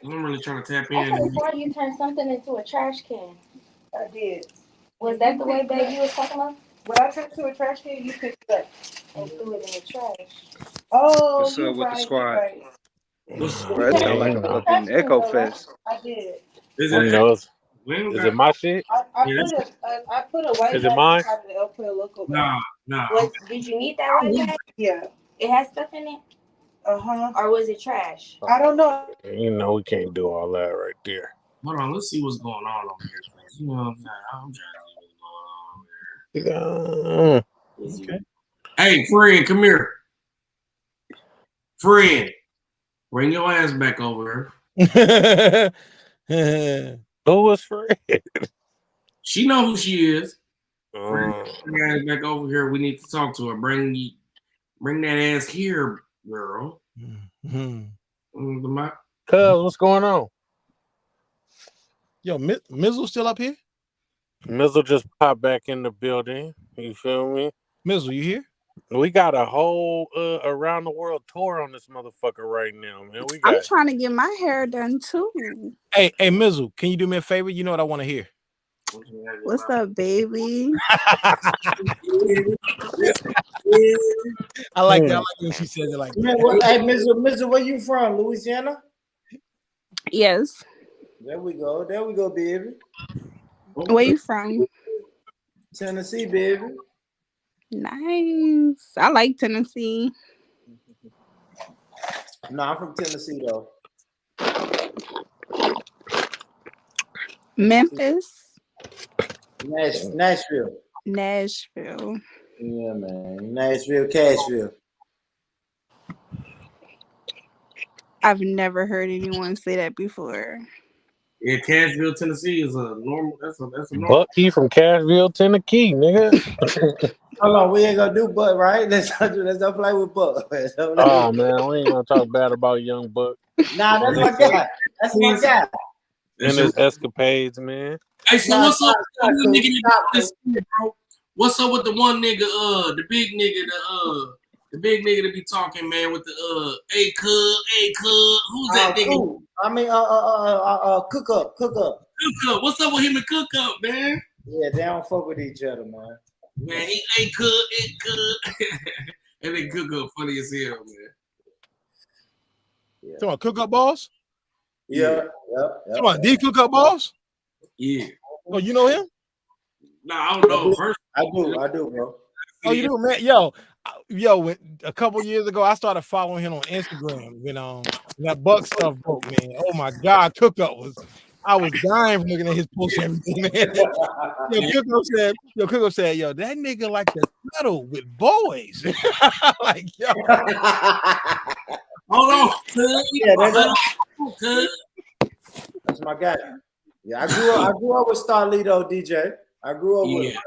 I'm really trying to tap I in. could have sworn you turned something into a trash can. I did. Was that the way babe you was talking about? When I took to a trash can, you picked it up. And threw it in the trash. Oh, What's you up with the right. You squad? right. What's Bro, it You sound Yeah, like you a know. trash fucking can echo though, right? fest. I did. is I it? know. We don't Is it got. my shit? I Yeah, put this, a white Is it bag mine? inside of the put a local bag. nah. Did you need that way back? Yeah. It had stuff in it? Or was it trash? I don't know. You know, we can't do all that right there. Hold on, let's see what's going on over here. You know what I'm saying? I'm trying to see what's going on over here. Okay. Hey, friend, come here. Friend, bring your ass back over here. Who was Fred? She know who she is. Friend, Uh, bring your ass back over here. We need to talk to her. Bring that ass here, girl. Hmm. Cuz, what's going on? Yo, Mizzle still up here? Mizzle just popped back in the building. You feel me? Mizzle, you here? We got a whole around the world tour on this motherfucker right now, man. We I'm got trying to get my hair done too. Hey, Mizzle, can you do me a favor? You know what I want to hear. What's up, baby? I like that. I like when she says it like that. Hey, Mister, where you from? Louisiana? Yes. There we go, baby. Where you from? Tennessee, baby. Nice. I like Tennessee. No, I'm from Tennessee though. Memphis. Nashville. Nashville. Yeah, man. Nashville, Cashville. I've never heard anyone say that before. Yeah, Cashville, Tennessee is a normal. That's a normal. Bucky from Cashville, Tennessee, nigga. Hold on, we ain't gonna do Buck, right? Let's not play with Buck. Oh man, we ain't gonna talk bad about young Buck Nah, that's my guy. That's my guy. and his escapades, man. Hey, so Nah, what's up with the nigga stop, this year, bro? What's up with the one nigga, the big nigga, the big nigga that be talking, man, with the hey cuz, who's that nigga? Cool. I mean, cook up. Cook Up. What's up with him and Cook Up, man? Yeah, they don't fuck with each other, man. Man, he ain't good, and then Cook Up funny as hell, man. Yeah. Come on, Cook Up Boss? Yeah. Come on, D Cook Up Boss? Yeah. Oh, you know him? Nah, I don't know. First, I do, bro. Oh, you do, man. Yo, a couple years ago, I started following him on Instagram. You know, that Buck stuff broke, man. Oh my God, Cook Up I was dying from looking at his posts and everything, man. Cook Up said, yo, that nigga like to settle with boys. Like, yo. Hold on. Yeah, that's my guy. Yeah, I grew up with Starlito DJ. I grew up with him.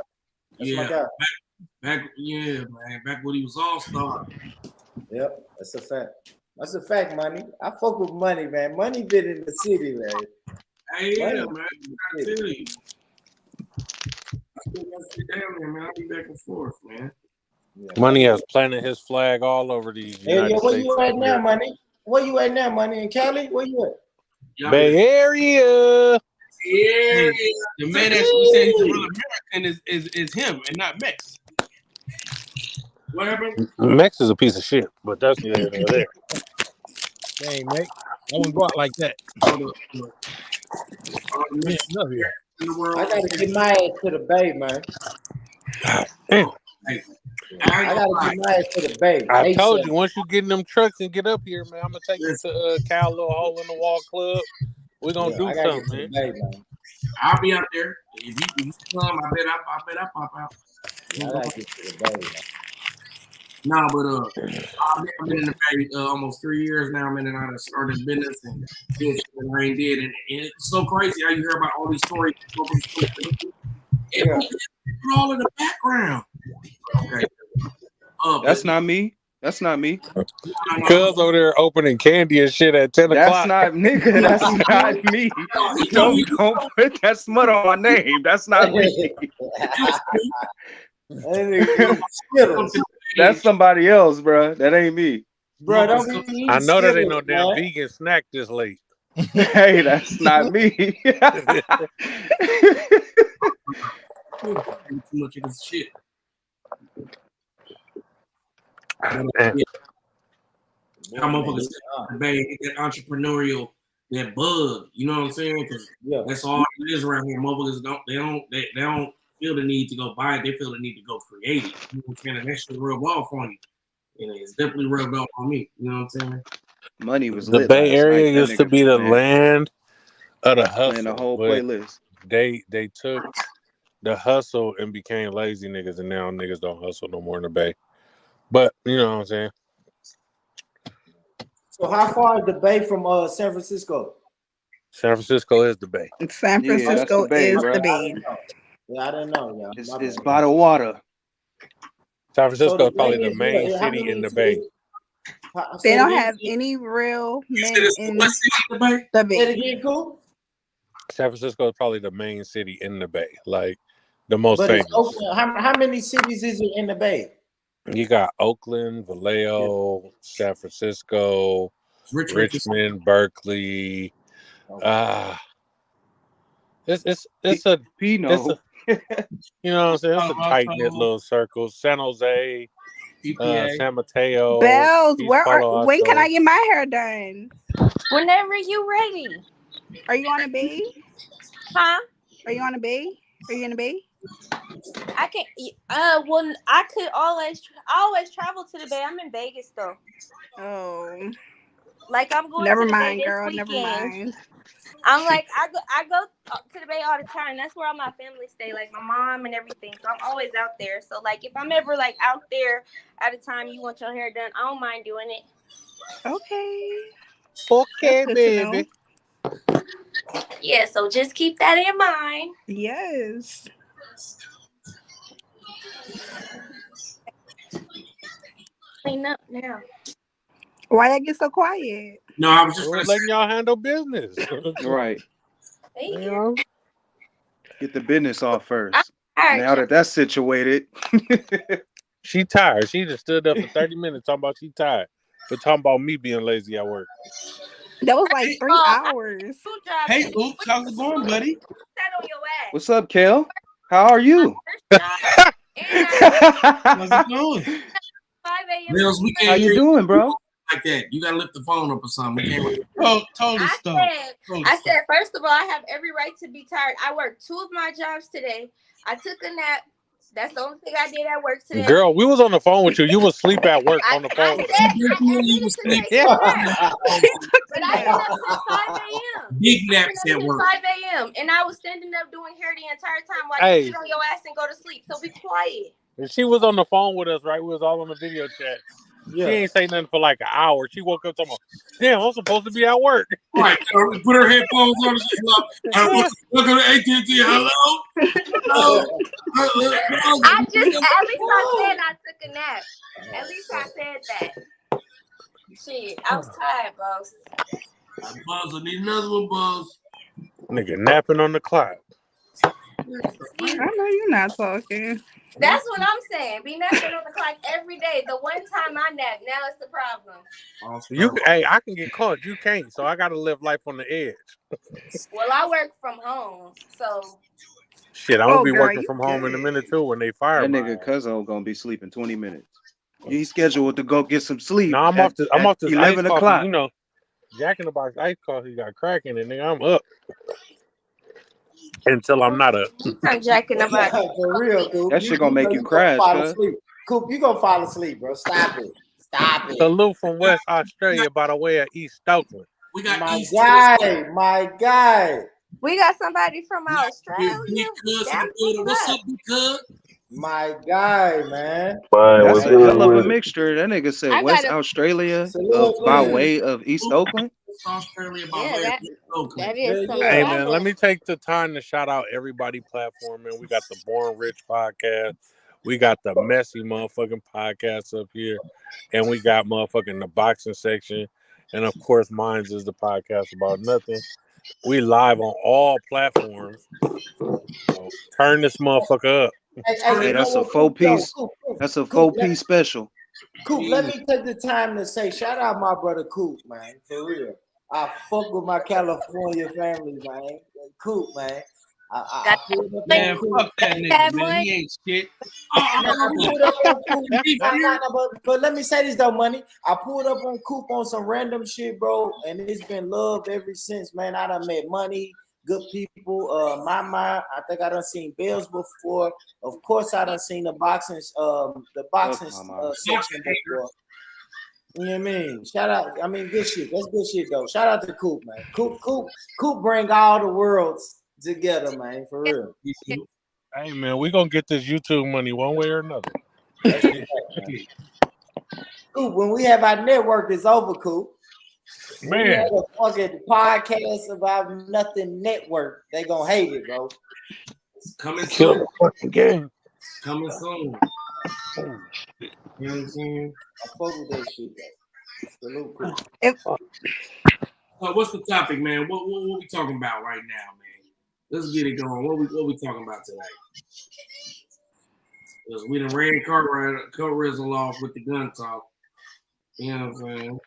That's my guy. Back when he was all-star. Yep, that's a fact. That's a fact, Money. I fuck with Money, man. Money been in the city, man. Hey, yeah, Money man. I tell you. I still gotta sit down there, man. I'll be back and forth, man. Yeah. Money has planted his flag all over these United Where States. you at now, Money? Where you at now, Money? In Cali? Where you at? Bay Area. Yeah. The man that we said he's a real American is him and not Mex. What happened? Mex is a piece of shit, but that's neither here nor there. Dang, mate. I wouldn't go out like that. Man, love you. I gotta get my ass to the Bay, man. Damn. I gotta get my ass to the Bay. I told you, once you get in them trucks and get up here, man, I'm gonna take you to Cal Little Hole in the Wall Club. We're gonna do something, man. I'll be out there. If you come, I bet I pop out. I gotta get to the Bay, man. No, but I've been in the Bay almost 3 years now, man, and I started business and did shit that I ain't did, and it's so crazy how you hear about all these stories. And put all in the background. Okay. That's not me. That's not me. Cuz over there opening candy and shit at 10 o'clock. That's not nigga. That's not me. Don't put that smut on my name. That's not me. That's somebody else, bro. That ain't me. Bro, don't be I know that ain't no damn vegan snack this late. Hey, that's not me. Too much of this shit. Damn. How motherfuckers get that entrepreneurial, that bug. You know what I'm saying? Because that's all it is around here. Motherfuckers don't feel the need to go buy it. They feel the need to go create it. You know what I'm saying? And that shit rub off on you. And it's definitely rubbed off on me. You know what I'm saying? Money was The lit Bay last Area night. That used to nigga be the playing- land of the hustle. playing the whole but playlist. They took the hustle and became lazy niggas, and now niggas don't hustle no more in the Bay. But you know what I'm saying? So how far is the Bay from San Francisco? San Francisco is the Bay. San Yeah, that's Francisco the Bay, is bro. the Bay. Yeah, I didn't know. Yeah, It's, my it's bad. by the water. San Francisco So is probably thing the main how city many in the Bay. cities- They don't say it have again? any real You men said it's in what city in the Bay? the Say it Bay. again, cool. San Francisco is probably the main city in the Bay, like the most But famous. it's Oakland. How many cities is it in the Bay? You got Oakland, Vallejo, San Francisco, Richmond, Berkeley. It's a Pino. you know what I'm saying? It's a Colorado. tight knit little circle. San Jose, EPA. San Mateo. Bells, East where Palo are? When can Alto. I get my hair done? Whenever you ready. Are you on a Bay? Huh? Are you on a Bay? Are you in a Bay? I can well I could always travel to the Bay. I'm in Vegas though. Oh, Like I'm going never to the mind, Bay this girl. weekend. Never mind. I'm like I go to the Bay all the time. That's where all my family stay, like my mom and everything. So I'm always out there. So like if I'm ever like out there at a time you want your hair done, I don't mind doing it. Okay. Okay, That's good to know. baby. Yeah, so just keep that in mind. Yes. Clean up now. Why I get so quiet? No, I was just We're gonna letting y'all handle business. Right. Thank You you. know? Get the business off first. All right, Now that that's situated. She tired. She just stood up for 30 minutes talking about she tired. But talking about me being lazy at work. That was like 3 hours. Food job. Hey, oops, how's it going, buddy? That on your ass. What's up, Kel? How are you? First job, and How's it going? 5 a.m. Mills, we How can't you hear doing, bro? like that. You gotta lift the phone up or something. We can't. Totally stoked. I said, first of all, I have every right to be tired. I worked 2 of my jobs today. I took a nap. That's the only thing I did at work today. Girl, we was on the phone with you. You was asleep at work on the phone with us. I admitted to taking a nap. But I been up since 5 a.m. Big I've naps been at up since work. 5 a.m. And I was standing up doing hair the entire time while Hey. you sit on your ass and go to sleep. So be quiet. And she was on the phone with us, right? We was all on the video chat. She ain't say nothing for like an hour. She woke up talking about, damn, I'm supposed to be at work. Right. Put her headphones on. She's like, welcome to AT&T. Hello. At least I said I took a nap. At least I said that. Shit, I was tired, boss. Buzz, I need another one, Buzz. Nigga napping on the clock. I know you're not talking. That's what I'm saying. Be napping on the clock every day. The one time I nap, now it's the problem. Hey, I can get caught. You can't. So I gotta live life on the edge. Well, I work from home, so Shit, I'm gonna be girl, working you from home in a good. minute too when they fire That me. nigga Cuzzo gonna be sleeping 20 minutes. He's scheduled to go get some sleep. No, I'm off this 11 ice o'clock. coffee. You know, Jack in the Box ice coffee got cracking and nigga, I'm up. Until I'm not up. I'm jacking about. For real, Coop. That shit gonna make you gonna crash, fall cuz. asleep. Coop, you gonna fall asleep, bro. Stop it. Stop it. Salute from West Australia by the way of East Oakland. We got My East guy, my guy. We got somebody from Australia. Big Cuz in That's the building. What's up, Big Cuz? My guy, man. That's a hell of a mixture. That nigga said I West gotta- Australia Salute, by man. way of East Oakland. Australia by Yeah, way of that- East Oakland. That is some Hey man, trouble. let me take the time to shout out everybody platform, man. We got the Born Rich podcast. We got the Messy motherfucking podcast up here. And we got motherfucking the boxing section. And of course, mine's is the podcast about nothing. We live on all platforms. So turn this motherfucker up. Hey, that's a 4-piece. That's a 4-piece special. Coop, let me take the time to say, shout out my brother Coop, man. For real. I fuck with my California family, man. Coop, man. I pulled up Man, on Coop. fuck that nigga, man. He ain't shit. I pulled up on Coop. But let me say this though, money. I pulled up on Coop on some random shit, bro, and it's been love ever since, man. I done met money, good people. I think I done seen Bells before. Of course, I done seen the boxing section before. You know what I mean? Shout out. I mean, good shit. That's good shit though. Shout out to Coop, man. Coop bring all the worlds together, man. For real. Hey man, we gonna get this YouTube money one way or another. Coop, when we have our network, it's over, Coop. When we Man, have a fucking podcast about nothing network, they gonna hate it, bro. Coming kill soon. the fucking game. Coming soon. You know what I'm saying? I fuck with that shit, though. Salute, Coop. So what's the topic, man? What we talking about right now, man? Let's get it going. What we talking about tonight? Because we done ran Rizzle off with the gun talk. You know what I'm saying?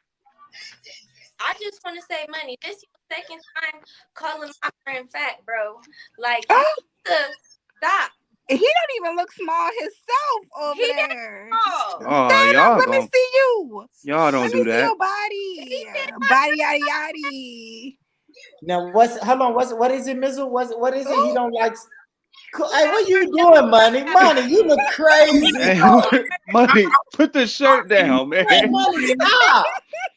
I just want to say, money. This is your second time calling my friend fat, bro. Like, stop. He don't even look small himself over there. Oh, y'all Let me see you. Y'all don't do See that. your body. Body yada yada. Now, what is it, Mizzle? What is it? He don't like. Hey, what you doing, money? Money, you look crazy. Hey, money, put the shirt down, man. Hey, money, stop.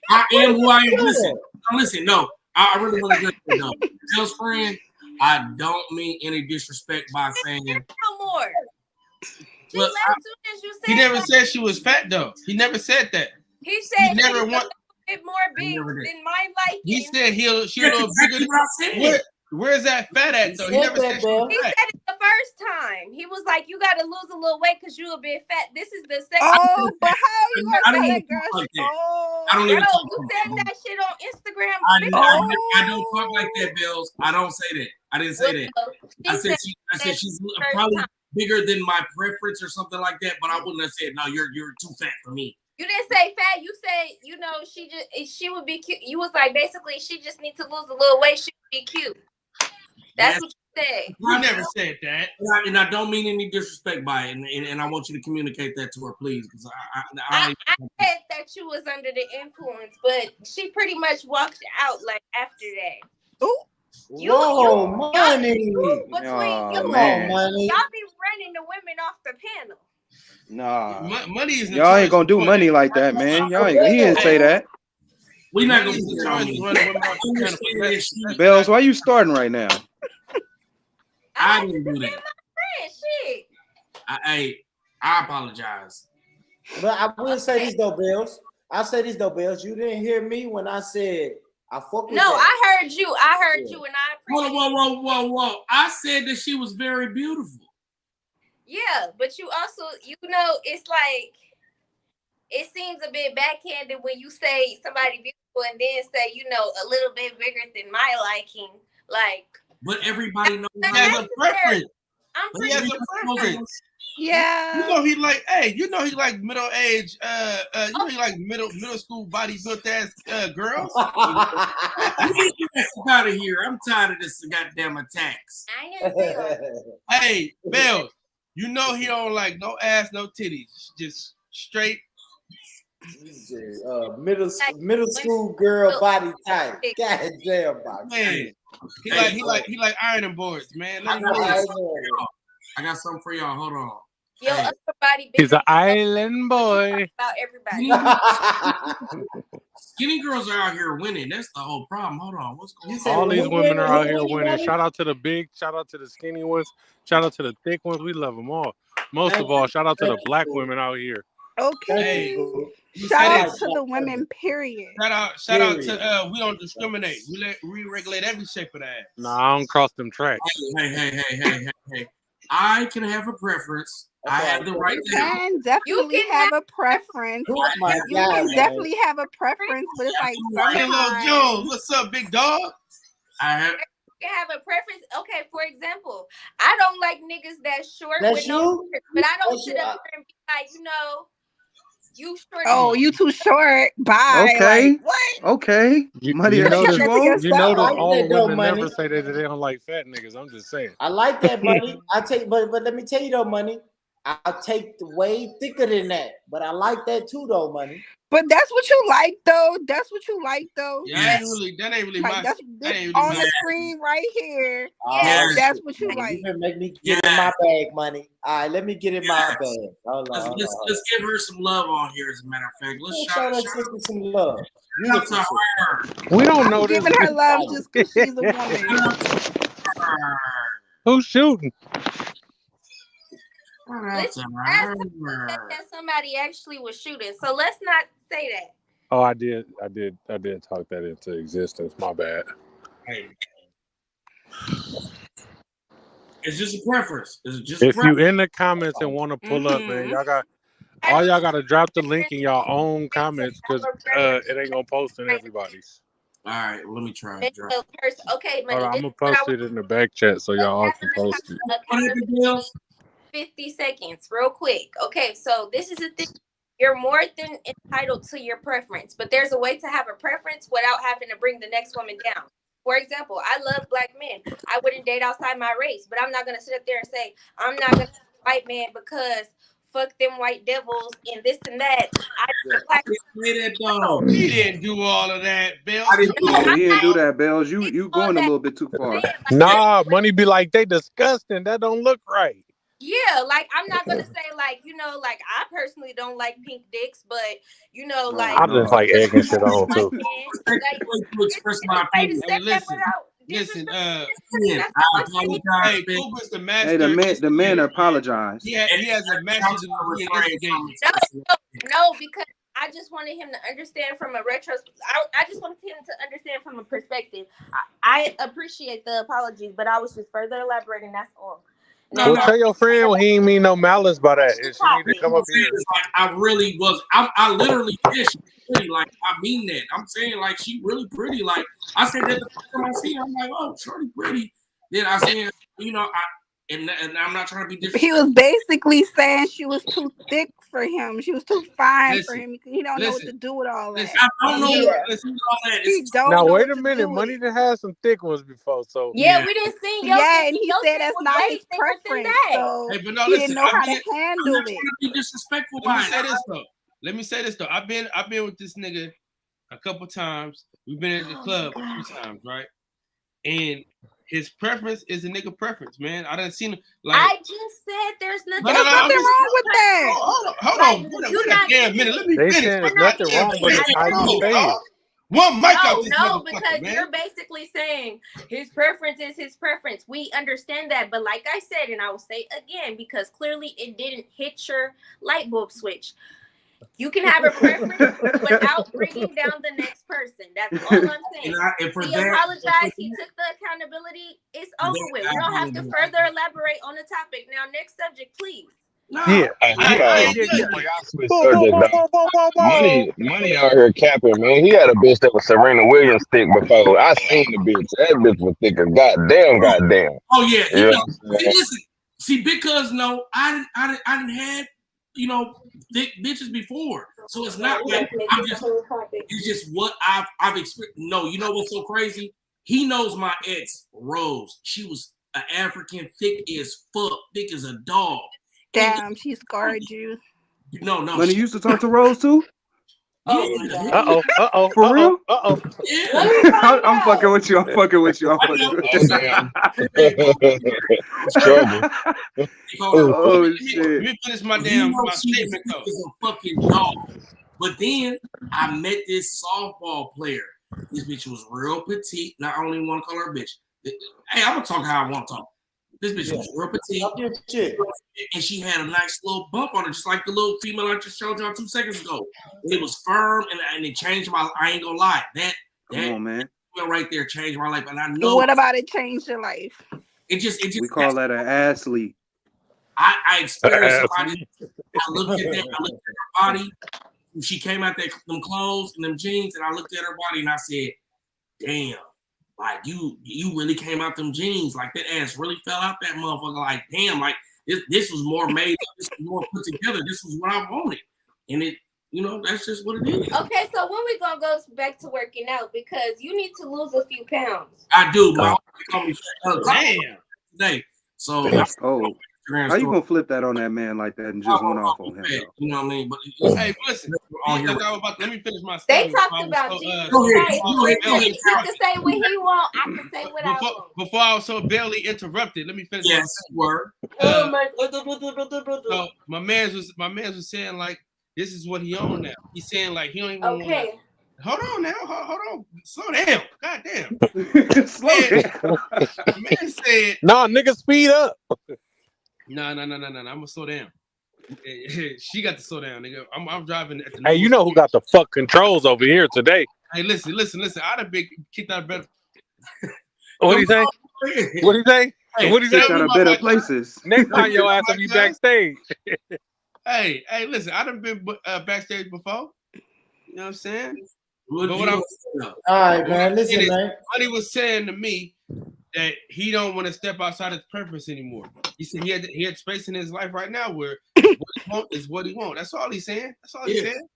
I am who I am. Listen, no. I really want to get it though. Bill's friend, I don't mean any disrespect by saying No more. Look, as soon as you said He never that, said she was fat though. He never said that. he said He never she's a want. little bit more big than my liking. He said she a that's little exactly bigger. what I said. Where's that fat at though? He said never that, said she was He fat. said it the first time. He was like, "You got to lose a little weight because you a bit fat." This is the second. Oh, but how you I gonna don't say even that, girl? talk like that. Oh, I don't Bro, even talk you like said that. that shit on Instagram. I don't talk like that, Bills. I don't say that. I didn't say that. I said she's probably bigger than my preference or something like that, but I wouldn't have said no. You're too fat for me. You didn't say fat. You said, she would be cute. You was like, basically, she just needs to lose a little weight. She would be cute. That's what you said. You never said that. And I don't mean any disrespect by it, and I want you to communicate that to her, please, because I said that you was under the influence, but she pretty much walked out like after that. Ooh. Whoa, money. Between man. Money. y'all be running the women off the panel. Nah. Money is Y'all ain't gonna do money like that, man. Y'all ain't. He didn't say that. we're not Money gonna is put that on notorious me. for running women off the panel. Bells, why you starting right now? I didn't do that. Friend, shit. I apologize. But I will say this though, Bells. I'll say this though, Bells. You didn't hear me when I said I fuck with No, that. I heard you. I heard you, and I appreciate Whoa. I said that she was very beautiful. Yeah, but you also, it's like, it seems a bit backhanded when you say somebody beautiful and then say, a little bit bigger than my liking. Like, But everybody knows He has a preference. I'm He pretty has a preference. Yeah. He like middle age, he like middle school body built ass girls. You need to get out of here. I'm tired of this goddamn attacks. I didn't say that. Hey, Bell, he don't like no ass, no titties, just straight. Middle school girl body type. God damn, Man, he like ironing boards, man. I got something for y'all. Hold on. Yo, Hey. everybody He's an island boy. about everybody. Skinny girls are out here winning. That's the whole problem. Hold on. What's going on? All these women are out here winning. Shout out to the big, shout out to the skinny ones, shout out to the thick ones. We love them all. Most of all, shout out to the black women out here. Okay. Hey, Shout out to the women, period. Shout out to we don't discriminate. We regulate every shape of the ass. Nah, I don't cross them tracks. Hey. I can have a preference. I have the right You to can definitely have a preference. Oh my You God, can man. definitely have a preference, but it's like Hey, Lil sometimes. Joe, what's up, big dog? I have. You can have a preference. Okay, for example, I don't like niggas that's short That's with no you? beard, but I don't That's sit you? up here and be like, You short. Oh, you too short. Bye. Okay. Like, what? Okay. Money, You that's what notice, you Kept it to want? you yourself. notice like all the that though, women money. never say that they don't like fat niggas. I'm just saying. I like that money. I take, but let me tell you though, money. I'll take the way thicker than that, but I like that too though, money. But that's what you like, though. That's what you like, though. Yeah, that ain't really Like my. that's That ain't really on my. the screen right here. Yes. That's what you You like. can make me get in my bag, money. All right, let me get in my bag. Hold on. Let's give her some love on here. As a matter of fact, let's Show that sister some love. out to her. We don't I'm know this. giving her love just because she's a woman. Who's shooting? Listen, last time we said that somebody actually was shooting, so let's not say that. Oh, I did talk that into existence. My bad. Hey. It's just a preference. It's just If you in the comments and want to pull up, man, Mhm. y'all got to drop the link in y'all own comments because it ain't gonna post in everybody's. All right, let me try. Okay, Hold on, I'm money. gonna post it in the back chat so y'all all can post it. 50 seconds, real quick. Okay, so this is the thing. You're more than entitled to your preference, but there's a way to have a preference without having to bring the next woman down. For example, I love black men. I wouldn't date outside my race, but I'm not going to sit up there and say, I'm not going to date a white man because fuck them white devils and this and that. I didn't say that, though. He didn't do all of that, Bill. He didn't do that, Bells. You going a little bit too far. Nah, money be like, they disgusting. That don't look right. Yeah, like I'm not gonna say like like I personally don't like pink dicks, but like I just like egg and shit on too. To express my opinion. Hey, listen, I apologize. hey, Cooper's the master. Hey, the man apologized. Yeah, he has a master degree in this game. No, because I just wanted him to understand from a I just wanted him to understand from a perspective. I appreciate the apologies, but I was just further elaborating. That's all. No, tell your friend when he ain't mean no malice by that. And she need to come up here. Like, I really was. I literally said she's pretty. Like, I mean that. I'm saying like she really pretty. Like I said that the first time I see her, I'm like, oh, shorty pretty. Then I said, and I'm not trying to be disrespectful. He was basically saying she was too thick for him. She was too fine for him. He don't know what to do with all that. I don't know what to do with all that. He don't now know wait what a minute, money that has some thick ones before. So we didn't see. And he said that's not his preference. So Hey, but no, he listen, didn't know how to I'm handle not trying it. to be disrespectful Let by me say it. this though. Let me say this though. I've been with this nigga a couple times. We've been at the club a few times, right? And his preference is a nigga preference, man. I done seen him like. I just said there's nothing. There's nothing wrong with that. Hold on. Wait a damn minute. Let me they finish. saying there's nothing wrong, but it's how you say it. One mic out this No, motherfucker, because man. you're basically saying his preference is his preference. We understand that, but like I said, and I will say again, because clearly it didn't hit your light bulb switch. You can have a preference without bringing down the next person. That's all I'm saying. He apologized. He took the accountability. It's over with. We don't have to further elaborate on the topic. Now, next subject, please. Yeah. Money out here capping, man. He had a bitch that was Serena Williams thick before. I seen the bitch. That bitch was thicker. Goddamn. Oh yeah. You know what I'm Listen, see, because I didn't have thick bitches before, so it's not like it's just what I've experienced. No, you know what's so crazy? He knows my ex Rose. She was an African, thick as fuck, thick as a dog. Damn, she scarred you. No. When he used to talk to Rose too? For real? Yeah. I'm fucking with you. Oh shit. Let me finish my statement though. Is a fucking dog. But then I met this softball player. This bitch was real petite. Not only want to call her a bitch. Hey, I'm gonna talk how I want to talk. This bitch was real petite, and she had a nice little bump on her, just like the little female I just showed y'all 2 seconds ago. It was firm, and it changed my. I ain't gonna lie, that Come on, man. right there changed my life, and I know. What about it changed your life? It just. We call that an athlete. I experienced somebody. I looked at her body. She came out them clothes and them jeans, and I looked at her body and I said, "Damn, like you really came out them jeans. Like that ass really fell out that motherfucker. Like damn, like this was more made up. This was more put together. This was what I wanted." And You know, that's just what it is. Okay, so when we gonna go back to working out? Because you need to lose a few pounds. I do. My call me Damn. today. So Oh, how you gonna flip that on that man like that and just went off on him? Though? You know what I mean? But hey, listen. Let me finish my They story. talked about Jesus Christ. He can say what he want. I can say what I want. Before I was so barely interrupted, let me finish. Yes, word. So my man's was saying like this is what he own now. He's saying like he don't even Okay. Hold on now. Hold on. Slow down. God damn. Slow down. Man said, nah, nigga, speed up. No. I'm gonna slow down. She got to slow down, nigga. I'm driving at the. Hey, you know who got the fuck controls over here today? Hey, listen. I'd have been kicked out of bed. What do you say? What do you say? Hey, what do you say? Out of better places. Next time your ass will be backstage. Hey, listen. I done been backstage before. You know what I'm saying? All right, man. Listen, man. Buddy was saying to me that he don't want to step outside his purpose anymore. He said he had space in his life right now where what he want is what he want. That's all he's saying. That's all he's saying.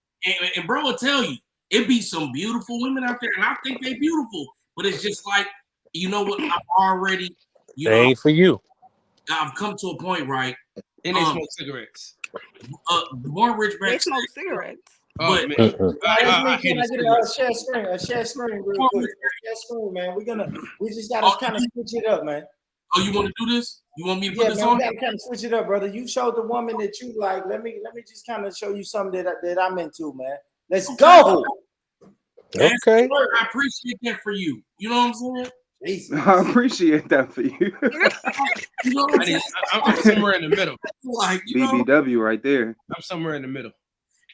And bro will tell you, it be some beautiful women out there, and I think they beautiful, but it's just like, you know what? I'm already, They ain't for you. I've come to a point, right? And they smoke cigarettes. Born Rich They smoke cigarettes. Oh, but, man. Can I get a share screen real quick? Share screen, man. We just gotta kind of switch it up, man. Oh, you want to do this? You want me to put this man, on? We gotta kind of switch it up, brother. You showed the woman that you like. Let me just kind of show you something that I'm into, man. Let's go. Okay. I appreciate that for you. You know what I'm saying? Jesus. I appreciate that for you. You know what I'm saying? I'm somewhere in the middle. Like, you know, BBW right there. I'm somewhere in the middle.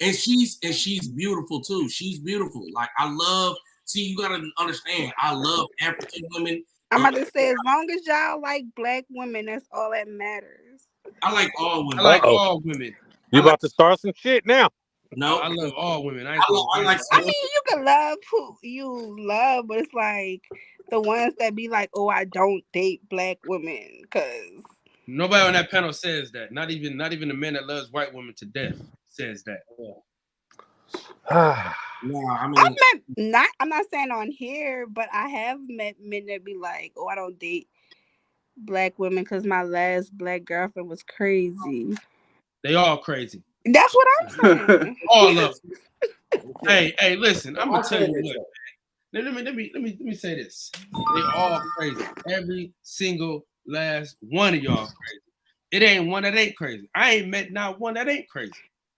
and she's beautiful too. She's beautiful. Like I love. See, you gotta understand. I love African women. I'm about to say, as long as y'all like black women, that's all that matters. I like all women. I like all women. You about to start some shit now? No, I love all women. I mean, you can love who you love, but it's like the ones that be like, "Oh, I don't date black women," because nobody on that panel says that. Not even the man that loves white women to death says that. No, I mean, I'm not saying on here, but I have met men that be like, "Oh, I don't date black women because my last black girlfriend was crazy." They all crazy. That's what I'm saying. All of them. Hey, listen, I'm gonna tell you what. Let me say this. They all crazy. Every single last one of y'all crazy. It ain't one that ain't crazy. I ain't met not one that ain't crazy.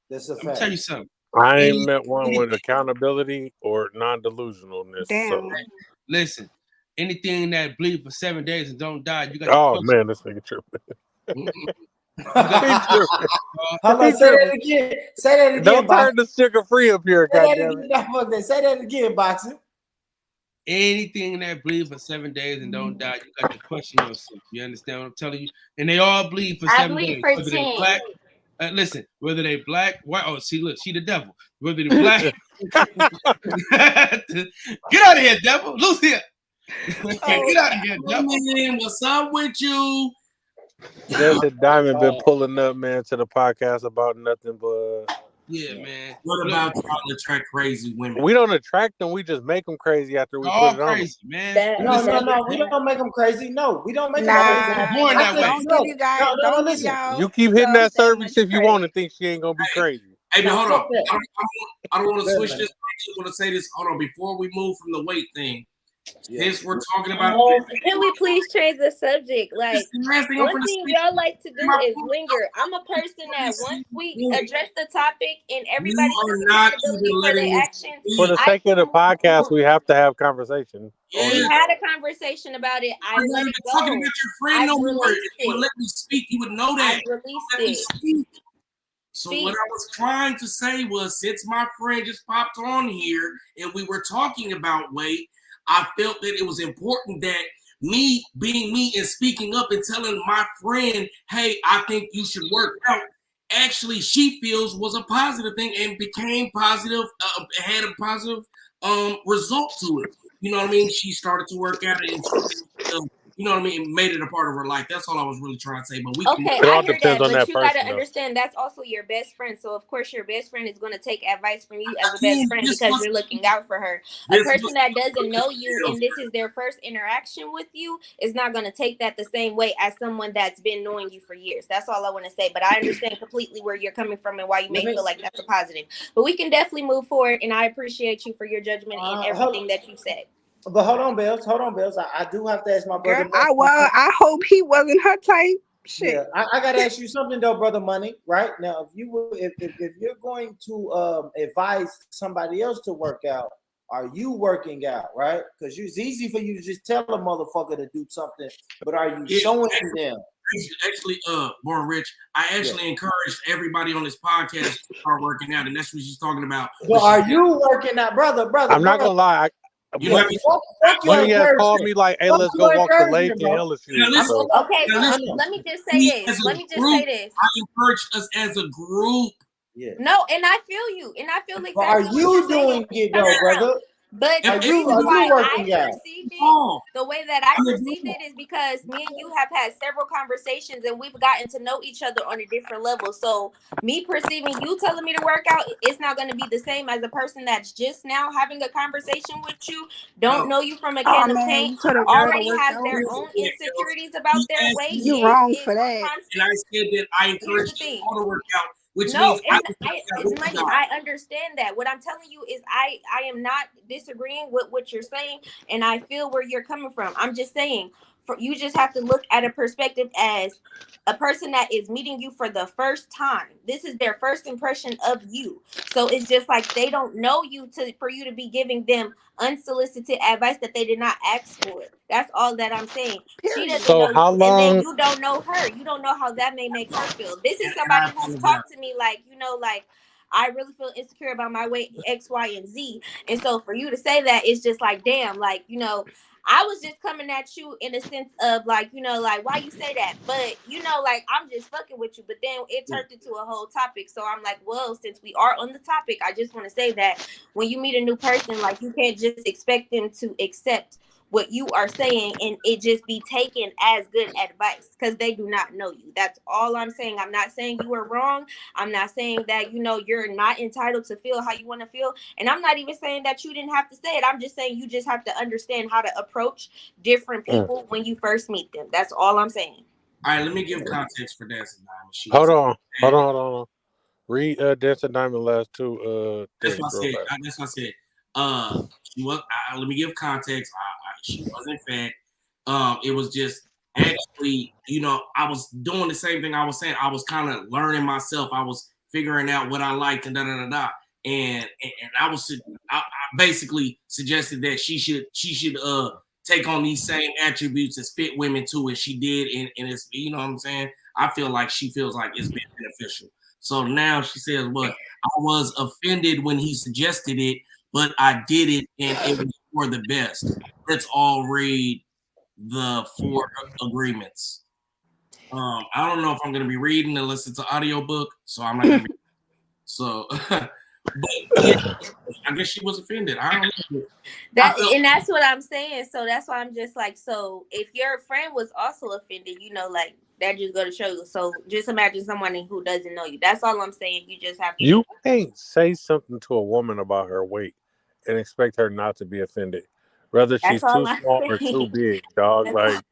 That's a fact. Let me tell you something. I ain't met one with accountability or non-delusionalness. Damn. So. Listen, anything that bleed for 7 days and don't die, you got. Oh man, this nigga tripping. Hello, say that again. Say that again. Don't turn the sugar free up here, goddammit. Say that again, Boxing. Anything that bleed for 7 days and don't die, you got to question yourself. You understand what I'm telling you? And they all bleed for 7 days. For whether 10. they black, listen, whether they black, white. Oh, see, look, she the devil. Whether they black, get out of here, devil. Loose here. Get out of here, devil. Man, what's up with you? Jesse Diamond been pulling up, man, to the podcast about nothing but. Yeah, man. What about y'all attract crazy women? We don't attract them. We just make them crazy after we put it on. Crazy, man. No. We don't make them crazy. No, we don't make them crazy. Born that way. Don't give you guys. Don't give y'all. You keep hitting that cervix if you want to think she ain't gonna be crazy. Hey, but hold on. I don't want to switch this. I just want to say this. Hold on. Before we move from the weight thing, this we're talking about. Can we please change the subject? Like, one thing y'all like to do is linger. I'm a person that once we address the topic and everybody takes responsibility for their actions. For the sake of the podcast, we have to have conversation. We had a conversation about it. I let it go. Talking about your friend no more. If you would let me speak, you would know that. I released it. So what I was trying to say was, since my friend just popped on here and we were talking about weight, I felt that it was important that me being me and speaking up and telling my friend, hey, I think you should work out. Actually, she feels was a positive thing and became positive, had a positive result to it. You know what I mean? She started to work out and you know what I mean, made it a part of her life. That's all I was really trying to say. But we Okay, It all I hear depends that, on but that you gotta person, though. understand that's also your best friend. So of course your best friend is gonna take advice from you as a Again, best friend this because was you're looking out for her. A this person was that doesn't know you and this is their first interaction with you is not gonna take that the same way as someone that's been knowing you for years. That's all I want to say. But I understand completely where you're coming from and why you may feel like that's a positive. But we can definitely move forward, and I appreciate you for your judgment and everything that you said. But hold on, Bells. I do have to ask my brother. Girl, I hope he wasn't her type. Shit. Yeah, I gotta ask you something though, brother Money. Right now, if you're going to advise somebody else to work out, are you working out? Right? Because it's easy for you to just tell a motherfucker to do something, but are you showing them? Actually, Born Rich, I actually encouraged everybody on this podcast to start working out, and that's what she's talking about. Well, are you working out, brother? I'm not gonna lie. Money has called me like, "Hey, let's go walk the lake in LSU." So. Okay, let me just say this. Let me just say this. I encouraged us as a group. Yeah. No, and I feel you, and I feel exactly. But are you doing it though, brother? But are you why working I out? perceived it, the way that I perceived it is because me and you have had several conversations and we've gotten to know each other on a different level. So me perceiving you telling me to work out, it's not going to be the same as a person that's just now having a conversation with you, don't know you from a can of paint, already has their own insecurities about their weight. You wrong for that. And I said that I encouraged you all to work out. Which no, means money. I understand that. What I'm telling you is I am not disagreeing with what you're saying, and I feel where you're coming from. I'm just saying, you just have to look at a perspective as a person that is meeting you for the first time. This is their first impression of you. So it's just like they don't know you for you to be giving them unsolicited advice that they did not ask for. That's all that I'm saying. She doesn't know you, and then you don't know her. You don't know how that may make her feel. This is somebody who's talked to me like, I really feel insecure about my weight, X, Y, and Z. And so for you to say that, it's just like, damn, like, I was just coming at you in a sense of like, like, why you say that? But, like, I'm just fucking with you. But then it turned into a whole topic. So I'm like, well, since we are on the topic, I just want to say that when you meet a new person, like, you can't just expect them to accept what you are saying and it just be taken as good advice because they do not know you. That's all I'm saying. I'm not saying you are wrong. I'm not saying that, you're not entitled to feel how you want to feel. And I'm not even saying that you didn't have to say it. I'm just saying you just have to understand how to approach different people when you first meet them. That's all I'm saying. All right, let me give context for Dancing Diamond. Hold on. Read Dancing Diamond last two. That's what I said. She was. Let me give context. She wasn't fat. It was just actually, I was doing the same thing I was saying. I was kind of learning myself. I was figuring out what I liked and And I basically suggested that she should take on these same attributes as fit women too, and she did. And it's, you know what I'm saying? I feel like she feels like it's been beneficial. So now she says, "Well, I was offended when he suggested it, but I did it, and it was for the best." Let's all read the 4 agreements. I don't know if I'm going to be reading unless it's an audiobook, so I'm not going to read. So, but yeah, I guess she was offended. I don't know. And that's what I'm saying. So that's why I'm just like, so if your friend was also offended, like that just go to show you. So just imagine someone who doesn't know you. That's all I'm saying. You just have to. You can't say something to a woman about her weight and expect her not to be offended. Whether she's too small or too big, dog. That's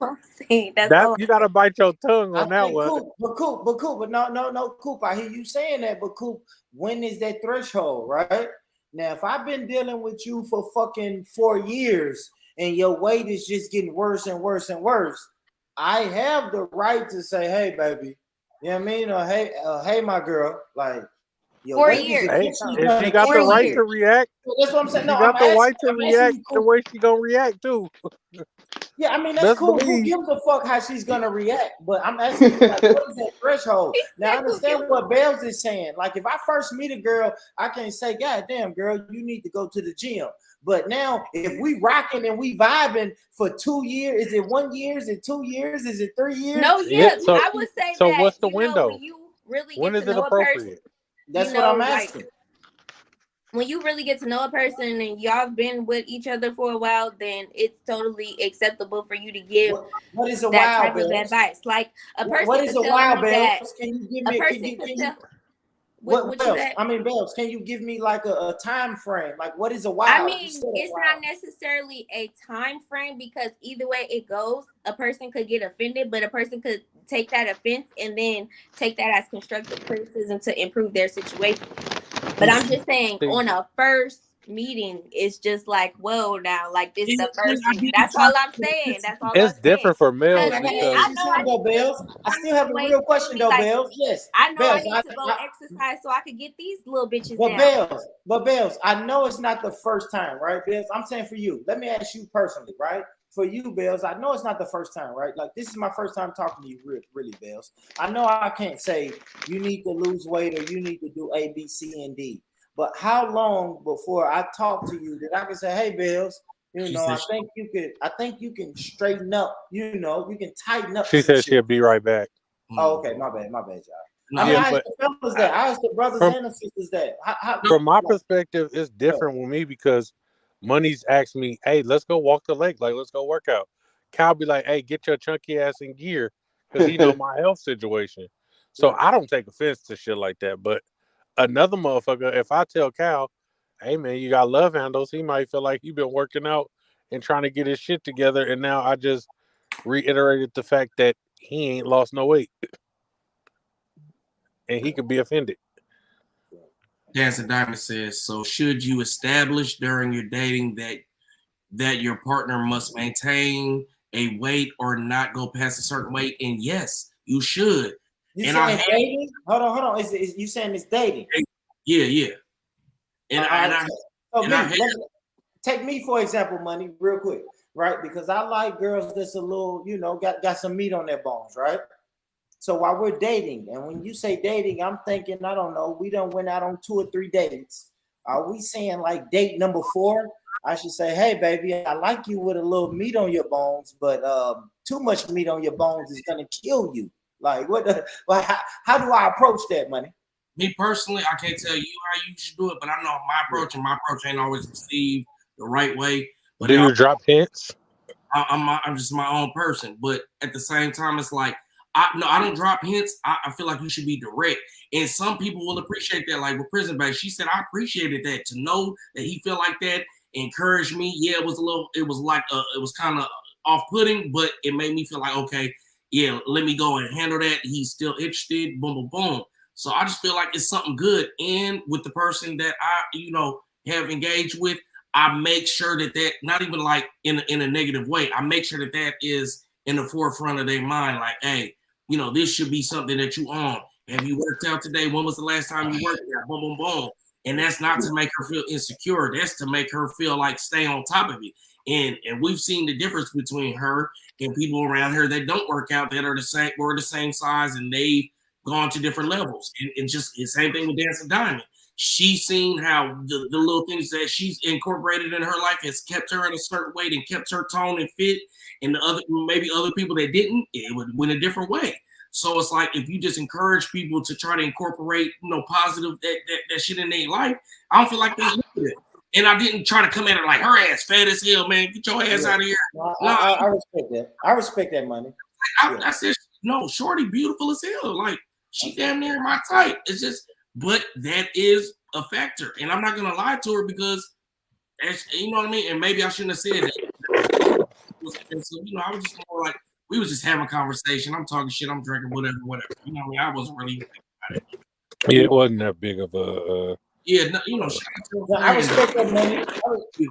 you gotta bite your tongue on that one. But no, Coop. I hear you saying that, but Coop, when is that threshold, right? Now, if I've been dealing with you for fucking 4 years and your weight is just getting worse and worse and worse, I have the right to say, "Hey, baby," you know what I mean? Or hey, my girl, like. 4 years. If she got the right to react, that's what I'm saying. No, she got the right to react the way she gonna react too. Yeah, I mean that's cool. Who gives a fuck how she's gonna react? But I'm asking, like, what is that threshold? Now I understand what Bells is saying. Like, if I first meet a girl, I can't say, "God damn, girl, you need to go to the gym." But now, if we rocking and we vibing for 2 years, is it 1 year? Is it 2 years? Is it 3 years? No, yeah. I would say so that. What's the window? When you really when get is to it know appropriate? A person, that's what I'm asking. when you really get to know a person and y'all been with each other for a while, then it's totally acceptable for you to give what is a that while, type of Bells? advice. Like a person What is could a tell while, me that Bells? Can you give a me? person Can could you? tell What what you Bells? said. I mean, Bells. Can you give me like a time frame? Like, what is a while? I You mean, said a it's while. not necessarily a time frame because either way it goes, a person could get offended, but a person could take that offense and then take that as constructive criticism to improve their situation. But I'm just saying, on a first meeting, it's just like, whoa, now, like this the first meeting. That's all I'm saying. That's all I'm It's saying. different for males Because Let me because ask I you know I something though, need to Bells. I still have a wait, real question though, like, Bells. Yes, I know I Bells. need to go exercise so I could get these little bitches But down. Bells, I know it's not the first time, right, Bells? I'm saying for you. Let me ask you personally, right? For you, Bells, I know it's not the first time, right? Like this is my first time talking to you, really, Bells. I know I can't say you need to lose weight or you need to do A, B, C, and D. But how long before I talk to you that I can say, hey, Bells, I think you can straighten up, you can tighten up. she said she'll be right back. Oh, okay, my bad, y'all. No, I mean, yeah, I asked but the fellas that. I asked the brothers and the sisters that. from my perspective, it's different with me because Money's asked me, hey, let's go walk the lake. Like, let's go work out. Cal be like, hey, get your chunky ass in gear because he know my health situation. So I don't take offense to shit like that. But another motherfucker, if I tell Cal, hey, man, you got love handles, he might feel like he been working out and trying to get his shit together. And now I just reiterated the fact that he ain't lost no weight. And he could be offended. Dancing Diamond says, so should you establish during your dating that your partner must maintain a weight or not go past a certain weight? And yes, you should. You saying dating? Hold on. Is you saying it's dating? Yeah. Take me for example, Money, real quick, right? Because I like girls that's a little, got some meat on their bones, right? So while we're dating, and when you say dating, I'm thinking, I don't know, we done went out on 2 or 3 dates. Are we saying like date number 4? I should say, hey, baby, I like you with a little meat on your bones, but too much meat on your bones is gonna kill you. Like, how do I approach that, Money? Me personally, I can't tell you how you should do it, but I know my approach, and my approach ain't always received the right way. But do you drop hints? I'm just my own person, but at the same time, it's like I don't drop hints. I feel like you should be direct, and some people will appreciate that. Like with Prison Bae, she said I appreciated that, to know that he felt like that, encouraged me. Yeah, it was kind of off-putting, but it made me feel like, okay, yeah, let me go and handle that. He's still interested. Boom, boom, boom. So I just feel like it's something good, and with the person that I have engaged with, I make sure that not even like in a negative way. I make sure that is in the forefront of their mind. Like, hey, this should be something that you own. Have you worked out today? When was the last time you worked out? Boom, boom, boom. And that's not to make her feel insecure. That's to make her feel like stay on top of it. And we've seen the difference between her and people around her that don't work out, that are the same size, and they've gone to different levels. And just the same thing with Dancing Diamond. She's seen how the little things that she's incorporated in her life has kept her in a certain weight and kept her tone and fit. And maybe other people that didn't, it would win a different way. So it's like, if you just encourage people to try to incorporate, positive that shit in their life, I don't feel like there's nothing. And I didn't try to come at her like, her ass fat as hell, man. Get your ass out of here. I respect that. I respect that, Money. I said, no, shorty beautiful as hell. Like, she damn near my type. It's just, but that is a factor. And I'm not going to lie to her because, you know what I mean? And maybe I shouldn't have said that. And so, I was just more like, we was just having a conversation. I'm talking shit. I'm drinking whatever. You know what I mean? I wasn't really thinking about it. Yeah, it wasn't that big of a... Yeah, I respect that, Money.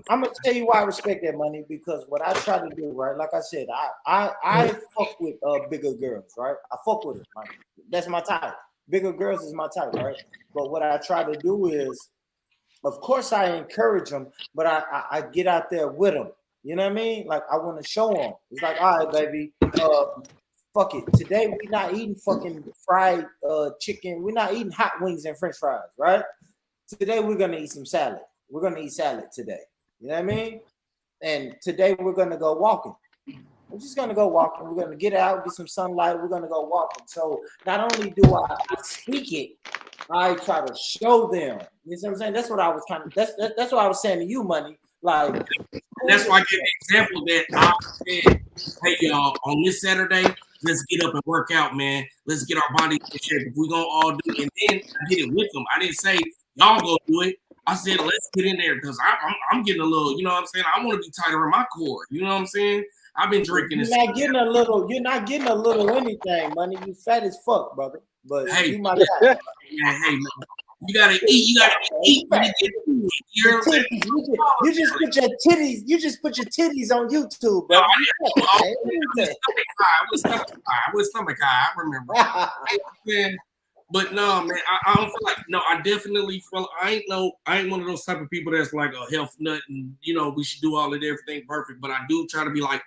I'm gonna tell you why I respect that, Money, because what I try to do, right? Like I said, I fuck with bigger girls, right? I fuck with it. Like, that's my type. Bigger girls is my type, right? But what I try to do is, of course, I encourage them, but I get out there with them. You know what I mean? Like, I want to show them. It's like, all right, baby, fuck it. Today we're not eating fucking fried chicken. We're not eating hot wings and French fries, right? Today we're gonna eat some salad. We're gonna eat salad today. You know what I mean? And today we're gonna go walking. We're just gonna go walking. We're gonna get out, get some sunlight. We're gonna go walking. So not only do I speak it, I try to show them. You know what I'm saying? That's what I was trying to. That's what I was saying to you, money. Like that's why I gave the example that I said, hey y'all, on this Saturday, let's get up and work out, man. Let's get our bodies in shape. If we're gonna all do it, and then I did it with them. I didn't say y'all go do it. I said let's get in there because I'm getting a little, you know what I'm saying? I want to be tighter in my core. You know what I'm saying? I've been drinking this. You're not getting a little anything, money. You fat as fuck, brother. But hey, you my guy. Yeah, hey, man. You gotta eat. You gotta eat when you get food. You just put your titties. You just put your titties on YouTube, bro. No, I was stomach high. I remember. Man, but no, man, I don't feel like I definitely feel I ain't one of those type of people that's like a health nut and we should do all of everything perfect. But I do try to be like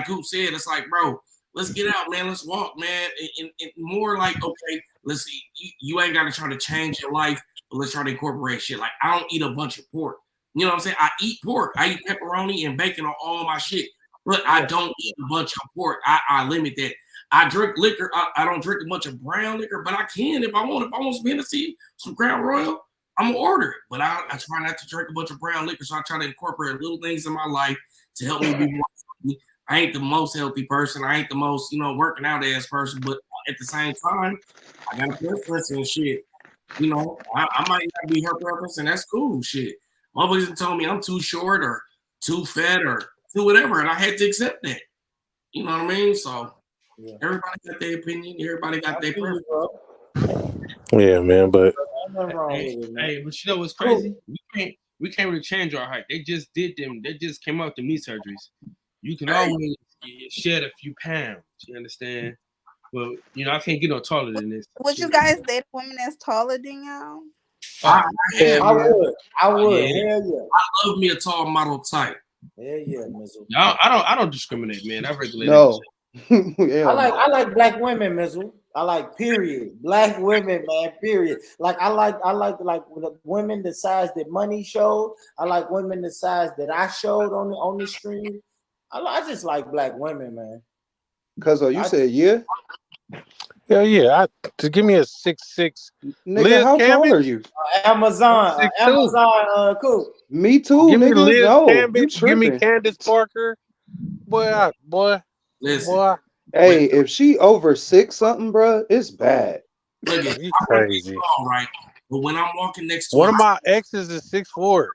Coop said, it's like, bro, let's get out, man. Let's walk, man. And more like, okay, let's see. You ain't got to try to change your life, but let's try to incorporate shit. Like, I don't eat a bunch of pork. You know what I'm saying? I eat pork. I eat pepperoni and bacon on all my shit, but I don't eat a bunch of pork. I limit that. I drink liquor. I don't drink a bunch of brown liquor, but I can if I want. If I want some Hennessy, some Crown Royal, I'm going to order it. But I try not to drink a bunch of brown liquor, so I try to incorporate little things in my life to help me be more healthy. I ain't the most healthy person. I ain't the most, working out ass person. But at the same time, I got a preference and shit. I might not be her preference, and that's cool. Shit. Motherfuckers told me I'm too short or too fat or too whatever, and I had to accept that. You know what I mean? So everybody got their opinion. Everybody got their preference. Yeah, man. But hey, but you know what's crazy? We can't really change our height. They just did them. They just came out the knee surgeries. You can always shed a few pounds. You understand? Well, I can't get no taller than this. Would you guys date a woman that's taller than y'all? I would. Yeah. Hell yeah. I love me a tall model type. Hell yeah, Mizzle. I don't discriminate, man. I regulate. No. I like black women, Mizzle. I like period. Black women, man, period. Like I like the women the size that money showed. I like women the size that I showed on the stream. I just like black women, man. Cause you said yeah? Hell yeah. Just give me a 6'6". Nigga, Liz how Cambage? tall are you? Amazon, Cool. Me too, give nigga. Me Liz no, Cambage, give me Candace Parker. Boy. Listen. Boy. Hey, if she over 6 something, bro, it's bad. Look at you crazy. All right. But when I'm walking next to one of my exes is 6'4".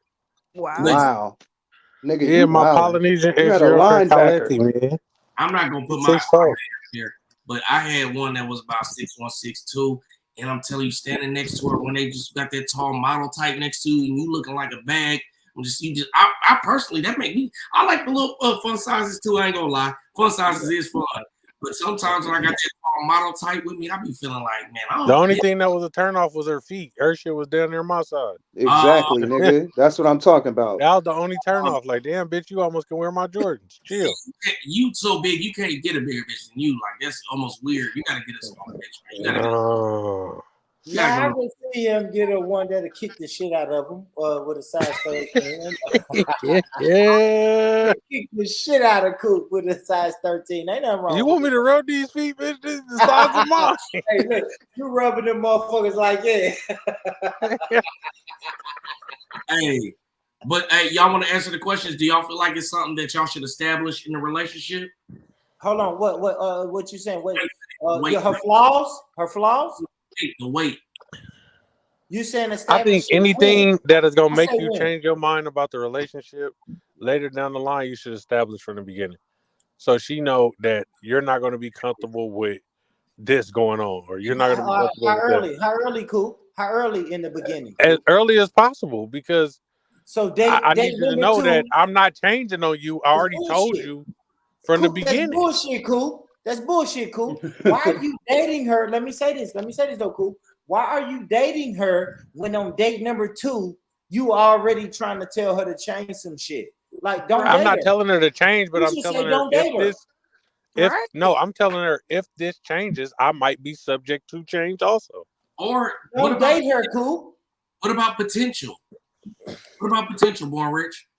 Wow. Nigga, yeah, my wildin'. Polynesian You ex had a girlfriend, linebacker. man. I'm not gonna put my here, but I had one that was about 6'1", 6'2", and I'm telling you, standing next to her when they just got that tall model type next to you, and you looking like a bag. I personally, that make me. I like the little fun sizes too. I ain't gonna lie, fun sizes is fun. But sometimes when I got that tall model type with me, I be feeling like, man. The only thing that was a turnoff was her feet. Her shit was down there on my side. Exactly, nigga. That's what I'm talking about. That was the only turnoff. Like, damn, bitch, you almost can wear my Jordans. Chill. You so big, you can't get a bigger bitch than you. Like, that's almost weird. You gotta get a smaller bitch. Man. You gotta I can see him get a one that'll kick the shit out of him with a size 13. Yeah. Kick the shit out of Coop with a size 13. Ain't nothing wrong. You want me to rub these feet, bitch? This is the size of mine. Hey, look, you rubbing them motherfuckers like that. Hey, but hey, y'all want to answer the questions? Do y'all feel like it's something that y'all should establish in a relationship? Hold on, what you saying? Wait, Wait, her flaws? Her flaws? The weight. You saying I think anything that is gonna make you when? change your mind about the relationship later down the line, you should establish from the beginning. So she know that you're not gonna be comfortable with this going on, or you're not gonna be comfortable how with early? that. How early, Coop? How early in the beginning? As early as possible, because so I need you to know that I'm not changing on you. I already told you from the beginning. That's bullshit, Coop. That's bullshit, Coop. Why are you dating her? Let me say this though, Coop. Why are you dating her when on date number 2 you already trying to tell her to change some shit? Like, don't. I'm not telling her to change, but You I'm should telling say her don't date her. I'm telling her if this changes, I might be subject to change also. Or don't date her, Coop. What about potential? What about potential, Born Rich?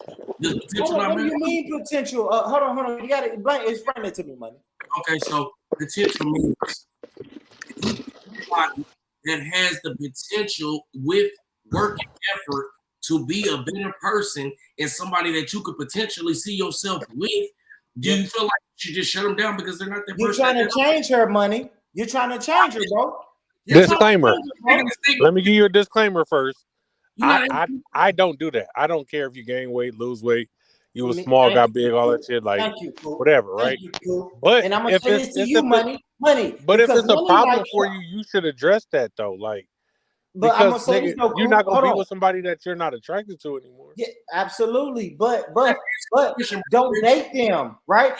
Does potential What do you mean potential? Hold on. You gotta explain it to me, money. Okay, so potential means that has the potential with work and effort to be a better person and somebody that you could potentially see yourself with, do you feel like you should just shut them down because they're not that You're person? trying to change her, money. You're trying to change her, bro. Disclaimer. Let me give you a disclaimer first. I don't do that. I don't care if you gain weight, lose weight, you were small, got big, all that shit, like whatever, right? But and I'm gonna if say this to you, money. But if it's a problem for you, you should address that though. Like, but I'm gonna because say nigga, this, though, you're not gonna hold be on. with somebody that you're not attracted to anymore. Yeah, absolutely. But don't date them, right?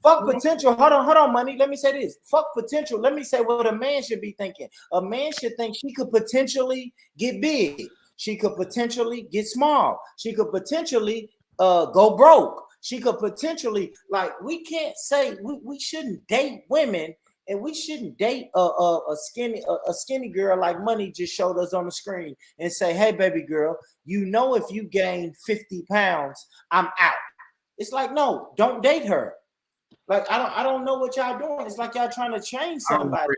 Fuck potential. Hold on, money. Let me say this. Fuck potential. Let me say what a man should be thinking. A man should think she could potentially get big. She could potentially get small. She could potentially go broke. She could potentially, like, we can't say we shouldn't date women. And we shouldn't date a skinny girl like Money just showed us on the screen and say, hey, baby girl, you know, if you gain 50 pounds, I'm out. It's like, no, don't date her. Like, I don't know what y'all doing. It's like y'all trying to change somebody.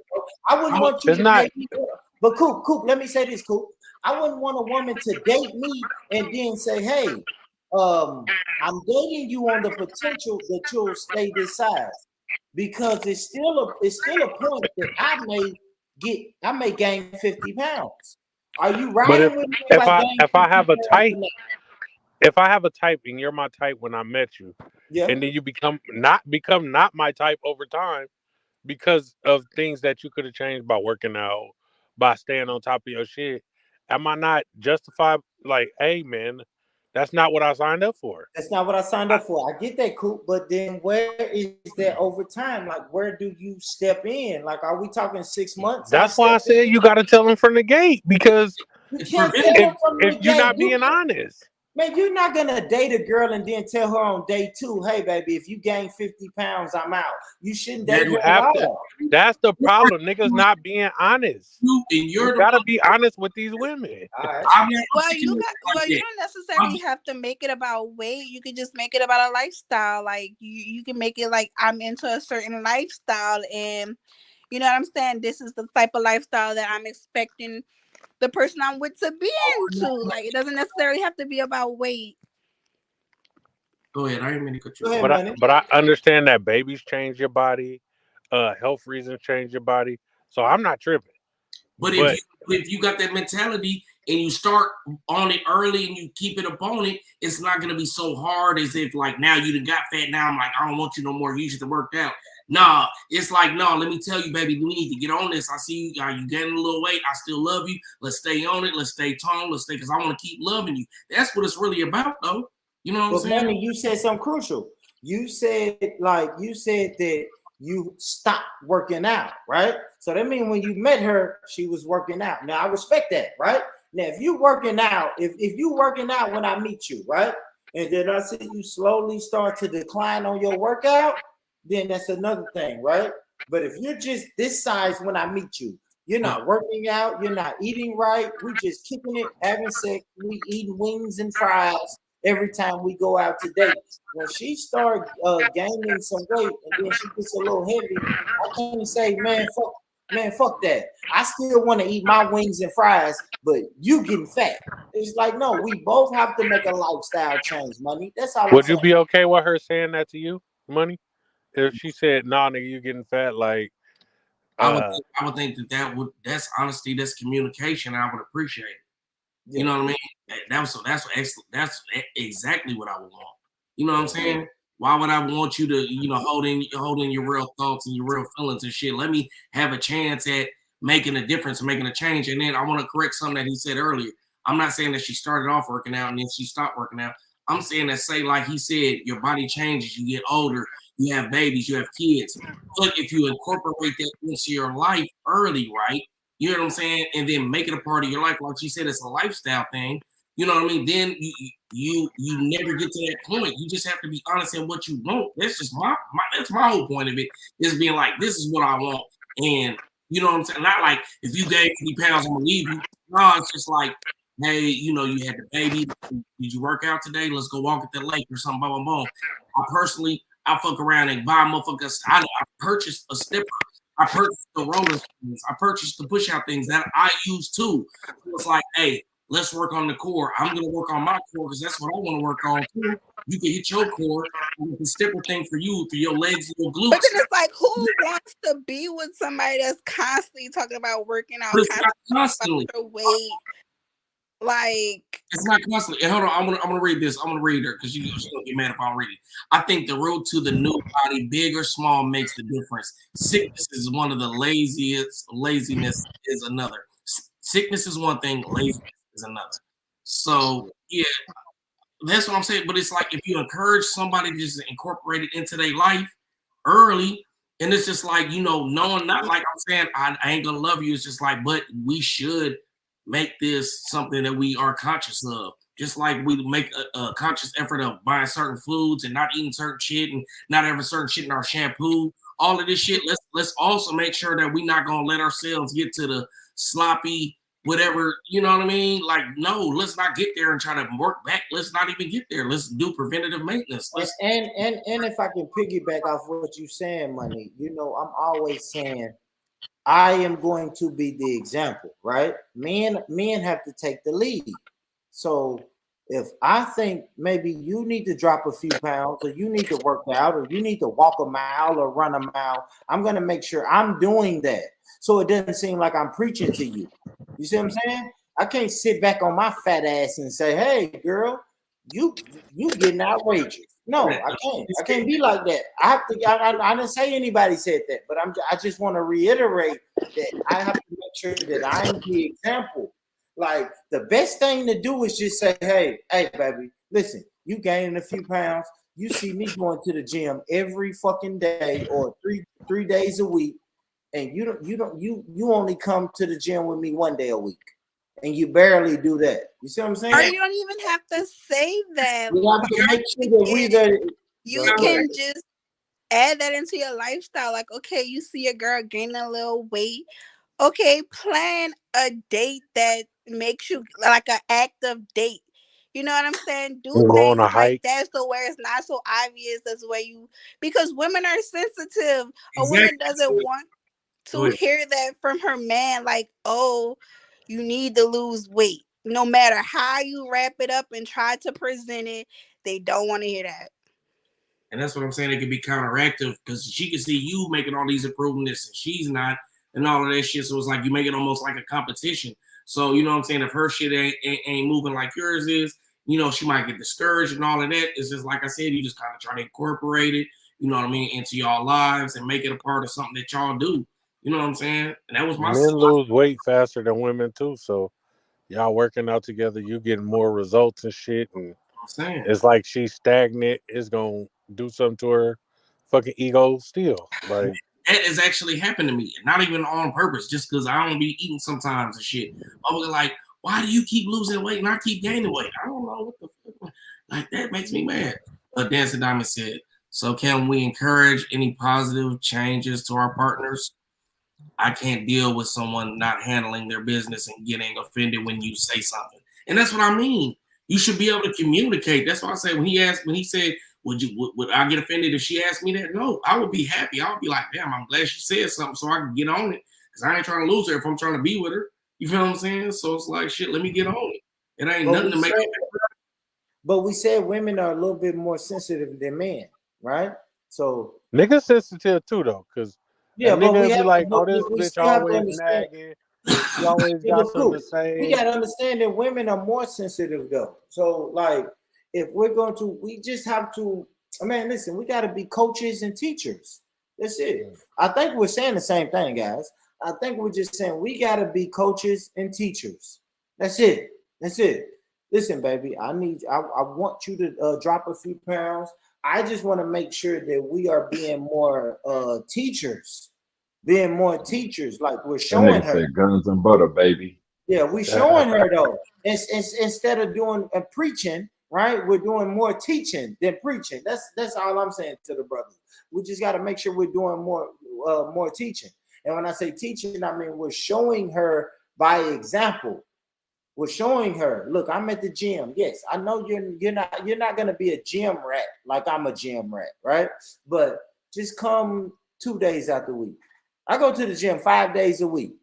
I wouldn't want you to date me. But Coop, let me say this, Coop. I wouldn't want a woman to date me and then say, hey, I'm dating you on the potential that you'll stay this size. Because it's still a point that I may gain 50 pounds. Are you riding with me? If I have a type and you're my type when I met you, and then you become not my type over time because of things that you could have changed by working out, by staying on top of your shit, am I not justified? Like, hey man, that's not what I signed up for. That's not what I signed up for. I get that, Coop, but then where is that over time? Like, where do you step in? Like, are we talking 6 months? That's why I said you got to tell them from the gate, because if you're not being honest. Man, you're not gonna date a girl and then tell her on day 2, hey baby, if you gain 50 pounds, I'm out. You shouldn't date her at all. That's the problem. Niggas not being honest. You gotta be honest with these women. Well, you don't necessarily have to make it about weight. You can just make it about a lifestyle. Like you can make it like, I'm into a certain lifestyle, and you know what I'm saying? This is the type of lifestyle that I'm expecting the person I'm with to be into. Like, it doesn't necessarily have to be about weight. Go ahead. I didn't mean to cut you off. But I understand that babies change your body, health reasons change your body. So I'm not tripping. But if you got that mentality and you start on it early and you keep it up on it, it's not gonna be so hard as if like now you done got fat. Now I'm like, I don't want you no more. You should have worked out. Nah, it's like, no, let me tell you, baby, we need to get on this. I see you, you gaining a little weight. I still love you. Let's stay on it. Let's stay toned. Let's stay, because I want to keep loving you. That's what it's really about, though. You know what I'm saying? Money, you said something crucial. You said that you stopped working out, right? So that means when you met her, she was working out. Now, I respect that, right? Now, if you working out, if you working out when I meet you, right? And then I see you slowly start to decline on your workout, then that's another thing, right? But if you're just this size when I meet you, you're not working out, you're not eating right, we just kicking it, having sex, we eating wings and fries every time we go out to date. When she starts gaining some weight and then she gets a little heavy, I can't say, man, fuck that. I still want to eat my wings and fries, but you getting fat. It's like, no, we both have to make a lifestyle change, Money. That's all. Would you be okay with her saying that to you, Money? If she said, "Nah, nigga, you getting fat," like, I would think that's honesty, that's communication. I would appreciate it. You know what I mean? That's exactly what I would want. You know what I'm saying? Why would I want you to, hold in your real thoughts and your real feelings and shit? Let me have a chance at making a difference and making a change. And then I want to correct something that he said earlier. I'm not saying that she started off working out and then she stopped working out. I'm saying that, say, like he said, your body changes, you get older, you have babies, you have kids. But if you incorporate that into your life early, right? You know what I'm saying? And then make it a part of your life. Like she said, it's a lifestyle thing. You know what I mean? Then you never get to that point. You just have to be honest in what you want. That's just that's my whole point of it, is being like, this is what I want. And you know what I'm saying? Not like, if you gain 50 pounds, I'm gonna leave you. No, it's just like, hey, you had the baby. Did you work out today? Let's go walk at the lake or something. Boom. I fuck around and buy motherfuckers. I purchased a stepper. I purchased the rollers things. I purchased the push out things that I use too. So it's like, hey, let's work on the core. I'm gonna work on my core because that's what I want to work on too. You can hit your core. It's a simple thing for you, for your legs and your glutes. But then it's like, who wants to be with somebody that's constantly talking about working out, constantly about your weight? Like, it's not constantly. And hold on, I'm gonna read this. I'm gonna read her because she's gonna get mad if I don't read it. I think the road to the new body, big or small, makes the difference. Sickness is one of the laziest. Laziness is another. Sickness is one thing. Laziness is another. So yeah, that's what I'm saying. But it's like if you encourage somebody to just incorporate it into their life early, and it's just like, you know, knowing, not like I'm saying I ain't gonna love you. It's just like, but we should make this something that we are conscious of. Just like we make a conscious effort of buying certain foods and not eating certain shit and not having certain shit in our shampoo. All of this shit. Let's also make sure that we're not gonna let ourselves get to the sloppy whatever, you know what I mean? Like, no, let's not get there and try to work back. Let's not even get there. Let's do preventative maintenance. And if I can piggyback off what you're saying, Money, you know, I'm always saying I am going to be the example, right? Men have to take the lead. So if I think maybe you need to drop a few pounds, or you need to work out, or you need to walk a mile or run a mile, I'm going to make sure I'm doing that. So it doesn't seem like I'm preaching to you. You see what I'm saying? I can't sit back on my fat ass and say, hey, girl, you getting outrageous. No, I can't. I can't be like that. I have to. I didn't say anybody said that, but I just want to reiterate that I have to make sure that I'm the example. Like, the best thing to do is just say, hey, baby, listen, you gaining a few pounds. You see me going to the gym every fucking day or three days a week, and you only come to the gym with me 1 day a week. And you barely do that. You see what I'm saying? Or you don't even have to say that. We have to make sure that you can just add that into your lifestyle. Like, okay, you see a girl gaining a little weight. Okay, plan a date that makes you like an active date. You know what I'm saying? Do Go on things a hike. like that, so where it's not so obvious as where you, because women are sensitive. A woman doesn't want to hear that from her man, like, oh, you need to lose weight. No matter how you wrap it up and try to present it, they don't want to hear that. And that's what I'm saying. It can be counteractive because she can see you making all these improvements and she's not, and all of that shit. So it's like you make it almost like a competition. So you know what I'm saying? If her shit ain't moving like yours is, you know, she might get discouraged and all of that. It's just like I said, you just kind of try to incorporate it, you know what I mean, into y'all lives and make it a part of something that y'all do. You know what I'm saying? And that was my men lose weight faster than women too. So y'all working out together, you getting more results and shit. And it's like she's stagnant. It's gonna do something to her fucking ego still. Like, that has actually happened to me, not even on purpose, just because I don't be eating sometimes and shit. I was like, why do you keep losing weight and I keep gaining weight? I don't know what the fuck. Like, that makes me mad. But Dancing Diamond said, so can we encourage any positive changes to our partners? I can't deal with someone not handling their business and getting offended when you say something. And that's what I mean. You should be able to communicate. That's why I said when he said, would I get offended if she asked me that? No, I would be happy. I would be like, damn, I'm glad she said something so I can get on it. Because I ain't trying to lose her if I'm trying to be with her. You feel what I'm saying? So it's like, shit, let me get on it. It ain't nothing to make it. But we said women are a little bit more sensitive than men, right? So niggas sensitive too, though, because yeah, but we be have, like, oh, we this bitch still have to always understand. nagging. She always got something to say. We gotta understand that women are more sensitive though. So like, if we're going to, we just have to. I mean, listen, we got to be coaches and teachers. That's it. I think we're saying the same thing, guys. I think we're just saying we got to be coaches and teachers. That's it. That's it. Listen, baby, I want you to drop a few pounds. I just want to make sure that we are being more teachers, like we're showing her. Guns and butter, baby. Yeah, we're showing her though. Instead of doing a preaching, right? We're doing more teaching than preaching. That's all I'm saying to the brothers. We just got to make sure we're doing more teaching. And when I say teaching, I mean we're showing her by example. We're showing her, look, I'm at the gym. Yes, I know you're not gonna be a gym rat like I'm a gym rat, right? But just come 2 days out the week. I go to the gym 5 days a week.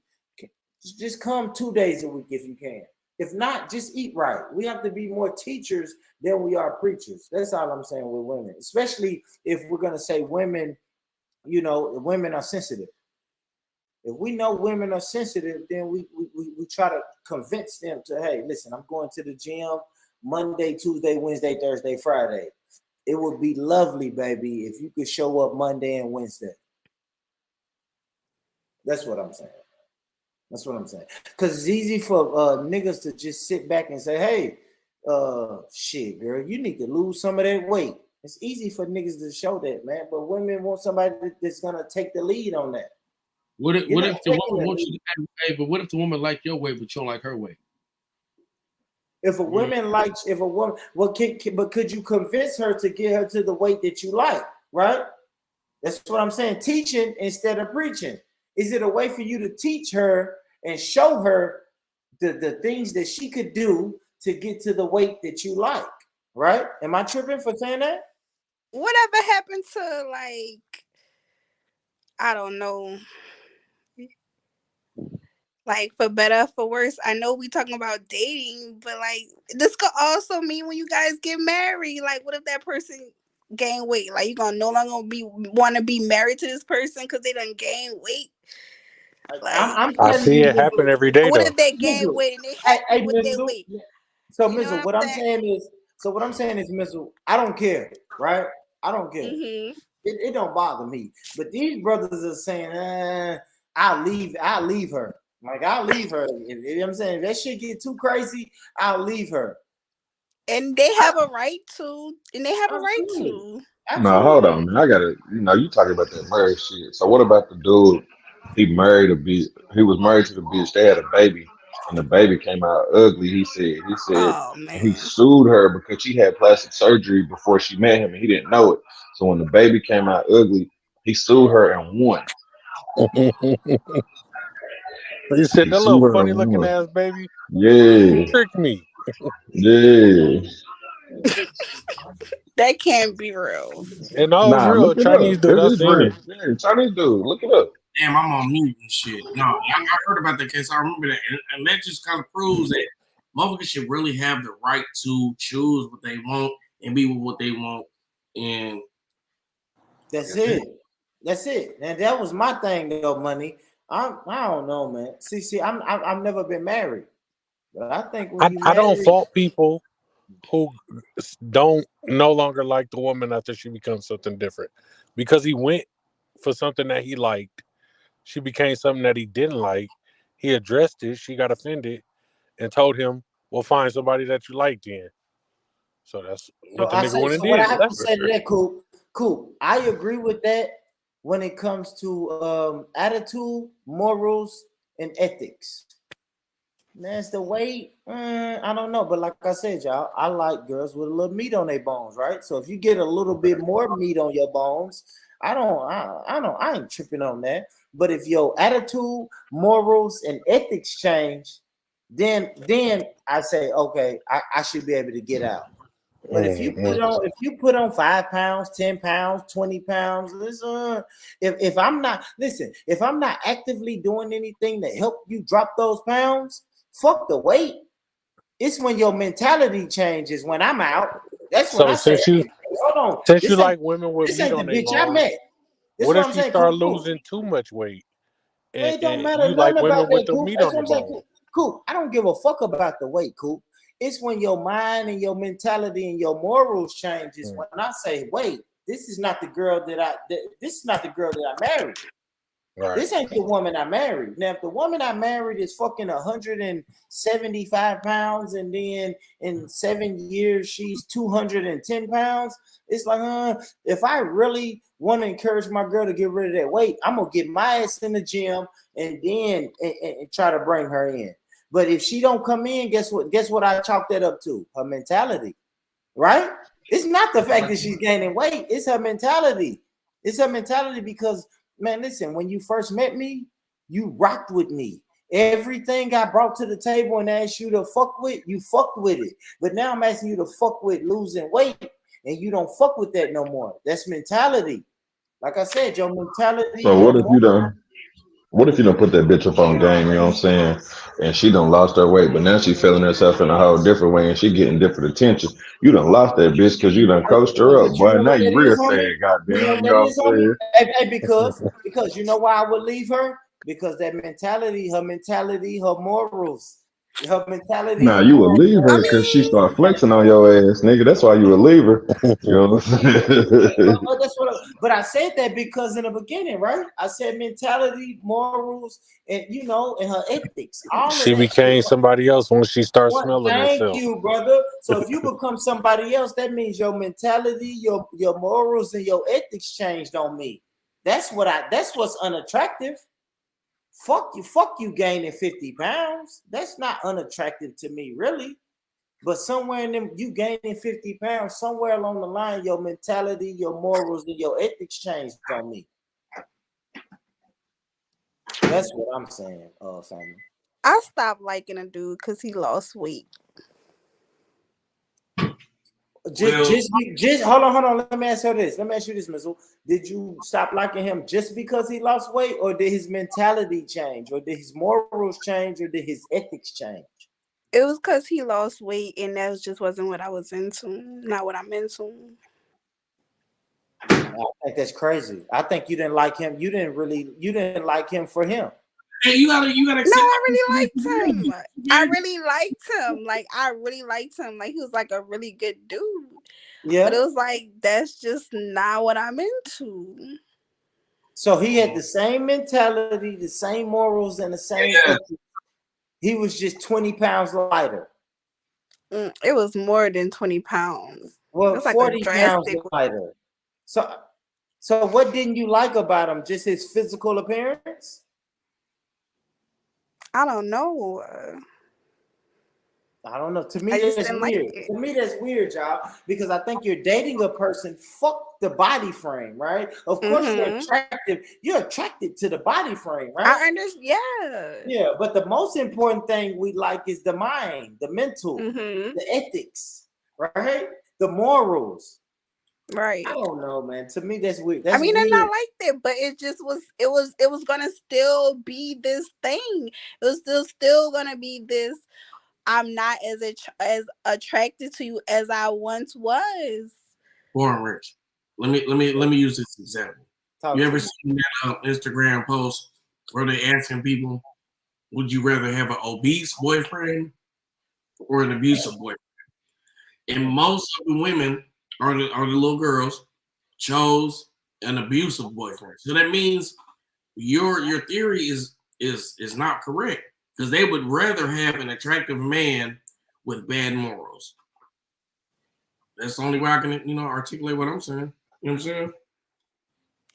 Just come 2 days a week if you can. If not, just eat right. We have to be more teachers than we are preachers. That's all I'm saying with women, especially if we're going to say women, women are sensitive. If we know women are sensitive, then we try to convince them to, hey, listen, I'm going to the gym Monday, Tuesday, Wednesday, Thursday, Friday. It would be lovely, baby, if you could show up Monday and Wednesday. That's what I'm saying. That's what I'm saying. Because it's easy for niggas to just sit back and say, hey, shit, girl, you need to lose some of that weight. It's easy for niggas to show that, man. But women want somebody that's going to take the lead on that. What if the woman wants you to hey, but what if the woman like your weight, but you don't like her weight? If a woman likes, but could you convince her to get her to the weight that you like, right? That's what I'm saying. Teaching instead of preaching. Is it a way for you to teach her and show her the things that she could do to get to the weight that you like, right? Am I tripping for saying that? Whatever happened to, like, I don't know, like, for better, for worse? I know we talking about dating, but like, this could also mean when you guys get married. Like, what if that person gain weight? Like, you gonna no longer want to be married to this person because they done gain weight? Like, I see it happen every day. What though. if they gain weight and they happy with their weight? So, Missile, what I'm saying is, Missile, I don't care, right? I don't care. Mm-hmm. It don't bother me. But these brothers are saying, I'll leave her. Like, I'll leave her. You know what I'm saying? If that shit get too crazy, I'll leave her. And they have a right to. No, hold on, man. I gotta, you talking about that marriage shit. So what about the dude? He was married to the bitch. They had a baby, and the baby came out ugly. He said he sued her because she had plastic surgery before she met him, and he didn't know it. So when the baby came out ugly, he sued her and won. You said that little funny looking ass baby. Yeah, tricked me. Yeah. That can't be real. And all real Chinese dude. I seen it. Yeah, Chinese dude. Look it up. Damn, I'm on mute and shit. No, I heard about that case. I remember that, and that just kind of proves that motherfuckers should really have the right to choose what they want and be with what they want. And that's it. That's it. And that was my thing, though, Money. I don't know, man. See, I've never been married, but I think I don't fault people who don't no longer like the woman after she becomes something different, because he went for something that he liked. She became something that he didn't like. He addressed it. She got offended and told him, "Well, find somebody that you like then." So that's what the nigga went and did. What I have to say to that, cool. I agree with that when it comes to attitude, morals, and ethics. Man, it's the way. I don't know, but like I said, y'all, I like girls with a little meat on their bones, right? So if you get a little bit more meat on your bones, I ain't tripping on that. But if your attitude, morals, and ethics change, then I say, okay, I should be able to get out. But if you put on 5 pounds, 10 pounds, 20 pounds, if I'm not actively doing anything to help you drop those pounds, fuck the weight. It's when your mentality changes. When I'm out, that's when I say, hold on. Since you like women with meat on their bones, I met. What if you start losing too much weight? It don't matter. You like women with the meat on their bones. Cool. I don't give a fuck about the weight, cool. It's when your mind and your mentality and your morals changes. When I say, wait, this is not the girl that I married. Right. This ain't the woman I married. Now, if the woman I married is fucking 175 pounds and then in 7 years she's 210 pounds, it's like, if I really want to encourage my girl to get rid of that weight, I'm gonna get my ass in the gym and then and try to bring her in. But if she don't come in, guess what I chalk that up to? Her mentality, right? It's not the fact that she's gaining weight. It's her mentality. It's her mentality because, man, listen, when you first met me, you rocked with me. Everything I brought to the table and asked you to fuck with, you fucked with it. But now I'm asking you to fuck with losing weight, and you don't fuck with that no more. That's mentality. Like I said, your mentality. So what if you done? What if you don't put that bitch up on game, you know what I'm saying? And she done lost her weight, but now she feeling herself in a whole different way and she getting different attention. You done lost that bitch because you done coached her up, But you boy. know Now what you that real is, homie? sad, goddamn. You know You what know that what is, I'm homie? saying? Hey, because you know why I would leave her? Because that mentality, her morals. Her mentality, Nah, her you would morals. leave her because she start flexing on your ass, nigga. That's why you would leave her. You know what I'm saying? But I said that because in the beginning, right? I said mentality, morals, and and her ethics. All of She that. became somebody else when she started smelling Thank herself. you, brother. So if you become somebody else, that means your mentality, your morals, and your ethics changed on me. That's what's unattractive. Fuck you gaining 50 pounds. That's not unattractive to me, really. But somewhere in them, you gaining 50 pounds, somewhere along the line, your mentality, your morals, and your ethics changed on me. That's what I'm saying, family. I stopped liking a dude because he lost weight. Just hold on. Let me ask you this, Mizzle. Did you stop liking him just because he lost weight, or did his mentality change, or did his morals change, or did his ethics change? It was because he lost weight, and that just wasn't what I was into. Not what I'm into. I think that's crazy. I think you didn't like him. You didn't like him for him. Hey, you gotta. No, I really liked him. I really liked him. Like he was like a really good dude. Yeah. But it was like that's just not what I'm into. So he had the same mentality, the same morals, and the same ethics. He was just 20 pounds lighter. It was more than 20 pounds. Well, It's like 40 pounds lighter. So what didn't you like about him? Just his physical appearance? I don't know. I don't know. To me, that's weird. To me, that's weird, y'all, because I think you're dating a person. Fuck the body frame, right? Of course, you're attractive. You're attracted to the body frame, right? I understand. Yeah, but the most important thing we like is the mind, the mental, the ethics, right? The morals. Right. I don't know, man. To me, that's weird. I mean, it's not like that, but it just was. It was gonna still be this thing. It was still gonna be this. I'm not as attracted to you as I once was. Born rich. Let me use this example. You ever seen that Instagram post where they asking people, would you rather have an obese boyfriend or an abusive boyfriend? And most of the women are the little girls chose an abusive boyfriend. So that means your theory is not correct, because they would rather have an attractive man with bad morals. That's the only way I can, articulate what I'm saying. You know what I'm saying?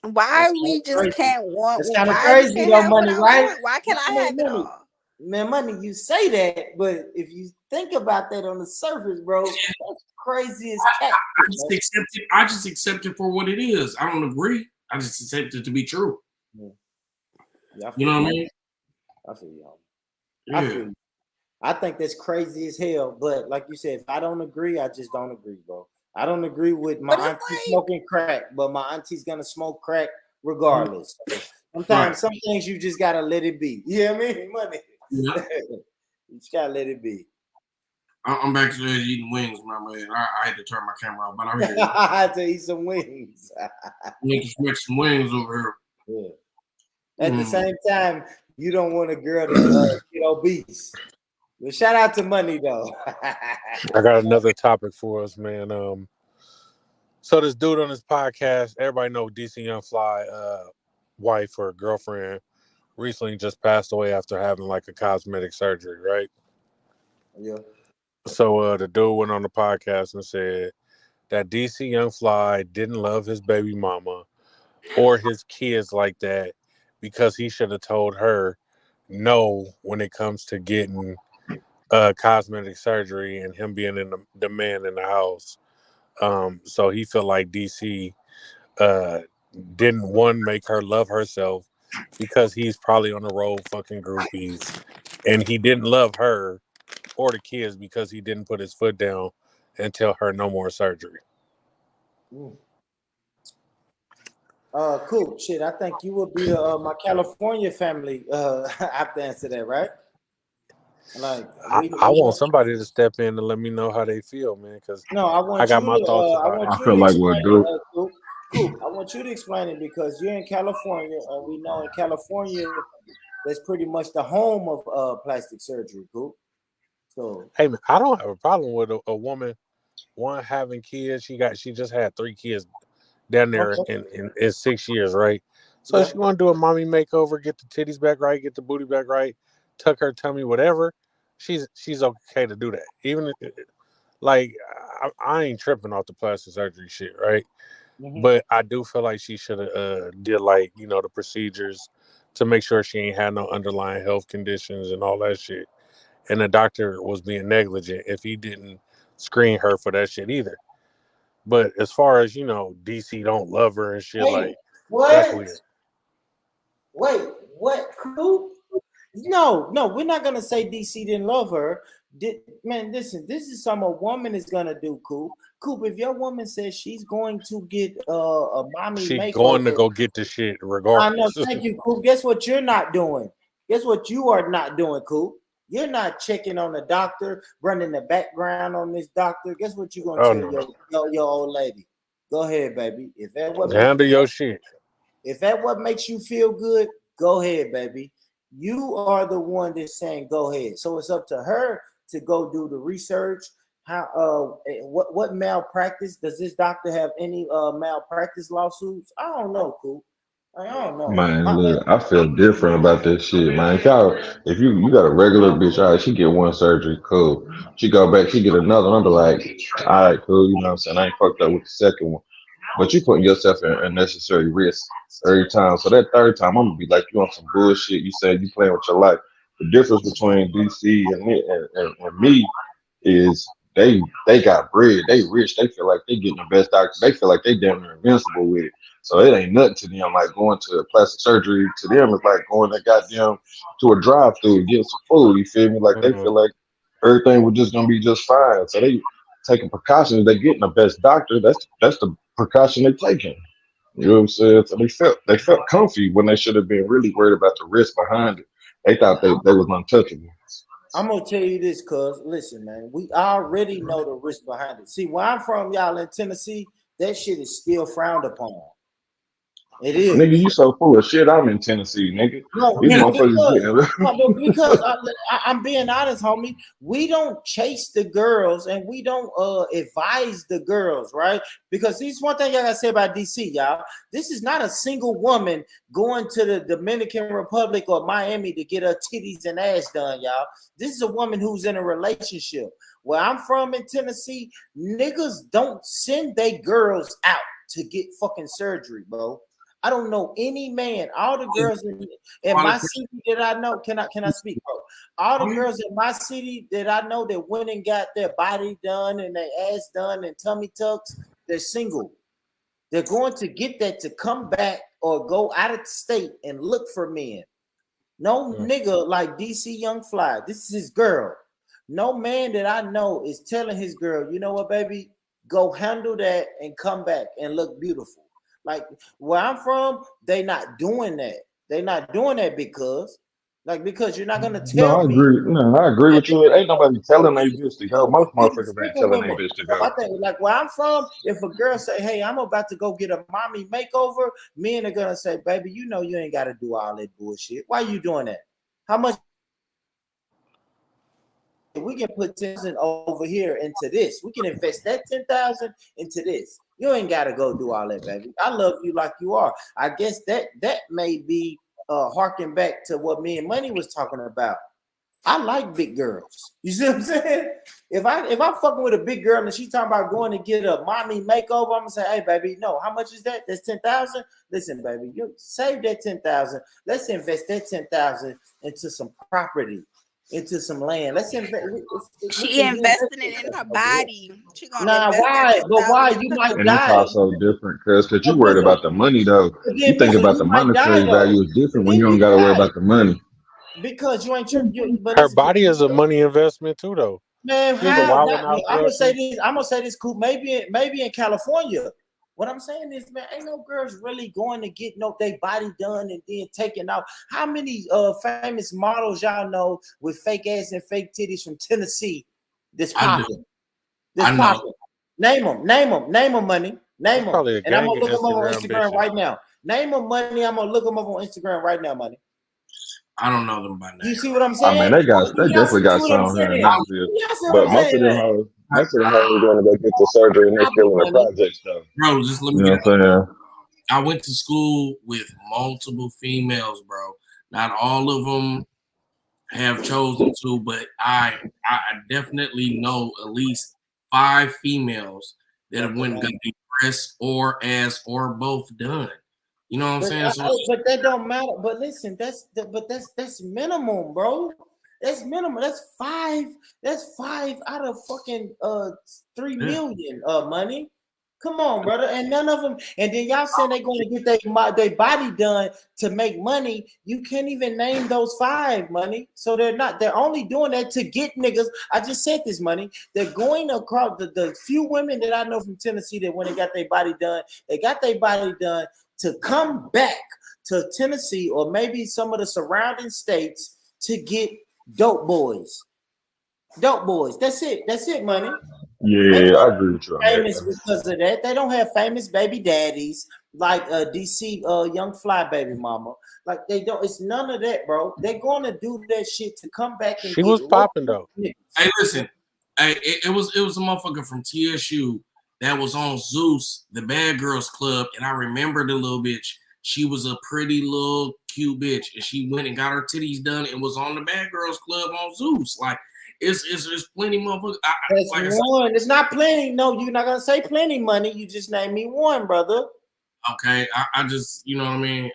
Why we just can't want? It's kind of why crazy, we can't though, have money, what I right? want? Why can't I have it all? Man, money, you say that, but if you think about that on the surface, bro, that's crazy as cat. I just accept it for what it is. I don't agree. I just accept it to be true. Yeah, you know what I mean? I feel y'all. Yeah. I feel you. I think that's crazy as hell, but like you said, if I don't agree, I just don't agree, bro. I don't agree with my auntie smoking crack, but my auntie's gonna smoke crack regardless. Sometimes some things you just gotta let it be. You know what I mean? Money. Yeah. You just gotta let it be. I'm back to eating wings, my man. I had to turn my camera off, but I'm here. I had to eat some wings. Need to make some wings over here. Yeah. At the same time, you don't want a girl to get obese. Well, shout out to money though. I got another topic for us, man. So this dude on this podcast, everybody know DC Young Fly wife or girlfriend recently just passed away after having like a cosmetic surgery, right? Yeah. So the dude went on the podcast and said that DC Young Fly didn't love his baby mama or his kids like that because he should have told her no when it comes to getting cosmetic surgery and him being the man in the house. So he felt like DC didn't make her love herself because he's probably on the road fucking groupies, and he didn't love her or the kids because he didn't put his foot down and tell her no more surgery. Cool. Shit, I think you would be my California family. I have to answer that, right? Like I want somebody to step in and let me know how they feel, man, because no, I want got you my to. thoughts I about want it. you I feel to like explain we'll it. do. Cool. Cool. I want you to explain it because you're in California, and we know in California that's pretty much the home of plastic surgery. Cool. So Hey, man, I don't have a problem with a woman having kids. She just had 3 kids down there okay. in 6 years, right? So Yeah. she want to do a mommy makeover, get the titties back right, get the booty back right, tuck her tummy, whatever. She's okay to do that. Even like I ain't tripping off the plastic surgery shit, right? Mhm. But I do feel like she should have did like the procedures to make sure she ain't had no underlying health conditions and all that shit. And the doctor was being negligent if he didn't screen her for that shit either. But as far as DC don't love her and shit, Hey, like that's what? weird. Wait, what? Coop? No, we're not gonna say DC didn't love her. Man, listen, this is something a woman is gonna do, Coop. Coop, if your woman says she's going to get a mommy She makeover, going to go get the shit I know. regardless. Thank you, Coop. Guess what you're not doing? Guess what you are not doing, Coop? You're not checking on the doctor, running the background on this doctor. Guess what you're gonna Oh tell no. your old lady? Go ahead, baby. If that what Handle your shit. If that what makes you feel good, go ahead, baby. You are the one that's saying go ahead. So it's up to her to go do the research. How what malpractice? Does this doctor have any malpractice lawsuits? I don't know, Cool. I don't know. Man, look, I feel different about this shit, man. If you got a regular bitch, all right, she get one surgery, cool. She go back, she get another one, I be like, all right, cool, you know what I'm saying? I ain't fucked up with the second one. But you putting yourself in unnecessary risk every time. So that third time, I'm gonna be like, you on some bullshit. You saying you playing with your life. The difference between DC and me is they got bread, they rich, they feel like they getting the best doctor, they feel like they damn near invincible with it. So it ain't nothing to them. Like going to plastic surgery to them is like going to goddamn to a drive-through getting some food. You feel me? Like they feel like everything was just gonna be just fine. So they taking precautions. They getting the best doctor. That's the precaution they taking. You know what I'm saying? So they felt comfy when they should have been really worried about the risk behind it. They thought they was untouchable. I'm gonna tell you this, cuz listen, man, we already know the risk behind it. See, where I'm from, y'all in Tennessee, that shit is still frowned upon. It is. Nigga, you so full of shit. I'm in Tennessee, nigga. No, These man, motherfuckers because I'm being honest, homie. We don't chase the girls and we don't advise the girls, right? Because this is one thing I gotta say about DC, y'all. This is not a single woman going to the Dominican Republic or Miami to get her titties and ass done, y'all. This is a woman who's in a relationship. Where I'm from in Tennessee, niggas don't send their girls out to get fucking surgery, bro. I don't know any man. All the girls in my city that I know, can I speak, bro? All the girls in my city that I know that went and got their body done and their ass done and tummy tucks, they're single. They're going to get that to come back or go out of the state and look for men. No nigga like DC Young Fly. This is his girl. No man that I know is telling his girl, you know what, baby, go handle that and come back and look beautiful. Like where I'm from, they not doing that. They not doing that because you're not gonna tell No, I me. agree. No, I agree with you. Ain't nobody telling they bitch to go. Most motherfuckers ain't telling they bitch to go. I think like where I'm from, if a girl say, "Hey, I'm about to go get a mommy makeover," men are gonna say, "Baby, you know you ain't got to do all that bullshit. Why you doing that? How much?" We can put 10,000 over here into this. We can invest that 10,000 into this. You ain't got to go do all that, baby. I love you like you are. I guess that may be harking back to what me and Money was talking about. I like big girls. You see what I'm saying? If I'm fucking with a big girl and she talking about going to get a mommy makeover, I'm gonna say, hey baby, no, how much is that? That's 10,000. Listen, baby, you save that 10,000. Let's invest that 10,000 into some property. Into some land. Let's invest. She investing it in her body. She gonna why? But why? You might and die. that's also different, because you worried about the money though. You think about the monetary value is different when you don't got to worry about the money. Because you ain't. Her body is a money investment too, though. Man, how? I'm gonna say this. Coop. Maybe in California, What I'm saying is, man, ain't no girls really going to get their body done and then taking out. How many famous models y'all know with fake ass and fake titties from Tennessee that's popping? That's popping. Name them, money. Name them. And I'm gonna look them up on Instagram right now. Name them, money. I'm gonna look them up on Instagram right now, money. I don't know them by name. You see what I'm saying? I mean, they definitely got some here in Nashville. But most of them hoes are going to go get the surgery and they're still in the project stuff. Bro, just let me get it. I went to school with multiple females, bro. Not all of them have chosen to, but I definitely know at least 5 females that have went and got their breasts or ass or both done. You know what I'm saying? But that don't matter. But listen, that's minimum, bro. That's minimum. That's 5. That's 5 out of fucking 3 million money. Come on, brother. And none of them. And then y'all saying they're going to get their body done to make money. You can't even name those 5, money. So they're not. They're only doing that to get niggas. I just said this, money. They're going across the few women that I know from Tennessee that when they got their body done, they got their body done to come back to Tennessee or maybe some of the surrounding states to get dope boys. Dope boys. That's it. That's it, money. Yeah, I agree with you. Famous because of that. They don't have famous baby daddies like DC Young Fly baby mama. Like they don't. It's none of that, bro. They're going to do that shit to come back and she was popping though. Hey, listen. Hey, it was a motherfucker from TSU that was on Zeus, the Bad Girls Club, and I remember the little bitch. She was a pretty little cute bitch, and she went and got her titties done and was on the Bad Girls Club on Zeus. Like it's plenty motherfuckers. That's like one. It's not plenty. No, you're not gonna say plenty, money. You just name me one, brother. Okay, I just, you know what I mean.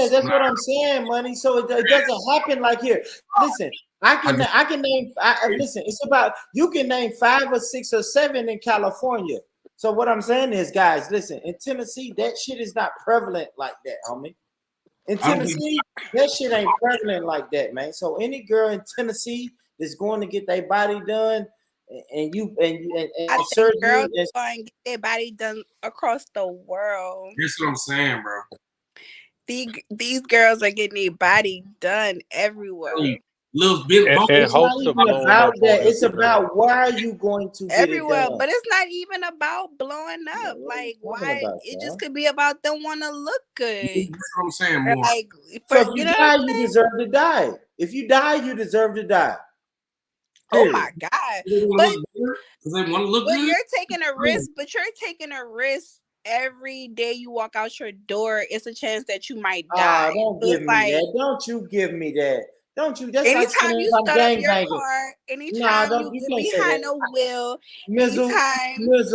That's what I'm saying, money. So it doesn't happen like here. Listen, I can name. Listen, it's about you can name 5 or 6 or 7 in California. So what I'm saying is, guys, listen, in Tennessee, that shit is not prevalent like that, homie. In Tennessee, that shit ain't prevalent like that, man. So any girl in Tennessee that's going to get their body done, and surgery, girls going to get their body done across the world. That's what I'm saying, bro. These girls are getting their body done everywhere. It's not even about that. It's about why are you going to get everywhere, it done? but it's not even about blowing up. Like why? It just could be about them want to look good. That's what I'm saying, more. Like, so if you die, you deserve to die. If you die, you deserve to die. Oh my God! But you're taking a risk. But you're taking a risk every day you walk out your door. It's a chance that you might die. Don't give me that. Don't you give me that. Don't you? That's anytime like you start up your car, anytime you get behind a wheel, Mizzle, there's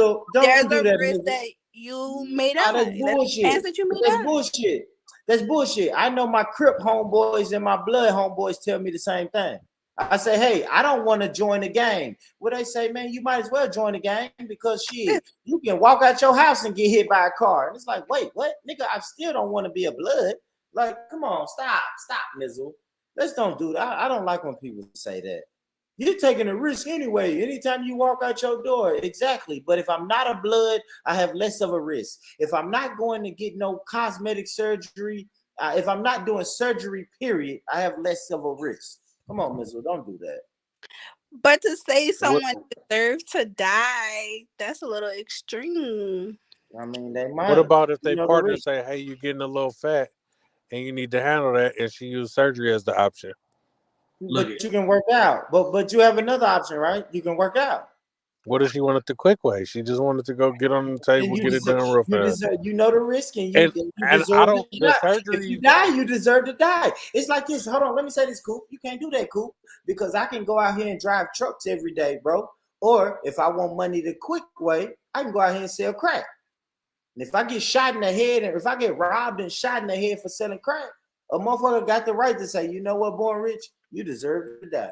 do a that, risk Mizzle. that you made up. That's bullshit. That's bullshit. That's bullshit. I know my Crip homeboys and my blood homeboys tell me the same thing. I say, hey, I don't want to join the gang. What they say, man, you might as well join the gang because shit, you can walk out your house and get hit by a car. And it's like, wait, what? Nigga, I still don't want to be a blood. Like, come on, stop, Mizzle. Let's don't do that. I don't like when people say that. You're taking a risk anyway. Anytime you walk out your door, exactly. But if I'm not a blood, I have less of a risk. If I'm not going to get no cosmetic surgery, if I'm not doing surgery, period, I have less of a risk. Come on, Mizzle, don't do that. But to say someone deserves to die, that's a little extreme. I mean, they might. What about if they partner say, hey, you're getting a little fat and you need to handle that, and she used surgery as the option? But you can work out. But you have another option, right? You can work out. What if she wanted the quick way? She just wanted to go get on the table, get it done real fast. You know the risk, and I don't. The surgery. If you die, you deserve to die. It's like this. Hold on, let me say this, Coop. You can't do that, Coop, because I can go out here and drive trucks every day, bro. Or if I want money the quick way, I can go out here and sell crack. And if I get shot in the head, and if I get robbed and shot in the head for selling crack, a motherfucker got the right to say, you know what, Born Rich, you deserve to die.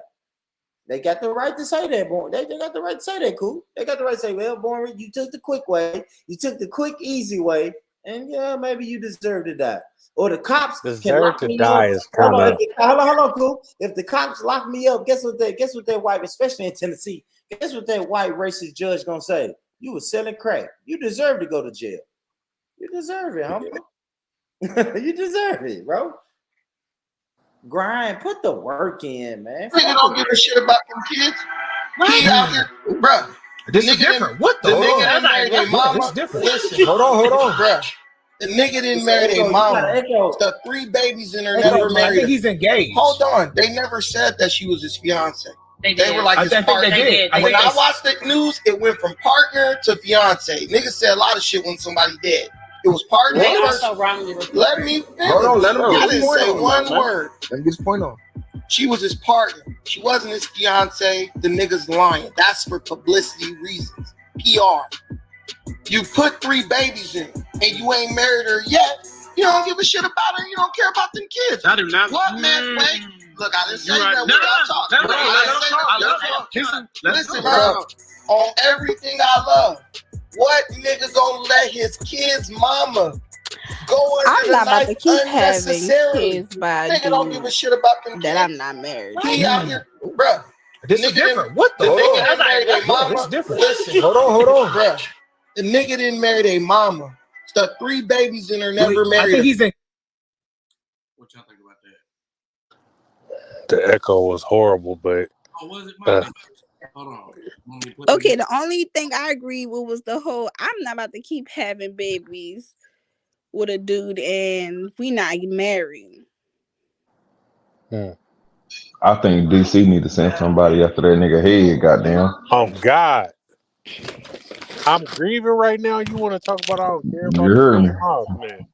They got the right to say that, Born. They got the right to say that, cool. They got the right to say, well, Born Rich, you took the quick way, you took the quick, easy way, and yeah, maybe you deserve to die. Or the cops can lock me up. Hold on, cool. If the cops lock me up, guess what that white, especially in Tennessee, guess what that white racist judge gonna say? You were selling crack. You deserve to go to jail. You deserve it, humble. You deserve it, bro. Grind, put the work in, man. Nigga don't give a shit about them kids. He out here, bro. This is different. What the? The nigga didn't marry their mama. This is different. Listen, hold on. Bro. The nigga didn't marry their mama. The 3 babies in her never married. I think he's engaged. Hold on. They never said that she was his fiance. They were like his partner. They did. When I watched the news, it went from partner to fiance. Niggas said a lot of shit when somebody dead. It was partner. Let me finish. Hold on, let him I get his didn't point say on. one word. Let him get his point on. She was his partner. She wasn't his fiance. The nigga's lying. That's for publicity reasons. PR. You put 3 babies in and you ain't married her yet. You don't give a shit about her. You don't care about them kids. I do not. What man? Wait. Look, I didn't say that without talking. Listen, bro. On everything I love, what nigga gonna let his kid's mama go under I'm the not about knife to keep having unnecessarily? kids by a Nigga don't dude give a shit about them that kids. I'm not married. He out here, bro. This is different. What the? The Hold nigga on. didn't marry their mama. This is different. Listen, Hold on. bro. The nigga didn't marry their mama. Stuck 3 babies in her, never married. I think he's in. What y'all think about that? The echo was horrible, but Oh, was it my hold on. Okay, the only thing I agree with was the whole I'm not about to keep having babies with a dude and we not married. I think DC need to send somebody after that nigga head, goddamn. oh God, I'm grieving right now. You want to talk about? I don't care about You heard me. man.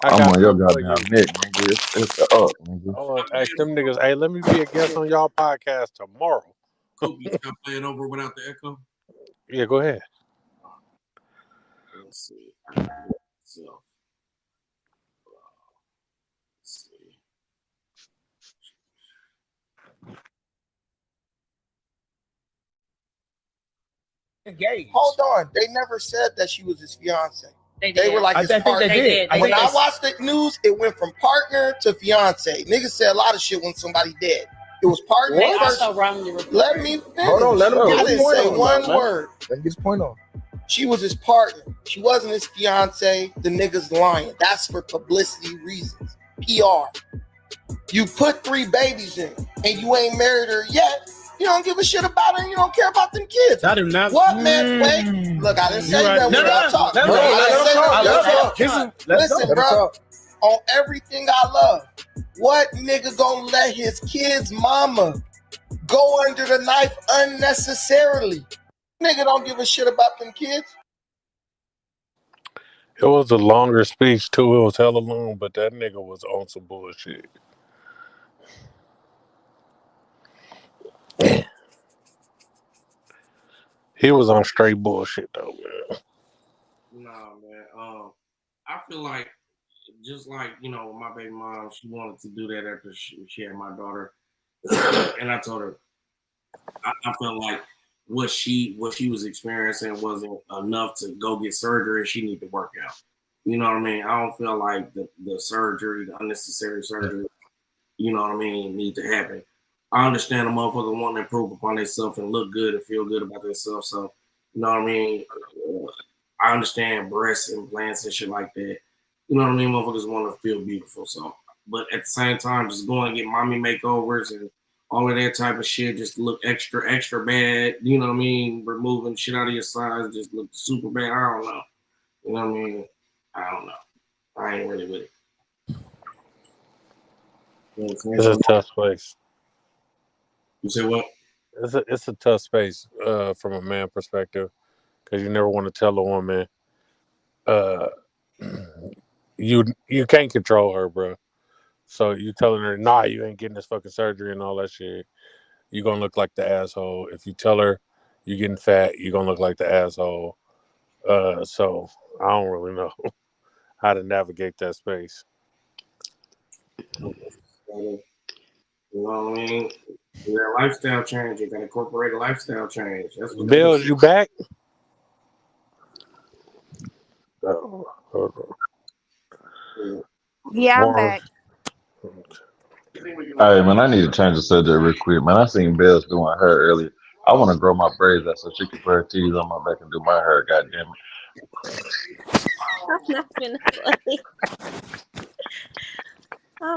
I'm got on your something for you. goddamn neck, nigga. It's up, nigga. Oh, ask them niggas. Hey, let me be a guest on y'all podcast tomorrow. Coop, you can play it over without the echo. Yeah, go ahead. Let's see. So, let's see. Engaged. Hold on. They never said that she was his fiance. They were like I his think partner. they did. When I watched the news, it went from partner to fiance. Niggas said a lot of shit when somebody dead. It was partner first. Let me finish. Hold on, let him I get his didn't point say on. one word. Let him get his point on. She was his partner. She wasn't his fiance. The nigga's lying. That's for publicity reasons. PR. You put 3 babies in and you ain't married her yet. You don't give a shit about her. You don't care about them kids. I do not. What man? Wait. Look, I didn't say that without talking. Listen, bro. On everything I love, what nigga gonna let his kid's mama go under the knife unnecessarily? Nigga don't give a shit about them kids. It was a longer speech too. It was hella long, but that nigga was on some bullshit. He was on straight bullshit though, man. Nah, man. I feel like just like my baby mom, she wanted to do that after she had my daughter, and I told her I felt like what she was experiencing wasn't enough to go get surgery. She need to work out. You know what I mean? I don't feel like the surgery, the unnecessary surgery, you know what I mean, need to happen. I understand a motherfucker wanting to improve upon themselves and look good and feel good about themselves. So, you know what I mean? I understand breast implants and shit like that. You know what I mean? Motherfuckers want to feel beautiful. So, but at the same time, just going and get mommy makeovers and all of that type of shit just look extra bad. You know what I mean? Removing shit out of your size just look super bad. I don't know. You know what I mean? I don't know. I ain't really with it. It's a tough space. You say what? It's a tough space from a man perspective because you never want to tell a woman you can't control her, bro. So you telling her, nah, you ain't getting this fucking surgery and all that shit. You're gonna look like the asshole. If you tell her you're getting fat, you're gonna look like the asshole. So I don't really know how to navigate that space. You know what I mean? Your lifestyle change. You gotta incorporate a lifestyle change. That's what Bills, you back? Oh, hold on. Yeah, I'm back. All right, man, I need to change the subject real quick, man. I seen Bells doing her hair earlier. I want to grow my braids out so she can put her teeth on my back and do my hair, goddamn it. I'm not gonna play.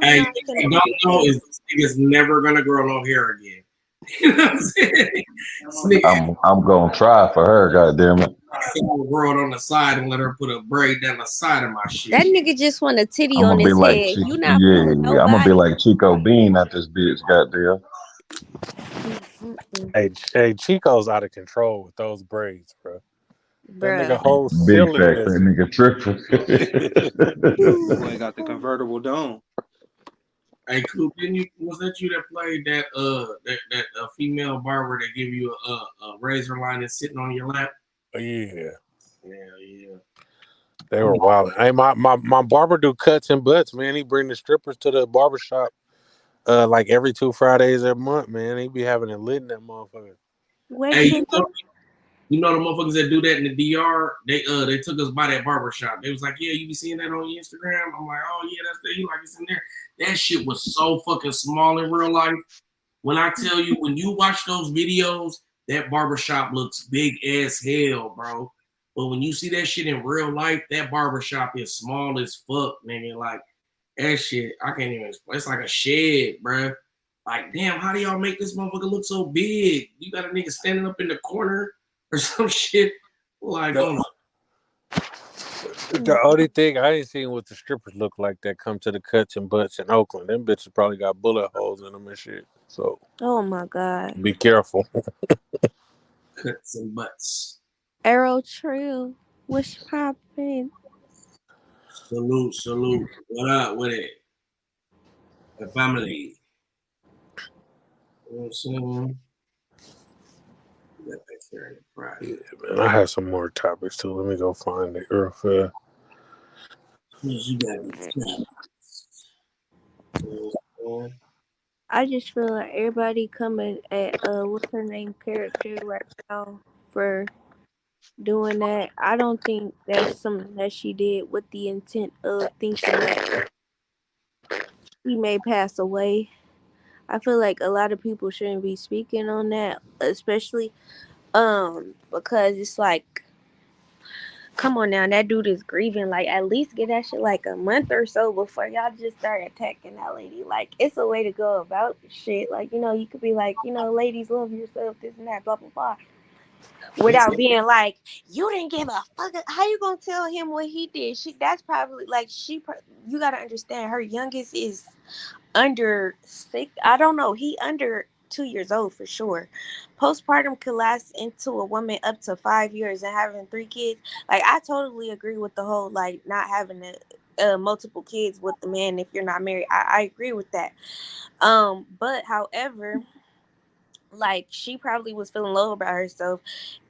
Hey, what I don't know is this nigga's never gonna grow no hair again. You know what I'm saying? I'm gonna try for her. Goddamn it! I'll grow it on the side and let her put a braid down the side of my shit. That nigga just want a titty I'm on gonna be his like, head. You not yeah, fooling I'm gonna be nobody. like Chico Bean at this bitch. Goddamn. Hey, Chico's out of control with those braids, bro. That nigga whole Big ceiling facts. That missing. nigga tripping. Boy got the convertible dome. Hey, Coop, was that you that played that that female barber that give you a razor line that's sitting on your lap? Oh, yeah. Yeah. They were wild. Hey, my barber do cuts and butts, man. He bring the strippers to the barber shop like every 2 Fridays a month, man. He be having it lit in that motherfucker. Hey, you know the motherfuckers that do that in the DR? They took us by that barber shop. They was like, yeah, you be seeing that on your Instagram? I'm like, oh yeah, that's the like it's in there. That shit was so fucking small in real life. When I tell you, when you watch those videos, that barber shop looks big as hell, bro. But when you see that shit in real life, that barber shop is small as fuck, nigga. Like that shit, I can't even explain. It's like a shed, bro. Like, damn, how do y'all make this motherfucker look so big? You got a nigga standing up in the corner or some shit. Like, The only thing I ain't seen what the strippers look like that come to the cuts and butts in Oakland. Them bitches probably got bullet holes in them and shit. So Oh my God. be careful. Cuts and butts. Arrow Trail. What's poppin'? Salute. What up with it? The family. You know what I'm saying? Yeah, man. I have some more topics too. Let me go find it real fast. You got I just feel like everybody coming at what's her name character right now for doing that. I don't think that's something that she did with the intent of thinking that he may pass away. I feel like a lot of people shouldn't be speaking on that, especially because it's like, come on now, that dude is grieving. Like, at least get that shit like a month or so before y'all just start attacking that lady. Like, it's a way to go about shit. Like, you know, you could be like, you know, ladies, love yourself, this and that, blah blah blah, without being like, you didn't give a fuck. How you gonna tell him what he did? That's probably like you gotta understand, her youngest is under 6. I don't know. He under 2 years old for sure. Postpartum could last into a woman up to 5 years, and having 3 kids. Like, I totally agree with the whole like not having multiple kids with the man if you're not married. I agree with that. But however, like, she probably was feeling low about herself,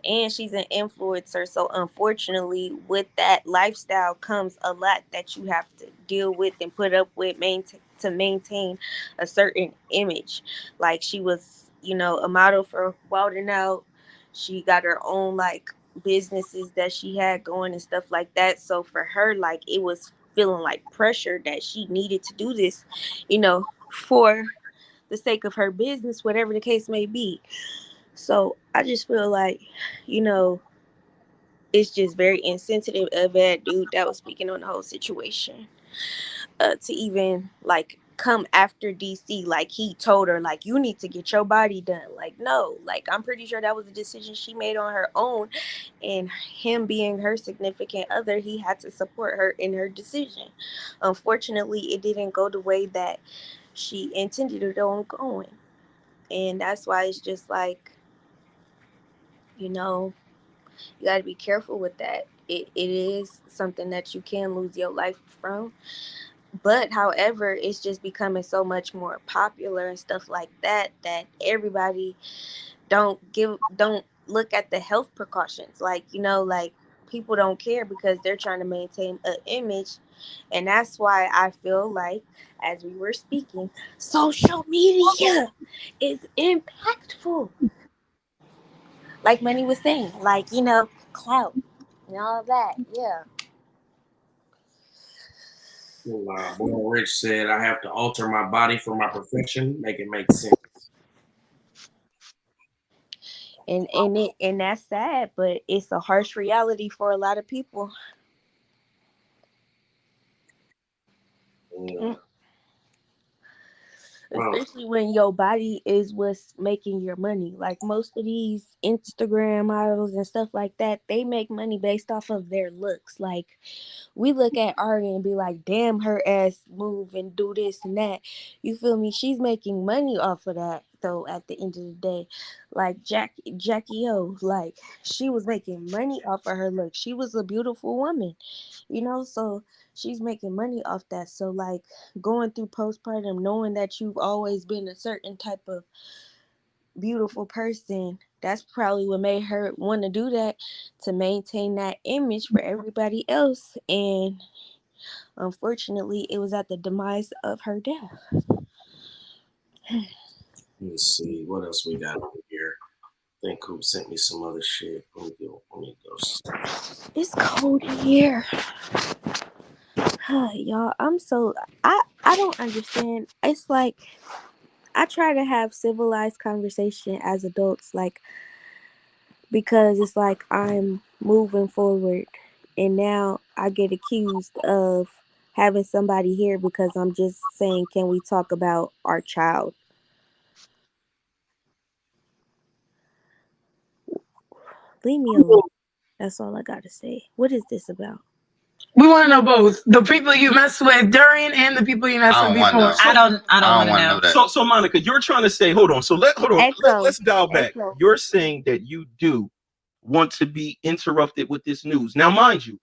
and she's an influencer, so unfortunately with that lifestyle comes a lot that you have to deal with and put up with to maintain a certain image. Like, she was, you know, a model for Wild 'N Out. She got her own like businesses that she had going and stuff like that, so for her, like, it was feeling like pressure that she needed to do this, you know, for the sake of her business, whatever the case may be. So I just feel like, you know, it's just very insensitive of that dude that was speaking on the whole situation to even like come after DC. Like, he told her, like, you need to get your body done. Like, no, like, I'm pretty sure that was a decision she made on her own, and him being her significant other, he had to support her in her decision. Unfortunately, it didn't go the way that she intended it on going, and that's why it's just like, you know, you got to be careful with that. It is something that you can lose your life from, but however, it's just becoming so much more popular and stuff like that everybody don't look at the health precautions. Like, you know, like, people don't care because they're trying to maintain an image. And that's why I feel like, as we were speaking, social media is impactful. Like Money was saying, like, you know, clout and all that. Yeah. Boy Rich said, I have to alter my body for my profession, make it make sense. And that's sad, but it's a harsh reality for a lot of people. Especially when your body is what's making your money. Like most of these Instagram models and stuff like that, they make money based off of their looks. Like we look at Ari and be like, damn, her ass move and do this and that. You feel me? She's making money off of that though at the end of the day. Like Jackie O, like she was making money off of her look. She was a beautiful woman, you know, so she's making money off that. So like going through postpartum, knowing that you've always been a certain type of beautiful person, that's probably what made her want to do that, to maintain that image for everybody else. And unfortunately, it was at the demise of her death. Let me see what else we got over here. I think Coop sent me some other shit. Let me go. It's cold here. Y'all, I don't understand. It's like I try to have civilized conversation as adults, like, because it's like I'm moving forward and now I get accused of having somebody here because I'm just saying, can we talk about our child? Leave me alone. That's all I gotta say. What is this about? We want to know both the people you mess with during and the people you mess with before. I don't want to know that. So Monica, you're trying to say, let's dial back. Echo. You're saying that you do want to be interrupted with this news. Now, mind you,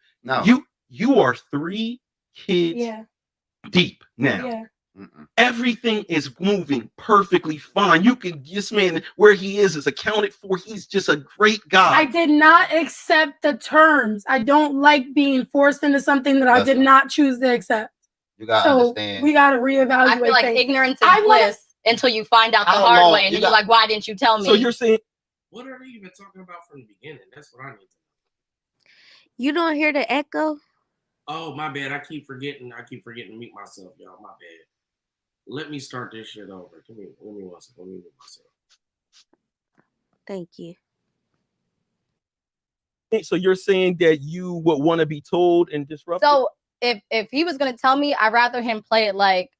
you are 3 kids deep now. Yeah. Everything is moving perfectly fine. This man, where he is accounted for. He's just a great guy. I did not accept the terms. I don't like being forced into something that I did not choose to accept. You gotta understand. We gotta reevaluate. I feel like things. ignorance is bliss until you find out the hard way, and then you're like, "Why didn't you tell me?" So you're saying, what are they even talking about from the beginning? That's what I need to know. You don't hear the echo? Oh, my bad. I keep forgetting to mute myself, y'all. My bad. Let me start this shit over. Let me 1 second. Let me mute myself. Thank you. So you're saying that you would want to be told and disrupted? So if he was gonna tell me, I'd rather him play it like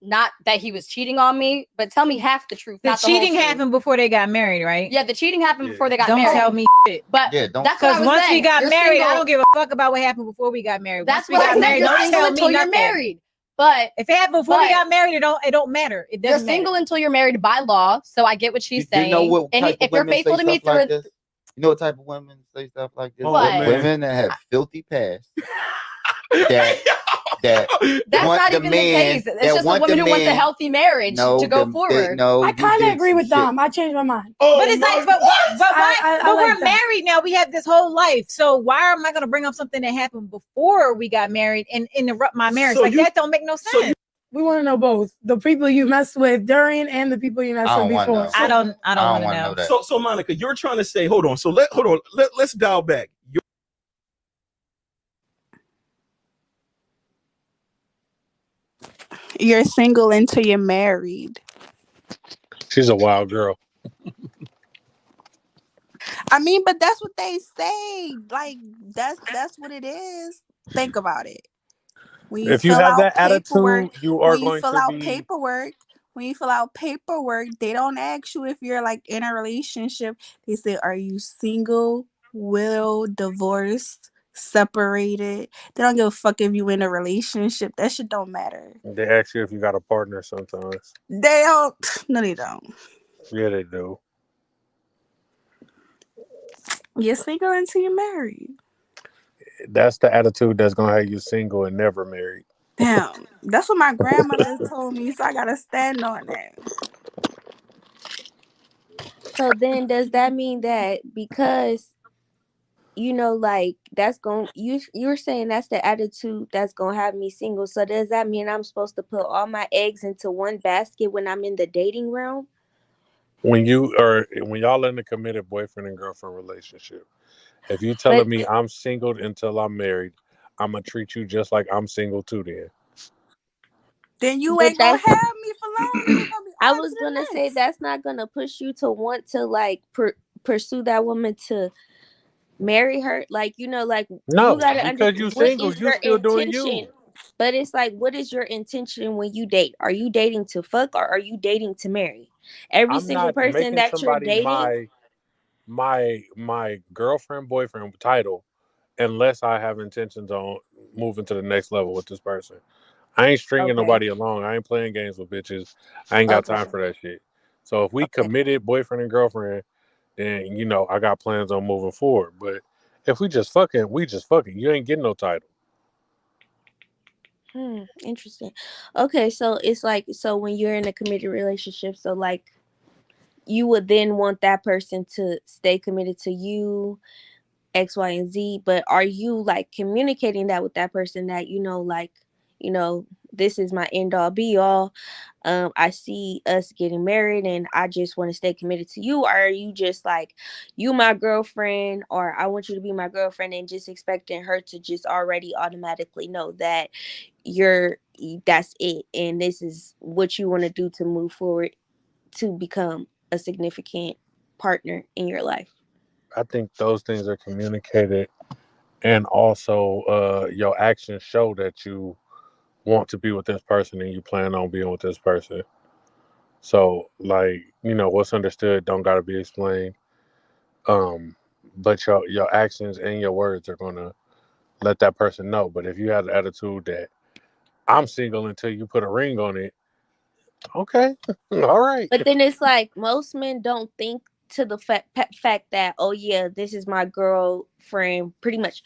not that he was cheating on me, but tell me half the truth. The cheating happened before they got married, right? Yeah, the cheating happened before they got don't married. Don't tell me shit. But that's what I was once saying. we got You're married, single. I don't give a fuck about what happened before we got married. That's once what I said. You're single until you're nothing. married. But if it happened before we got married, it don't matter. It doesn't You're single until you're married by law. So I get what she's saying. You know what and type if of you're women faithful say to me stuff like through this? You know what type of women say stuff like this? What? Women that have filthy past. That's not even the case. It's just a woman who wants a healthy marriage to go forward. I kind of agree with Dom. I changed my mind. But it's like, but we're like that. married now. We have this whole life. So why am I going to bring up something that happened before we got married and interrupt my marriage? That don't make no sense. We want to know both the people you messed with during and the people you messed with before. I don't want to know that. So Monica, you're trying to say, let's dial back. You're single until you're married. She's a wild girl. I mean, but that's what they say. Like that's what it is. Think about it. When If you have that attitude, you are when you going fill to out be. paperwork. When you fill out paperwork, they don't ask you if you're like in a relationship. They say, "Are you single, widowed, divorced, separated?" They don't give a fuck if you in a relationship. That shit don't matter. They ask you if you got a partner sometimes. They don't. No, they don't. Yeah, they do. You're single until you're married. That's the attitude that's gonna have you single and never married. Damn, that's what my grandmother told me, so I gotta stand on that. So then does that mean that because like that's going you're saying that's the attitude that's gonna have me single, so does that mean I'm supposed to put all my eggs into one basket when I'm in the dating realm? When y'all in a committed boyfriend and girlfriend relationship, if you telling me I'm single until I'm married, I'm gonna treat you just like I'm single too. Then you ain't gonna have me for long. I was gonna say that's not gonna push you to want to like pursue that woman to marry her. Like no, you gotta because you single, you still doing you. But it's like, what is your intention when you date? Are you dating to fuck or are you dating to marry? Every I'm single not person making that you're somebody dating. my girlfriend, boyfriend title unless I have intentions on moving to the next level with this person. I ain't stringing nobody along. I ain't playing games with bitches. I ain't got time for that shit. So if we committed boyfriend and girlfriend, then you know I got plans on moving forward. But if we just fucking, we just fucking. You ain't getting no title. Interesting. Okay, so it's like, so when you're in a committed relationship, so like you would then want that person to stay committed to you, X, Y, and Z, but are you like communicating that with that person that, you know, like, you know, this is my end all be all. I see us getting married and I just want to stay committed to you. Or are you just like, you my girlfriend, or I want you to be my girlfriend, and just expecting her to just already automatically know that that's it and this is what you want to do to move forward to become a significant partner in your life? I think those things are communicated, and also your actions show that you want to be with this person and you plan on being with this person. So, like, you know, what's understood don't gotta be explained. But your actions and your words are gonna let that person know. But if you have the attitude that I'm single until you put a ring on it, okay, all right. But then it's like most men don't think to the fact that, oh yeah, this is my girlfriend. Pretty much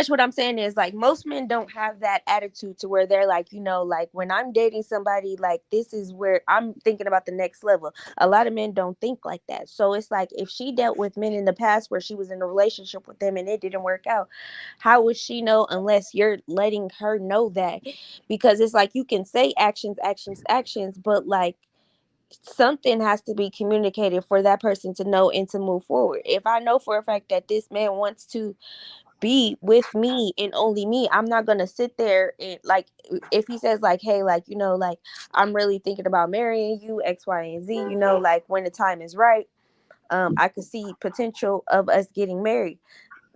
what I'm saying is like most men don't have that attitude to where they're like, you know, like when I'm dating somebody, like this is where I'm thinking about the next level. A lot of men don't think like that. So it's like if she dealt with men in the past where she was in a relationship with them and it didn't work out, how would she know unless you're letting her know that? Because it's like you can say actions, but like something has to be communicated for that person to know and to move forward. If I know for a fact that this man wants to be with me and only me, I'm not gonna sit there and like, if he says like, hey, like, you know, like I'm really thinking about marrying you, X, Y, and Z, you know, like when the time is right, I could see potential of us getting married.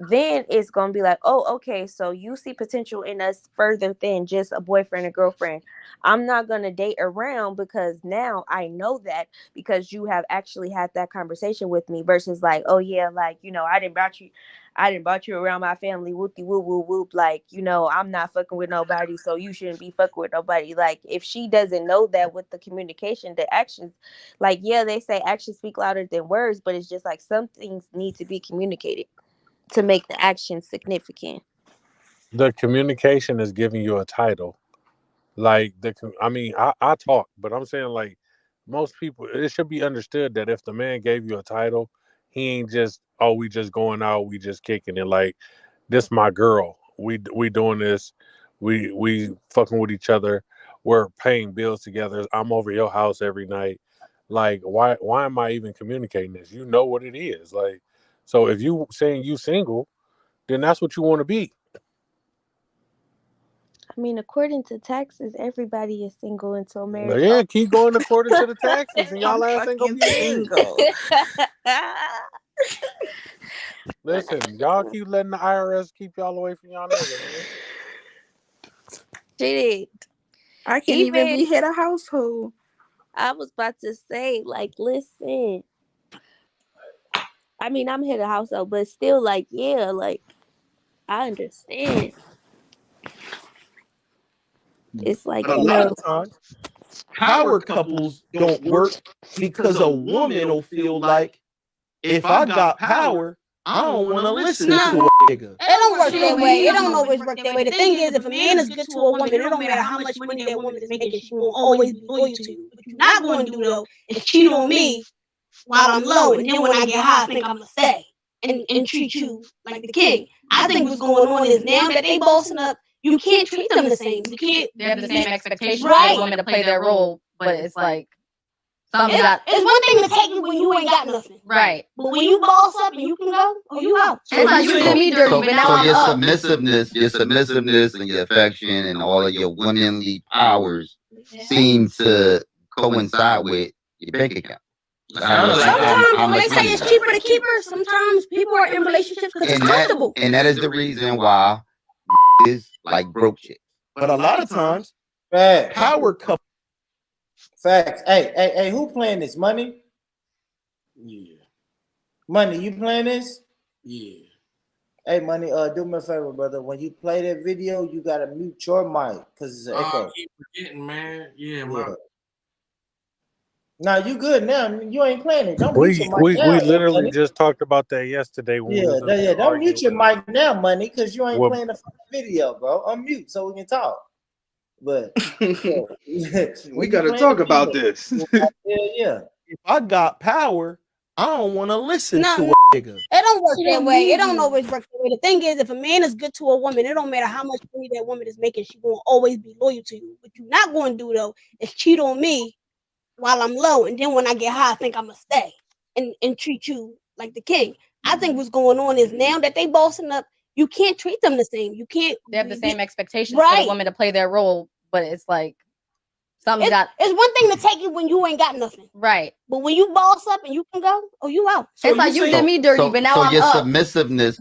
Then it's gonna be like, oh, okay, so you see potential in us further than just a boyfriend and girlfriend. I'm not gonna date around because now I know that because you have actually had that conversation with me versus like, oh yeah, like, you know, I didn't brought you around my family, whoopty whoop whoop whoop, like, you know, I'm not fucking with nobody, so you shouldn't be fucking with nobody. Like if she doesn't know that with the communication, the actions, like yeah, they say actions speak louder than words, but it's just like some things need to be communicated to make the action significant. The communication is giving you a title. Like I talk, but I'm saying like most people, it should be understood that if the man gave you a title, he ain't just, oh, we just going out, we just kicking it. Like this my girl. We doing this. We fucking with each other. We're paying bills together. I'm over your house every night. Like why am I even communicating this? You know what it is. Like, so if you saying you single, then that's what you want to be. I mean, according to taxes, everybody is single until married. Yeah, keep going according to the taxes, and y'all ass ain't gonna be single. Listen, y'all keep letting the IRS keep y'all away from y'all niggas. Shit. I can't even be head of household. I was about to say, like, listen. I mean, I'm head of household, but still, like, yeah, like, I understand. It's like, a lot of times, power couples don't work because a woman will feel like if I got power, I don't want to listen to a nigga. It don't work that way. It don't always work that way. The thing is, if a man is good to a woman, it don't matter how much money that woman is making, she will always be loyal to you. What you're not going to do, though, is cheat on me while I'm low, and then when I get high, I think I'm going to stay and treat you like the king. I think what's going on is now that they bossing up, you can't treat them the same. You can't. They have the same expectations Right. for women to play their role, but it's like something It's one thing to take you when you ain't got nothing. Right. But when you boss up and you can go, oh, you out. So your submissiveness and your affection and all of your womanly powers seem to coincide with your bank account. Sometimes when they say it's cheaper to keep her, sometimes people are in relationships because it's comfortable. And that is the reason why is like broke chicks. But a lot of times, Facts. power couple. Facts. Hey, who playing this? Money? Yeah. Money, you playing this? Yeah. Hey, Money, do me a favor, brother. When you play that video, you gotta mute your mic because it's an echo. I keep forgetting, man. Yeah, my. Now you good now. You ain't playing it. Don't mute We your mic now. literally Money. just talked about that yesterday when we was Yeah. Don't arguing mute your with- mic now, Money, because you ain't Well- playing the fucking video, bro. Unmute so we can talk. But we gotta talk about this. Yeah. If I got power, I don't want to listen No, to no. a nigga. It don't work She that don't way. need It don't you. always work that way. The thing is, if a man is good to a woman, it don't matter how much money that woman is making, she gonna always be loyal to you. What you're not gonna do though is cheat on me while I'm low, and then when I get high, I think I'm gonna stay and treat you like the king. I think what's going on is now that they bossing up, you can't treat them the same. You can't. They have the same expectations for Right. the woman to play their role, but it's like something's got. It's one thing to take it when you ain't got nothing, right? But when you boss up and you can go, oh, you out. It's like you did me dirty, but now I'm your up. submissiveness,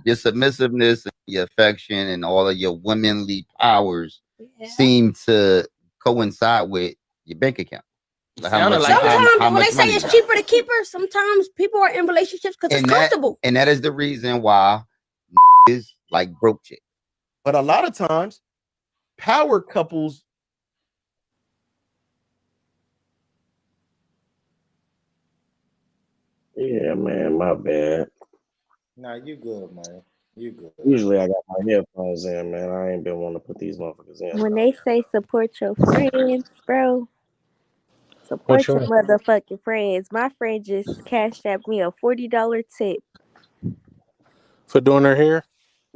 and your affection, and all of your womanly powers seem to coincide with your bank account. Like how much, Sometimes how when much they say money it's you have. cheaper to keep her, sometimes people are in relationships because it's comfortable. And that is the reason why is like broke chick. But a lot of times, power couples. Yeah, man, my bad. Nah, you good, man. You good. Usually I got my headphones in, man. I ain't been wanting to put these motherfuckers in. When they say support your friends, bro, support you your mean? motherfucking friends. My friend just cashed out me a $40 tip. for doing her hair.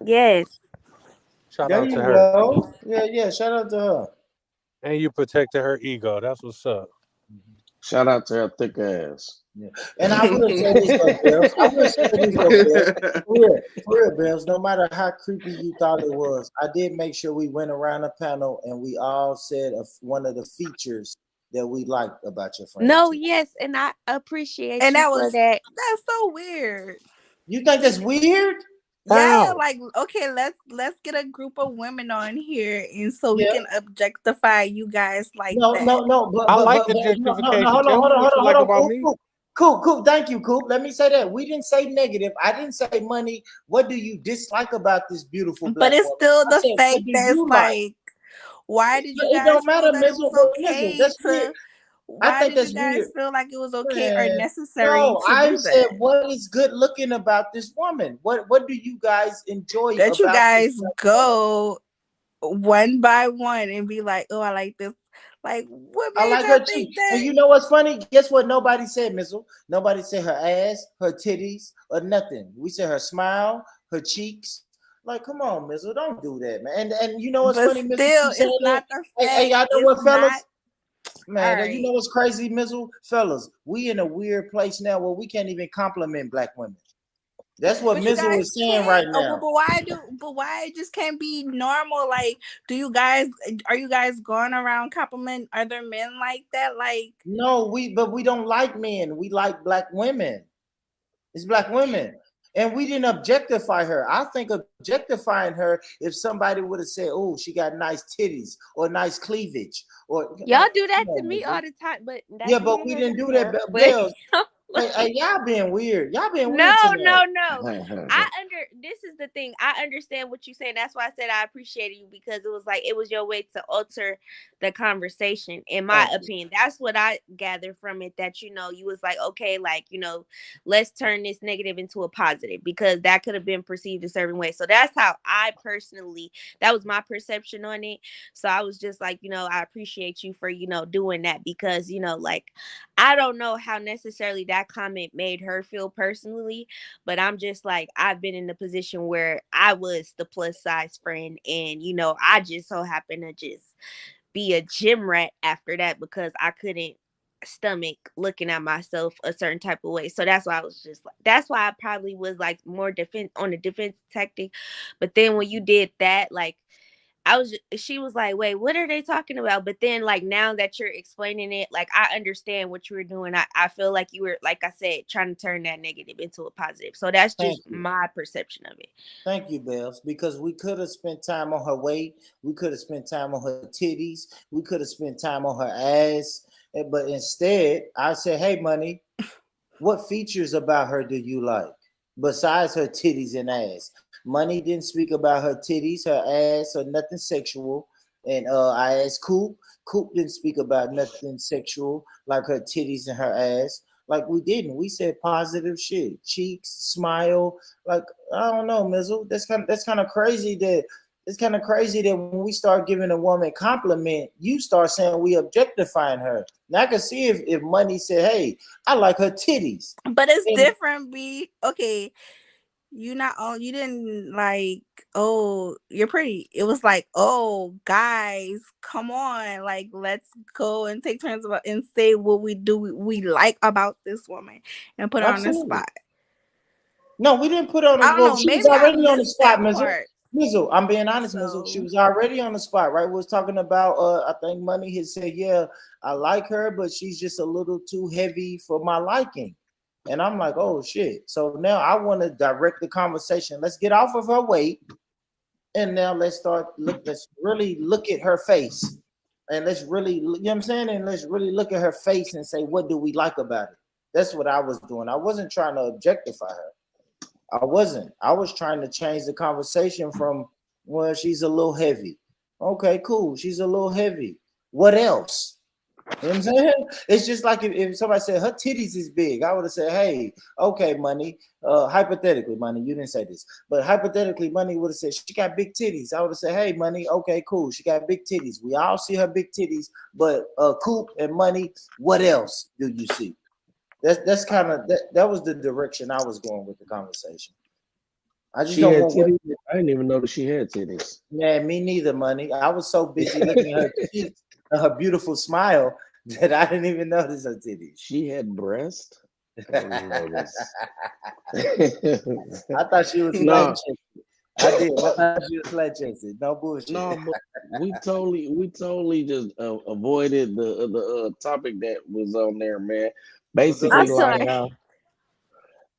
Yes. Shout There out you to her. go. Yeah. Shout out to her. And you protected her ego. That's what's up. Shout out to her thick ass. Yeah. And I will say this though, Bells. I will say this though, Bells. For real, Bells. No matter how creepy you thought it was, I did make sure we went around the panel and we all said one of the features that we liked about your friend. No, yes, and I appreciate And you that for was that. that's so weird. You think that's weird? Yeah, How? like okay, let's get a group of women on here, and so we Yeah. can objectify you guys like No, that. no. But, I but, like but, but no, objectification. hold Tell me what you like on. about me. Cool. Thank you, Coop. Let me say that. We didn't say negative. I didn't say money. What do you dislike about this beautiful black But it's woman? still I the said, fact what do that you it's like, why did you It guys don't feel matter, that it Mizzle. was okay That's to? weird. I Why think did that's you guys weird. feel like it was okay or Man, necessary no, to I do said, that? what is good looking about this woman? What do you guys enjoy That you about guys this black go one by one and be like, oh, I like this. Like, what I made like y'all her think cheeks. that? And you know what's funny? Guess what? Nobody said, Mizzle. Nobody said her ass, her titties, or nothing. We said her smile, her cheeks. Like, come on, Mizzle, don't do that, man. And you know what's But funny, Mizzle? still, You saying it's not that? the Hey, y'all fact. know what, It's fellas? not. Man, All you right. know what's crazy, Mizzle? Fellas, we in a weird place now where we can't even compliment black women. That's what But you Mizzle guys is saying can't. right Oh, now. but why it just can't be normal? Like, are you guys going around compliment other men like that? Like, No, but we don't like men. We like black women. It's black women. And we didn't objectify her. I think objectifying her if somebody would have said, oh, she got nice titties or nice cleavage. Or Y'all do that come to on, me Mizzle. all the time, but that's Yeah, but neither we here didn't nor do that. there. Bells. But Hey, y'all being weird. Y'all being weird no. tonight. This is the thing. I understand what you're saying. That's why I said I appreciated you, because it was like it was your way to alter the conversation, in my opinion. That's what I gathered from it, that you was like, okay, like, let's turn this negative into a positive, because that could have been perceived a certain way. So that's how I personally, that was my perception on it. So I was just like, I appreciate you for, doing that, because, like, I don't know how necessarily that comment made her feel personally, but I'm just like, I've been in the position where I was the plus size friend, and I just so happened to just be a gym rat after that, because I couldn't stomach looking at myself a certain type of way. So that's why I was just like, that's why I probably was like more on the defense tactic. But then when you did that, like, she was like, wait, what are they talking about? But then like now that you're explaining it, like I understand what you were doing. I feel like you were, like I said, trying to turn that negative into a positive. So that's just my perception of it. Thank you, Bells, because we could have spent time on her weight, we could have spent time on her titties, we could have spent time on her ass, but instead I said, hey, Money, what features about her do you like besides her titties and ass? Money didn't speak about her titties, her ass, or nothing sexual. And I asked Coop. Coop didn't speak about nothing sexual like her titties and her ass. Like we didn't. We said positive shit. Cheeks, smile. Like, I don't know, Mizzle. That's kind of crazy that it's kind of crazy that when we start giving a woman compliment, you start saying we objectifying her. Now I can see if Money said, hey, I like her titties. But it's different, B. Okay. You didn't like, oh, you're pretty. It was like, oh, guys, come on, like let's go and take turns about and say what we like about this woman and put her on the spot. No, we didn't put her on the spot. She was already on the spot, Mizzle. I'm being honest, Mizzle. She was already on the spot, right? We was talking about I think Money had said, yeah, I like her, but she's just a little too heavy for my liking. And I'm like, oh shit. So now I want to direct the conversation. Let's get off of her weight. And now let's really look at her face. And let's really, you know what I'm saying? And let's really look at her face and say, what do we like about it? That's what I was doing. I wasn't trying to objectify her. I wasn't. I was trying to change the conversation from, well, she's a little heavy. Okay, cool. She's a little heavy. What else? You know what I'm saying? It's just like if somebody said her titties is big, I would have said, hey, okay, Money. Hypothetically, Money, you didn't say this, but hypothetically, Money would have said she got big titties. I would have said, hey, Money, okay, cool. She got big titties. We all see her big titties, but Coop and Money, what else do you see? That's kind of that was the direction I was going with the conversation. I just don't want titties. I didn't even know that she had titties. Yeah, me neither, Money. I was so busy looking at her cheeks. Her beautiful smile that I didn't even notice her titties. She had breast. I thought she was flat chested. I did. I thought she was flat chested. No bullshit. No, but we totally just avoided the topic that was on there, man. Basically, like how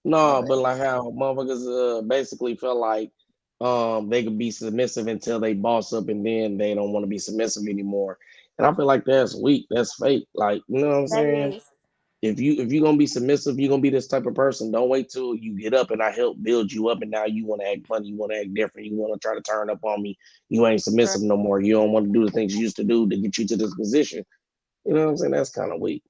but like how motherfuckers basically felt like they could be submissive until they boss up, and then they don't want to be submissive anymore. And I feel like that's weak. That's fake. Like, you know what I'm saying? If you're gonna be submissive, you're gonna be this type of person. Don't wait till you get up and I help build you up, and now you want to act funny, you want to act different, you want to try to turn up on me. You ain't submissive no more. You don't want to do the things you used to do to get you to this position. You know what I'm saying? That's kind of weak.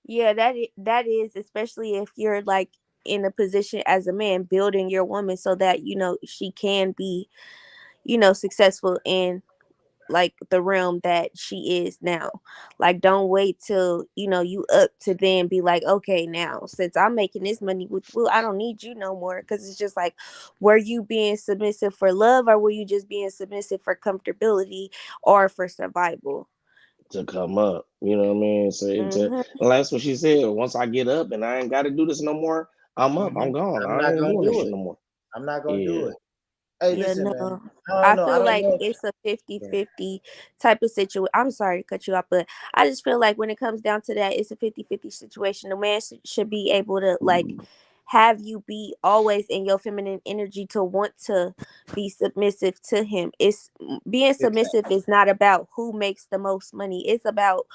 Yeah, that is, especially if you're like in a position as a man building your woman so that she can be successful in like the realm that she is now. Like, don't wait till you up to then be like, okay, now since I'm making this money with Will, I don't need you no more. Because it's just like, were you being submissive for love, or were you just being submissive for comfortability or for survival? To come up, you know what I mean? So that's what she said. Once I get up and I ain't got to do this no more, I'm up, I'm gone. I ain't doing this shit no more. I'm not gonna do it. Hey, listen, man. I feel like it's a 50-50 type of situation. I'm sorry to cut you off, but I just feel like when it comes down to that, it's a 50-50 situation. The man should be able to like have you be always in your feminine energy to want to be submissive to him. It's being submissive is not about who makes the most money. It's about,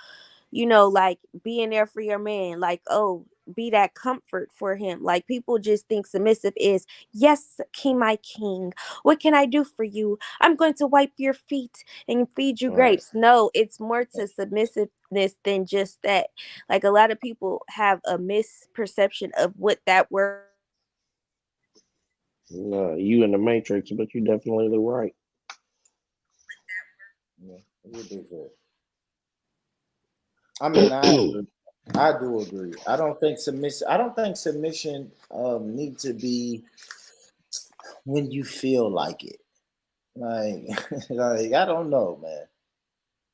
like being there for your man. Like, oh, be that comfort for him. Like, people just think submissive is, yes, king, my king, what can I do for you? I'm going to wipe your feet and feed you grapes. No, it's more to submissiveness than just that. Like, a lot of people have a misperception of what that word. No, you in the matrix, but you definitely right. Yeah, you do good. I mean, I do agree. I don't think submission need to be when you feel like it. Like, I don't know, man.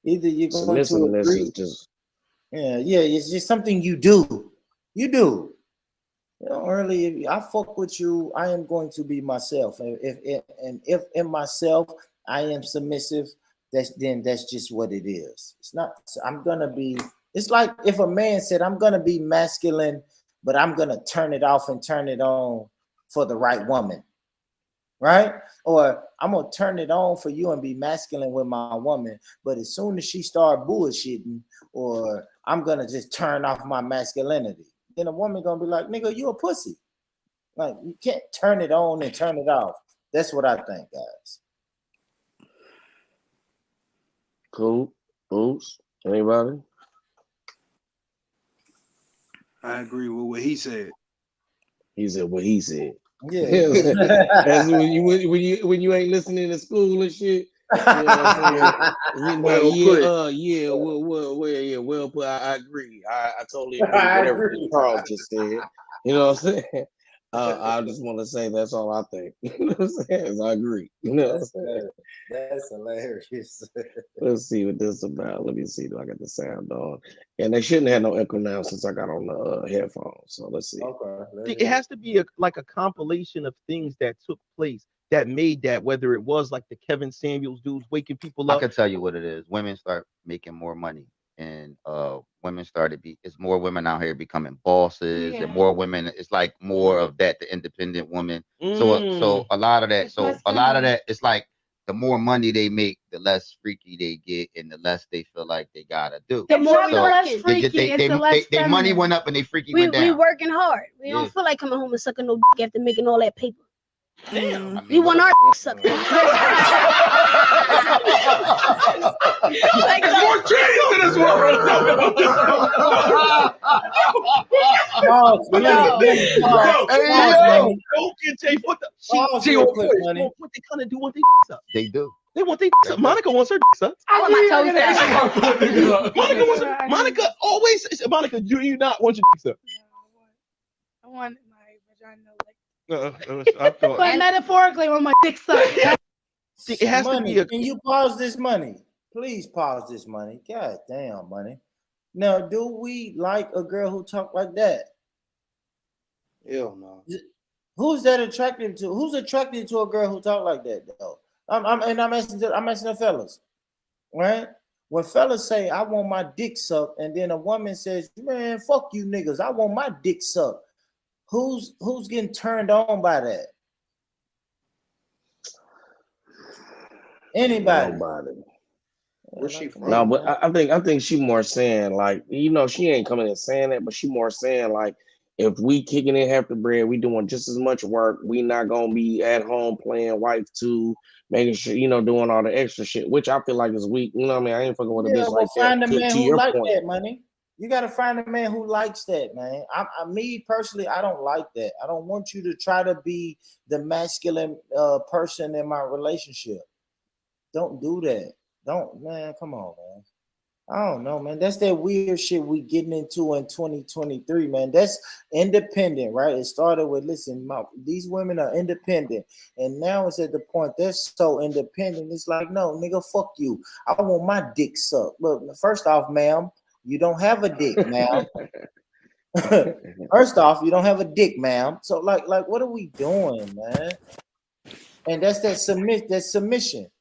Either you're going to agree. It's just something you do. You do. Early, if I fuck with you, I am going to be myself. And if in myself I am submissive, that's just what it is. It's not. I'm gonna be. It's like if a man said, "I'm gonna be masculine, but I'm gonna turn it off and turn it on for the right woman," right? Or I'm gonna turn it on for you and be masculine with my woman, but as soon as she start bullshitting, or I'm gonna just turn off my masculinity, then a woman gonna be like, "Nigga, you a pussy." Like, you can't turn it on and turn it off. That's what I think, guys. Cool. Oops. Anybody? I agree with what he said. He said what he said. Yeah. That's when you ain't listening to school and shit. You know what I'm saying? Well put. I agree. I totally agree with whatever Charles just said. You know what I'm saying? I just want to say that's all I think. You know what I'm saying? I agree. You know what I'm saying? That's hilarious. Let's see what this is about. Let me see. Do I got the sound on? And they shouldn't have no echo now since I got on the headphones. So let's see. Okay. It has to be like a compilation of things that took place that made that, whether it was like the Kevin Samuels dudes waking people up. I can tell you what it is. Women start making more money, and women it's more women out here becoming bosses, and more women. It's like more of that, the independent woman. So a lot of that. It's like the more money they make, the less freaky they get, and the less they feel like they gotta do. The more we less freaky, they money went up and they freaky went down. We working hard. We don't feel like coming home and sucking no dick after making all that paper. Damn. We want our sucked. More cheese in this world. What they kind of do want their sucked. They do. They want their sucked. Monica wants her sucked. I want my toes sucked. Monica always says, Monica, do you not want your sucked? I want my vagina like. But metaphorically, when my dick sucks. It has to be. Can you pause this money? Please pause this money. God damn, money. Now, do we like a girl who talk like that? Hell no. Who's that attracted to? Who's attracted to a girl who talk like that though? I'm asking the fellas, right? When fellas say, "I want my dick sucked," and then a woman says, "Man, fuck you niggas, I want my dick sucked." Who's getting turned on by that? Anybody? Nobody. Where's she from? No, but I think she more saying like, you know, she ain't coming and saying that, but she more saying like, if we kicking in half the bread, we doing just as much work. We not gonna be at home playing wife too, making sure, you know, doing all the extra shit, which I feel like is weak. You know what I mean? I ain't fucking with a bitch like that. Find a man To who your like point. that, money. You gotta find a man who likes that, man. Me personally, I don't like that. I don't want you to try to be the masculine person in my relationship. Don't do that. Don't, man. Come on, man. I don't know, man. That's that weird shit we getting into in 2023, man. That's independent, right? It started with, listen, these women are independent, and now it's at the point they're so independent. It's like, no, nigga, fuck you. I want my dick sucked. Look, first off, ma'am, you don't have a dick, ma'am. First off, you don't have a dick, ma'am. So, like, what are we doing, man? And that's that submission.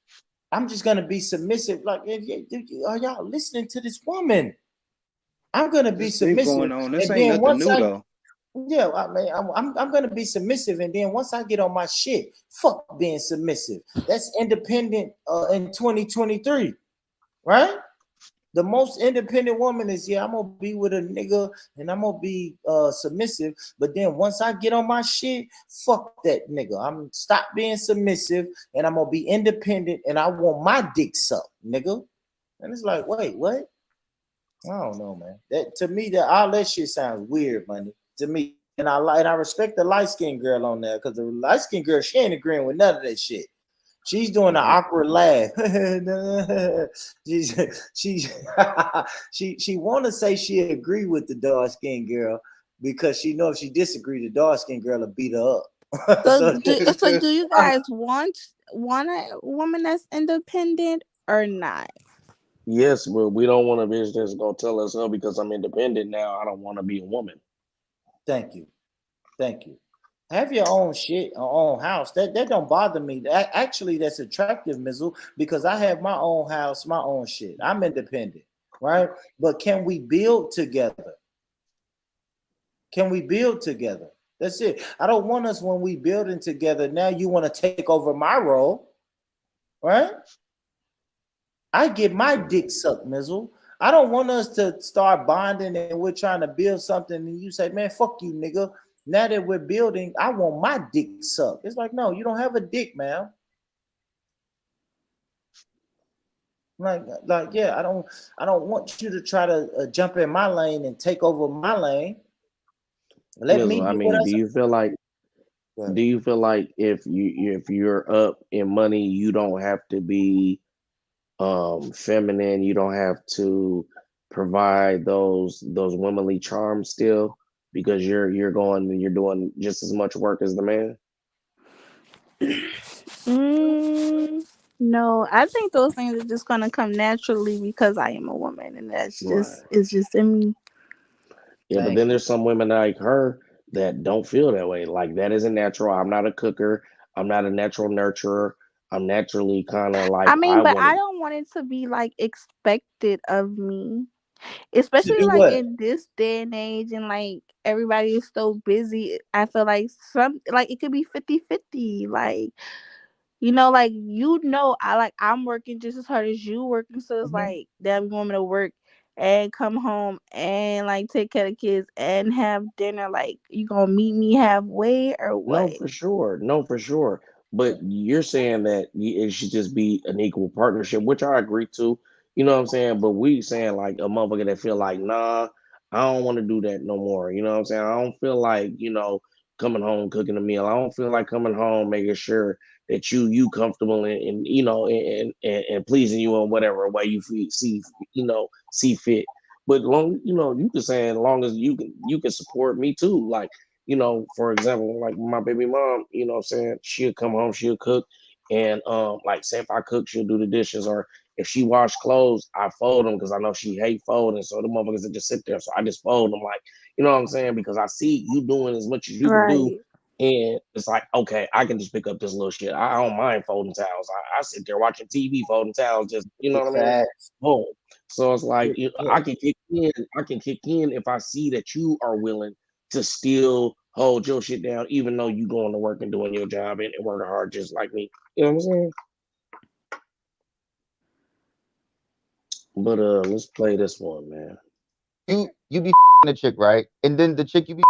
I'm just gonna be submissive. Like, are y'all listening to this woman? I'm gonna be submissive. Going on. This ain't nothing new though. Yeah, I mean, I'm gonna be submissive, and then once I get on my shit, fuck being submissive. That's independent in 2023, right? The most independent woman is, I'm gonna be with a nigga and I'm gonna be submissive. But then once I get on my shit, fuck that nigga. I'm stop being submissive and I'm gonna be independent and I want my dick sucked, nigga. And it's like, wait, what? I don't know, man. That to me, all that shit sounds weird, money. To me, and I respect the light skinned girl on there because the light skinned girl, she ain't agreeing with none of that shit. She's doing an awkward laugh. she want to say she agree with the dark skinned girl because she know if she disagree, the dark skinned girl will beat her up. So do you guys want a woman that's independent or not? Yes, but we don't want a bitch that's gonna tell us, no, because I'm independent now, I don't want to be a woman. Thank you. Have your own shit, own house. That don't bother me. Actually, that's attractive, Mizzle, because I have my own house, my own shit. I'm independent, right? But can we build together? Can we build together? That's it. I don't want us when we building together. Now you want to take over my role, right? I get my dick sucked, Mizzle. I don't want us to start bonding and we're trying to build something and you say, man, fuck you, nigga. Now that we're building, I want my dick sucked. It's like, no, you don't have a dick, man. Like, yeah, I don't want you to try to jump in my lane and take over my lane. Let me. I mean, do you feel like if you're up in money, you don't have to be feminine, you don't have to provide those womanly charms still, because you're going and you're doing just as much work as the man? No, I think those things are just gonna come naturally because I am a woman, and that's just it's just in me. Yeah, but then there's some women like her that don't feel that way. Like, that isn't natural. I'm not a cooker. I'm not a natural nurturer. I'm naturally kind of like. I mean, but I don't want it to be like expected of me, especially like what? in this day and age, and like everybody is so busy. I feel like it could be 50-50. Like, like I'm working just as hard as you working, so it's like that you want me to work and come home and like take care of kids and have dinner. Like, you gonna meet me halfway or what? No, for sure. But you're saying that it should just be an equal partnership, which I agree to. You know what I'm saying? But we saying like a motherfucker that feel like, nah, I don't want to do that no more. You know what I'm saying? I don't feel like, coming home cooking a meal. I don't feel like coming home making sure that you comfortable and and pleasing you in whatever way you see fit. But you can say as long as you can support me too. Like, for example, like my baby mom, what I'm saying, she'll come home, she'll cook, and like say if I cook, she'll do the dishes, or if she wash clothes, I fold them because I know she hate folding. So the motherfuckers that just sit there, so I just fold them, like, you know what I'm saying, because I see you doing as much as you can do. And it's like, okay, I can just pick up this little shit. I don't mind folding towels. I sit there watching TV, folding towels, just, you know what I mean? Boom. So it's like, I can kick in if I see that you are willing to still hold your shit down, even though you going to work and doing your job and working hard just like me. You know what I'm saying? But let's play this one, man. You be a chick, right? And then the chick you be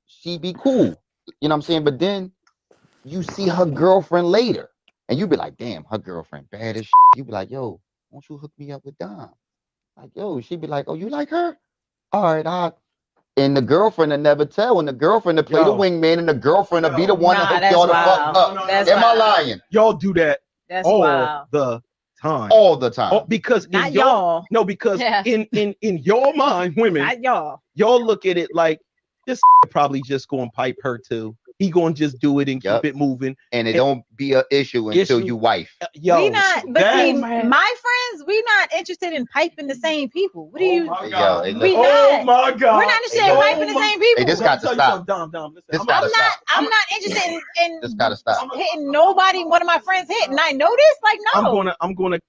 she be cool. You know what I'm saying? But then you see her girlfriend later, and you be like, damn, her girlfriend bad as shit. You be like, yo, won't you hook me up with Dom? Like, yo, she be like, oh, you like her? All right, and the girlfriend will never tell. And the girlfriend will play the wingman, and the girlfriend will be the one to hook y'all the fuck up. Am I lying? Y'all do that all the time. All the time. Because not y'all. No, because in your mind, women, not y'all look at it like this probably just gonna pipe her too. He gonna just do it and keep it moving, and it don't be an issue until you wife. We not, but see, my friends, we not interested in piping the same people. What do you? My God. God. Oh my God! We're not interested in piping the same people. Hey, this got to stop. I'm not interested in this gotta stop. hitting nobody. One of my friends hit, and I know this. Like, no. I'm gonna.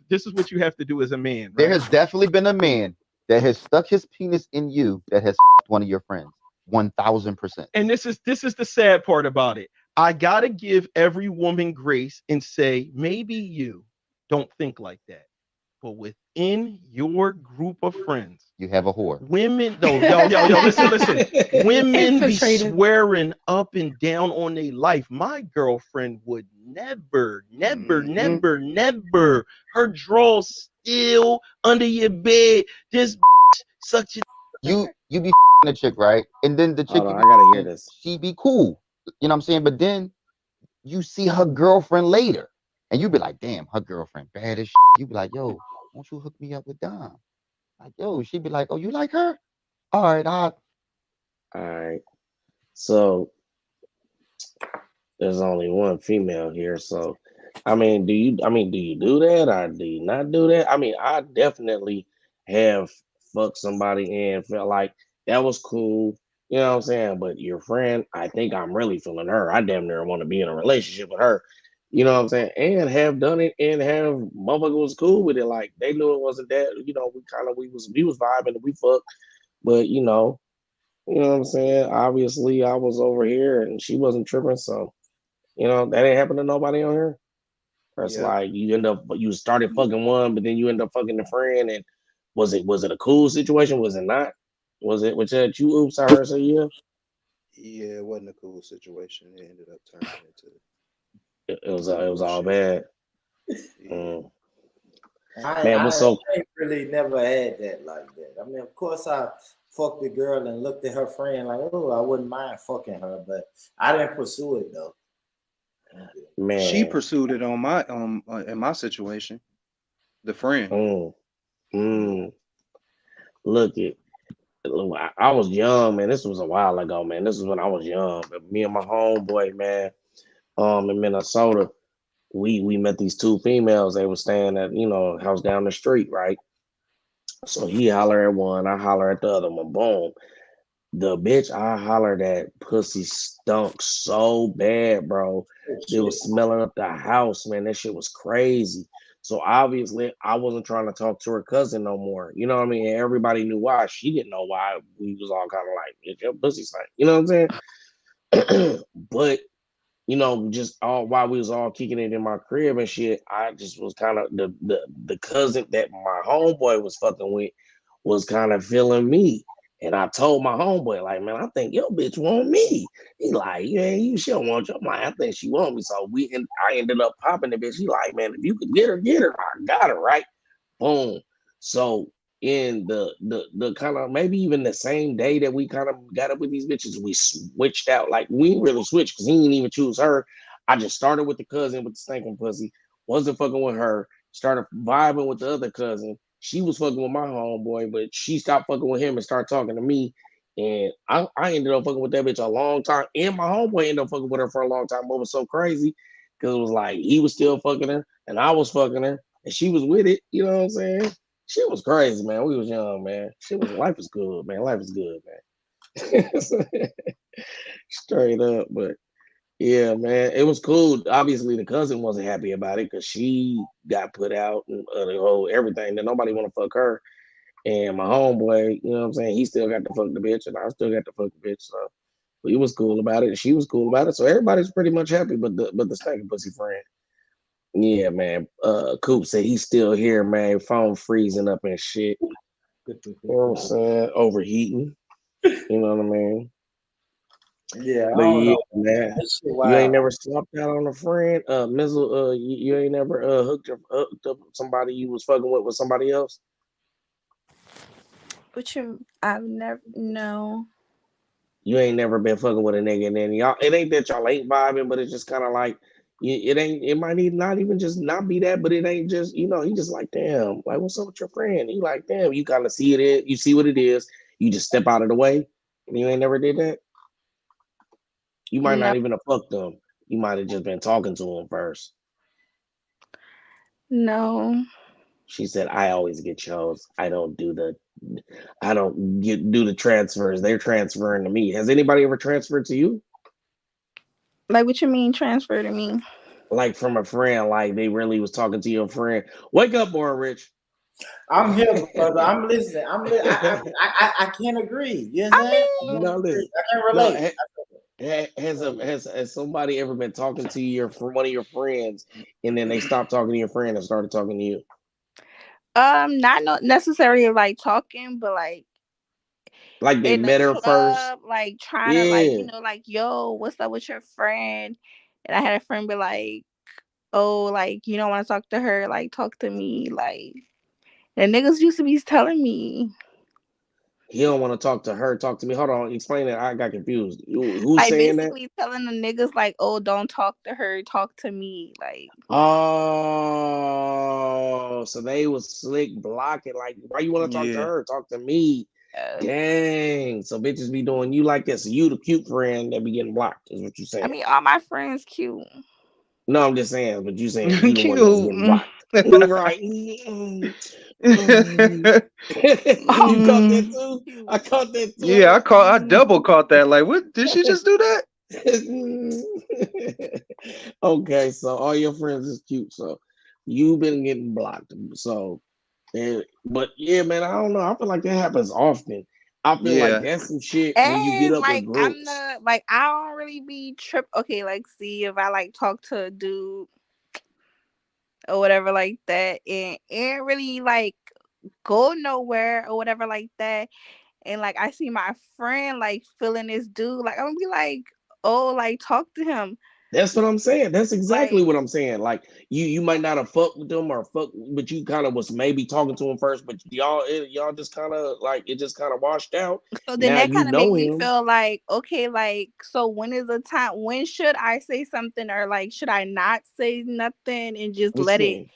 This is what you have to do as a man. Right? There has definitely been a man that has stuck his penis in you that has one of your friends. 1000%. And this is the sad part about it. I gotta give every woman grace and say, maybe you don't think like that, but within your group of friends, you have a whore. Women, yo, listen. Women be swearing up and down on their life. My girlfriend would never. Her drawers still under your bed. This such a you be a chick, right? And then the chick, I gotta hear this. She be cool, you know what I'm saying? But then you see her girlfriend later, and you be like, damn, her girlfriend bad as shit. You be like, yo, won't you hook me up with Dom? Like, yo, she be like, oh, you like her? All right. So there's only one female here, so do you do that or do you not do that? I mean, I definitely have fucked somebody and felt like that was cool. You know what I'm saying? But your friend, I think I'm really feeling her. I damn near want to be in a relationship with her. You know what I'm saying? And have done it and have motherfucker was cool with it. Like they knew it wasn't that, we was vibing and we fucked. But you know what I'm saying? Obviously I was over here and she wasn't tripping. So, that ain't happened to nobody on here. It's like you started fucking one, but then you end up fucking the friend. And was it a cool situation? Was it not? Was it that you oops? I heard say yeah. Yeah, it wasn't a cool situation. It ended up turning into it was all bad. I ain't really never had that like that. I mean, of course I fucked the girl and looked at her friend like, oh, I wouldn't mind fucking her, but I didn't pursue it though. Man, she pursued it on my in my situation. The friend. Look it. I was young, man. This was a while ago, man. This is when I was young. But me and my homeboy, man, in Minnesota, we met these two females. They were staying at, house down the street, right? So he holler at one, I holler at the other one. Boom. The bitch I hollered at, pussy stunk so bad, bro. It was smelling up the house, man. That shit was crazy. So obviously, I wasn't trying to talk to her cousin no more. You know what I mean? And everybody knew why. She didn't know why. We was all kind of like, "Bitch, your pussy stank." You know what I'm saying? But just all while we was all kicking it in my crib and shit, I just was kind of the cousin that my homeboy was fucking with was kind of feeling me. And I told my homeboy, like, man, I think your bitch want me. He like, yeah, she don't want you. I'm like, I think she want me. So I ended up popping the bitch. He like, man, if you could get her, I got her, right? Boom. So in the kind of maybe even the same day that we kind of got up with these bitches, we switched out. Like we didn't really switch because he didn't even choose her. I just started with the cousin with the stinking pussy, wasn't fucking with her, started vibing with the other cousin. She was fucking with my homeboy, but she stopped fucking with him and started talking to me. And I ended up fucking with that bitch a long time. And my homeboy ended up fucking with her for a long time. But it was so crazy because it was like he was still fucking her and I was fucking her and she was with it. You know what I'm saying? She was crazy, man. We was young, man. Life was good, man. Life was good, man. Straight up, but yeah, man, it was cool. Obviously, the cousin wasn't happy about it because she got put out and the whole everything. That nobody want to fuck her. And my homeboy, you know what I'm saying? He still got to fuck the bitch, and I still got to fuck the bitch. So he was cool about it, and she was cool about it. So everybody's pretty much happy, but the stinking pussy friend. Yeah, man. Coop said he's still here, man. Phone freezing up and shit. You know what I'm saying? Overheating. You know what I mean? Yeah, But yeah, man. Wow. You ain't never swapped out on a friend, Mizzle. You ain't never hooked up with somebody you was fucking with somebody else. I've never no. You ain't never been fucking with a nigga, and then y'all. It ain't that y'all ain't vibing, but it's just kind of like it ain't. It might not even just not be that, but it ain't just he just like damn, like what's up with your friend? You like damn, you kind of see it. You see what it is. You just step out of the way. You ain't never did that. You might not even have fucked them. You might have just been talking to them first. No. She said, I always get chose. I don't do the transfers. They're transferring to me. Has anybody ever transferred to you? Like what you mean transfer to me? Like from a friend, like they really was talking to your friend. Wake up, Born Rich. I'm here, brother. I'm listening. I can't agree. You know what I'm saying? I can't relate. Has somebody ever been talking to you from one of your friends and then they stopped talking to your friend and started talking to you? Not necessarily like talking, but like they met her first, like trying to like yo, what's up with your friend? And I had a friend be like, oh, like you don't want to talk to her, like talk to me, like the niggas used to be telling me. He don't want to talk to her. Talk to me. Hold on. Explain that. I got confused. Who's like saying that? Basically telling the niggas like, oh, don't talk to her. Talk to me. Like. Oh, so they was slick blocking. Like, why you want to talk to her? Talk to me. Dang. So bitches be doing you like this. So you the cute friend that be getting blocked is what you saying. I mean, all my friends cute. No, I'm just saying. But you saying you the one that's getting blocked. Right. You caught that too? I caught that too. Yeah, I double caught that. Like, what did she just do that? Okay, so all your friends is cute, so you've been getting blocked. So, but yeah, man, I don't know. I feel like that happens often. I feel like that's some shit when you get And up like in groups. I'm the like I don't really be okay, like see if I like talk to a dude or whatever like that and ain't really like go nowhere or whatever like that. And like I see my friend like feeling this dude, like I'm gonna be like, oh, like talk to him. That's what I'm saying. That's exactly what I'm saying. Like you might not have fucked with them or but you kind of was maybe talking to him first, but y'all just kind of like it just kind of washed out. So then Now that you kind of know make him. me feel like, okay, like so when is the time? When should I say something or like should I not say nothing and just let it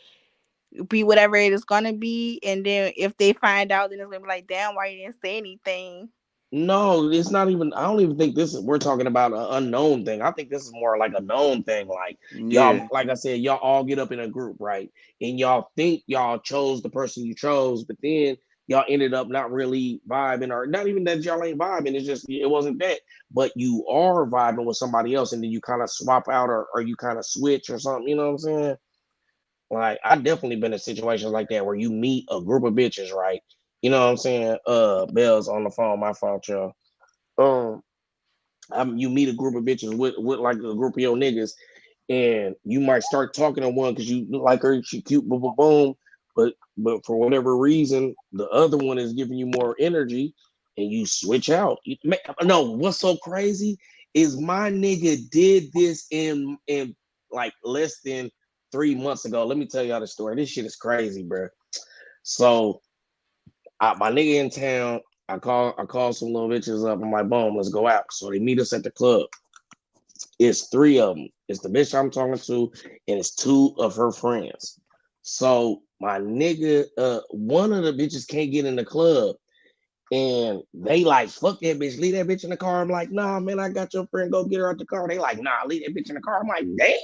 be whatever it is gonna be? And then if they find out, then it's gonna be like, damn, why you didn't say anything? No, it's not even. I don't even think we're talking about an unknown thing. I think this is more like a known thing. Like y'all, like I said, y'all all get up in a group, right? And y'all think y'all chose the person you chose, but then y'all ended up not really vibing, or not even that y'all ain't vibing. It's just it wasn't that. But you are vibing with somebody else, and then you kind of swap out, or you kind of switch or something. You know what I'm saying? Like I definitely been in situations like that where you meet a group of bitches, right? You know what I'm saying? Bell's on the phone, my fault, y'all. You meet a group of bitches with like a group of your niggas, and you might start talking to one because you like her, she cute, boom, boom, boom. But for whatever reason, the other one is giving you more energy, and you switch out. No, what's so crazy is my nigga did this in like less than 3 months ago. Let me tell y'all the story. This shit is crazy, bro. So my nigga in town, I call some little bitches up. I'm like, boom, let's go out. So they meet us at the club. It's 3 of them. It's the bitch I'm talking to, and it's 2 of her friends. So my nigga, one of the bitches can't get in the club. And they like, fuck that bitch, leave that bitch in the car. I'm like, nah, man, I got your friend, go get her out the car. They like, nah, leave that bitch in the car. I'm like, damn.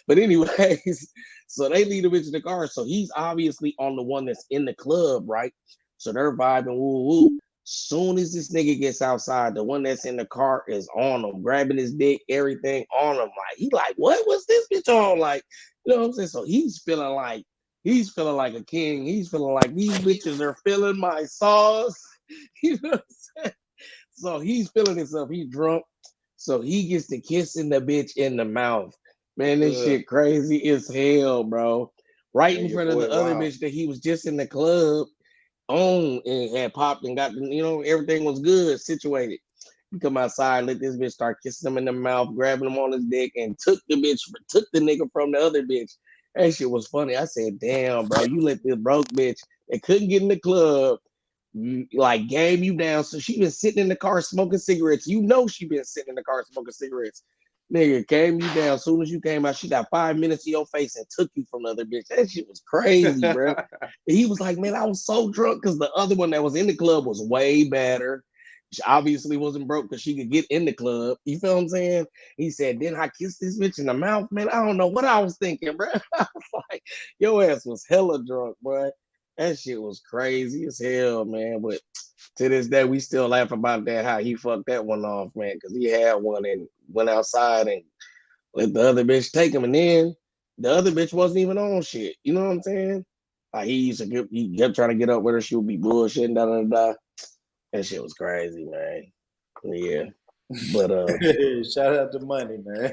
But anyways, so they leave the bitch in the car. So he's obviously on the one that's in the club, right? So they're vibing, woo woo. Soon as this nigga gets outside, the one that's in the car is on him, grabbing his dick, everything on him. Like he like, what was this bitch on? Like, you know what I'm saying? So he's feeling like a king. He's feeling like these bitches are feeling my sauce. You know what I'm saying? So he's feeling himself. He's drunk. So he gets to kissing the bitch in the mouth. Man, this shit crazy as hell, bro. Right in front of the other bitch that he was just in the club on and had popped and got, everything was good, situated. He come outside, let this bitch start kissing him in the mouth, grabbing him on his dick, and took the nigga from the other bitch. That shit was funny. I said, damn, bro, you let this broke bitch that couldn't get in the club, like, game you down. So she been sitting in the car smoking cigarettes. You know she been sitting in the car smoking cigarettes. Nigga, game you down. As soon as you came out, she got 5 minutes of your face and took you from the other bitch. That shit was crazy, bro. And he was like, man, I was so drunk because the other one that was in the club was way better. She obviously wasn't broke because she could get in the club. You feel what I'm saying? He said, then I kissed this bitch in the mouth, man. I don't know what I was thinking, bro. I was like, your ass was hella drunk, bro. That shit was crazy as hell, man. But to this day, we still laugh about that, how he fucked that one off, man, because he had one and went outside and let the other bitch take him. And then the other bitch wasn't even on shit. You know what I'm saying? Like he kept trying to get up with her. She would be bullshitting, da. That shit was crazy, man. Yeah. But shout out to Money, man.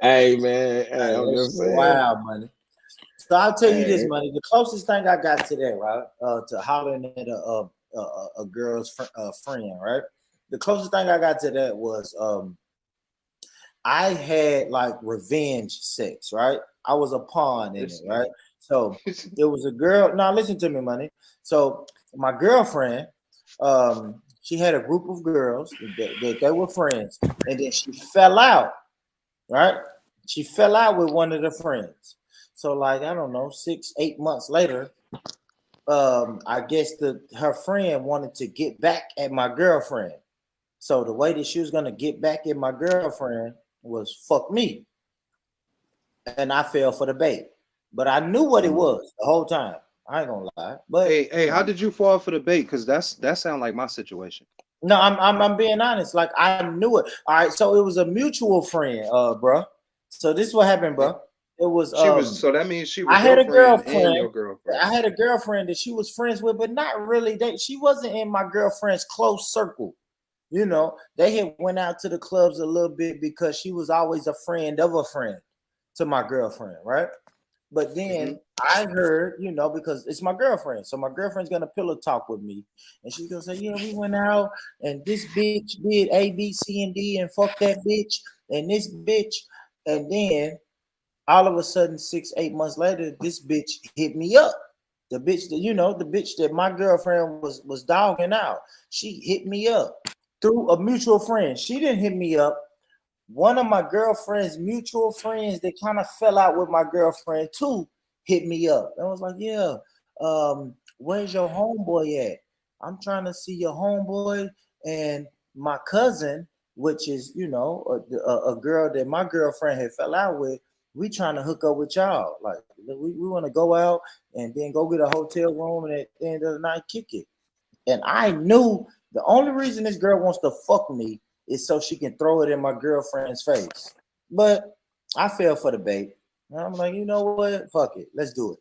Hey, man. Hey, I'm just saying. Wow, Money. So I'll tell you this, Money. The closest thing I got to that, right, to hollering at a girl's friend, right? The closest thing I got to that was I had like revenge sex, right? I was a pawn in it, right? So it was a girl. Now listen to me, Money. So my girlfriend, she had a group of girls that they were friends, and then she fell out, right? She fell out with one of the friends. So like, I don't know, 6-8 months later, I guess her friend wanted to get back at my girlfriend. So the way that she was gonna get back at my girlfriend was fuck me. And I fell for the bait. but I knew what it was the whole time. I ain't gonna lie. But hey, how did you fall for the bait? Because that sound like my situation. No, I'm being honest. Like I knew it. All right, so it was a mutual friend, bro. So this is what happened, bro. It was so that means she was I had a girlfriend. and your girlfriend. I had a girlfriend that she was friends with, but not really. She wasn't in my girlfriend's close circle. You know, they had went out to the clubs a little bit because she was always a friend of a friend to my girlfriend, right? But then I heard, you know, because it's my girlfriend. So my girlfriend's gonna pillow talk with me. And she's gonna say, yeah, we went out and this bitch did A, B, C, and D and fuck that bitch and this bitch. And then all of a sudden, 6-8 months later, this bitch hit me up. The bitch that, you know, the bitch that my girlfriend was dogging out. She hit me up through a mutual friend. She didn't hit me up. One of my girlfriend's mutual friends that kind of fell out with my girlfriend too hit me up. I was like, yeah, where's your homeboy at? I'm trying to see your homeboy and my cousin, which is, you know, a girl that my girlfriend had fell out with. We trying to hook up with y'all. Like we want to go out and then go get a hotel room and at the end of the night kick it. And I knew the only reason this girl wants to fuck me is so she can throw it in my girlfriend's face. But I fell for the bait. And I'm like, you know what? Fuck it. Let's do it.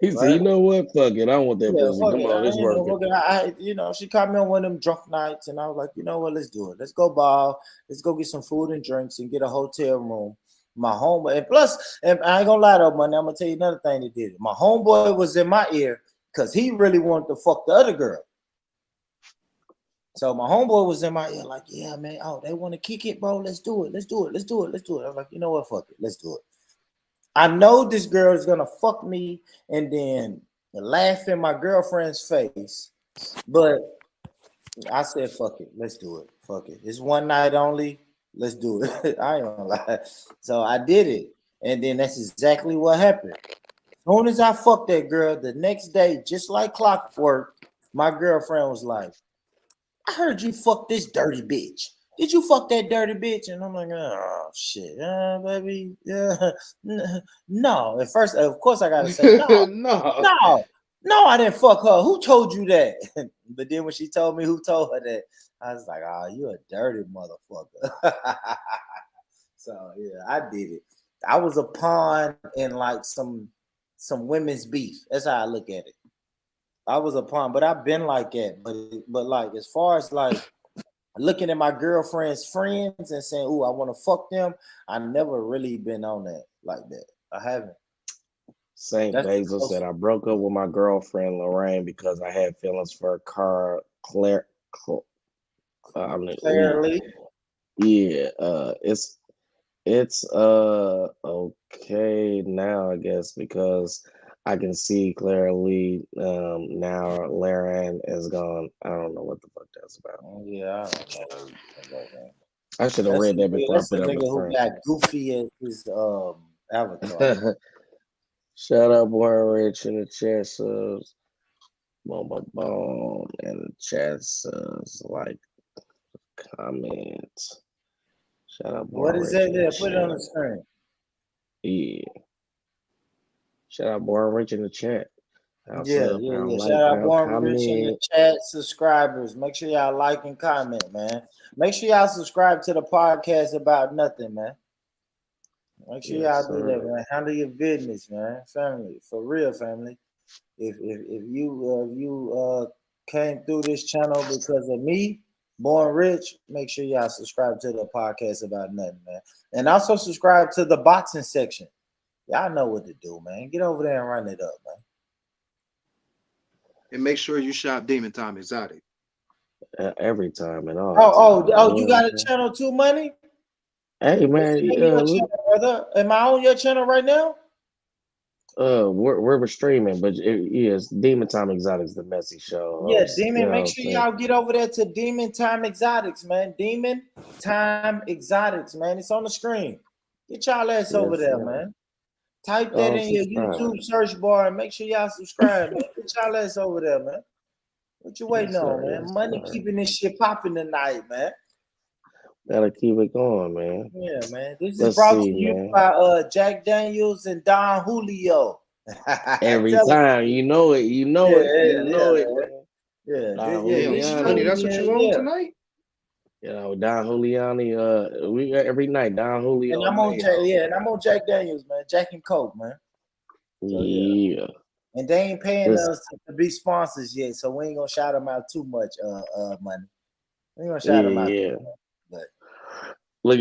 He said, you know what? Fuck it. I don't want that pussy. Come Come on, let's work it. You know, she caught me on one of them drunk nights, and I was like, you know what? Let's do it. Let's go ball. Let's go get some food and drinks and get a hotel room. My homeboy, and plus, and I ain't gonna lie though, man. I'm gonna tell you another thing that did it. My homeboy was in my ear because he really wanted to fuck the other girl. So my homeboy was in my ear, like, yeah, man. Oh, they want to kick it, bro. Let's do it. Let's do it. Let's do it. Let's do it. I was like, you know what? Fuck it. Let's do it. I know this girl is gonna fuck me and then laugh in my girlfriend's face, but I said, fuck it. Let's do it. Fuck it. It's one night only. Let's do it. I ain't gonna lie. So I did it. And then that's exactly what happened. As soon as I fucked that girl, the next day, just like clockwork, my girlfriend was like, I heard you fuck this dirty bitch. Did you fuck that dirty bitch? And I'm like, oh, shit. Baby. Yeah. No. At first, of course, I got to say, no, I didn't fuck her. Who told you that? But then when she told me who told her that, I was like, oh, you a dirty motherfucker. So, yeah, I did it. I was a pawn in like some women's beef. That's how I look at it. I was a pawn, but I've been like that. But like, as far as like looking at my girlfriend's friends and saying, oh, I want to fuck them, I never really been on that like that. I haven't. Saint Basil said, I broke up with my girlfriend Lorraine because I had feelings for Claire Lee. Yeah, it's okay now, I guess, because I can see Claire Lee now. Laren is gone. I don't know what the fuck that's about. Yeah, I should have read that before I put up a who got Goofy as his avatar. Shout out Born Rich in the chat subs. Boom, boom, boom. And the chat subs, like, comment. Shout out Born What is that there? Put it on the screen. Yeah. Shout out Born Rich in the chat. Yeah. Shout out Born Rich in the chat. Subscribers. Make sure y'all like and comment, man. Make sure y'all subscribe to the podcast About Nothing, man. Make sure y'all do that, man. Handle your business, man. Family, for real, family. If you came through this channel because of me, Born Rich, make sure y'all subscribe to the podcast About Nothing, man. And also subscribe to the boxing section. Y'all know what to do, man. Get over there and run it up, man. And make sure you shop Demon Time Exotic. Every time and all. Oh, you got a channel too, Money? Hey, man. Brother. Am I on your channel right now? We're streaming, but it's Demon Time Exotics, the messy show. Yeah, Demon. Make sure y'all get over there to Demon Time Exotics, man. Demon Time Exotics, man. It's on the screen. Get y'all ass over there, man. Type that in your YouTube search bar and make sure y'all subscribe, man. Get y'all ass over there, man. What you waiting on, man? Money keeping this shit popping tonight, man. Gotta keep it going, man. Yeah, man. This is Let's brought see, to you man. by Jack Daniels and Don Julio. Every Tell 'em. time, you know it, you know Yeah, it, you know it, man. man. Yeah, Don yeah. This Honey, that's what you on yeah. tonight? You know, Don Juliani, we got every night, Don Julio. And I'm on and I'm on Jack Daniels, man. Jack and Coke, man. So, yeah. And they ain't paying Listen. us to be sponsors yet, so we ain't gonna shout them out too much money. We ain't gonna shout them out. Yeah. But Look,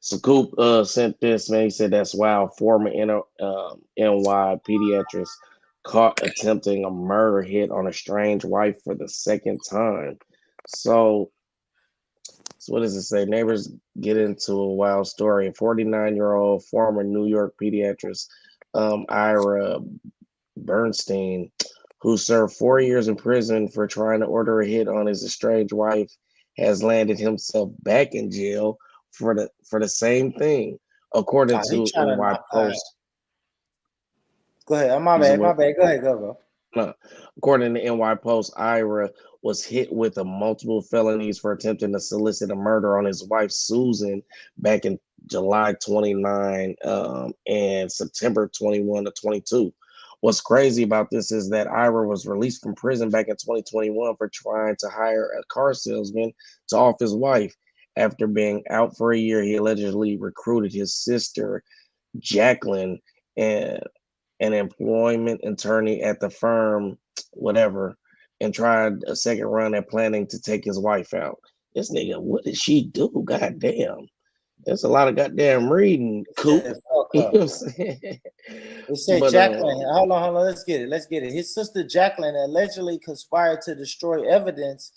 Sakoop sent this, man. He said that's wild. Former NY pediatrician caught attempting a murder hit on a strange wife for the second time. So what does it say? Neighbors get into a wild story. A 49-year-old former New York pediatrician, Ira Bernstein, who served 4 years in prison for trying to order a hit on his estranged wife, has landed himself back in jail for the same thing, according to NY Post. Go ahead. My bad. Go ahead, go. No. According to NY Post, Ira was hit with multiple felonies for attempting to solicit a murder on his wife, Susan, back in July 29 and September 21 to 22. What's crazy about this is that Ira was released from prison back in 2021 for trying to hire a car salesman to off his wife. After being out for a year, he allegedly recruited his sister, Jacqueline, and an employment attorney at the firm, whatever, and tried a second run at planning to take his wife out. This nigga, what did she do? God damn. There's a lot of goddamn reading, Coop. You know what I'm saying? It said Jacqueline. Hold on. Let's get it. His sister Jacqueline allegedly conspired to destroy evidence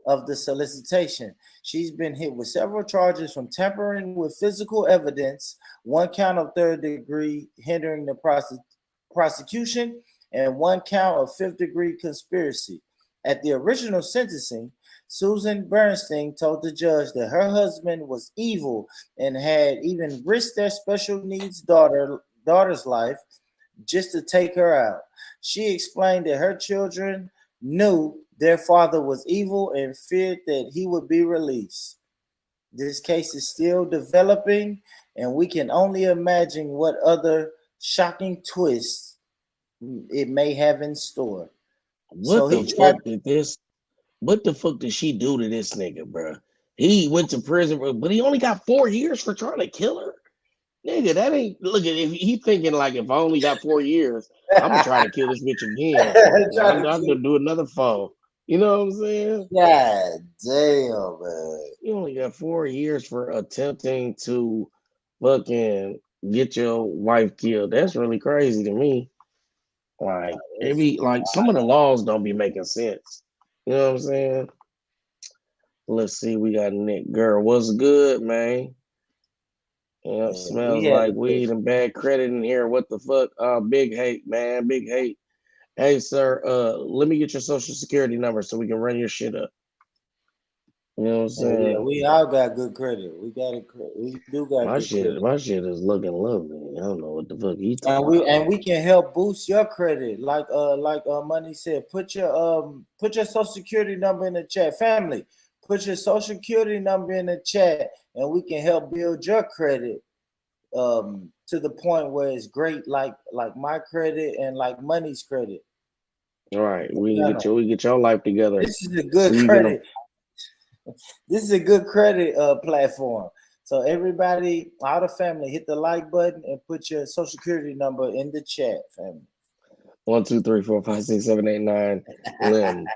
of the solicitation. She's been hit with several charges from tampering with physical evidence, 1 count of 3rd degree hindering the prosecution, and 1 count of 5th degree conspiracy. At the original sentencing, Susan Bernstein told the judge that her husband was evil and had even risked their special needs daughter's life just to take her out. She explained that her children knew their father was evil and feared that he would be released. This case is still developing, and we can only imagine what other shocking twists it may have in store. What the fuck did she do to this nigga, bro? He went to prison, but he only got 4 years for trying to kill her. Nigga, that ain't if he thinking like if I only got 4 years, I'm gonna try to kill this bitch again. I'm gonna do another 4. You know what I'm saying? God damn, man. You only got 4 years for attempting to fucking get your wife killed. That's really crazy to me. Like, some of the laws don't be making sense. You know what I'm saying? Let's see, we got Nick. Girl, what's good, man? Yeah, smells like weed and bad credit in here. What the fuck? Big hate, man. Big hate. Hey, sir, let me get your social security number so we can run your shit up. You know what I'm saying? Yeah, we all got good credit. We do got my good shit. credit. My shit is looking lovely. I don't know what the fuck he talking about. And we can help boost your credit. Like Money said, put your social security number in the chat. Family, put your social security number in the chat, and we can help build your credit to the point where it's great, like my credit and like Money's credit. All right, we get your life together. This is a good credit. This is a good credit platform. So everybody, all the family, hit the like button and put your social security number in the chat, family. 1, 2, 3, 4, 5, 6, 7, 8, 9. Lim.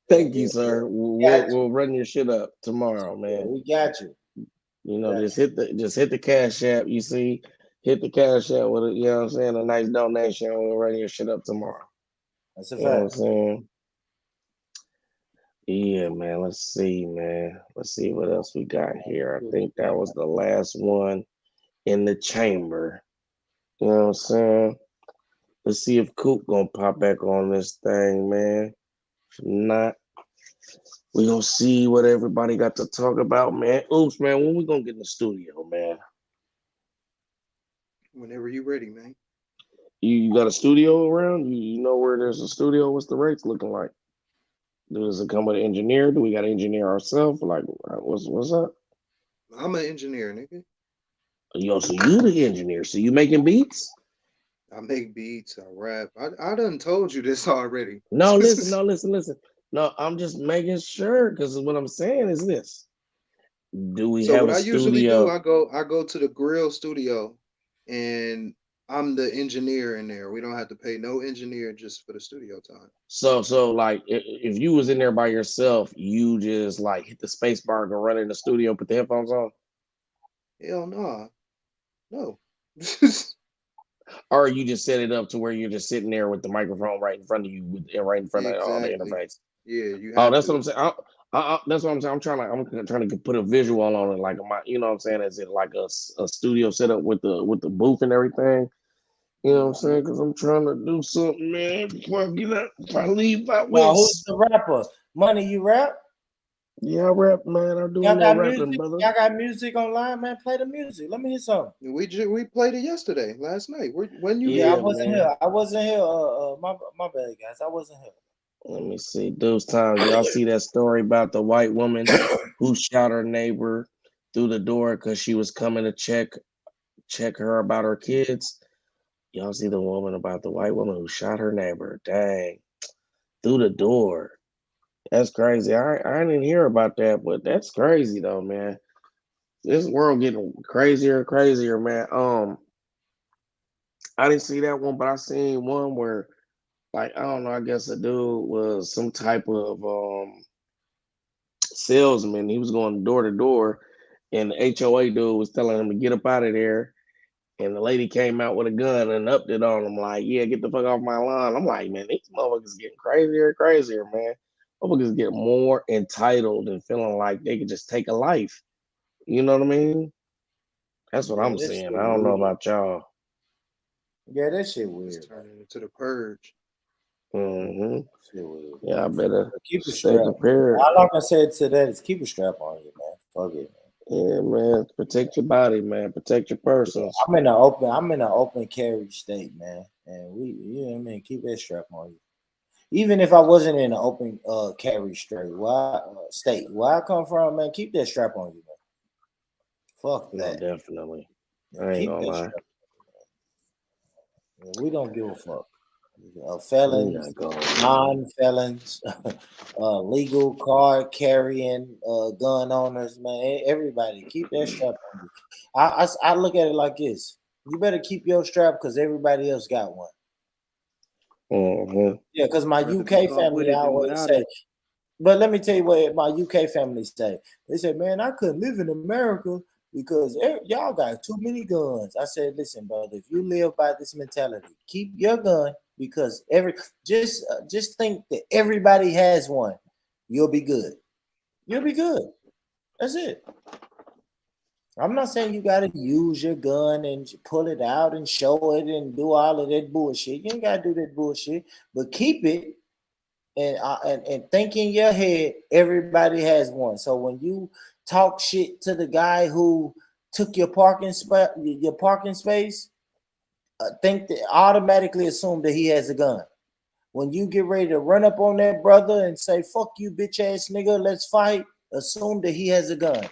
Thank you, sir. We'll run your shit up tomorrow, man. We got you. You know, just hit the Cash App. You see, hit the Cash App with a, you know what I'm saying, a nice donation. We'll run your shit up tomorrow. That's a fact. You know what I'm saying? Yeah, man. Let's see, Let's see what else we got here. I think that was the last one in the chamber. You know what I'm saying? Let's see if Coop gonna pop back on this thing, man. If not, we gonna see what everybody got to talk about, man. Oops, man. When we gonna get in the studio, man? Whenever you ready, man. You got a studio around? You know where there's a studio? What's the rates looking like? Does it come with an engineer? Do we got to engineer ourselves? Like, what's up? I'm an engineer, nigga. Yo, so you the engineer? So you making beats? I make beats. I rap. I done told you this already. No, listen. No, I'm just making sure because what I'm saying is this: do we So have what a I usually do, studio? I go to the grill studio, and I'm the engineer in there. We don't have to pay no engineer just for the studio time. So like, if you was in there by yourself, you just like hit the space bar, go run in the studio, put the headphones on. Hell no. Or you just set it up to where you're just sitting there with the microphone right in front of you, right in front of all the Exactly. interface. Yeah, you Oh, have that's to. what I'm saying. That's what I'm saying. I'm trying to put a visual on it, like you know what I'm saying? Is it like a studio setup with the booth and everything? You know what I'm saying? Because I'm trying to do something, man. Before I get out, if I leave out Now, who's west. the rapper? Money, you rap? Yeah, I rap, man. I'm doing Y'all that got rapping, music? brother. Y'all got music online, man? Play the music. Let me hear something. We played it yesterday, last night. When you Yeah, I here? wasn't here. I wasn't here. My bad, guys. I wasn't here. Let me see. Those times, y'all see that story about the white woman who shot her neighbor through the door because she was coming to check her about her kids. Y'all see the woman about the white woman who shot her neighbor. Dang. Through the door. That's crazy. I didn't hear about that, but that's crazy though, man. This world getting crazier and crazier, man. I didn't see that one, but I seen one where, like, I don't know, I guess the dude was some type of salesman. He was going door to door, and the HOA dude was telling him to get up out of there. And the lady came out with a gun and upped it on him, like, yeah, get the fuck off my lawn. I'm like, man, these motherfuckers getting crazier and crazier, man. Motherfuckers get more entitled and feeling like they could just take a life. You know what I mean? That's what I'm that saying. shit I don't know weird. about y'all. Yeah, that shit weird. It's turning into the purge. Mm-hmm. Shit weird. Yeah, I better Keep a stay strap. prepared. All I'm gonna say to that is keep a strap on you, man. Fuck it. Yeah, man. Protect your body, man. Protect your persons. I'm in an open carry state, man. And you know what I mean, keep that strap on you. Even if I wasn't in an open carry state, where I come from, man, keep that strap on you, man. Fuck that. No, definitely. Yeah, I ain't keep gonna that lie. strap on. Yeah, we don't give a fuck. Felons, non-felons, legal card carrying, gun owners, man. Everybody, keep that strap on you. I look at it like this: you better keep your strap because everybody else got one. Mm-hmm. Yeah, because my UK family always say. But let me tell you what my UK family say. They said, "Man, I couldn't live in America because y'all got too many guns." I said, "Listen, brother, if you live by this mentality, keep your gun because just think that everybody has one. You'll be good. You'll be good. That's it. I'm not saying you got to use your gun and pull it out and show it and do all of that bullshit. You ain't got to do that bullshit, but keep it and think in your head everybody has one. So when you talk shit to the guy who took your parking space, think that automatically assume that he has a gun. When you get ready to run up on that brother and say fuck you bitch ass nigga, let's fight, assume that he has a gun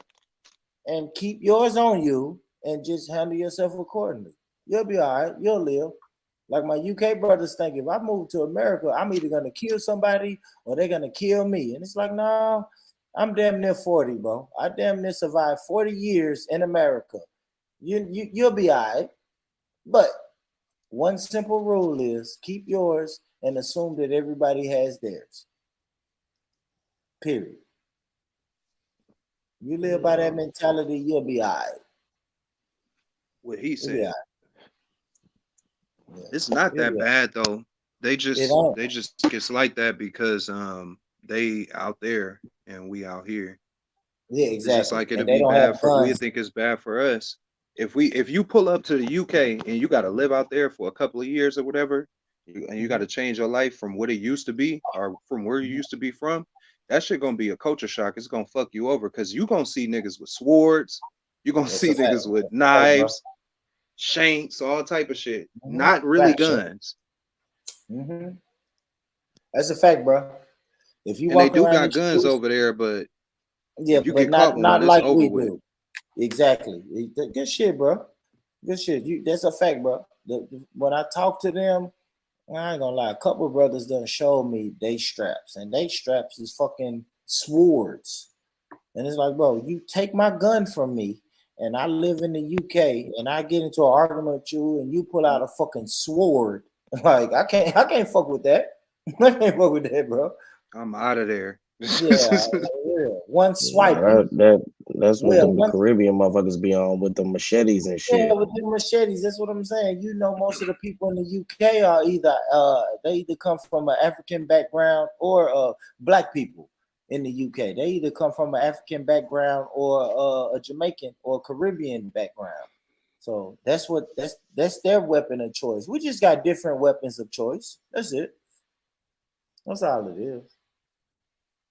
and keep yours on you and just handle yourself accordingly. You'll be all right. You'll live. Like my UK brothers think, if I move to America, I'm either gonna kill somebody or they're gonna kill me. And it's like, no, I'm damn near 40, bro. I damn near survived 40 years in America. You'll be all right. But one simple rule is keep yours and assume that everybody has theirs. Period. You live by that mentality, you'll be all right. What he said. Yeah. It's not that bad though. They just gets like that because they out there and we out here. Yeah, exactly. It's just like it'll be bad for we think it's bad for us. If you pull up to the UK and you got to live out there for a couple of years or whatever, and you got to change your life from what it used to be or from where you used to be from, that shit gonna be a culture shock. It's gonna fuck you over because you gonna see niggas with swords, you gonna see niggas with knives, shanks, all type of shit. Not really guns. Mm-hmm. That's a fact, bro. If you and they walk do around got guns over there, but yeah, if you but get caught with not one, like it's over we with. do. Exactly. Good shit, bro. Good shit. That's a fact, bro. When I talk to them, I ain't gonna lie. A couple of brothers done showed me they straps, and they straps is fucking swords. And it's like, bro, you take my gun from me, and I live in the UK, and I get into an argument with you, and you pull out a fucking sword. Like, I can't fuck with that. I can't fuck with that, bro. I'm out of there. Yeah. One swipe. That's what the Caribbean motherfuckers be on with the machetes and shit. Yeah, with the machetes. That's what I'm saying. You know, most of the people in the UK are they either come from an African background or black people in the UK. They either come from an African background or a Jamaican or Caribbean background. So that's their weapon of choice. We just got different weapons of choice. That's it. That's all it is.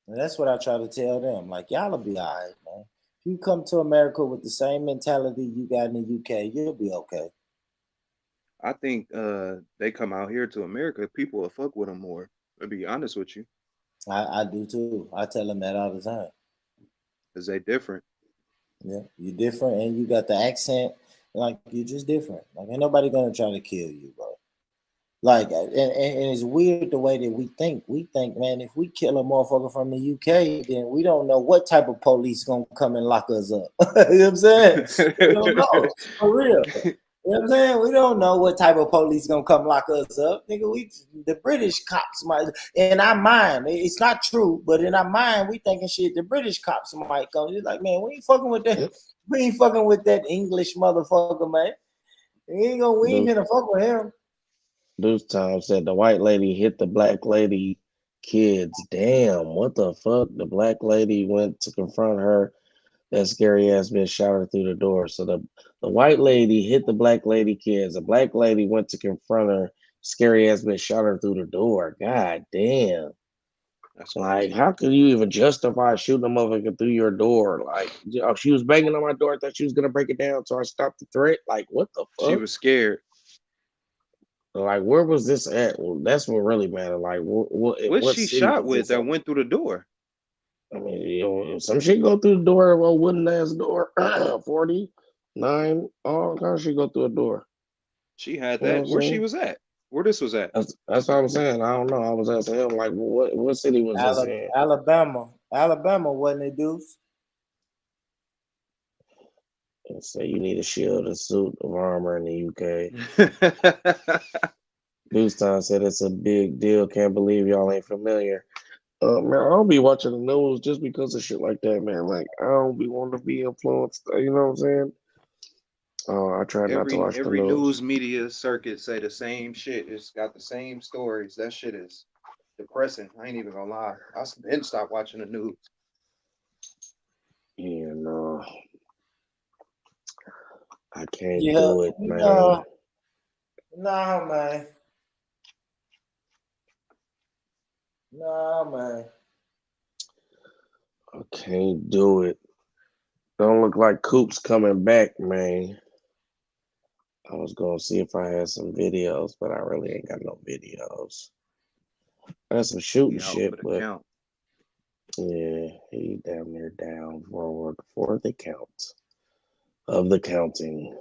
And that's what I try to tell them. Like, y'all will be all right, man. If you come to America with the same mentality you got in the UK, you'll be okay. I think they come out here to America, people will fuck with them more. To be honest with you. I do too. I tell them that all the time. Because they different. Yeah, you're different and you got the accent. Like, you're just different. Like, ain't nobody gonna try to kill you, bro. Like, and it's weird the way that we think. We think, man, if we kill a motherfucker from the UK, then we don't know what type of police gonna come and lock us up. You know what I'm saying? We don't know. For real. You know what I'm saying? We don't know what type of police gonna come lock us up. Nigga, the British cops might, in our mind, it's not true, but in our mind, we thinking shit, the British cops might come. It's like, man, we ain't fucking with that. We ain't fucking with that English motherfucker, we ain't gonna fuck with him. Deuce Time said the white lady hit the black lady kids. Damn, what the fuck? The black lady went to confront her. That scary ass bitch shot her through the door. So the white lady hit the black lady kids. The black lady went to confront her. Scary ass bitch shot her through the door. God damn. That's like, how could you even justify shooting a motherfucker through your door? Like, she was banging on my door. I thought she was gonna break it down, so I stopped the threat. Like, what the fuck? She was scared. Like, where was this at? Well, that's what really mattered. Like, what she shot with that went through the door? I mean, you know, some shit go through the door. Well, wooden ass door, 49. All kind of shit go through a door. She had that. Where she was at? Where this was at? That's what I'm saying. I don't know. I was asking him, like, what city was this in? Alabama, wasn't it, Deuce? And say you need a shield, a suit of armor in the UK. Deuce said it's a big deal. Can't believe y'all ain't familiar. Man, I don't be watching the news just because of shit like that, man. Like, I don't be wanting to be influenced. You know what I'm saying? I try not to watch the every news. news media circuit say the same shit. It's got the same stories. That shit is depressing. I ain't even gonna lie. I been stopped watching the news. Yeah, no. I can't do it, man. Nah, man. Nah, man. I can't do it. Don't look like Coop's coming back, man. I was gonna see if I had some videos, but I really ain't got no videos. I got some shooting shit, but yeah, he damn near down for the count of the counting.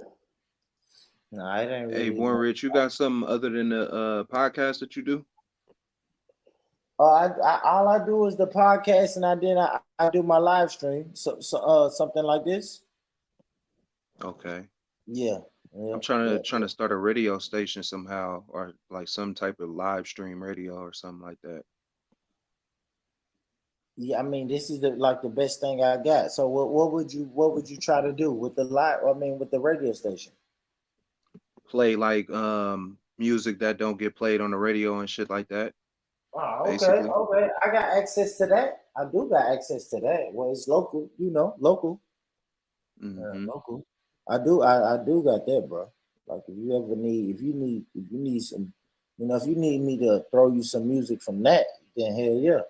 No, it ain't really. Hey, Born Rich, you got something other than the podcast that you do? All I do is the podcast, and I do my live stream. So something like this. Okay. Yeah. I'm trying to start a radio station somehow, or like some type of live stream radio or something like that. Yeah, I mean, this is the best thing I got. So what would you try to do with the with the radio station? Play like music that don't get played on the radio and shit like that. Oh, okay. I got access to that. I do got access to that. Well, it's local, local. Mm-hmm. Local. I do got that, bro. Like, if you need some, if you need me to throw you some music from that, then hell yeah.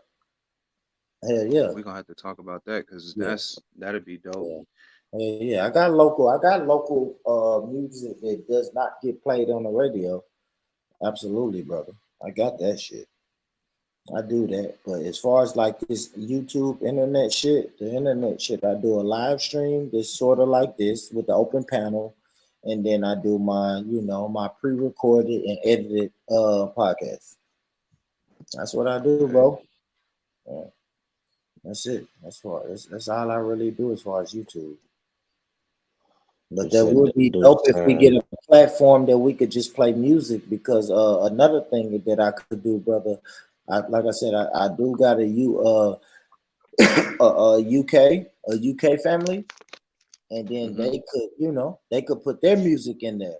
We're gonna have to talk about that because that'd be dope. Yeah. I got local music that does not get played on the radio. Absolutely, brother. I got that shit. I do that. But as far as like this YouTube internet shit, the internet shit, I do a live stream that's sort of like this with the open panel, and then I do my, my pre-recorded and edited podcast. That's what I do, bro. Yeah. That's it. That's all I really do as far as YouTube. But that would be dope if we get a platform that we could just play music, because another thing that I could do, brother, like I said, I do got a UK family, and then they could put their music in there.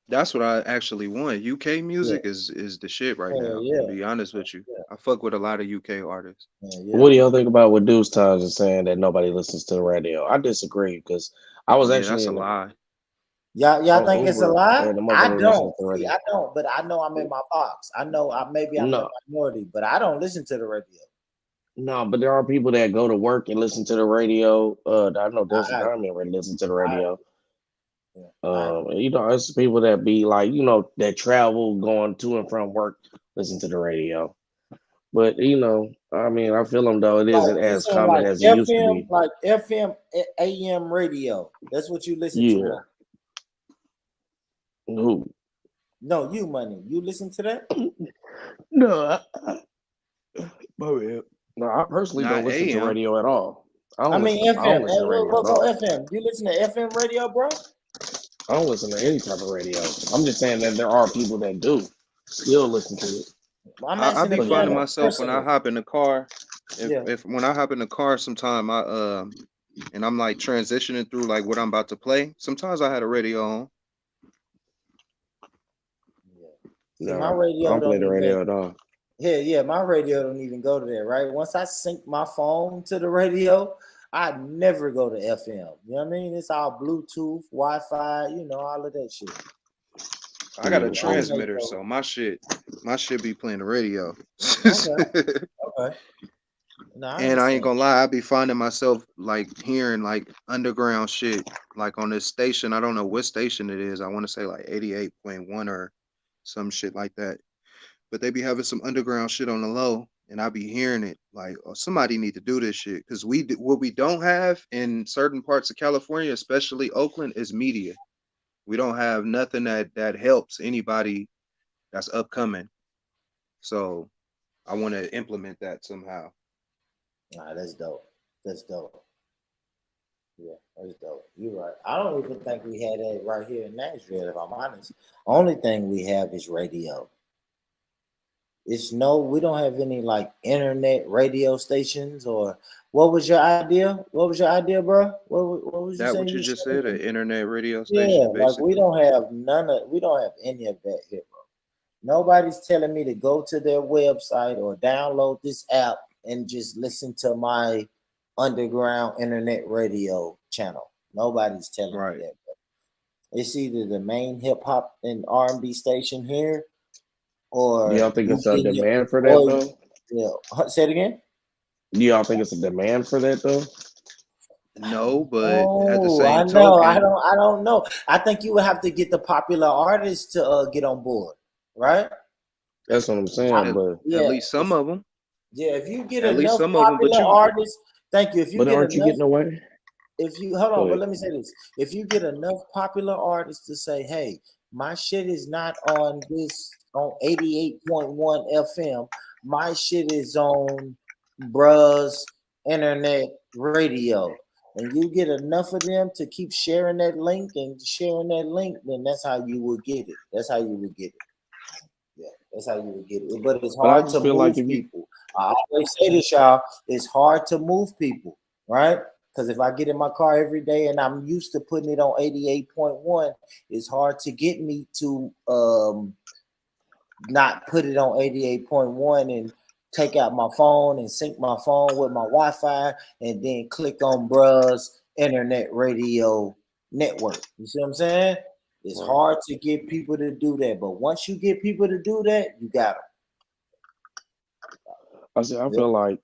That's what I actually want. UK music is the shit right now. To be honest with you, I fuck with a lot of UK artists. What do y'all think about what Deuce Times is saying that nobody listens to the radio? I disagree, because I was actually that's a lie. Y'all think Uber, it's a lie? I don't. See, I don't. But I know I'm in my box. I know maybe I'm the minority, but I don't listen to the radio. No, but there are people that go to work and listen to the radio. I know Deuce Diamond already listen to the radio. It's people that be like, that travel going to and from work, listen to the radio. But I feel them though. It isn't as common as it used to be. Like FM, AM radio. That's what you listen to. Who? No, you Money. You listen to that? No, I personally don't listen to radio at all. FM. FM. You listen to FM radio, bro? I don't listen to any type of radio. I'm just saying that there are people that do still listen to it. I be finding myself when I hop in the car. If when I hop in the car, sometime and I'm like transitioning through like what I'm about to play. Sometimes I had a radio on. Yeah, my radio I don't play the radio at all. Yeah, my radio don't even go to that, right? Once I sync my phone to the radio, I never go to FM. You know what I mean? It's all Bluetooth, Wi-Fi, all of that shit. I got a transmitter, so my shit be playing the radio. Okay. And I ain't gonna lie, I be finding myself like hearing like underground shit, like on this station. I don't know what station it is. I want to say like 88.1 or some shit like that. But they be having some underground shit on the low, and I be hearing it like, oh, somebody need to do this shit, because what we don't have in certain parts of California, especially Oakland, is media. We don't have nothing that helps anybody that's upcoming. So I want to implement that somehow. Nah, that's dope. That's dope. Yeah, that's dope. You're right. I don't even think we had that right here in Nashville, if I'm honest. Only thing we have is radio. We don't have any like internet radio stations. Or what was your idea? What was your idea, bro? What was that? What you just said, an internet radio station? Yeah, like we don't have any of that here, bro. Nobody's telling me to go to their website or download this app and just listen to my underground internet radio channel. Nobody's telling me that, bro. It's either the main hip hop and R&B station here, or do y'all think it's a demand for that though? Yeah. Say it again. Do y'all think it's a demand for that though? No, but at the same time, I don't know. I think you would have to get the popular artists to get on board, right? That's what I'm saying. But at least some of them. Yeah, if you get enough popular artists, thank you. If you aren't you getting away? If you hold on, but let me say this: if you get enough popular artists to say, "Hey, my shit is not on 88.1 FM. My shit is on Bruh's internet radio," and you get enough of them to keep sharing that link, then that's how you will get it. That's how you would get it. Yeah, that's how you would get it. But it's hard to move people. I always say this, y'all. It's hard to move people, right? Because if I get in my car every day and I'm used to putting it on 88.1, it's hard to get me to not put it on 88.1 and take out my phone and sync my phone with my Wi-Fi and then click on Bruh's internet radio network. You see what I'm saying? It's hard to get people to do that. But once you get people to do that, you got them. I feel like,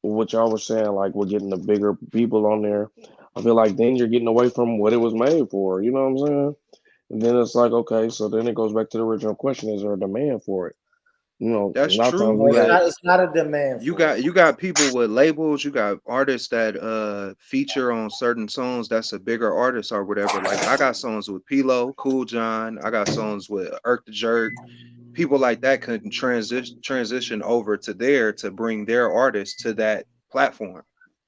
what y'all were saying, like we're getting the bigger people on there. I feel like then you're getting away from what it was made for. You know what I'm saying? And then it's like, okay, so then it goes back to the original question: is there a demand for it? You know, That's a lot of true. times we But got It's not a demand. you got people with labels. You got artists that feature on certain songs. That's a bigger artist or whatever. Like I got songs with P-Lo, Cool John. I got songs with Irk the Jerk. People like that could transition over to there to bring their artists to that platform.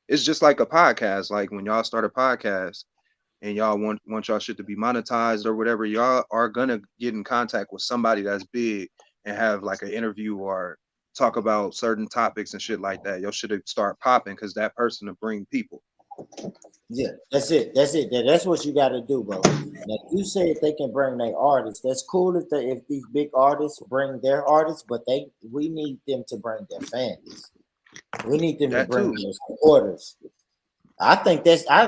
It's just like a podcast. Like when y'all start a podcast and y'all want y'all shit to be monetized or whatever, y'all are gonna get in contact with somebody that's big and have like an interview or talk about certain topics and shit like that. Your shit start popping because that person will bring people. Yeah, that's it. That's what you got to do, bro. Now, you say if they can bring their artists, that's cool if these big artists bring their artists, but we need them to bring their fans. We need them to bring their supporters. I think that's I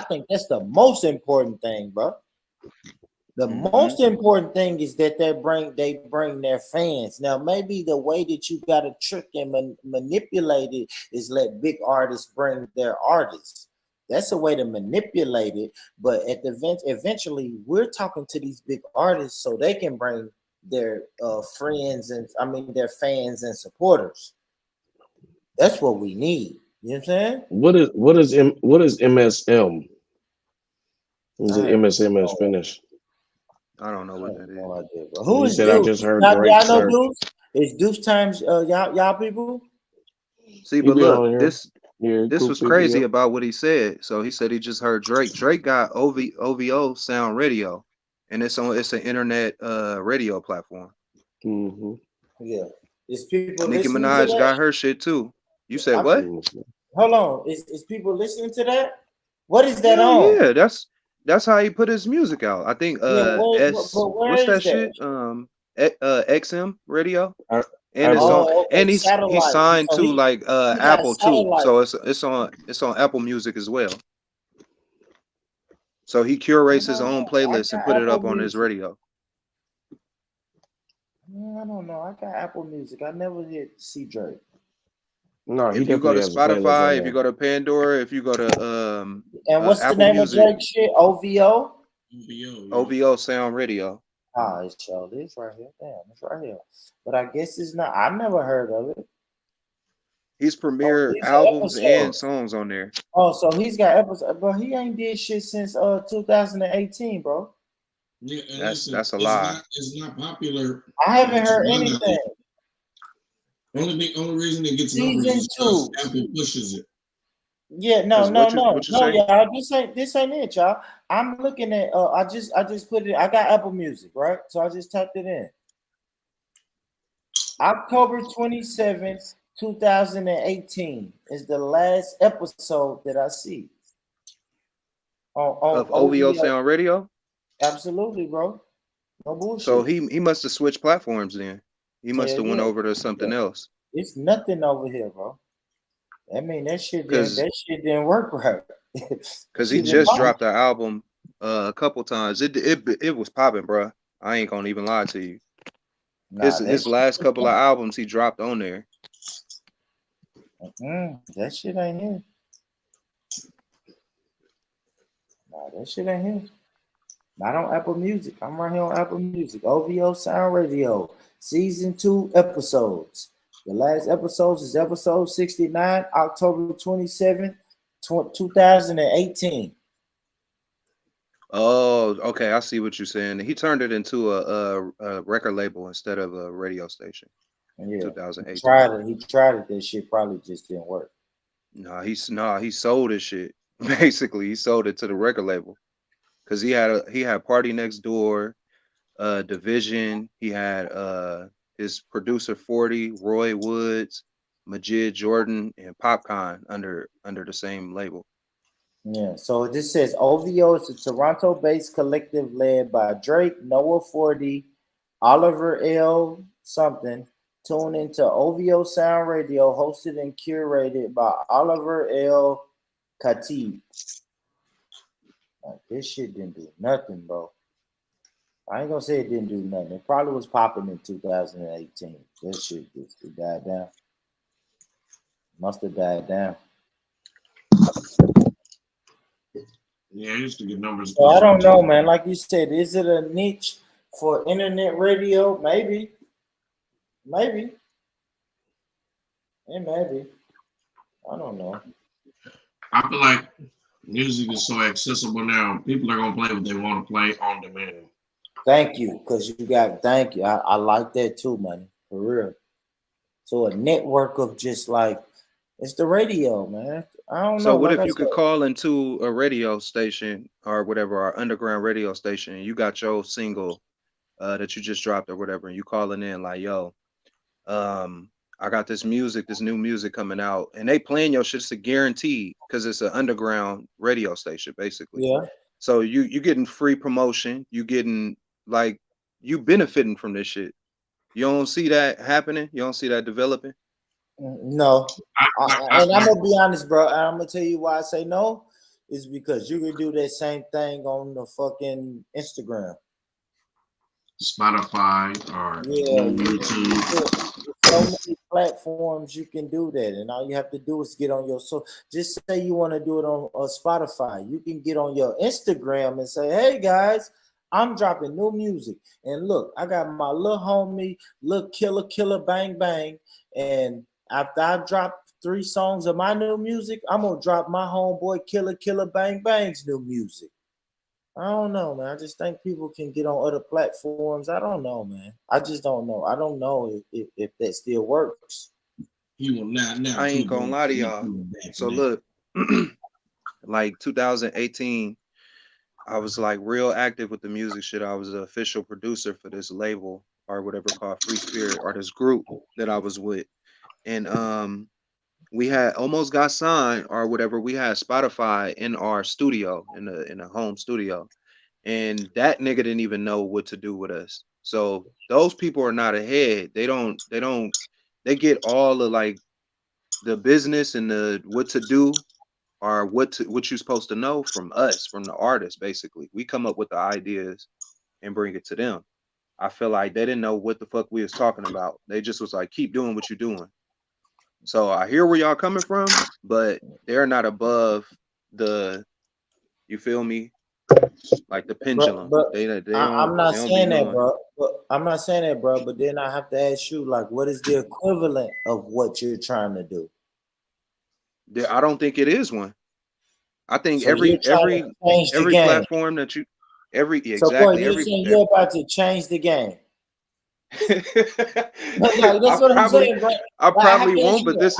think that's the most important thing, bro. The most important thing is that they bring their fans. Now, maybe the way that you got to trick and manipulate it is let big artists bring their artists. That's a way to manipulate it. But at the eventually, we're talking to these big artists so they can bring their friends their fans and supporters. That's what we need. You know what I'm saying? what is MSM? Is it MSMS finish? I don't know what that is. No idea, bro. Who is Deuce? I just heard y'all Drake know start. Deuce? Is Deuce times y'all people? See, but look, this was crazy about what he said. So he said he just heard Drake. Drake got OVO Sound Radio, and it's an internet radio platform. Mm-hmm. Yeah, is people Nicki listening Minaj to that? got her shit too. You said what? Hold on, is people listening to that? What is that on? Yeah, that's how he put his music out. I think where what's that is shit? XM radio. I And it's don't- on, and he satellite. signed So to he like got Apple too, satellite. so it's on Apple Music as well. So he curates his own playlist and put it up on his radio. I don't know. I got Apple Music. I never did see Drake. No, he If you go definitely to has a playlist on Spotify, if there. you go to Pandora, if you go to And what's the Apple name Music, of Drake shit? OVO? OVO Sound Radio. Ah, it's right here. Damn, it's right here. But I guess it's not. I never heard of it. He's premiere these are albums and episodes. songs on there. Oh, so he's got episodes, but he ain't did shit since 2018, bro. Yeah, and That's a lie. It's not popular. I haven't heard anything. Only reason it gets Season numbers is because 2. Apple pushes it. Yeah, no, what you say? y'all. This ain't it, y'all. I'm looking at. I just put it. I got Apple Music, right? So I just typed it in. October 27th, 2018 is the last episode that I see. Of OVO Sound Radio. Absolutely, bro. No bullshit. So he must have switched platforms then. He must have went Yeah. over to something else. It's nothing over here, bro. I mean that shit didn't work right. Because he just dropped the album a couple times. It was popping, bro. I ain't gonna even lie to you. His last couple of albums he dropped on there. That shit ain't here. Nah, that shit ain't here. Not on Apple Music. I'm right here on Apple Music. OVO Sound Radio. Season 2 episodes. The last episodes is episode 69, October 27th, 2018. Oh, okay. I see what you're saying. He turned it into a record label instead of a radio station. Yeah. 2018. He tried it. That shit probably just didn't work. He sold his shit. Basically, he sold it to the record label. Because he had Party Next Door, Division. He had his producer 40, Roy Woods, Majid Jordan, and Popcorn under the same label. Yeah, so this says OVO is a Toronto-based collective led by Drake, Noah 40, Oliver L. something. Tune into OVO Sound Radio, hosted and curated by Oliver L. Khatib. Like, this shit didn't do nothing, bro. I ain't gonna say it didn't do nothing. It probably was popping in 2018. That shit just died down. Must have died down. Yeah, I used to get numbers. So I don't know, man. Like you said, is it a niche for internet radio? Maybe. Maybe. It maybe. I don't know. I feel like music is so accessible now. People are gonna play what they want to play on demand. Thank you, because you got. Thank you. I like that too, money, for real. So a network of just like it's the radio, man. I don't So know. what Like if I you could said, call into a radio station or whatever, our underground radio station, and you got your single that you just dropped or whatever, and you calling in like, yo, I got this new music coming out, and they playing your shit. It's a guarantee because it's an underground radio station, basically. yeah. So you getting free promotion, you getting like you benefiting from this shit. You don't see that happening? You don't see that developing? No. And I'm gonna be honest, bro. And I'm gonna tell you why I say no. Is because you can do that same thing on the fucking Instagram. Spotify or Yeah, YouTube. so many platforms you can do that, and all you have to do is get on your. So just say you want to do it on Spotify, you can get on your Instagram and say, "Hey guys, I'm dropping new music, and look, I got my little homie, Lil Killer Bang Bang, and after I drop 3 songs of my new music, I'm gonna drop my homeboy Killer Bang Bang's new music." I don't know, man. I just think people can get on other platforms. I don't know, man. I just don't know. I don't know if that still works. You will now. I ain't gonna lie to y'all. So look, like 2018, I was like real active with the music shit. I was the official producer for this label or whatever called Free Spirit, or this group that I was with. And we had almost got signed or whatever. We had Spotify in our studio, in a home studio, and that nigga didn't even know what to do with us. So those people are not ahead. They get all the like the business and the what to do or what you're supposed to know from us, from the artists. Basically, we come up with the ideas and bring it to them. I feel like they didn't know what the fuck we was talking about. They just was like, keep doing what you're doing. So I hear where y'all coming from, but they're not above the, you feel me? Like the pendulum. I'm not saying that, bro. I'm not saying that, bro. But then I have to ask you, like, what is the equivalent of what you're trying to do? I don't think it is one. I think So every platform that you So boy, you're saying you're about to change the game. That's what I'm saying, bro. I probably won't, but this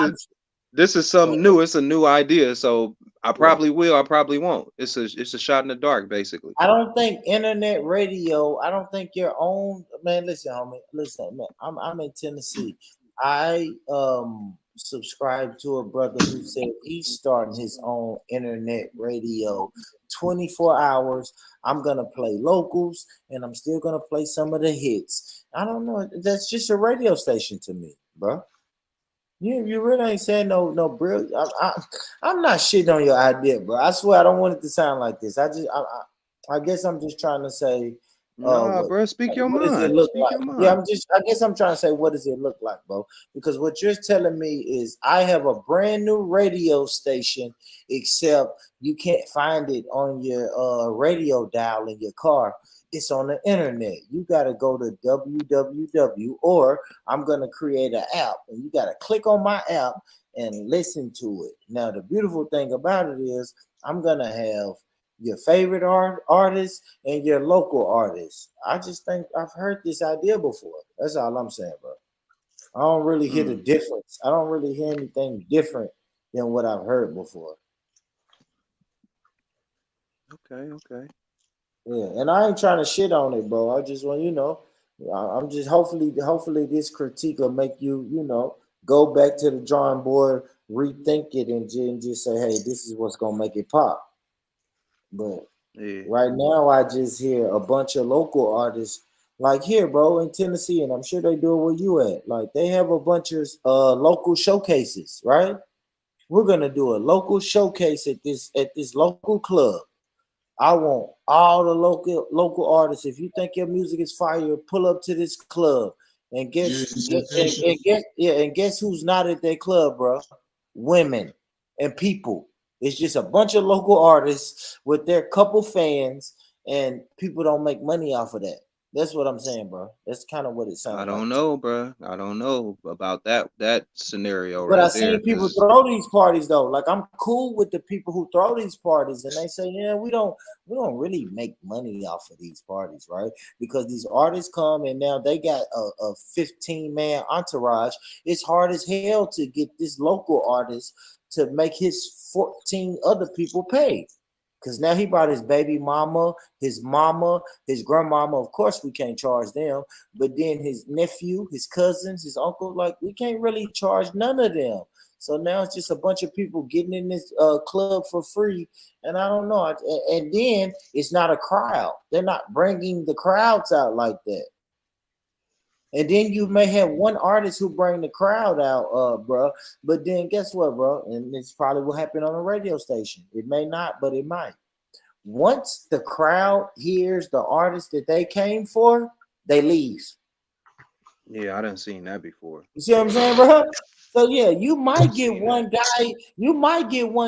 is something new. It's a new idea, so I probably will. I probably won't. It's a shot in the dark, basically. I don't think internet radio. I don't think your own man. Listen, homie. Listen, man. I'm in Tennessee. I subscribe to a brother who said he's starting his own internet radio, 24 hours. I'm gonna play locals, and I'm still gonna play some of the hits. I don't know. That's just a radio station to me, bro. You really ain't saying no bro. I'm not shitting on your idea, bro. I swear I don't want it to sound like this. I guess I'm just trying to say. Bro, speak your mind. Does it look Speak like? your mind. Yeah, I guess I'm trying to say, what does it look like, bro? Because what you're telling me is I have a brand new radio station, except you can't find it on your radio dial in your car. It's on the internet. You got to go to www, or I'm going to create an app, and you got to click on my app and listen to it. Now, the beautiful thing about it is I'm going to have your favorite artists and your local artists. I just think I've heard this idea before. That's all I'm saying, bro. I don't really hear the difference. I don't really hear anything different than what I've heard before. Okay. Yeah, and I ain't trying to shit on it, bro. I just want I'm just hopefully this critique will make you go back to the drawing board, rethink it, and just say, hey, this is what's gonna make it pop. But right now, I just hear a bunch of local artists, like here, bro, in Tennessee, and I'm sure they do it where you at. Like they have a bunch of local showcases, right? We're gonna do a local showcase at this local club. I want all the local artists. If you think your music is fire, pull up to this club and guess who's not at that club, bro? Women and people. It's just a bunch of local artists with their couple fans, and people don't make money off of that. That's what I'm saying, bro. That's kind of what it sounds I like. don't know, bro. I don't know about that scenario But I right seen there. people 'Cause throw these parties though. Like I'm cool with the people who throw these parties, and they say, yeah, we don't really make money off of these parties, right? Because these artists come and now they got a 15-man entourage. It's hard as hell to get this local artist to make his 14 other people pay. Because now he brought his baby mama, his grandmama. Of course, we can't charge them. But then his nephew, his cousins, his uncle, like we can't really charge none of them. So now it's just a bunch of people getting in this club for free. And I don't know. And then it's not a crowd. They're not bringing the crowds out like that. And then you may have one artist who bring the crowd out, bro. But then guess what, bro? And it's probably what happened on a radio station. It may not, but it might. Once the crowd hears the artist that they came for, they leave. yeah, I done seen that before. You see what I'm saying, bro? So yeah, you might get one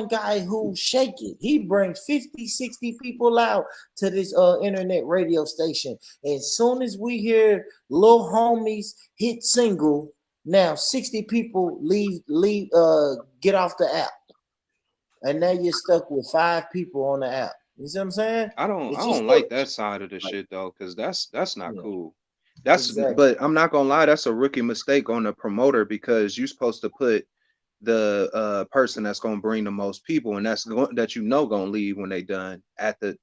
guy who shake it. He brings 50, 60 people out to this internet radio station. And as soon as we hear Lil Homies hit single, now 60 people get off the app. And now you're stuck with 5 people on the app. You see what I'm saying? I don't like that side of the shit though, because that's not cool. But I'm not gonna lie, that's a rookie mistake on the promoter, because you're supposed to put the person that's gonna bring the most people, and that gonna leave when they done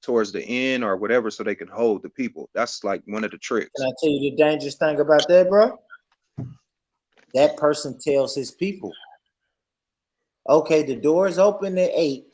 towards the end or whatever, so they can hold the people. That's like one of the tricks. Can I tell you the dangerous thing about that, bro? That person tells his people, okay, the door is open at 8.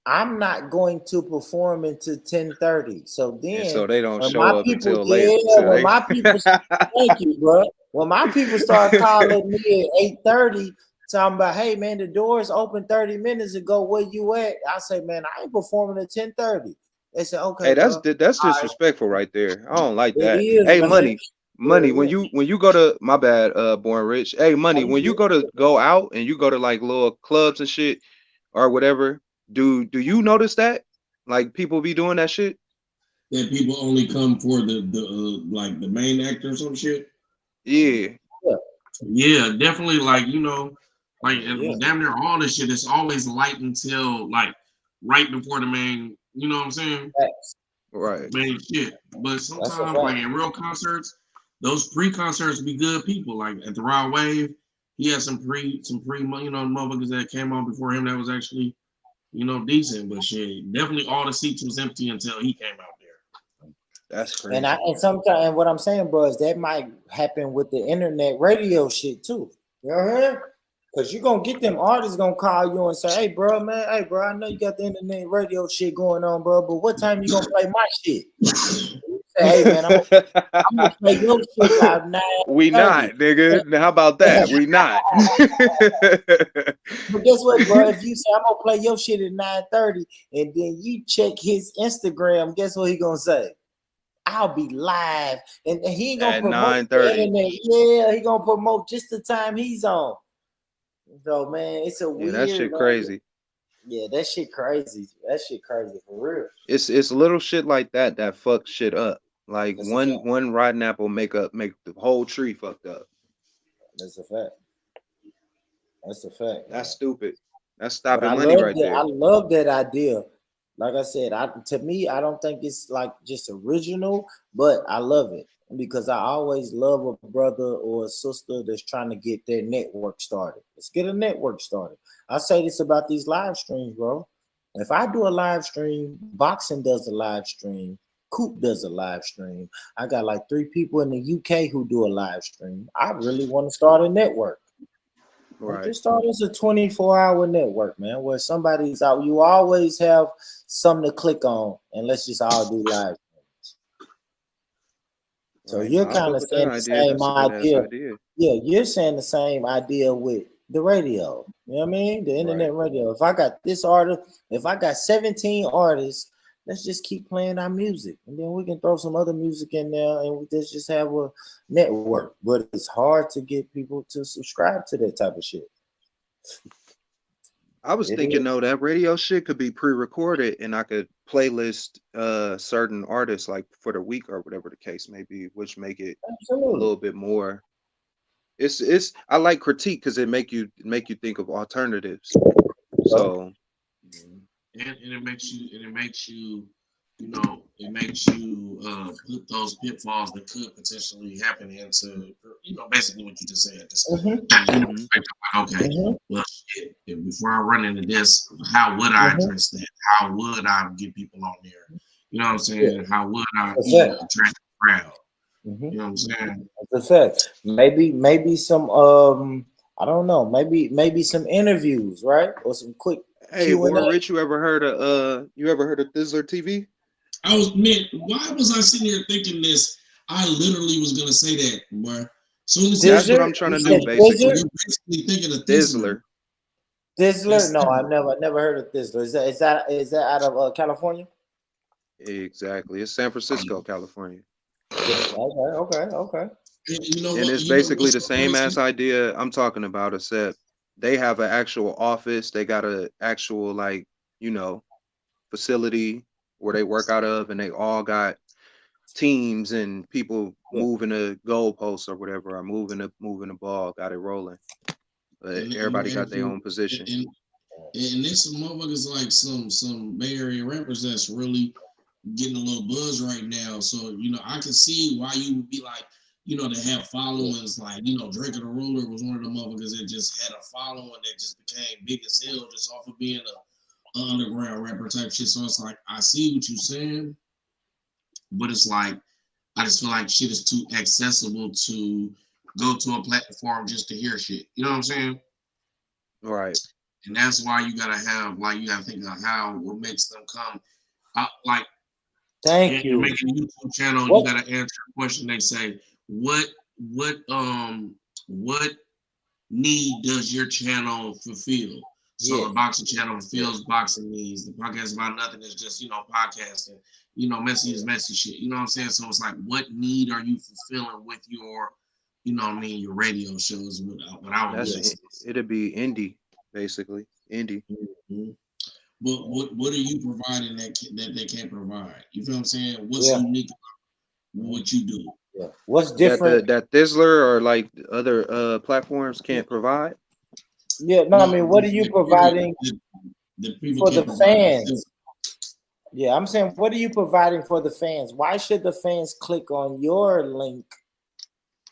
I'm not going to perform until 10:30. So then, and so they don't show my up people, until late. when my people, thank you, bro. When my people start calling me at 8:30, talking about, hey man, the door is open 30 minutes ago. Where you at? I say, man, I ain't performing at 10:30. They say, okay. Hey, that's disrespectful right there. I don't like that. is, Hey, man. money. When you go to, my bad, Born Rich. Hey, money. When you go out and you go to like little clubs and shit or whatever, do you notice that like people be doing that shit? That people only come for the like the main actor or some shit. Yeah, definitely. Like damn near all this shit. It's always light until like right before the main. You know what I'm saying? Right. Main shit. But sometimes, like in real concerts, those pre-concerts be good people. Like at the Raw Wave, he had some pre motherfuckers that came on before him that was actually decent. But shit, definitely all the seats was empty until he came out there. That's crazy. And sometimes what I'm saying, bro, is that might happen with the internet radio shit too. You know what I mean? Because you're gonna get them artists gonna call you and say, hey bro, I know you got the internet radio shit going on, bro, but what time you gonna play my shit? Say, hey man, I'm gonna play your shit out now. We not, nigga. How about that? We not. But guess what, bro? If you say I'm gonna play your shit at 9:30 and then you check his Instagram, guess what he gonna say? I'll be live, and he ain't gonna promote the internet. Yeah, he gonna promote just the time he's on. So man, it's a weird. That shit crazy. Yeah, that shit crazy. That shit crazy for real. It's little shit like that fuck shit up. Like one rotten apple make the whole tree fucked up. That's a fact. That's a fact. That's stupid. That's stopping money right there. I love that idea. Like I said, to me, I don't think it's like just original, but I love it because I always love a brother or a sister that's trying to get their network started. Let's get a network started. I say this about these live streams, bro. If I do a live stream, Boxing does a live stream, Coop does a live stream. I got like 3 people in the UK who do a live stream. I really want to start a network. Right. Just start as a 24-hour network, man, where somebody's out. You always have something to click on, and let's just all do live streams. So you're kind of saying the same idea. Yeah, you're saying the same idea with the radio. You know what I mean? The internet radio. If I got this artist, if I got 17 artists, let's just keep playing our music. And then we can throw some other music in there and we just have a network. But it's hard to get people to subscribe to that type of shit. I was thinking though that radio shit could be pre-recorded and I could playlist certain artists like for the week or whatever the case may be, which make it a little bit more. It's I like critique because it make you think of alternatives. So and it makes you put those pitfalls that could potentially happen into, basically what you just said. Okay, well, shit, before I run into this, how would I address that? How would I get people on there? You know what I'm saying? Yeah. How would I attract the crowd? You know what I'm saying? That's a fact. Maybe some I don't know, maybe some interviews, right? Or some quick. Hey, Warren Rich, you ever heard of Thizzler TV? Why was I sitting here thinking this? I literally was gonna say that, boy. That's what I'm trying to do, basically. You're basically thinking of Thizzler. Thizzler? No, I've never heard of Thizzler. Is that out of California? Exactly. It's San Francisco, California. Okay. And it's basically the same ass idea I'm talking about, except they have an actual office. They got an actual facility where they work out of, and they all got teams and people moving the goalposts or whatever, or moving the ball, got it rolling. But everybody got their own position. And this motherfuckers like some Bay Area rappers that's really getting a little buzz right now. So I can see why you would be like, to have followings like, Drake of the Ruler was one of the motherfuckers that just had a following that just became big as hell just off of being a underground rapper type shit. So it's like, I see what you're saying, but it's like, I just feel like shit is too accessible to go to a platform just to hear shit. You know what I'm saying? Right. And that's why you gotta think of what makes them come. Thank you. Making a YouTube channel, you gotta answer a question. They say, what need does your channel fulfill? So the boxing channel fulfills boxing needs. The podcast about nothing is just podcasting. Messy is messy shit. You know what I'm saying? So it's like, what need are you fulfilling with your, your radio shows? It'd be indie, basically indie. Mm-hmm. But what are you providing that they can't provide? You feel what I'm saying? What's unique about what you do? Yeah. What's different that Thizzler or like other platforms can't provide? Yeah, no, I mean, what are you providing for the fans? Yeah, I'm saying, what are you providing for the fans? Why should the fans click on your link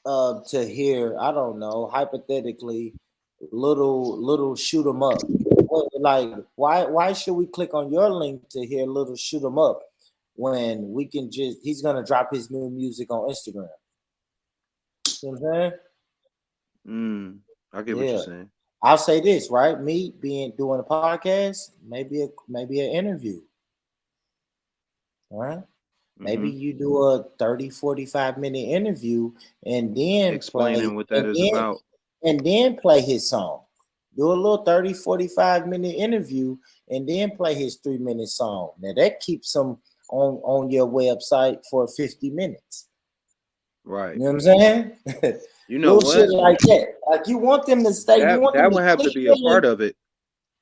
to hear, I don't know, hypothetically, little shoot 'em up? Like, why should we click on your link to hear little shoot 'em up when we can he's gonna drop his new music on Instagram? You know what I'm saying? I get what you're saying. I'll say this, right? Me doing a podcast, maybe an interview. All right. Maybe you do a 30, 45-minute interview and then explaining what that is about. And then play his song. Do a little 30, 45-minute interview and then play his 3-minute song. Now that keeps him on your website for 50 minutes. Right. You know what I'm saying? You know what? Shit like that. Like you want them to stay. That would have to be a part of it.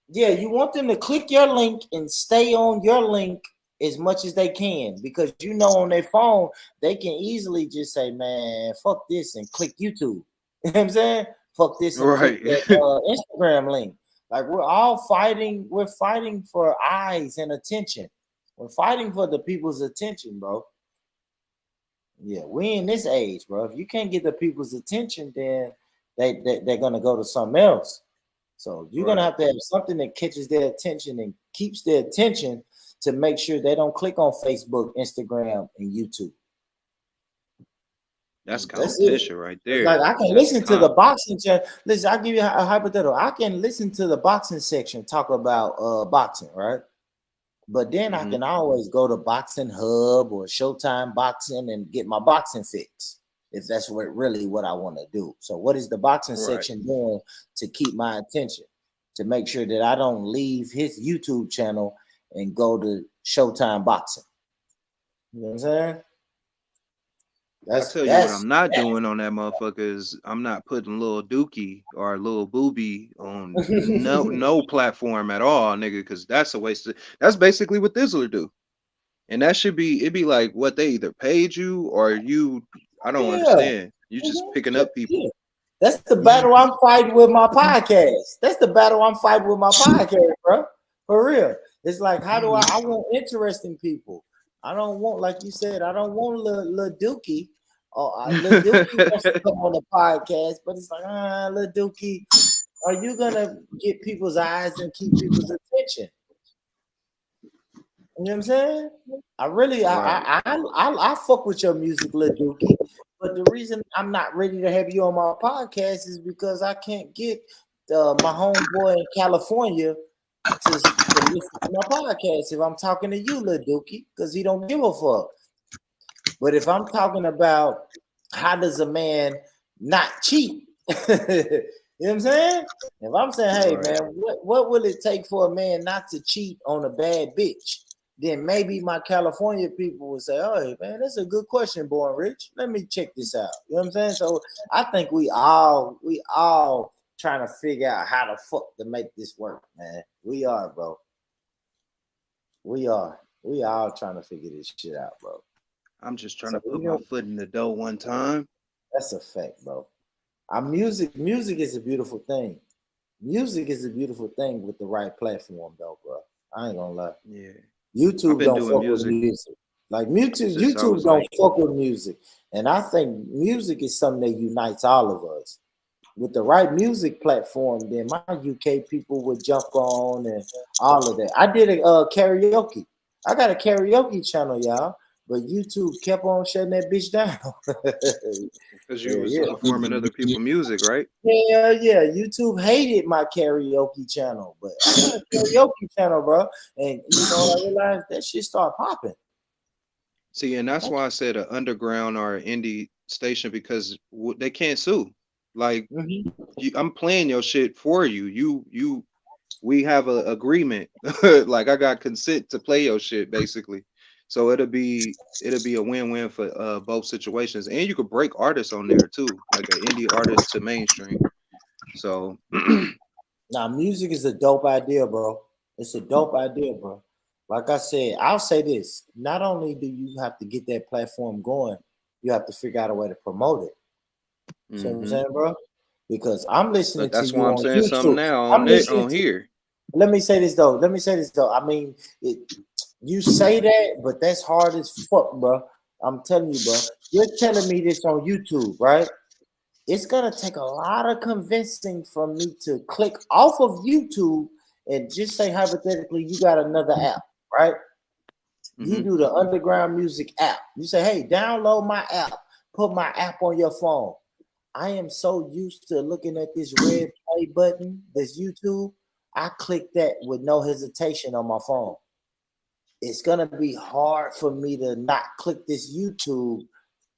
Yeah, you want them to click your link and stay on your link as much as they can, because on their phone they can easily just say, "Man, fuck this," and click YouTube. You know what I'm saying? Fuck this and click that, Instagram link. Like we're all fighting. We're fighting for eyes and attention. We're fighting for the people's attention, bro. Yeah, we in this age, bro. If you can't get the people's attention, then they're gonna go to something else. So you're gonna have to have something that catches their attention and keeps their attention to make sure they don't click on Facebook, Instagram, and YouTube. That's competition right there. Like I can listen to the boxing channel. Listen, I'll give you a hypothetical. I can listen to the boxing section talk about boxing, right? But then I can always go to Boxing Hub or Showtime Boxing and get my boxing fix if that's really what I want to do. So what is the boxing section doing to keep my attention, to make sure that I don't leave his YouTube channel and go to Showtime Boxing? You know what I'm saying? I tell you what I'm not doing on that motherfucker is I'm not putting little Dookie or little Booby on no platform at all, nigga, because that's a waste of, that's basically what Thizzler do. And that should be, it'd be like what they either paid you or you, I don't understand. You just picking up people. That's the battle I'm fighting with my podcast. That's the battle I'm fighting with my podcast, bro. For real. It's like, how do I want interesting people. I don't want, like you said, I don't want little Dookie. Lil Dookie wants to come on the podcast, but it's like, Lil Dookie, are you gonna get people's eyes and keep people's attention? You know what I'm saying? I fuck with your music, Lil Dookie, but the reason I'm not ready to have you on my podcast is because I can't get my homeboy in California to listen to my podcast if I'm talking to you, Lil Dookie, because he don't give a fuck. But if I'm talking about how does a man not cheat, you know what I'm saying? If I'm saying, hey man, what will it take for a man not to cheat on a bad bitch? Then maybe my California people will say, oh hey, man, that's a good question, Born Rich. Let me check this out. You know what I'm saying? So I think we all trying to figure out how the fuck to make this work, man. We are, bro. We all trying to figure this shit out, bro. I'm just trying to put my foot in the door one time. That's a fact, bro. Our music is a beautiful thing. Music is a beautiful thing with the right platform, though, bro. I ain't gonna lie. Yeah. YouTube don't fuck with music. Like YouTube don't fuck with music. And I think music is something that unites all of us. With the right music platform, then my UK people would jump on and all of that. I did a karaoke. I got a karaoke channel, y'all. But YouTube kept on shutting that bitch down. Because you was performing other people's music, right? Yeah. YouTube hated my karaoke channel, but I got a karaoke channel, bro. And you know, I realized that shit started popping. See, and that's why I said an underground or an indie station, because they can't sue. Like, I'm playing your shit for you. We have an agreement. Like, I got consent to play your shit, basically. So it'll be a win-win for both situations, and you could break artists on there too, like an indie artist to mainstream. So, now music is a dope idea, bro. It's a dope idea, bro. Like I said, I'll say this: not only do you have to get that platform going, you have to figure out a way to promote it. See what I'm saying, bro? Because I'm listening to you. That's why I'm saying YouTube. something now on here. Let me say this though. I mean, you say that, but that's hard as fuck, bro. I'm telling you, bro. You're telling me this on YouTube, right? It's gonna take a lot of convincing for me to click off of YouTube and just say hypothetically, you got another app, right? You do the underground music app. You say, hey, download my app, put my app on your phone. I am so used to looking at this red play button, this YouTube. I click that with no hesitation on my phone. It's gonna be hard for me to not click this YouTube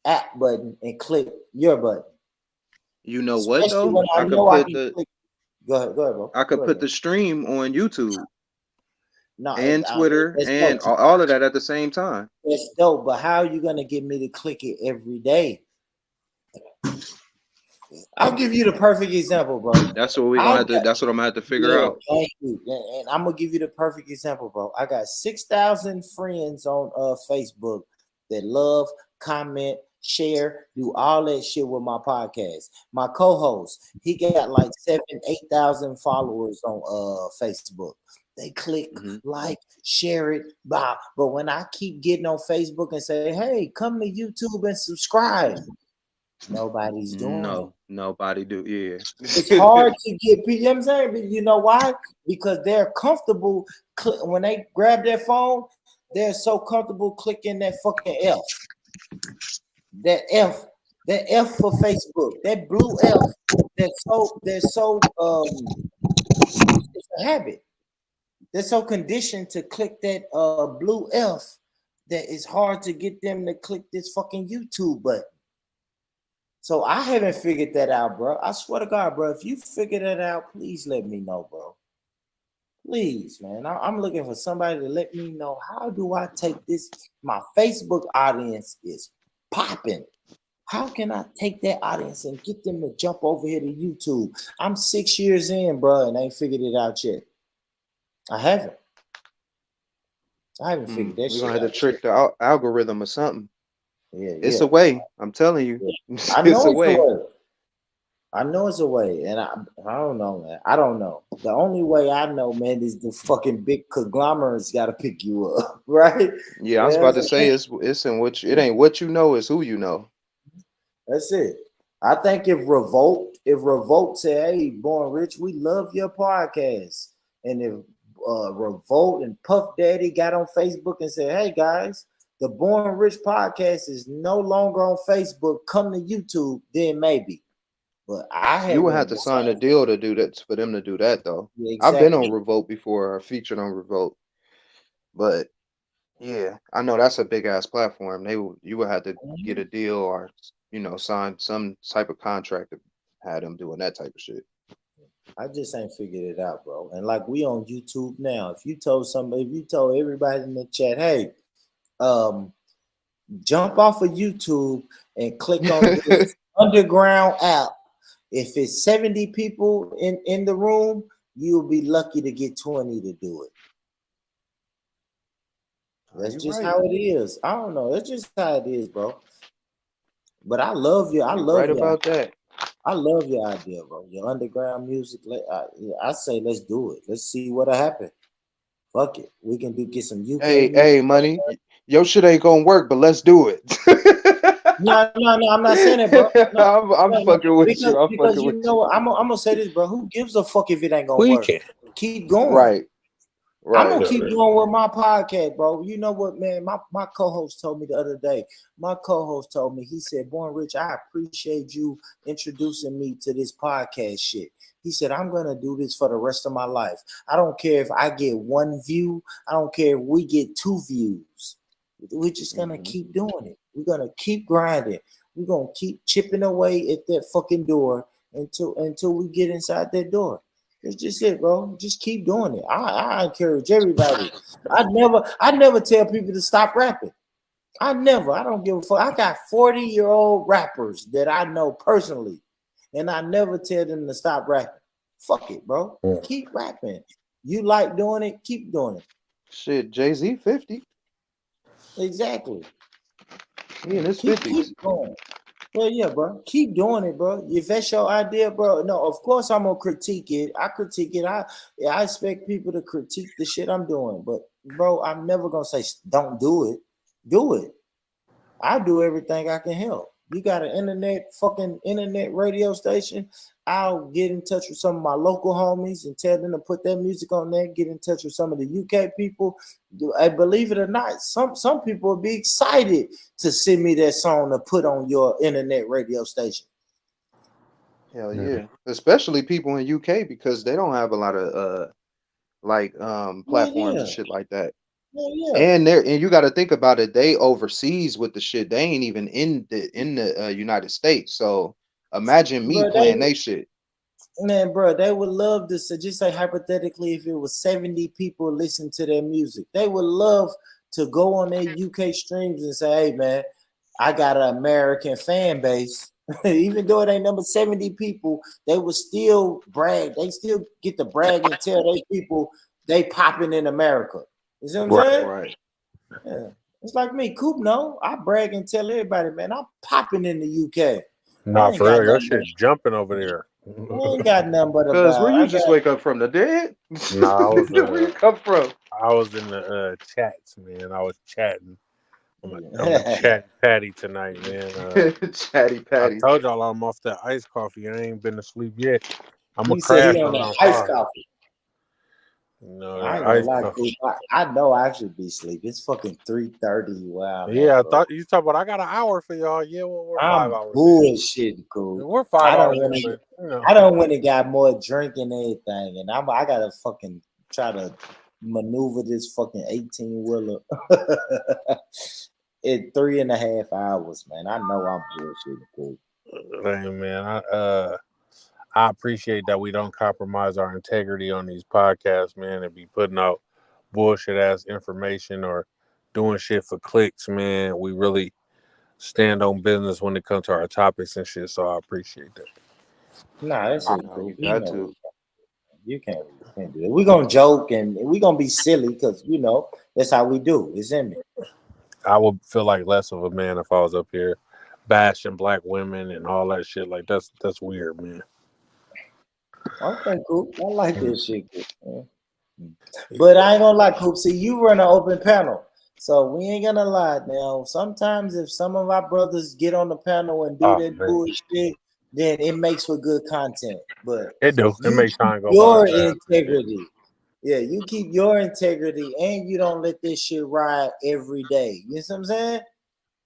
app button and click your button. You know what though? Go ahead, bro. I could put the stream on YouTube. No, and Twitter and all of that at the same time. It's dope, but how are you gonna get me to click it every day? I'll give you the perfect example, bro. That's what that's what I'm gonna have to figure out. Thank you. And I'm gonna give you the perfect example, bro. I got 6,000 friends on Facebook that love, comment, share, do all that shit with my podcast. My co-host, he got like 7,000-8,000 followers on Facebook. They click, like, share it, blah. But when I keep getting on Facebook and say, hey, come to YouTube and subscribe, nobody's doing it. Nobody do. Yeah. It's hard to get people, you know what I'm saying? But you know why? Because they're comfortable when they grab their phone, they're so comfortable clicking that fucking F. That F for Facebook, that blue F, it's a habit. They're so conditioned to click that blue F that it's hard to get them to click this fucking YouTube button. So I haven't figured that out, bro. I swear to God, bro, if you figure that out, please let me know, bro. Please, man. I'm looking for somebody to let me know, how do I take this? My Facebook audience is popping. How can I take that audience and get them to jump over here to YouTube? I'm 6 years in, bro, and I ain't figured it out yet. I haven't figured that We're shit gonna have to out trick yet. the algorithm or something. Yeah, It's yeah. a way. I'm telling you. I It's know a it's way. a way. I know it's a way, and I don't know, man. I don't know. The only way I know, man, is the fucking big conglomerates got to pick you up, right? Yeah, I was about to say it's in what it ain't what you know, it's who you know. That's it. I think if Revolt said, "Hey, Born Rich, we love your podcast," and if Revolt and Puff Daddy got on Facebook and said, "Hey guys, the Born Rich podcast is no longer on Facebook. Come to YouTube," then maybe. But I You would have haven't to sign a decided. deal to do that for them to do that though. Yeah, I've been on exactly. Revolt before or featured on Revolt, but yeah, I know that's a big ass platform. You would have to get a deal or sign some type of contract to have them doing that type of shit. I just ain't figured it out, bro. And like we on YouTube now. If you told everybody in the chat, hey, jump off of YouTube and click on this underground app. If it's 70 people in the room, you'll be lucky to get 20 to do it. That's just right. how it is. I don't know. That's just how it is, bro. But I love you. I You're love right you. about that. I love your idea, bro. Your underground music. I say let's do it. Let's see what'll happen. Fuck it. We can get some UK Hey, music. money. Your shit ain't gonna work, but let's do it. No, I'm not saying it, bro. No, I'm fucking with because, you. I'm because fucking you with know you. what? I'm gonna say this, bro. Who gives a fuck if it ain't gonna We work? can. Keep going. Right. I'm gonna Right. keep going with my podcast, bro. You know what, man? My co-host told me the other day. My co-host told me, he said, Born Rich, I appreciate you introducing me to this podcast shit. He said, I'm gonna do this for the rest of my life. I don't care if I get 1 view, I don't care if we get 2 views. We're just gonna keep doing it. We're gonna keep grinding. We're gonna keep chipping away at that fucking door until we get inside that door. That's just it, bro. Just keep doing it. I encourage everybody. I never tell people to stop rapping. I don't give a fuck. I got 40-year-old rappers that I know personally, and I never tell them to stop rapping. Fuck it, bro. Keep rapping. You like doing it, keep doing it. Shit, Jay-Z 50. Exactly. He in his Keep 50s. going. Well, yeah, bro. Keep doing it, bro. If that's your idea, bro. No, of course I'm gonna critique it. I critique it. I expect people to critique the shit I'm doing. But bro, I'm never gonna say don't do it. Do it. I do everything I can help. You got an fucking internet radio station. I'll get in touch with some of my local homies and tell them to put their music on there. Get in touch with some of the UK people. I believe it or not, some people will be excited to send me that song to put on your internet radio station. Hell yeah. Especially people in UK because they don't have a lot of platforms and shit like that. Yeah. And you got to think about it. They overseas with the shit. They ain't even in the United States. So imagine me playing they shit. Man, bro, they would love to just say hypothetically, if it was 70 people listen to their music, they would love to go on their UK streams and say, "Hey, man, I got an American fan base." Even though it ain't number 70 people, they would still brag. They still get to brag and tell their people they popping in America. You see what I'm saying? Right. Yeah. It's like me, Coop. No, I brag and tell everybody, man, I'm popping in the UK. Nah, for real, your shit's jumping over there. I ain't got nothing but a Cause where you just wake up from the dead? Nah, I was where you come from? I was in the chats, man. I was chatting. I'm a chat patty tonight, man. Chatty patty. I told y'all I'm off that iced coffee. I ain't been to sleep yet. I'm You gonna said crash he on around that iced 5. coffee. No, I ain't that gonna iced lie, coffee. Coop. I know I should be asleep. It's fucking 3:30. Wow. Yeah, I thought you talking about I got an hour for y'all. Yeah, well, we're 5 I'm hours. bullshitting, Coop. We're 5 I hours don't in, want but you know. I don't want to got more drink and everything, and I gotta fucking try to maneuver this fucking 18-wheeler in 3.5 hours, man. I know I'm bullshitting, Coop. Hey, man, I appreciate that we don't compromise our integrity on these podcasts, man, and be putting out bullshit ass information or doing shit for clicks, man. We really stand on business when it comes to our topics and shit. So I appreciate that. Nah, that's it, No, cool. you You got know, to. you can't do it. We're gonna joke and we're gonna be silly because you know that's how we do. It's in me. I would feel like less of a man if I was up here bashing black women and all that shit. Like that's weird, man. Okay, cool. I like this shit. Cool. But I ain't gonna lie, Coop. See, you run an open panel. So we ain't gonna lie now. Sometimes if some of our brothers get on the panel and do that bullshit, then it makes for good content. But It do. It you makes keep time go your by fast. integrity. Yeah, you keep your integrity and you don't let this shit ride every day. You know what I'm saying?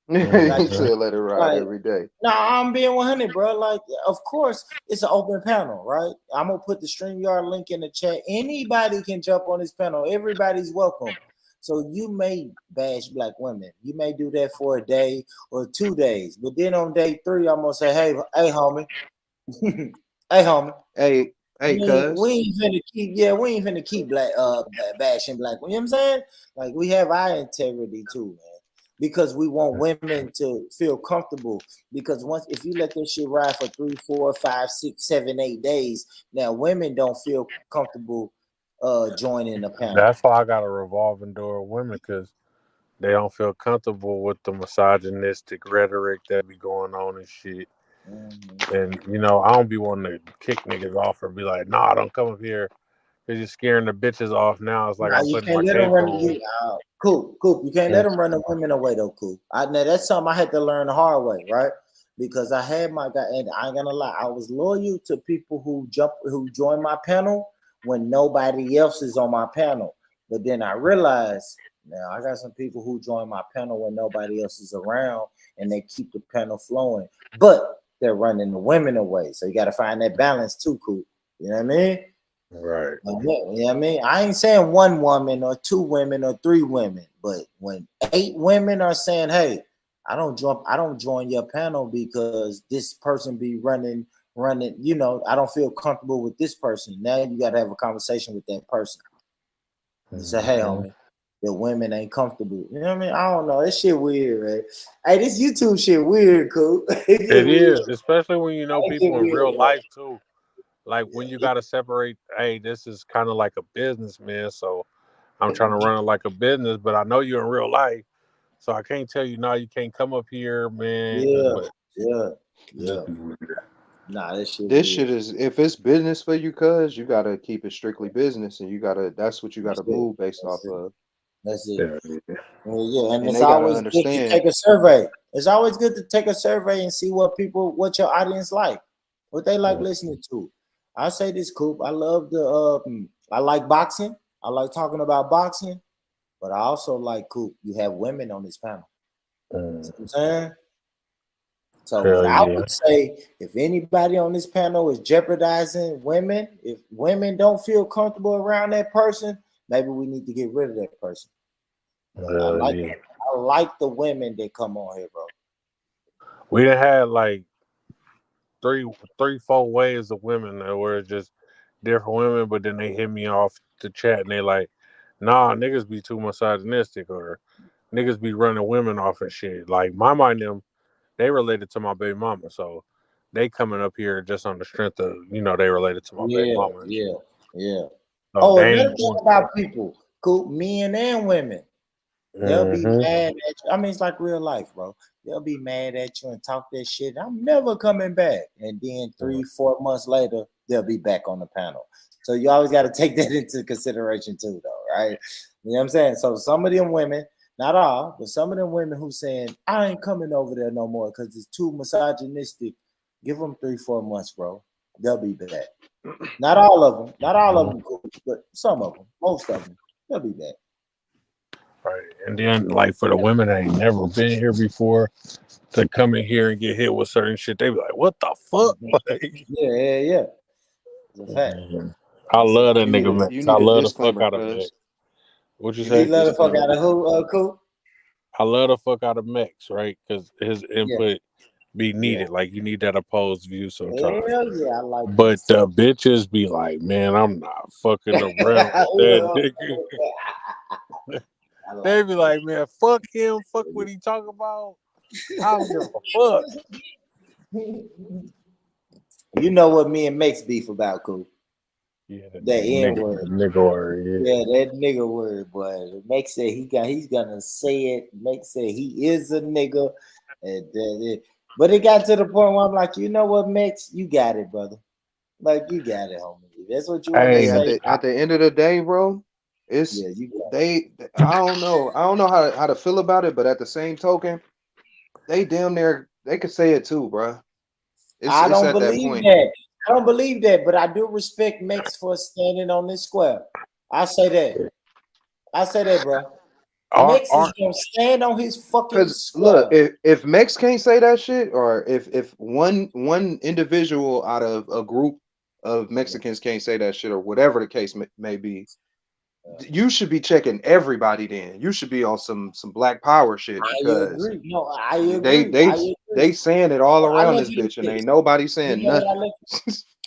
He said let it ride Like, every day. no, I'm being 100, bro. Like, of course, it's an open panel, right? I'm gonna put the StreamYard link in the chat. Anybody can jump on this panel. Everybody's welcome. So you may bash black women. You may do that for a day or 2 days, but then on day 3, I'm gonna say, hey, homie, hey, homie, hey, cuz. we ain't finna keep black bashing black. You know what I'm saying? Like we have our integrity too, man. Because we want women to feel comfortable. Because if you let this shit ride for 3, 4, 5, 6, 7, 8 days, now women don't feel comfortable joining the panel. That's why I got a revolving door of women, because they don't feel comfortable with the misogynistic rhetoric that be going on and shit. And you know, I don't be wanting to kick niggas off or be like, nah, don't come up here because you're scaring the bitches off. Now it's like Nah, I'm you putting can't my let them cape run on. you out. Cool. You can't let them run the women away though, cool. Now that's something I had to learn the hard way, right? Because I had my guy, and I ain't gonna lie, I was loyal to people who join my panel when nobody else is on my panel. But then I realized now I got some people who join my panel when nobody else is around, and they keep the panel flowing, but they're running the women away. So you got to find that balance too, cool. You know what I mean? Right. You know what I mean? I ain't saying 1 woman or 2 women or 3 women, but when 8 women are saying, hey, I don't join your panel because this person be running, you know, I don't feel comfortable with this person. Now you got to have a conversation with that person. And say, hey, homie, the women ain't comfortable. You know what I mean? I don't know. This shit weird, right? Hey, this YouTube shit weird, cool. It is, especially when you know people in weird, real right? life too. Like when you gotta separate, hey, this is kind of like a business, man. So I'm trying to run it like a business, but I know you're in real life. So I can't tell you, no, you can't come up here, man. Yeah. Nah, this shit is, if it's business for you, cuz you gotta keep it strictly business, and that's what you gotta move based off of. That's it. Yeah, and it's they gotta always good to understand. take a survey. It's always good to take a survey and see what your audience like, what they like listening to. I say this, Coop. I love I like boxing. I like talking about boxing, but I also like, Coop, you have women on this panel. You know what I'm saying? So what I would say, if anybody on this panel is jeopardizing women, if women don't feel comfortable around that person, maybe we need to get rid of that person. I like the women that come on here, bro. We done had like 3, 4 waves of women that were just different women, but then they hit me off the chat and they like, nah, niggas be too misogynistic or niggas be running women off and shit. Like my mind, them, they related to my baby mama, so they coming up here just on the strength of, you know, they related to my baby mama. Yeah. So Another thing about people, Coop, men and women, they'll be mad at you. I mean, it's like real life, bro. They'll be mad at you and talk that shit. I'm never coming back. And then 3, 4 months later, they'll be back on the panel. So you always got to take that into consideration too, though, right? You know what I'm saying? So some of them women, not all, but some of them women who saying, I ain't coming over there no more because it's too misogynistic. Give them 3, 4 months, bro. They'll be back. Not all of them, cool, but some of them, most of them, they'll be back. Right. And then like for the women that ain't never been here before to come in here and get hit with certain shit, they be like, what the fuck? Yeah. It's a fact. I love that nigga Max. I love the fuck out of Max. What you say? You love the fuck out of who, Coop? I love the fuck out of Max, right? Because his input be needed. Like you need that opposed view sometimes. Hell yeah, I like but the bitches be like, man, I'm not fucking around with that nigga. They be like, man, fuck him, fuck what he talking about. I don't give a fuck. You know what me and Max beef about, Cool? Yeah, that N word. Nigga word, Yeah, that nigga word, boy. Max said he's gonna say it. Max said he is a nigga. But it got to the point where I'm like, you know what, Max, you got it, brother. Like you got it, homie. That's what you want to say. At the end of the day, bro, it's I don't know how to feel about it, but at the same token, they damn near they could say it too, bro. I don't believe that. I don't believe that, but I do respect Max for standing on this square. I say that. Bro. Max is gonna stand on his fucking square. Look, if Max can't say that shit, or if one individual out of a group of Mexicans can't say that shit, or whatever the case may be, you should be checking everybody. Then you should be on some Black Power shit, because I agree. No, I agree. They saying it all around this bitch, and ain't nobody saying nothing.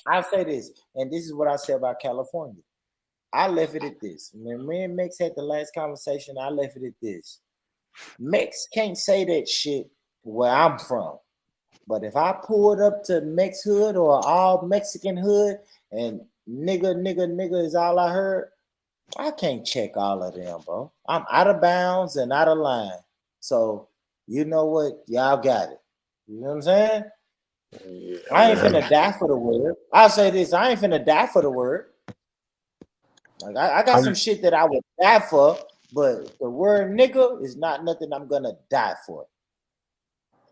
I say this, and this is what I say about California. I left it at this. When me and Max had the last conversation, I left it at this. Max can't say that shit where I'm from. But if I pulled up to Mex hood or all Mexican hood and nigga is all I heard, I can't check all of them, bro. I'm out of bounds and out of line. So you know what? Y'all got it. You know what I'm saying? Yeah, I ain't finna die for the word. I'll say this, I ain't finna die for the word. Like I got some shit that I would die for, but the word nigga is not nothing I'm gonna die for.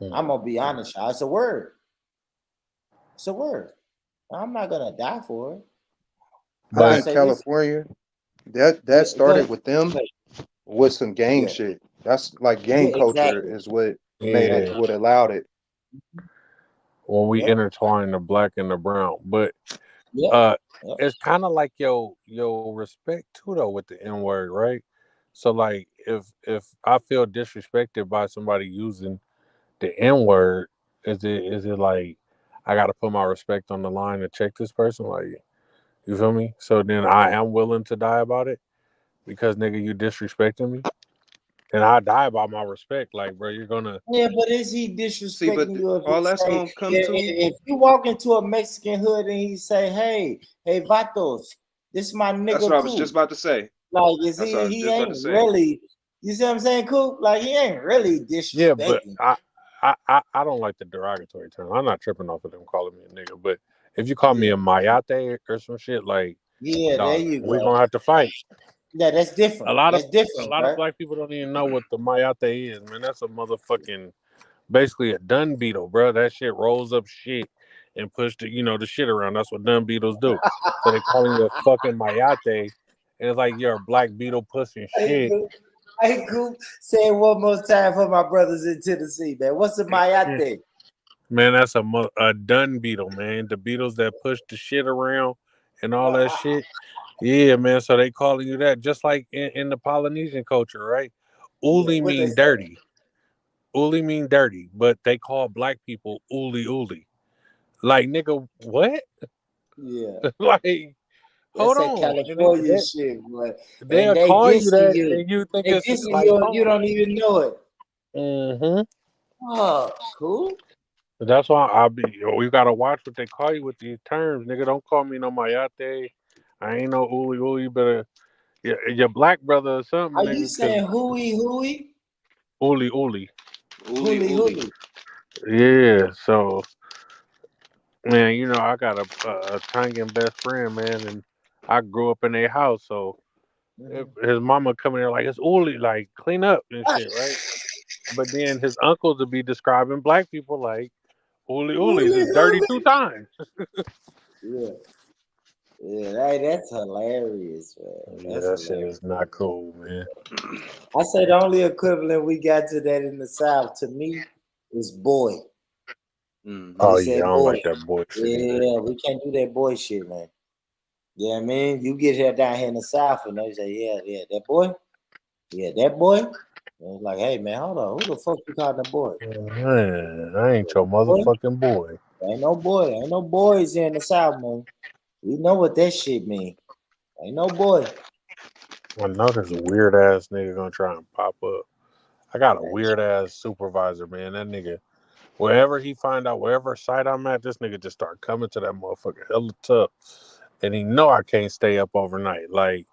I'm gonna be honest, y'all. It's a word. It's a word. I'm not gonna die for it. But in California, that started with them with some gang shit. That's like gang culture is what made it, what allowed it. When we intertwine the black and the brown, but it's kind of like your respect too, though, with the N word, right? So like, if I feel disrespected by somebody using the N word, is it like I got to put my respect on the line to check this person? Like, you feel me? So then I am willing to die about it because nigga, you disrespecting me. And I die by my respect, like, bro, you're gonna. Yeah, but is he disrespecting you? All that's gonna come to. If you walk into a Mexican hood and he say, "Hey, vatos, this is my nigga." That's what I was just about to say. Like, is he ain't really? You see what I'm saying, Coop? Like, he ain't really disrespecting. Yeah, but I don't like the derogatory term. I'm not tripping off of them calling me a nigga, but if you call me a mayate or some shit, like, there you go. We're gonna have to fight. Yeah, that's different. A lot of black people don't even know what the mayate is, man. That's a motherfucking, basically a dung beetle, bro. That shit rolls up shit and push the shit around. That's what dung beetles do. So they calling you a fucking mayate, and it's like you're a black beetle pushing shit. Hey, Coop, say it one more time for my brothers in Tennessee, man. What's a mayate? Man, that's a dung beetle, man. The beetles that push the shit around and all that shit. Yeah, man. So they calling you that, just like in the Polynesian culture, right? Uli mean dirty. Uli mean dirty, but they call black people uli uli. Like, nigga, what? Yeah. Like, hold on. California shit, but they'll call you that, and you think it's like, you don't even know it. Mm-hmm. Oh, cool. That's why we gotta watch what they call you with these terms, nigga. Don't call me no mayate. I ain't no uli uli, but your black brother or something. Are you saying hooey? Uli uli. Uli. Yeah. So, man, I got a Tongan best friend, man, and I grew up in their house. So his mama coming there like, it's uli, like, clean up and shit, right? But then his uncles would be describing black people like uli is dirty 2 times. Yeah, that's hilarious, man. Yeah, that shit is not cool, man. I say the only equivalent we got to that in the South, to me, is boy. Oh, yeah, I don't like that boy shit. Yeah, we can't do that boy shit, man. Yeah, I mean, you get here down here in the South and they say, yeah, that boy. Yeah, that boy. And it's like, hey, man, hold on. Who the fuck you calling the boy? Man, I ain't your motherfucking boy. Ain't no boy. Ain't no boys here in the South, man. We know what that shit mean. Ain't no boy. I know there's a weird ass nigga gonna try and pop up. I got a weird ass supervisor, man. That nigga, wherever he find out, wherever site I'm at, this nigga just start coming to that motherfucker hella tough. And he know I can't stay up overnight. Like,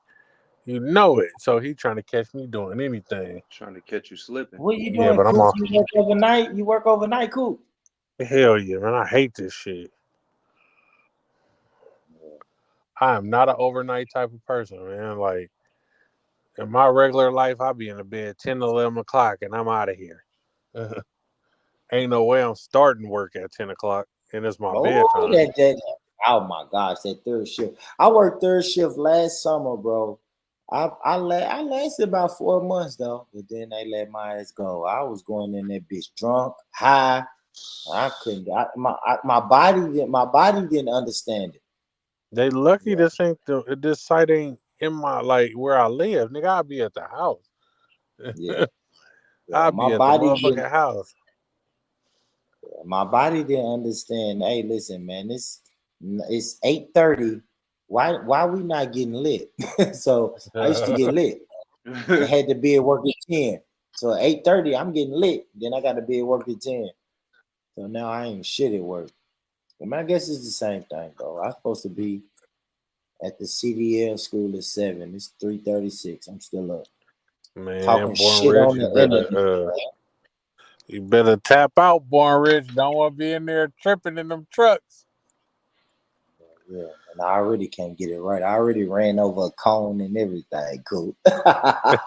you know it. So he trying to catch me doing anything. Trying to catch you slipping. What you Yeah, doing, but I'm Coop? on. You work overnight? You work overnight, Coop? Hell yeah, man. I hate this shit. I am not an overnight type of person, man. Like, in my regular life, I be in the bed 10, 11 o'clock, and I'm out of here. Ain't no way I'm starting work at 10 o'clock, and it's my bedtime. Oh my gosh, that third shift. I worked third shift last summer, bro. I lasted about 4 months though, but then they let my ass go. I was going in that bitch drunk, high. I couldn't. My body didn't understand it. They lucky this site ain't in my like where I live, nigga. I'll be at the house. Yeah, I'll be at the motherfucking house. My body didn't understand. Hey, listen, man, it's 8:30. Why we not getting lit? So I used to get lit. I had to be at work at 10. So at 8:30, I'm getting lit. Then I got to be at work at 10. So now I ain't shit at work. I mean, I guess it's the same thing, though. I'm supposed to be at the CDL school at 7. It's 3:36. I'm still up. Man, talking Born shit Rich, on the internet. you better tap out, Born Rich. Don't want to be in there tripping in them trucks. Yeah, and I already can't get it right. I already ran over a cone and everything. Cool. I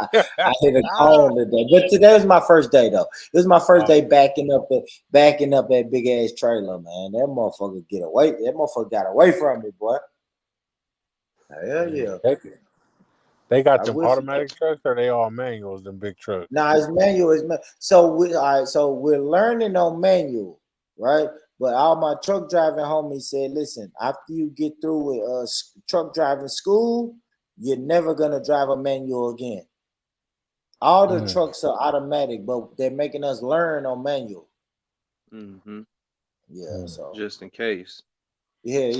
hit a cone today, but today was my first day though. It was my first day backing up that big ass trailer, man. That motherfucker get away. That motherfucker got away from me, boy. Hell yeah. They got them automatic trucks, or they all manuals? Them big trucks. Nah, it's manual. So we're learning on manual, right? But all my truck driving homies said, listen, after you get through with truck driving school, you're never gonna drive a manual again. All the trucks are automatic, but they're making us learn on manual. Mm-hmm. Yeah, so just in case. Yeah,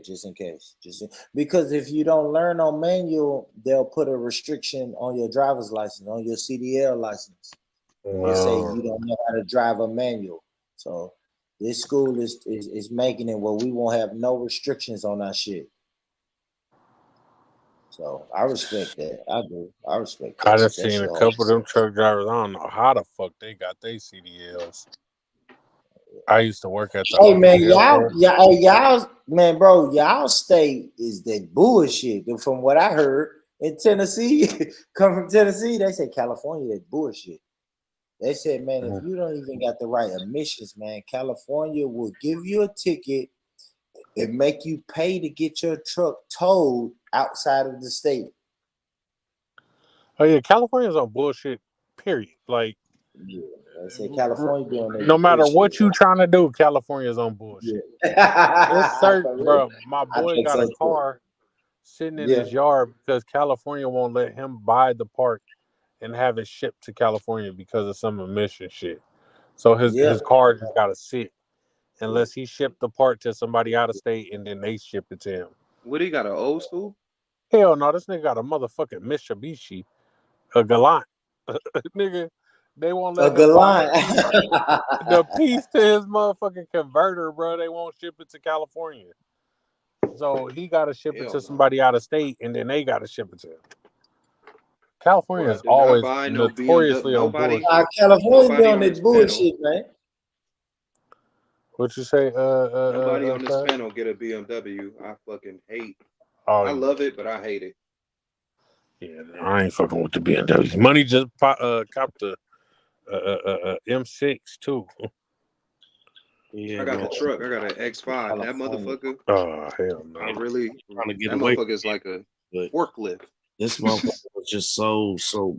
just in case. Because if you don't learn on manual, they'll put a restriction on your driver's license, on your CDL license. They say you don't know how to drive a manual. So this school is making it where we won't have no restrictions on our shit. So I respect that. I do. I respect that. I done seen a couple of them truck drivers. I don't know how the fuck they got their CDLs. I used to work at the Hey man, y'all, man, bro, y'all state is that bullshit. From what I heard in Tennessee, come from Tennessee, they say California is bullshit. They said, man, if you don't even got the right emissions, man, California will give you a ticket and make you pay to get your truck towed outside of the state. Oh yeah, California's on bullshit. Period. Like, yeah, they say California doing that. No matter what you trying to do, California's on bullshit. It's certain, bro. My boy got a car sitting in his yard because California won't let him buy the part and have it shipped to California because of some emission shit. So his car just gotta sit unless he shipped the part to somebody out of state and then they ship it to him. What, he got an old school? Hell no, this nigga got a motherfucking Mitsubishi, a Galant. Nigga, they won't let him buy the piece to his motherfucking converter, bro. They won't ship it to California. So he gotta ship it to somebody out of state and then they gotta ship it to him. California is always notoriously on bullshit. California doing this bullshit, man. What you say? Nobody on this panel get a BMW. I fucking hate. I love it, but I hate it. Yeah, I ain't fucking with the BMW. Money just copped the M6 too. Yeah, I got the truck. I got an X5. That motherfucker. Oh hell no! I really trying to get that away. Motherfucker is like a forklift. This motherfucker was just so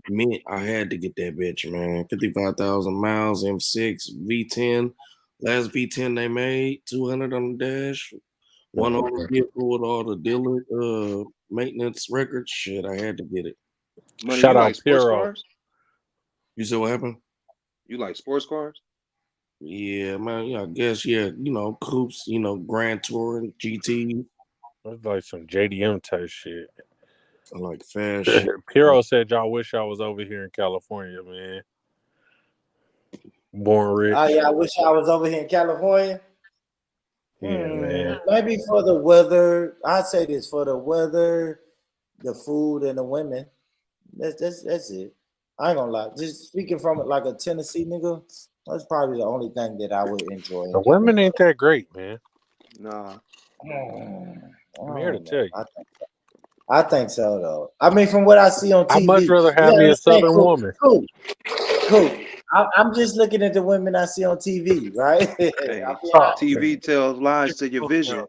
mint. I had to get that bitch, man. 55,000 miles, M6, V10. Last V10 they made, 200 on the dash. One on the vehicle with all the dealer maintenance records. Shit, I had to get it. Money, shout out like sports cars? You said what happened? You like sports cars? Yeah, man. Yeah, I guess. Yeah, you know, coupes. You know, Grand Touring, GT. That's like some JDM type shit. I like fast shit. Piero said y'all wish y'all was over here in California, man. Born Rich. Oh yeah, I wish I was over here in California. Yeah, man. Maybe for the weather. I'd say this for the weather, the food, and the women. That's it. I ain't gonna lie. Just speaking from like a Tennessee nigga, that's probably the only thing that I would enjoy. The women ain't that great, man. Nah. I'm here to tell you. I think so though. I mean, from what I see on TV, I'd much rather have me a Southern woman. Cool. I'm just looking at the women I see on TV, right? Hey, TV tells lies to your vision.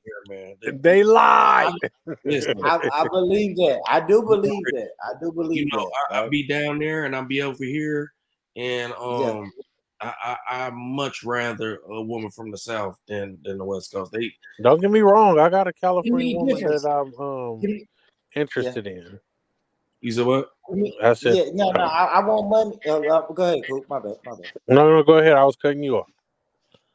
They lie. I believe that. I do believe that. I'll be down there and I'll be over here, and I much rather a woman from the South than the West Coast. They don't get me wrong. I got a California woman that I'm interested in. You said what? I said I want money. Go ahead, Coop. My bad. No, go ahead. I was cutting you off.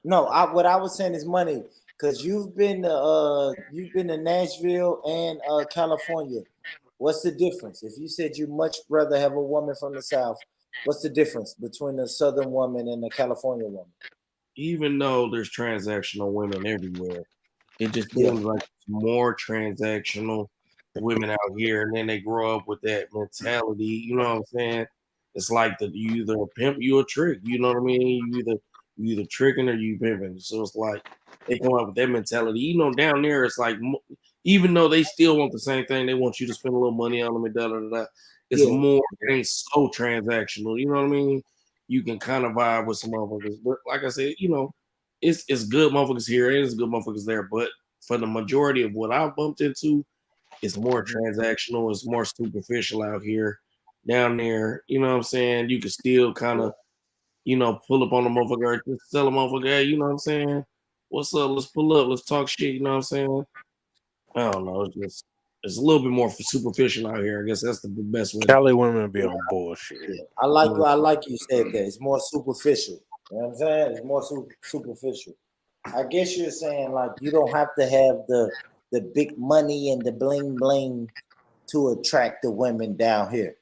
No, what I was saying is money, because you've been to Nashville and California. What's the difference? If you said you much rather have a woman from the South, what's the difference between the Southern woman and the California woman? Even though there's transactional women everywhere, it just feels like it's more transactional women out here, and then they grow up with that mentality. You know what I'm saying? It's like you either a pimp, you a trick. You know what I mean? You either tricking or you pimping. So it's like they come up with that mentality. You know, down there it's like, even though they still want the same thing, they want you to spend a little money on them and da da da. It's more, it ain't so transactional. You know what I mean? You can kind of vibe with some motherfuckers, but like I said, you know, it's good motherfuckers here and it's good motherfuckers there. But for the majority of what I bumped into, it's more transactional. It's more superficial out here. Down there, you know what I'm saying? You can still kind of, you know, pull up on the motherfucker, just tell a motherfucker, hey, you know what I'm saying? What's up? Let's pull up. Let's talk shit. You know what I'm saying? I don't know. It's a little bit more superficial out here. I guess that's the best way. Cali women be on bullshit. I like you said that. It's more superficial. You know what I'm saying? It's more superficial. I guess you're saying like you don't have to have the big money and the bling bling to attract the women down here.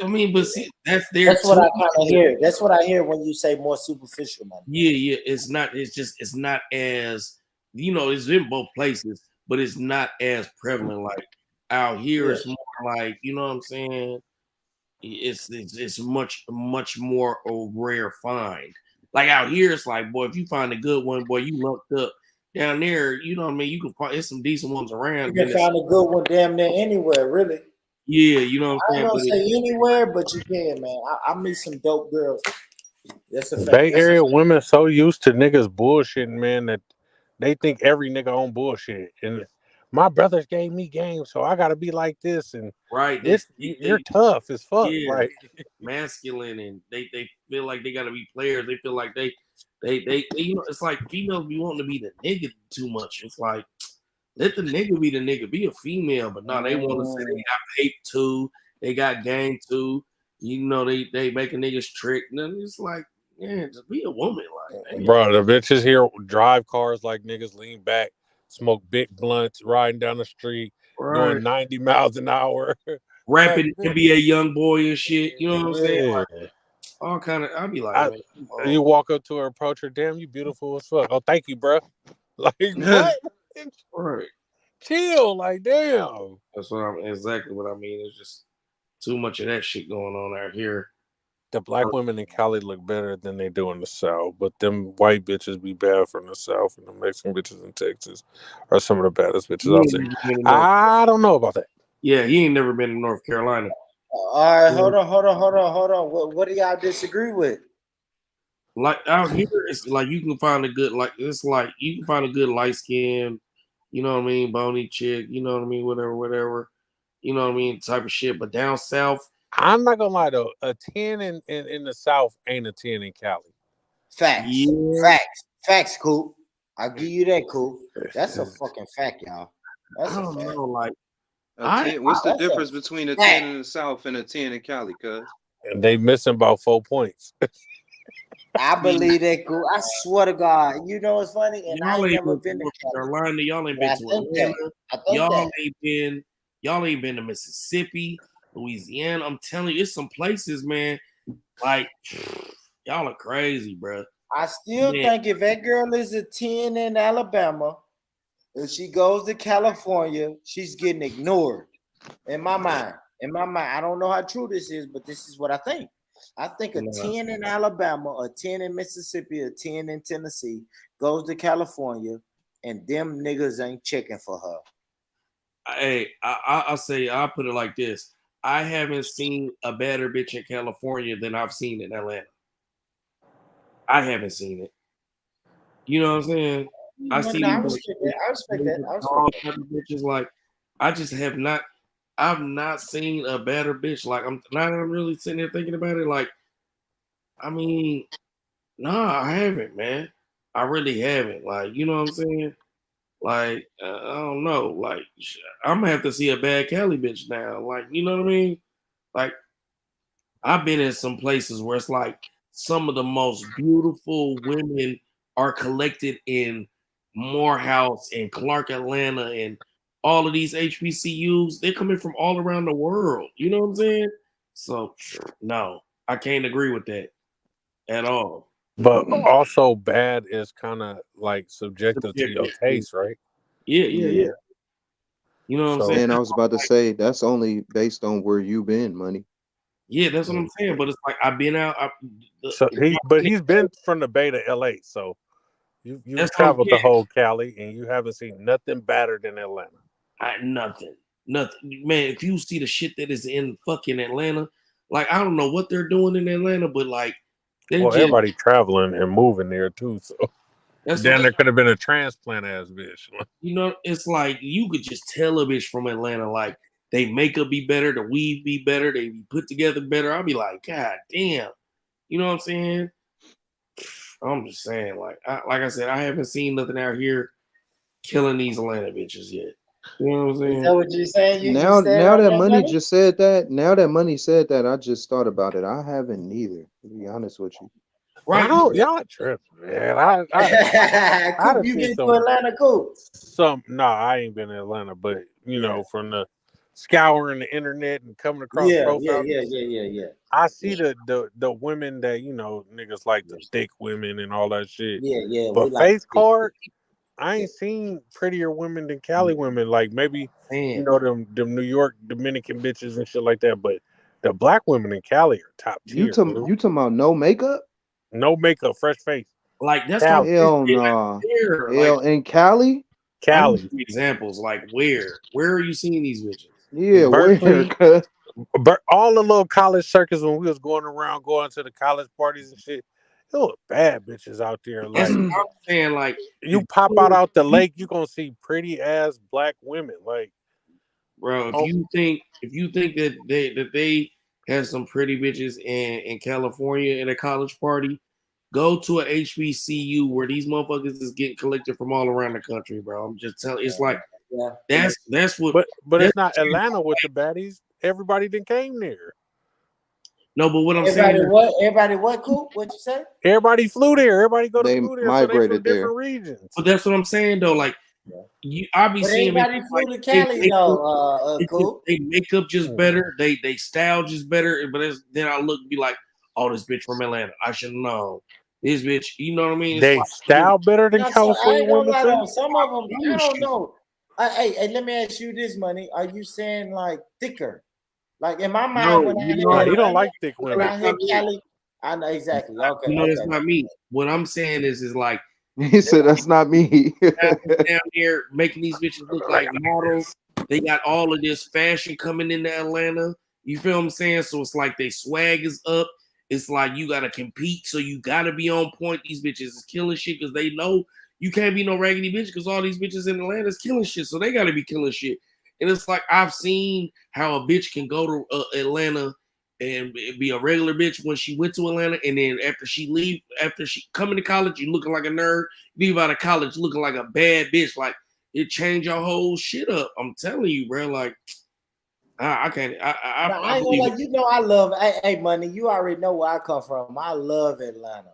I mean, but see, that's what I kind of hear. That's what I hear when you say more superficial, man. Yeah. It's not as, you know, it's in both places, but it's not as prevalent. Like out here, it's more like, you know what I'm saying? It's much more a rare find. Like out here, it's like, boy, if you find a good one, boy, you lucked up. Down there, you know what I mean? You can find, there's some decent ones around. You can find a good one damn near anywhere, really. Yeah, you know what I'm saying? I don't say anywhere, but you can, man. I meet some dope girls. That's a fact. Bay Area women so used to niggas bullshitting, man, that they think every nigga on bullshit. And my brothers gave me game, so I gotta be like this. And right, you're tough as fuck. Yeah, like masculine, and they feel like they gotta be players. They feel like they you know, it's like females be wanting to be the nigga too much. It's like, let the nigga be the nigga, be a female, but no, they want to say they got paid too, they got game too. You know, they making niggas trick. And it's like, yeah, just be a woman, like, bro. The bitches here drive cars like niggas, lean back, smoke big blunts, riding down the street, doing 90 miles an hour, rapping NBA young boy and shit. You know what I'm saying? Like, all kind of. I'll be like, you walk up to her, approach her, damn, you beautiful as fuck. Oh, thank you, bro. Like what? Right. Chill, like damn. That's exactly what I mean. It's just too much of that shit going on out here. The black women in Cali look better than they do in the South, but them white bitches be bad from the South, and the Mexican bitches in Texas are some of the baddest bitches out there. I don't know about that. Yeah, he ain't never been to North Carolina. All right, hold on. What do y'all disagree with? Like out here, it's like you can find a good, like it's like you can find a good light skin, you know what I mean, bony chick, you know what I mean, whatever, you know what I mean, type of shit. But down south, I'm not gonna lie though, a 10 in the South ain't a 10 in Cali. Facts, facts, Coop. I'll give you that, Coop. That's a fucking fact, y'all. That's I don't know, like. What's the difference between a 10 in the South and a 10 in Cali, cuz? And they missing about 4 points. I believe that, Coop. I swear to God. You know what's funny? And I ain't never been to Carolina. Y'all ain't been to Atlanta. Y'all ain't been to Mississippi, Louisiana. I'm telling you, it's some places, man. Like Y'all are crazy, bro. I still think if that girl is a 10 in Alabama, if she goes to California, she's getting ignored. In my mind. I don't know how true this is, but this is what I think. I think a 10 in Alabama, a 10 in Mississippi, a 10 in Tennessee goes to California, and them niggas ain't checking for her. Hey, I'll say, I'll put it like this. I haven't seen a better bitch in California than I've seen in Atlanta. I haven't seen it. You know what I'm saying? I see. I respect that. Bitches like, I just have not. I've not seen a better bitch. Like, I'm really sitting there thinking about it. Like, I mean, nah, I haven't, man. I really haven't. Like, you know what I'm saying? Like, I don't know. Like, I'm gonna have to see a bad Cali bitch now. Like, you know what I mean? Like, I've been in some places where it's like some of the most beautiful women are collected in Morehouse and Clark, Atlanta, and all of these HBCUs. They're coming from all around the world. You know what I'm saying? So, no, I can't agree with that at all. But also, bad is kind of like subjective to your taste, right? Yeah. You know what I'm saying? And I was about to say that's only based on where you been, money. Yeah, that's what I'm saying. But it's like I've been out. He's been from the Bay to LA, so you've traveled the whole Cali, and you haven't seen nothing better than Atlanta. Nothing, man. If you see the shit that is in fucking Atlanta, like I don't know what they're doing in Atlanta, but like everybody traveling and moving there too. So then there could have been a transplant ass bitch. You know, it's like you could just tell a bitch from Atlanta, like they makeup be better, the weave be better, they be put together better. I'll be like, God damn, you know what I'm saying? I'm just saying, like I said, I haven't seen nothing out here killing these Atlanta bitches yet. You know what I'm saying? Is that what you're saying? Now that money just said that, I just thought about it. I haven't neither, to be honest with you. Right? Y'all tripping, man. Coop, you been to Atlanta, Coop? I ain't been to Atlanta, but you know, from the scouring the internet and coming across profiles. Yeah. I see the women that, you know, niggas like the thick women and all that shit. Yeah. But face card, I ain't seen prettier women than Cali women. Like maybe you know them New York Dominican bitches and shit like that. But the black women in Cali are top tier. You talking about no makeup? No makeup, fresh face. Like that's hell no. Hell in Cali? Cali. Examples like where are you seeing these bitches? Yeah, Berkeley, all the little college circuits when we was going to the college parties and shit. There were bad bitches out there. Like I'm saying, like you pop out the lake, you gonna see pretty ass black women. Like, bro, if you think that they have some pretty bitches in California in a college party, go to a HBCU where these motherfuckers is getting collected from all around the country, bro. I'm just telling. It's like that's what. But it's not Atlanta with the baddies. Everybody that came there. No, but what I'm Everybody saying. Everybody what, Coop? What you say? Everybody flew there. Everybody go to They school there. migrated so they from there. different regions. But that's what I'm saying though. Like I be But seeing everybody flew to Cali though, Coop. They makeup just better. They style just better. But then I be like, oh, this bitch from Atlanta. I should know. This bitch, you know what I mean? It's They like, style better than I California ain't gonna women lie too. though. Some of them, I don't know. Hey, let me ask you this, money. Are you saying like thicker? Like in my mind, when he don't like thick women. I hear Cali, I know exactly. Okay, you know, that's not me. What I'm saying is like he said that's not me. down here making these bitches look like models. They got all of this fashion coming into Atlanta. You feel what I'm saying? So it's like they swag is up. It's like you gotta compete, so you gotta be on point. These bitches is killing shit because they know you can't be no raggedy bitch because all these bitches in Atlanta is killing shit, so they gotta be killing shit. And it's like I've seen how a bitch can go to Atlanta and be a regular bitch when she went to Atlanta, and then after she coming to college, you looking like a nerd. Leave out of college looking like a bad bitch. Like it changed your whole shit up. I'm telling you, bro. Like I can't. I ain't gonna lie, you know I love. Hey, money. You already know where I come from. I love Atlanta.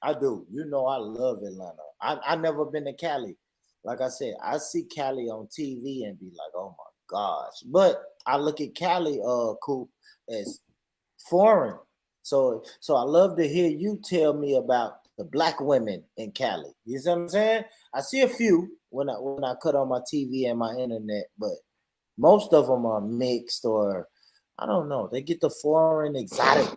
I do. You know I love Atlanta. I never been to Cali. Like I said, I see Cali on TV and be like, oh my gosh. But I look at Cali, Coop, as foreign. So I love to hear you tell me about the black women in Cali. You see what I'm saying? I see a few when I cut on my TV and my internet, but most of them are mixed, or I don't know. They get the foreign exotic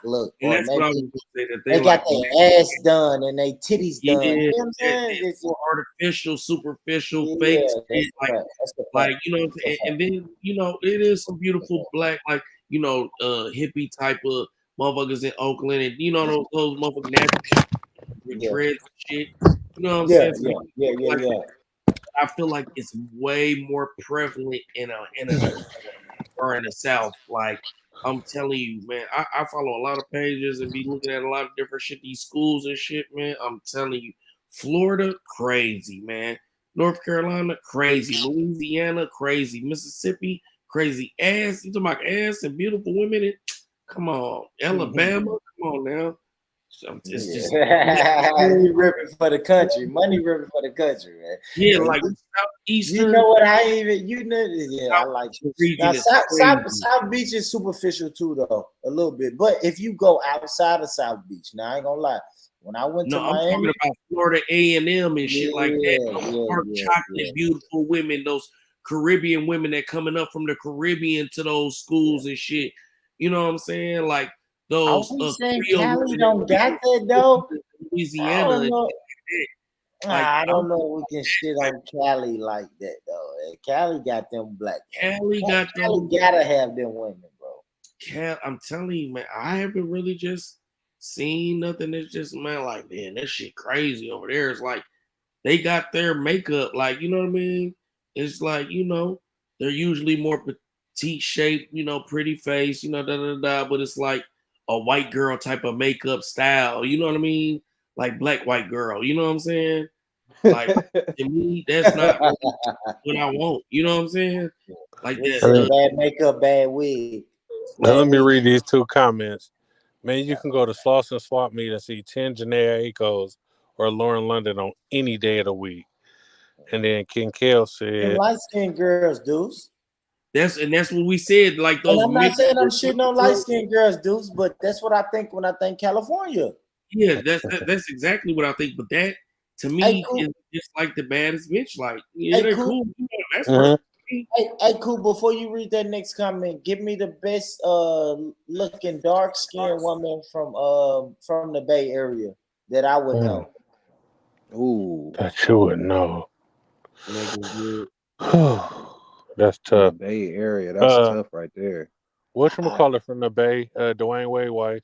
look, And or that's what I was maybe gonna say, that they got their ass done and they titties done. Yeah, You know what I'm saying? it's more artificial, superficial, Yeah, fake that's shit. the fact. That's the Like fact. you know, and then it is some beautiful black, like hippie type of motherfuckers in Oakland, and those motherfuckers natural with dreads and shit. You know what I'm saying? So, Yeah. I feel like it's way more prevalent in the South. Like I'm telling you, man, I follow a lot of pages and be looking at a lot of different shit, these schools and shit, man. I'm telling you, Florida, crazy, man. North Carolina, crazy. Louisiana, crazy. Mississippi, crazy. Ass, you talking about ass and beautiful women? Come on. Alabama, come on now. It's just You ripping for the country. Money ripping for the country, man. yeah, like Southeastern. You know what I like now, South Beach is superficial too, though, a little bit. But if you go outside of South Beach, now I ain't gonna lie. When I went to I'm Miami, talking about Florida A&M and shit like that. Dark chocolate, beautiful women, those Caribbean women that coming up from the Caribbean to those schools and shit. You know what I'm saying? Like those. Are we saying Cali don't got that though? Louisiana. I don't know if we can shit on Cali like that though. Cali got them black. Cali gotta have them women, bro. I'm telling you, man, I haven't really just seen nothing that's just, man, like, man, that shit crazy over there. It's like they got their makeup, like, you know what I mean? It's like, they're usually more petite shape, pretty face, but it's like a white girl type of makeup style, you know what I mean? Like black white girl, you know what I'm saying? Like to me, that's not what I want, you know what I'm saying? Like that. Bad makeup, bad wig. Now, let me read these two comments. Man, you can go to Slauson Swap Meet and see 10 Janae Akos or Lauren London on any day of the week. And then King Kale said, light-skinned girls, Deuce. That's what we said. Like those. And I'm not saying I'm shitting on light-skinned girls, Deuce, but that's what I think when I think California. Yeah, that's exactly what I think. But that to me is just like the baddest bitch. Like, yeah, they're cool. That's perfect. Hey, cool. Before you read that next comment, give me the best looking dark skinned woman from the Bay Area that I would know. Ooh, that you would know. That's tough. Bay Area, that's tough right there. Whatchamacallit from the Bay? Dwayne Wade wife.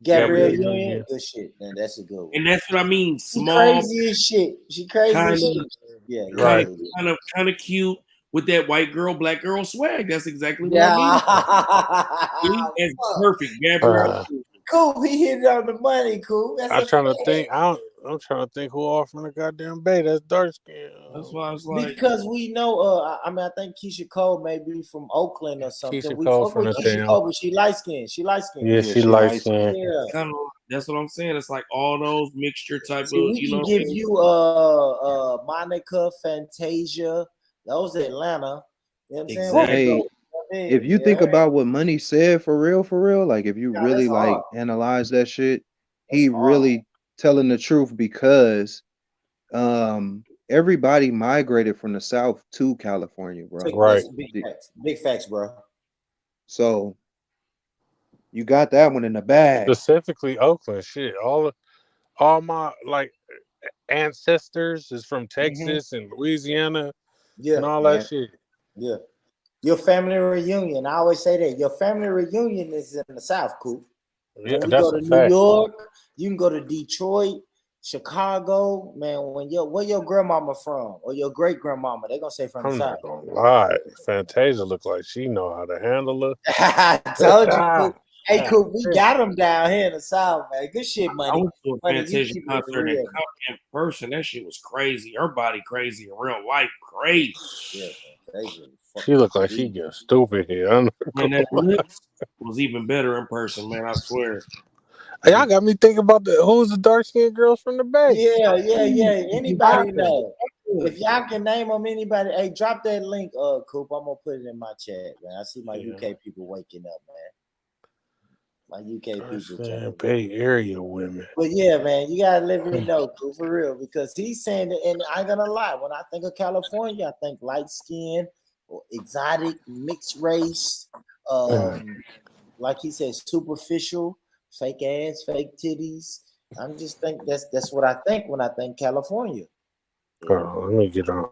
Gabrielle Union, good shit, man. That's a good one. And that's what I mean. Small, crazy as shit. She crazy as shit. Yeah, right. Kind of cute with that white girl, black girl swag. That's exactly what I mean. It's perfect, Gabrielle. Cool, he hit it on the money. Cool. I'm trying to think. I'm trying to think who all from the goddamn Bay that's dark skin. That's why I was like, because we know. I think Keisha Cole may be from Oakland or something. Keisha we Cole fuck from with the Keisha town. Cole, but she light skinned. She light skinned. Yeah, she light skinned. Yeah. That's what I'm saying. It's like all those mixture type See, we can give you Monica, Fantasia. Those Atlanta. You know what I'm saying? Hey, if you think about what Money said for real, like if you really like analyze that shit, he really telling the truth because everybody migrated from the South to California, bro. Right. Big facts, bro. So you got that one in the bag. Specifically Oakland, shit. All my like ancestors is from Texas and Louisiana, and all that shit. Yeah. Your family reunion. I always say that your family reunion is in the South, Coop. Yeah, when you that's go to a New fact. York, you can go to Detroit, Chicago, man. Where your grandmama from or your great grandmama, they're gonna say from I'm the not South. gonna lie. Fantasia look like she know how to handle it. I told you, Coop. Hey, Coop, we got them down here in the South, man. Good shit, Money. I went to a Money, Fantasia you keep it concert real. in person. That shit was crazy. Her body crazy in real life, crazy. Yeah, Fantasia. She look like she get stupid here. And that lips was even better in person, man. I swear. Hey, y'all got me thinking about who's the dark skinned girls from the Bay. Yeah. Anybody know? If y'all can name them, anybody, hey, drop that link, Coop. I'm gonna put it in my chat, man. I see my UK people waking up, man. My UK people. Saying Bay Area women. But yeah, man, you gotta let me know, cool, for real, because he's saying that, and I ain't gonna lie. When I think of California, I think light skin, or exotic, mixed race, like he said, superficial, fake ass, fake titties. I'm just think that's what I think when I think California. Let me get on.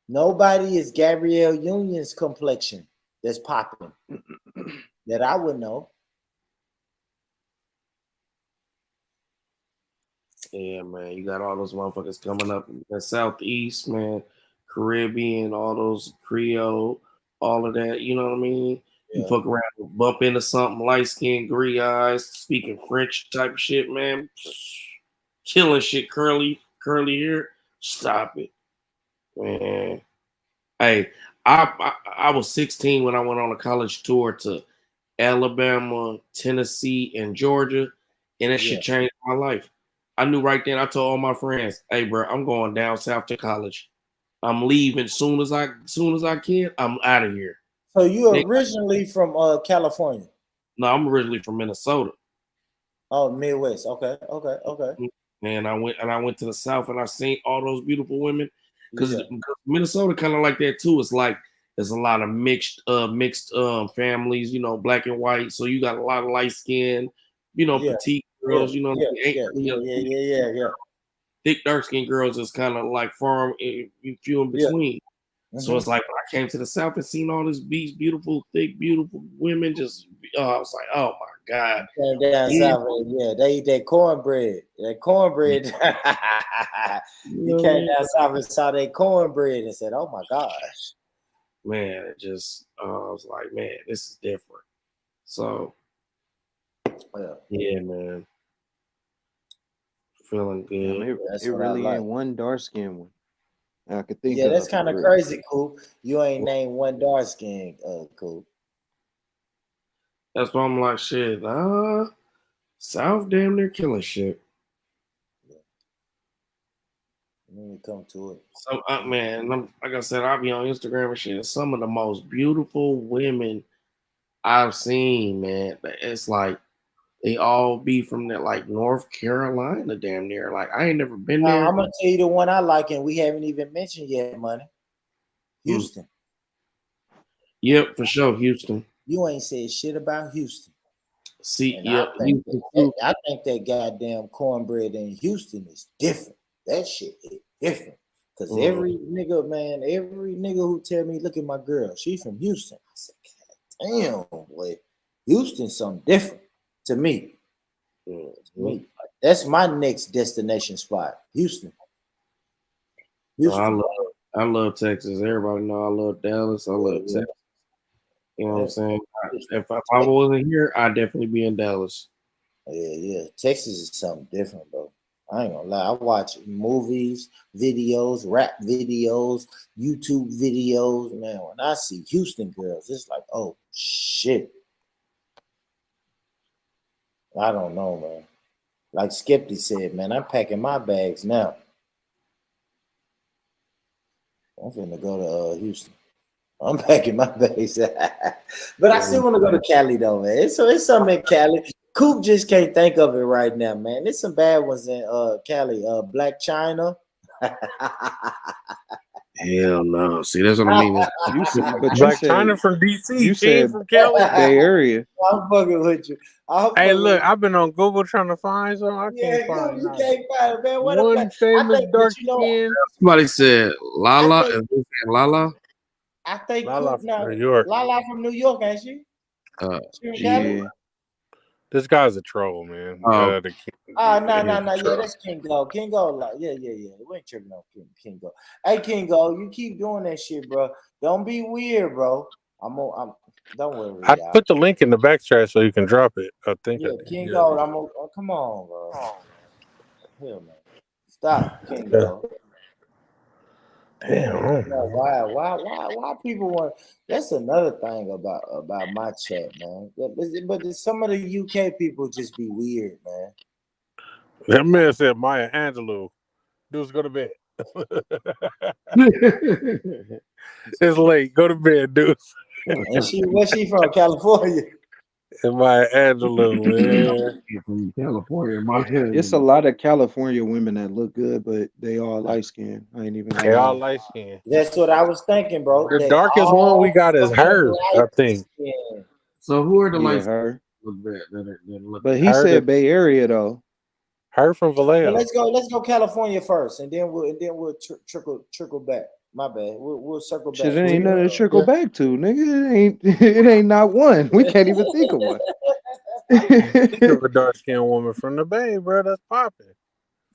Nobody is Gabrielle Union's complexion that's popping that I would know. Yeah, man, you got all those motherfuckers coming up in the Southeast, man, Caribbean, all those Creole, all of that. You know what I mean? You fuck around, bump into something light skin, green eyes, speaking French type of shit, man. Killing shit, curly hair. Stop it, man. Hey, I was 16 when I went on a college tour to Alabama, Tennessee, and Georgia, and that shit changed my life. I knew right then. I told all my friends, "Hey, bro, I'm going down south to college. I'm leaving soon as I can. I'm out of here." So you originally from California? No, I'm originally from Minnesota. Oh, Midwest. Okay. And I went to the South and I seen all those beautiful women because Minnesota kind of like that too. It's like there's a lot of mixed families, you know, black and white. So you got a lot of light skin, you know, petite girls, you know, thick dark skinned girls is kind of like far and few in between. So it's like when I came to the South and seen all these beautiful, thick, beautiful women, I was like, oh my God. Came down south, they eat that cornbread. That cornbread. You came down south and saw that cornbread and said, oh my gosh. Man, it just, I was like, man, this is different. So, yeah, man. Feeling good. It really ain't one dark skin one. I could think. Yeah, that's kind of crazy, Cool. You ain't named one dark skin, Cool. That's why I'm like, shit. South damn near killing shit. When we come to it, So, man, like I said, I'll be on Instagram and shit. Some of the most beautiful women I've seen, man. It's like they all be from that, like North Carolina, damn near. Like I ain't never been there. I'm gonna tell you the one I like, and we haven't even mentioned yet, Money. Houston. Yep, for sure, Houston. You ain't said shit about Houston. See, I think that goddamn cornbread in Houston is different. That shit is different. Cause every nigga who tell me, look at my girl, she from Houston. I said, God damn, boy, Houston's something different to me. That's my next destination spot, Houston. I love Texas. Everybody know I love Dallas. I love Texas. You know what I'm saying? If I wasn't here, I'd definitely be in Dallas. Yeah. Texas is something different, bro. I ain't gonna lie. I watch movies, videos, rap videos, YouTube videos. Man, when I see Houston girls, it's like, oh shit. I don't know, man. Like Skeptic said, man, I'm packing my bags now. I'm finna go to Houston. I'm packing my bags. But I still want to go to Cali, though, man. So it's something in Cali. Coop just can't think of it right now, man. There's some bad ones in Cali. Black China. Hell no. See, that's what I mean. Black China from DC. You said from Cali. Bay Area. I'm fucking with you. Hey, look, I've been on Google trying to find some. I can't find you can't find it, man. What one famous dark skin. Somebody said Lala. Is this Lala? I think Lala Coop, from New York. Lala from New York, ain't she? Yeah. This guy's a troll, man. No. Yeah, that's Kingo. Kingo, yeah. We ain't tripping on Kingo. Hey, Kingo, you keep doing that shit, bro. Don't be weird, bro. Don't worry. I put the link in the back chat so you can drop it. I think. Yeah, Kingo, come on, bro. Hell, man. Stop, Kingo. Damn. Why people want? That's another thing about my chat, man. But some of the UK people just be weird, man. That man said Maya Angelou. Dudes, go to bed. It's late. Go to bed, dudes. And where's she from? California. Maya Angelou, man. From California, my head. It's a lot of California women that look good, but they all light skinned. I ain't even They gonna all lie. light skinned. That's what I was thinking, bro. The They darkest one we all got is fucking her, I light think. skin. So who are the Yeah, lights her. look bad that look But bad? he Her, said Bay Area though. her from Well, Vallejo. let's go California first, and then we'll trickle back. My bad. We'll circle back. Shit, it ain't nothing to trickle Yeah. back to, nigga. It ain't not one. We can't even think of one. Think of a dark skinned woman from the Bay, bro. That's popping.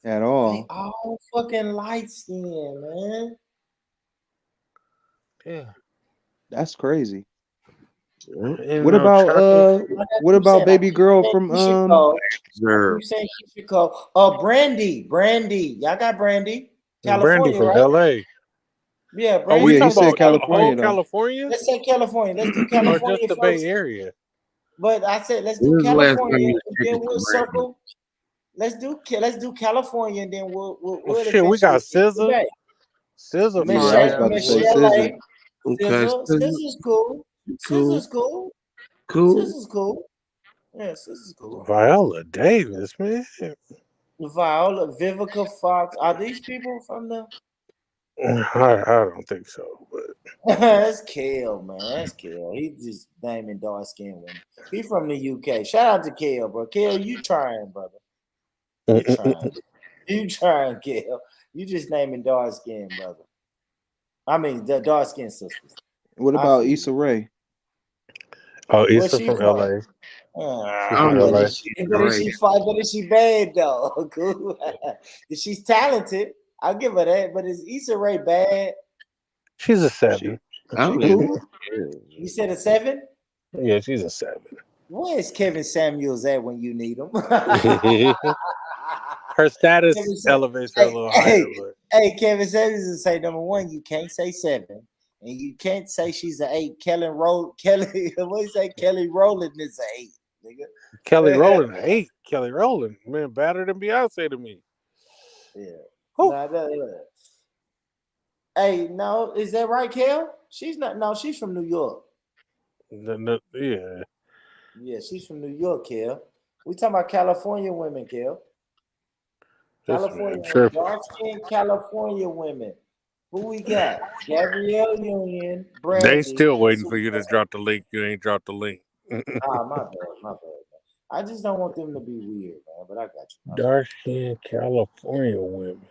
At They all. all fucking light skin, man. Yeah. That's crazy. And What about Like I what keep about saying, I baby keep girl saying from Keisha Cole. I Sir. keep saying Keisha Cole. Brandy. Y'all got Brandy. Brandy California, from right? LA. Yeah, Are we Brandy. Yeah, he talking said about the whole California though. California Let's say California. Let's do or California just the first. Bay Area? But I said let's When do was the last time California, you and checked then for we'll Brandy? circle. Let's do California, and then we'll Shit, we got eventually get SZA. back. SZA Yeah, fine I was Michelle, about to ass say woman. Michelle, SZA. Okay, Scissor's cool. cool, Scissor's cool. cool. Scissor's cool. Yeah, Scissor's cool. Viola Davis, man. Viola, Vivica Fox. Are these people from the? I don't think so, but That's Kale, man. That's Kale. He just naming dark skinned women. He from the UK. Shout out to Kale, bro. Kale, you trying, brother. You trying. You trying, Kale. You just naming dark skin, brother. I mean the dark skin sisters. What I about feel Issa you. Rae? oh, Where's Issa she from from? LA. She's I from don't know. LA. But is she bad though? Cool. She's talented. I'll give her that. But is Issa Rae bad? She's a 7. I She mean, cool. You said a 7? Yeah, she's a 7. Where's Kevin Samuels at when you need him? Her status Kevin Sam- elevates her a little higher, but Hey, Kevin Samuels will say number 1, you can't say 7. And you can't say she's an 8. Kelly, what do you say? Kelly Rowland is an 8, nigga. Kelly Rowland, 8. Kelly Rowland, man, better than Beyonce to me. Yeah. Whew. No. Hey, no, is that right, Kel? She's not. No, she's from New York. Yeah. Yeah, she's from New York, Kel. We talking about California women, Kel. This California, man tripping. dark-skinned California women. Who we got? Gabrielle Union, Brandy. They still waiting That's for you to drop the link. You ain't dropped the link. my bad. I just don't want them to be weird, man. But I got you. Dark skinned California women.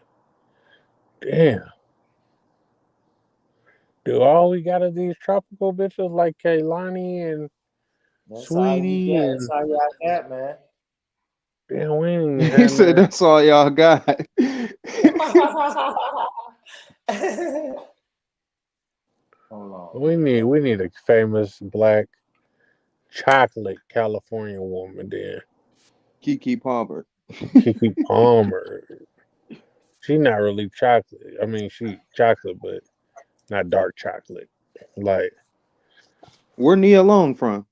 Damn. Do all we got of these tropical bitches like Kaylani and That's Sweetie all you got. and That's all y'all got, man. damn, we ain't even He had said none. that's all y'all got. Hold on. We need a famous black chocolate California woman then. Keke Palmer. Keke Palmer. She not really chocolate. I mean, she chocolate, but not dark chocolate. Like, Where Nia Long from?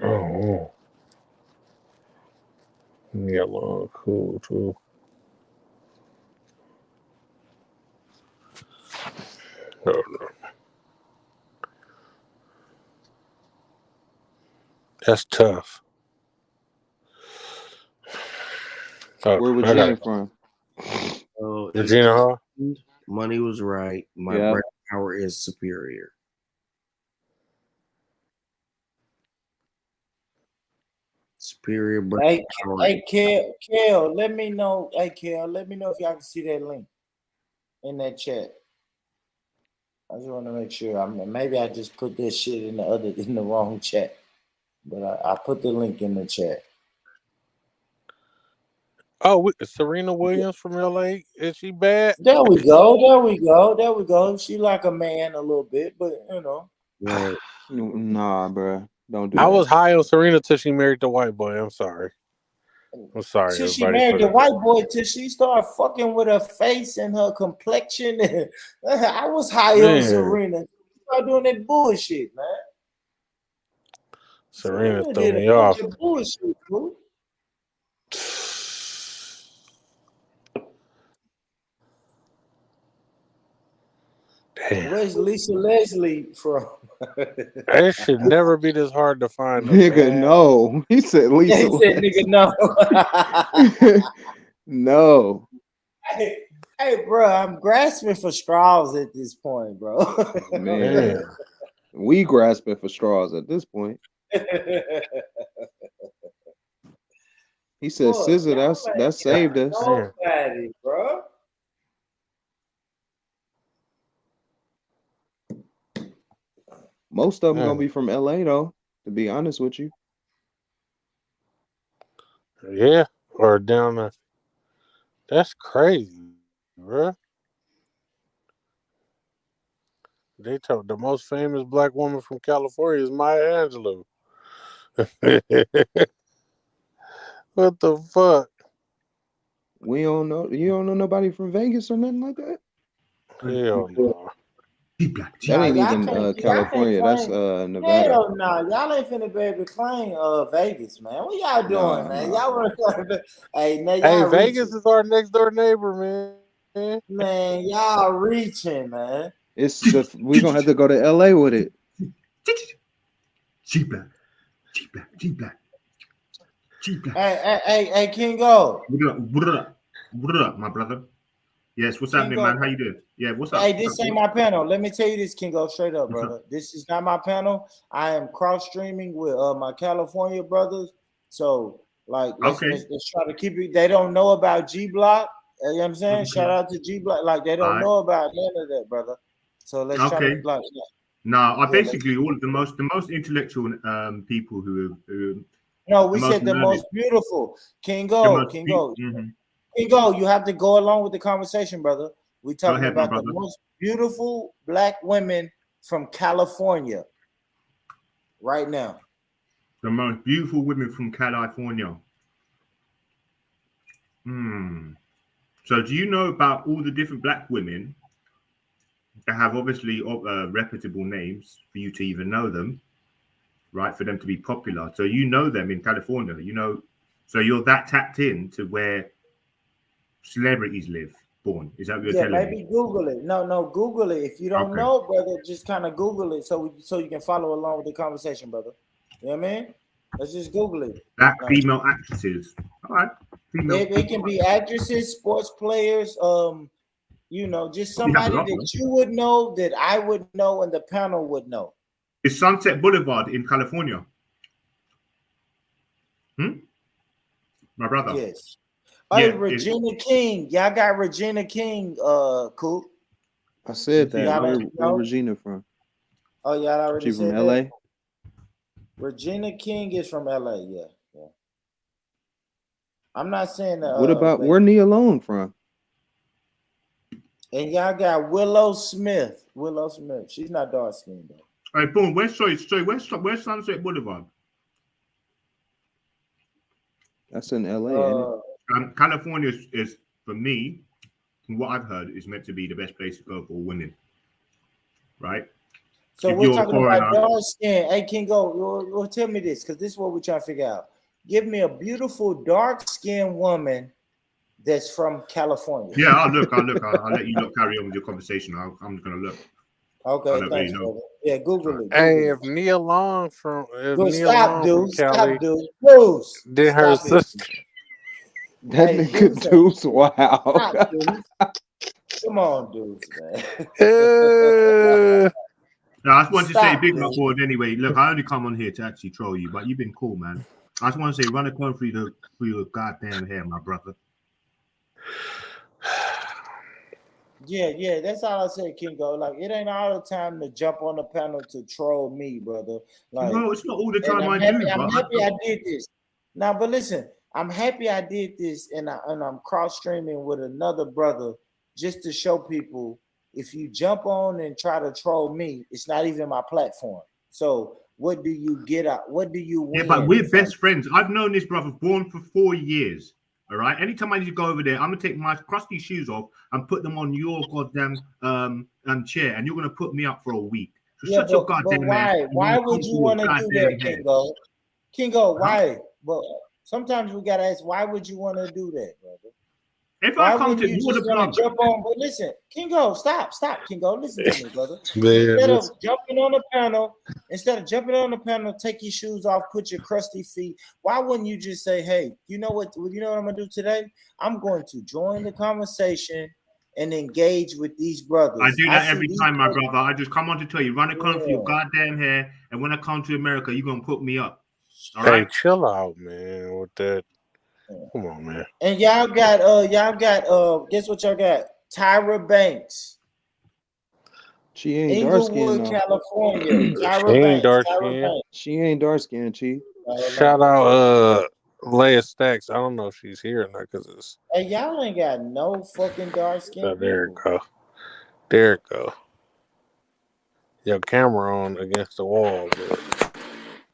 oh, yeah, long, cool too. Oh, no. That's tough. Oh, Where I Regina got from? So Regina Hall. Money was right. My Yeah. brain power is superior. Superior brain power. Hey, Kel, let me know. Hey, Kel, let me know if y'all can see that link in that chat. I just want to make sure. Maybe I just put this shit in the wrong chat, but I put the link in the chat. Oh, Serena Williams from LA. Is she bad? There we go. She like a man a little bit, but you know. Right. Nah, bro. Don't do I that. was high on Serena till she married the white boy. I'm sorry. I'm sorry, Till she everybody. married the white boy, till she started fucking with her face and her complexion. I was high on Man. Serena. She started doing that bullshit, man. Serena threw did me a off. bunch of bullshit, bro. Where's Lisa Leslie from? It should never be this hard to find. Nigga, no. He said Lisa. He said, nigga, no. No. Hey, bro, I'm grasping for straws at this point, bro. Man. We grasping for straws at this point. He said, Boy, "Scissor, y'all that ain't saved got us." nobody, bro. Most of them gonna be from LA though. To be honest with you. Yeah, or down there. That's crazy, bro. They told the most famous black woman from California is Maya Angelou. What the fuck? We don't know. You don't know nobody from Vegas or nothing like that. Hell no. That ain't even California. That's Nevada. Hell no, y'all ain't finna be able to claim Vegas, man. What y'all doing, man? Y'all want to? Hey, man, Hey, y'all Vegas is our next door neighbor, man. Man, y'all reaching, man. We're gonna have to go to LA with it. G-Black. Hey, Kingo. What up, my brother? Yes, what's happening, Kingo. man? How you doing? Yeah, what's up? Hey, this ain't my panel. Let me tell you this, Kingo, straight up, brother. This is not my panel. I am cross streaming with my California brothers. So, like, let's try to keep it. They don't know about G Block. You know what I'm saying? Shout out to G Block. Like, they don't know about none of that, brother. So let's try to like. No, basically all of the most intellectual people who. No, we said the most beautiful. Kingo. Kingo, you have to go along with the conversation, brother. We're talking about the most beautiful black women from California right now. The most beautiful women from California. So do you know about all the different black women that have obviously reputable names for you to even know them, right? For them to be popular. So you know them in California, you know, so you're that tapped in to where celebrities live, born. Is that what you're telling me? Maybe Google it. No, Google it. If you don't know, brother, just kind of Google it so you can follow along with the conversation, brother. You know what I mean? Let's just Google it. Black female actresses. All right. It can be actresses, sports players, you know, just somebody that you would know, that I would know, and the panel would know. It's Sunset Boulevard in California. My brother. Yes. Hey, Regina King. Y'all got Regina King, Coop. I said that. Where Regina from? Oh, y'all already She said from LA? that? Regina King is from LA, yeah. I'm not saying that. What about where Nia Long from? And y'all got Willow Smith. She's not dark skinned though. Hey, boom. Where's Sunset Boulevard? That's in LA. California is, for me, from what I've heard, is meant to be the best place to go for women. Right? So we're talking about dark skin. Hey, Kingo, well, tell me this, because this is what we're trying to figure out. Give me a beautiful dark skinned woman that's from California. Yeah, I'll look. I'll let you carry on with your conversation. I'm just gonna look. Okay, thanks, brother. Yeah, Google it. Hey, if Nia Long from Stop, dude. Cali, Bruce. Then her sister. That nigga Deuce, wow. Stop, dude. Come on, dude, man. No, I just wanted to say big up board anyway. Look, I only come on here to actually troll you, but you've been cool, man. I just want to say, run a comb through your goddamn hair, my brother. Yeah, that's all I said, Kingo. Like, it ain't all the time to jump on the panel to troll me, brother. Like, no, it's not all the time I'm happy I did this. Now, but listen, I'm happy I did this, and I'm cross streaming with another brother just to show people, if you jump on and try to troll me, it's not even my platform. So what do you get out? What do you win? Yeah, but we're best friends. I've known this brother born for 4 years. All right. Anytime I need to go over there, I'm gonna take my crusty shoes off and put them on your goddamn chair, and you're gonna put me up for a week. So shut your goddamn mouth. Why would you want to do that, Kingo? Kingo, why? But sometimes we gotta ask, why would you want to do that, brother? If Why I come wouldn't to you you, just the want plug. to jump on? But listen, Kingo, stop, Kingo, listen to me, brother. Man, Instead of listen. jumping on the panel, take your shoes off, put your crusty feet. Why wouldn't you just say, hey, you know what I'm gonna do today? I'm going to join the conversation and engage with these brothers. I do that see every these time, my brothers- brother. I just come on to tell you, run a con for your Yeah. goddamn hair, and when I come to America, you're gonna put me up. All Hey, right? chill out, man. With that. Come on, man. And y'all got guess what y'all got? Tyra Banks. She ain't dark skinned Inglewood, though. California. She Tyra ain't Banks. dark Tyra skin. Banks. She ain't dark skinned, Chief. Shout out Leia Stacks. I don't know if she's here or not because it's Hey, y'all ain't got no fucking dark skin. oh, there it go. There it go. Your camera on against the wall, but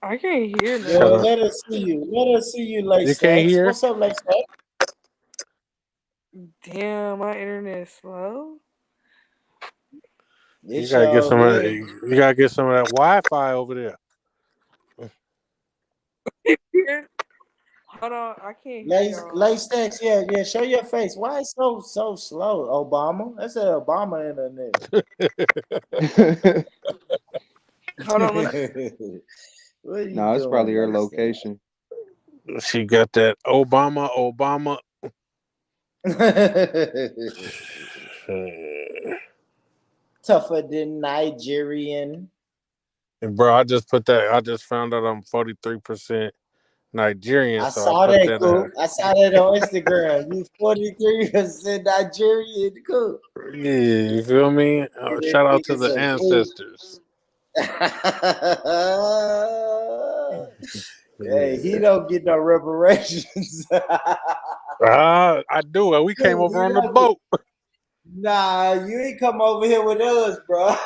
I can't hear Shut Yo, up. let us see you. Let us see you, Lay You can't Stacks. hear? What's up, Lay Stacks? Damn, my internet's slow. You It's gotta get all some of that, good. you gotta get some of that Wi-Fi over there. Hold on, I can't hear y'all. Lay Stacks, yeah. Show your face. Why it's so slow, Obama? That's an Obama internet. Hold on, What are you No, it's doing, probably her Lay Stacks? location. She got that Obama. Tougher than Nigerian. And bro, I just found out I'm 43% Nigerian, I so saw I put that, that Coop. I saw that on Instagram. You 43% Nigerian, Coop. yeah, you feel me? Shout out to the ancestors. Hey, he don't get no reparations. I do. We came over on the boat. Nah, you ain't come over here with us, bro.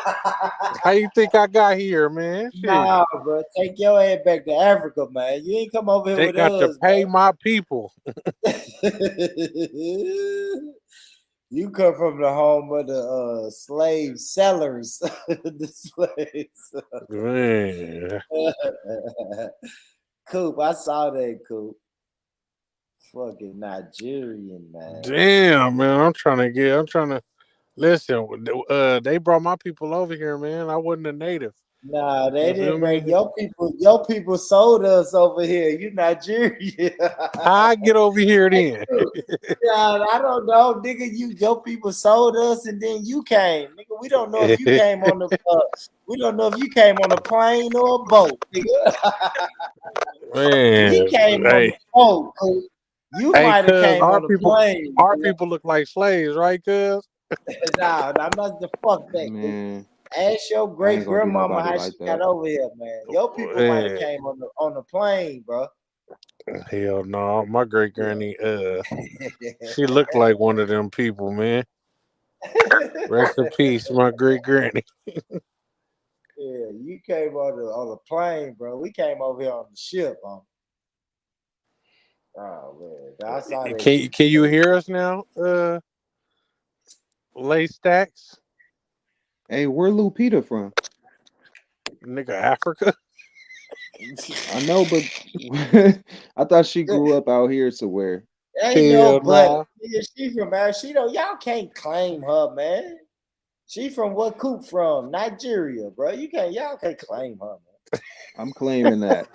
How you think I got here, man? Shit. Nah, bro. Take your ass back to Africa, man. You ain't come over here They with got us. to pay my people. You come from the home of the slave sellers. The slaves. Man. Coop, I saw that, Coop. Fucking Nigerian, man. Damn, man. I'm trying to listen. They brought my people over here, man. I wasn't a native. Nah, they You feel didn't bring me? your people sold us over here. You Nigerian. How I get over here then? Yeah, I don't know, nigga. Your people sold us, and then you came, nigga. We don't know if you came on the plane or a boat, nigga. Man, We came on the boat. Cause you hey, might have cuz came on the plane. our people look like slaves, right, cuz? Nah, I'm not the fuck that. Man, Ask your I great ain't gonna do grandmama nobody how like she got that. over here, man. Your people might have Man. came on the plane, bro. Hell no, my great granny, she looked like one of them people, man. Rest in peace, my great granny. Yeah, you came on the plane, bro. We came over here on the ship, huh? Oh man, I saw that shit. Can you hear us now? Lay Stacks? Hey, where Lupita from? Nigga, Africa. I know, but I thought she grew up out here somewhere. Ain't no Hell but. nah. Nigga, she from y'all can't claim her, man. She from what Coop from? Nigeria, bro. Y'all can't claim her, man. I'm claiming that.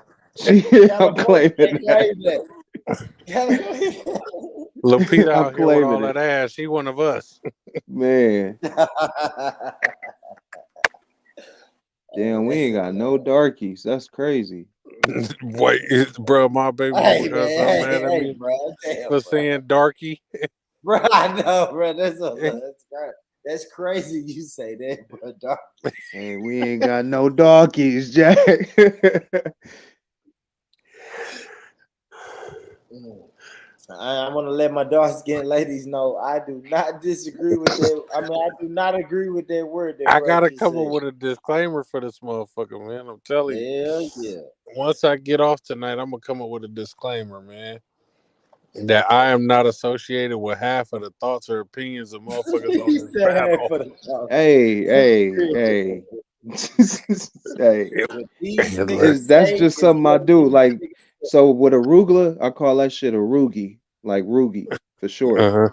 I'm California claiming can't that. claim that. Lupita I'm out here with all claiming that it. ass. She one of us. Man, damn, we ain't got no darkies. That's crazy. Wait, bro, my baby Hey, got so man, mad at hey, me bro. Damn, for bro. saying darky. Bro, I know, bro. That's crazy you say that, bro. Dog. Hey, we ain't got no darkies, Jack. I want to let my dark skinned ladies know I do not disagree with that. I mean, I do not agree with that word. That I bro gotta just come up said. with a disclaimer for this motherfucker, man. I'm telling you. Hell yeah. Once I get off tonight, I'm gonna come up with a disclaimer, man. That I am not associated with half of the thoughts or opinions of motherfuckers on this panel. Hey. Hey. That's just something I do. Like, so with arugula, I call that shit a rugi, like Rugi for short.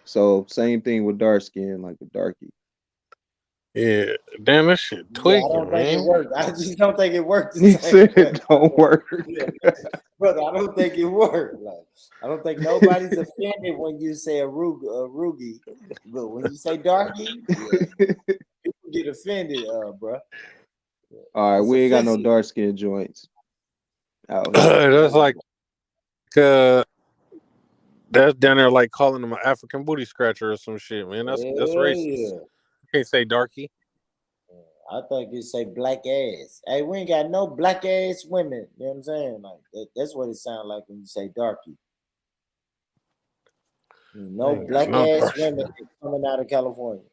So same thing with dark skin, like the darkie. Yeah, damn, that shit Yeah, I tweaking, don't think it man. worked. I just don't think it worked. He said it don't work. Yeah, brother, I don't think it worked. Like, I don't think nobody's offended when you say a Rugi, but when you say darkie, yeah, people get offended, bro. All right, It's we ain't got no offensive. dark skin joints out here. That's like that's down there like calling them an African booty scratcher or some shit, man. That's Hell racist. yeah. You can't say darky. I thought you say black ass. Hey, we ain't got no black ass women. You know what I'm saying? Like that's what it sounds like when you say darky. No Ain't got black no ass dark women coming out of California.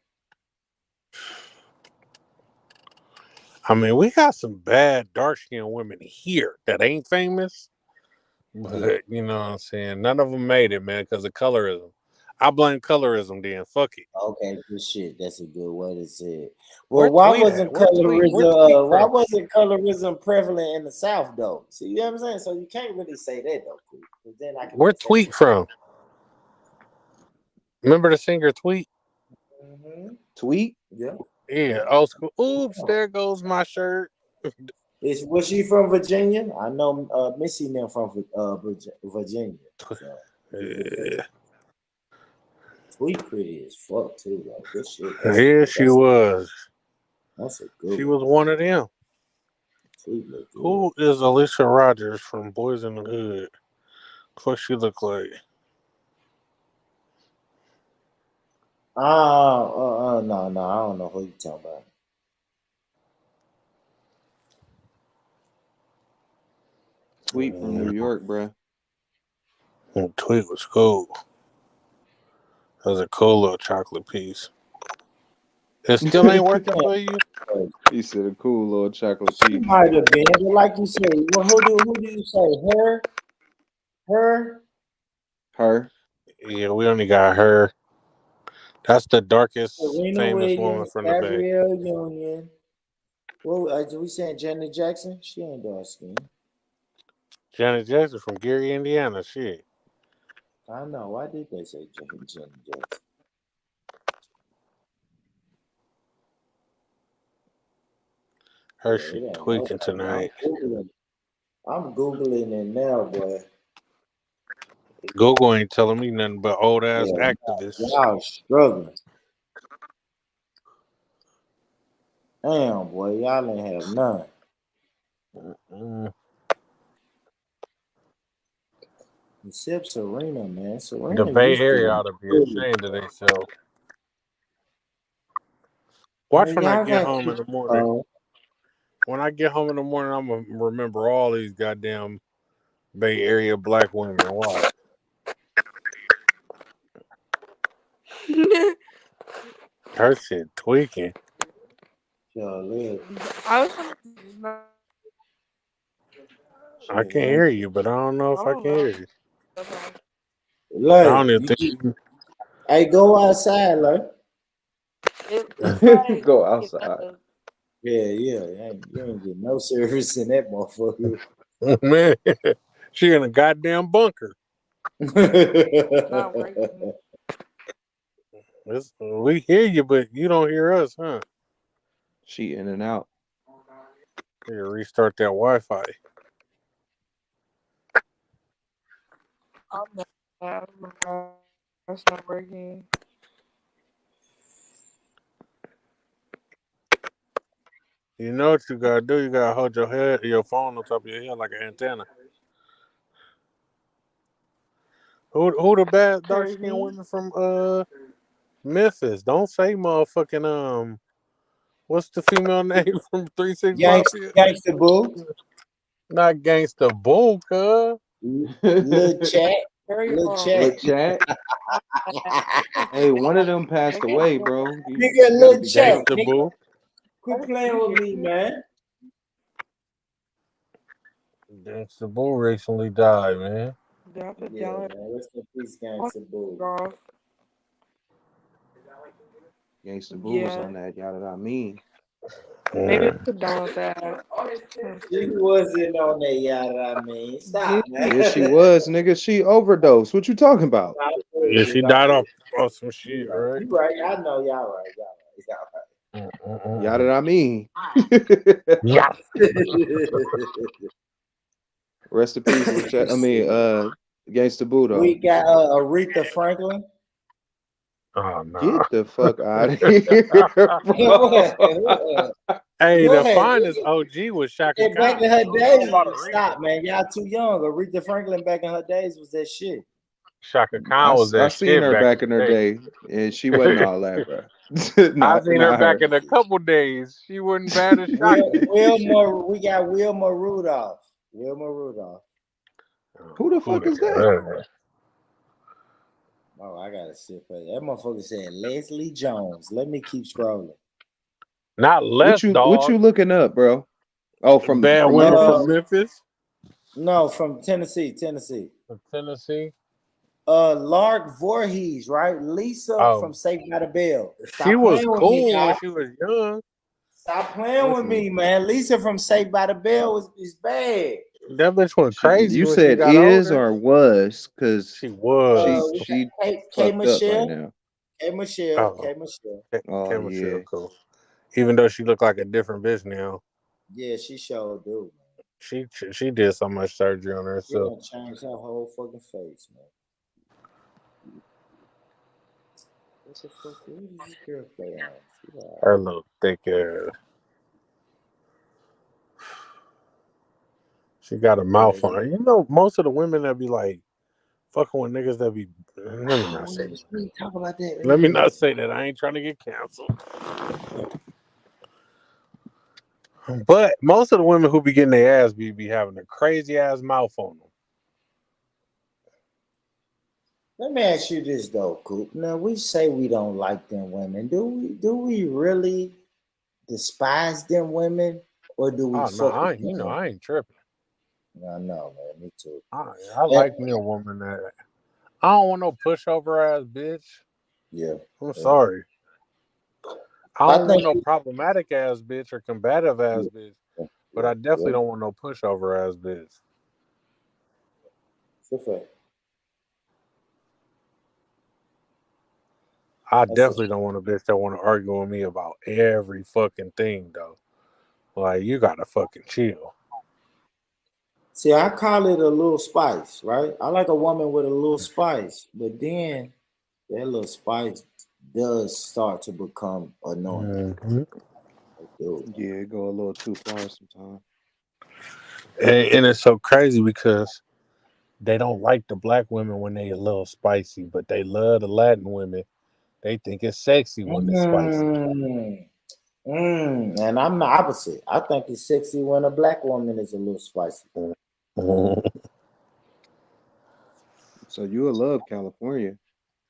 I mean, we got some bad dark skinned women here that ain't famous, but you know what I'm saying? None of them made it, man, because of colorism. I blame colorism then. Fuck it. Okay, good shit. That's a good way to say it. Where Well, why Tweet wasn't at? Where colorism? Tweet Why from? wasn't colorism prevalent in the South though? See, you know what I'm saying? So you can't really say that though. 'Cause then I can Where make sense. Tweet from? Remember the singer Tweet? Tweet? Yeah. Yeah, old school. Oops, there goes my shirt. Was she from Virginia? I know Missy them from Virginia. So. Yeah. Tweet pretty as fuck too. Like this shit. Yeah, she was. That's a good. She was one of them. Tweet look good. Who is Alicia Rogers from Boys in the Hood? What she look like? No, I don't know who you talking about. Tweet from New York, bro. Tweet was cool. That was a cool little chocolate piece. It still ain't working for you? He said a cool little chocolate She piece. might have been, but like you said, well, who do you say? Her? Yeah, we only got her. That's the darkest Serena famous woman Williams, from the Bay. Gabrielle Union. Well, we saying Janet Jackson? She ain't dark skin. Janet Jackson from Gary, Indiana. Shit. I know. Why did they say Janet Jackson? Her shit tweaking tonight. I'm Googling it now, boy. Google ain't telling me nothing but old ass activists. Y'all struggling. Damn, boy, y'all ain't have none. Except Serena, man. Serena. The Bay Area ought to be ashamed of themselves. Watch when I get home in the morning. When I get home in the morning, I'm gonna remember all these goddamn Bay Area black women. Watch. Her shit tweaking. I can't hear you, but I don't know if I can hear you. Like, I don't even think. Hey, go outside, like. Go outside. Yeah. You ain't getting no service in that motherfucker. Man, she in a goddamn bunker. We hear you, but you don't hear us, huh? She in and out. You restart that Wi-Fi. That's not working. You know what you gotta do? You gotta hold your phone on top of your head like an antenna. Who the bad dark skinned women from Memphis? Don't say motherfucking what's the female name from 3 6 Mafia? Gangsta Boo. Not Gangsta Boo, cuz. Lil Chat. Hey, one of them passed away, bro. Nigga, Lil Chat. Gangsta Boo. Quit playing with me, man. Gangsta Boo recently died, man. Yeah, man. Rest in peace, Gangsta Boo. Gangsta Boo was on that Yada I mean. Maybe put down that. She wasn't on that Yada I mean. Stop, man. Yeah, she was, nigga. She overdosed. What you talking about? Yeah, she died off some shit, right? You right. I know y'all right. Y'all that I mean. Yeah. Rest in peace. Gangsta Buddha. We got Aretha Franklin. Oh no! Get the fuck out of here, bro. Hey, Go the ahead. finest OG was Shaka Khan. Back in her days, stop, man. Y'all too young. Aretha Franklin back in her days was that shit. Shaka Khan was that I seen shit her back in her day, and she wasn't all that, bro. I seen her back in a couple days. She wasn't bad as Shaka. We got Wilma Rudolph. Who the fuck is that? Oh, I gotta sit for that. Motherfucker said Leslie Jones. Let me keep scrolling. Not less, What you looking up, bro? Oh, from Bad Women from Memphis? No, from Tennessee. From Tennessee? Lark Voorhees, right? Lisa from Saved by the Bell. She was cool when she was young. Stop playing with me, man. Lisa from Saved by the Bell is bad. That bitch went crazy. You when said she got is older. or was? Because she was. She K fucked Michelle. up right now. K Michelle. Oh, Michelle, cool. Even though she looked like a different bitch now. Yeah, she sure do. She did so much surgery on herself. She changed her whole fucking face, man. What the fuck is this girl play on? Her little thick ass. She got a mouth on her. You know, most of the women that be like fucking with niggas that be. Let me not say that. Talk about that. Let me not say that. I ain't trying to get canceled. But most of the women who be getting their ass be having a crazy ass mouth on them. Let me ask you this though, Coop. Now we say we don't like them women. Do we really despise them women, or do we? Oh no, I ain't tripping. I know, man. Me too. I like me a woman that I don't want no pushover ass bitch. Yeah, I'm sorry. I don't want no problematic ass bitch or combative ass bitch, but I definitely don't want no pushover ass bitch. I definitely don't want a bitch that want to argue with me about every fucking thing though. Like you gotta fucking chill. See, I call it a little spice, right? I like a woman with a little spice, but then that little spice does start to become annoying. Yeah, it go a little too far sometimes. And it's so crazy because they don't like the black women when they a little spicy, but they love the Latin women. They think it's sexy when it's spicy. And I'm the opposite. I think it's sexy when a black woman is a little spicy. So you will love California.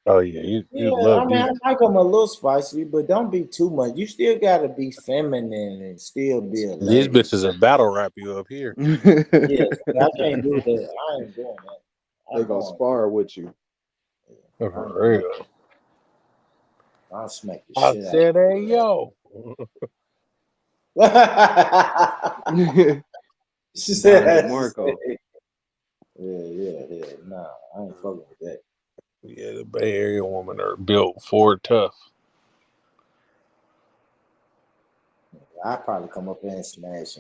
Oh yeah, you I love mean, these. I like them a little spicy, but don't be too much. You still gotta be feminine and still be a lady. These bitches are battle rap you up here. Yeah, I can't do that. I ain't doing that. They gonna spar with you. For real. I'll smack the I shit said, out. hey yo. She said, Marco. Yeah. Nah, I ain't fucking with that. Yeah, the Bay Area women are built for tough. I probably come up there and smash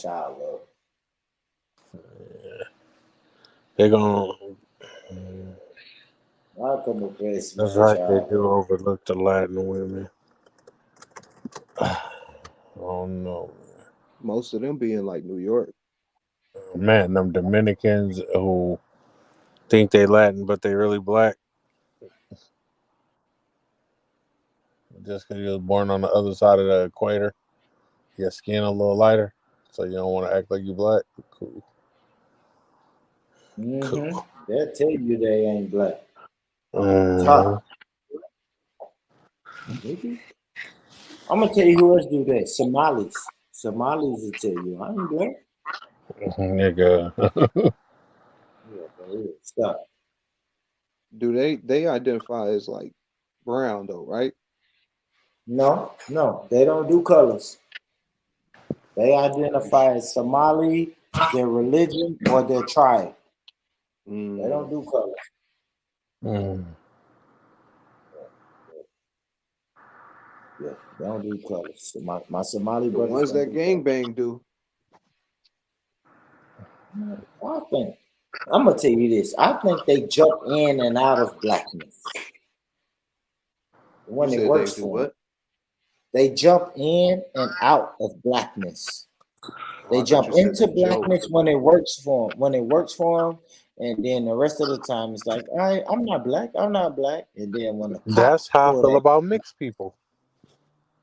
our love. Yeah. They're gonna. I'll come up there and smash. That's right. They do overlook the Latin women. Oh no. Most of them be in like New York. Man, them Dominicans who think they Latin but they really black. Just because you was born on the other side of the equator, your skin a little lighter, so you don't want to act like you black. Cool. Cool. They'll tell you they ain't black. I'm gonna tell you who else do that. Somalis will tell you I ain't black. Nigga. Yeah, stop. Do they identify as like brown though, right? No, they don't do colors. They identify as Somali, their religion, or their tribe. They don't do colors. Yeah, they don't do colors. So my Somali The brothers ones don't that do colors. gangbang do. I think I'm gonna tell you this. I think they jump in and out of blackness when You it said works they do for them. what? They jump in and out of blackness. Oh, They I thought jump you said into they joke. blackness when it works for them. When it works for them, and then the rest of the time it's like, I'm not black. I'm not black. And then when the That's cops how I pull feel that, about mixed people.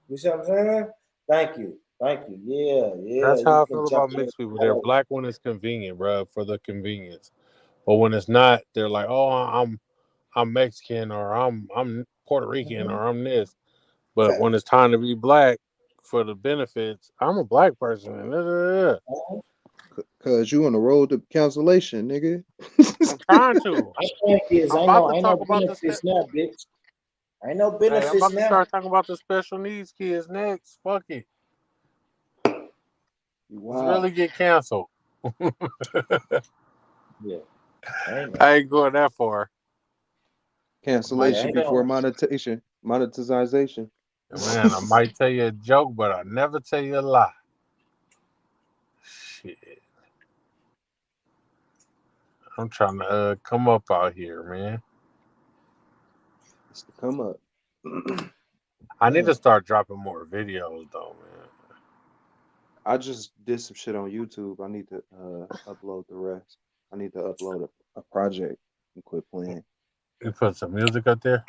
you see what I'm saying? Thank you. Yeah. That's You how I can feel jump about in. mixed people. They're black when it's convenient, bro, for the convenience. But when it's not, they're like, "Oh, I'm Mexican, or I'm Puerto Rican, or I'm this." But when it's time to be black for the benefits, I'm a black person. Cause you on the road to cancellation, nigga. I'm trying to. I think is I'm I about know to ain't talk no about benefits now, bitch. Ain't no Hey, I'm benefits about to now. start talking about the special needs kids next. Fuck it. Let's really get canceled. Yeah. I ain't going that far. Cancellation before monetization. Monetization. Man, I might tell you a joke, but I never tell you a lie. Shit. I'm trying to come up out here, man. It's to come up. I need to start dropping more videos, though, man. I just did some shit on YouTube. I need to upload the rest. I need to upload a project and quit playing. You put some music up there?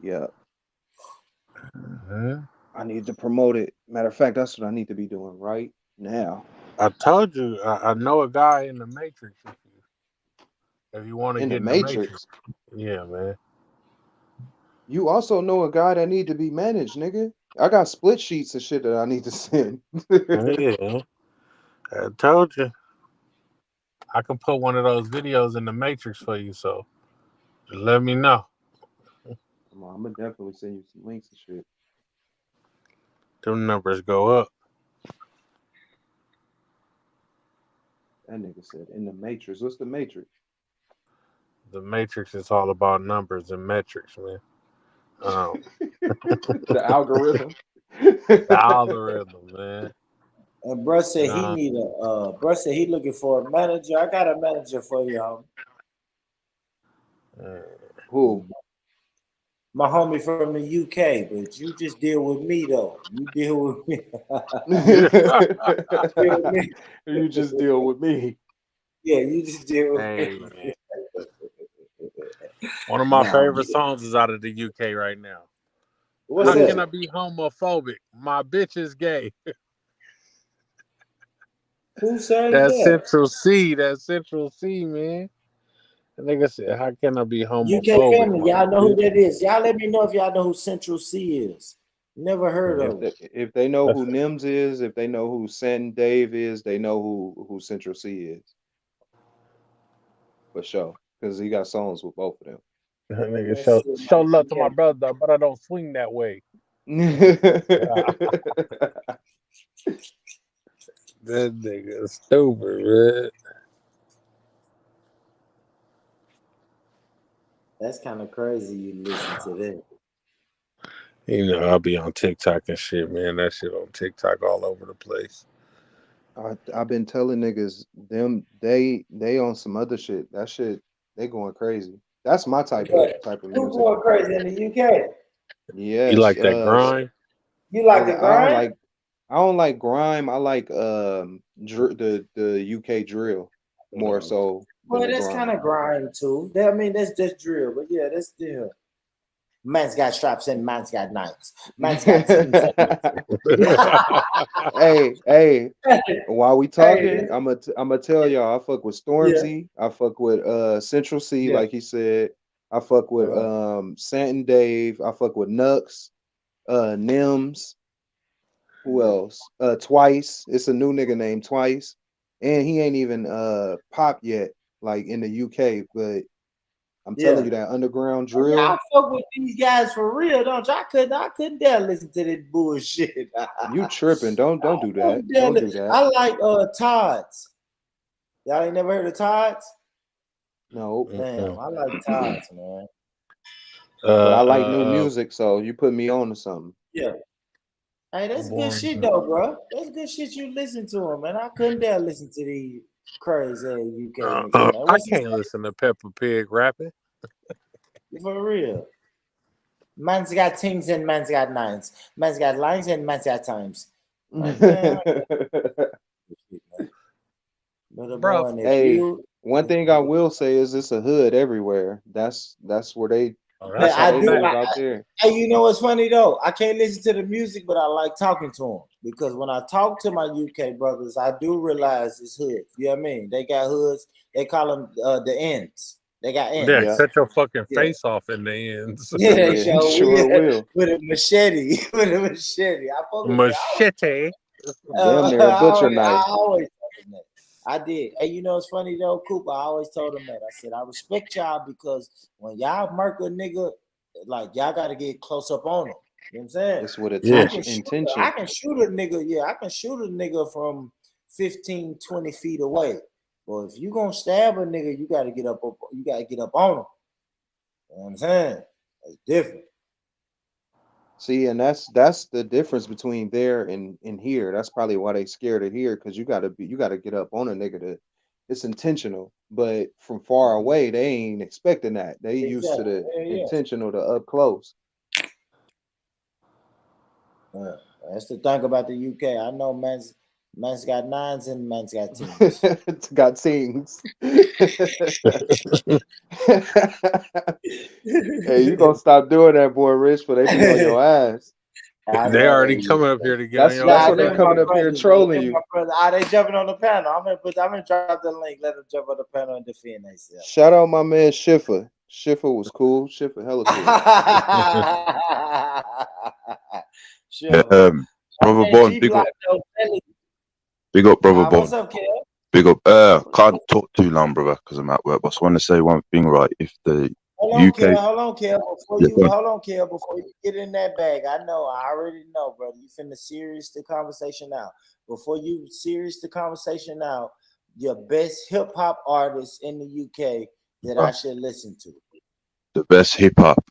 Yeah. Mm-hmm. I need to promote it. Matter of fact, that's what I need to be doing right now. I told you, I know a guy in the Matrix. If you want to get in the Matrix. Yeah, man. You also know a guy that need to be managed, nigga. I got split sheets and shit that I need to send. Yeah. I told you. I can put one of those videos in the Matrix for you, so just let me know. Come on, I'm gonna definitely send you some links and shit. Them numbers go up. That nigga said in the Matrix. What's the Matrix? The Matrix is all about numbers and metrics, man. The algorithm. The algorithm, man. And bruh said he need a bruh said he looking for a manager. I got a manager for you, homie. Who? My homie from the UK, but you just deal with me though. You deal with me. You just deal with me. Yeah, you just deal with Hey, me. man. One of my favorite songs is out of the UK right now. How can I be homophobic? My bitch is gay. Who said that? that? Central C, man. The nigga said, how can I be homophobic? UK family, y'all know who that is. Y'all let me know if y'all know who Central C is. Never heard of it. If they know who Nims is, if they know who Santin Dave is, they know who Central C is. For sure. Because he got songs with both of them. Nigga, show love to my brother, but I don't swing that way. That nigga is stupid, man. That's kind of crazy you listen to that. You know, I'll be on TikTok and shit, man. That shit on TikTok all over the place. I've been telling niggas they on some other shit. That shit, they going crazy. That's my type of music. Who's going crazy in the UK? Yeah. You like that grime? You like the grime? I don't like grime. I like the UK drill more so. Well, that's kind of grime too. I mean, that's just drill, but yeah, that's still. Man's got straps and man's got knives. Man's got teams. Hey. While we talking, I'm gonna tell y'all I fuck with Stormzy. I fuck with Central C, like he said. I fuck with Santin Dave. I fuck with Nux, Nims. Who else? Twice. It's a new nigga named Twice, and he ain't even popped yet, like in the UK, but. I'm telling you that underground drill. I fuck with these guys for real, don't you? I couldn't dare listen to this bullshit. You tripping? Don't do that. Don't do that. I like Todd's. Y'all ain't never heard of Todd's? No. Damn, I like Todd's, man. But I like new music, so you put me on to something. Yeah. Hey, that's good shit though, bro. That's good shit you listen to him, man. I couldn't dare listen to these crazy UK niggas, man. I What's his can't listen to Peppa Pig rapping. For real. Man's got things and man's got nines. Man's got lines and man's got times. Like, man, Bro, hey, one thing I will say is it's a hood everywhere. That's where they. That's how they live out there. Hey, you know what's funny though? I can't listen to the music, but I like talking to them because when I talk to my UK brothers, I do realize it's hood. You know what I mean? They got hoods. They call them the ends. They got ends. Yeah, set your fucking face off in the ends. Yeah, sure will. With a machete. With a machete. Machete. Damn near a butcher knife. I always told him that. I did. Hey, you know it's funny though, Cooper. I always told him that. I said I respect y'all because when y'all murk a nigga, like y'all got to get close up on him. You know what I'm saying? It's with intention. I can shoot a nigga. Yeah, I can shoot a nigga from 15, 20 feet away. Well, if you gonna stab a nigga, you got to get up. You got to get up on him. You know what I'm saying? That's different. See, and that's the difference between there and here. That's probably why they scared of here, because you gotta get up on a nigga it's intentional. But from far away, they ain't expecting that. They used to the intentional to up close. That's the thing about the UK. I know man's got nines and man's got teams. It's got teams. Hey, you gonna stop doing that, boy, Rich, for they be on your ass. They already coming up here to get on your That's ass. what they're coming up here trolling you. They jumping on the panel. I'm gonna drop the link. Let them jump on the panel and defend themselves. Shout out my man Schiffer. Schiffer was cool. Schiffer hella cool. Brother Bond, big up. Big up, brother Bond. What's up, Kel? Big up. Can't talk too long, brother, because I'm at work. But I just want to say one thing, right? If the UK, hold on, Kel. Before you get in that bag, I already know, brother. You finna serious the conversation now. Before you serious the conversation now, your best hip hop artist in the UK that I should listen to. the best hip hop,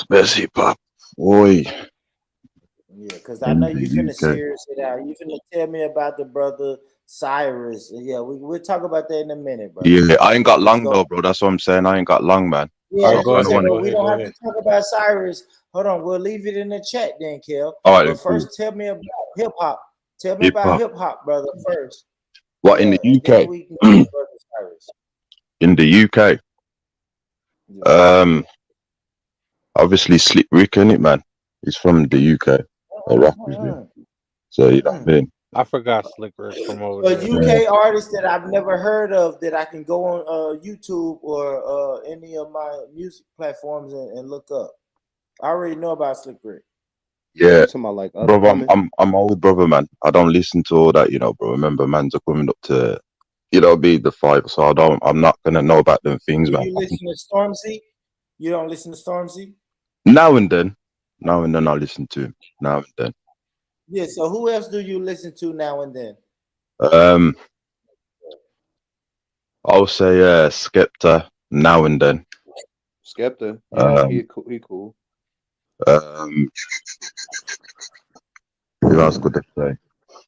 best hip hop, boy. Yeah, because I know you finna serious it out. You finna tell me about the brother Cyrus. Yeah, we'll talk about that in a minute, bro. Yeah, I ain't got long though, bro. That's what I'm saying. I ain't got long, man. Yeah, we don't have to talk about Cyrus. Hold on, we'll leave it in the chat then, Kel. All right, but first, tell me about hip hop. Tell me about hip hop, brother. First. What in the UK? In the UK, obviously Slick Rick, innit, man? He's from the UK. So you know what I mean. I forgot Slick Rick from over A there. UK artist that I've never heard of that I can go on YouTube or any of my music platforms and look up. I already know about Slick Rick. Yeah, like brother, I'm old, brother, man. I don't listen to all that, you know, bro. Remember, man's are coming up to, you know, be the 5, so I'm not gonna know about them things, man. You listen to Stormzy? You don't listen to Stormzy? Now and then I listen to him. Now and then. Yeah. So who else do you listen to now and then? I'll say Skepta now and then. Skepta, he cool. Who else could I say?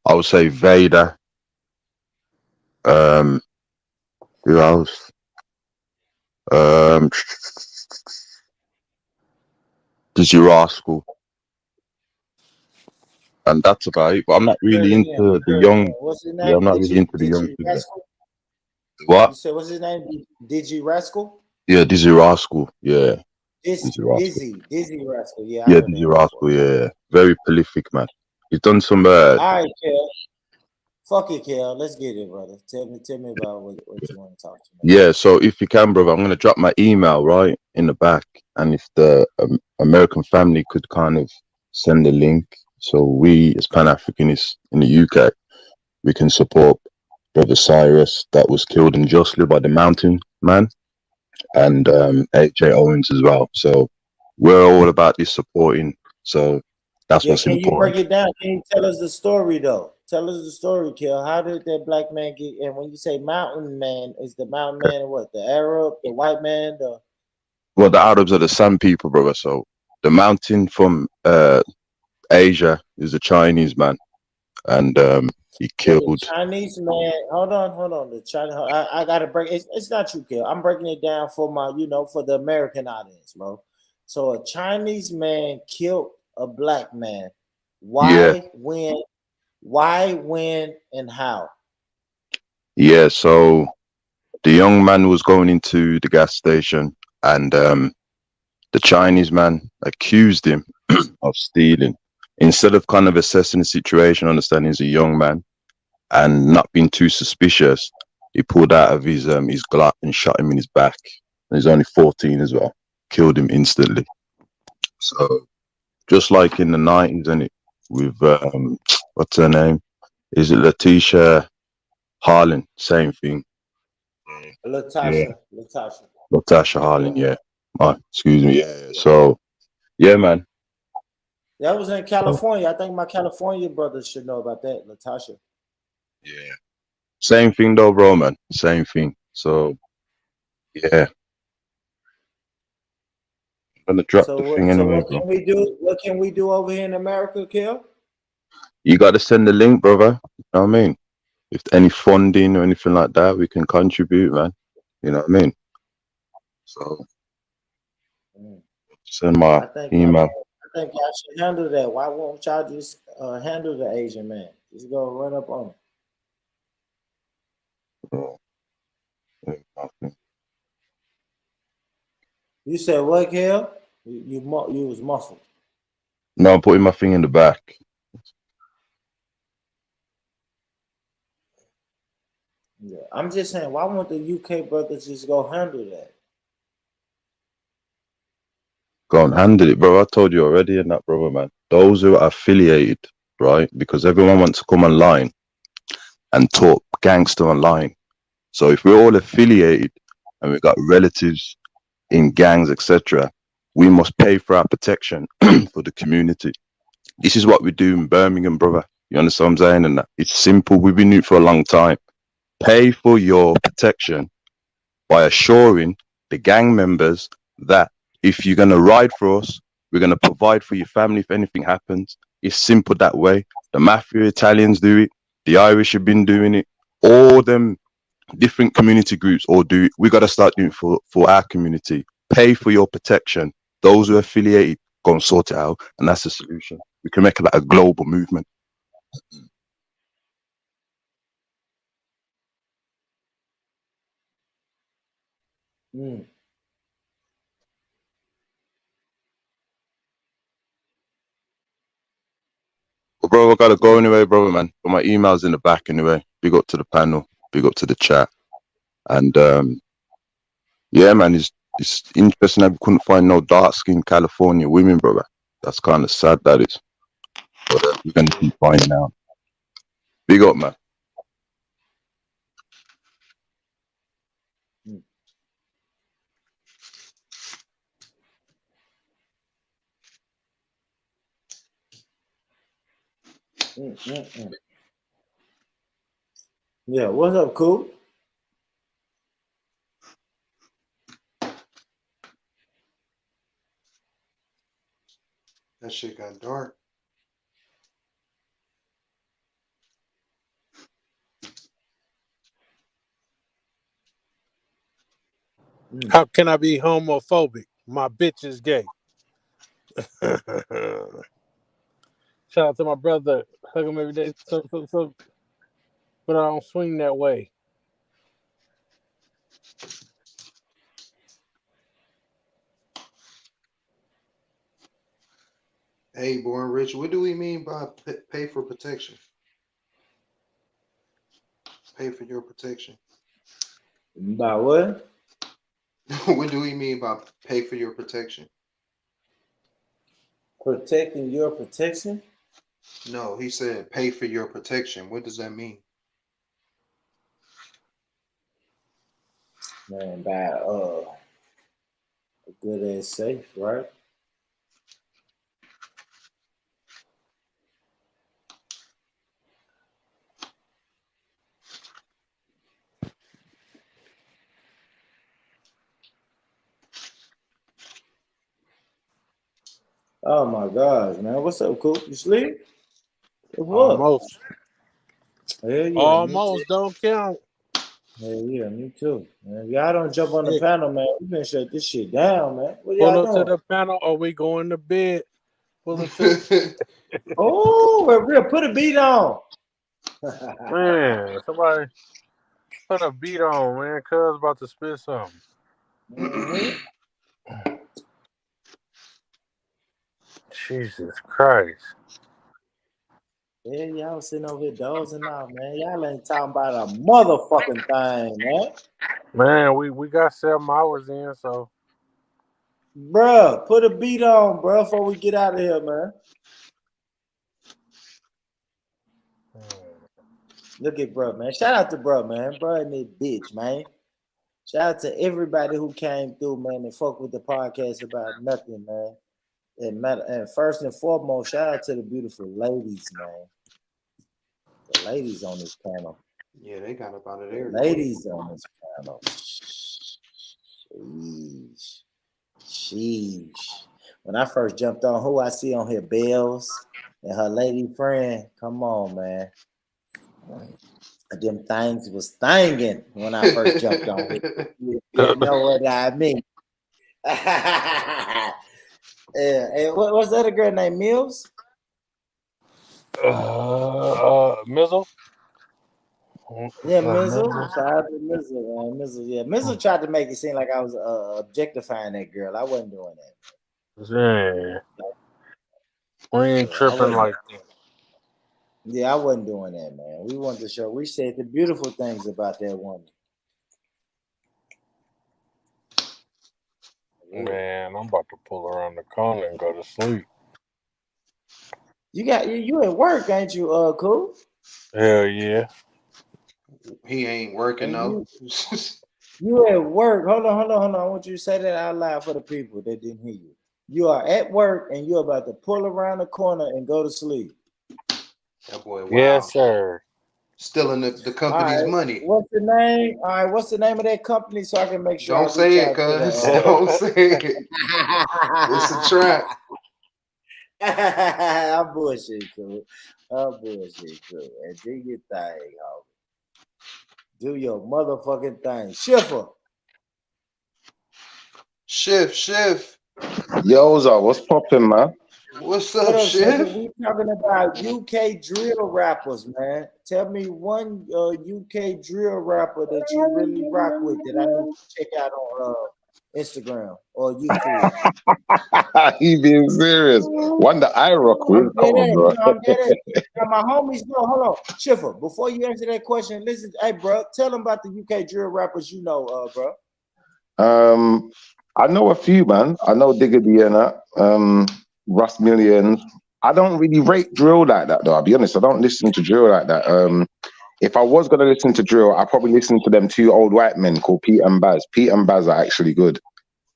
I would say Vader. Who else? Dizzy Rascal. And that's about it. But I'm not really into the young. What's his name? Yeah, I'm not really into the young people. Rascal? What? You said what's his name? Digi Rascal? Yeah, Dizzy Rascal. Yeah. Dizzy Rascal. Yeah. Yeah, Dizzy Rascal. Yeah. Very prolific, man. He's done some. All right, Kel. Fuck it, Kel. Let's get it, brother. Tell me about what you want to talk to me. Yeah, so if you can, brother, I'm going to drop my email right in the back. And if the American family could kind of send a link, so we as Pan-Africanists in the UK, we can support Brother Cyrus that was killed unjustly by the Mountain Man, and AJ Owens as well. So we're all about this supporting. So that's what's Can important. you break it down? Can you tell us the story though? tell us the story, Kill. How did that black man get? And when you say mountain man, is the mountain man what? The Arab, the white man, the Well, the Arabs are the Sun people, brother. So the mountain from Asia is a Chinese man, and he the killed. Chinese man. Hold on. The China. I gotta break. It's not you, Kill. I'm breaking it down for my, for the American audience, bro. So a Chinese man killed a black man. Yeah, Why, when, and how? yeah. So the young man was going into the gas station, and the Chinese man accused him of stealing. Instead of kind of assessing the situation, understanding he's a young man and not being too suspicious, he pulled out of his Glock and shot him in his back. And he's only 14 as well. Killed him instantly. So just like in the 90s, isn't it? With what's her name? Is it Letitia Harlan? Same thing. Latasha. Latasha Harlan, yeah. Excuse me. Yeah. So yeah, man. That was in California. I think my California brothers should know about that, Latasha. Yeah. Same thing though, bro, man. Same thing. So yeah. I'm gonna drop the thing anyway, what can we do? What can we do over here in America, Kill? You gotta send the link, brother. You know what I mean? If any funding or anything like that, we can contribute, man. You know what I mean? So send my email. I think y'all should handle that. Why won't y'all just handle the Asian man? Just go run up on him. You said what, Kill? You was muffled. No, I'm putting my thing in the back. Yeah, I'm just saying, why won't the UK brothers just go handle that? Go and handle it, bro. I told you already, and that, brother, man. Those who are affiliated, right? Because everyone wants to come online and talk gangster online. So if we're all affiliated and we've got relatives in gangs, etc., we must pay for our protection for the community. This is what we do in Birmingham, brother. You understand what I'm saying? And that it's simple. We've been doing it for a long time. Pay for your protection by assuring the gang members that if you're going to ride for us, we're going to provide for your family if anything happens. It's simple that way. The Mafia Italians do it. The Irish have been doing it. All them different community groups all do it. We got to start doing it for our community. Pay for your protection. Those who are affiliated, go and sort it out. And that's the solution. We can make it like a global movement. Well, bro, I gotta go anyway, brother, man. But my email's in the back anyway. Big up to the panel, big up to the chat. And yeah, man, it's interesting that we couldn't find no dark-skinned California women, brother. That's kind of sad, that is. But we're gonna keep finding out. Big up, man. Yeah, what's up, cool? That shit got dark. How can I be homophobic? My bitch is gay. Shout out to my brother. Hug him every day. So, but I don't swing that way. Hey, Born Rich, what do we mean by pay for protection? Pay for your protection. By what? What do we mean by pay for your protection? Protecting your protection? No, he said pay for your protection. What does that mean? Man, by a good ass safe, right? Oh my gosh, man. What's up, Coop? You sleep? What's up? Almost. Hell yeah, me too. Almost don't count. Hell yeah, me too. Man, if y'all don't jump on the panel, man, we can shut this shit down, man. What Pull y'all up doing? to the panel or we going to bed. Pull up to Oh, we're real. Put a beat on. Man, somebody put a beat on, man. Cuz about to spit something. Jesus Christ. Yeah, y'all sitting over here dozing off, man. Y'all ain't talking about a motherfucking thing, man. Man, we got 7 hours in, so Bruh, put a beat on, bruh, before we get out of here, man. Look at bruh, man. Shout out to bruh, man. Bruh and this bitch, man. Shout out to everybody who came through, man, and fuck with the podcast about nothing, man. And first and foremost, shout out to the beautiful ladies, man. The ladies on this panel. Yeah, they got up out of there. Ladies on this panel. Sheesh. When I first jumped on, who I see on here? Bells and her lady friend. Come on, man. Them things was thangin' when I first jumped on it. You know what I mean? And what's the other girl named Mills? Mizzle? Yeah, Mizzle. Shout out to Mizzle, man. Mizzle, yeah. Mizzle tried to make it seem like I was objectifying that girl. I wasn't doing that. Yeah. We ain't tripping like that. Yeah, I wasn't doing that, man. We wanted to show. We said the beautiful things about that woman. Man, I'm about to pull around the corner and go to sleep. You at work, ain't you, Cool? Hell yeah. He ain't working though. You at work. Hold on. I want you to say that out loud for the people that didn't hear you. You are at work and you're about to pull around the corner and go to sleep. That boy, wow. Yes, sir. Stealing the company's money. What's the name? All right, what's the name of that company so I can make sure? Don't say it, cuz. Don't say it. It's a trap. I'm bullshit, cool. And do your thing, homie. Do your motherfucking thing. Shift. Yo, what's poppin', man? What's up, Shift? We talking about UK drill rappers, man. Tell me one UK drill rapper that you really rock with that I need to check out on Instagram or YouTube. He being serious. One that I rock with. Come on, bro. Now, my homies know. Hold on, Schiffer. Before you answer that question, listen. Hey, bro, tell them about the UK drill rappers you know, bro. I know a few, man. I know Digga D and that. Russ Millions. I don't really rate drill like that, though. I'll be honest. I don't listen to drill like that. If I was gonna listen to drill, I probably listen to them two old white men called Pete and Baz. Pete and Baz are actually good.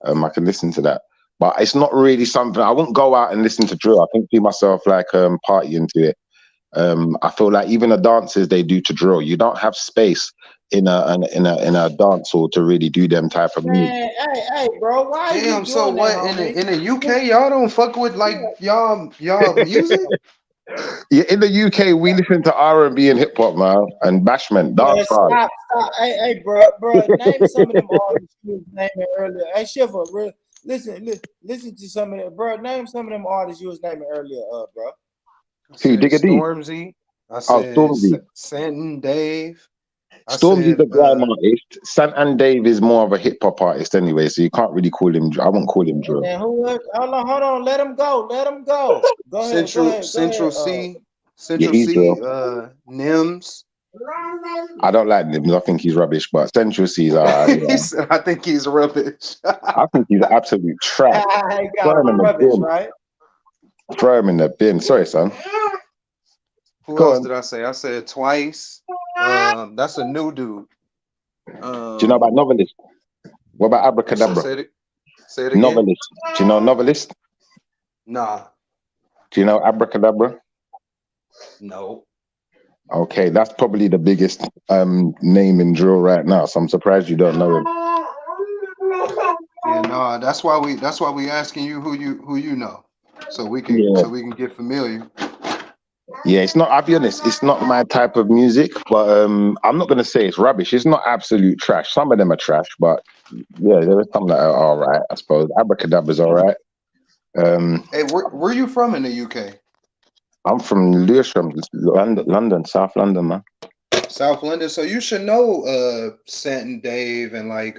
I can listen to that, but it's not really something I wouldn't go out and listen to drill. I think to myself like partying to it. I feel like even the dances they do to drill, you don't have space in a dance hall to really do them type of music. Hey, bro, why? Damn. So what? In the UK, y'all don't fuck with like y'all music. Yeah, in the UK, we listen to R&B and hip hop, man, and bashment, dance hall. Stop. Hey, bro, name some of them artists you was naming earlier. Hey, Schiffer, listen to some of them, bro. Name some of them artists you was naming earlier, bro. Who, Digga D? Stormzy. I said Stormzy. Santin Dave. Stormzy's the grime artist. Sant and Dave is more of a hip hop artist anyway, so you can't really call him. I wouldn't call him drill. Hold on. Let him go. Go ahead. Central C. Nims. I don't like Nims. I think he's rubbish, but Central C is alright. He said, I think he's rubbish. I think he's absolute trash. Throw him in the bin. Sorry, son. Who else did I say? I said Twice. That's a new dude. Do you know about Novelist? What about Abracadabra? Say it again. Novelist. Do you know Novelist? Nah. Do you know Abracadabra? No. Okay, that's probably the biggest name in drill right now. So I'm surprised you don't know him. Yeah, no. That's why we asking you who you know. so we can get familiar. Yeah, it's not. I'll be honest. It's not my type of music, but I'm not gonna say it's rubbish. It's not absolute trash. Some of them are trash, but yeah, there are some that are all right. I suppose Abracadabra's all right. Hey, where you from in the UK? I'm from Lewisham, London, South London, man. South London. So you should know Stanton Dave and like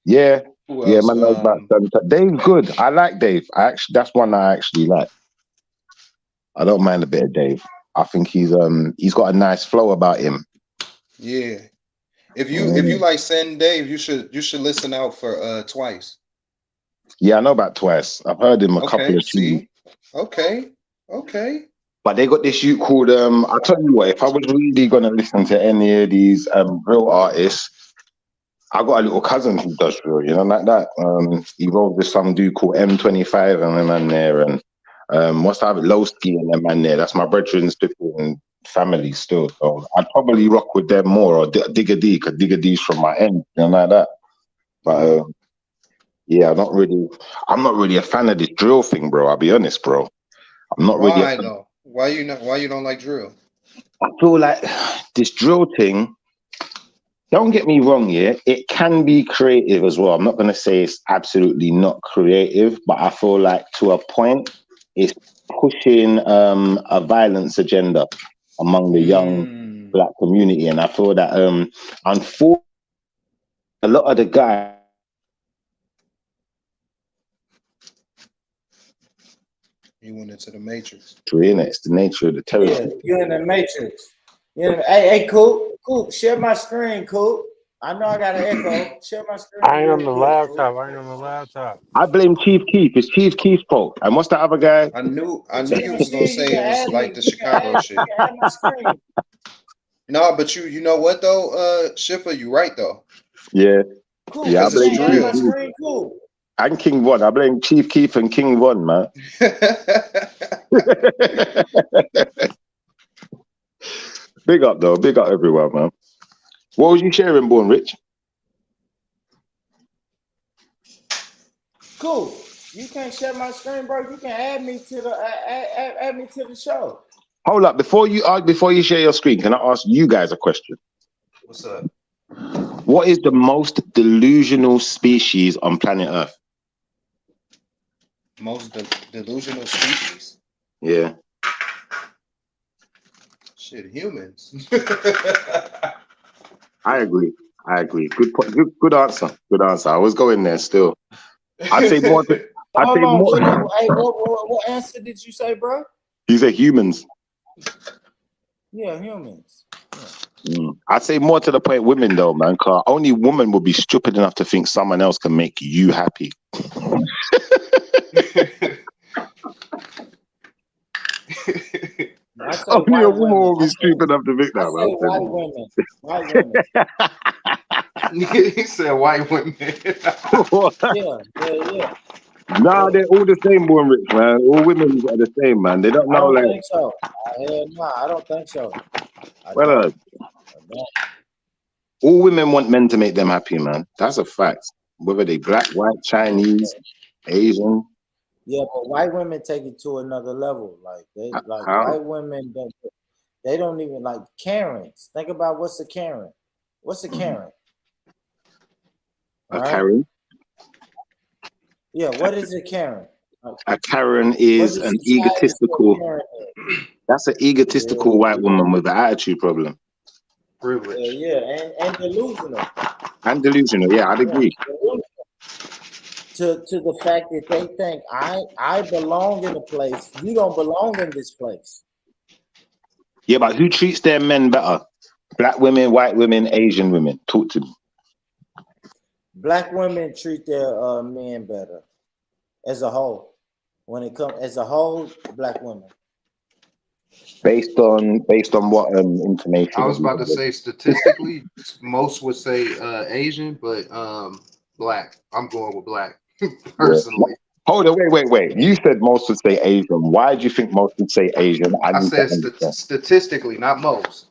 Yeah, who yeah, else? man. Knows about Dave's good. I like Dave. That's one I actually like. I don't mind a bit of Dave. I think he's got a nice flow about him. Yeah. If you like Stanton Dave, you should listen out for Twice. Yeah, I know about Twice. I've heard him a couple of tunes. Okay. But they got this shoot called I'll tell you what, if I was really gonna listen to any of these real artists, I got a little cousin who does drill, you know, like that. He rolled with some dude called M25 and them man there, and what's that, Lowski and them man there. That's my brethren's flipping family still. So I'd probably rock with them more, or Digga D, because Digga D's from my end, you know, like that. But yeah, I'm not really a fan of this drill thing, bro. I'll be honest, bro. I'm not really. Why though? Why you don't like drill? I feel like this drill thing. Don't get me wrong, yeah, it can be creative as well. I'm not going to say it's absolutely not creative, but I feel like to a point, it's pushing a violence agenda among the young black community. And I feel that, unfortunately, a lot of the guys. You went into the Matrix. It's the nature of the territory. Yeah, you're in the Matrix. Hey, Coop, share my screen, Coop. I know I got an echo. Share my screen. I ain't on the laptop. I blame Chief Keef. It's Chief Keef's fault. And what's the other guy? I knew you was gonna say it was like the Chicago shit. No, but you know what though, Schiffer, you right though. Yeah. Cool. Yeah, I blame my screen, cool. And King Von. I blame Chief Keef and King Von, man. Big up though. Big up everyone, man. What was you sharing, Born Rich? Cool. You can't share my screen, bro. You can add me to the show. Hold up. Before you share your screen, can I ask you guys a question? What's up? What is the most delusional species on planet Earth? Most delusional species? Yeah. Shit, humans. I agree. Good answer. I was going there still. I'd say more. What answer did you say, bro? You say humans. Yeah, humans. Yeah. I'd say more to the point women though, man, because only woman would be stupid enough to think someone else can make you happy. Only a woman will be stupid enough to think that, man. White women. He said white women. Yeah. Nah, they're all the same, Born Rich, man. All women are the same, man. They don't know, I don't think so. I don't think so. All women want men to make them happy, man. That's a fact. Whether they black, white, Chinese, Asian. Yeah, but white women take it to another level. White women they don't even like Karens. Think about what's a Karen. What's a Karen? A Karen? Yeah, what is a Karen? A Karen is an egotistical. That's an egotistical white woman with an attitude problem. Privilege. Yeah, and delusional. And delusional, yeah, I'd agree. To the fact that they think I belong in a place, you don't belong in this place. Yeah, but who treats their men better? Black women, white women, Asian women. Talk to me. Black women treat their men better as a whole. When it comes as a whole, black women. Based on what information? I was about to say statistically, most would say Asian, but black. I'm going with black personally. Hold on, wait. You said most would say Asian. Why do you think most would say Asian? I said statistically, not most.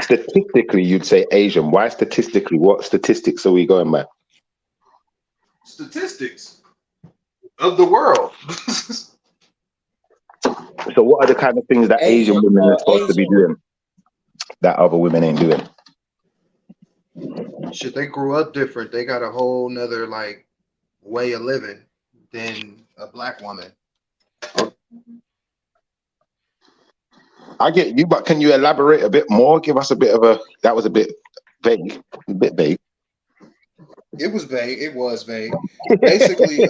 Statistically, you'd say Asian. Why statistically? What statistics are we going by? Statistically, of the world. So what are the kind of things that Asian women are supposed to be doing that other women ain't doing? Shit, they grew up different. They got a whole nother like way of living than a black woman. I get you, but can you elaborate a bit more? Give us a bit of a. That was a bit vague. A bit vague. It was vague. It was vague. Basically,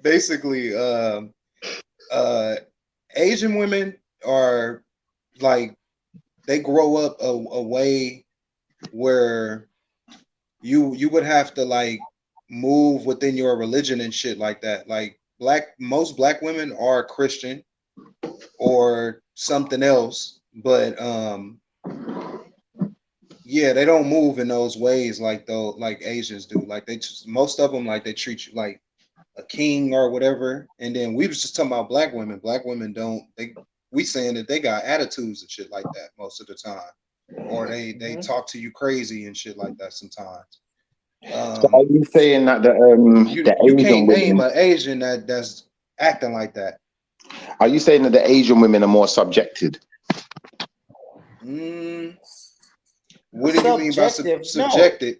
basically, Asian women are like they grow up a way where you would have to like move within your religion and shit like that. Like most black women are Christian or something else, but yeah, they don't move in those ways like Asians do. Like most of them like they treat you like a king or whatever. And then we was just talking about black women. Black women don't. We saying that they got attitudes and shit like that most of the time, or they talk to you crazy and shit like that sometimes. So are you saying that the You Asian can't name women? an Asian that's acting like that. Are you saying that the Asian women are more subjected? What do you mean by subjected?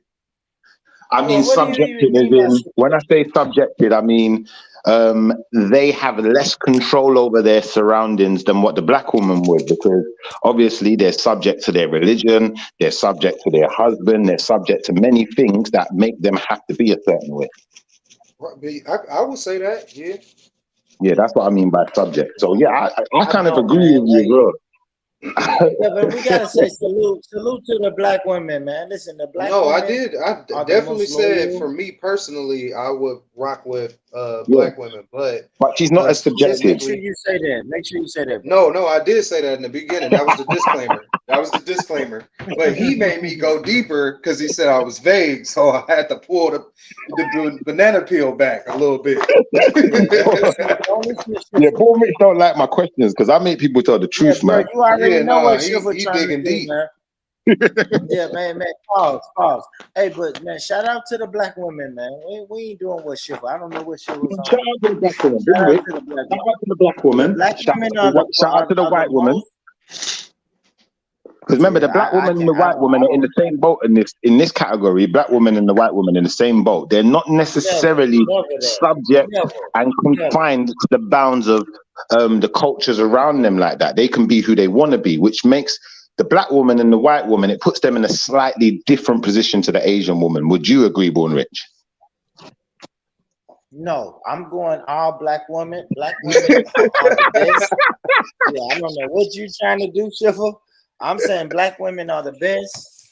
I mean what do you subjected even as mean by in, when I say subjected, I mean they have less control over their surroundings than what the black woman would, because obviously they're subject to their religion, they're subject to their husband, they're subject to many things that make them have to be a certain way. I would say that, yeah. Yeah, that's what I mean by subject. So yeah, I kind of agree with you as well. Yeah, but we gotta say salute to the black women, man. Listen, the black No, women I did. I are the definitely most said loyal. for me personally, I would rock with black women, but she's not as Just make subjected. sure you say that. Make sure you say that. Bro. No, I did say that in the beginning. That was the disclaimer. But he made me go deeper because he said I was vague, so I had to pull the banana peel back a little bit. Yeah, Paul Rich don't like my questions because I make people tell the truth, man. You already know what he Shiva trying to digging do, deep. man. Yeah, man. Pause. Hey, but man, shout out to the black women, man. We ain't doing what Shiva. I don't know what Shiva's on. Shout out to the black woman. Shout out Shout to the black out to the black woman. Black Shout women out to the white woman. Because remember, the black woman and the white woman are in the same boat in this category. Black woman and the white woman in the same boat. They're not necessarily subject and confined to the bounds of the cultures around them like that. They can be who they want to be, which makes the black woman and the white woman, it puts them in a slightly different position to the Asian woman. Would you agree, Born Rich? No, I'm going all black women. Black women are the best. Yeah, I don't know what you trying to do, Shiva. I'm saying black women are the best.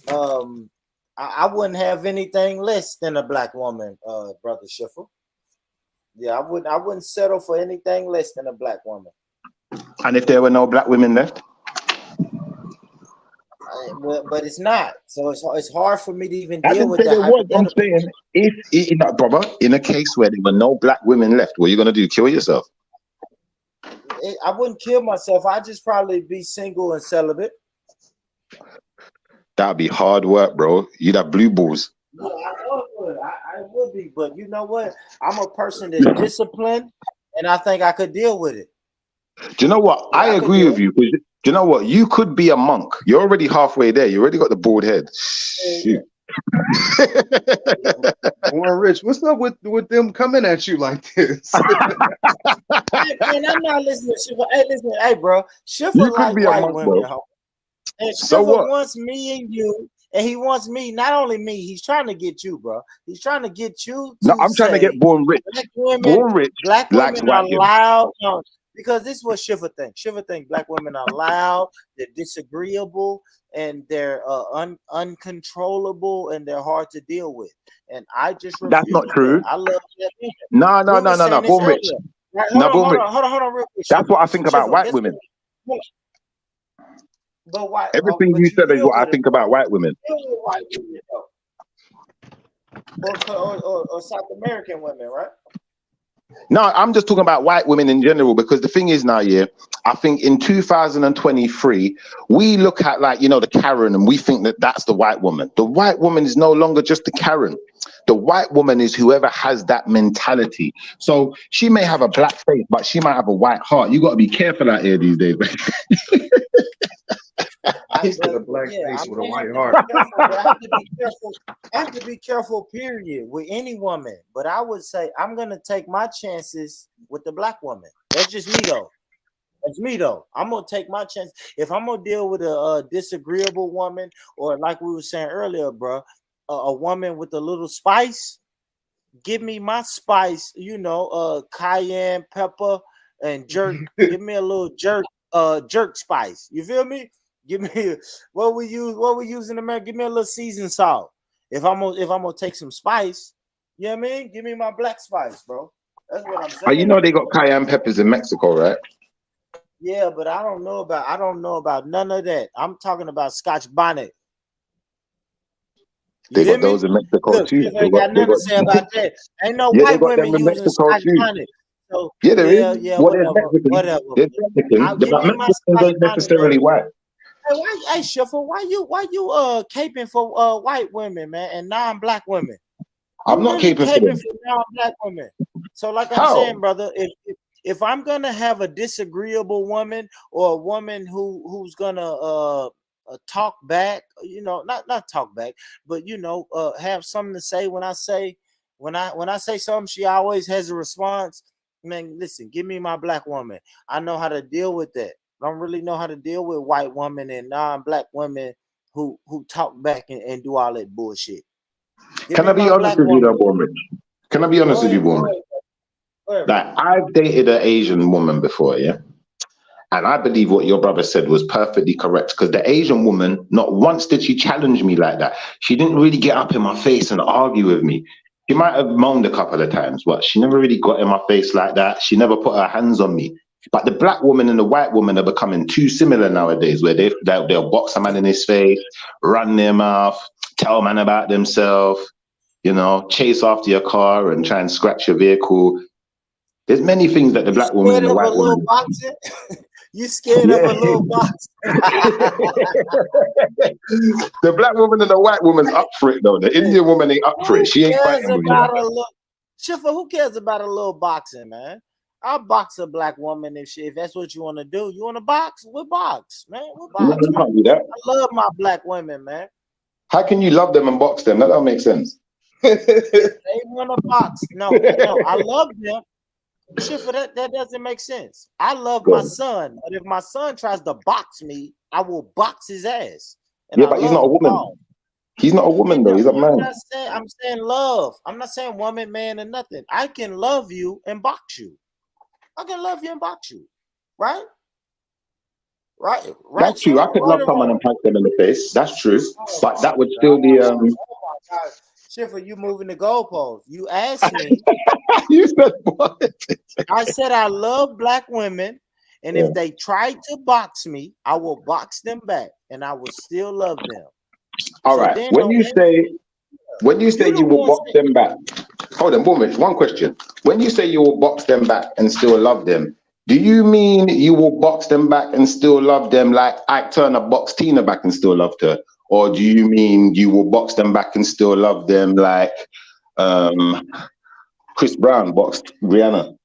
I wouldn't have anything less than a black woman, Brother Shiva. Yeah, I wouldn't settle for anything less than a black woman. And if there were no black women left? But it's not. So it's hard for me to even I deal didn't with say that. there was. I'm saying, if brother, in a case where there were no black women left, what are you gonna do? Kill yourself? I wouldn't kill myself. I'd just probably be single and celibate. That'd be hard work, bro. You'd have blue balls. Yeah, I would be, but you know what? I'm a person that's disciplined, and I think I could deal with it. Do you know what? I agree with you. Do you know what? You could be a monk. You're already halfway there. You already got the bald head. Shoot. Warren Rich, what's up with them coming at you like this? Man, I'm not listening to Shiva. Hey, listen, hey, bro. Shiva You could like be a white monk, women. bro. And So Shiva what? wants me and you, and he wants me, not only me, he's trying to get you, bro. He's trying to get you to No, I'm trying to get born rich. Born rich black likes women are white women. loud. No, because this is what Shiva thinks. Shiva thinks black women are loud, they're disagreeable, and they're uncontrollable, and they're hard to deal with. And I just refuse. That's not true. That. I love that. No. We were saying this Born rich. earlier. Right, No, born rich. hold on, real quick. That's what I think about white women. But why? Everything but you said is deal what I with it. think about white women. Deal with white women, though. Or South American women, right? No, I'm just talking about white women in general, because the thing is now, yeah, I think in 2023, we look at, like, you know, the Karen, and we think that that's the white woman. The white woman is no longer just the Karen. The white woman is whoever has that mentality. So she may have a black face, but she might have a white heart. You got to be careful out here these days. He's got a black face with a white heart. I have to be careful, period, with any woman. But I would say I'm gonna take my chances with the black woman. That's just me though. That's me though. I'm gonna take my chance. If I'm gonna deal with a disagreeable woman, or like we were saying earlier, bro, a woman with a little spice, give me my spice. You know, cayenne pepper and jerk. Give me a little jerk spice. You feel me? Give me what we use in America. Give me a little seasoned salt. If I'm gonna take some spice, you know what I mean? Give me my black spice, bro. That's what I'm saying. You know they got cayenne peppers in Mexico, right? Yeah, but I don't know about none of that. I'm talking about Scotch bonnet. They got those in Mexico too. I got nothing to say about that. Ain't no white women using Scotch bonnet. So, yeah, there is. Yeah, whatever. They're Mexican. But Mexicans aren't necessarily white. Hey, Schiffer, why you caping for white women, man, and non-black women? I'm not caping for non-black women. So, like I'm saying, brother, if I'm gonna have a disagreeable woman, or a woman who's gonna talk back, you know, not talk back, but you know, have something to say when I say something, she always has a response. Man, listen, give me my black woman. I know how to deal with that. I don't really know how to deal with white women and non-black women who talk back and do all that bullshit. Can I be honest with you, though, Bormich? Can I be honest with you, Bormich? Like, I've dated an Asian woman before, yeah? And I believe what your brother said was perfectly correct, because the Asian woman, not once did she challenge me like that. She didn't really get up in my face and argue with me. She might have moaned a couple of times, but she never really got in my face like that. She never put her hands on me. But the black woman and the white woman are becoming too similar nowadays, where they'll box a man in his face, run their mouth, tell a man about themselves, you know, chase after your car and try and scratch your vehicle. There's many things that the black woman and the white woman. You scared of a little box? The black woman and the white woman's up for it, though. The Indian woman ain't up for it. She ain't fighting with you. Schiffer, who cares about a little boxing, man? I'll box a black woman if that's what you want to do. You want to box? We'll box, man. We'll box. No, you can't do that. I love my black women, man. How can you love them and box them? That don't make sense. If they want to box, no, I love them. Schiffer, that doesn't make sense. I love my son, but if my son tries to box me, I will box his ass. Yeah, but he's not a woman. He's not a woman, though. He's a man. I'm saying love. I'm not saying woman, man, or nothing. I can love you and box you. I can love you and box you, right? Right. That's true. I could love someone and punch them in the face. That's true. But that would still be. Oh my God, Schiffer, you moving the goalpost. You asked me. You said what? I said I love black women, and if they try to box me, I will box them back, and I will still love them. All right. When you say you will box them back, hold on, Bormich, one question. When you say you will box them back and still love them, do you mean you will box them back and still love them like Ike Turner boxed Tina back and still loved her? Or do you mean you will box them back and still love them like Chris Brown boxed Rihanna?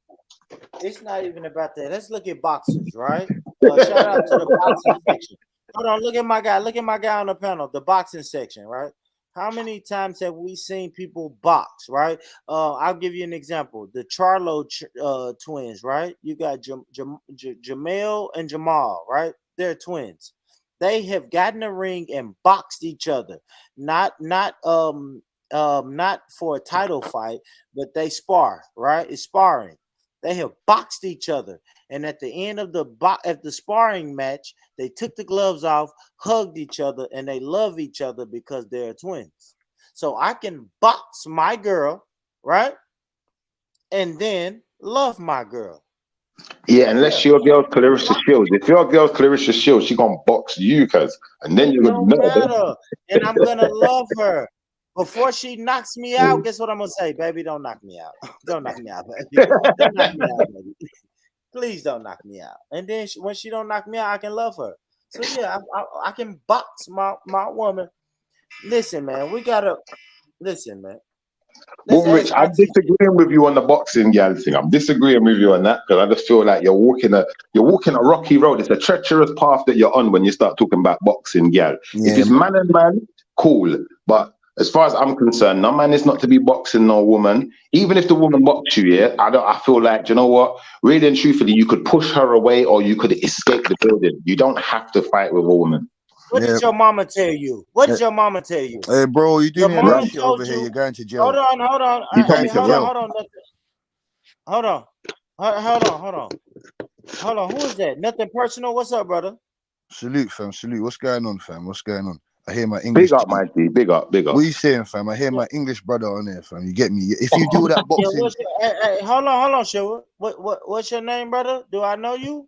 It's not even about that. Let's look at boxers, right? Shout out to the boxing section. Hold on, look at my guy. Look at my guy on the panel, the boxing section, right? How many times have we seen people box, right? I'll give you an example. The Charlo twins, right? You got Jamel and Jamal, right? They're twins. They have gotten a ring and boxed each other. Not for a title fight, but they spar, right? It's sparring. They have boxed each other. And at the end of the sparring match, they took the gloves off, hugged each other, and they love each other because they're twins. So I can box my girl, right? And then love my girl. Yeah, unless your girl's Clarissa Shields. If your girl's Clarissa Shields, she's gonna box you, and then you're gonna know. And I'm gonna love her. before she knocks me out, guess what I'm gonna say, baby? Don't knock me out. Don't knock me out, baby. Don't knock me out, baby. Please don't knock me out. And then when she don't knock me out, I can love her. So yeah, I can box my woman. Listen, man, we gotta listen, man. Well, Rich, I'm disagreeing with you on the boxing gal thing. I'm disagreeing with you on that because I just feel like you're walking a rocky road. It's a treacherous path that you're on when you start talking about boxing gal. Yeah, if it's man and man, cool. But as far as I'm concerned, no man is not to be boxing no woman. Even if the woman box you, yeah, I feel like, you know what? Really and truthfully, you could push her away or you could escape the building. You don't have to fight with a woman. What did your mama tell you? What did your mama tell you? Hey, bro, you doing Your that mama shit over told here? you. You're going to jail. Hold on. You're going to jail. Hold on. Who is that? Nothing personal. What's up, brother? Salute, fam. Salute. What's going on, fam? What's going on? I hear my English. Big up, my G. Big up. What are you saying, fam? I hear my English brother on there, fam. You get me? If you do that boxing, Hey, hold on, Sugar. What's your name, brother? Do I know you?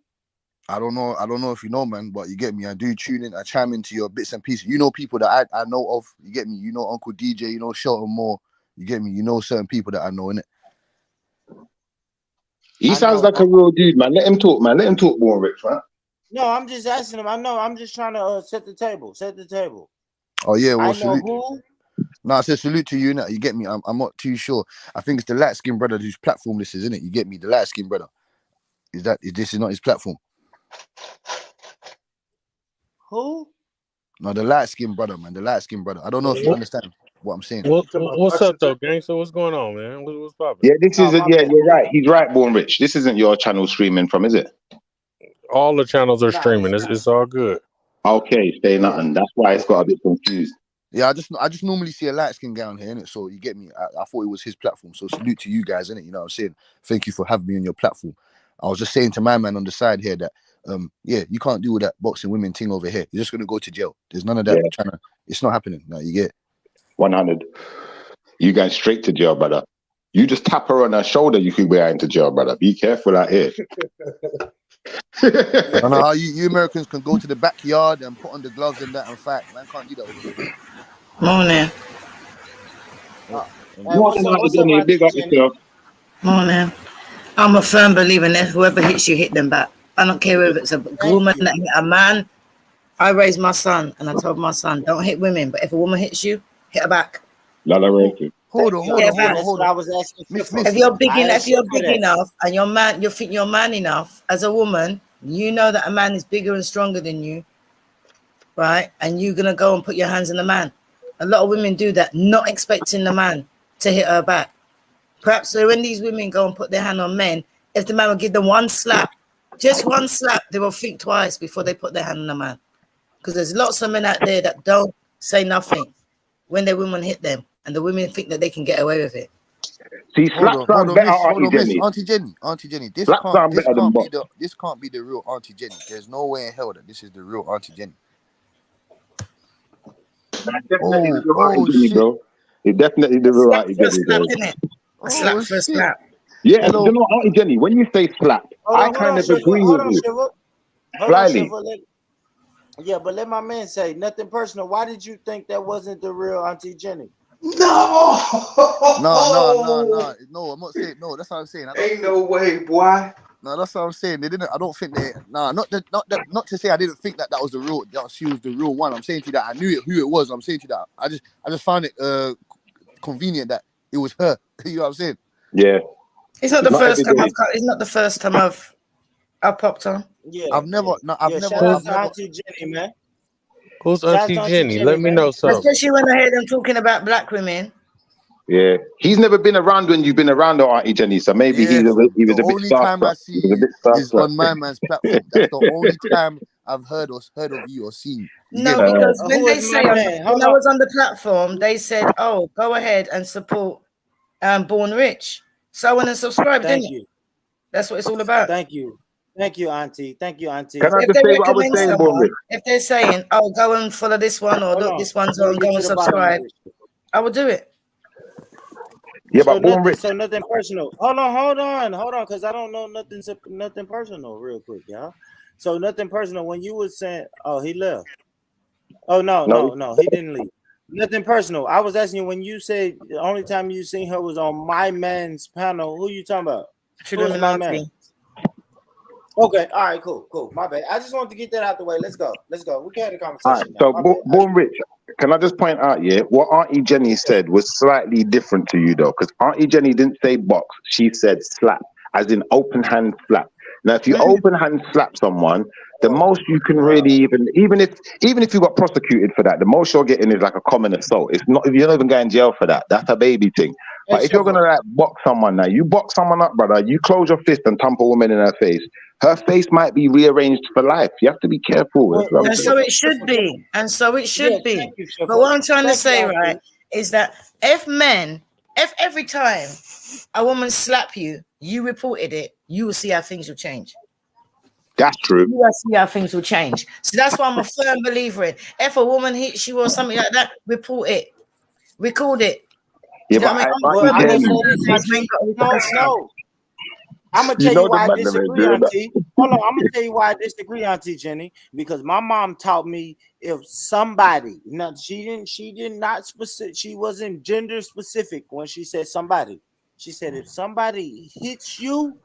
I don't know if you know, man, but you get me. I do tune in. I chime into your bits and pieces. You know people that I know of. You get me? You know Uncle DJ. You know Shelton Moore. You get me? You know certain people that I know, innit? He sounds like a real dude, man. Let him talk, man. Let him talk more, Rich, man. No, I'm just asking him. I know. I'm just trying to set the table. Set the table. Oh yeah, well, I know salute. who. No, I said salute to you. Innit? You get me? I'm not too sure. I think it's the light skinned brother whose platform this is, innit? You get me? The light skinned brother. This is not his platform? Who? No, the light skinned brother, man. The light skinned brother. I don't know if you understand what I'm saying. What's up, though, gangster? What's going on, man? What's poppin'? Yeah, this is you're right. He's right, Born Rich. This isn't your channel streaming from, is it? All the channels are streaming. It's all good. Okay, stay nothing. That's why it's got a bit confused. Yeah, I just normally see a light skin guy on here, innit? So you get me. I thought it was his platform. So salute to you guys, innit? You know what I'm saying? Thank you for having me on your platform. I was just saying to my man on the side here that yeah, you can't do that boxing women thing over here. You're just gonna go to jail. There's none of that it's not happening. No, you get 100. You guys straight to jail, brother. You just tap her on her shoulder, you could go into jail, brother. Be careful out here. I don't know how you Americans can go to the backyard and put on the gloves and that and fight. Man can't do that over here. Morning. Big up yourself. Morning. I'm a firm believer that whoever hits you, hit them back. I don't care if it's a woman that hit a man. I raised my son and I told my son, don't hit women, but if a woman hits you, hit her back. Hold on. I was asking. If you're big enough and you think you're man enough as a woman, you know that a man is bigger and stronger than you, right? And you're gonna go and put your hands on the man. A lot of women do that, not expecting the man to hit her back. Perhaps so when these women go and put their hand on men, if the man will give them one slap, just one slap, they will think twice before they put their hand on the man. Because there's lots of men out there that don't say nothing when their women hit them, and the women think that they can get away with it. See, slaps sound better, Auntie Jenny. This can't be the real Auntie Jenny. There's no way in hell that this is the real Auntie Jenny. Shit. Bro. It's definitely the real Auntie Jenny. Slap for a slap. Yeah, you know, Auntie Jenny, when you say slap, I kind of agree with you. Slightly. Yeah, but let my man say nothing personal. Why did you think that wasn't the real Auntie Jenny? No, I'm not saying no. That's what I'm saying. Ain't no way, boy. No, that's what I'm saying. They didn't. I don't think they. Not to say I didn't think that was the real. That she was the real one. I'm saying to you that I knew who it was. I'm saying to you that I just found it convenient that it was her. You know what I'm saying? Yeah. It's not the first time. It's not the first time I've popped on. Yeah. I've never. Shout out to Auntie Jenny, man. Who's Auntie Jenny? Let me know something. Especially when I hear them talking about black women. Yeah, he's never been around when you've been around Auntie Jenny, so maybe he was a bit The only time I see you is on my man's platform. That's the only time I've heard of you or seen you. No, because when they say when I was on the platform, they said, "Oh, go ahead and support Born Rich." So I went and subscribed. Thank didn't you. That's what it's all about. Thank you, Auntie. Thank you, Auntie. Can I just say what I was saying, Born? If they're saying, "Oh, go and follow this one," or "Look, this one's on," go and subscribe, I will do it. Yeah, but Born Rich. So nothing personal. Hold on, because I don't know nothing personal. Real quick, y'all. So nothing personal. When you was saying, "Oh, he left," oh no, he didn't leave. Nothing personal. I was asking you when you said the only time you seen her was on My Man's panel. Who you talking about? Who is My Man? Okay, all right, cool. My bad. I just wanted to get that out the way. Let's go. We can have a conversation. All right, so Born Rich, can I just point out, what Auntie Jenny said was slightly different to you though, because Auntie Jenny didn't say box, she said slap, as in open hand slap. Now, if you open hand slap someone, the most you can really even if you got prosecuted for that, the most you're getting is like a common assault. It's not, you're not even going to jail for that. That's a baby thing. But if you're gonna like box someone now, you box someone up, brother. You close your fist and thump a woman in her face. Her face might be rearranged for life. You have to be careful. And so it should be. But what I'm trying to say, right, is that if every time a woman slap you, you reported it, you will see how things will change. That's true. You will see how things will change. So that's why I'm a firm believer in. If a woman hits you or something like that, report it, record it. Yeah, but I'm gonna tell you why I disagree, Auntie. Hold on, I'm gonna tell you why I disagree, Auntie Jenny. Because my mom taught me if somebody, she did not specific, she wasn't gender specific when she said somebody. She said if somebody hits you,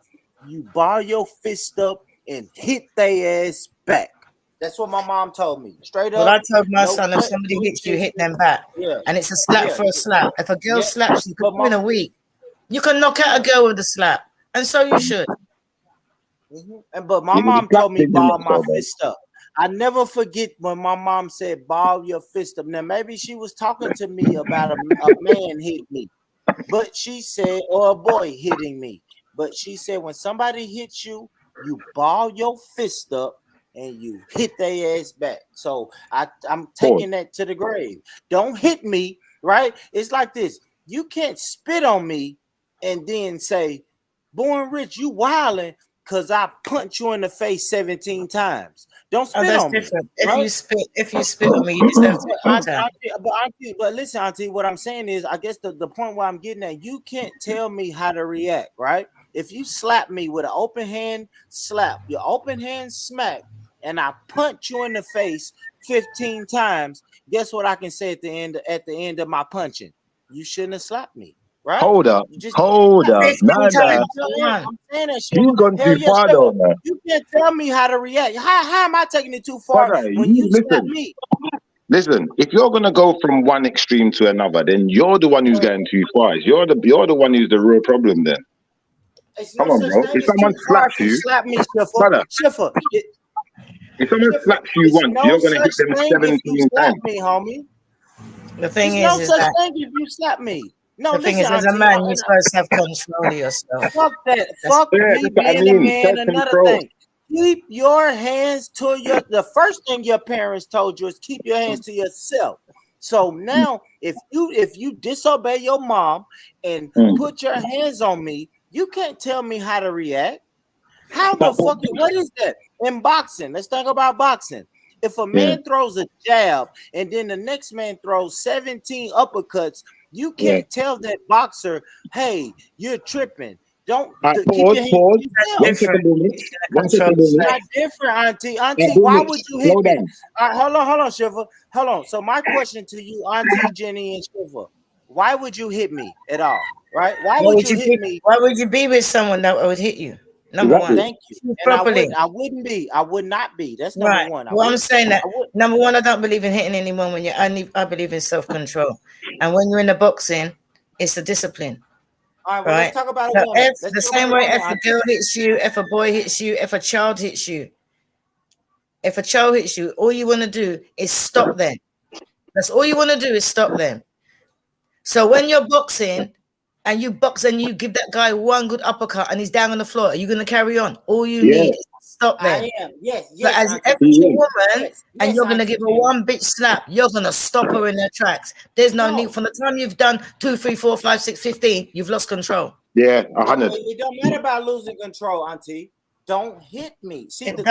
you ball your fist up and hit their ass back. That's what my mom told me. Straight up. Well, I told my son if somebody hits you, hit them back. Yeah. And it's a slap for a slap. If a girl slaps you, in a week, you can knock out a girl with a slap. And so you should. But my mom told me ball my fist up. I never forget when my mom said ball your fist up. Now maybe she was talking to me about a man hit me, but she said, or a boy hitting me. But she said when somebody hits you, you ball your fist up and you hit their ass back. So I'm taking that to the grave. Don't hit me, right? It's like this. You can't spit on me and then say, Born Rich, you wilding because I punch you in the face 17 times. Don't spit on me. Right? If you spit on me, you just have to but listen, Auntie, what I'm saying is, I guess the point where I'm getting at, you can't tell me how to react, right? If you slap me with an open hand slap, your open hand smack, and I punch you in the face 15 times, guess what I can say at the end of my punching? You shouldn't have slapped me. Right? Hold up. You've gone too far though, man. You can't tell me how to react. How am I taking it too far when you slap me? Listen, if you're gonna go from one extreme to another, then you're the one who's going too far. You're the one who's the real problem then. Come on, bro. If someone slaps you, slap me, brother. Schiffer. If someone slaps you once, you're gonna hit them 17 times. Me, homie. The thing There's is no such that thing if you slap me. No, the thing is, as a man, you're supposed to have control of yourself. Fuck that. Fuck me being a man. Another thing. Keep your hands to the first thing your parents told you is keep your hands to yourself. So now, if you disobey your mom and put your hands on me, you can't tell me how to react. How the fuck? What is that in boxing? Let's talk about boxing. If a man throws a jab and then the next man throws 17 uppercuts, you can't tell that boxer, "Hey, you're tripping." Don't keep your hands to yourself. Not different, Auntie. Auntie, why would you hit me? Hold on, Shiva. Hold on. So my question to you, Auntie Jenny and Shiva, why would you hit me at all? Right? Why would you hit me? Why would you be with someone that would hit you? Number one. Thank you. And I wouldn't be. I would not be. That's number one. Well, I'm saying that number one, I don't believe in hitting anyone when I believe in self-control. And when you're in the boxing, it's a discipline. All right, well, let's talk about the same way if a girl hits you, if a boy hits you, if a child hits you. If a child hits you, all you want to do is stop them. That's all you want to do is stop them. So when you're boxing, and you box and you give that guy one good uppercut and he's down on the floor, are you going to carry on? All you need is to stop them. I am. Yes. But as every woman, and you're going to give her one bitch slap, you're going to stop her in her tracks. There's no need. From the time you've done 2, 3, 4, 5, 6, 15, you've lost control. Yeah, 100. It don't matter about losing control, Auntie. Don't hit me. See, the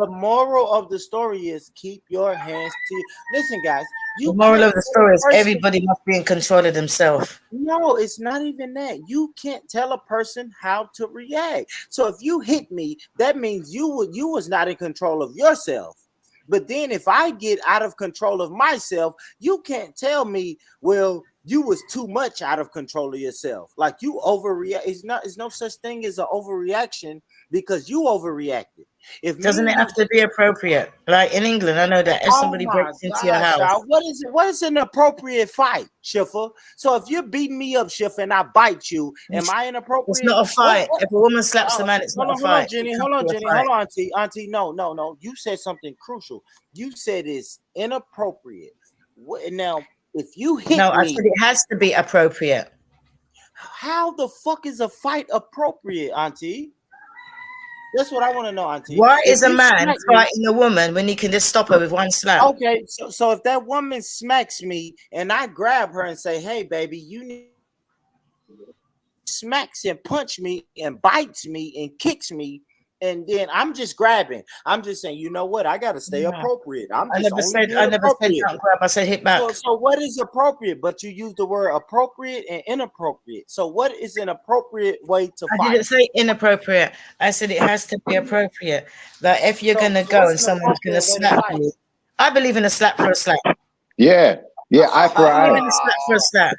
moral of the story is keep your hands to. Listen, guys. The moral of the story is everybody must be in control of themselves. No, it's not even that. You can't tell a person how to react. So if you hit me, that means you was not in control of yourself. But then if I get out of control of myself, you can't tell me, well, you was too much out of control of yourself. Like you overreact. It's no such thing as an overreaction because you overreacted. If Doesn't it have to be appropriate? Like in England, I know that if somebody breaks into your house, child, what is it? What is an appropriate fight, Schiffer? So if you're beating me up, Schiffer, and I bite you, am I inappropriate? it's not a fight. If a woman slaps a man, it's not a fight. Hold on, Jenny. Hold on, Auntie. No. You said something crucial. You said it's inappropriate. Now, if you hit me, I said it has to be appropriate. How the fuck is a fight appropriate, Auntie? That's what I want to know, Auntie. Why is a man fighting a woman when he can just stop her with one slap? Okay, so if that woman smacks me and I grab her and say, "Hey, baby, you need," smacks and punch me and bites me and kicks me, and then I'm just grabbing. I'm just saying, you know what? I gotta stay appropriate. I never said don't grab. I said hit back. So what is appropriate? But you use the word appropriate and inappropriate. So what is an appropriate way to fight? I didn't say inappropriate. I said it has to be appropriate. Like if you're gonna go and someone's gonna slap you, I believe in a slap for a slap. Yeah, eye for eye. I believe in a slap for a slap.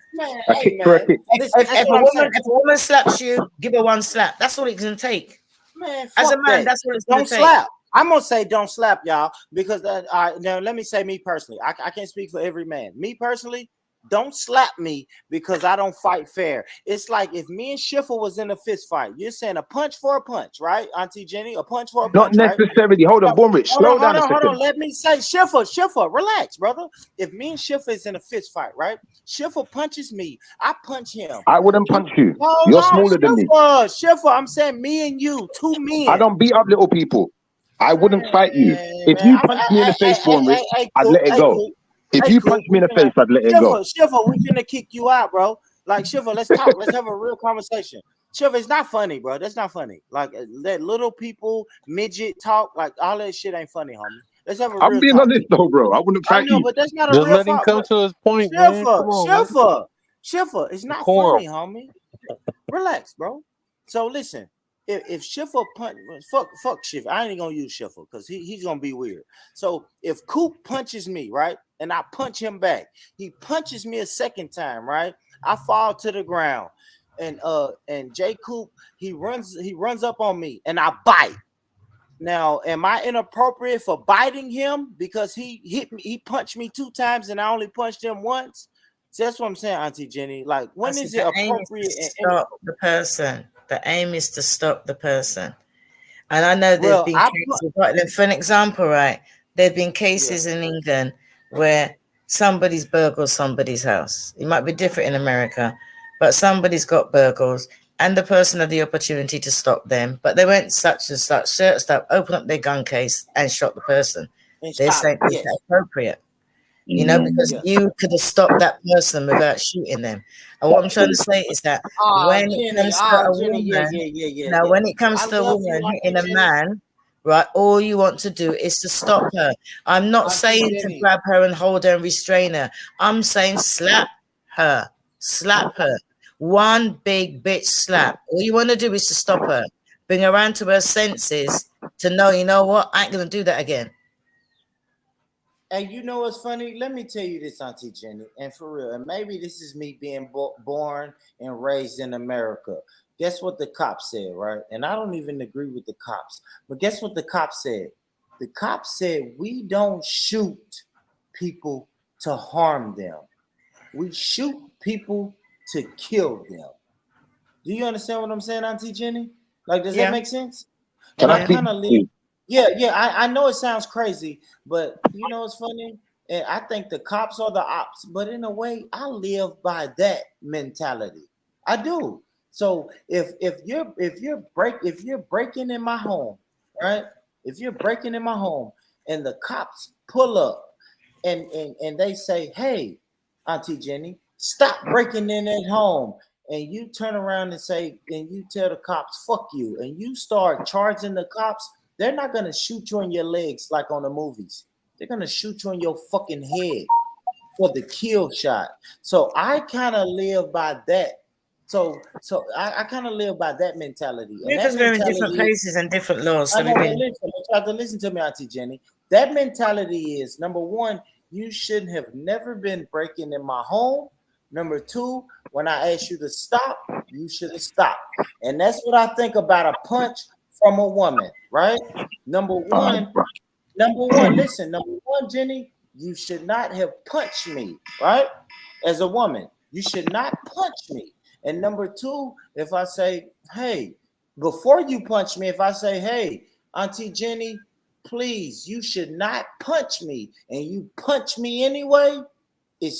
A kick for a kick. If a woman slaps you, give her one slap. That's all it's gonna take. Man, as a man, that's what it's don't gonna take. slap. I'm gonna say don't slap, y'all, because now let me say me personally. I can't speak for every man. Me personally, don't slap me because I don't fight fair. It's like if me and Schiffer was in a fist fight. You're saying a punch for a punch, right, Auntie Jenny? A punch for a punch. Not necessarily. Right? Hold on, Bornrich. Slow down a second. Hold on. Let me say, Schiffer, relax, brother. If me and Schiffer is in a fist fight, right? Schiffer punches me. I punch him. I wouldn't punch you. You're smaller than me. Schiffer, I'm saying me and you, two men. I don't beat up little people. I wouldn't fight you. If you punch me in the face, Bornrich, I'd let it go. If you punch me in the face, I'd let it go. Schiffer, we're gonna kick you out, bro. Like Schiffer, let's talk. Let's have a real conversation. Schiffer, it's not funny, bro. That's not funny. Like that little people midget talk, like all that shit ain't funny, homie. Let's have a real I'm being talk. honest though, bro. I wouldn't fight you. But that's not a Just real let him talk, come bro. to his point, man. Come on, Schiffer, it's not Decorum. funny, homie. Relax, bro. So listen, if Schiffer punch, fuck Schiffer. I ain't gonna use Schiffer because he's gonna be weird. So if Coop punches me, right, and I punch him back, he punches me a second time, right? I fall to the ground, and J Coop he runs up on me, and I bite. Now, am I inappropriate for biting him because he hit me? He punched me 2 times, and I only punched him once. So that's what I'm saying, Auntie Jenny. Like, when is it appropriate? Stop the person. The aim is to stop the person. And I know there's been cases, right? For an example, right? There've been cases in England where somebody's burgled somebody's house. It might be different in America, but somebody's got burgled, and the person had the opportunity to stop them, but they went such and such, searched up, opened up their gun case, and shot the person. They're saying it's appropriate. You know, because you could have stopped that person without shooting them. And what I'm trying to say is that when it comes to a woman, now when it comes to a woman hitting a man, right, all you want to do is to stop her. I'm not saying to grab her and hold her and restrain her. I'm saying slap her. Slap her. One big bitch slap. All you want to do is to stop her. Bring her around to her senses to know, you know what, I ain't going to do that again. And you know what's funny? Let me tell you this, Auntie Jenny, and for real, and maybe this is me being born and raised in America. Guess what the cops said, right? And I don't even agree with the cops, but guess what the cops said? The cops said, we don't shoot people to harm them. We shoot people to kill them. Do you understand what I'm saying, Auntie Jenny? Like, does that make sense? And I kind of live. Yeah, I know it sounds crazy, but you know it's funny. And I think the cops are the ops, but in a way, I live by that mentality. I do. So if you're breaking in my home, right? If you're breaking in my home and the cops pull up and they say, "Hey, Auntie Jenny, stop breaking in at home," and you turn around and say, and you tell the cops, "Fuck you," and you start charging the cops. They're not going to shoot you in your legs like on the movies. They're going to shoot you in your fucking head for the kill shot. So I kind of live by that So I kind of live by that mentality. And Because that we're in different mentality, places and different laws. I So know, but maybe. listen, you have to listen to me, Auntie Jenny. That mentality is number one, you shouldn't have never been breaking in my home. Number two, when I asked you to stop, you should have stopped. And that's what I think about a punch from a woman, right? Number one, listen, number one, Jenny, you should not have punched me, right? As a woman, you should not punch me. And number two, if I say, hey, before you punch me, if I say, hey, Auntie Jenny, please, you should not punch me, and you punch me anyway,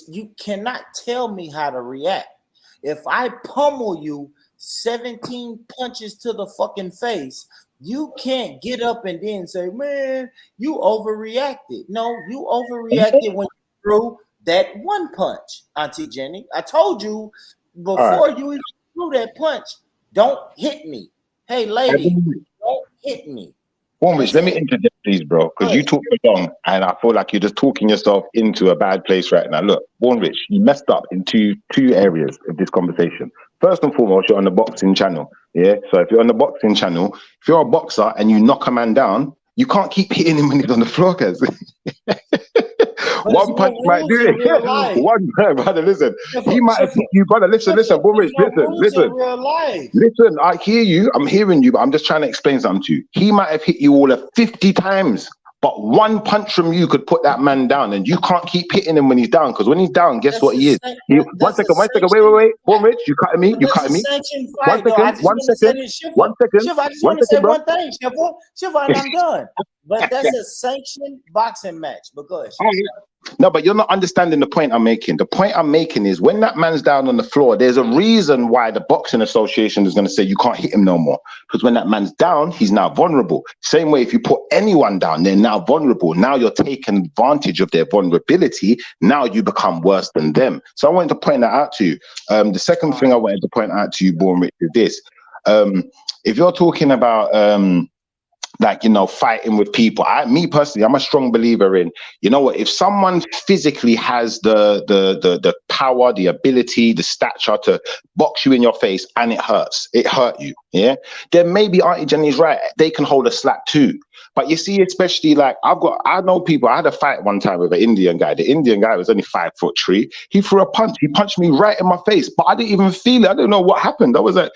you cannot tell me how to react. If I pummel you 17 punches to the fucking face, you can't get up and then say, man, you overreacted. No, you overreacted when you threw that one punch, Auntie Jenny. I told you before you even threw that punch, don't hit me. Hey, lady, don't hit me. Bornrich, let me interject, please, bro, because you talk for long, and I feel like you're just talking yourself into a bad place right now. Look, Bornrich, you messed up in two areas of this conversation. First and foremost, you're on the boxing channel, yeah? So if you're on the boxing channel, if you're a boxer and you knock a man down, you can't keep hitting him when he's on the floor, guys. One punch might do it. One, brother, listen. He might have hit you, brother. Listen, Bornrich, listen. I hear you. I'm hearing you, but I'm just trying to explain something to you. He might have hit you all 50 times, but one punch from you could put that man down, and you can't keep hitting him when he's down, because when he's down, guess what he is? One second. Wait. Bornrich, you cutting me? One second. Shiva, I just want to say one thing, Shiva, and I'm done. But that's a sanctioned boxing match. But go ahead. No, but you're not understanding the point I'm making. The point I'm making is when that man's down on the floor, there's a reason why the Boxing Association is going to say you can't hit him no more. Because when that man's down, he's now vulnerable. Same way, if you put anyone down, they're now vulnerable. Now you're taking advantage of their vulnerability. Now you become worse than them. So I wanted to point that out to you. The second thing I wanted to point out to you, Bornrich, is this. If you're talking about like, you know, fighting with people, me personally, I'm a strong believer in, you know what, if someone physically has the power, the ability, the stature to box you in your face and it hurt you, yeah, then maybe Auntie Jenny's right, they can hold a slap too. But you see, especially like I know people, I had a fight one time with an Indian guy. The Indian guy was only 5'3". He threw a punch. He punched me right in my face, but I didn't even feel it. I don't know what happened. Was that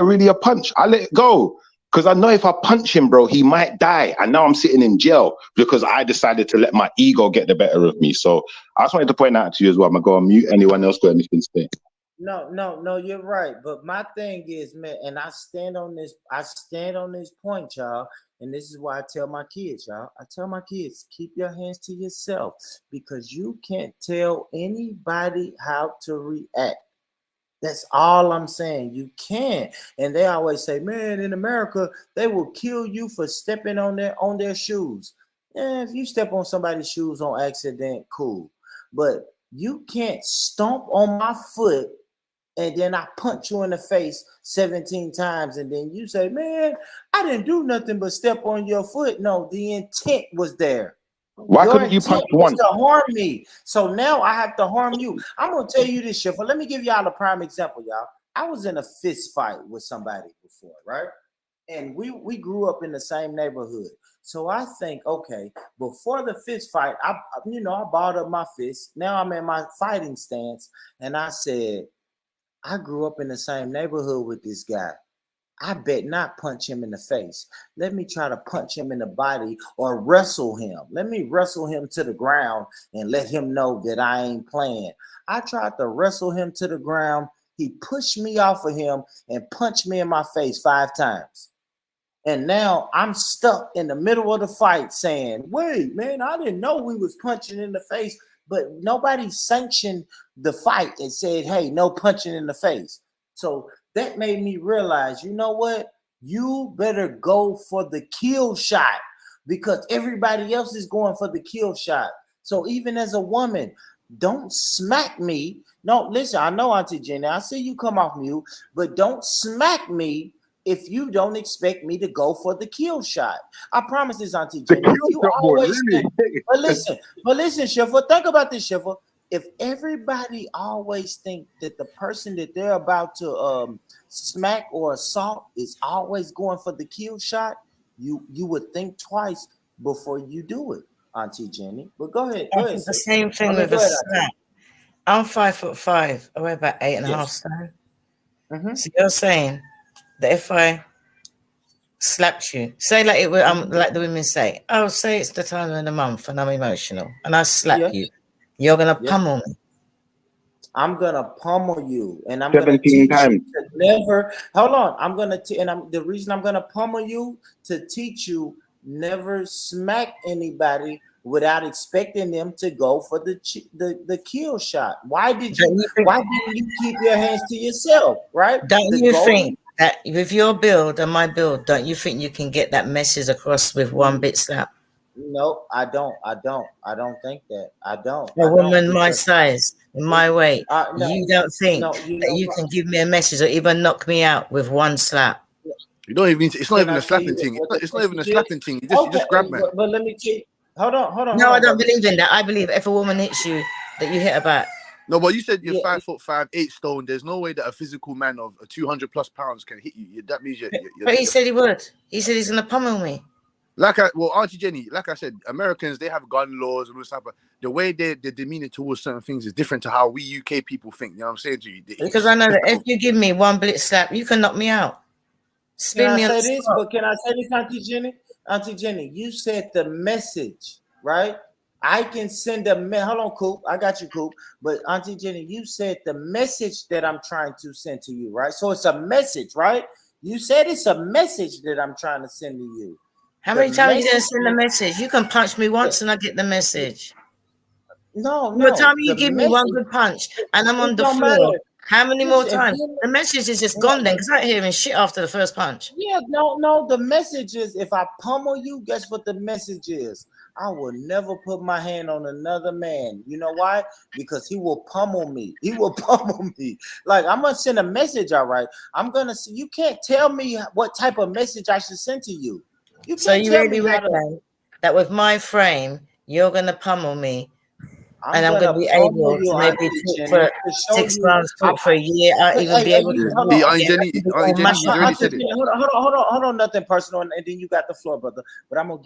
really a punch? I let it go. Because I know if I punch him, bro, he might die. And now I'm sitting in jail because I decided to let my ego get the better of me. So I just wanted to point out to you as well. I'm going to go on mute. Anyone else got anything to say? No, you're right. But my thing is, man, and I stand on this point, y'all. And this is why I tell my kids, y'all. I tell my kids, keep your hands to yourself, because you can't tell anybody how to react. That's all I'm saying. You can't. And they always say, man, in America, they will kill you for stepping on their shoes. Yeah, if you step on somebody's shoes on accident, cool. But you can't stomp on my foot and then I punch you in the face 17 times and then you say, man, I didn't do nothing but step on your foot. No, the intent was there. Why couldn't you punch one? To harm me. So now I have to harm you. I'm gonna tell you this, Shifa. Let me give y'all a prime example, y'all. I was in a fist fight with somebody before, right? And we grew up in the same neighborhood. So I think, okay, before the fist fight, I balled up my fist. Now I'm in my fighting stance, and I said, I grew up in the same neighborhood with this guy. I bet not punch him in the face. Let me try to punch him in the body or wrestle him. Let me wrestle him to the ground and let him know that I ain't playing. I tried to wrestle him to the ground. He pushed me off of him and punched me in my face 5 times. And now I'm stuck in the middle of the fight saying, wait, man, I didn't know we was punching in the face. But nobody sanctioned the fight and said, hey, no punching in the face. So that made me realize, you know what? You better go for the kill shot because everybody else is going for the kill shot. So even as a woman, don't smack me. No, listen, I know, Auntie Jenny, I see you come off mute, but don't smack me if you don't expect me to go for the kill shot. I promise this, Auntie Jenny. But listen, Shifa, think about this, Shifa. if everybody always think that the person that they're about to smack or assault is always going for the kill shot, you would think twice before you do it, Auntie Jenny. But go ahead. Go ahead. The same thing with a slap. I'm 5'5". I weigh about 8.5 stone. So you're saying that if I slapped you, say like it, like the women say, oh, say it's the time of the month and I'm emotional, and I slap you, you're gonna pummel me. I'm gonna pummel you, and I'm gonna teach you to never. Hold on, I'm gonna the reason I'm gonna pummel you to teach you never smack anybody without expecting them to go for the kill shot. Why didn't you keep your hands to yourself? Right? Don't you think that with your build and my build, don't you think you can get that message across with one bit slap? No, I don't think that. I don't. A woman my size, my weight, you don't think that you can give me a message or even knock me out with one slap? You don't even. It's not even a slapping thing. It's not even a slapping thing. You just grab me. But let me tell you. Hold on. No, I don't believe in that. I believe if a woman hits you, that you hit her back. No, but you said you're 5'5", 8 stone. There's no way that a physical man of 200+ pounds can hit you. That means you're but he said he would. He said he's gonna pummel me. Auntie Jenny, like I said, Americans, they have gun laws and all this type of. The way their demeanor towards certain things is different to how we UK people think. You know what I'm saying to you? Because I know that if you give me one blitz slap, you can knock me out. Can I say this? But can I say this, Auntie Jenny? Auntie Jenny, you said the message, right? I can send a hold on, Coop. I got you, Coop. But Auntie Jenny, you said the message that I'm trying to send to you, right? So it's a message, right? You said it's a message that I'm trying to send to you. How many times are you gonna send the message? You can punch me once and I get the message. No. By the time you give me one good punch and I'm on the floor, how many more times? The message is just gone then, because I'm hearing shit after the first punch. Yeah, no. The message is if I pummel you, guess what the message is? I will never put my hand on another man. You know why? Because he will pummel me. He will pummel me. Like, I'm gonna send a message, all right. I'm gonna see. You can't tell me what type of message I should send to you. So you really reckon that with my frame, you're gonna pummel me, and I'm gonna be able to maybe talk for 6 months, talk for a year, I'll even be able to. Hold on, nothing personal, and then you got the floor, brother. But I'm gonna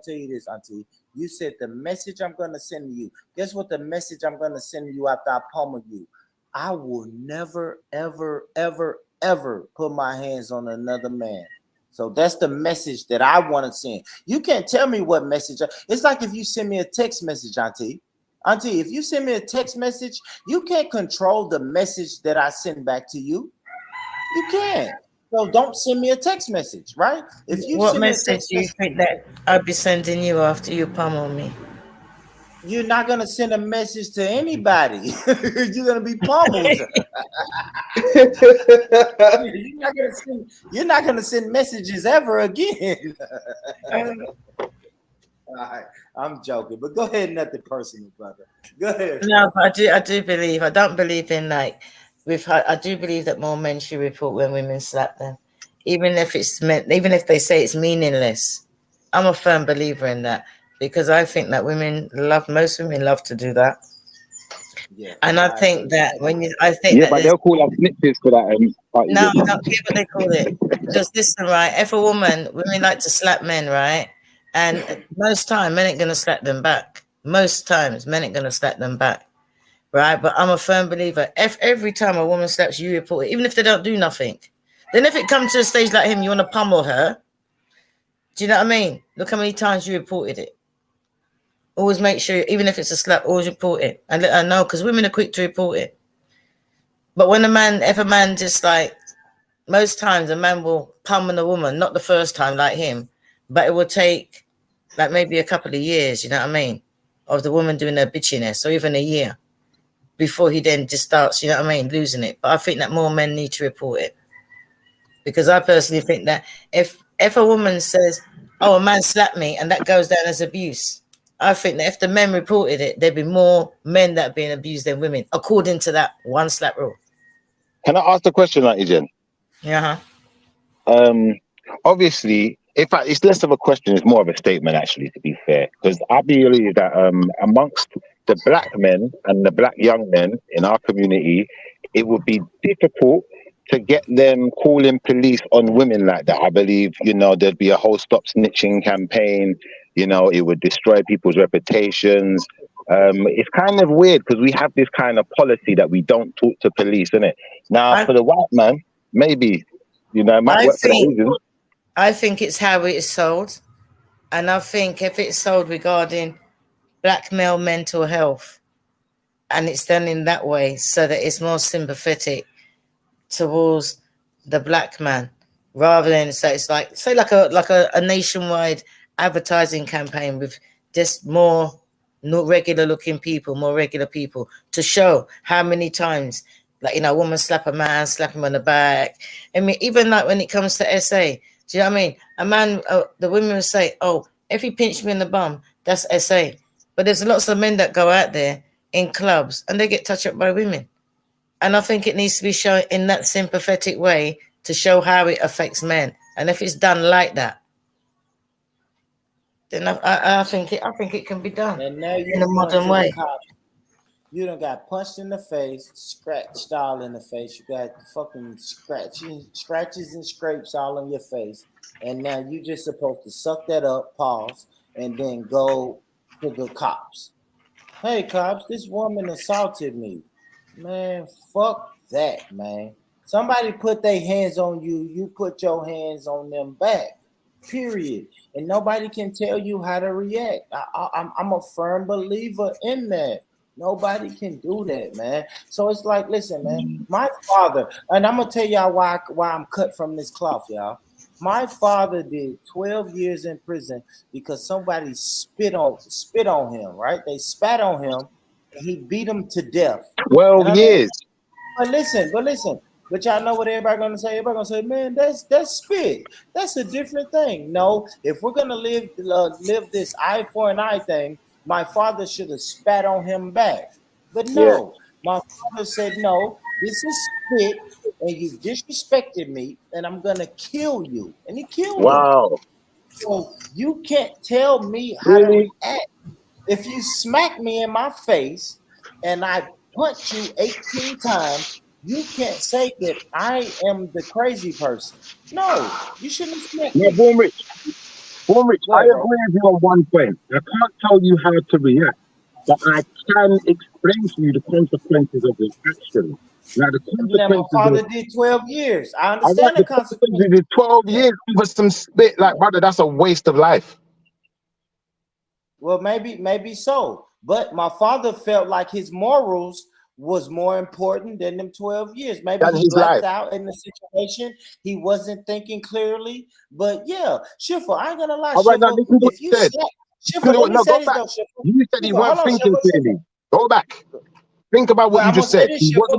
tell you this, Auntie. You said the message I'm gonna send you. Guess what the message I'm gonna send you after I pummel you? I will never, ever, ever, ever put my hands on another man. So that's the message that I want to send. You can't tell me what message. It's like if you send me a text message, Auntie. Auntie, if you send me a text message, you can't control the message that I send back to you. You can't. So don't send me a text message, right? If you What send me a message text do you think that I'll be sending you after you pummel me? You're not gonna send a message to anybody. You're gonna be pummeled. You're not gonna send messages ever again. All right, I'm joking, but go ahead. Nothing personal, brother. Go ahead. No, but I do believe. I don't believe in like. I do believe that more men should report when women slap them, even if they say it's meaningless. I'm a firm believer in that. Because I think that most women love to do that. Yeah, and I think that but they'll call us snitches for that. No, I don't care what they call it. Because listen, right? If women like to slap men, right? And most time, men ain't gonna slap them back. Most times, men ain't gonna slap them back, right? But I'm a firm believer. If every time a woman slaps you, report it, even if they don't do nothing. Then if it comes to a stage like him, you want to pummel her. Do you know what I mean? Look how many times you reported it. Always make sure, even if it's a slap, always report it and let her know, because women are quick to report it. But if a man just like, most times a man will pummel a woman, not the first time like him, but it will take like maybe a couple of years, you know what I mean, of the woman doing her bitchiness, or even a year before he then just starts, you know what I mean, losing it. But I think that more men need to report it, because I personally think that if a woman says, oh, a man slapped me, and that goes down as abuse, I think that if the men reported it, there'd be more men that are being abused than women, according to that one slap rule. Can I ask the question, Auntie Jen? Yeah. Obviously, it's less of a question, it's more of a statement, actually, to be fair. Because I believe that amongst the black men and the black young men in our community, it would be difficult to get them calling police on women like that. I believe, there'd be a whole stop snitching campaign. It would destroy people's reputations. It's kind of weird because we have this kind of policy that we don't talk to police, isn't it? Now, for the white man, maybe, it might work for that reason. I think it's how it is sold. And I think if it's sold regarding black male mental health, and it's done in that way so that it's more sympathetic towards the black man, rather than it's like a nationwide advertising campaign with just more regular people to show how many times, a woman slap a man, slap him on the back. I mean, even like when it comes to SA, do you know what I mean? A man, the women will say, "Oh, if he pinched me in the bum, that's SA." But there's lots of men that go out there in clubs and they get touched up by women. And I think it needs to be shown in that sympathetic way to show how it affects men. And if it's done like that, then I think it can be done and now in a modern way. You done got punched in the face, scratched all in the face. You got fucking scratches and scrapes all on your face. And now you just supposed to suck that up, pause, and then go to the cops. Hey, cops, this woman assaulted me. Man, fuck that, man. Somebody put their hands on you, you put your hands on them back, period. And nobody can tell you how to react. I'm a firm believer in that. Nobody can do that, man. So it's like, listen, man, my father, and I'm going to tell y'all why I'm cut from this cloth, y'all. My father did 12 years in prison because somebody spit on him, right? They spat on him and he beat him to death. 12 years. But listen. But y'all know what everybody gonna say? Everybody gonna say, man, that's spit. That's a different thing. No, if we're gonna live this eye for an eye thing, my father should have spat on him back. But no, my father said, no, this is spit, and you disrespected me, and I'm gonna kill you. And he killed him. So you can't tell me how to react. If you smack me in my face and I punch you 18 times, you can't say that I am the crazy person. No, you shouldn't smack me. Born Rich, I agree with you on one point. I can't tell you how to react, but I can explain to you the consequences of your action. Now, the consequences. My father did 12 years. I understand the consequences. He did 12 years for some spit. Like, brother, that's a waste of life. Well, maybe so. But my father felt like his morals was more important than them 12 years. Maybe he blacked out in the situation. He wasn't thinking clearly. But yeah, Schiffer, I ain't gonna lie. All right, now this is what you said. Schiffer, let me say this though, Schiffer. You said he wasn't thinking clearly. Go back. Think about what you just said. Schiffer,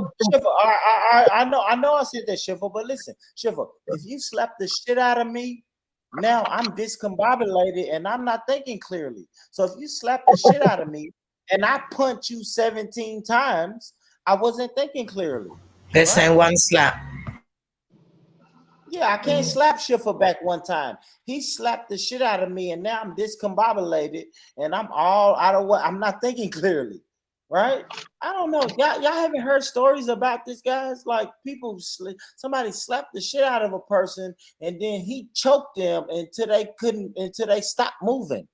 I know I said that, Schiffer, but listen, Schiffer, if you slap the shit out of me, now I'm discombobulated and I'm not thinking clearly. So if you slap the shit out of me and I punch you 17 times, I wasn't thinking clearly. They're saying one slap. Yeah, I can't slap Schiffer back one time. He slapped the shit out of me and now I'm discombobulated and I'm all out of what I'm not thinking clearly. Right? I don't know. Y'all haven't heard stories about this, guys? Like somebody slapped the shit out of a person and then he choked them until they stopped moving.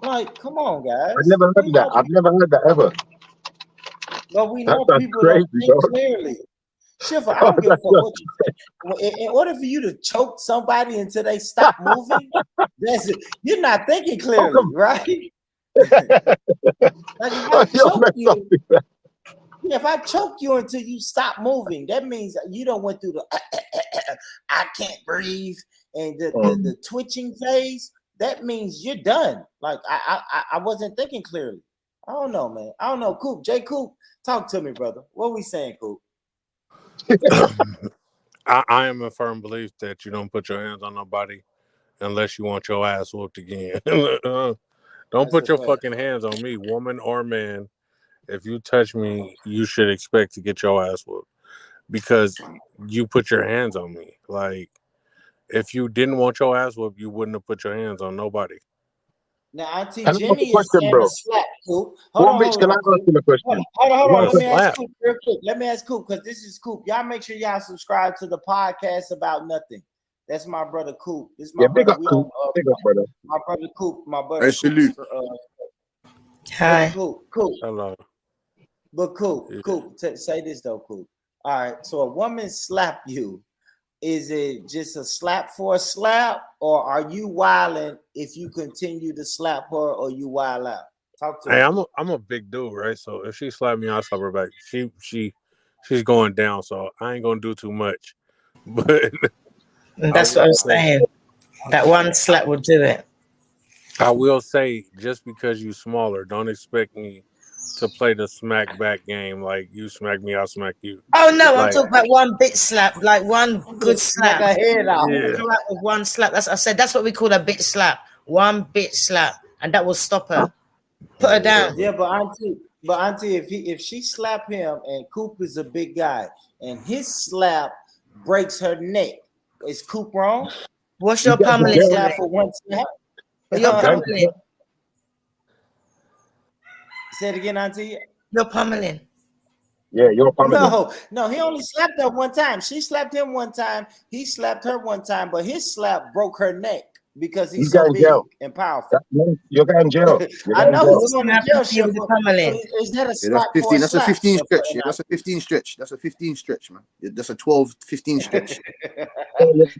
Like, come on, guys. I've never heard that. I've never heard that ever. But we know people don't think clearly. Schiffer, I don't give a fuck what you say. In order for you to choke somebody until they stop moving, that's it. You're not thinking clearly, right? If I choke you until you stop moving, that means you don't went through the I can't breathe and the twitching phase. That means you're done. Like I wasn't thinking clearly. I don't know, man. I don't know. Coop, J. Coop, talk to me, brother. What we saying, Coop? I am a firm belief that you don't put your hands on nobody unless you want your ass whooped again. Don't put your fucking hands on me, woman or man. If you touch me, you should expect to get your ass whooped because you put your hands on me. Like, if you didn't want your ass whooped, you wouldn't have put your hands on nobody. Now, Auntie Can I ask Jenny a is question, saying bro? a slap, Coop. One bitch, can I ask him a question? Hold on. Let me ask slap? Coop real quick. Let me ask Coop because this is Coop. Y'all make sure y'all subscribe to the podcast about nothing. That's my brother Coop. This is my Yeah, big brother. up, Coop. Big up, brother. My brother Coop. My brother. Hey, salute. Hi. Coop. Hello. But Coop. Yeah. Coop. Say this though, Coop. All right. So a woman slap you. Is it just a slap for a slap, or are you wilding if you continue to slap her, or you wild out? Talk to Hey, me. I'm a big dude, right? So if she slap me, I'll slap her back. She's going down, so I ain't gonna do too much. But And that's what I'm saying. That one slap would do it. I will say, just because you smaller, don't expect me to play the smack back game. Like you smack me, I'll smack you. Oh no, I'm Like, talking about one bit slap, like one good slap. Smack her head out. Yeah. Right, with one slap. That's I said. That's what we call a bit slap. One bit slap, and that will stop her. Put her down. Yeah, but auntie, if she slap him and Coop is a big guy and his slap breaks her neck, is Coop wrong? What's your pummeling slap doing? for one slap? Your pummeling. Say it again, auntie. Your pummeling. Yeah, you're pummeling. No, he only slapped her one time. She slapped him one time. He slapped her one time, but his slap broke her neck because he's so big and powerful. You're going to jail. I know he's going to jail. Is that a Yeah, slap that's 15. for a That's a slap? 15 stretch. Yeah, that's a 15 stretch. That's a 15 stretch, man. Yeah, that's a 12, 15 stretch.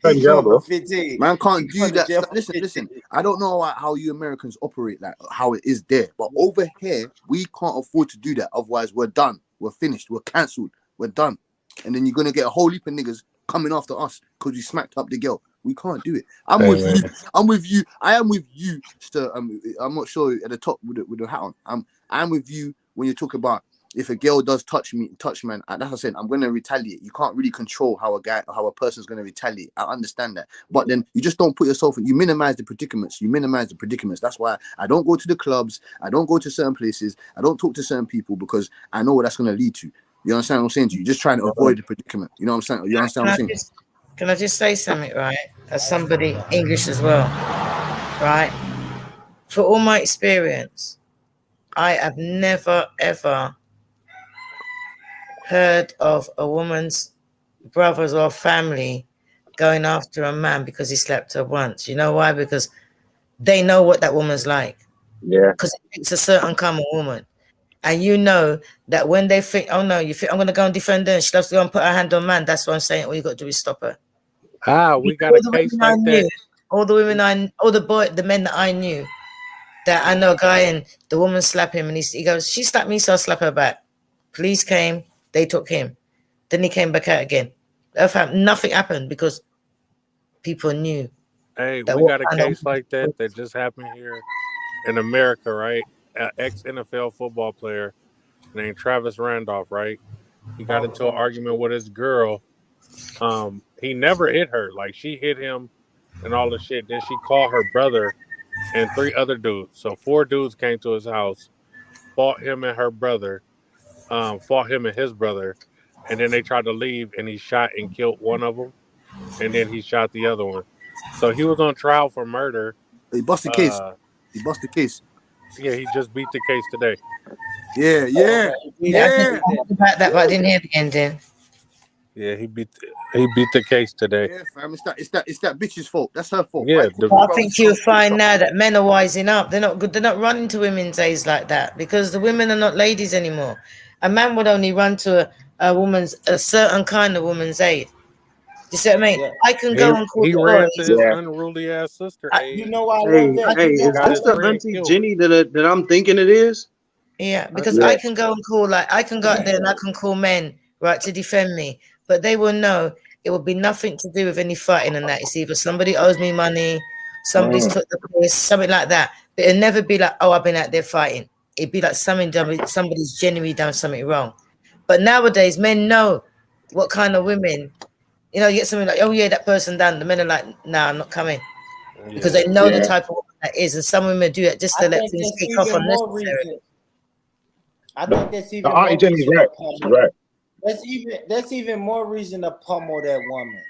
Bro. 15. Man can't do Going to that. jail for Listen. I don't know how you Americans operate, like how it is there, but over here we can't afford to do that. Otherwise, we're done. We're finished. We're cancelled. We're done. And then you're gonna get a whole heap of niggas coming after us because we smacked up the girl. We can't do it. I'm with you. I am with you, Sir. I'm not sure at the top with the hat on. I'm with you when you talk about if a girl does touch man. That's what I said. I'm gonna retaliate. You can't really control how a person's gonna retaliate. I understand that, but then you just don't put yourself in. You minimize the predicaments. That's why I don't go to the clubs. I don't go to certain places. I don't talk to certain people because I know what that's gonna lead to. You understand what I'm saying to you? Just trying to avoid the predicament. You know what I'm saying? You understand what I'm saying? Can I just say something, right? As somebody English as well, right? For all my experience, I have never ever heard of a woman's brothers or family going after a man because he slapped her once. You know why? Because they know what that woman's like. Yeah. Because it takes a certain kind of woman. And you know that when they think, oh no, you think I'm going to go and defend her and she loves to go and put her hand on man, that's what I'm saying. All you got to do is stop her. We got a case like that. All the men that I knew, that I know a guy and the woman slapped him and he goes, she slapped me, so I'll slap her back. Police came, they took him. Then he came back out again. Nothing happened because people knew. Hey, we got a case like that just happened here in America, right? An ex-NFL football player named Travis Randolph, right? He got into an argument with his girl. He never hit her. Like, she hit him and all the shit. Then she called her brother and 3 other dudes. So 4 dudes came to his house, fought him and her brother, fought him and his brother, and then they tried to leave, and he shot and killed one of them, and then he shot the other one. So he was on trial for murder. He busted the case. Yeah, he just beat the case today. Yeah. I heard about that, but I didn't hear the ending. Yeah, he beat the case today. Yeah, fam. It's that bitch's fault. That's her fault. Yeah, I think you'll find now that men are wising up. They're not good. They're not running to women's aids like that because the women are not ladies anymore. A man would only run to a certain kind of woman's aid. You see what I mean? Yeah. I can go and call he ran to his unruly ass sister. You know why I love that? Hey, is this the Auntie Jenny that I'm thinking it is? Yeah, because I can go and call, I can go out there and I can call men, right, to defend me. But they will know it will be nothing to do with any fighting and that. It's either somebody owes me money, somebody's took the piss, something like that. But it'll never be like, oh, I've been out there fighting. It'd be like somebody's genuinely done something wrong. But nowadays, men know what kind of women. You know, you get something like, oh yeah, that person done. The men are like, nah, I'm not coming. Because they know the type of woman that is. And some women do it just to let things kick off unnecessarily. I think that's even Auntie Jenny's right. That's even more reason to pummel that woman.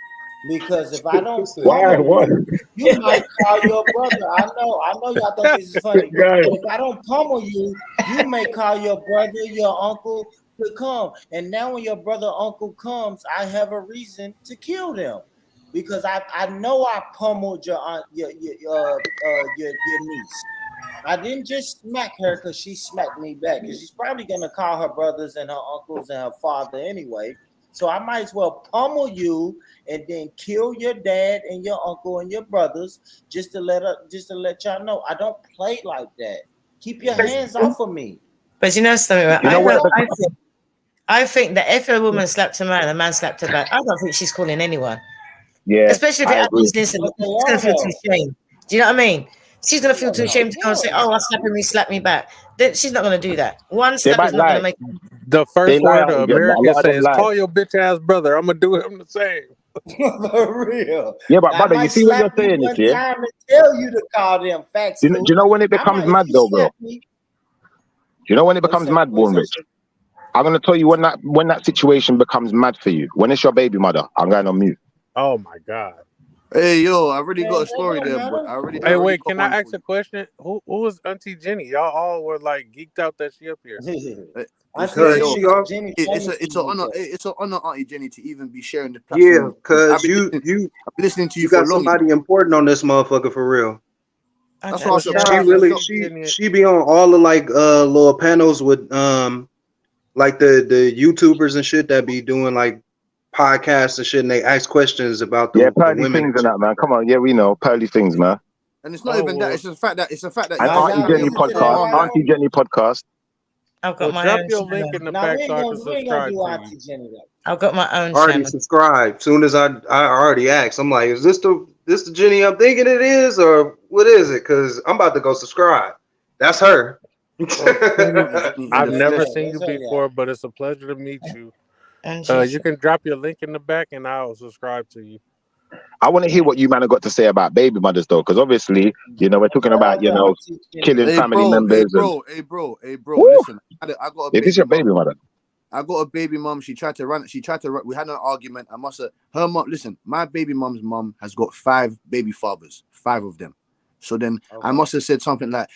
Because if I don't Why? pummel What? you, you might call your brother. I know y'all think this is funny. Guy. But if I don't pummel you, you may call your brother, your uncle to come. And now when your brother, uncle comes, I have a reason to kill them. Because I know I pummeled your aunt, your niece. I didn't just smack her because she smacked me back. Because she's probably gonna call her brothers and her uncles and her father anyway. So I might as well pummel you and then kill your dad and your uncle and your brothers just to let y'all know I don't play like that. Keep your hands off of me. But you know something, right? You know what? I think that if a woman slapped a man slapped her back, I don't think she's calling anyone. Yeah, Especially if it I agree. happens instantly. She's gonna feel too ashamed. Do you know what I mean? She's gonna feel too ashamed to go and say, "Oh, I'm slapping me, slap me back." Then she's not gonna do that. One slap is not gonna make. The first lie word out, of yeah, a America lot of them says, lie. "Call your bitch ass brother." I'm gonna do him the same. For real. Yeah, but I brother, you might see what you're slap you saying one is, yeah? time and tell you to call them facts. Do you know when it becomes mad though, bro? Do you know when it becomes mad, Born Rich? I'm gonna tell you when that situation becomes mad for you. When it's your baby mother, I'm going on mute. Oh my god. Hey, yo, I already got a story there, but I already. Hey, wait, got can I one ask for a question? Who is Auntie Jenny? Y'all all were like geeked out that she up here. Because she also, it's an honor, Auntie Jenny, to even be sharing the platform. yeah, because I've been listening to you you for got long. somebody important on this motherfucker for real. That's what I She really she be on all the like little panels with like the YouTubers and shit that be doing like podcasts and shit, and they ask questions about the Pearly women. things and that, man. Come on, yeah, we know pearly things, man. And it's not even that. It's the fact that And Auntie Jenny podcast, Auntie Jenny podcast. I've got my drop own your channel. link in the Now, back we so I ain't can gonna subscribe do to Auntie you. Jenny. I've got my own Already channel. subscribed. Soon as I already asked, I'm like, is this the Jenny I'm thinking it is, or what is it? Because I'm about to go subscribe. That's her. I've never seen you before, but it's a pleasure to meet you. You can drop your link in the back and I'll subscribe to you. I want to hear what you man have got to say about baby mothers though, because obviously, you know, we're talking about, you know, killing family members. Hey, bro. Listen, I got a If it's your baby mother. I got a baby mom. She tried to run. We had an argument. Her mom. Listen, my baby mom's mom has got 5 baby fathers, 5 of them. So then I must have said something like,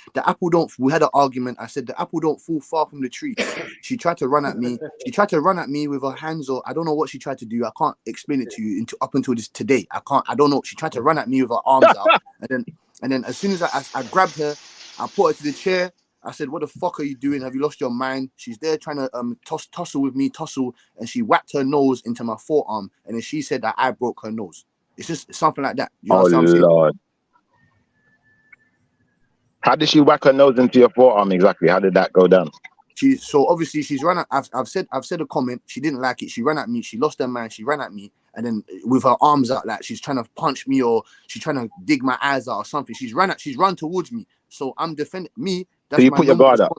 we had an argument. I said, the apple don't fall far from the tree. She tried to run at me. She tried to run at me with her hands, or I don't know what she tried to do. I can't explain it to you up until this today. I don't know. She tried to run at me with her arms out. And then as soon as I grabbed her, I put her to the chair. I said, what the fuck are you doing? Have you lost your mind? She's there trying to tussle with me, and she whacked her nose into my forearm. And then she said that I broke her nose. It's just something like that. You understand what I'm saying? Lord. How did she whack her nose into your forearm exactly? How did that go down? So obviously she's run at. I've said a comment. She didn't like it. She ran at me. She lost her mind. She ran at me, and then with her arms out, like she's trying to punch me or she's trying to dig my eyes out or something. She's run towards me. So I'm defending me. That's so you my put your guard up.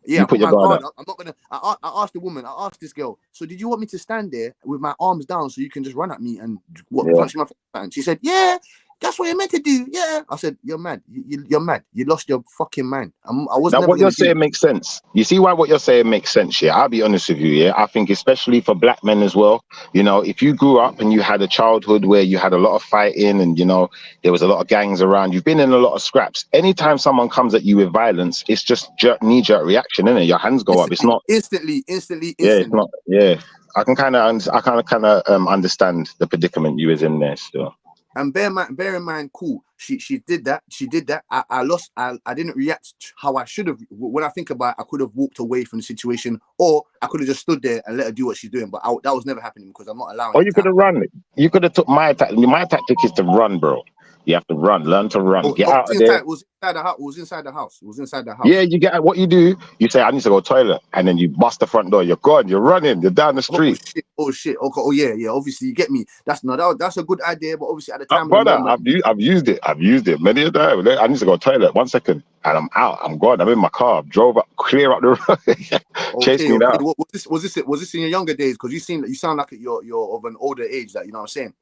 Yeah, you put your guard up. I'm not gonna. I asked the woman. I asked this girl. So did you want me to stand there with my arms down so you can just run at me and punch my face? And she said, "Yeah, that's what you're meant to do." Yeah. I said, "You're mad. You're mad. You lost your fucking mind." I wasn't. Now, what you're saying makes sense. You see why what you're saying makes sense, yeah? I'll be honest with you, yeah? I think especially for black men as well, you know, if you grew up and you had a childhood where you had a lot of fighting and, you know, there was a lot of gangs around, you've been in a lot of scraps. Anytime someone comes at you with violence, it's just knee-jerk reaction, isn't it? Your hands go up. It's not... Instantly. Yeah, it's not... Yeah. I can kind of understand the predicament you was in there still. And bear in mind, cool. She did that. She did that. I didn't react how I should have. When I think about it, I could have walked away from the situation, or I could have just stood there and let her do what she's doing. But that was never happening because I'm not allowing. Or you could have run. You could have took my tactic. My tactic is to run, bro. You have to run. Learn to run. Get out of there. It was inside the house. It was inside the house. Yeah, you get what you do. You say, "I need to go to the toilet," and then you bust the front door. You're gone. You're running. You're down the street. Oh shit. Okay. Oh yeah. Obviously, you get me. That's a good idea. But obviously, at the time, brother, I've used it many a time. I need to go to the toilet. 1 second, and I'm out. I'm gone. I'm in my car. Drove up, clear up the road. Chase me down. Was this in your younger days? Because you sound like you're of an older age. That you know what I'm saying.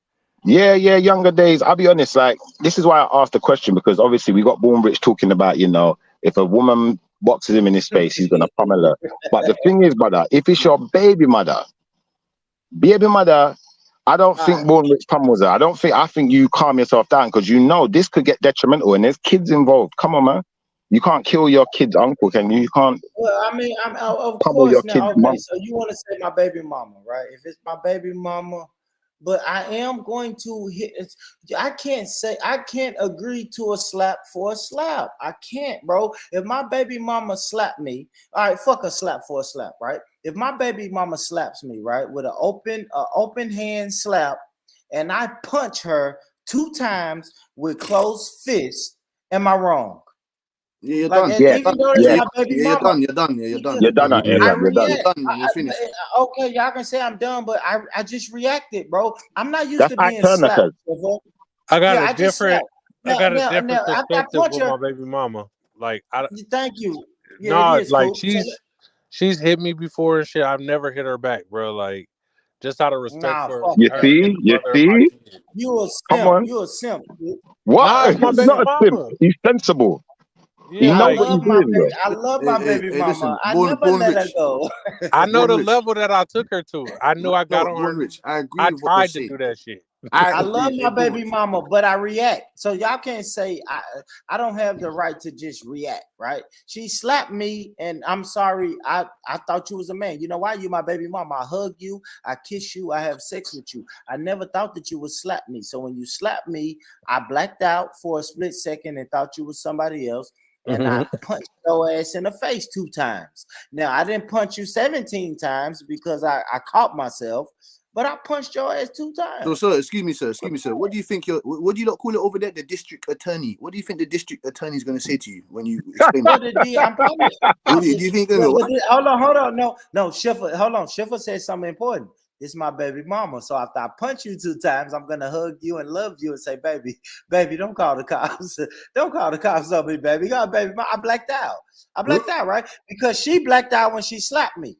Yeah, younger days. I'll be honest, like, this is why I asked the question, because obviously we got Born Rich talking about, you know, if a woman boxes him in his face, he's gonna pummel her. But the thing is, brother, if it's your baby mother, I don't think Born Rich Pun was there. I think you calm yourself down because you know this could get detrimental and there's kids involved. Come on, man. You can't kill your kid's uncle, can you? You can't. Well, I mean, of Trouble course your now. kid's Okay, mom. so you want to say my baby mama, right? If it's my baby mama, but I am going to hit. I can't agree to a slap for a slap. I can't, bro. If my baby mama slap me, all right, fuck a slap for a slap, right? If my baby mama slaps me, right, with an open hand slap, and I punch her 2 times with closed fists, am I wrong? Yeah, you're Like, done. and Yeah, even though it's my baby you're mama, done. You're done. Yeah, you're done. You're done. I You're done. react. You're done, man. You're finished. Okay, y'all can say I'm done, but I just reacted, bro. I'm not used That's to being Iketurner, slapped. cuz. I got Yeah, a I just different, slapped. I got a Now, different after I perspective punch with her, my baby mama. Like, thank you. Yeah, no, it is like cool. So, she's hit me before and shit. I've never hit her back, bro. Like, just out of respect nah, for fuck You her that. being see? the You mother of my see? kid. You a Come simp. on. You a simp. Dude. What? Nah, it's my He's baby not a simp. mama. He's sensible. He Yeah, I knows like what he's love my doing, baby. bro. I love my baby Hey, listen, mama. I Born never let her Rich. go. I know Born the Rich. level that I took her to. I knew I got No, on Born her. Rich. I agree I with what you're tried to saying. do that shit. I I love agree. my Hey, Born baby Rich. mama, but I react. So y'all can't say I don't have the right to just react, right? She slapped me, and I'm sorry. I thought you was a man. You know why? You my baby mama. I hug you, I kiss you, I have sex with you. I never thought that you would slap me. So when you slapped me, I blacked out for a split second and thought you was somebody else. And I punched your ass in the face 2 times. Now I didn't punch you 17 times because I caught myself, but I punched your ass 2 times. So, sir, excuse me, sir. What do you think? What do you not call it over there? The district attorney. What do you think the district attorney is going to say to you when you explain Well, it? I'm probably, What do you think? hold on. No, Schiffer, hold on. Schiffer said something important. This is my baby mama. So after I punch you 2 times, I'm gonna hug you and love you and say, baby, don't call the cops. Don't call the cops on me, baby. God, baby, I blacked out. I blacked out, right? Because she blacked out when she slapped me.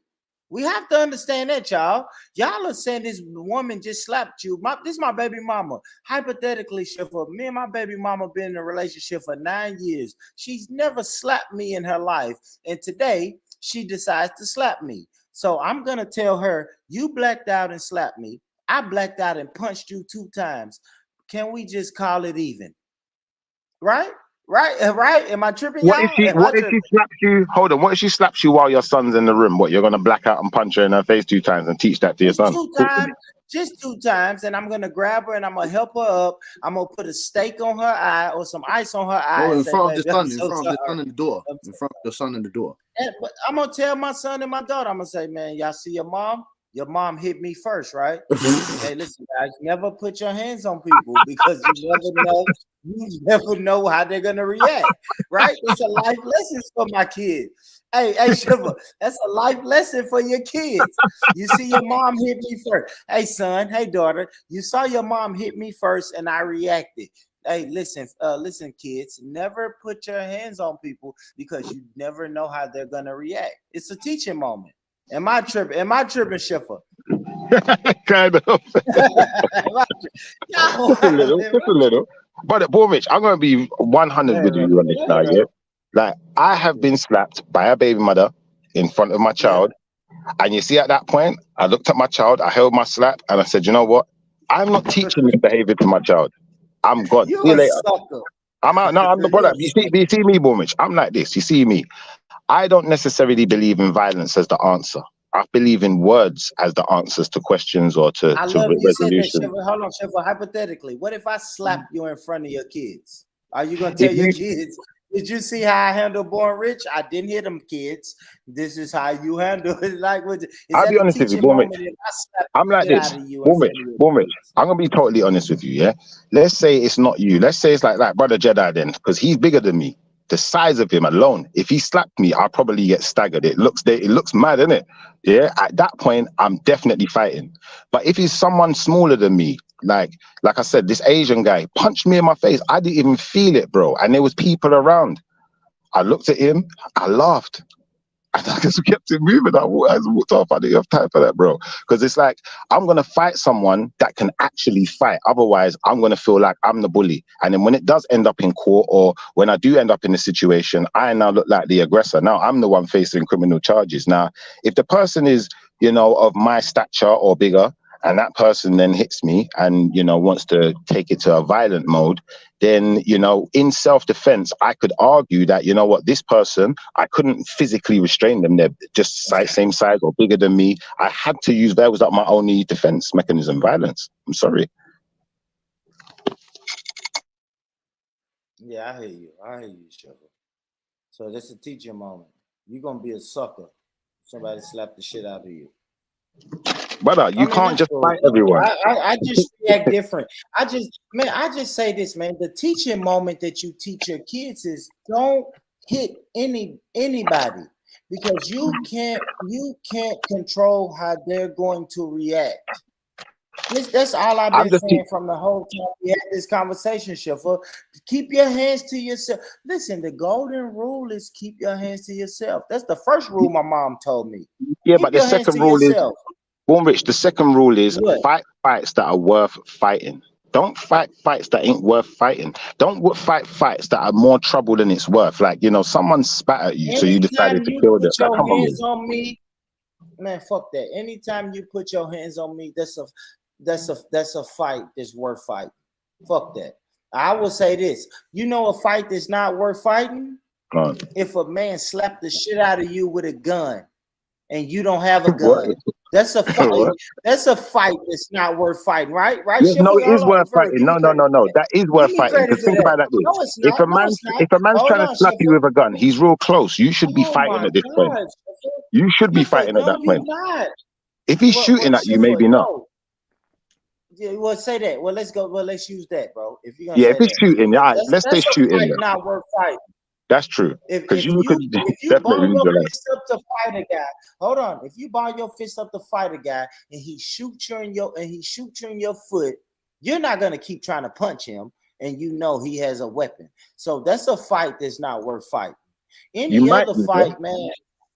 We have to understand that, y'all. Y'all are saying this woman just slapped you. This is my baby mama. Hypothetically, Schiffer, me and my baby mama been in a relationship for 9 years. She's never slapped me in her life. And today, she decides to slap me. So I'm going to tell her, you blacked out and slapped me. I blacked out and punched you 2 times. Can we just call it even? Right? Right? Am I tripping, y'all? What if she slaps you? Hold on. What if she slaps you while your son's in the room? What, you're gonna black out and punch her in her face 2 times and teach that to your son? 2 times. Just 2 times, and I'm gonna grab her and I'm gonna help her up. I'm gonna put a steak on her eye or some ice on her eye. Oh, in say, front of the "Baby, son, I'm in so front of the sorry." son and the door, in front of the son and the door. But I'm gonna tell my son and my daughter. I'm gonna say, man, y'all see your mom? Your mom hit me first, right? Hey, listen, guys, never put your hands on people because you never know how they're gonna react, right? It's a life lesson for my kids. Hey, Shiva, that's a life lesson for your kids. You see your mom hit me first. Hey, son, hey, daughter, you saw your mom hit me first and I reacted. Hey, listen, kids, never put your hands on people because you never know how they're gonna react. It's a teaching moment. Am I tripping, Schiffer? Kind of. Just a little. But Born Rich, I'm gonna be 100 with you on this now, yeah? Like, I have been slapped by a baby mother in front of my child. And you see, at that point, I looked at my child, I held my slap, and I said, you know what? I'm not teaching this behavior to my child. I'm God. See you later. Sucker. I'm out. No, I'm the brother. You see me, Born Rich. I'm like this. You see me. I don't necessarily believe in violence as the answer. I believe in words as the answers to questions or to I love you said that, resolution. Shiva. Hold on, Shiva. Hypothetically, what if I slap you in front of your kids? Are you gonna tell your kids? Did you see how I handle Born Rich? I didn't hit them kids. This is how you handle it. Like, I'll be honest with you, Born Rich. I'm like this. Born Rich. I'm gonna be totally honest with you. Yeah. Let's say it's not you. Let's say it's like Brother Jedi then, because he's bigger than me. The size of him alone, if he slapped me, I'll probably get staggered. It looks mad, isn't it? Yeah. At that point, I'm definitely fighting. But if he's someone smaller than me, like I said, this Asian guy punched me in my face. I didn't even feel it, bro. And there was people around. I looked at him. I laughed. And I just kept it moving. I walked off. I didn't have time for that, bro. Because it's like, I'm going to fight someone that can actually fight. Otherwise, I'm going to feel like I'm the bully. And then when it does end up in court, or when I do end up in a situation, I now look like the aggressor. Now I'm the one facing criminal charges. Now, if the person is, of my stature or bigger, and that person then hits me and, you know, wants to take it to a violent mode, then, you know, in self-defense, I could argue that, you know what, this person, I couldn't physically restrain them. They're just same size or bigger than me. I had to use, that was like my only defense mechanism, violence. I'm sorry. Yeah, I hear you, Sugar. So that's a teaching moment. You're gonna be a sucker. Somebody slap the shit out of you. Brother, you can't just fight everyone. I just react different. I just say this, man. The teaching moment that you teach your kids is don't hit anybody, because you can't control how they're going to react. That's all I've been saying from the whole time we had this conversation, Shiffer. Keep your hands to yourself. Listen, the golden rule is keep your hands to yourself. That's the first rule my mom told me. Yeah, keep but the second rule is, Born Rich, the second rule is fight fights that are worth fighting. Don't fight fights that ain't worth fighting. Don't fight fights that are more trouble than it's worth. Like, you know, someone spat at you, so you decided to kill them. Like, come on, me, man, fuck that. Anytime you put your hands on me, that's a fight that's worth fighting. Fuck that. I will say this. You know a fight that's not worth fighting? If a man slapped the shit out of you with a gun and you don't have a gun. That's a fight. That's a fight that's not worth fighting, right? Right? Yes, no, it is worth fighting. No. That is worth fighting. Because think about that. No, it's not. If a man's trying to slap you with a gun, he's real close. You should be fighting at this point. You should be fighting at that point. If he's shooting at you, maybe not. Yeah, well, say that. Well, let's go. Well, let's use that, bro. If you're if he's shooting, let's say shooting. Not worth fighting. That's true. Because you could definitely lose your fist up to fight a guy. Hold on. If you ball your fist up to fight a guy and he shoots you in your foot, you're not gonna keep trying to punch him, and you know he has a weapon. So that's a fight that's not worth fighting. Any other fight, man,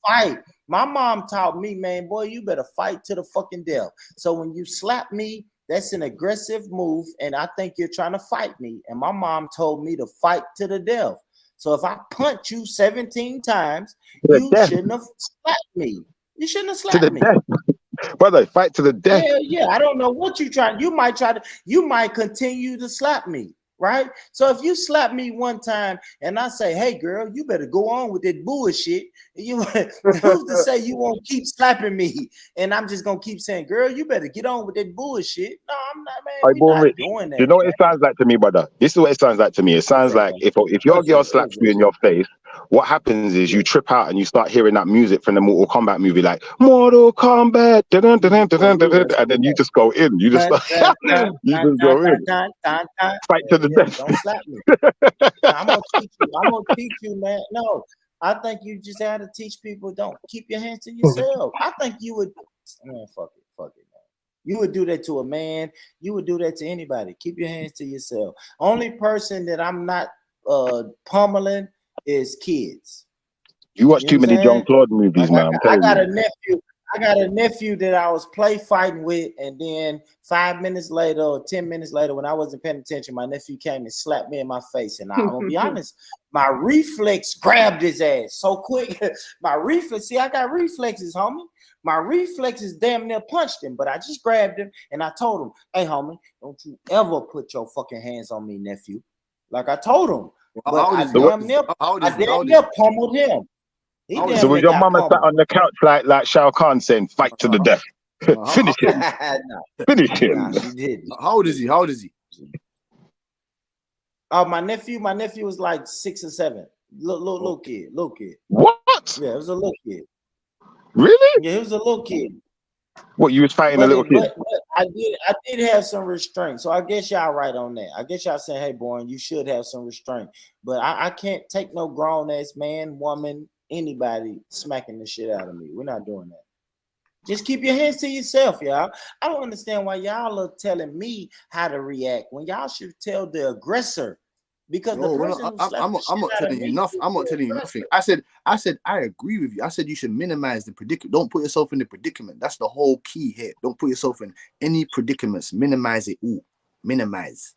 fight. My mom taught me, man, boy, you better fight to the fucking death. So when you slap me, that's an aggressive move, and I think you're trying to fight me. And my mom told me to fight to the death. So if I punch you 17 times, you shouldn't have slapped me. You shouldn't have slapped me. Brother, fight to the death. Yeah. I don't know what you trying. You might continue to slap me, right? So if you slap me one time and I say, hey girl, you better go on with that bullshit. Who's to say you won't keep slapping me? And I'm just gonna keep saying, girl, you better get on with that bullshit. No, I'm not, man. We're not doing that. You know what it sounds like to me, brother? This is what it sounds like to me. It sounds like if your girl slaps you in your face, what happens is you trip out and you start hearing that music from the Mortal Kombat movie, like Mortal Kombat, and then you just go in. You just go in. Fight to the death. Don't slap me. I'm gonna teach you, man. No, I think you just have to teach people. Don't keep your hands to yourself. I think you would. Man, fuck it, man. You would do that to a man. You would do that to anybody. Keep your hands to yourself. Only person that I'm not pummeling is kids. You watch too many John Claude movies, man. I got a nephew that I was play fighting with, and then 5 minutes later or 10 minutes later, when I wasn't paying attention, my nephew came and slapped me in my face. And I'm gonna be honest, my reflex grabbed his ass so quick. My reflex, see, I got reflexes, homie. My reflexes damn near punched him, but I just grabbed him and I told him, hey, homie, don't you ever put your fucking hands on me, nephew. Like I told him. But I damn near pummeled him. So was your mama sat on the couch like Shao Kahn saying, fight to the death? Finish him. Finish him. Nah, she didn't. How old is he? Oh, my nephew was like 6 or 7. Little kid. What? Yeah, it was a little kid. Really? Yeah, he was a little kid. What, you was fighting a little kid? But I did have some restraint. So I guess y'all right on that. I guess y'all saying, hey, Born, you should have some restraint. But I can't take no grown-ass man, woman, anybody smacking the shit out of me. We're not doing that. Just keep your hands to yourself, y'all. I don't understand why y'all are telling me how to react when y'all should tell the aggressor. Because the person I'm not telling you nothing. I'm not telling you nothing. I said I agree with you. I said you should minimize the predicament. Don't put yourself in the predicament. That's the whole key here. Don't put yourself in any predicaments. Minimize it all. Minimize.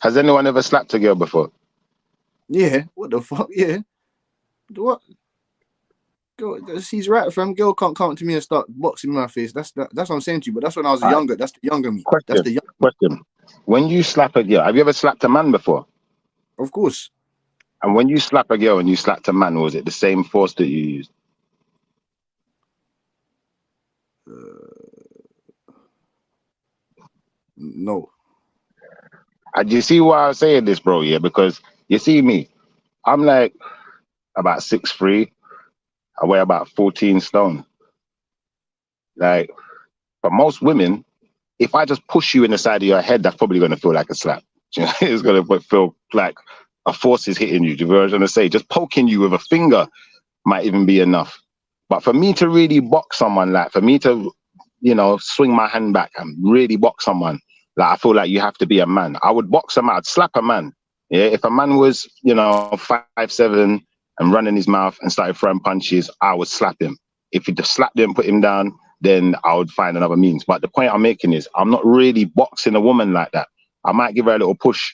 Has anyone ever slapped a girl before? Yeah. What the fuck? Yeah. What? Girl, she's right, fam. Girl can't come to me and start boxing in my face. That's what I'm saying to you. But that's when I was younger. That's the younger me. That's the young. Question. When you slap a girl, have you ever slapped a man before? Of course. And when you slap a girl and you slapped a man, was it the same force that you used? No. And you see why I'm saying this, bro? Yeah, because you see me, I'm like about 6'3". I weigh about 14 stone. Like, for most women, if I just push you in the side of your head, that's probably going to feel like a slap. It's going to feel like a force is hitting you. Do you know what I'm trying to say? Just poking you with a finger might even be enough. But for me to really box someone, like for me to, you know, swing my hand back and really box someone, like I feel like you have to be a man. I would box a man, I'd slap a man. Yeah, if a man was, you know, 5'7" and running his mouth and started throwing punches, I would slap him. If you just slapped him, put him down, then I would find another means. But the point I'm making is I'm not really boxing a woman like that. I might give her a little push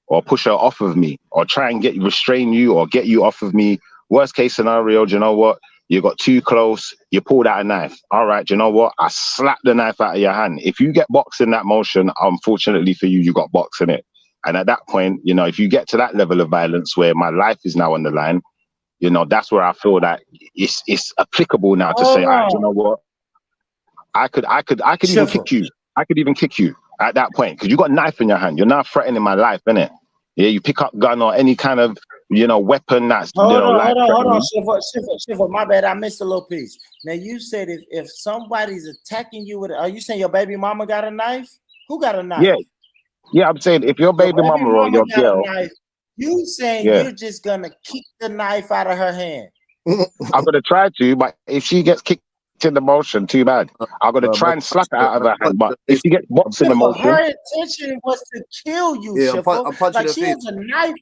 or push her off of me or try and restrain you or get you off of me. Worst case scenario, do you know what? You got too close, you pulled out a knife. All right, do you know what? I slapped the knife out of your hand. If you get boxed in that motion, unfortunately for you, you got boxed in it. And at that point, you know, if you get to that level of violence where my life is now on the line, you know, that's where I feel that it's applicable now to say, all right, you know what? I could even kick you. I could even kick you at that point because you got a knife in your hand. You're not threatening my life, innit? Yeah, you pick up gun or any kind of, you know, weapon that's, Hold you know, on, Shiva, my bad, I missed a little piece. Now you said if somebody's attacking you with, are you saying your baby mama got a knife? Who got a knife? Yeah, I'm saying if your baby mama or your girl, you saying you're just gonna kick the knife out of her hand? I'm gonna try to, but if she gets kicked in the motion, too bad. I'm gonna try and slap it out of her hand, but if she gets boxed in the motion, her intention was to kill you. Yeah, Shiva. I'm punching like her she face. has a knife.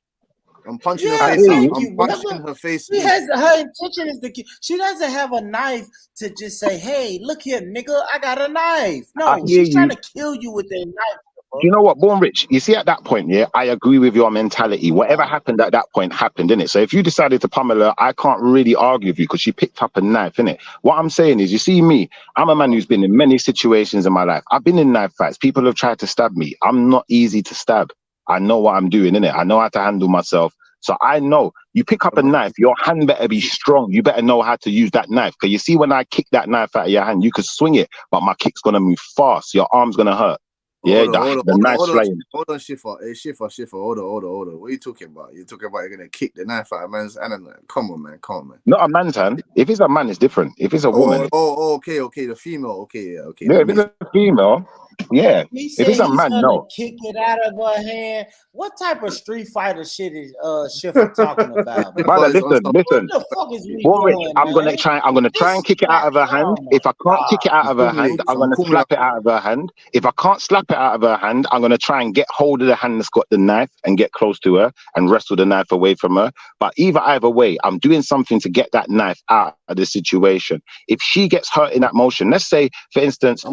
I'm punching her Yeah, face. thank I'm you, punching brother. her face. She has her intention is to kill. She doesn't have a knife to just say, "Hey, look here, nigga, I got a knife." I No, hear she's trying you. to kill you with a knife. You know what, Born Rich? You see, at that point, yeah, I agree with your mentality. Whatever happened at that point happened, innit? So if you decided to pummel her, I can't really argue with you because she picked up a knife, innit? What I'm saying is, you see me, I'm a man who's been in many situations in my life. I've been in knife fights. People have tried to stab me. I'm not easy to stab. I know what I'm doing, innit? I know how to handle myself. So I know you pick up a knife, your hand better be strong. You better know how to use that knife. Because you see, when I kick that knife out of your hand, you could swing it, but my kick's going to move fast. Your arm's going to hurt. Yeah, the knife's flying. Hold on, Shifa. Hey, Shifa. Hold on. What are you talking about? You're talking about you're gonna kick the knife out of man's hand. Come on, man. Not a man's hand. If it's a man, it's different. If it's a woman. Okay. The female. Okay. Yeah, if it's a female, yeah. He If said it's a he's man, gonna no. kick it out of her hand. What type of Street Fighter shit is Shifa talking about? Brother, listen. What the fuck is we Born Rich, doing, I'm gonna man? try and kick it out of her hand. If I can't kick it out of her hand, I'm gonna slap it out of her hand. If I can't slap it out of her hand, I'm gonna try and get hold of the hand that's got the knife and get close to her and wrestle the knife away from her. But either way, I'm doing something to get that knife out of the situation. If she gets hurt in that motion, let's say, for instance,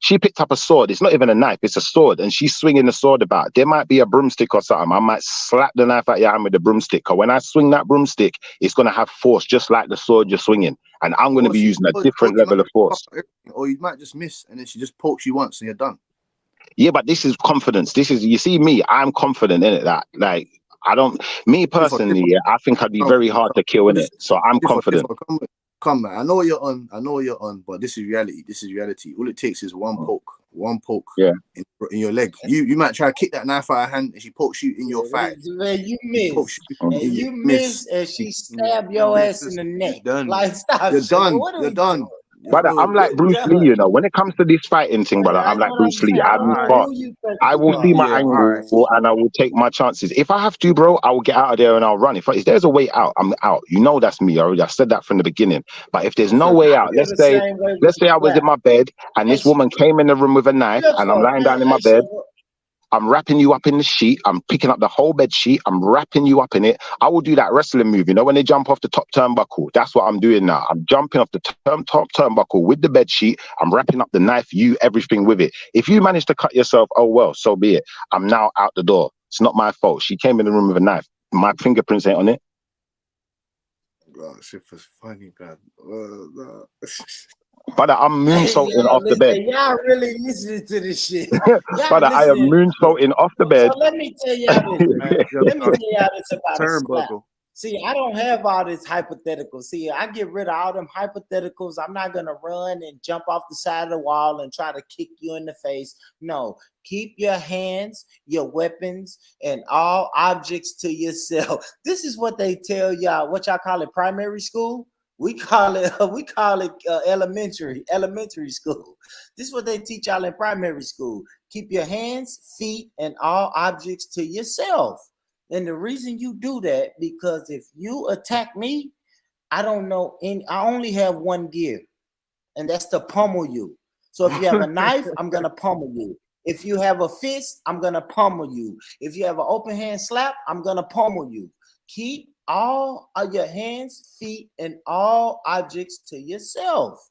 she picked up a sword. It's not even a knife, it's a sword, and she's swinging the sword about. There might be a broomstick or something. I might slap the knife out your hand with the broomstick. Because when I swing that broomstick, it's going to have force, just like the sword you're swinging. And I'm going to be using a different level of force. Or you might just miss, and then she just pokes you once, and you're done. Yeah, but this is confidence. You see me, I'm confident in it. That, like, me personally, I think I'd be very hard to kill in it. So I'm confident. Come, man. I know what you're on, but this is reality. All it takes is one poke in your leg. You might try to kick that knife out of her hand and she pokes you in your thigh. Man, you miss. And she stab your ass in the neck. Like, stop. You're done. You're done. Brother, I'm like Bruce Lee, you know. When it comes to this fighting thing, brother, I'm like Bruce Lee. I move fast. I will see my angle and I will take my chances. If I have to, bro, I will get out of there and I'll run. If there's a way out, I'm out. You know that's me already. I said that from the beginning. But if there's no way out, let's say I was in my bed and this woman came in the room with a knife and I'm lying down in my bed. I'm wrapping you up in the sheet. I'm picking up the whole bed sheet. I'm wrapping you up in it. I will do that wrestling move. You know, when they jump off the top turnbuckle, that's what I'm doing now. I'm jumping off the top turnbuckle with the bed sheet. I'm wrapping up the knife, everything with it. If you manage to cut yourself, oh, well, so be it. I'm now out the door. It's not my fault. She came in the room with a knife. My fingerprints ain't on it. Oh, shit was funny, man. No. Brother, I'm moonsaulting off the bed. Y'all really listening to this shit. Brother, I am moonsaulting off the bed. So let me tell y'all this, man. Let me tell y'all this about a slap. Turnbuckle. See, I don't have all this hypothetical. See, I get rid of all them hypotheticals. I'm not gonna run and jump off the side of the wall and try to kick you in the face. No, keep your hands, your weapons, and all objects to yourself. This is what they tell y'all. What y'all call it? Primary school? We call it elementary school. This is what they teach y'all in primary school. Keep your hands, feet, and all objects to yourself. And the reason you do that, because if you attack me, I only have one gear, and that's to pummel you. So if you have a knife, I'm gonna pummel you. If you have a fist, I'm gonna pummel you. If you have an open hand slap, I'm gonna pummel you. Keep all of your hands, feet, and all objects to yourself,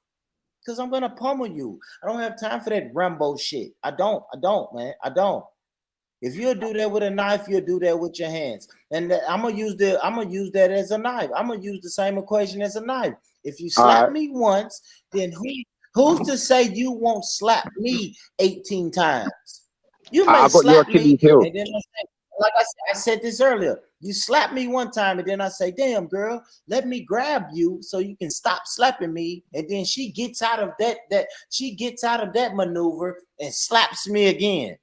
because I'm gonna pummel you. I don't have time for that Rambo shit. I don't, man. I don't. If you'll do that with a knife, you'll do that with your hands. And I'm gonna use that as a knife. I'm gonna use the same equation as a knife. If you slap me once, then who's to say you won't slap me 18 times? You may slap me, and then like I said this earlier, you slap me one time, and then I say, damn, girl, let me grab you so you can stop slapping me. And then she gets out of that maneuver and slaps me again.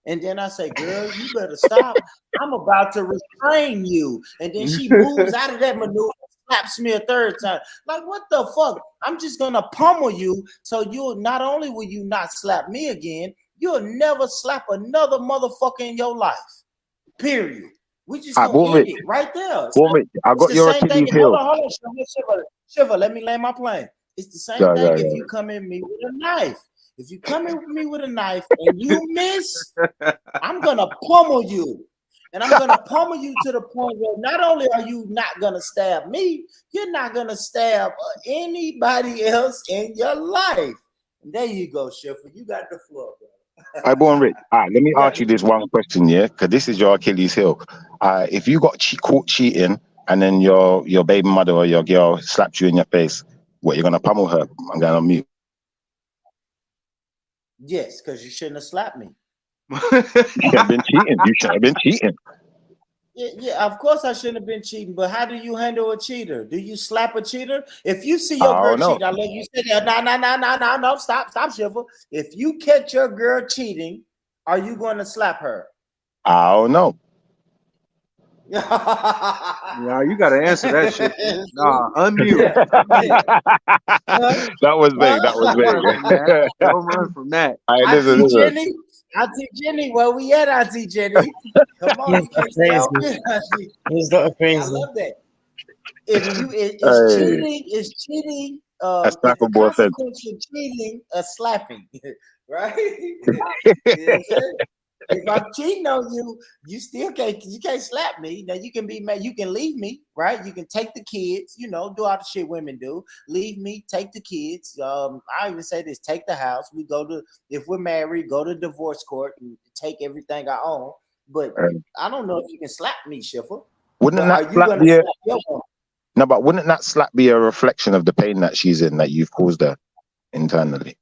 And then I say, girl, you better stop. I'm about to restrain you. And then she moves out of that maneuver, slaps me a third time. Like, what the fuck? I'm just gonna pummel you. So not only will you not slap me again, you'll never slap another motherfucker in your life. Period. We just gonna end it right there. I got your Achilles heel. Hold on, Shiva, let me land my plane. It's the same thing if you come in me with a knife. If you come in with me with a knife and you miss, I'm gonna pummel you. And I'm gonna pummel you to the point where not only are you not gonna stab me, you're not gonna stab anybody else in your life. And there you go, Shiva. You got the floor, bro. Hi, Born Rich. All right, let me ask you this one question, yeah, because this is your Achilles heel. If you got caught cheating and then your baby mother or your girl slapped you in your face, what, you're gonna pummel her? I'm going on mute. Yes, because you shouldn't have slapped me. You should have been cheating. You should have been cheating. Yeah, of course I shouldn't have been cheating, but how do you handle a cheater? Do you slap a cheater? If you see your girl cheat, I let you sit there. No, stop, Shiva. If you catch your girl cheating, are you going to slap her? I don't know. Yeah, you got to answer that shit. Nah, unmute. That was big. That was big. Don't run from that. Auntie Jenny, where we at, Auntie Jenny? Come on, you can't stop me, Auntie. It's not crazy. I love that. It's cheating. That's the consequence of cheating, slapping, right? If I'm cheating on you, you still can't slap me. Now you can be mad, you can leave me, right? You can take the kids, do all the shit women do. Leave me, take the kids. I even say this: take the house. We go to, if we're married, go to divorce court and take everything I own. But I don't know if you can slap me, Shiva. Wouldn't that slap be but wouldn't that slap be a reflection of the pain that she's in, that you've caused her internally?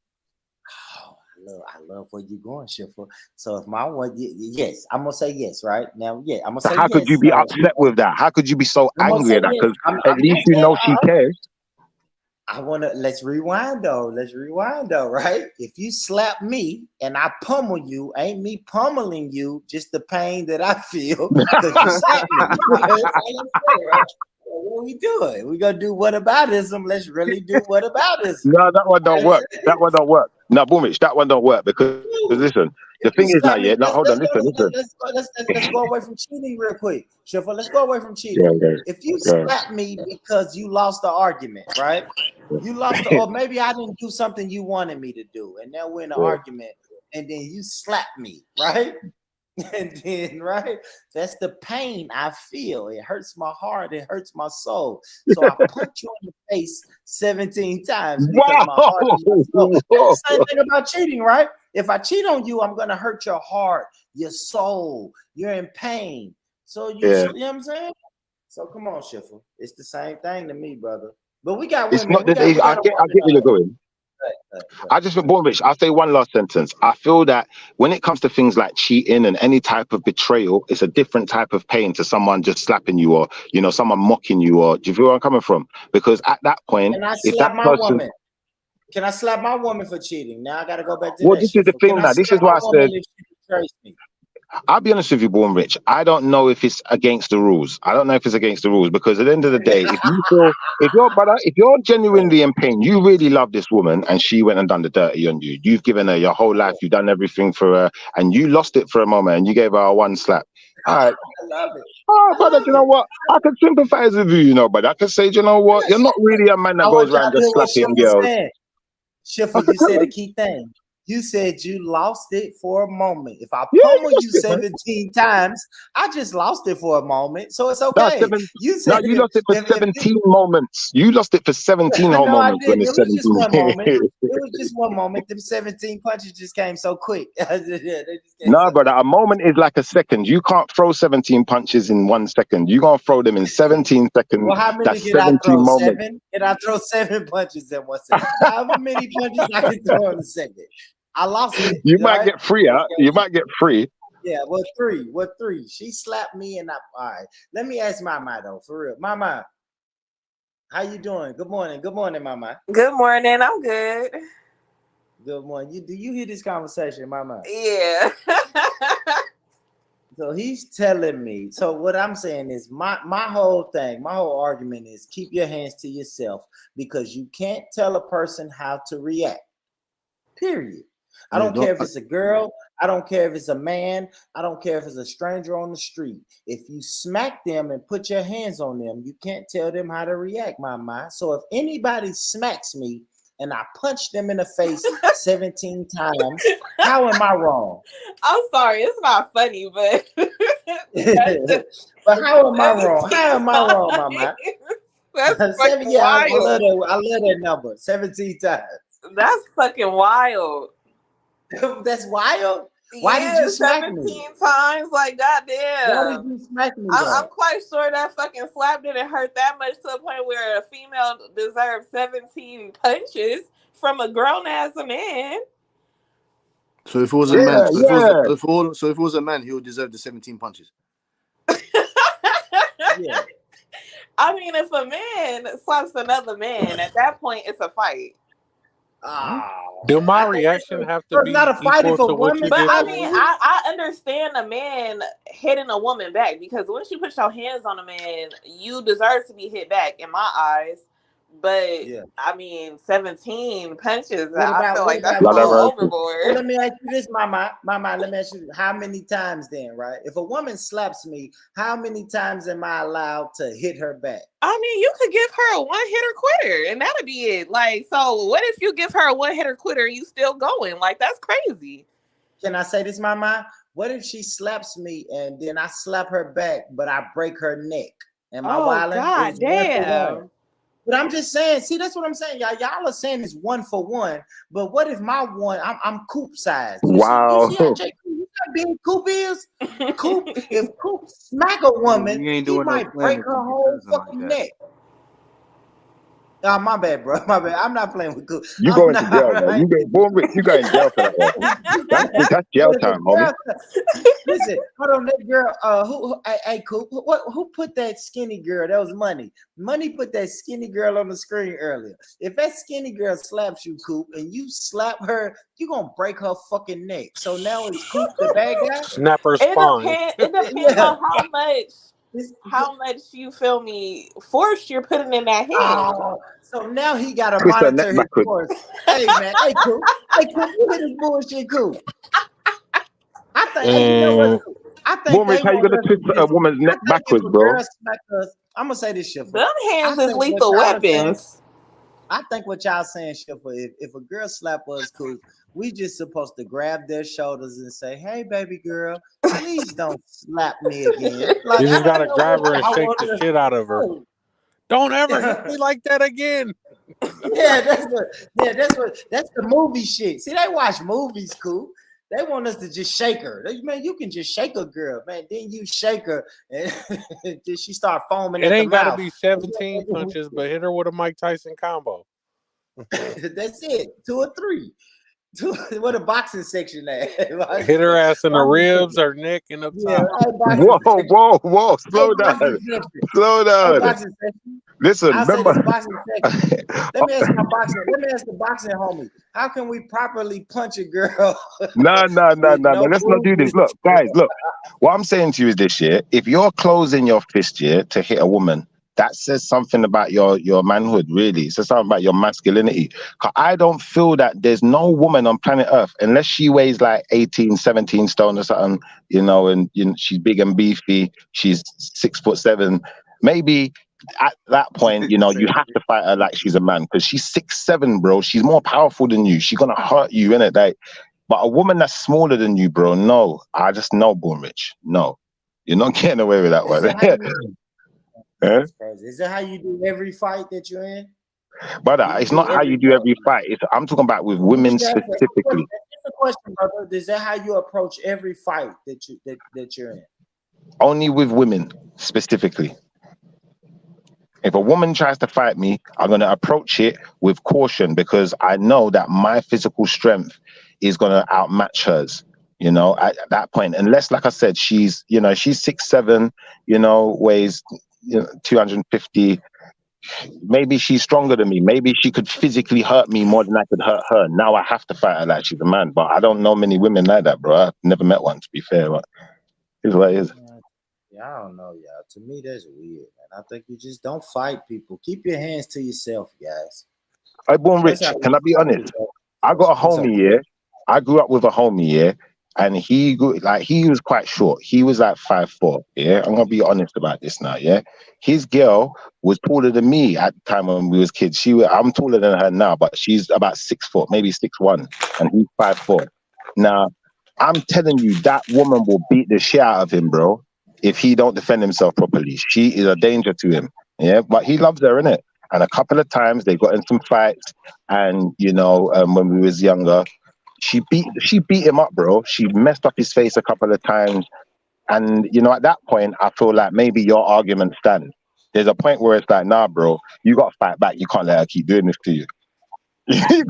I love where you're going, Shiva. So if my one, yes, I'm gonna say yes, right now. Yeah, I'm gonna say. How could you be upset with that? How could you be so angry at that? Because at least you know she cares. Let's rewind though, right? If you slap me and I pummel you, ain't me pummeling you, just the pain that I feel because you slapped me. What we doing? We gonna do whataboutism. Let's really do whataboutism. No, that one don't work. That one don't work. No, Boomich, that one don't work because listen, the thing is now, hold on, listen. Let's go away from cheating real quick, Shiva. Let's go away from cheating. If you slap me because you lost the argument, right? You lost, or maybe I didn't do something you wanted me to do, and now we're in an argument, and then you slap me, right? And then, right, that's the pain I feel. It hurts my heart. It hurts my soul. So I punch you in the face 17 times. Because my heart and my soul. That's the same thing about cheating, right? If I cheat on you, I'm gonna hurt your heart, your soul. You're in pain. So you know what I'm saying? So come on, Schiffer. It's the same thing to me, brother. But we got It's women. not that I get where you're going. I just born rich. I'll say one last sentence. I feel that when it comes to things like cheating and any type of betrayal, it's a different type of pain to someone just slapping you or someone mocking you. Or do you feel where I'm coming from? Because at that point, Can I if slap that my person, woman? Can I slap my woman for cheating? Now I gotta go back to well, that this shit. is the thing. Can I Now this slap is why my I woman said. if she betrays me? I'll be honest with you, Born Rich. I don't know if it's against the rules. I don't know if it's against the rules because at the end of the day, if you're genuinely in pain, you really love this woman and she went and done the dirty on you. You've given her your whole life. You've done everything for her and you lost it for a moment and you gave her a one slap. All right. I love it. Oh, brother, you know what? I can sympathize with you, but I can say, you know what? You're not really a man that goes around just slapping girls. Schiffer, you said a key thing. You said you lost it for a moment. If I pummel you 17 times, I just lost it for a moment. So it's okay. You lost it for 17 moments. You lost it for 17 whole moments. When it's 17. Just one moment. It was just one moment. Them 17 punches just came so quick. No, brother, a moment is like a second. You can't throw 17 punches in 1 second. You're going to throw them in 17 seconds. Well, how many That's did I 17 throw? moments. 7? Did I throw 7 punches in 1 second? However many punches I can throw in a second. I lost it. You might get free, huh? You might get free. Yeah, what 3? What 3? She slapped me and all right. Let me ask Mama though, for real. Mama, how you doing? Good morning. Good morning, Mama. Good morning. I'm good. Good morning. Do you hear this conversation, Mama? Yeah. So he's telling me. So what I'm saying is my whole argument is keep your hands to yourself because you can't tell a person how to react. Period. I don't care if it's a girl. I don't care if it's a man. I don't care if it's a stranger on the street. If you smack them and put your hands on them, you can't tell them how to react, Mama. So if anybody smacks me and I punch them in the face 17 times, how am I wrong? I'm sorry, it's not funny, but but how am I wrong? How am I wrong, Mama? That's fucking yeah, I wild. love that number. 17 times. That's fucking wild. That's wild. Why did you smack me? 17 times, like goddamn. Why did you smack me? I'm quite sure that fucking slap didn't hurt that much to the point where a female deserves 17 punches from a grown ass man. So if it was a man, so if it was a man, he would deserve the 17 punches. Yeah. I mean, if a man slaps another man, at that point it's a fight. Do my reaction have to be not a fight equal if a to what you woman- But did I to mean, me? I understand a man hitting a woman back because once you put your hands on a man, you deserve to be hit back in my eyes. But I mean, 17 punches, I feel like that's a little overboard. Well, let me ask you this, Mama. Let me ask you, how many times then, right? If a woman slaps me, how many times am I allowed to hit her back? I mean, you could give her a one-hitter quitter, and that'll be it. Like, so what if you give her a one-hitter quitter and you still going? Like, that's crazy. Can I say this, Mama? What if she slaps me and then I slap her back, but I break her neck? Am I wilding? God It's 1 for 1. damn. But I'm just saying, see, that's what I'm saying. Y'all are saying it's 1 for 1. But what if my one, I'm Coop size? Wow. You see how big Coop is? Coop, if Coop smack a woman, You ain't he doing no might break planning her whole like fucking that. neck. Oh, my bad, bro. My bad. I'm not playing with Coop. You going to jail, man. You get born rich. You go in jail for that. That's jail time, homie. Listen, hold on, that girl. Hey, Coop, who put that skinny girl? That was Money. Money put that skinny girl on the screen earlier. If that skinny girl slaps you, Coop, and you slap her, you gonna break her fucking neck. So now it's Coop the bad guy. Snap her spine. It depends on how much you feel me force you're putting in that hand. Oh, so now he got to Twist her monitor neck his backwards. force. Hey man, hey Coop, you hear this bullshit, Coop? I think, hey, you know what? Coop? I think Born rich, how you gonna twist a woman's neck backwards, bro? I'm gonna say this shit. Them hands is lethal weapons. I think what y'all saying, Schiffer, if a girl slap us, Coop, we just supposed to grab their shoulders and say, "Hey, baby girl, please don't slap me again." Like, You just I gotta don't grab know her and what I shake want the to shit out of her. do. Don't ever hit me like that again. Yeah, that's the movie shit. See, they watch movies, Coop. They want us to just shake her. Man, you can just shake a girl, man. Then you shake her, and then she start foaming It at the ain't got to mouth. be 17 punches, but hit her with a Mike Tyson combo. That's it. 2 or 3. What a boxing section at? Hit her ass in the ribs, her neck, and up top. Whoa! Slow down. Slow down. Listen, remember. Let me ask the boxing homie. How can we properly punch a girl? No. Let's not do this. Look, guys, look. What I'm saying to you is this, yeah. If you're closing your fist, yeah, to hit a woman, that says something about your manhood, really. It says something about your masculinity. 'Cause I don't feel that there's no woman on planet Earth, unless she weighs like 18, 17 stone or something, and she's big and beefy, she's 6'7". Maybe at that point, you have to fight her like she's a man, because she's 6'7", bro. She's more powerful than you. She's gonna hurt you, innit? Like, but a woman that's smaller than you, bro, no. I just know, Born Rich. No. You're not getting away with that one. Is that how you do every fight that you're in? But it's not how you do every fight. I'm talking about with women specifically. That's the question, brother. Is that how you approach every fight that you're in? Only with women specifically. If a woman tries to fight me, I'm going to approach it with caution, because I know that my physical strength is going to outmatch hers, at that point. Unless, like I said, she's 6'7", weighs 250. Maybe she's stronger than me. Maybe she could physically hurt me more than I could hurt her. Now I have to fight her like she's a man. But I don't know many women like that, bro. I've never met one, to be fair. But it's what it is. Yeah, I don't know, y'all. To me, that's weird, man. I think you just don't fight people. Keep your hands to yourself, guys. I Born Rich. Can I be honest? I got a homie, yeah. I grew up with a homie, yeah. And he was quite short. He was like 5'4", yeah. I'm gonna be honest about this now, yeah. His girl was taller than me at the time when we was kids. I'm taller than her now, but she's about 6 foot, maybe 6'1", and he's 5'4". Now, I'm telling you, that woman will beat the shit out of him, bro, if he don't defend himself properly. She is a danger to him, yeah. But he loves her, innit? And a couple of times they got in some fights, and when we was younger. She beat him up, bro. She messed up his face a couple of times. And, at that point, I feel like maybe your argument stands. There's a point where it's like, nah, bro, you got to fight back. You can't let her keep doing this to you. You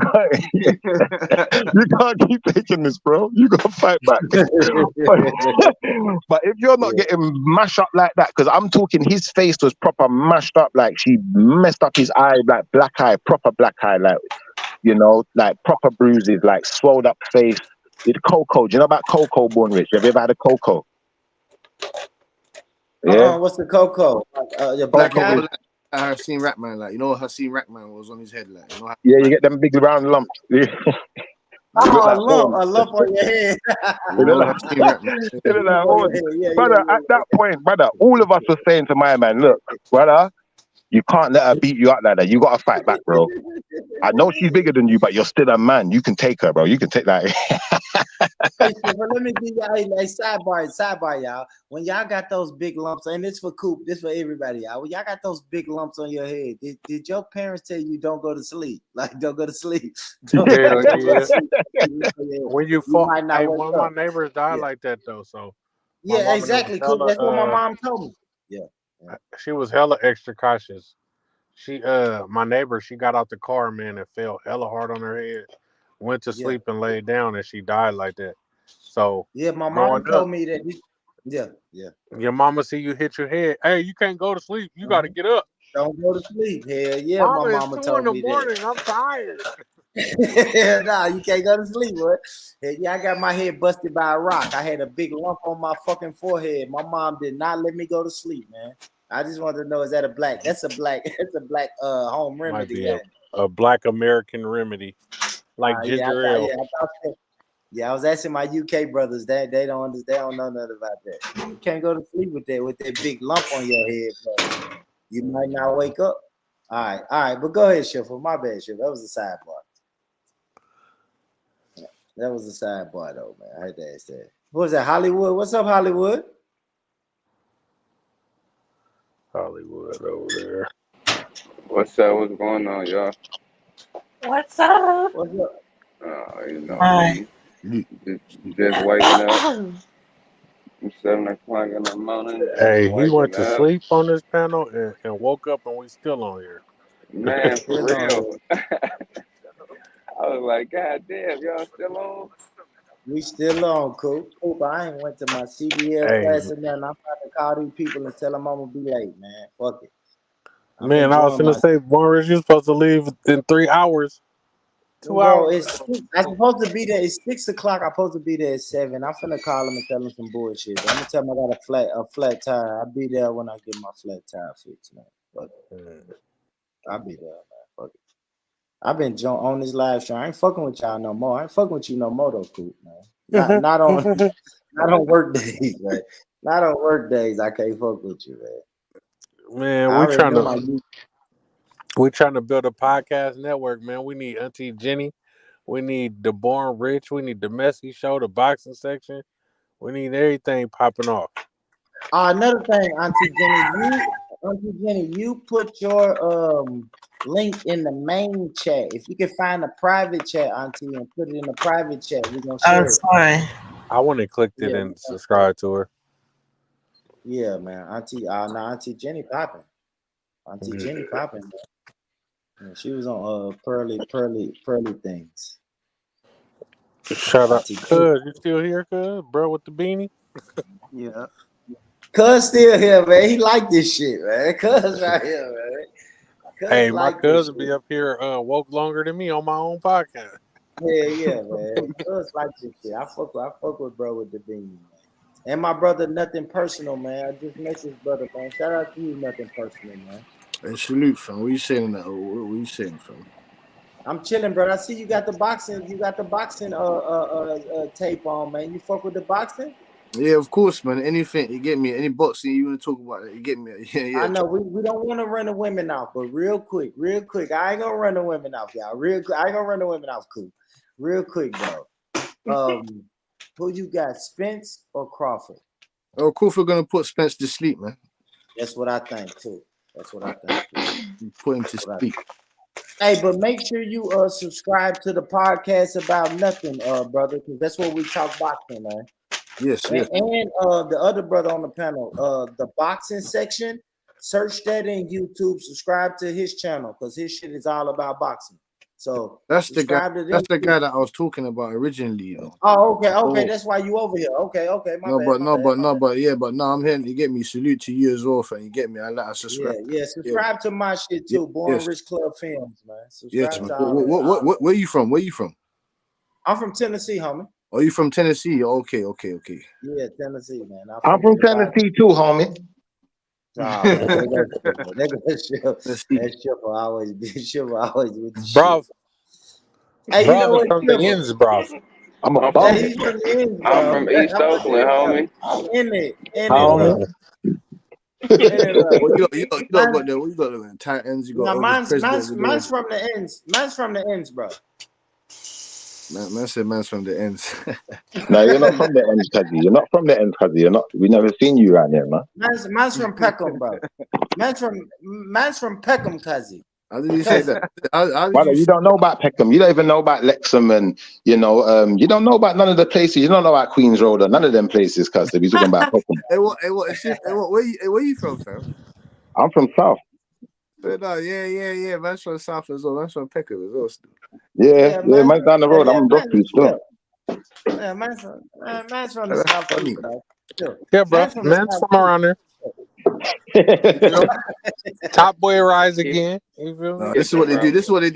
can't keep taking this, bro. You got to fight back. But if you're not getting mashed up like that, because I'm talking his face was proper mashed up, like she messed up his eye, like black eye, proper black eye, like, like proper bruises, like swelled up face. It's cocoa. Do you know about cocoa, Born Rich? Have you ever had a cocoa? Yeah. What's the cocoa? Your black eye? Hasim Rahman, like Hasim Rahman was on his head, like Yeah, you get them big round lumps. A lump on your head. Brother, at that point, brother, all of us were saying to my man, look, brother, you can't let her beat you up like that. You got to fight back, bro. I know she's bigger than you, but you're still a man. You can take her, bro. You can take that. But let me be sidebar, y'all. When y'all got those big lumps, and this for Coop, this for everybody, y'all. When y'all got those big lumps on your head, did your parents tell you don't go to sleep? Like, don't go to sleep. When you fall, one of my neighbors died like that though. So yeah, exactly. Coop. That's what my mom told me. Yeah. She was hella extra cautious. My neighbor, she got out the car, man, and fell hella hard on her head. Went to sleep and laid down, and she died like that. So yeah, my mom told me that. Yeah. Your mama see you hit your head. Hey, you can't go to sleep. You got to get up. Don't go to sleep. Hell yeah, my mama told me that. I'm tired. Nah, you can't go to sleep, boy. Hey, yeah, I got my head busted by a rock. I had a big lump on my fucking forehead. My mom did not let me go to sleep, man. I just wanted to know, is that a black? That's a black home remedy. Might be a black American remedy, like ginger ale. I was asking my UK brothers that they don't understand. They don't know nothing about that. You can't go to sleep with that big lump on your head, bro. You might not wake up. All right, but go ahead, Shiffer. My bad, Shiffer. That was a sidebar. That was a sidebar, though, man. I had to ask that. What was that, Hollywood? What's up, Hollywood? Hollywood over there. What's up? What's going on, y'all? What's up? What's up? You know, Hi. Just waking up. 7 o'clock in the morning. Hey, he Waking went to up. sleep on this panel and woke up, and we still on here. Man, for real. I was like, God damn, y'all still on? We still on, Coop. I ain't went to my CDL Hey, class and nothing. I'm about to call these people and tell them I'm gonna be late, man. Fuck it. I'm man, I was enjoying gonna say, Morris, you're supposed to leave in 3 hours. 2 Bro, hours. I'm supposed to be there. It's 6 o'clock. I'm supposed to be there at 7. I'm finna call them and tell them some bullshit. I'm gonna tell them I got a flat tire. I'll be there when I get my flat tire fixed, man. Fuck it. I'll be there, man. Fuck it. I've been on this live stream. I ain't fucking with y'all no more. I ain't fucking with you no more though, Coop, man. Not on work days, man. Not on work days. I can't fuck with you, man. Man, we're trying to build a podcast network, man. We need Auntie Jenny. We need the Born Rich. We need the Messy Show, the boxing section. We need everything popping off. Another thing, Auntie Jenny, you put your link in the main chat. If you can find a private chat, Auntie, and put it in the private chat, we're gonna share it. Fine. I wouldn't have clicked it and subscribed to her. Yeah, man. Auntie Jenny popping. Auntie Jenny popping. Yeah, she was on pearly things. Shout out to Cuz. You still here, Cuz? Bro with the beanie? Yeah. Cuz still here, man. He like this shit, man. Cuz right here, man. Cuz Hey, my like cousin this be up here woke longer than me on my own podcast. Yeah, man. Cuz like this shit. I fuck with bro with the beanie, man. And my brother, Nothing Personal, man. I just messaged brother, man. Shout out to you, Nothing Personal, man. Hey, salute, fam. What you saying that? What you saying, fam? I'm chilling, bro. I see you got the boxing. Tape on, man. You fuck with the boxing? Yeah, of course, man. Anything you get me, any boxing you want to talk about, you get me. Yeah. I know we don't want to run the women off, but real quick. I ain't gonna run the women off, y'all. Real quick, I ain't gonna run the women off, cool. Real quick, bro. Who you got, Spence or Crawford? Oh, Crawford gonna put Spence to sleep, man. That's what I think too. Put him to sleep. Hey, but make sure you subscribe to the podcast About Nothing, brother, because that's what we talk boxing, man. Yes. And the other brother on the panel, the boxing section, search that in YouTube, subscribe to his channel, because his shit is all about boxing. So that's the guy. That's the guy that I was talking about originally, you know. Oh, okay. That's why you over here. Okay. I'm here. You get me. Salute to you as well, fam. You get me. I like to subscribe. Yeah. Subscribe to my shit too. Born Rich Club Films, man. Yes, man. Where you from? I'm from Tennessee, homie. Oh, you from Tennessee? Okay. Yeah, Tennessee, man. I'm from Tennessee too, homie. That shit will always be with the bro. Hey, you know what? From the ends, bro. I'm from East Oakland, homie. In it. You got the tight ends. You got mine's from the ends. Mine's from the ends, bro. Man said man's from the ends. No, you're not from the ends, Cuddy. You're not from the ends, Cuddy. You're not. We never seen you around there, man. Man's from Peckham, bro. Man's from Peckham, Cuddy. How did you say that? You don't know about Peckham. You don't even know about Lexham, and you don't know about none of the places. You don't know about Queens Road or none of them places, cuz we're talking about Peckham. Where you from, fam? I'm from South. Yeah. Man's from South as well. Man's from Peckham as well. Yeah, man's down the road. I'm in Brockville still. Yeah, man's from the South too, bro. Yeah, bro. Man's from around there. Top Boy rise again. You feel me? This is what they do. This is what they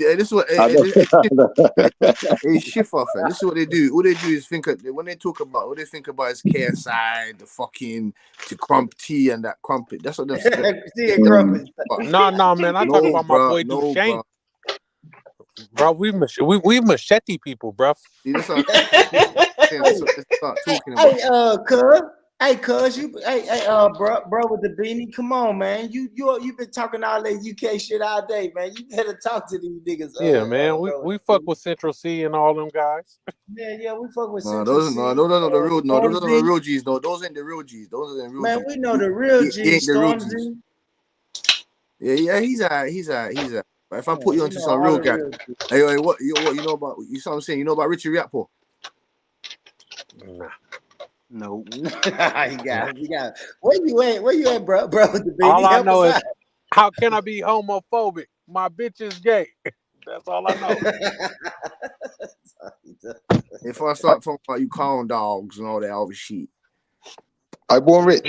shift off. This is what they do. All they do is when they talk about what they think about is KSI, the fucking crump tea and that crumpet. That's what they're saying. No, man. I talk about my boy Duchesne. Bro, we machete people, bro. See, that's what start talking about. Hey, cuz bro with the beanie, come on, man. You been talking all that UK shit all day, man. You better talk to these niggas. Yeah, man. We fuck with Central C and all them guys. Yeah, we fuck with Central those C. Those are the real. No, those are the real G's. No, those ain't the real G's. Those are the real. Man, G's. we know the real G's. Stormzy. Yeah, he's a. But if I put you onto some real guy, hey, what you know about? You know what I'm saying? You know about Richie Riakpo? Nah. No. You got it. Where you at, bro? The All baby I help know us is, how can I be homophobic? My bitch is gay. That's all I know. If I start talking about you calling dogs and all that other shit. I Born Rich.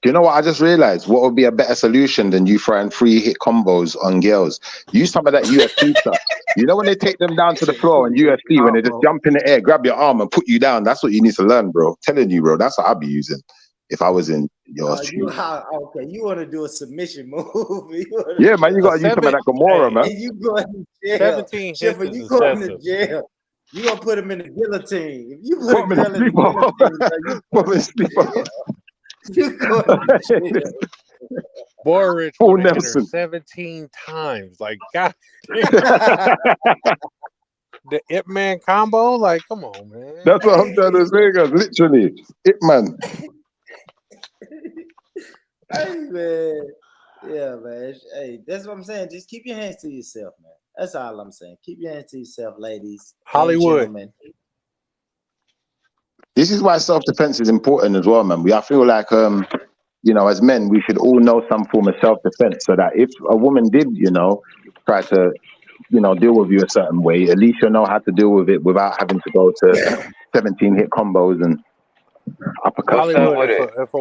Do you know what I just realized? What would be a better solution than you throwing free hit combos on girls? Use some of that UFC stuff. You know when they take them down to the floor in UFC, when they just jump in the air, grab your arm and put you down. That's what you need to learn, bro. Telling you, bro. That's what I'd be using if I was in your shoes. You want to do a submission move? Yeah, man, you got to use some of that Gamora, man. And you going to jail? 17 hits Shiffer, is you going to excessive. jail? You gonna put him in the guillotine? If you put a girl in the guillotine, you going to jail. Boy, Rich Paul went in her Nelson. 17 times. Like, God damn. The Ip Man combo? Like, come on, man. That's what I'm trying to say, guys. Literally. Ip Man. Hey, man. Yeah, man. Hey, that's what I'm saying. Just keep your hands to yourself, man. That's all I'm saying. Keep your hands to yourself, ladies. Hollywood. And gentlemen. This is why self-defense is important as well, man. I feel like, as men, we should all know some form of self-defense so that if a woman did, try to, deal with you a certain way, at least you know how to deal with it without having to go to 17 hit combos and uppercuts. Hollywood, if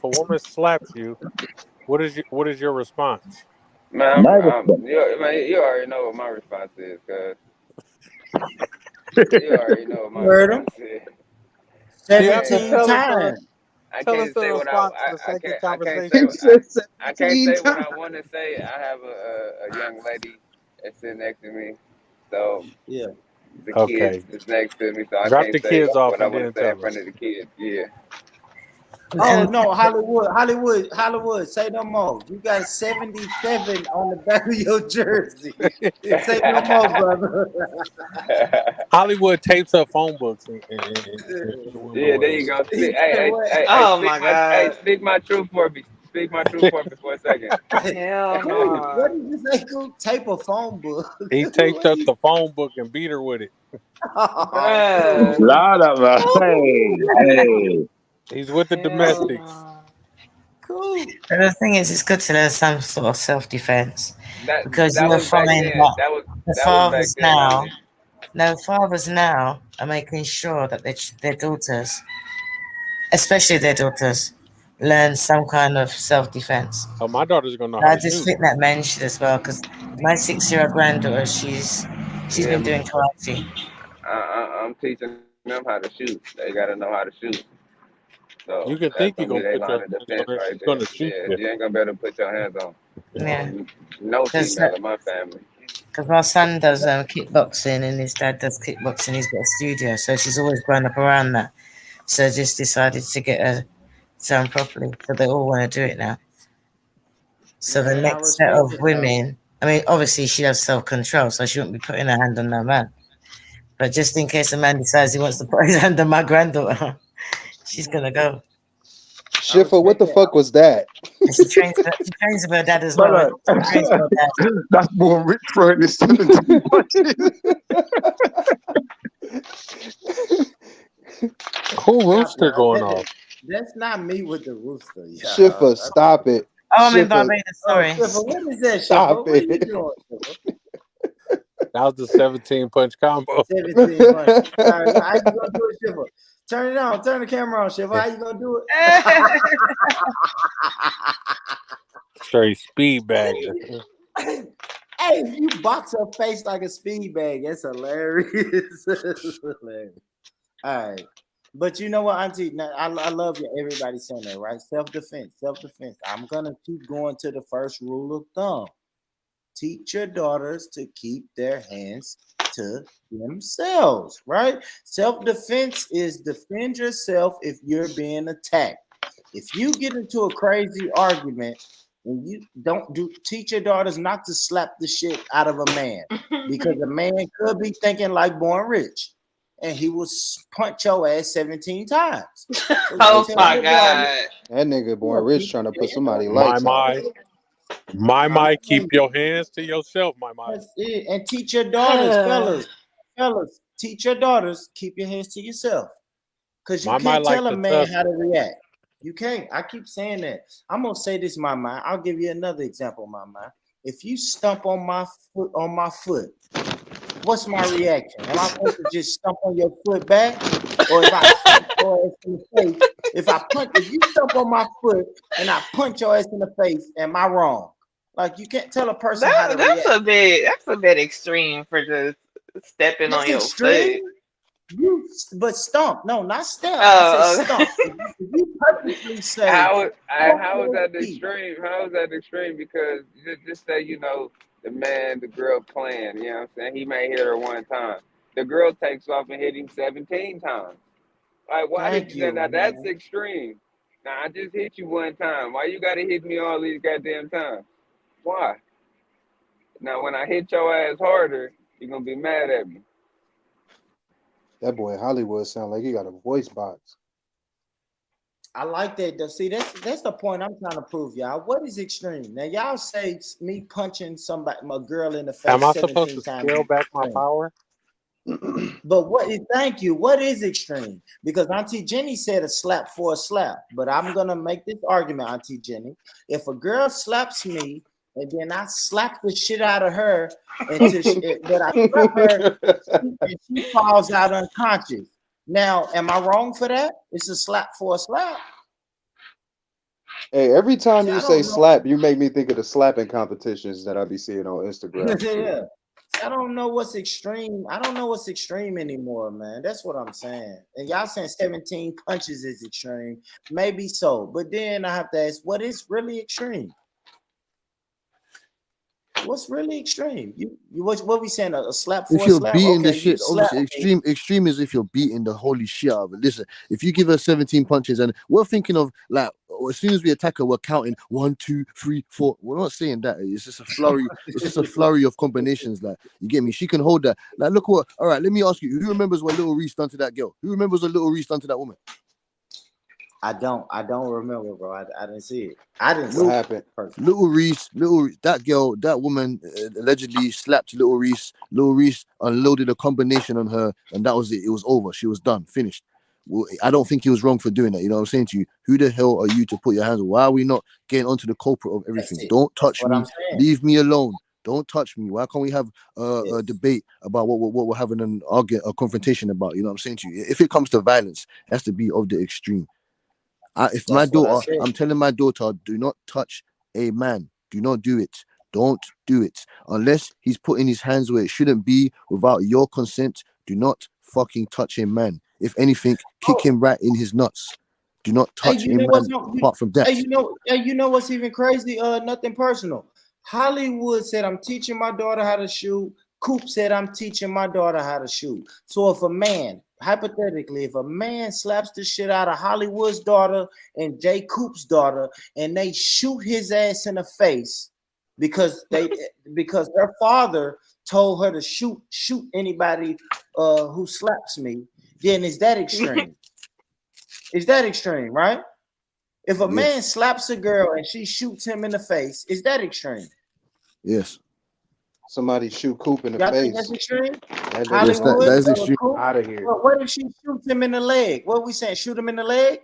a woman slaps you, what is your response? Man, you already know what my response is, cuz. You already know what my response is. 17 times. I can't say what I want to say. I have a young lady that's sitting next to me, so yeah, the Okay. kids is next to me, so I Drop can't the say kids off what I and want then to say in tell front us. of the kids. Yeah. Oh no, Hollywood, say no more. You got 77 on the back of your jersey. Say no more, brother. Hollywood tapes her phone books. Yeah, there you go. Hey, Oh my God. Speak my truth for me. Speak my truth for me for a second. Hell no. What did you say? Go tape a phone book. He taped up the phone book and beat her with it. Bruh. Loud up, man. Hey. He's with the domestics. Cool. But the thing is, it's good to learn some sort of self-defense because that you'll was back find then. that That was the back fathers then. fathers now are making sure that their daughters, especially their daughters, learn some kind of self-defense. Oh, my daughter's gonna know how I to just shoot. think that men should as well, because my 6-year-old granddaughter, she's been doing karate. I'm teaching them how to shoot. They gotta know how to shoot. So You can that's think you're gonna be gonna their put your line of hands defense on her. right She's there. gonna shoot Yeah, you. you ain't gonna be able to put your hands on. Yeah. No Because female in my family. my son does kickboxing and his dad does kickboxing. He's got a studio, so she's always grown up around that. So I just decided to get her done properly. So they all want to do it now. So the Man, I next set respect of it, though. women, I mean, obviously she has self-control, so she won't be putting her hand on no man. But just in case a man decides he wants to put his hand on my granddaughter, she's gonna go. Schiffer, what the fuck was that? And she trains with her dad as well. She trains with her dad. That's Born Rich throwing this 17 punches. Who rooster going off? That's not me with the rooster. Yeah. Schiffer, stop it. Oh, I'm in Schiffer, Barbados, sorry. Schiffer, what is that, Stop Schiffer? What are you it. doing, Schiffer? That was the 17 punch combo. 17 months. All right, how you gonna do it, Schiffer? Turn it on. Turn the camera on, Schiffer. How you gonna do it? Straight speed bagger. Hey, if you box her face like a speed bag, that's hilarious. That's hilarious. All right. But you know what, Auntie? Now, I love you. Everybody saying that, right? Self-defense, self-defense. I'm going to keep going to the first rule of thumb. Teach your daughters to keep their hands to themselves, right? Self-defense is defend yourself if you're being attacked. If you get into a crazy argument, and you teach your daughters not to slap the shit out of a man, because a man could be thinking like Born Rich, and he will punch your ass 17 times. So Oh my God. That nigga Born Rich trying to put somebody lights on. My, keep your hands to yourself, my. That's it. And teach your daughters, fellas, teach your daughters, keep your hands to yourself. Because you My can't like tell a to man tussle. how to react. You can't. I keep saying that. I'm gonna say this, my man. I'll give you another example, my man. If you stump on my foot, what's my reaction? Am I supposed to just stump on your foot back? Or if I punch your ass in the face, if you stump on my foot and I punch your ass in the face, am I wrong? Like you can't tell a person how to That's react. that's a bit extreme for just stepping on That's your foot. extreme. But stump, no, not step. I said Oh, stump. If you purposely say, How is "Fuck how is your that feet," extreme? How is that extreme? Because just say the man, the girl playing. You know what I'm saying? He may hit her one time. The girl takes off and hit him 17 times. Like, why did thank you say you, now? That's man. extreme. Now I just hit you one time. Why you gotta hit me all these goddamn times? Why? Now when I hit your ass harder, you're gonna be mad at me. That boy Hollywood sound like he got a voice box. I like that. See, that's the point I'm trying to prove, y'all. What is extreme? Now, y'all say me punching a girl in the Am face I supposed 17 to times scale is back my extreme. power? But thank you. What is extreme? Because Auntie Jenny said a slap for a slap. But I'm gonna make this argument, Auntie Jenny. If a girl slaps me and then I slap the shit out of her that I slap her and she falls out unconscious. Now, am I wrong for that? It's a slap for a slap. Hey, every time See, you I say don't know. slap, you make me think of the slapping competitions that I be seeing on Instagram. Yeah. I don't know what's extreme. I don't know what's extreme anymore, man. That's what I'm saying. And y'all saying 17 punches is extreme. Maybe so. But then I have to ask, what is really extreme? What's really extreme? What we saying? A slap If for a you're slap? beating the Okay, you shit, slap obviously me. extreme is if you're beating the holy shit out of it. Listen, if you give her 17 punches and we're thinking of like as soon as we attack her, we're counting 1, 2, 3, 4. We're not saying that. It's just a flurry. It's just a flurry of combinations. Like you get me. She can hold that. Like look what. All right, let me ask you. Who remembers what Little Reese done to that girl? Who remembers what Little Reese done to that woman? I don't remember, bro. I didn't see it. I didn't What see happened? it. Little Reese, that girl, that woman allegedly slapped Little Reese. Little Reese unloaded a combination on her, and that was it. It was over. She was done, finished. Well, I don't think he was wrong for doing that. You know what I'm saying to you? Who the hell are you to put your hands on? Why are we not getting onto the culprit of That's everything? it. Don't That's touch what me. I'm saying. Leave me alone. Don't touch me. Why can't we have a Yes. debate about what we're having an argument, a confrontation about? You know what I'm saying to you? If it comes to violence, it has to be of the extreme. If my That's what I daughter, said. I'm telling my daughter, do not touch a man. Do not do it. Don't do it. Unless he's putting his hands where it shouldn't be without your consent. Do not fucking touch a man. If anything, kick him right in his nuts. Do not Hey, touch you a know what's man apart from that. you know what's even crazy? Nothing personal. Hollywood said I'm teaching my daughter how to shoot. Coop said I'm teaching my daughter how to shoot. So if a man, hypothetically, if a man slaps the shit out of Hollywood's daughter and Jay Coop's daughter, and they shoot his ass in the face because her father told her to shoot anybody who slaps me, then is that extreme? Is that extreme, right? If a man slaps a girl and she shoots him in the face, is that extreme? Yes. Somebody shoot Coop in the Y'all face. think that's extreme? That nigga Yes, that is extreme. Coop? out of here. What if she shoots him in the leg? What are we saying? Shoot him in the leg?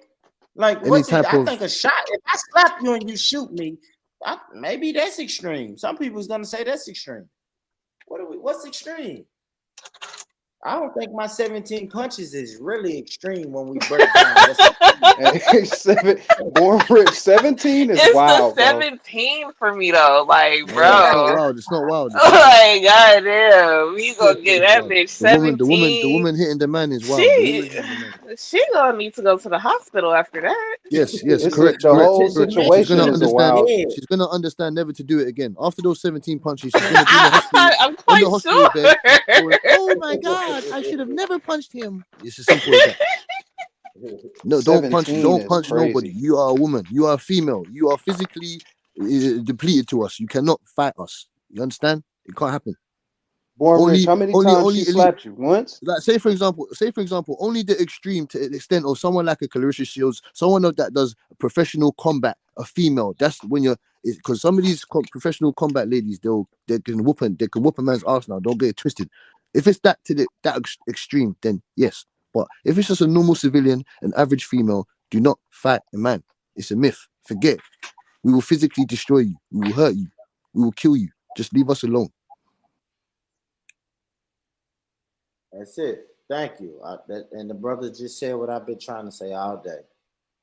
Like, Any what's it? type I of think a shot. If I slap you and you shoot me, maybe that's extreme. Some people's gonna say that's extreme. What's extreme? I don't think my 17 punches is really extreme when we break down. Born Rich 17 is it's wild, the 17 for me though. Like, it's not bro. wild. It's not wild. Like, goddamn, we gonna get that bitch The 17. woman hitting the man is wild. She gonna need to go to the hospital after that. Yes, It's correct. the whole She's situation gonna is a understand. wild. She's gonna understand never to do it again. After those 17 punches, she's gonna be in the hospital. I'm In quite the hospital sure. bed. Going, oh my god, I should have never punched him. It's as simple as that. No, don't punch 17 is nobody. crazy. You are a woman. You are a female. You are physically depleted to us. You cannot fight us. You understand? It can't happen. Born Rich, how many times she elite. slapped you? Once? Like say for example, only the extreme to the extent of someone like a Clarissa Shields, someone that does professional combat, a female. That's when you're because some of these professional combat ladies, they can whoop a man's ass now. Don't get it twisted. If it's that to that extreme, then yes. But if it's just a normal civilian, an average female, do not fight a man. It's a myth. Forget it. We will physically destroy you. We will hurt you. We will kill you. Just leave us alone. That's it. Thank you. And the brother just said what I've been trying to say all day.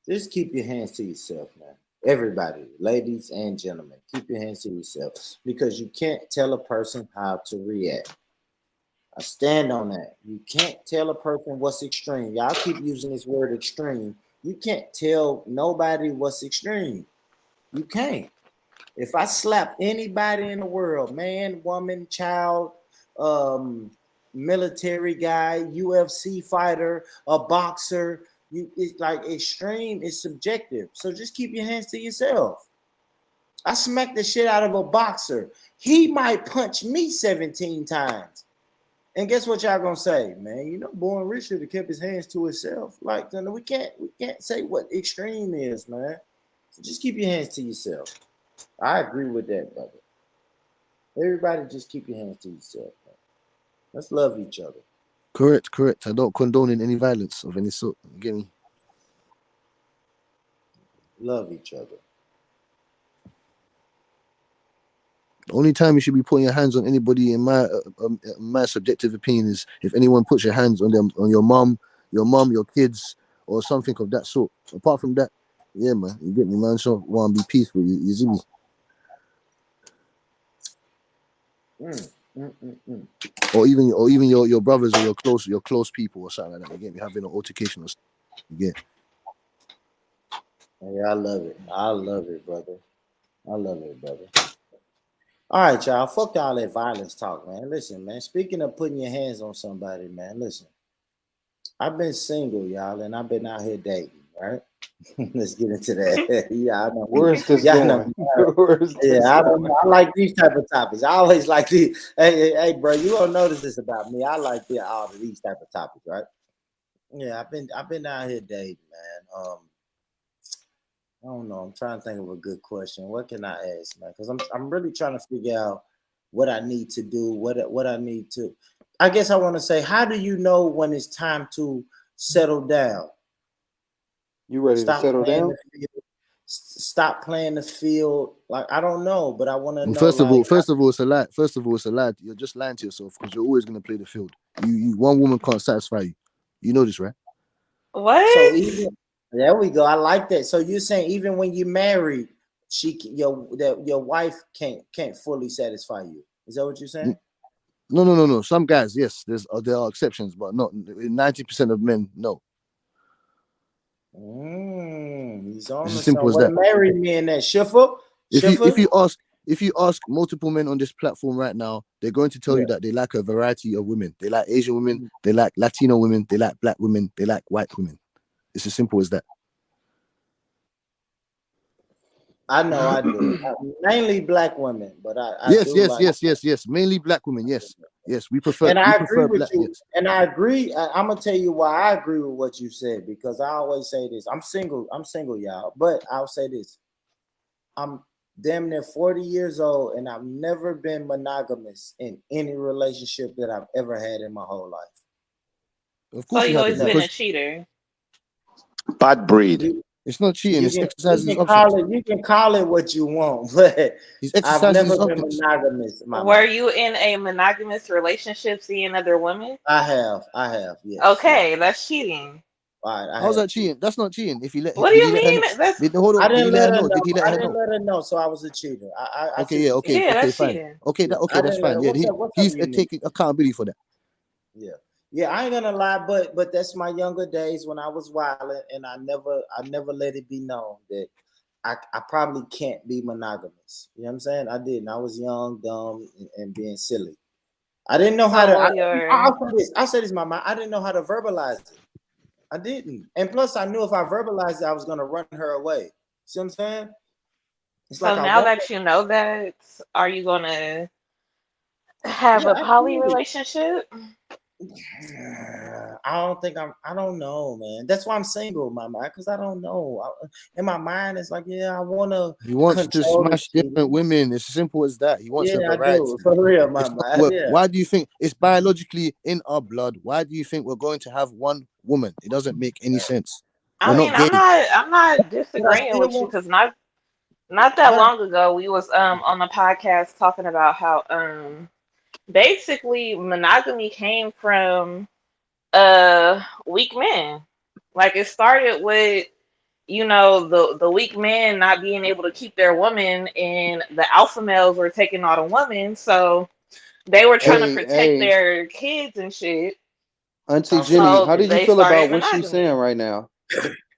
Just keep your hands to yourself, man. Everybody, ladies and gentlemen, keep your hands to yourself, because you can't tell a person how to react. I stand on that. You can't tell a person what's extreme. Y'all keep using this word extreme. You can't tell nobody what's extreme. You can't. If I slap anybody in the world, man, woman, child, military guy, UFC fighter, a boxer, it's like extreme is subjective. So just keep your hands to yourself. I smacked the shit out of a boxer. He might punch me 17 times. And guess what y'all gonna say, man? You know, Born Rich should have kept his hands to himself. Like, we can't say what extreme is, man. So just keep your hands to yourself. I agree with that, brother. Everybody just keep your hands to yourself, man. Let's love each other. Correct. I don't condone in any violence of any sort. You get me? Love each other. The only time you should be putting your hands on anybody, in my subjective opinion, is if anyone puts your hands on them, on your mom, your kids, or something of that sort. Apart from that, yeah, man, you get me, man. So want to be peaceful, you see me? Or even your brothers or your close people or something like that. You get me? Having an altercation or something. You get? Yeah, I love it. I love it, brother. I love it, brother. All right, y'all. Fuck all that violence talk, man. Listen, man. Speaking of putting your hands on somebody, man. Listen, I've been single, y'all, and I've been out here dating, right? Let's get into that. Yeah, I know. Where's this going? I like these type of topics. I always like these. Hey, bro, you don't notice this about me. I like all of these type of topics, right? Yeah, I've been out here dating, man. I don't know. I'm trying to think of a good question. What can I ask, man? Because I'm really trying to figure out what I need to do. What I need to. I guess I want to say, how do you know when it's time to settle down? You ready to settle down? Stop playing the field. Like, I don't know, but I want to know. First of all, it's a lie. It's a lie. You're just lying to yourself because you're always gonna play the field. You one woman can't satisfy you. You know this, right? What? There we go. I like that. So you're saying even when you're married, your wife can't fully satisfy you. Is that what you're saying? No. Some guys, yes, there are exceptions, but not 90% of men. No. He's on it's as simple as that. Marry me in that Schiffer. If you ask multiple men on this platform right now, they're going to tell you that they like a variety of women. They like Asian women, they like Latino women, they like black women, they like white women. It's as simple as that. I know I do. Mainly black women, but yes. Mainly black women, yes. We prefer. And I agree with black, you. yes. And I agree. I'm gonna tell you why I agree with what you said, because I always say this. I'm single, y'all. But I'll say this. I'm damn near 40 years old, and I've never been monogamous in any relationship that I've ever had in my whole life. Of course, you've always been a cheater. Bad breed. It's not cheating. It's exercising his options. You can call it what you want, but I've never been monogamous. Were you in a monogamous relationship seeing other women? I have. Yes. Okay, that's cheating. How's that cheating? That's not cheating. If you let. What do you mean? I didn't let her know, so I was a cheater. Okay, fine. Cheating. Okay, that's fine. Yeah, he's taking accountability for that. Yeah, I ain't gonna lie, but that's my younger days when I was wilding, and I never let it be known that I probably can't be monogamous. You know what I'm saying? I didn't. I was young, dumb, and being silly. I didn't know how to. I'll say this, Mama. I didn't know how to verbalize it. I didn't, and plus, I knew if I verbalized it, I was gonna run her away. See what I'm saying? So now that you know that, are you gonna have a poly relationship? I don't know, man. That's why I'm single, my mind, because I don't know. In my mind, it's like, yeah, I want to. He wants to smash different women. It's as simple as that. He wants a Yeah, I variety. do. For real, my It's not mind. work. Yeah. Why do you think it's biologically in our blood? Why do you think we're going to have one woman? It doesn't make any sense. I We're mean, not gay. I'm not disagreeing with you because not that long ago we was on the podcast talking about how basically monogamy came from weak men. Like it started with the weak men not being able to keep their woman, and the alpha males were taking all the women, so they were trying to protect their kids and shit. Auntie Jenny, So how did you they feel started about what she's monogamy. saying right now?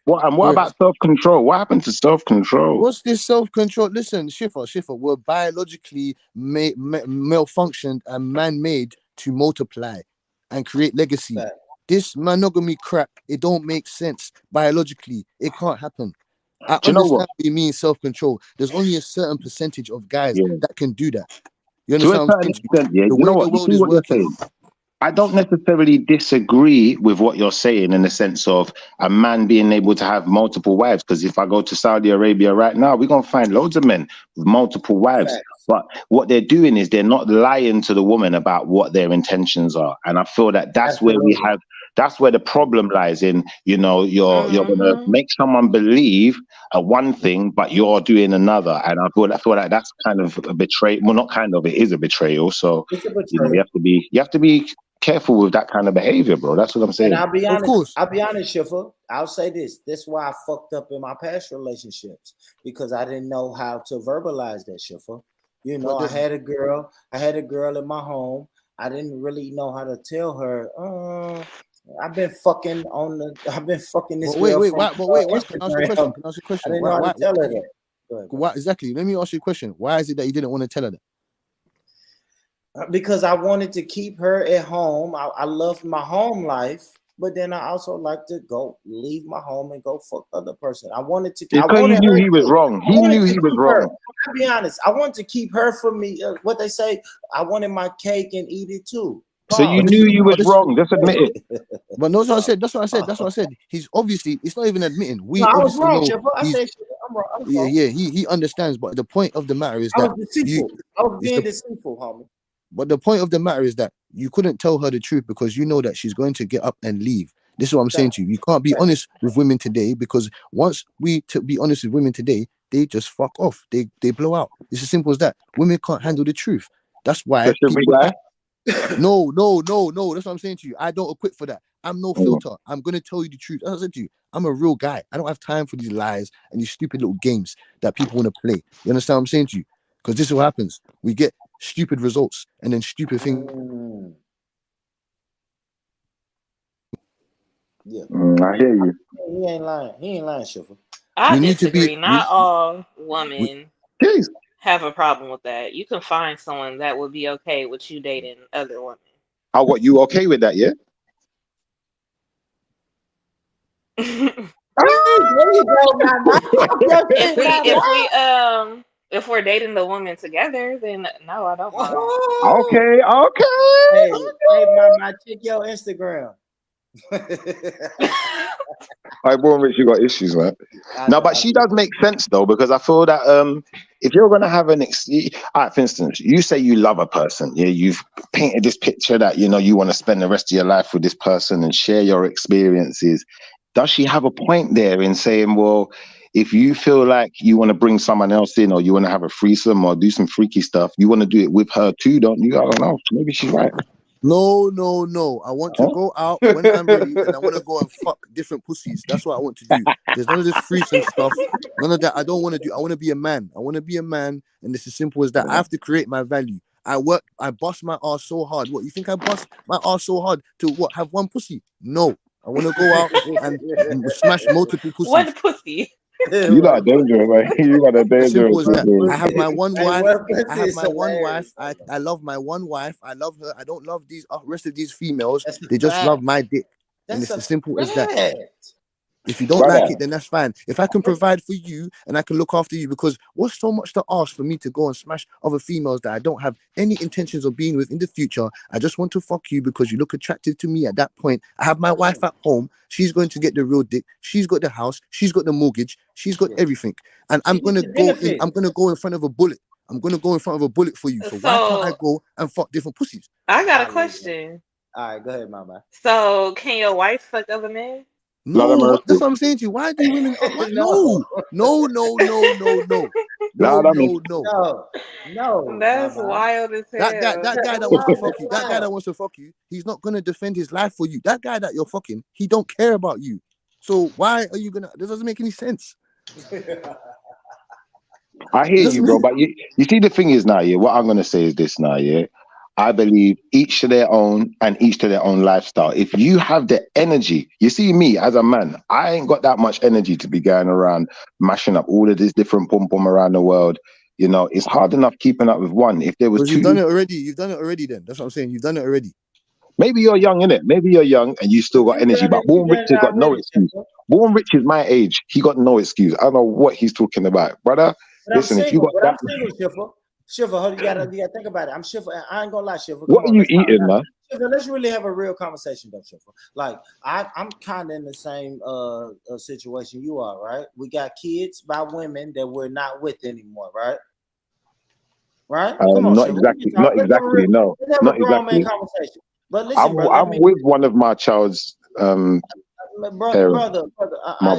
What about self-control? What happened to self-control? What's this self-control? Listen, Schiffer, we're biologically malfunctioned and man-made to multiply and create legacy. This monogamy crap, it don't make sense biologically. It can't happen. I Do you know understand what? what you mean self-control. There's only a certain percentage of guys that can do that. You To a understand what I'm certain saying? to extent, yeah. The You know way what? the You world see is what you're working. saying. I don't necessarily disagree with what you're saying in the sense of a man being able to have multiple wives. Because if I go to Saudi Arabia right now, we're gonna find loads of men with multiple wives. But what they're doing is they're not lying to the woman about what their intentions are. And I feel that that's where that's where the problem lies in. You're gonna make someone believe one thing, but you're doing another. And I feel like that's kind of a betrayal. Well, not kind of, it is a betrayal. So It's a betrayal. you have to be careful with that kind of behavior, bro. That's what I'm saying. And I'll be honest, Schiffer. I'll say this. This is why I fucked up in my past relationships, because I didn't know how to verbalize that, Schiffer. I had a girl in my home. I didn't really know how to tell her, I've been fucking this girl. Wait. Can I ask you a question? I didn't know how to tell her that. Why exactly? Let me ask you a question. Why is it that you didn't want to tell her that? Because I wanted to keep her at home. I loved my home life, but then I also like to leave my home and go fuck other person. I wanted to. Because you knew he was wrong. He knew he was wrong. I'll be honest. I wanted to keep her from me. What they say, I wanted my cake and eat it too. So you knew you was wrong. Just admit it. But no, that's what I said. He's obviously. It's not even admitting. We I was obviously wrong, know. Chipper. I said I'm wrong. I'm wrong. Yeah. He understands. But the point of the matter is I that was deceitful. I was being deceitful, homie. But the point of the matter is that you couldn't tell her the truth because you know that she's going to get up and leave. This is what I'm saying to you. You can't be honest with women today, because once we be honest with women today, they just fuck off. They blow out. It's as simple as that. Women can't handle the truth. That's why. No. That's what I'm saying to you. I don't equip for that. I'm no filter. I'm gonna tell you the truth. As I said to you, I'm a real guy. I don't have time for these lies and these stupid little games that people want to play. You understand what I'm saying to you? Because this is what happens. We get stupid results and then stupid things. Yeah. I hear you. He ain't lying, Schiffer. I disagree. Not all women have a problem with that. You can find someone that would be okay with you dating other women. Oh, what, you okay with that? Yeah. If we're dating the woman together, then no, I don't mind. Okay. Hey, mama, check your Instagram. I born rich, you got issues, man. No, but she does make sense though, because I feel that if you're gonna have for instance, you say you love a person, yeah, you've painted this picture that you want to spend the rest of your life with this person and share your experiences. Does she have a point there in saying, well, if you feel like you want to bring someone else in, or you want to have a threesome or do some freaky stuff, you want to do it with her too, don't you? I don't know. Maybe she's right. No. I want to go out when I'm ready, and I want to go and fuck different pussies. That's what I want to do. There's none of this threesome stuff. None of that. I don't want to do. I want to be a man. And it's as simple as that. I have to create my value. I bust my ass so hard. What, you think I bust my ass so hard to what? Have one pussy? No. I want to go out and smash multiple pussies. One pussy. You got dangerous, man. You got a dangerous. I have my one wife. I love my one wife. I love her. I don't love these rest of these females. They just love my dick. And it's as simple as that. If you don't like it, then that's fine. If I can provide for you and I can look after you, because what's so much to ask for me to go and smash other females that I don't have any intentions of being with in the future? I just want to fuck you because you look attractive to me at that point. I have my wife at home. She's going to get the real dick. She's got the house. She's got the mortgage. She's got everything. And I'm going to go in. I'm going to go in front of a bullet. I'm going to go in front of a bullet for you. So why can't I go and fuck different pussies? I got a question. All right, go ahead, Mama. So can your wife fuck other men? No, that's what I'm saying to you. Why do women? No. That's wild as hell. That guy that wants to fuck you. That guy that wants to fuck you. He's not gonna defend his life for you. That guy that you're fucking, he don't care about you. So why are you gonna? This doesn't make any sense. I hear you, bro. But you see, the thing is now, yeah. What I'm gonna say is this now, yeah. I believe each to their own and each to their own lifestyle. If you have the energy, you see me as a man, I ain't got that much energy to be going around mashing up all of this different pom-pom around the world. You know, it's hard enough keeping up with one. If there was two, you've done it already. You've done it already. Then that's what I'm saying. You've done it already. Maybe you're young, innit? Maybe you're young and you still got energy. But Born Rich has got no excuse. Born Rich is my age. He got no excuse. I don't know what he's talking about, brother. Listen, if you got that. Shiver, you gotta think about it. I'm Shiver, and I ain't gonna lie, Shiver. What are you eating, man? Shiver, let's really have a real conversation, though, Shiver. Like I'm kind of in the same situation you are, right? We got kids by women that we're not with anymore, right? Right? Come on, not Shiver. exactly. Not exactly. No, not exactly. Conversation. But listen, I'm with one of my child's brother,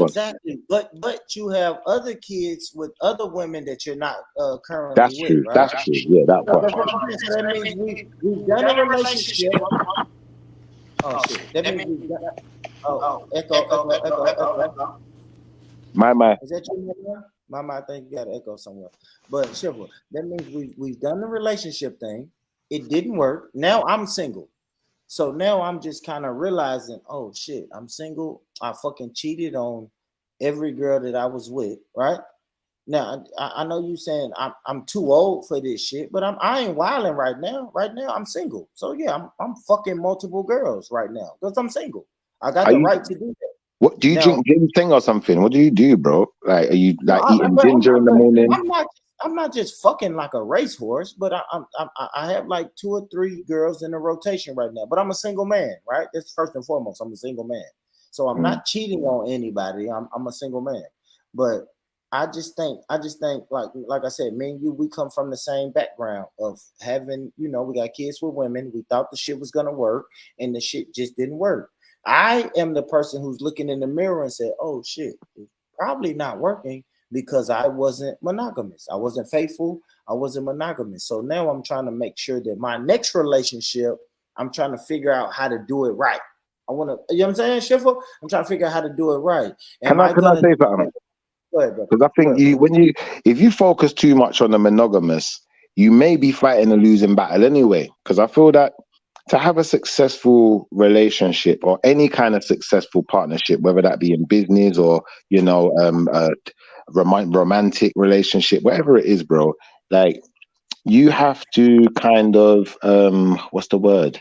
exactly. But you have other kids with other women that you're not currently that's with. True. Right? That's true. Yeah, that part. So that means we've done a relationship. Oh shit! That means we've done. Echo. My. Is that you, Mama? I think you got an echo somewhere. But Shiver, that means we've done the relationship thing. It didn't work. Now I'm single. So now I'm just kind of realizing, oh shit, I'm single. I fucking cheated on every girl that I was with, right? Now I know you saying I'm too old for this shit, but I ain't wilding right now. Right now I'm single. So yeah, I'm fucking multiple girls right now because I'm single. I got the right to do that. What do you drink ginseng or something? What do you do, bro? Like, are you like eating ginger in the morning? I'm not just fucking like a racehorse, but I have like 2 or 3 girls in a rotation right now. But I'm a single man, right? That's first and foremost. I'm a single man, so I'm not cheating on anybody. I'm a single man, but I just think like I said, me and you, we come from the same background of having, we got kids with women. We thought the shit was gonna work, and the shit just didn't work. I am the person who's looking in the mirror and said, "Oh shit, it's probably not working." Because I wasn't monogamous. I wasn't faithful. I wasn't monogamous. So now I'm trying to make sure that my next relationship, I'm trying to figure out how to do it right. I want to, you know what I'm saying, Shiver? I'm trying to figure out how to do it right. Can I say something? Because I think if you focus too much on the monogamous, you may be fighting a losing battle anyway. Because I feel that to have a successful relationship or any kind of successful partnership, whether that be in business or, romantic relationship, whatever it is, bro, like you have to kind of what's the word?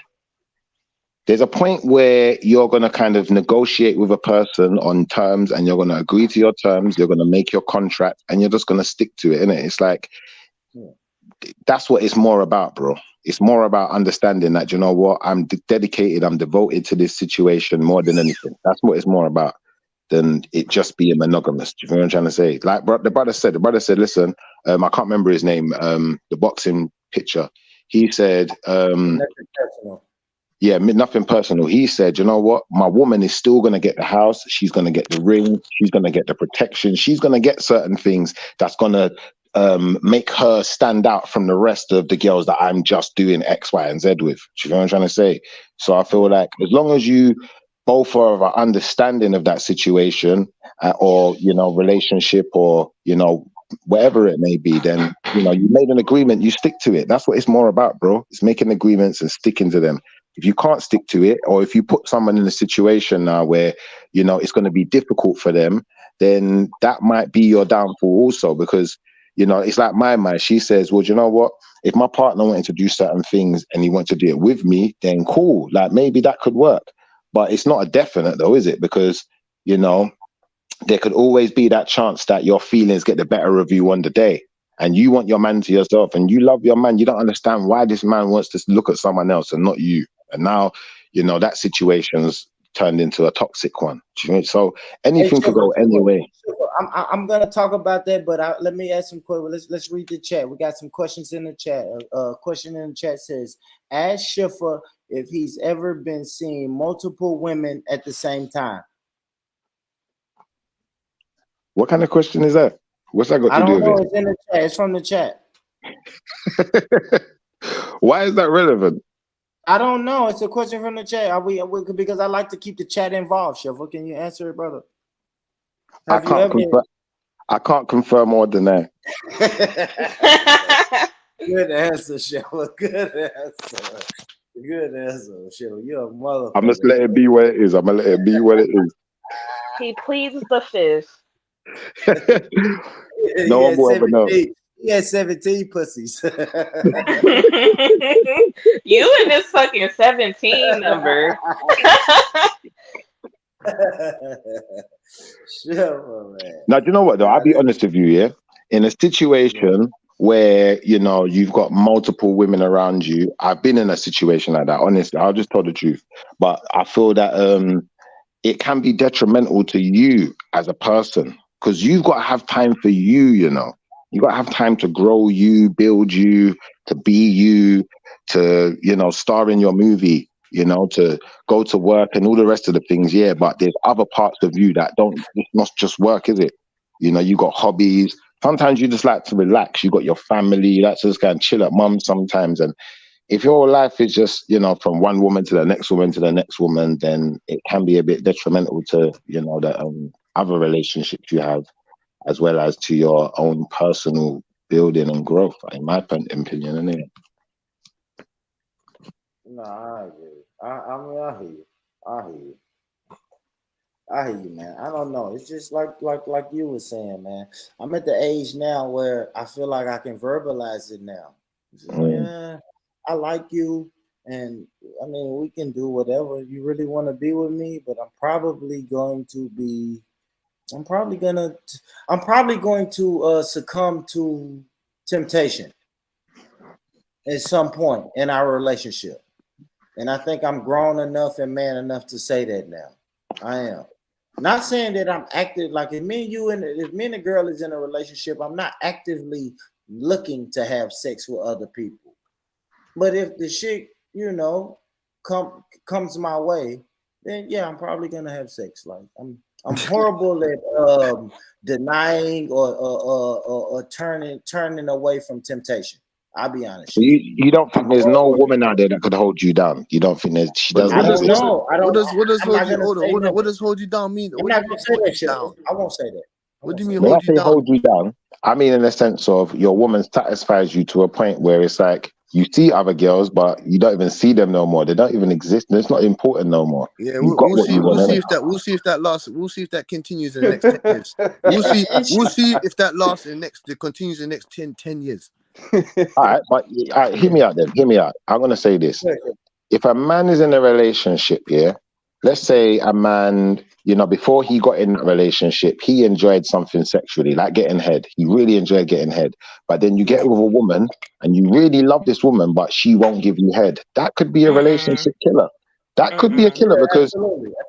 There's a point where you're going to kind of negotiate with a person on terms, and you're going to agree to your terms, you're going to make your contract, and you're just going to stick to it, innit? It's like that's what it's more about, bro. It's more about understanding that, you know what, I'm dedicated, I'm devoted to this situation more than anything. That's what it's more about than it just being monogamous. Do you know what I'm trying to say? Like the brother said, listen, I can't remember his name, the boxing picture. He said, nothing personal. He said, you know what? My woman is still going to get the house. She's going to get the ring. She's going to get the protection. She's going to get certain things that's going to make her stand out from the rest of the girls that I'm just doing X, Y, and Z with. Do you know what I'm trying to say? So I feel like as long as you both are of an understanding of that situation or, relationship or, whatever it may be, then, you made an agreement, you stick to it. That's what it's more about, bro. It's making agreements and sticking to them. If you can't stick to it, or if you put someone in a situation now where, it's going to be difficult for them, then that might be your downfall also, because, it's like my she says, well, you know what? If my partner wanted to do certain things and he wanted to do it with me, then cool. Like maybe that could work. But it's not a definite though, is it? Because, there could always be that chance that your feelings get the better of you on the day. And you want your man to yourself, and you love your man. You don't understand why this man wants to look at someone else and not you. And now, that situation's turned into a toxic one. So anything could go any way. I'm gonna talk about that, but let me ask some questions. Let's read the chat. We got some questions in the chat. Question in the chat says, ask Schiffer if he's ever been seeing multiple women at the same time. What kind of question is that? What's that got to do with it? I don't know. It's in the chat. It's from the chat. Why is that relevant? I don't know. It's a question from the chat. Because I like to keep the chat involved. Schiffer, can you answer it, brother? I can't confirm more than that. Good answer, Schiffer. Good answer. Good answer, Schiffer. You're a motherfucker. I'm just let it be what it is. I'm gonna let it be what it is. He pleads the fifth. No one will ever know. He had 17 pussies. You and this fucking 17 number. Sure, man. Now, do you know what though? I'll be honest with you, yeah. In a situation where you've got multiple women around you, I've been in a situation like that. Honestly, I'll just tell the truth. But I feel that it can be detrimental to you as a person. Because you've got to have time for you, you got to have time to grow you, build you, to be you, to, star in your movie, to go to work and all the rest of the things. Yeah, but there's other parts of you that it's not just work, is it? You got hobbies. Sometimes you just like to relax. You got your family. You like to just go and chill at mum sometimes. And if your life is just, from one woman to the next woman to the next woman, then it can be a bit detrimental to, the other relationships you have, as well as to your own personal building and growth, in my opinion, anyway. No, I agree. I hear you. I hear you, man. I don't know. It's just like you were saying, man. I'm at the age now where I feel like I can verbalize it now. Yeah, I like you, and I mean, we can do whatever you really want to be with me, but I'm probably going to succumb to temptation at some point in our relationship. And I think I'm grown enough and man enough to say that now. I am. Not saying that I'm active, like if me and a girl is in a relationship, I'm not actively looking to have sex with other people. But if the shit, comes my way, then yeah, I'm probably gonna have sex. Like I'm horrible at denying or turning away from temptation. I'll be honest. So you don't think there's no woman out there that could hold you down? You don't think she does? I don't know. What does hold you down mean? I'm not gonna say that shit. I won't say that. What do you mean when I say hold you down? I mean in the sense of your woman satisfies you to a point where it's like you see other girls, but you don't even see them no more. They don't even exist. It's not important no more. Yeah, we'll see if that lasts. We'll see if that continues in the next 10 years. We'll see if that lasts it continues in the next 10 years. All right, but hear me out then. Hear me out. I'm gonna say this. If a man is in a relationship, yeah, let's say a man, before he got in a relationship, he enjoyed something sexually, like getting head. He really enjoyed getting head. But then you get with a woman and you really love this woman, but she won't give you head. That could be a relationship killer. That could be a killer because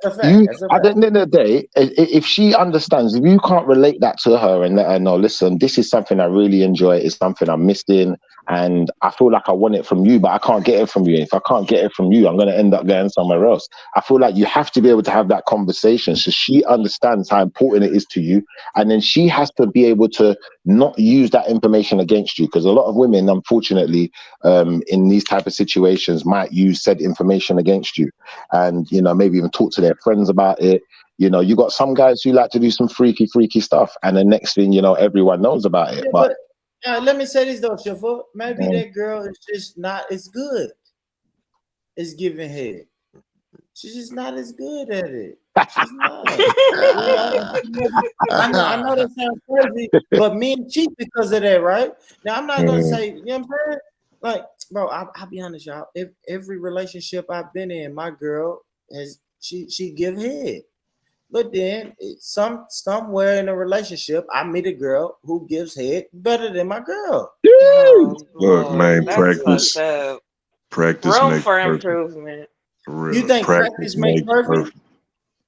at the end of the day, if she understands, if you can't relate that to her and let her know, listen, this is something I really enjoy, it's something I'm missing, and I feel like I want it from you, but I can't get it from you. And if I can't get it from you, I'm going to end up going somewhere else. I feel like you have to be able to have that conversation so she understands how important it is to you. And then she has to be able to not use that information against you, because a lot of women, unfortunately, in these type of situations might use said information against you. And maybe even talk to their friends about it. You got some guys who like to do some freaky stuff, and the next thing everyone knows about it. But let me say this though, Schiffer. Maybe that girl is just not as good as giving head. She's just not as good at it. She's not. I know that sounds crazy, but men cheat because of that, right? Now I'm not gonna say, you know what I'm saying? Like, bro, I'll be honest, y'all. Every relationship I've been in, my girl she give head. But then somewhere in a relationship, I meet a girl who gives head better than my girl. Oh, Look, man, that's fucked practice up. Room makes for improvement. For real. You think practice makes perfect?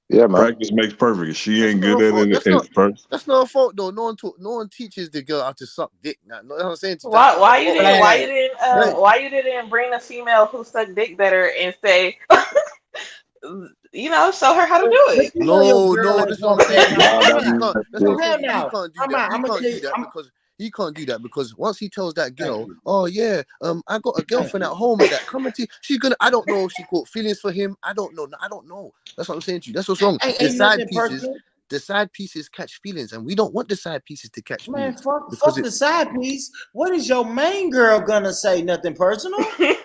Yeah, man. Practice makes perfect. If she ain't good at it, That's it's first. That's not a fault though. No one teaches the girl how to suck dick. Now, know what I'm saying? Why you didn't bring a female who sucked dick better and say, show her how to do it? No, this is what I'm saying. Now, He can't do that because once he tells that girl, oh yeah, I got a girlfriend at home and that coming to she's gonna. I don't know if she caught feelings for him. I don't know. That's what I'm saying to you. That's what's wrong. The side pieces catch feelings, and we don't want the side pieces to catch feelings. Fuck the side piece. What is your main girl gonna say? Nothing personal. But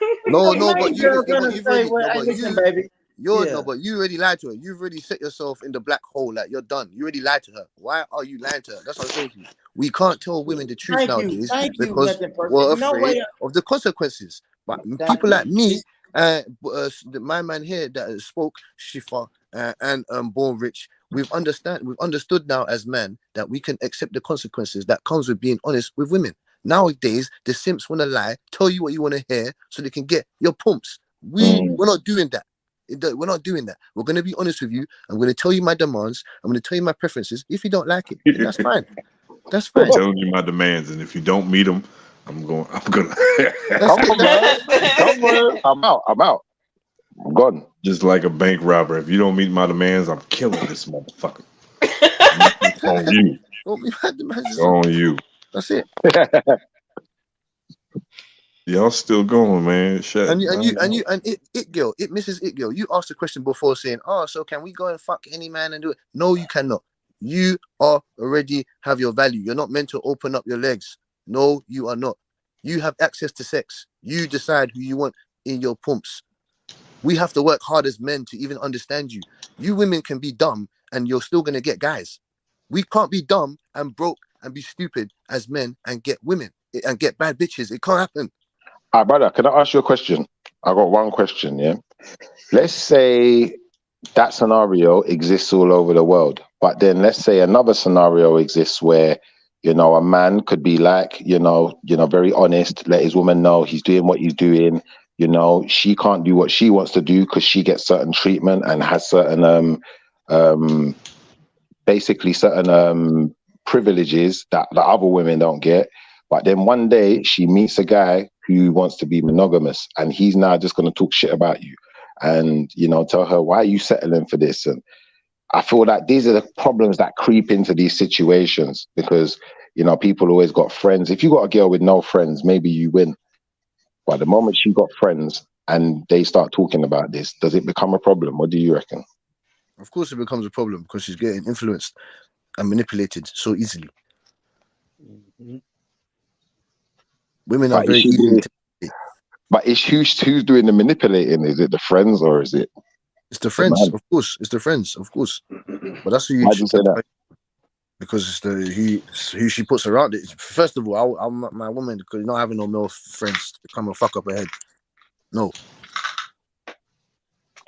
you already lied to her. You've already set yourself in the black hole. Like you're done. You already lied to her. Why are you lying to her? That's what I'm saying to you. We can't tell women the truth nowadays because we're afraid of the consequences. But people like me, my man here that spoke, Shifa and Born Rich, we've understood now as men that we can accept the consequences that comes with being honest with women. Nowadays, the simps want to lie, tell you what you want to hear, so they can get your pumps. We're not doing that. We're not doing that. We're going to be honest with you. I'm going to tell you my demands. I'm going to tell you my preferences. If you don't like it, then that's fine. That's fine. I'm telling you my demands, and if you don't meet them, I'm gonna. Come on, I'm out. I'm gone. Just like a bank robber. If you don't meet my demands, I'm killing this motherfucker. It's on you. It's on you. That's it. Y'all still going, man. Shut. And it girl, Mrs. It girl. You asked the question before saying, "Oh, so can we go and fuck any man and do it?" No, you cannot. You are already have your value. You're not meant to open up your legs. No, you are not. You have access to sex. You decide who you want in your pumps. We have to work hard as men to even understand you. You women can be dumb and you're still gonna get guys. We can't be dumb and broke and be stupid as men and get women and get bad bitches. It can't happen. All right, brother, can I ask you a question? I got one question, yeah? Let's say that scenario exists all over the world, but then let's say another scenario exists where, a man could be like, very honest, let his woman know he's doing what he's doing. She can't do what she wants to do because she gets certain treatment and has certain, basically certain privileges that the other women don't get. But then one day she meets a guy who wants to be monogamous, and he's now just going to talk shit about you and, tell her, why are you settling for this? And I feel that these are the problems that creep into these situations because, people always got friends. If you got a girl with no friends, maybe you win. But the moment she got friends and they start talking about this, does it become a problem? What do you reckon? Of course it becomes a problem because she's getting influenced and manipulated so easily. Mm-hmm. Women are very easy. But who's doing the manipulating? Is it the friends or is it? It's the friends, of course. It's the friends, of course. But that's who you should say that. Because it's who she puts around it. First of all, I'm my woman because not having no male friends to come and fuck up her head. No.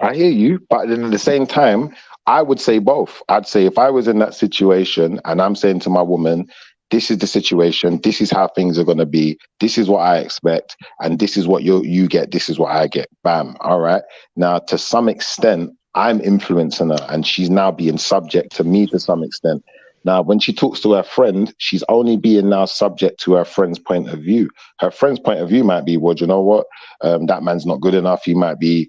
I hear you, but then at the same time, I would say both. I'd say if I was in that situation and I'm saying to my woman, this is the situation, this is how things are going to be, this is what I expect, and this is what you get, this is what I get. Bam. All right. Now, to some extent, I'm influencing her and she's now being subject to me to some extent. Now, when she talks to her friend, she's only being now subject to her friend's point of view. Her friend's point of view might be, well, do you know what? That man's not good enough. It might be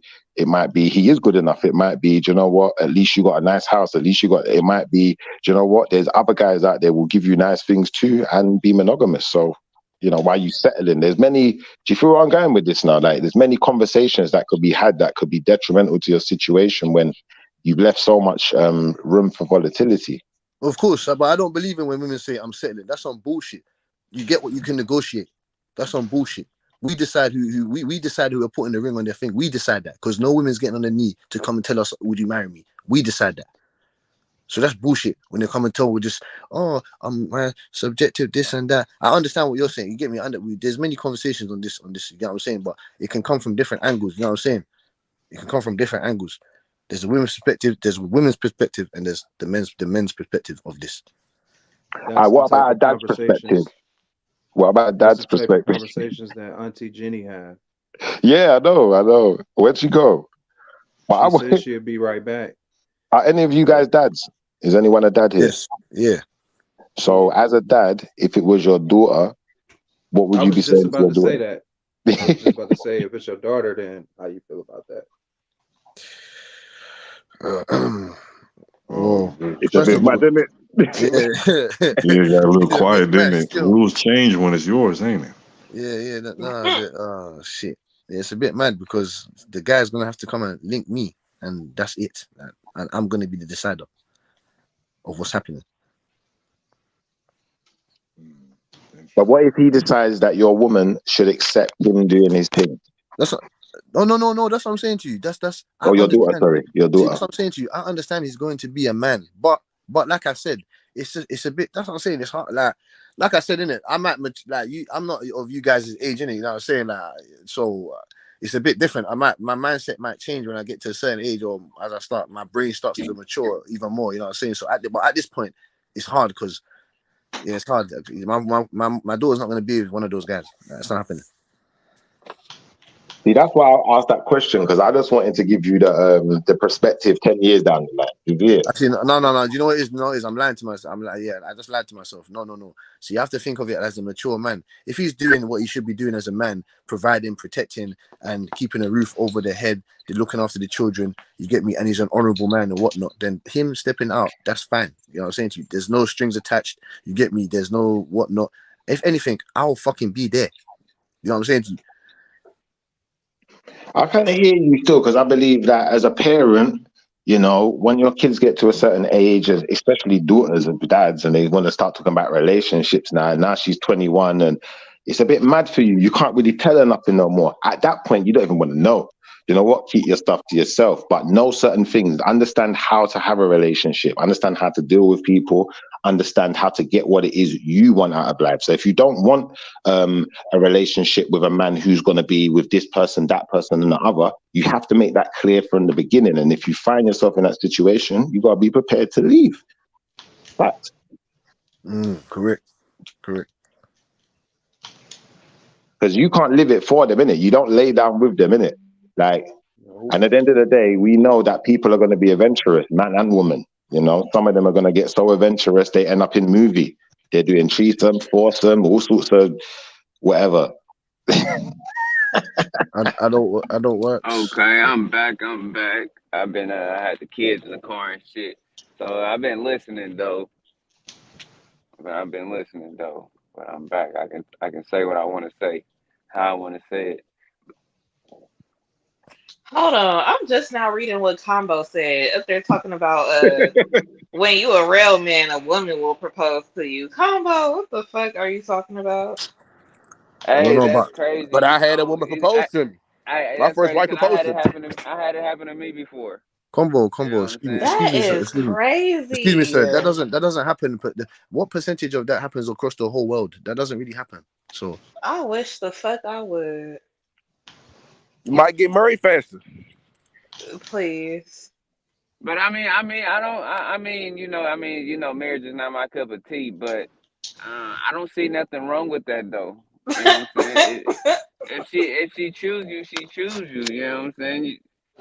he is good enough. It might be, do you know what? At least you got a nice house. At least it might be, do you know what? There's other guys out there will give you nice things too and be monogamous. So, why you settling? There's many, do you feel where I'm going with this now? Like there's many conversations that could be had that could be detrimental to your situation when you've left so much room for volatility. Of course, but I don't believe in when women say I'm settling. That's on bullshit. You get what you can negotiate. That's on bullshit. We decide we decide who we're putting the ring on their thing. We decide that because no women's getting on their knee to come and tell us, would you marry me? We decide that. So that's bullshit. When they come and tell, we're just, oh, I'm subjective, this and that. I understand what you're saying. You get me? There's many conversations on this. You know what I'm saying? But it can come from different angles. You know what I'm saying? It can come from different angles. There's a women's perspective, there's women's perspective, and there's the men's perspective of this. What about a dad's perspective? What about dad's perspective? Conversations that Auntie Jenny had. Yeah, I know. Where'd she go? She said she'll be right back. Are any of you guys dads? Is anyone a dad here? Yes. Yeah. So, as a dad, if it was your daughter, what would you be saying to your daughter? Say that. I was just about to say, if it's your daughter, then how you feel about that? It's a bit mad, isn't it? Yeah, got a little quiet, didn't it? Rules change when it's yours, ain't it? Yeah. Shit. Yeah, it's a bit mad because the guy's gonna have to come and link me, and that's it. And I'm gonna be the decider of what's happening. But what if he decides that your woman should accept him doing his thing? That's what, no. That's what I'm saying to you. That's. Oh, your daughter. Sorry, your daughter. See, that's what I'm saying to you. I understand he's going to be a man, but like I said, it's a bit. That's what I'm saying. It's hard. Like I said, innit? I'm at like you. I'm not of you guys' age, innit? You know what I'm saying? So it's a bit different. My mindset might change when I get to a certain age, or as I start, my brain starts to mature even more. You know what I'm saying? So but at this point, it's hard because. Yeah, it's hard. My daughter's not going to be with one of those guys. It's not happening. See, that's why I asked that question, because I just wanted to give you the perspective 10 years down the line. Yeah. Actually, no. Do you know what it is? No, I'm lying to myself. I just lied to myself. No. So you have to think of it as a mature man. If he's doing what he should be doing as a man, providing, protecting, and keeping a roof over their head, looking after the children, you get me, and he's an honorable man and whatnot, then him stepping out, that's fine. You know what I'm saying to you? There's no strings attached. You get me? There's no whatnot. If anything, I'll fucking be there. You know what I'm saying to you? I kind of hear you still, because I believe that as a parent, you know, when your kids get to a certain age, especially daughters and dads, and they want to start talking about relationships now she's 21 and it's a bit mad for you. You can't really tell her nothing no more. At that point, you don't even want to know. You know what? Keep your stuff to yourself, but know certain things. Understand how to have a relationship. Understand how to deal with people. Understand how to get what it is you want out of life. So if you don't want a relationship with a man who's going to be with this person, that person, and the other, you have to make that clear from the beginning. And if you find yourself in that situation, you got to be prepared to leave. Fact. Correct. Because you can't live it for them, innit? You don't lay down with them, innit? And at the end of the day, we know that people are going to be adventurous, man and woman. You know, some of them are going to get so adventurous, they end up in movie. They're doing threesome, foursome, all sorts of whatever. I don't work. Okay, I'm back. I've been, I had the kids in the car and shit. So I've been listening though. But I'm back. I can say what I want to say, how I want to say it. Hold on, I'm just now reading what Combo said up there talking about when you a real man, a woman will propose to you. Combo, what the fuck are you talking about? Hey, that's crazy. But I had a woman propose to me. My first wife proposed to me. I had it happen to me before. Combo. You know Excuse me, That is excuse me. crazy. Excuse me, sir. That doesn't happen. But what percentage of that happens across the whole world? That doesn't really happen. So I wish the fuck I would. You might get married faster. Please. But I mean, you know, marriage is not my cup of tea, but I don't see nothing wrong with that though. You know what I'm saying? If she choose you, she choose you. You know what I'm saying?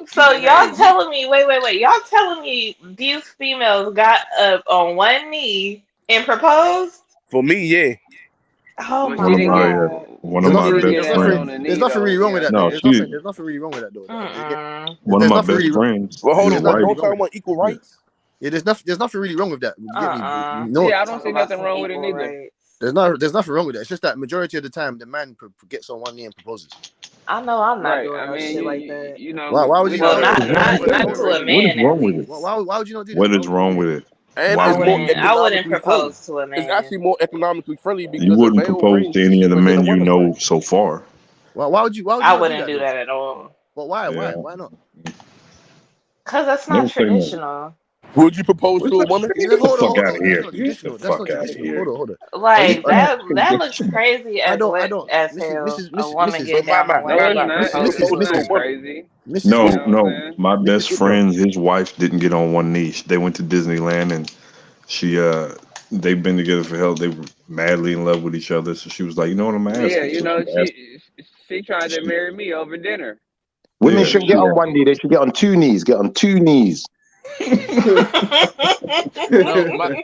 So y'all telling me, wait. Y'all telling me these females got up on one knee and proposed? For me, yeah. Oh my God. One of my best friends. There's nothing really wrong with that. No, There's nothing really wrong with that though. One of my best friends. Well, hold on. his wife- Don't talk about equal rights. Yeah, there's nothing really wrong with that. You get me? No, Yeah, I don't see nothing wrong with it neither. There's nothing wrong with that. It's just that majority of the time the man gets on one knee and proposes. I know I'm not Right. doing I no mean, shit like that. you know. Why would you? Well, not not to a man. What is wrong with it? Why would you not do that? What is wrong with it? And Why it's would more you? I wouldn't economically propose friendly. to a It's man. actually more economically friendly because You a wouldn't male propose ring to any of the cheaper than men a you woman's know ring. so far. Why would you? I not wouldn't do though? that at all. But why? Yeah. Why not? Because that's Never not say no. traditional. Would you propose to a woman? Fuck out of here. That's not traditional. That's not traditional. Hold on. Like that looks crazy I as don't. as Mrs. hell. A woman Mrs. get down on one No, knee. it's not crazy. No, You know what I'm no. saying? My best friend, his wife didn't get on one knee. They went to Disneyland and they've been together for hell. They were madly in love with each other. So she was like, you know what I'm asking? Yeah, you So know, she asked- she tried to marry me over dinner. Women Yeah, shouldn't get on one knee. They should get on two knees. Get on two knees. No, my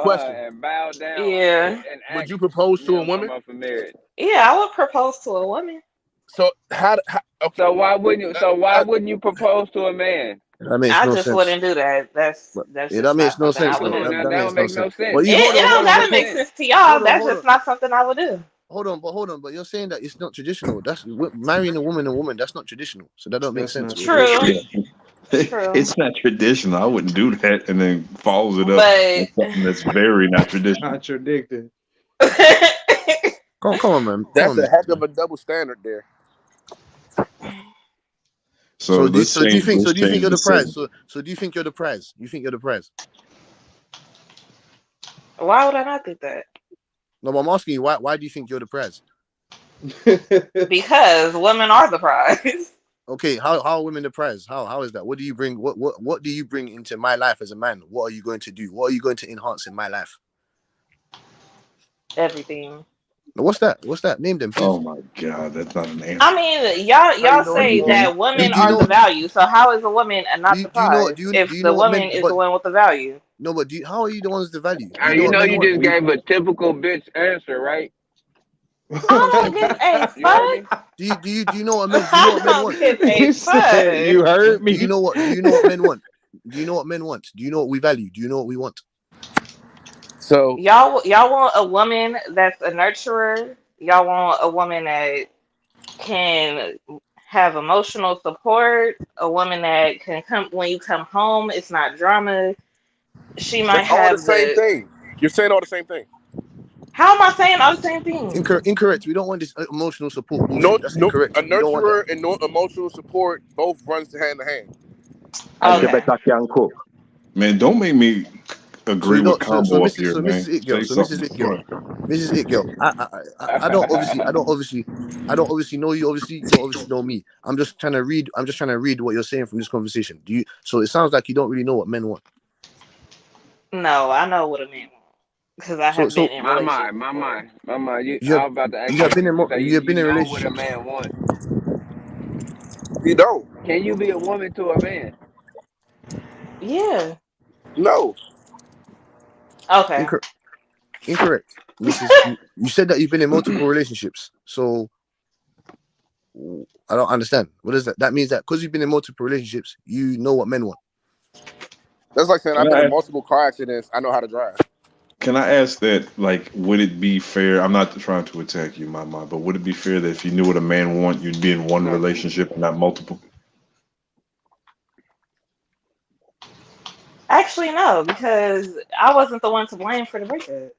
question. And bow down. Yeah. And Would you propose to a woman? come up for marriage. Yeah, I would propose to a woman. So how okay. So why wouldn't you? So why wouldn't you propose to a man? That makes I no just sense. wouldn't do that. That's Yeah, just that makes not no something sense. I would No, do. that That makes don't no make sense. no sense. Well, It don't gotta make sense to y'all. That's just not something I would do. Hold on. But you're saying that it's not traditional. That's marrying a woman. That's not traditional. So that don't make sense. True. It's not traditional. I wouldn't do that and then follows it up But with something that's very not traditional. Contradicting. Come on, man. That's a heck of a double standard there. So do you think you're the prize? segment. So do you think you're the prize? You think you're the prize? why would I not do that? No, but I'm asking you why do you think you're the prize? Because women are the prize. Okay, how are women the prize? How is that? What do you bring? What do you bring into my life as a man? What are you going to do? What are you going to enhance in my life? Everything. Now, what's that? Name them, please. Oh my God, that's not an answer. I mean, y'all say that women are the value. So how is a woman not the prize if the woman is the one with the value? No, but how are you the ones the value? You know, you just gave a typical bitch answer, right? I don't give a fuck. Do you know what men? Do you know what men want? He said, you heard me. Do you know what men want? Do you know what men want? Do you know what we value? Do you know what we want? So y'all want a woman that's a nurturer. Y'all want a woman that can have emotional support. A woman that can come when you come home. It's not drama. She might that's all have the same thing. You're saying all the same thing. How am I saying all the same thing? Incorrect. We don't want this emotional support bullshit. No, That's incorrect. A nurturer and no emotional support both runs hand in hand. And Rebecca can cook. Man, don't make me agree with combo up here, man. Mrs. It Girl, Mrs. It Girl. I don't obviously know you. Obviously, you don't obviously know me. I'm just trying to read what you're saying from this conversation. So it sounds like you don't really know what men want. No, I know what a man wants because I have been in relationships. Mama, I was about to ask you have been in know relationships. what a man wants. You don't. Can you be a woman to a man? Yeah. No. Okay. Incorrect. You said that you've been in multiple relationships. So I don't understand. What is that? That means that because you've been in multiple relationships, you know what men want. That's like saying I've been in multiple car accidents. I know how to drive. Can I ask that, like, would it be fair? I'm not trying to attack you, Mama, but would it be fair that if you knew what a man want, you'd be in one relationship and not multiple? Actually, no, because I wasn't the one to blame for the breakup.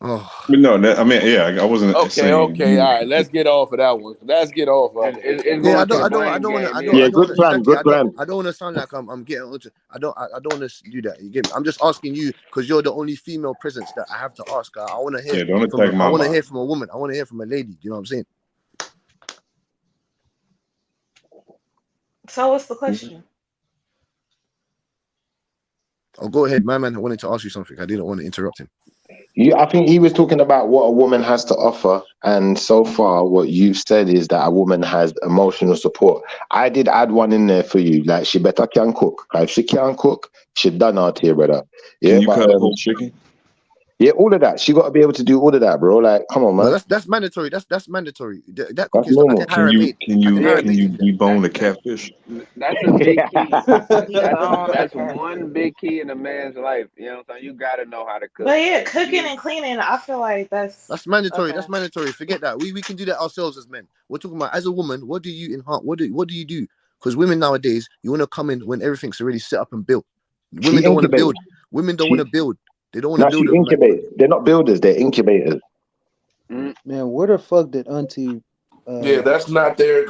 Oh. No, I wasn't saying. Okay, all right. Let's get off of that one. Let's get off of it. Yeah, I don't want to sound like I'm getting onto. I don't want to do that. You get me? I'm just asking you because you're the only female presence that I have to ask. I want to hear. Yeah, don't attack my I want to mom. hear from a woman. I want to hear from a lady. You know what I'm saying? So what's the question? Oh, go ahead. My man wanted to ask you something. I didn't want to interrupt him. I think he was talking about what a woman has to offer, and so far what you've said is that a woman has emotional support. I did add one in there for you, like she better can cook. If she can't cook, she done out here, brother. Yeah, Can you cut a whole chicken? Yeah, all of that. She got to be able to do all of that, bro. Like, come on, man. No, that's mandatory. That's mandatory. That That's cooking normal. stuff. Can you debone the catfish? That's a big key. That's one big key in a man's life. You know what I'm saying? You got to know how to cook. But yeah, cooking and cleaning, I feel like that's mandatory. Okay. That's mandatory. Forget that. We can do that ourselves as men. We're talking about as a woman. What do you enhance? What do you do? Because women nowadays, you want to come in when everything's already set up and built. Women don't want to build. Women don't want to build. They don't want to build. Incubate. They're not builders. They're incubators. Man, where the fuck did Auntie? Yeah, that's not their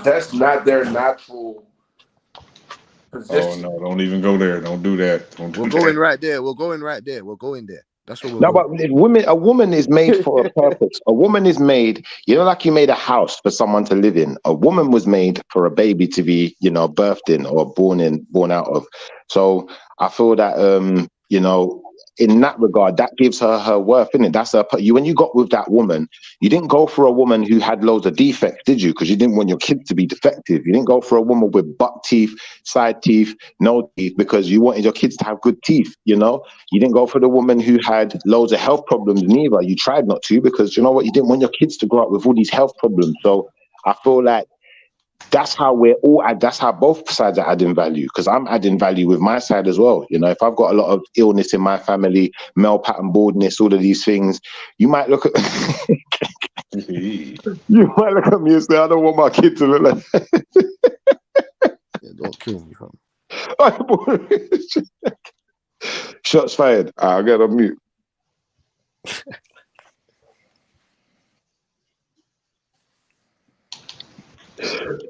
natural. Oh no! Don't even go there. Don't do that. Don't do We're that. going right there. We're going right there. We're going there. That's what we're No, going. but a woman is made for a purpose. A woman is made, like you made a house for someone to live in. A woman was made for a baby to be, birthed in or born out of. So I feel that, in that regard, that gives her worth, innit? That's when you got with that woman, you didn't go for a woman who had loads of defects, did you? Because you didn't want your kids to be defective. You didn't go for a woman with buck teeth, side teeth, no teeth, because you wanted your kids to have good teeth, You didn't go for the woman who had loads of health problems neither. You tried not to, because you know what? You didn't want your kids to grow up with all these health problems. So I feel like that's how that's how both sides are adding value, because I'm adding value with my side as well. If I've got a lot of illness in my family, male pattern baldness, all of these things, you might look at me and say, I don't want my kid to look like Don't kill me, fam. Shots fired. I'll get on mute.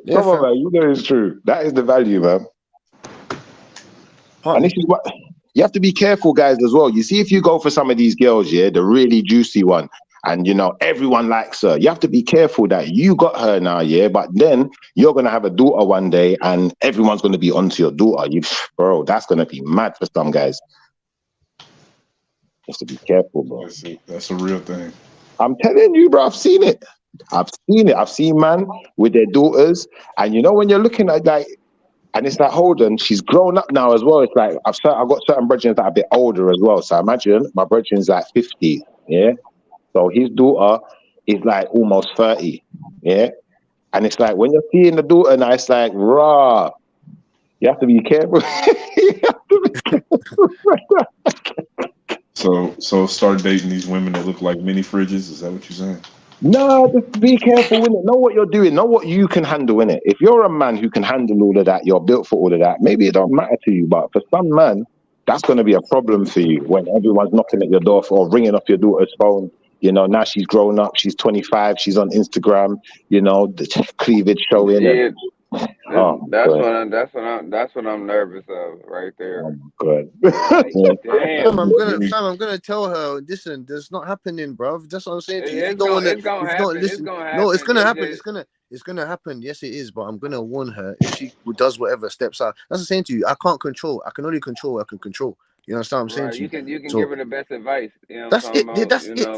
Come on, man. You know it's true. That is the value, man. And this is what you have to be careful, guys, as well. You see, if you go for some of these girls, the really juicy one, and everyone likes her, you have to be careful that you got her now, but then you're gonna have a daughter one day, and everyone's gonna be onto your daughter. Bro, that's gonna be mad for some guys. You have to be careful, bro. That's a real thing. I'm telling you, bro. I've seen it. I've seen man with their daughters, and when you're looking at that, and it's like, hold on, she's grown up now as well. It's like I've got certain brethren that are a bit older as well. So imagine my brethren's like 50, so his daughter is like almost 30, and it's like when you're seeing the daughter now, it's like raw. You have to be careful. So start dating these women that look like mini fridges. Is that what you're saying? No, just be careful with it. Know what you're doing. Know what you can handle in it. If you're a man who can handle all of that, you're built for all of that. Maybe it don't matter to you, but for some man, that's going to be a problem for you when everyone's knocking at your door or ringing off your daughter's phone. Now she's grown up. She's 25. She's on Instagram. The cleavage showing. Yeah. That's what I'm nervous of right there. Good. Damn. I'm gonna tell her, listen, that's not happening, bro. That's what I'm saying to you. It's gonna happen. No, it's gonna happen. It's gonna happen. Yes, it is. But I'm gonna warn her if she does whatever steps out. That's what I'm saying to you. I can't control. I can only control what I can control. You understand what I'm saying to you? You can give her the best advice. That's it. Yeah,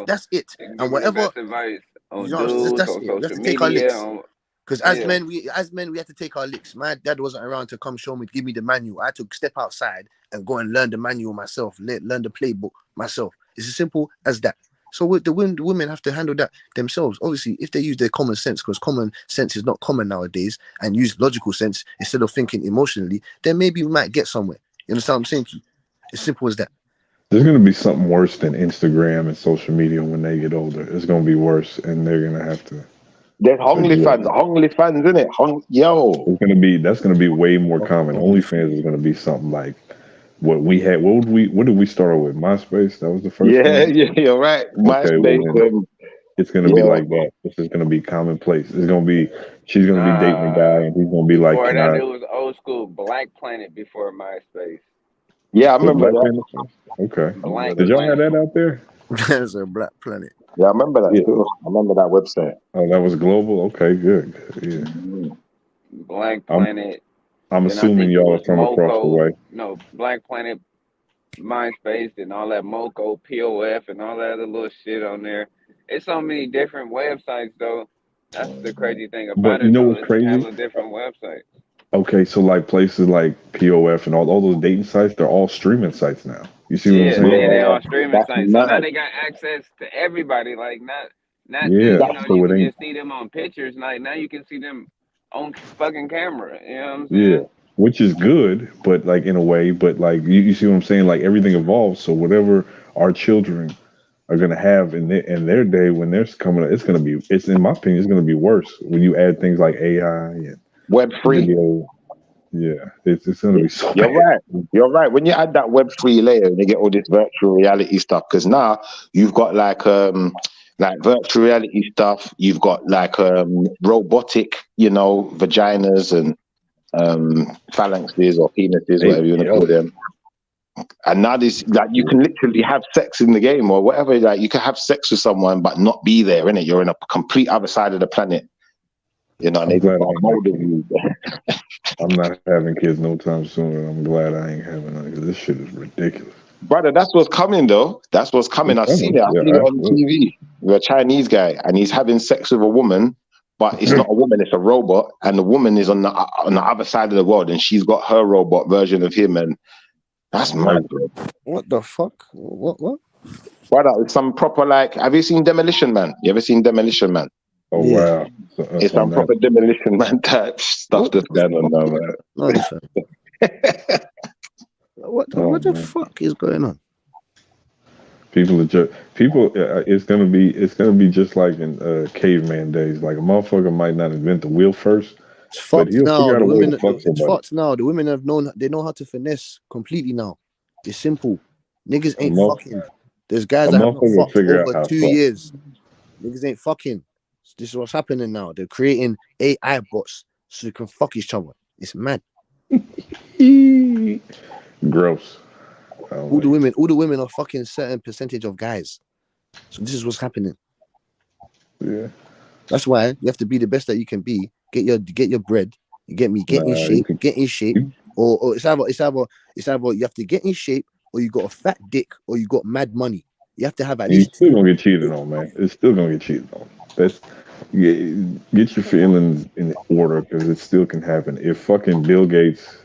that's it. And whatever. Best advice on that's dudes, it. on We have social to take our media. licks. Because as men, we have to take our licks. My dad wasn't around to come show me, give me the manual. I had to step outside and go and learn the manual myself, learn the playbook myself. It's as simple as that. So the women have to handle that themselves. Obviously, if they use their common sense, because common sense is not common nowadays, and use logical sense instead of thinking emotionally, then maybe we might get somewhere. You understand what I'm saying to you? It's simple as that. There's going to be something worse than Instagram and social media when they get older. It's going to be worse, and they're going to have to. There's OnlyFans, isn't it? That's gonna be way more common. OnlyFans is gonna be something like what we had. What did we start with? MySpace. That was the first. Yeah, you're right. MySpace. It's gonna be like that. This is gonna be commonplace. It's gonna be she's gonna be dating a guy, and he's gonna be like. Before that, it was old school Black Planet before MySpace. Yeah, I remember that. Okay. Did y'all have that out there? There's a Black Planet. Yeah, I remember that. Yeah. I remember that website. Oh, that was global. Okay, good. Yeah. Black Planet. I'm assuming y'all are from across the way. No, Black Planet, MySpace, and all that Moco, POF, and all that other little shit on there. It's so many different websites, though. That's the crazy thing about it. You know what's crazy? It's a different website. Okay, so like places like POF and all those dating sites, they're all streaming sites now. You see what I'm saying? Yeah, they all streaming sites. So now they got access to everybody. Like not you can just see them on pictures. Like now you can see them on fucking camera. You know what I'm saying? Yeah, which is good, but like in a way, but like you see what I'm saying? Like everything evolves. So whatever our children are gonna have in their day when they're coming up, it's in my opinion, it's gonna be worse when you add things like AI and Web3. Video. Yeah, it's gonna be so You're right. You're right. When you add that Web3 layer and you get all this virtual reality stuff, because now you've got like virtual reality stuff, you've got like robotic, vaginas and phalanxes or penises, whatever you want to call them. And now this, like, you can literally have sex in the game or whatever. Like, you can have sex with someone but not be there, innit? You're in a complete other side of the planet. You know, and they got a mold of you. I'm not having kids no time soon, and I'm glad I ain't having none because this shit is ridiculous. Brother, that's what's coming, though. That's what's coming. I've seen it. I've seen it on TV. With a Chinese guy, and he's having sex with a woman, but it's not a woman, it's a robot, and the woman is on the other side of the world, and she's got her robot version of him, and that's mad, bro. What the fuck? What? Brother, it's some proper, like, have you seen Demolition Man? You ever seen Demolition Man? Oh, wow. It's some proper Demolition Man type stuff that's going on now, man. What the fuck is going on? People are just it's gonna be just like in caveman days. Like a motherfucker might not invent the wheel first, It's but fucked he'll now. figure out The a way women, to fuck it's somebody. fucked now. The women they know how to finesse completely now. It's simple. Niggas ain't mo- fucking. There's guys A that have not motherfucker will fucked figure out over how to 2 fuck. years. Niggas ain't fucking. This is what's happening now. They're creating AI bots so they can fuck each other. It's mad. Gross. All the women are fucking certain percentage of guys. So this is what's happening. Yeah. That's why you have to be the best that you can be. Get your bread. You get me. Get in shape. Get in shape. Or it's either you have to get in shape, or you got a fat dick, or you got mad money. You have to have at You're least still gonna get cheated on, man. It's still gonna get cheated on. That's get your feelings in order because it still can happen. If fucking Bill Gates,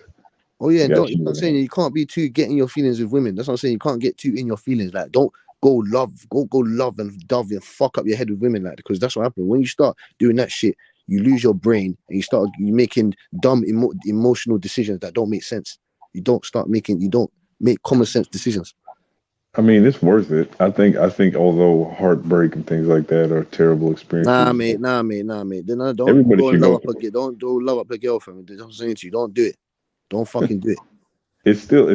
Oh yeah, and got don't. you I'm saying you can't be too getting your feelings with women. That's what I'm saying. You can't get too in your feelings. Like, don't go love and dove and fuck up your head with women, like, because that's what happens when you start doing that shit. You lose your brain and you making dumb emotional decisions that don't make sense. You don't make common sense decisions. I mean, it's worth it. I think although heartbreak and things like that are terrible experiences, Nah, mate. Then don't everybody go should love go up a don't do love up a girlfriend. That's what I'm saying to you. Don't do it. Don't fucking do it. it's still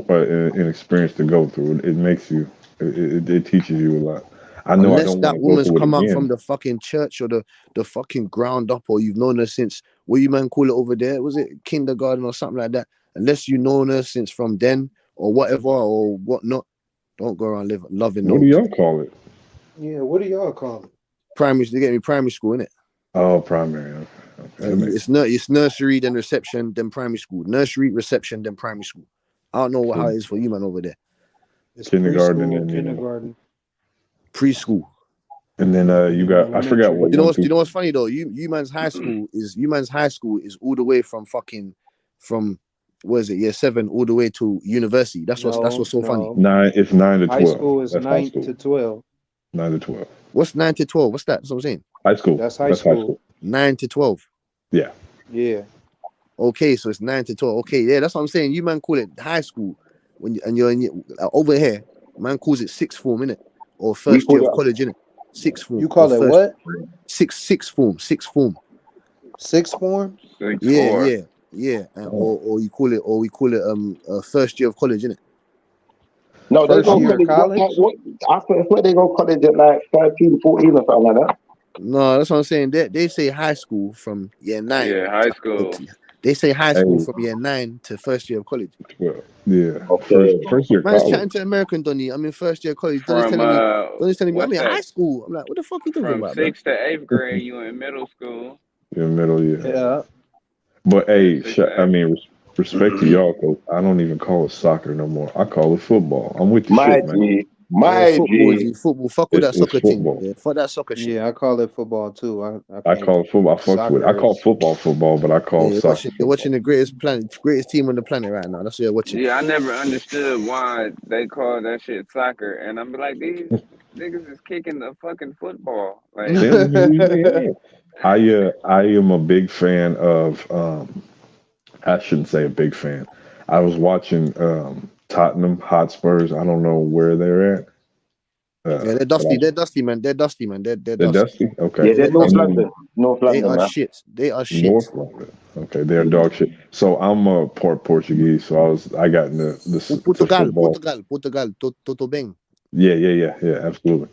an experience to go through. It makes you, it teaches you a lot. I know I Unless don't want that to go woman's through it come out from again. the fucking church or the fucking ground up, or you've known her since, what you man call it over there? Was it kindergarten or something like that? Unless you've known her since from then or whatever or whatnot, don't go around loving What no do y'all call it? Yeah, what do y'all call it? primary. They get me primary school, innit? Oh, primary. Okay. That makes It's nursery, then reception, then primary school. Nursery, reception, then primary school. I don't know how it is for you man over there. It's kindergarten preschool, and kindergarten. Preschool. And then you got, I forgot what. But you know what's funny though? You man's high school is all the way from what is it, year 7 all the way to university. That's what's so funny. It's 9 to 12. High school is That's 9 to 12. 9 to 12. What's 9 to 12? What's that? That's what I'm saying. High school. That's high school. 9 to 12. Yeah. Yeah. Okay, so it's 9 to 12. Okay, yeah, that's what I'm saying. You man call it high school you're over here. Man calls it sixth form, innit? Or first year of college, innit? Sixth form. You call it what? Sixth form. Sixth form? Yeah. Or we call it first year of college, innit? No, they First go year of college. college? I swear they go college at like 13, 14 or something like that. No, that's what I'm saying. They say high school from year 9. Yeah, high school. They say high school from year 9 to first year of college. Well, yeah. Okay. First year Man's college. chatting to American Donny. I'm in first year of college. From Donny's telling me I'm what's in high that? school. I'm like, what the fuck you talking From about, bro? 6th to 8th grade, you in middle school. You're in middle, yeah. Yeah. But hey, respect to y'all, because I don't even call it soccer no more. I call it football. I'm with the shit, man. Football. Fuck with that It's soccer thing. football. Yeah, fuck that soccer shit. Yeah, I call it football too. I call it football. I fuck with it. I call football, but I call Yeah, soccer. you're watching the greatest team on the planet right now. That's what you're watching. Yeah, I never understood why they call that shit soccer, and I'm like, these niggas is kicking the fucking football. Like, I am a big fan of I shouldn't say a big fan. I was watching Tottenham Hotspurs. I don't know where they're at. Yeah, they're dusty. They're dusty, man. They're dusty. They're dusty. Okay. Yeah, they're North London. North They London, are man. shit. They are shit. North London. Okay, they're dog shit. So I'm a part Portuguese, so I got in the Portugal, Toto Beng. Yeah, absolutely.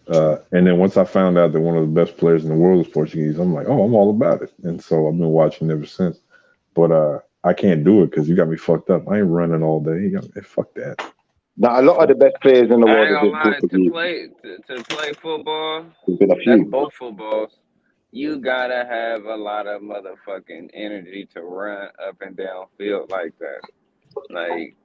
And then once I found out that one of the best players in the world is Portuguese, I'm like, oh, I'm all about it. And so I've been watching ever since. but I can't do it because you got me fucked up. I ain't running all day. You got me, fuck that. Now, a lot of the best players in the I world ain't have gonna been lie, Portuguese. to play football, There's been a that's few. both footballs. You gotta have a lot of motherfucking energy to run up and down field like that. Like,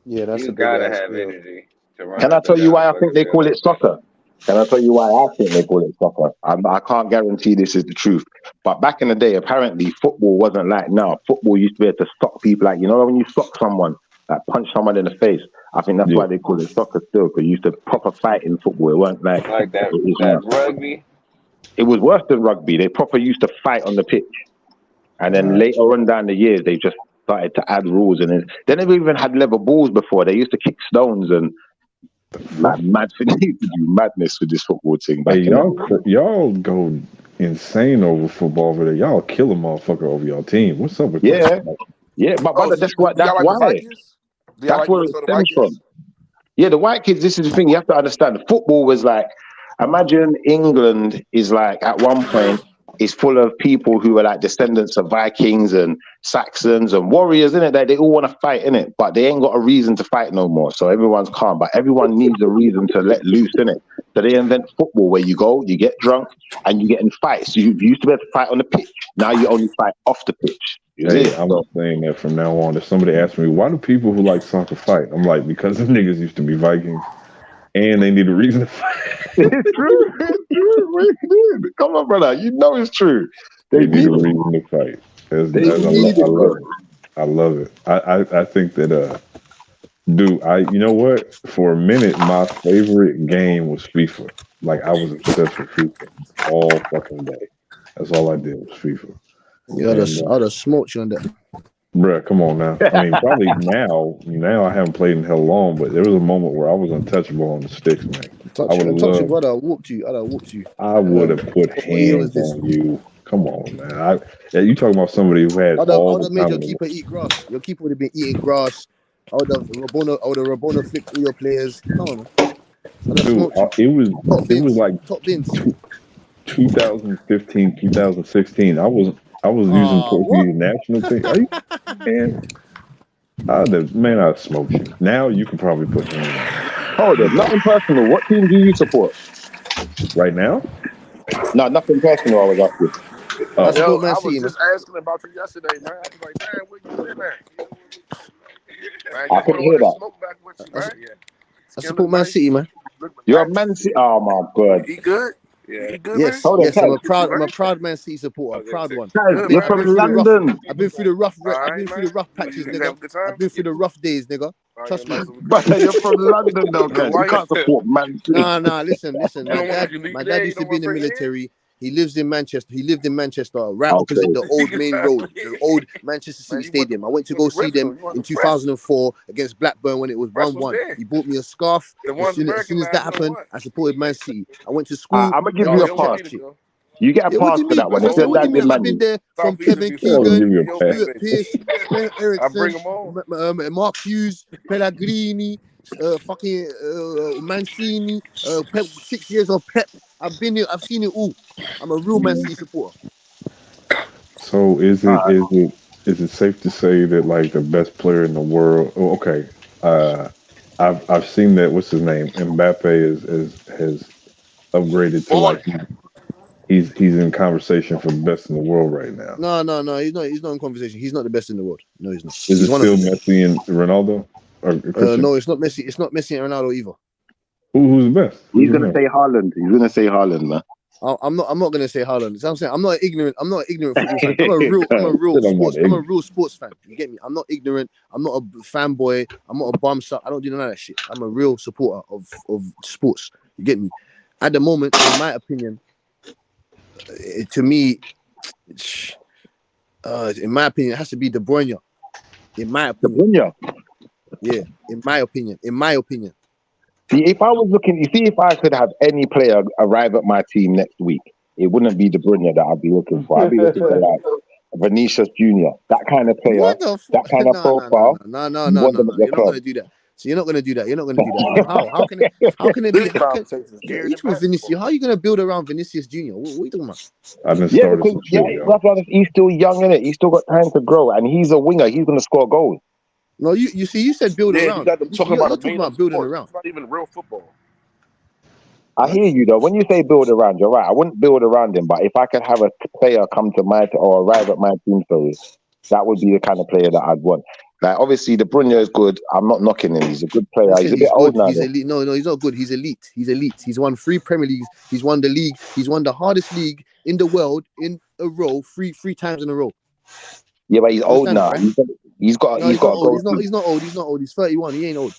Yeah, that's you a big gotta ass have field. energy to run Can I up and tell you down a why I think fucking they field call it like that. soccer? Can I tell you why I think they call it soccer? I can't guarantee this is the truth. But back in the day, apparently, football wasn't like now. Football used to be able to sock people. Like, you know, when you sock someone, like punch someone in the face. I think that's why they call it soccer still, because you used to proper fight in football. It weren't like Like that it is that now. rugby. It was worse than rugby. They proper used to fight on the pitch. And then later on down the years, they just started to add rules. And then they never even had leather balls before. They used to kick stones and mad thing. They used to do madness with this football thing back Hey, in the day. y'all go insane over football over there. Y'all kill a motherfucker over your team. What's up with Yeah, that? yeah, but Oh, brother, so that's do what. y'all That's like the why. Vikings? Do y'all That's like where it Minnesota stems from. Vikings? Yeah, the white kids. This is the thing you have to understand. Football was like, imagine England is like at one point is full of people who are like descendants of Vikings and Saxons and warriors, isn't it? That they all want to fight, in it, but they ain't got a reason to fight no more. So everyone's calm, but everyone needs a reason to let loose, in it. So they invent football where you go, you get drunk, and you get in fights. You used to be able to fight on the pitch. Now you only fight off the pitch. You see? Hey, I'm saying that from now on. If somebody asks me, why do people who like soccer fight? I'm like, because the niggas used to be Vikings and they need a reason to fight. It's true. It's true. Come on, brother. You know it's true. They need a reason to fight. I love it. I love it. I think that dude, you know what? For a minute, my favorite game was FIFA. Like I was obsessed with FIFA all fucking day. That's all I did was FIFA. Yeah, I'd have smoked you on that. Bruh, come on now. I mean, probably now I haven't played in hell long, but there was a moment where I was untouchable on the sticks, man. I would have loved. Brother, I whooped you. I'd have whooped you. I would have put What year was hands this? on you. Come on, man. You talking about somebody who had I'd all have the made time. your keeper eat grass. Your keeper would have been eating grass. I would have Rabona flicked all your players. Come on, man. I'd have Dude, smoked you. it was like top bins. 2015, 2016. I was using Portuguese national team. Are you man? I'd smoke you. Now you can probably put hands on me. Hold on, nothing personal. What team do you support right now? No, nothing personal. I was asking. Yo, I was just asking about you yesterday, man. I was like, man, where you been at? Man, I couldn't hear that. Smoke back with you, man. I support Man City, man. You're a Man City. Oh my god. He good? Yeah. He good, Yes, man? yes, I'm a proud Man City supporter, a proud one. You're from London. I've been through the rough patches, nigga. I've been through the rough days, nigga. Trust me. But you're from London, though, guys. You can't support Man City. Nah. Listen. My dad used to be in the military. He lives in Manchester. He lived in Manchester, right opposite the old main road, the old Manchester City Stadium. I went to go see them in 2004 against Blackburn when it was 1-1. He bought me a scarf. As soon as that happened, I supported Man City. I went to school. I'm gonna give you a pass. You get a pass for that one. I've been there from Kevin Keegan, Stuart Pearce, Sven Eriksson, Mark Hughes, Pellegrini, Mancini, Pep, 6 years of Pep. I've been here. I've seen it all. I'm a real Man City supporter. So is it safe to say that like the best player in the world? Oh, okay, I've seen that. What's his name? Mbappe has upgraded to like he's in conversation for the best in the world right now. No. He's not in conversation. He's not the best in the world. No, he's not. Is it still Messi and Ronaldo? No, it's not Messi. It's not Messi and Ronaldo either. Who's the best? He's gonna say Haaland. He's gonna say Haaland, man. I'm not gonna say Haaland. I'm saying I'm not ignorant football fan. I'm a real sports fan. You get me? I'm not ignorant. I'm not a fanboy. I'm not a bum suck. I don't do none of that shit. I'm a real supporter of sports. You get me? At the moment, in my opinion, to me, in my opinion, it has to be De Bruyne. In my opinion. De Bruyne. Yeah, in my opinion. See, if I was looking, if I could have any player arrive at my team next week, it wouldn't be De Bruyne that I'd be looking for. I'd be looking for like Vinicius Junior, that kind of player, that kind of profile. No. You're not gonna do that. So you're not gonna do that. You're not gonna do that. How can it be? This conversation is geared Each with Vinicius. How are you gonna build around Vinicius Junior? What are you talking about? I done Yeah, started because some shit, yo. that's why he's still young, innit? He's still got time to grow, and he's a winger. He's gonna score goals. No, you see, you said build Yeah, you around. got them talking You're about a talking vein about of building sport. around. It's not even real football. I hear you though. When you say build around, you're right. I wouldn't build around him, but if I could have a player come to my or arrive at my team, sorry, that would be the kind of player that I'd want. Like obviously, De Bruyne is good. I'm not knocking him. He's a good player. He's a bit old now. He's elite. No, he's not good. He's elite. He's elite. He's won 3 Premier Leagues. He's won the league. He's won the hardest league in the world in a row, three times in a row. Yeah, but he's old now. Right? He's got No, he's to not old. go. He's not old. He's not old. He's 31. He ain't old.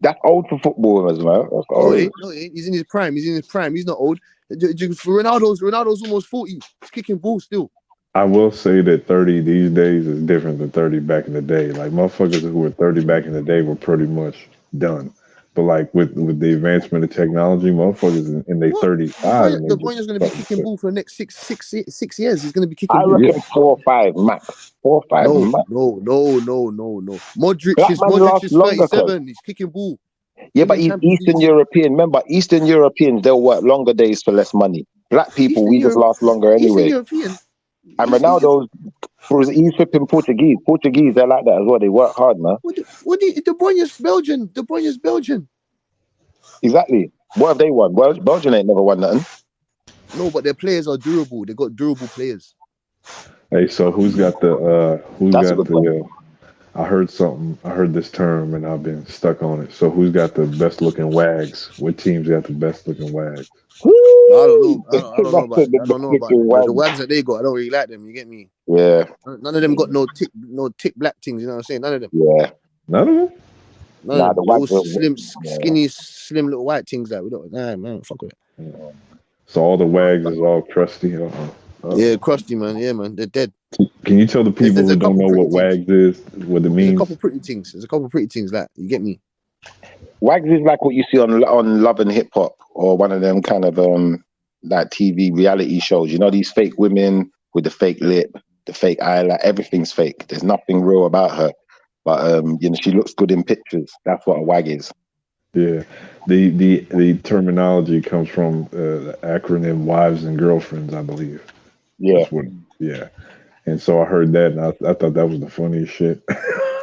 That's old for footballers, man. That's No, old. he ain't. He's in his prime. He's not old. Ronaldo's almost 40. He's kicking balls still. I will say that 30 these days is different than 30 back in the day. Like motherfuckers who were 30 back in the day were pretty much done. But like with the advancement of technology, motherfuckers in their 35. De Bruyne's going to be kicking ball for the next six years. He's going to be kicking. I reckon 4 or 5 max. 4 or 5 max. No. Modric is 37. He's kicking ball. Yeah, but he's Eastern European. Remember, Eastern Europeans, they'll work longer days for less money. Black people, we just last longer anyway. And Ronaldo, he's flipping Portuguese. Portuguese, they're like that as well. They work hard, man. De Bruyne's Belgian. De Bruyne's Belgian. Exactly. What have they won? Well, Belgium ain't never won nothing. No, but their players are durable. They got durable players. Hey, so who's got the I heard this term and I've been stuck on it. So who's got the best looking wags? What teams got the best looking wags? I don't know about the wags that they got. I don't really like them. You get me? Yeah. None of them got no tick black things. You know what I'm saying? None of them. Yeah. None of them. Nah, the wags are skinny, slim little white things that we don't. Nah, man, fuck with it. So all the wags is all crusty. Yeah, crusty, man. Yeah, man. They're dead. Can you tell the people who don't know what wags is, what it means? There's a couple pretty things like you get me. Wags is like what you see on Love and Hip Hop or one of them kind of like TV reality shows. You know, these fake women with the fake lip, the fake eye, like everything's fake. There's nothing real about her. But you know, she looks good in pictures. That's what a wag is. Yeah. The terminology comes from the acronym Wives and Girlfriends, I believe. Yeah. Yeah. And so I heard that and I thought that was the funniest shit.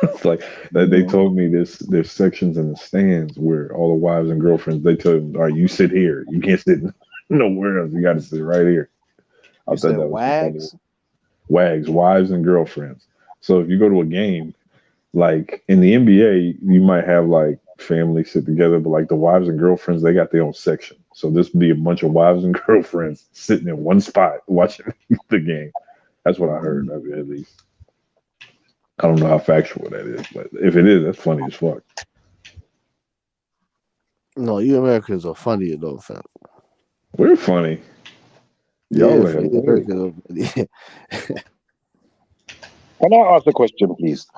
It's like that they told me there's sections in the stands where all the wives and girlfriends, they tell them, all right, you sit here. You can't sit nowhere else. You got to sit right here. I thought that was wags? Wags, wives and girlfriends. So if you go to a game, like in the NBA, you might have like family sit together, but like the wives and girlfriends, they got their own section. So this would be a bunch of wives and girlfriends sitting in one spot watching the game. That's what I heard, at least. I don't know how factual that is, but if it is, that's funny as fuck. No, you Americans are funny though, fam. We're funny. Y'all are hilarious. Can I ask a question, please?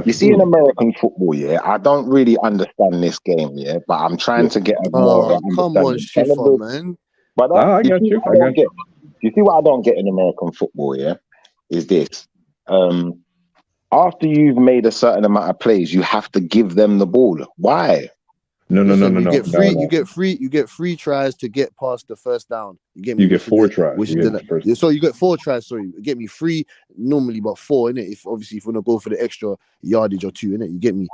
You see, in American football, yeah, I don't really understand this game, yeah, but I'm trying to get a more of an come on, understanding. Schiffer, man. But I got you. You see what I don't get in American football, yeah, is this. After you've made a certain amount of plays, you have to give them the ball. Why? No. You get free tries to get past the first down. You get me? You get 4 tries. So you get 4 tries. Sorry, you get me 3 normally, but 4 in it. If you want to go for the extra yardage or 2 in it, you get me.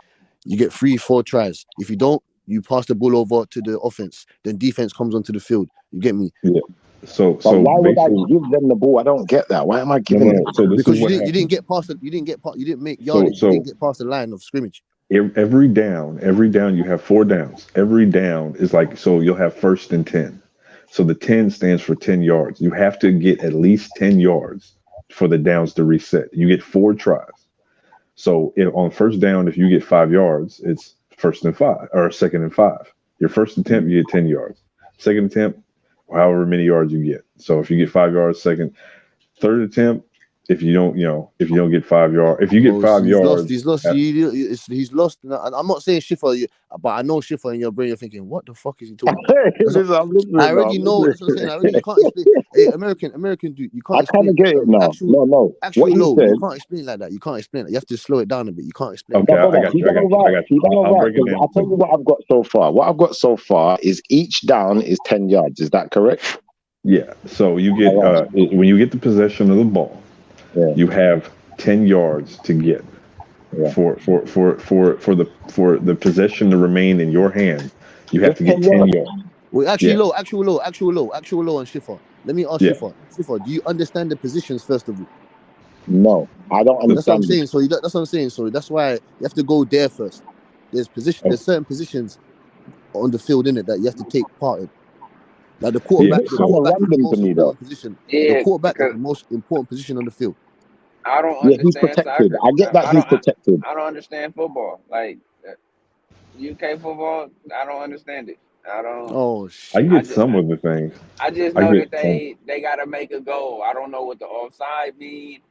You get 3-4 tries. If you don't, you pass the ball over to the offense. Then defense comes onto the field. You get me? Yeah. So why would I give them the ball? I don't get that. Why am I giving them? Because you didn't get past it. You didn't make yardage. You didn't get past the line of scrimmage. Every down, you have 4 downs. Every down is like, so you'll have 1st and 10. So the 10 stands for 10 yards. You have to get at least 10 yards for the downs to reset. You get 4 tries. So on 1st down, if you get 5 yards, it's 1st and 5 or 2nd and 5. Your 1st attempt, you get 10 yards. 2nd attempt, however many yards you get. So if you get 5 yards, 2nd, 3rd attempt, if you don't, if you don't get 5 yards, if you get 5 yards, he's lost. He's lost. I'm not saying Schiffer, but I know Schiffer in your brain. You're thinking, what the fuck is he talking about? I already know. That's what I'm saying. You can't explain. Hey, American dude, you can't explain. I kind of get it now. Actual low. You can't explain like that. You can't explain it. You have to slow it down a bit. You can't explain. Okay, I got you. I'll tell you what I've got so far. What I've got so far is each down is 10 yards. Is that correct? Yeah. So you get when you get the possession of the ball, you have 10 yards to get for the possession to remain in your hand. You have to get 10 yards. Well, actual low on Schiffer. Let me ask Schiffer, do you understand the positions first of all? No, I don't understand. That's what I'm saying. So that's what I'm saying. So that's why you have to go there first. There's certain positions on the field in it that you have to take part in. Like the quarterback, the quarterback is the most important position on the field. I don't understand. He's protected. Soccer. I get that he's protected. I don't understand football. Like UK football, I don't understand it. I don't. Oh, I get some of the things. I just know that they gotta make a goal. I don't know what the offside mean.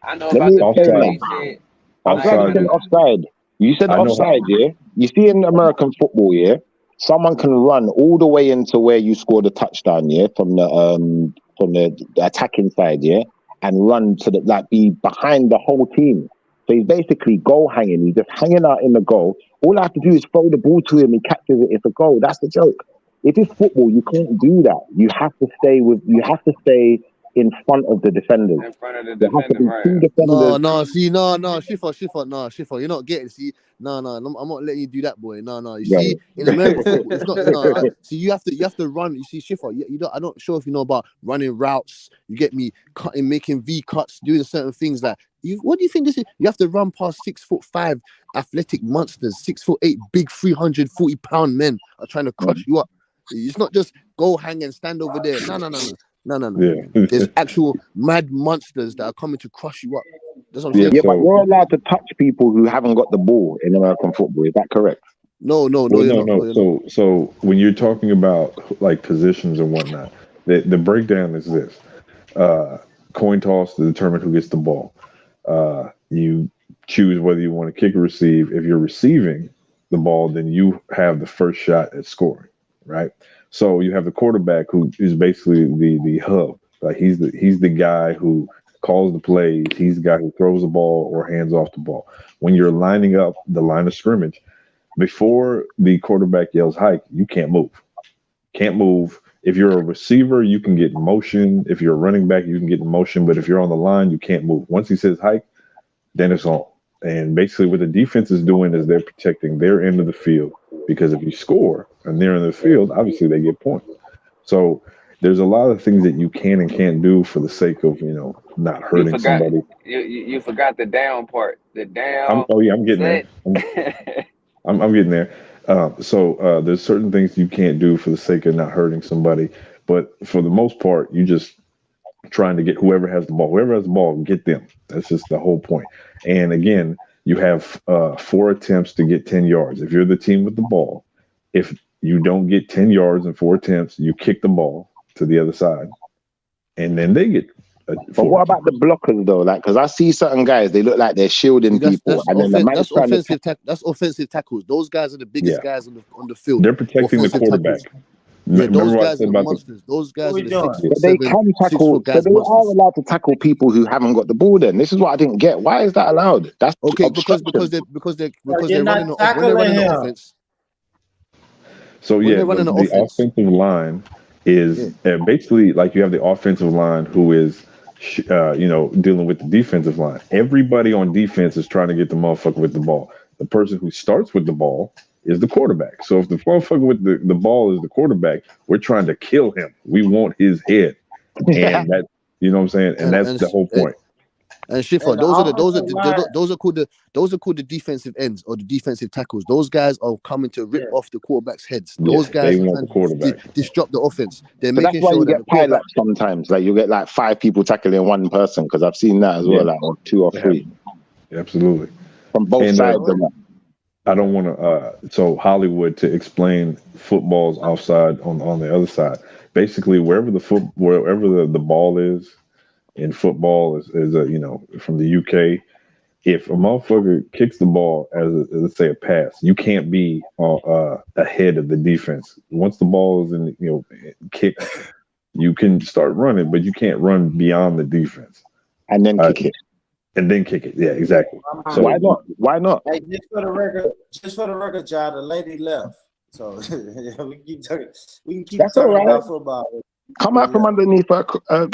I know about the penalty shit. Offside. You said offside, yeah. You see in American football, yeah, someone can run all the way into where you scored a touchdown, yeah, from the attacking side, yeah, and run to be behind the whole team. So he's basically goal hanging. He's just hanging out in the goal. All I have to do is throw the ball to him and catches it. It's a goal. That's the joke. If it's football, you can't do that. You have to stay in front of the defenders. In front of the defender, right? Schiffer, you're not getting. See, no, I'm not letting you do that, boy. No. You see, in American football, it's not. See, you have to run. You see, Schiffer, you don't. I'm not sure if you know about running routes. You get me, cutting, making V cuts, doing certain things like. What do you think this is? You have to run past 6'5" athletic monsters, 6'8" big 340-pound men are trying to crush you up. It's not just go hang and stand over there. No. Yeah. There's actual mad monsters that are coming to crush you up. That's what I'm saying. Yeah, but you're allowed to touch people who haven't got the ball in American football. Is that correct? No. So when you're talking about like positions and whatnot, the breakdown is this: coin toss to determine who gets the ball. You choose whether you want to kick or receive. If you're receiving the ball, then you have the first shot at scoring, right? So you have the quarterback who is basically the hub. Like he's the guy who calls the plays. He's the guy who throws the ball or hands off the ball. When you're lining up the line of scrimmage, before the quarterback yells hike, you can't move. Can't move. If you're a receiver, you can get in motion. If you're a running back, you can get in motion. But if you're on the line, you can't move. Once he says hike, then it's on. And basically what the defense is doing is they're protecting their end of the field, because if you score and they're in the field, obviously they get points. So there's a lot of things that you can and can't do for the sake of, not hurting somebody. You forgot the down part. The down. I'm getting there. I'm getting there. So there's certain things you can't do for the sake of not hurting somebody. But for the most part, you just trying to get whoever has the ball. Whoever has the ball, get them. That's just the whole point. And again, you have 4 attempts to get 10 yards. If you're the team with the ball, if you don't get 10 yards in 4 attempts, you kick the ball to the other side, and then they get. But what about the blockers though? Like, because I see certain guys, they look like they're shielding people, and then that's offensive tackles. Those guys are the biggest guys on the field. They're protecting the quarterback. Yeah, those guys are monsters. Those guys are the they can tackle. So they are allowed to tackle people who haven't got the ball. Then this is what I didn't get. Why is that allowed? That's okay because they're running the offense. So yeah, the offensive line is basically like you have the offensive line who is, dealing with the defensive line. Everybody on defense is trying to get the motherfucker with the ball. The person who starts with the ball is the quarterback. So if the motherfucker with the ball is the quarterback, we're trying to kill him. We want his head, and that, you know what I'm saying. And that's the whole point. And Schiffer, those are called the defensive ends or the defensive tackles. Those guys are coming to rip off the quarterback's heads. Those guys want the quarterback disrupt the offense. They're but making that's why sure you that get pileups sometimes. Like you get like 5 people tackling one person, because I've seen that as well, like or 2 or 3. Absolutely, from both sides. I don't want to. So Hollywood, to explain football's offside on the other side. Basically, wherever the ball is, in football is a from the UK. If a motherfucker kicks the ball as let's say a pass, you can't be ahead of the defense. Once the ball is in, kicked, you can start running, but you can't run beyond the defense. And then kick it. And then kick it. Yeah, exactly. So why not? Why not? Hey, just for the record, John, the lady left. So we can keep That's all talking right. about football. Come out from underneath her.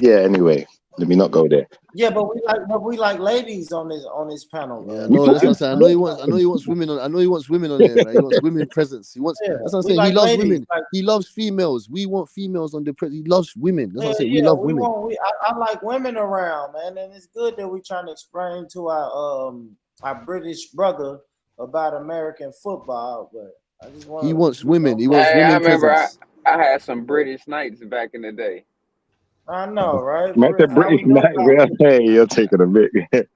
Yeah. Anyway, let me not go there. Yeah, but we like ladies on this panel. Yeah, no, that's what I'm saying. I know he wants women on. I know he wants women on there. Right? He wants women presence. He wants. Yeah, that's what I'm we saying. like He loves ladies, women. like- He loves females. We want females on the. He loves women. That's what I'm saying. Yeah, We love we women. want. I like women around, man, and it's good that we're trying to explain to our British brother about American football. But I just want. He wants women. He wants Hey, I women remember presence. I had some British Knights back in the day. I know, right? Not the How British we doing night. now? Hey, you're taking a bit.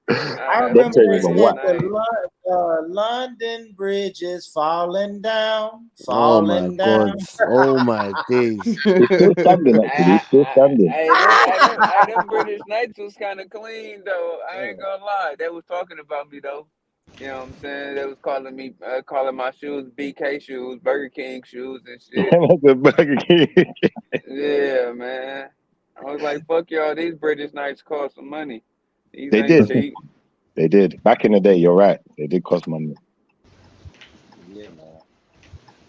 I Them remember things they are said what? the London Bridge is falling down, Oh my falling down. God. Oh my days. It's still standing, actually. It's still standing. Hey, them British Knights was kind of clean though. I ain't gonna lie. They was talking about me though. You know what I'm saying? They was calling me, calling my shoes BK shoes, Burger King shoes and shit. The Burger King. Yeah, man. I was like, fuck y'all. These British Knights cost some money. These They ain't did. cheap. They did. Back in the day, you're right. They did cost money. Yeah, man.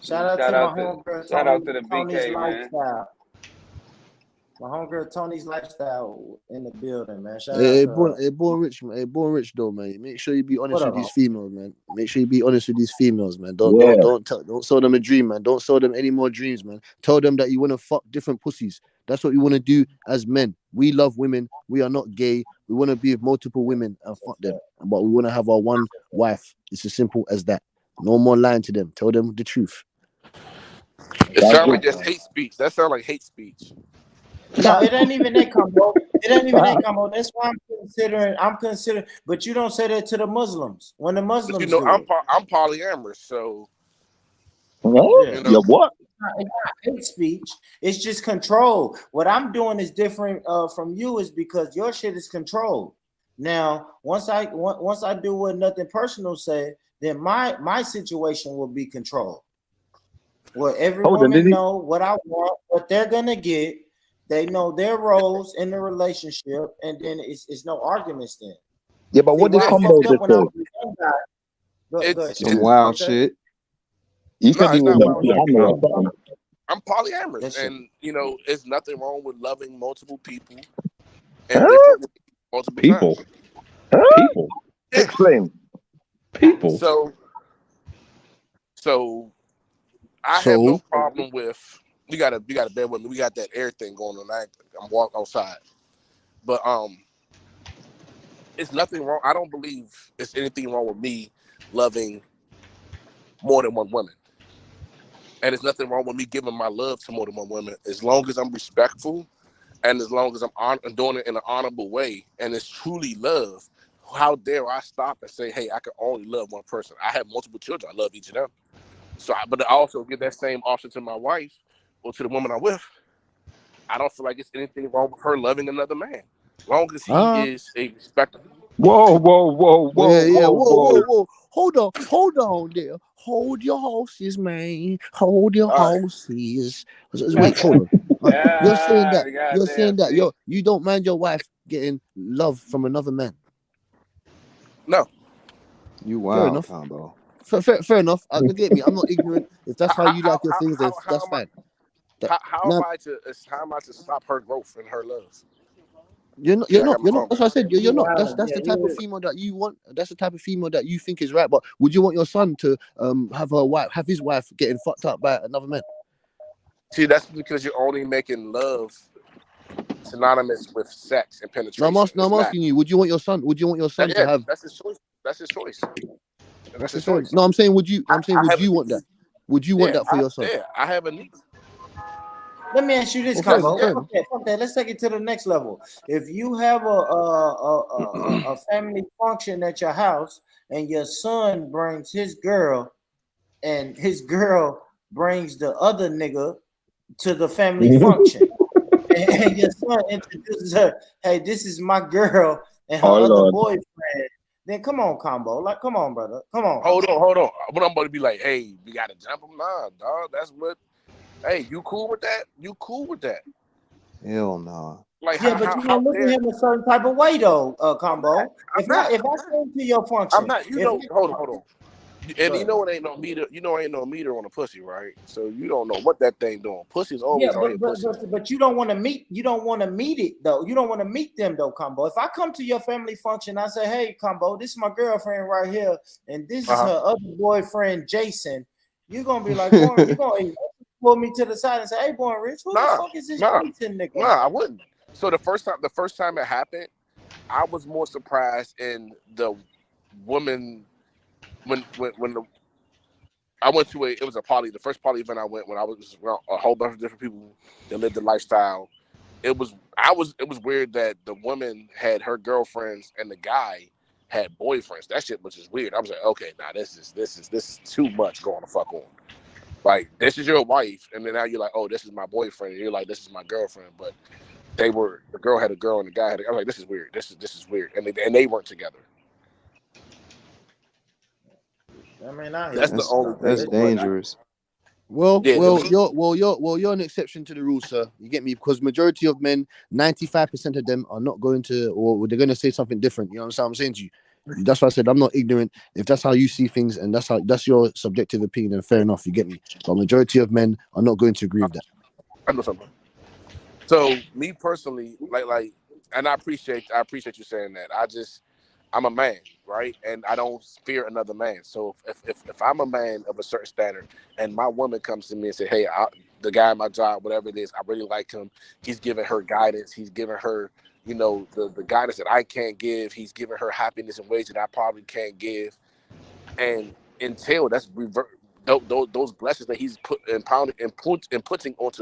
Shout out to my homegirl shout out to the Tony's BK, man. lifestyle. My homegirl Tony's lifestyle in the building, man. Shout Hey, out to her. born rich, man. Hey, born rich though, man. Make sure you be honest What with up? these females, man. Make sure you be honest with these females, man. Don't Yeah. don't sell them a dream, man. Don't sell them any more dreams, man. Tell them that you want to fuck different pussies. That's what we want to do as men. We love women. We are not gay. We want to be with multiple women and fuck them. But we want to have our one wife. It's as simple as that. No more lying to them. Tell them the truth. It sounds like just hate speech. That sounds like hate speech. No, it ain't even that combo. It ain't even that combo. That's why I'm considering. But you don't say that to the Muslims. When the Muslims You know, do I'm polyamorous, so What? know. You're what? It's not hate speech. It's just control. What I'm doing is different from you, is because your shit is controlled. Now, once I do what Nothing Personal said, then my situation will be controlled. Well, every woman know what I want, what they're gonna get. They know their roles in the relationship, and then it's no arguments then. Yeah, but what did Combo just say? It's some wild shit. You said you it's not were wild. polyamorous. I'm polyamorous, That's and there's nothing wrong with loving multiple people Huh? and different multiple People. times. People. Explain. People. So I have no problem with. You gotta bear with me. We got that air thing going on. I'm walking outside, but it's nothing wrong. I don't believe it's anything wrong with me loving more than one woman, and there's nothing wrong with me giving my love to more than one woman, as long as I'm respectful, and as long as I'm doing it in an honorable way, and it's truly love. How dare I stop and say, hey, I can only love one person? I have multiple children. I love each of them. So, but I also give that same option to my wife or to the woman I'm with. I don't feel like it's anything wrong with her loving another man, as long as he is a respectable. Whoa. Yeah. Whoa. Hold on there. Hold your horses, man. Hold your horses. Wait, hold on. You're saying that you don't mind your wife getting love from another man. No. You Fair wild, enough. Combo. Fair enough. Get me. I'm not ignorant. If that's how you like your things, then that's fine. How am I to stop her growth and her love? You're not. That's what I said. You're not. That's the type of female that you want. That's the type of female that you think is right. But would you want your son to have his wife getting fucked up by another man? See, that's because you're only making love synonymous with sex and penetration. No, I'm asking you. Would you want your son? To have? That's his choice. That's his choice. That's his Fair. choice. No, I'm saying, would you want that? Would you want that for your son? Yeah, I have a need. Let me ask you this, Okay, Combo. fair Okay, let's take it to the next level. If you have a family function at your house, and your son brings his girl, and his girl brings the other nigga to the family function, and your son introduces her, hey, this is my girl and her Oh, other Lord. boyfriend, then come on, Combo. Like, come on, brother. Come on. Hold on. But I'm about to be like, hey, we gotta jump him. Nah, dog. That's what. Hey, you cool with that? You cool with that? Hell no. Like, Yeah, but you gonna look at him a certain type of way though, Combo. If I came to your function, I'm not. You know. Hold on. And you know it ain't no meter. You know ain't no meter on a pussy, right? So you don't know what that thing doing. Pussy's always Yeah, on here. Pussy. but you don't want to meet. You don't want to meet it though. You don't want to meet them though, Combo. If I come to your family function, I say, hey, Combo, this is my girlfriend right here, and this is her other boyfriend, Jason. You're gonna be like, boy, you're gonna pull me to the side and say, hey, boy, Rich, who the fuck is this Jason nigga? Nah, I wouldn't. So the first time it happened, I was more surprised in the woman when I went to it was a party. The first party event I went when I was around a whole bunch of different people that lived the lifestyle. It was weird that the woman had her girlfriends and the guy had boyfriends. That shit was just weird. I was like, okay, nah, this is too much going to fuck on. Like, this is your wife, and then now you're like, oh, this is my boyfriend, and you're like, this is my girlfriend, but the girl had a girl and the guy had I'm like, this is weird. This is weird. And they weren't together. I mean, that's the only thing. That's dangerous. You're an exception to the rule, sir. You get me? Because majority of men, 95% of them are not going to, or they're going to say something different. You know what I'm saying to you? That's why I said I'm not ignorant. If that's how you see things and that's your subjective opinion, then fair enough. You get me? But majority of men are not going to agree with that. I know something. So me personally, like, and I appreciate you saying that. I'm a man, right? And I don't fear another man. So if I'm a man of a certain standard and my woman comes to me and say, hey, the guy at my job, whatever it is, I really like him. He's giving her guidance. He's giving her, the guidance that I can't give. He's giving her happiness in ways that I probably can't give. And until that's those blessings that he's putting onto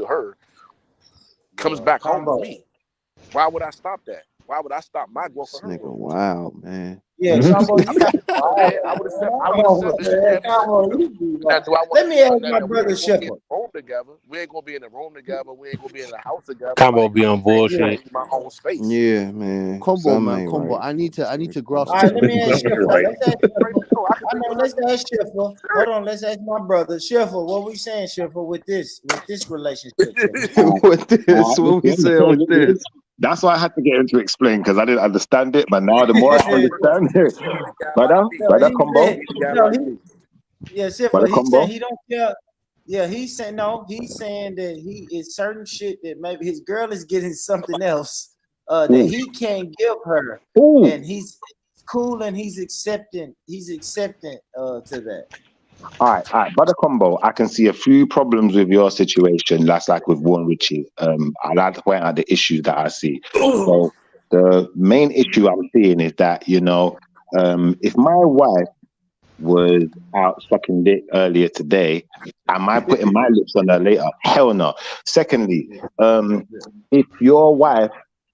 her comes back home to me. Why would I stop that? Why would I stop my growth for her? Nigga, wow, man. Yeah, Combo, you got Let me ask my brother Sheffer. We ain't gonna be in the room together. We ain't gonna be in the house together. Combo be on bullshit. My own space. Yeah, man. Combo, man, combo. Right. I need to grasp. All right, let me ask Sheffer. Let's ask Sheffer. Hold on, let's ask my brother Sheffer. What we saying, Sheffer, with this relationship? What we saying with this? That's why I had to get him to explain because I didn't understand it. But now the more I understand it, brother Combo. Sheffer, he said he don't care. Yeah, he's saying no. He's saying that he is certain shit that maybe his girl is getting something else that he can't give her, and he's cool and he's accepting to that. All right, brother Combo. I can see a few problems with your situation. That's like with Warren Ritchie. I'd like to point out the issues that I see. So the main issue I'm seeing is that if my wife was out sucking dick earlier today, am I putting my lips on her later? Hell no. Secondly, if your wife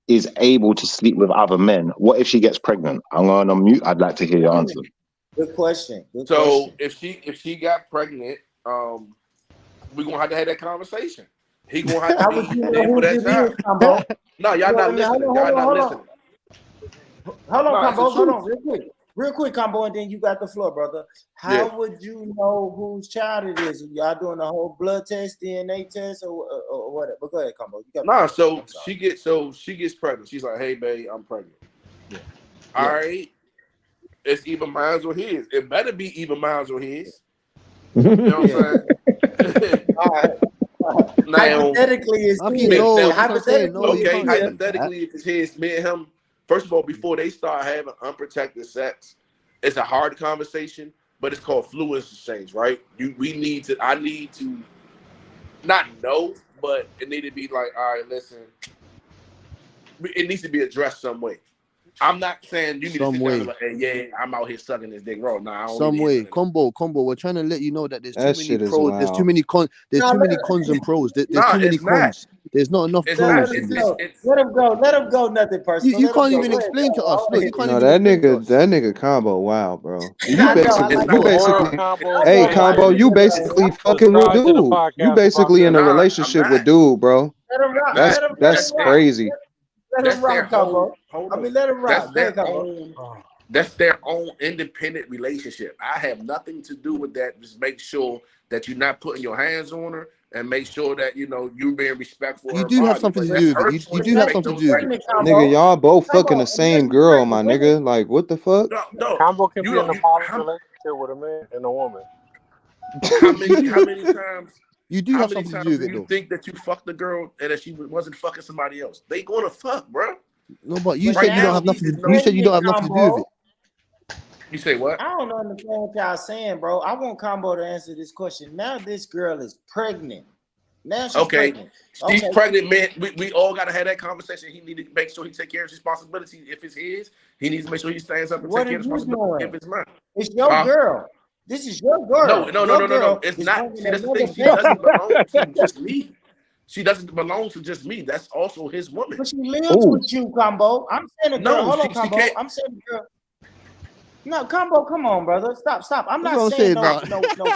is able to sleep with other men, what if she gets pregnant? I'm going on mute. I'd like to hear your answer. Good question. If she got pregnant, we're gonna have to have that conversation. He gonna have to be there for that child. No, y'all not listening. Y'all not listening. Hold on, Combo. Hold on, real quick, Combo, and then you got the floor, brother. How would you know whose child it is? Y'all doing a whole blood test, DNA test, or whatever? But go ahead, Combo. She gets pregnant. She's like, hey, babe, I'm pregnant. Yeah. All right. It's either mine or his. It better be either mine or his. You know what I'm saying? All right. Hypothetically, it's hypothetically, if it's his, me and him, first of all, before they start having unprotected sex, it's a hard conversation, but it's called fluids exchange, right? I need to not know, but it need to be like, all right, listen, it needs to be addressed some way. I'm not saying you need to sit down and like, hey, yeah, I'm out here sucking this dick raw. Nah, some way, combo. We're trying to let you know that there's too many pros. There's too many cons and pros. There's too many cons. There's not enough It's pros not. in Let him this. go. Let him go. Let him go. Nothing personal. You Let him can't go. even Go ahead, explain to Combo. us. Look, you can't No, even explain to us. that nigga combo, wow, bro. You I know. I basically, like you it. basically, Combo hey, say, combo, you basically fucking with subscribe to the dude. You podcast about basically in that. a Nah, I'm relationship with not. dude, bro. Let him rock. I'm That's not. that's crazy. Let That's him their rock, whole. Combo. Hold I on. mean, let him That's rock. Go ahead, their Combo. own. That's their own independent relationship. I have nothing to do with that. Just make sure that you're not putting your hands on her, and make sure that you're being respectful of You her do have body. something But to that's do with her it. You choice do to have make something to those do with it. sacrifices. Nigga, y'all both fucking the Combo. same girl, my nigga. Like, what the fuck? No, Combo can you be in don't. a poly relationship with a man and a woman. How many times? You do How have many something to do times with do it, you though. think that you fucked the girl and that she wasn't fucking somebody else? They gonna fuck, bro. No, but you But said Right you don't now now, have he's nothing. it's You no. said you don't pregnant, have nothing to do with Combo. it. You say what? I don't understand what y'all saying, bro. I want Combo to answer this question. Now this girl is pregnant. Now she's Okay, pregnant. she's Okay. pregnant, man. We all gotta have that conversation. He need to make sure he take care of his responsibility. If it's his, he needs to make sure he stands up and What take are care of his you responsibility if doing? it's mine. It's your Huh? girl. This is your No, girl. no, no, Your no, no, no. girl It's is not. bringing See, that's the another thing. She baby. doesn't belong to just me. She doesn't belong to just me. That's also his woman. But she lives Oh. with you, Combo. I'm saying a girl. No, Hold on, she Combo. can't. I'm saying a girl. No, Combo, come on, brother. Stop. I'm That's not what I'm saying saying. no.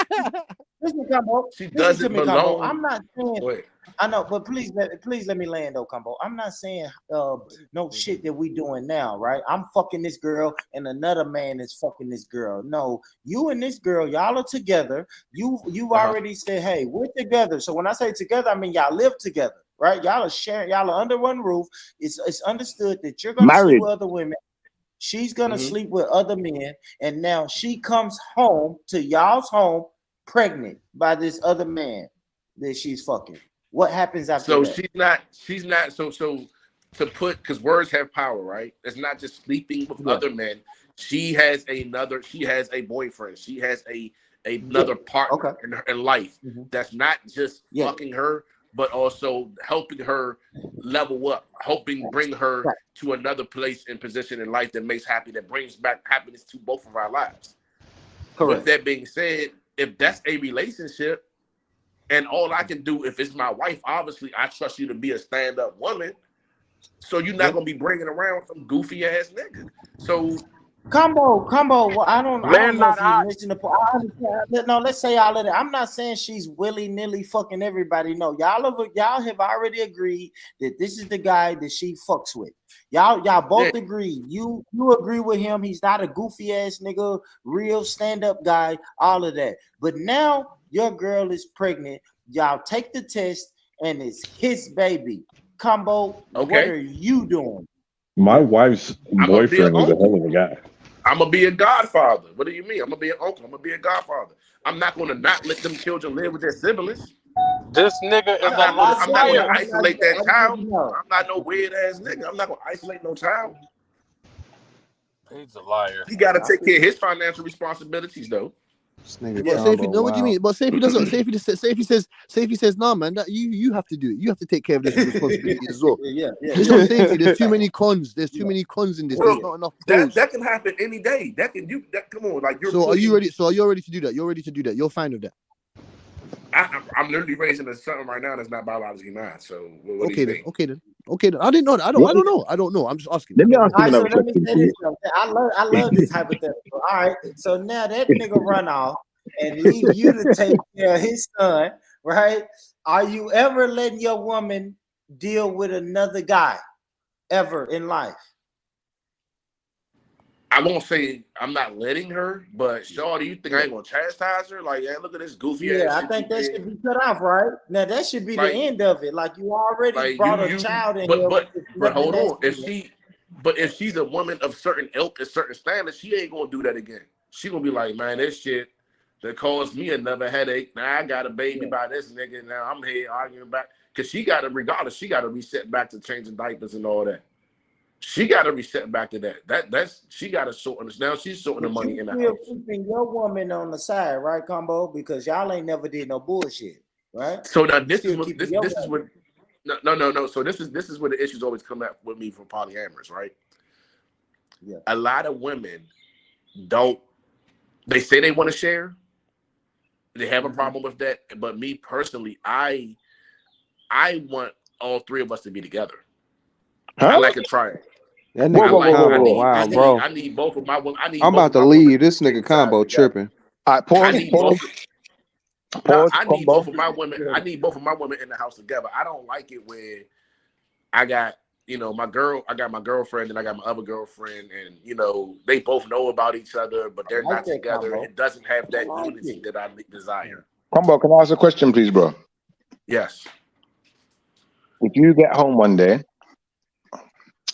Listen, Combo. She Listen to doesn't me, Combo. belong. I'm not saying. Wait. I know, but please let me land though, Combo. I'm not saying no shit that we doing now, right? I'm fucking this girl and another man is fucking this girl. No, you and this girl, y'all are together. You've already said, hey, we're together. So when I say together, I mean y'all live together, right? Y'all are sharing, y'all are under one roof. It's understood that you're gonna sleep Married. with other women. She's gonna sleep with other men, and now she comes home to y'all's home pregnant by this other man that she's fucking. What happens after So that? she's not so to put, because words have power, right? It's not just sleeping with Yeah. other men. She has a boyfriend. She has another partner in life that's not just fucking her, but also helping her level up, helping bring her to another place and position in life that brings back happiness to both of our lives. With that being said, if that's a relationship, and all I can do, if it's my wife, obviously, I trust you to be a stand-up woman. So you're not gonna be bringing around some goofy ass nigga. So Combo. Well, I don't Man, know not if you hot. listen to. I understand. No, let's say all of that. I'm not saying she's willy-nilly fucking everybody. No, y'all have already agreed that this is the guy that she fucks with. Y'all both agree. You agree with him. He's not a goofy ass nigga, real stand-up guy, all of that. But now your girl is pregnant. Y'all take the test, and it's his baby. Combo, what are you doing? My wife's boyfriend is a hell of a guy. I'm gonna be a godfather. What do you mean? I'm gonna be an uncle. I'm gonna be a godfather. I'm not gonna not let them children live with their siblings. This nigga is I'm not gonna liar. isolate that child. I'm not no weird ass nigga. I'm not gonna isolate no child. He's a liar. He gotta take care of his financial responsibilities though. But say if no, what do you mean? But say if he doesn't, say if he says, nah, man, that you have to do it. You have to take care of this responsibility as well. Yeah. This is what I'm saying to you. There's too many cons. There's too many cons in this. There's not enough pros. That can happen any day. Come on, like you're. So are you ready? So are you ready to do that? You're ready to do that. You're fine with that. I'm literally raising a son right now that's not biologically mine. So what do you think? Okay then. I didn't know that. I don't know. I'm just asking. Let me ask All you right, so another let me question. say this. I love this hypothetical. All right, so now that nigga run off and leave you to take care of his son, right? Are you ever letting your woman deal with another guy ever in life? I won't say I'm not letting her, but Shawty, you think I ain't gonna chastise her? Like, hey, look at this goofy ass. Yeah, I think that should be cut off, right? Now that should be the end of it. Like you already brought a child in here. But hold on. If she's a woman of certain ilk and certain standards, she ain't gonna do that again. She gonna be like, man, this shit that caused me another headache. Now I got a baby by this nigga. Now I'm here arguing back because she got to, regardless, she got to reset back to changing diapers and all that. She got to reset back to that. That's she got to sort this. Now she's sorting the money in the house. Keeping your woman on the side, right, Combo? Because y'all ain't never did no bullshit, right? So now this is what no. So this is where the issues always come up with me for polyamorous, right? Yeah. A lot of women don't. They say they want to share. They have a problem with that, but me personally, I want all three of us to be together. Huh? I like a triangle. That Whoa, nigga whoa, whoa, whoa, combo whoa. wild, bro. I need both of my women. I need I'm both about of to my leave. women This to nigga decide combo together. tripping. All right, I pause, need pause, both. No, pause, I need combo. both of my women. I need both of my women in the house together. I don't like it where I got, my girl. I got my girlfriend, and I got my other girlfriend, and they both know about each other, but they're I like not that together. combo. It doesn't have I that like unity it. that I desire. Combo, can I ask a question, please, bro? Yes. If you get home one day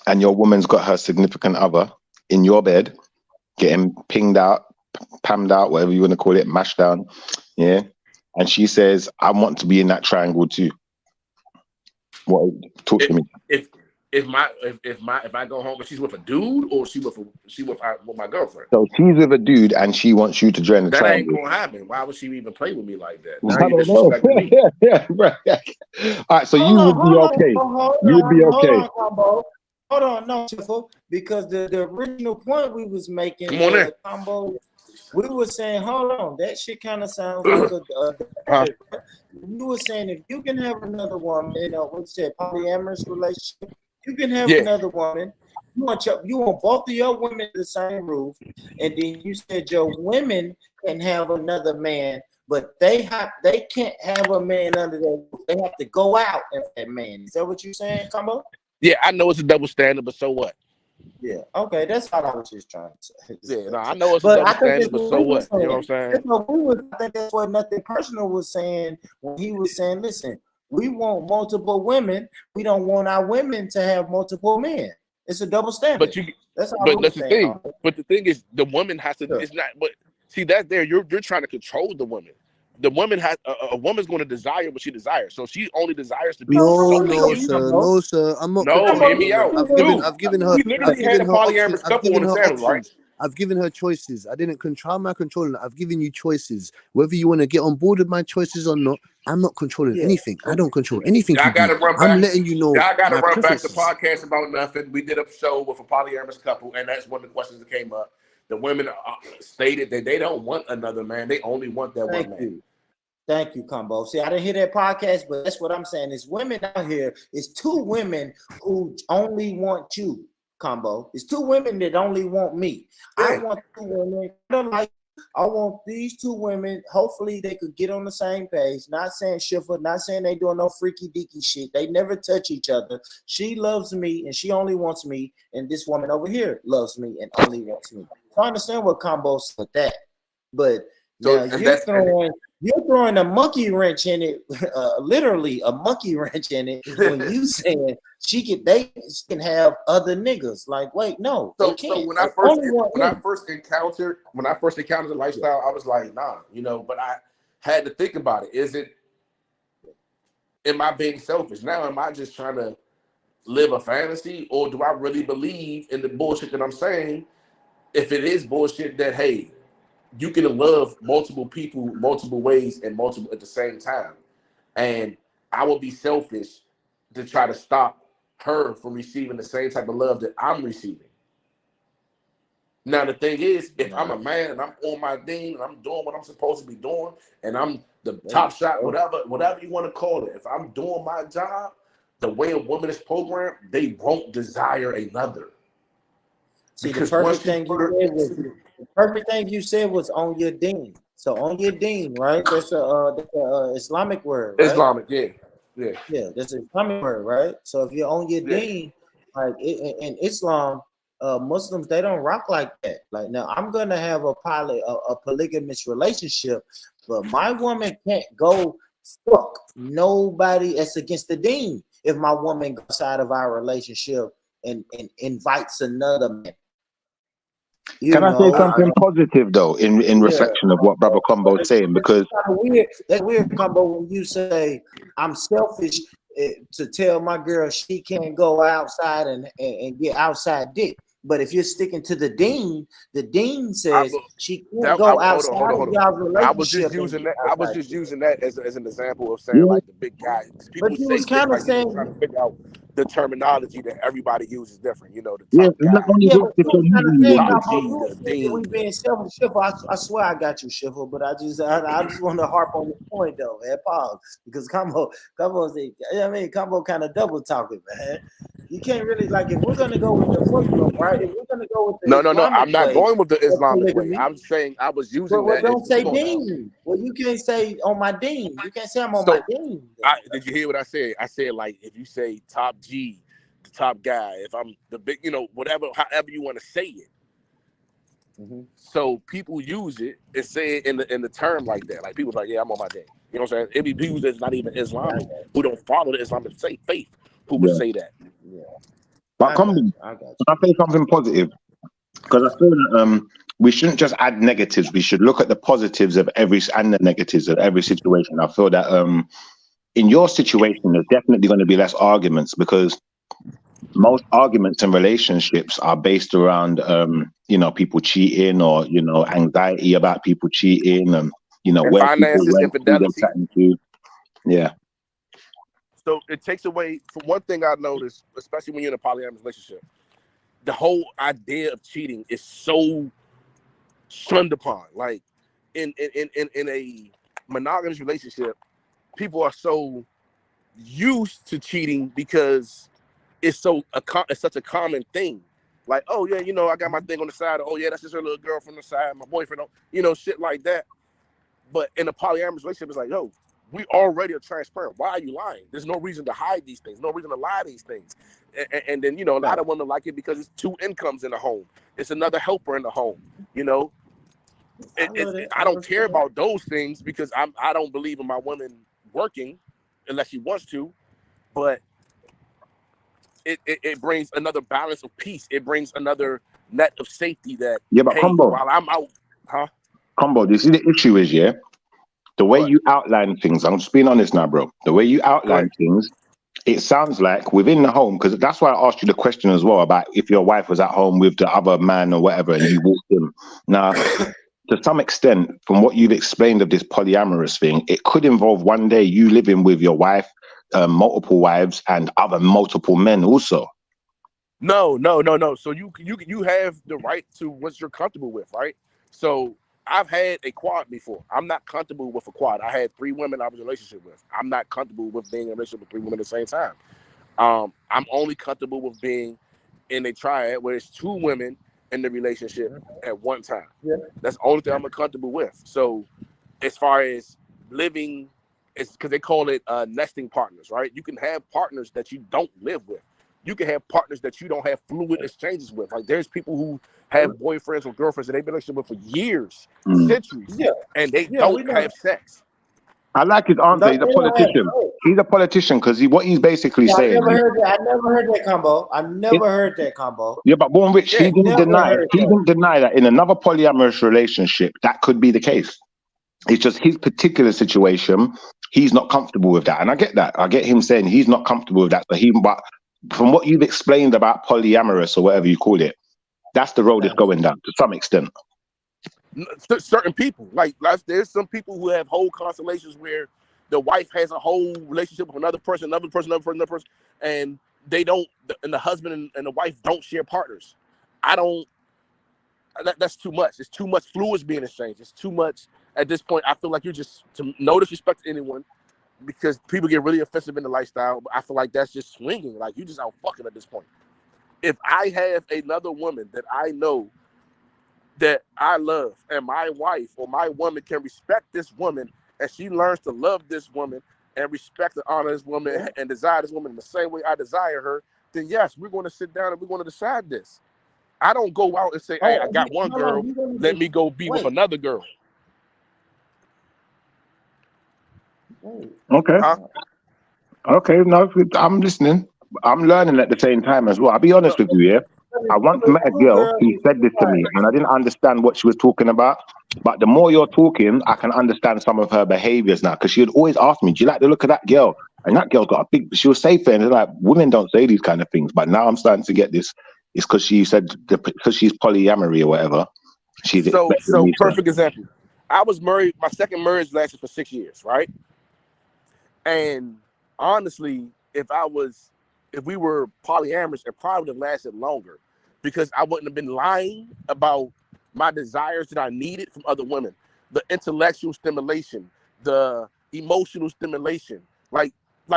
and your woman's got her significant other in your bed, getting pinged out, pammed out, whatever you want to call it, mashed down, yeah, and she says, "I want to be in that triangle too." What? Talk to me. If I go home and she's with a dude, or she with my girlfriend. So she's with a dude and she wants you to join the That ain't triangle. gonna happen. Why would she even play with me like that? I Now you don't know. disrespecting me. Yeah, right. All right, so you would be okay. You would be Hold okay. on, combo. Hold on, no, Shuffle, because the original point we was making, Come on in. combo, we were saying, hold on, that shit kind of sounds like Huh? you were saying if you can have another woman, what's that, polyamorous relationship, you can have Yeah. another woman. You want both of your women in the same roof, and then you said your women can have another man, but they can't have a man under their roof. They have to go out as that man. Is that what you're saying, Combo? Yeah, I know it's a double standard, but so what? Yeah, okay, that's all I was just trying to say. Yeah, no, I know it's a But double I think standard, that's but what so we were what? You know what I'm saying. saying? That's what we were, I think that's what Nothing Personal was saying when he was saying, listen, we want multiple women. We don't want our women to have multiple men. It's a double standard. That's all But we're that's the saying. thing. But the thing is, the woman has to. Sure. It's not. But see, that's there. You're trying to control the woman. The woman has a woman's going to desire what she desires. So she only desires to be No, solely no, with you. sir, no, sir. I'm not No, controlling hear me her. out, I've dude. given We literally had a her options. polyamorous couple on the channel, right? I've given her choices. I didn't control my controlling. I've given you choices. Whether you want to get on board with my choices or not, I'm not controlling anything. I don't control anything Y'all you got do. to run I'm back. letting you know Y'all got to my run back the preferences. podcast about nothing. We did a show with a polyamorous couple, and that's one of the questions that came up. The women stated that they don't want another man; they only want that one man. Thank you, Combo. See, I didn't hear that podcast, but that's what I'm saying. It's women out here. It's two women who only want you, Combo. It's two women that only want me. I want two women. I want these two women. Hopefully, they could get on the same page. Not saying Schiffer, not saying they doing no freaky deaky shit. They never touch each other. She loves me, and she only wants me. And this woman over here loves me and only wants me. So I understand what Combo said with that, but now you're throwing a monkey wrench in it, literally a monkey wrench in it when you saying they can have other niggas. Like, wait, no, they can't. So when I first encountered the lifestyle, I was like, nah, but I had to think about it. Am I being selfish? Now am I just trying to live a fantasy, or do I really believe in the bullshit that I'm saying? If it is bullshit, that hey, you can love multiple people multiple ways and multiple at the same time. And I will be selfish to try to stop her from receiving the same type of love that I'm receiving. Now, the thing is, if I'm a man and I'm on my thing and I'm doing what I'm supposed to be doing and I'm the top shot, whatever you want to call it, if I'm doing my job, the way a woman is programmed, they won't desire another. See, the perfect thing you said was on your deen. So on your deen, right? That's a Islamic word, right? Islamic, yeah. That's an Islamic word, right? So if you're on your deen, like in Islam, Muslims, they don't rock like that. Like, now I'm gonna have a polygamous relationship, but my woman can't go fuck nobody that's against the deen. If my woman goes out of our relationship and invites another man. Can I say something positive though, in reflection of what Brother Combo is saying? Because that's weird, Combo, when you say I'm selfish to tell my girl she can't go outside and get outside dick. But if you're sticking to the dean says she can't go outside of y'all's relationship. I was just using that as an example of saying like the big guy. But you was kind of saying, trying to figure out the terminology that everybody uses different. You know, the Yeah, top and guy, not only Yeah, this, but because you kind of you said, top Combo, G, you the was thinking we dean. being selfish. Shiffer, I swear I got you, Shiffer, but I just want to harp on the point though, man. Pause, because Combo kind of double talking, man. You can't really like if we're gonna go with the Muslim, right? If we're gonna go with the No. Islamic I'm not way going with the of Islamic way. polygamy, I'm saying I was using well, that as don't say you know. deen. Well, you can't say on my deen. You can't say I'm on So my deen. did you hear what I said? I said like if you say top G, the top guy. If I'm the big, you know, whatever, however you want to say it. So people use it and say it in the term like that. Like people like, yeah, I'm on my day. You know what I'm saying? It be people that's not even Islamic, who don't follow the Islamic faith, who would yeah. say that. Yeah. But Combo, can I say something positive? Because I feel that we shouldn't just add negatives. We should look at the positives of every and the negatives of every situation. I feel that in your situation, there's definitely going to be less arguments because most arguments in relationships are based around you know, people cheating or, you know, anxiety about people cheating and, you know, And where people finances, went, who they're infidelity. chatting to. Yeah. So it takes away from one thing I noticed, especially when you're in a polyamorous relationship, the whole idea of cheating is so shunned upon. Like in a monogamous relationship, people are so used to cheating because it's such a common thing. Like, oh yeah, you know, I got my thing on the side. Oh yeah, that's just her little girl from the side. My boyfriend, you know, shit like that. But in a polyamorous relationship, it's like, yo, we already are transparent. Why are you lying? There's no reason to hide these things. No reason to lie these things. And then, you know, a lot of women like it because it's two incomes in the home. It's another helper in the home. You know, I don't care about those things because I don't believe in my woman working unless she wants to. But it brings another balance of peace. It brings another net of safety that, Yeah, but hey, Combo, while I'm out, Combo, you see the issue is, yeah, the way you outline things, I'm just being honest now, bro. The way you outline things, it sounds like within the home, because that's why I asked you the question as well about if your wife was at home with the other man or whatever and you walked in. Now, to some extent, from what you've explained of this polyamorous thing, it could involve one day you living with your wife, multiple wives, and other multiple men also. No. So you have the right to what you're comfortable with, right? So I've had a quad before. I'm not comfortable with a quad. I had 3 women I was in a relationship with. I'm not comfortable with being in a relationship with 3 women at the same time. I'm only comfortable with being in a triad where it's 2 women in the relationship at one time. Yeah. That's the only thing I'm comfortable with. So as far as living, it's because they call it nesting partners, right? You can have partners that you don't live with. You can have partners that you don't have fluid exchanges with. Like there's people who have boyfriends or girlfriends that they've been in a relationship with for years, centuries, and they don't have sex. I like his answer. He's a politician. He's a politician because what he's basically I saying. never heard that. I never heard that Combo. I never heard that Combo. Yeah, but Born Rich, he didn't deny. heard He that. didn't deny that in another polyamorous relationship that could be the case. It's just his particular situation. He's not comfortable with that, and I get that. I get him saying he's not comfortable with that. But from what you've explained about polyamorous or whatever you call it, that's the road it's going down to some extent. Certain people, like there's some people who have whole constellations where the wife has a whole relationship with another person, and they don't, and the husband and the wife don't share partners. That's too much. It's too much fluids being exchanged. It's too much at this point. I feel like you're just, to no disrespect to anyone, because people get really offensive in the lifestyle, but I feel like that's just swinging. Like you just out fucking at this point. If I have another woman that I know that I love, and my wife or my woman can respect this woman, and she learns to love this woman and respect and honor this woman and desire this woman in the same way I desire her, then yes, we're going to sit down and we're going to decide this. I don't go out and say, hey, I got one girl, let me go be with another girl. Okay. Okay, no, I'm listening. I'm learning at the same time as well. I'll be honest with you, yeah. I once met a girl who said this to me, and I didn't understand what she was talking about. But the more you're talking, I can understand some of her behaviors now. Because she would always ask me, do you like the look of that girl? And that girl got a big, she was safe and like, women don't say these kind of things. But now I'm starting to get this. It's because she said, because she's polyamory or whatever. She's so perfect example. I was married, my second marriage lasted for 6 years, right? And honestly, if if we were polyamorous, it probably would have lasted longer because I wouldn't have been lying about my desires that I needed from other women. The intellectual stimulation, the emotional stimulation, like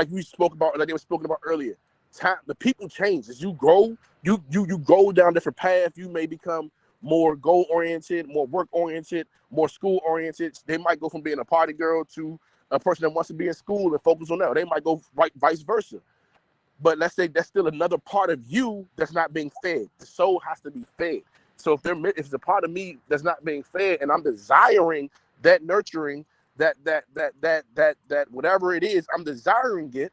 we spoke about, like they were spoken about earlier. Time, the people change as you grow. You go down different paths. You may become more goal oriented, more work oriented, more school oriented. They might go from being a party girl to a person that wants to be in school and focus on that. Or they might go right, vice versa. But let's say that's still another part of you that's not being fed. The soul has to be fed. So if it's a part of me that's not being fed, and I'm desiring that nurturing, that whatever it is, I'm desiring it.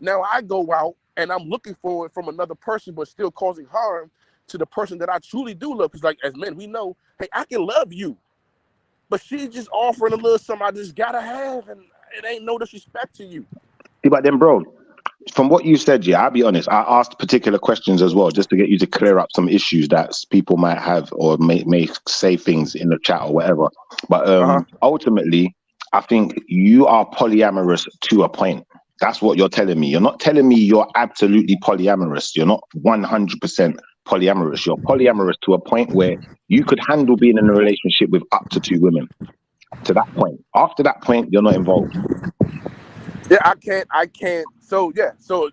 Now I go out and I'm looking for it from another person, but still causing harm to the person that I truly do love. Because like as men, we know, hey, I can love you, but she's just offering a little something I just gotta have, and it ain't no disrespect to you. Yeah, but then, bro, from what you said, yeah, I'll be honest. I asked particular questions as well, just to get you to clear up some issues that people might have or may say things in the chat or whatever. But ultimately, I think you are polyamorous to a point. That's what you're telling me. You're not telling me you're absolutely polyamorous. You're not 100% polyamorous. You're polyamorous to a point where you could handle being in a relationship with up to 2 women. To that point. After that point, you're not involved. Yeah, I can't. So yeah, so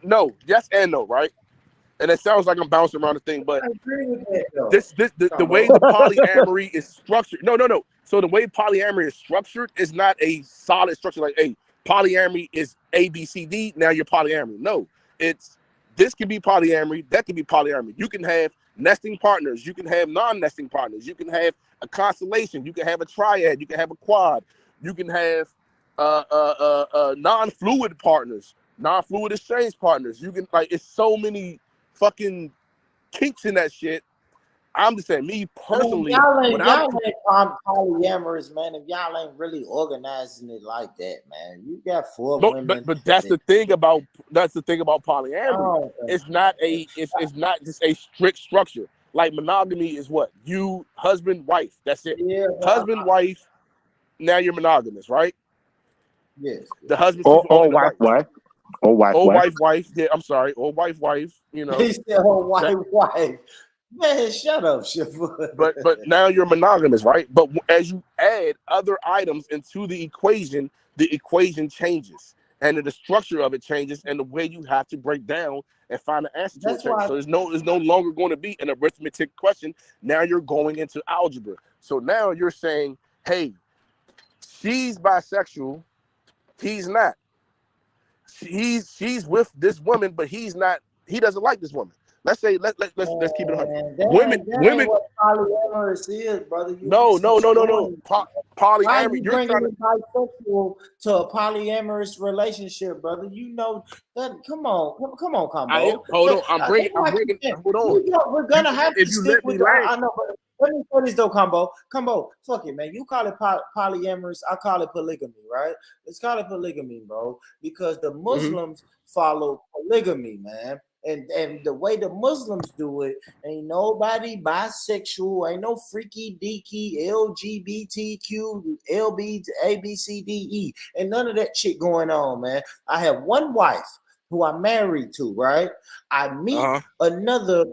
no, yes and no, right? And it sounds like I'm bouncing around the thing, but I agree with that, though. the way the polyamory is structured. No. So the way polyamory is structured is not a solid structure. Like, hey, polyamory is A, B, C, D. Now you're polyamory. No, it's this can be polyamory. That can be polyamory. You can have nesting partners. You can have non-nesting partners. You can have a constellation. You can have a triad. You can have a quad. You can have non-fluid partners, non-fluid exchange partners. You can it's so many fucking kinks in that shit. I'm just saying, me personally, y'all ain't polyamorous, man. If y'all ain't really organizing it like that, man, you got 4 women. But that's the thing about polyamory. It's not just a strict structure. Like monogamy is what? You husband, wife. That's it. Yeah, husband, wife. Now you're monogamous, right? Yes. The husband or wife. Or wife. Yeah, I'm sorry. Or wife. You know. He said, "Oh, wife." Man, shut up, Shifu. But now you're monogamous, right? But as you add other items into the equation changes, and the structure of it changes, and the way you have to break down and find the answer to it changes. So there's no longer going to be an arithmetic question. Now you're going into algebra. So now you're saying, hey, she's bisexual, he's not. She's with this woman, but he's not. He doesn't like this woman. Let's say let's keep it 100. Women. What polyamorous is, brother. No. Polyamory. Why are you bringing bisexual to a polyamorous relationship, brother? You know that. Come on, Combo. Hold on. I'm bringing. Hold on. We're gonna have to stick with. I know, but let me say this though, Combo, fuck it, man. You call it polyamorous, I call it polygamy, right? Let's call it polygamy, bro, because the Muslims follow polygamy, man. And the way the Muslims do it, ain't nobody bisexual, ain't no freaky deaky, LGBTQ, LB, ABCDE, and none of that shit going on, man. I have one wife who I'm married to, right? I meet another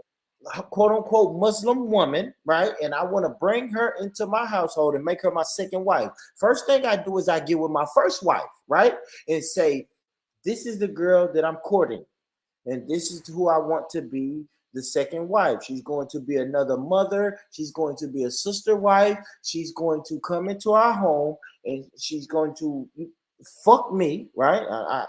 quote unquote Muslim woman, right? And I want to bring her into my household and make her my second wife. First thing I do is I get with my first wife, right? And say, this is the girl that I'm courting. And this is who I want to be the second wife. She's going to be another mother. She's going to be a sister wife. She's going to come into our home and she's going to fuck me, right?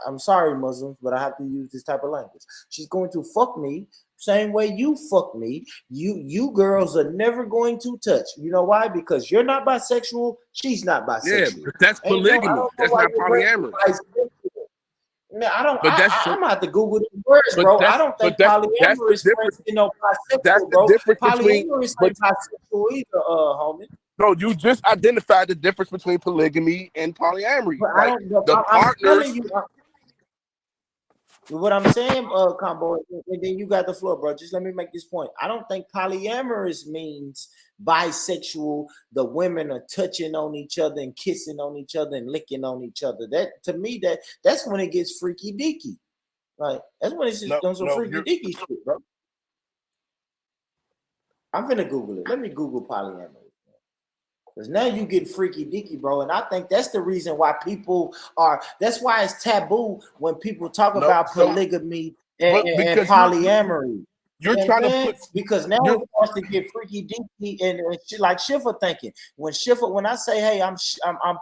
I'm sorry, Muslims, but I have to use this type of language. She's going to fuck me same way you fuck me. You girls are never going to touch. You know why? Because you're not bisexual. She's not bisexual. Yeah, but that's polygamy. That's not polyamory. Man, I'm gonna have to Google the words, bro. I don't think polyamorous is bisexual, bro. Polyamorous ain't bisexual either, homie. No, you just identified the difference between polygamy and polyamory. Right? I'm telling you, what I'm saying, Combo, and then you got the floor, bro. Just let me make this point. I don't think polyamorous means bisexual. The women are touching on each other and kissing on each other and licking on each other. That to me, that's when it gets freaky deaky. Like that's when it's just No, on some no, freaky you're dicky shit, bro. I'm finna Google it. Let me Google polyamory. Because now you get freaky dicky, bro. And I think that's the reason why people are, that's why it's taboo when people talk no. about So, polygamy but and because polyamory. you're You know what trying I'm to saying? put Because now you're it starts to get freaky dicky and shit like Schiffer thinking. When I say, hey, I'm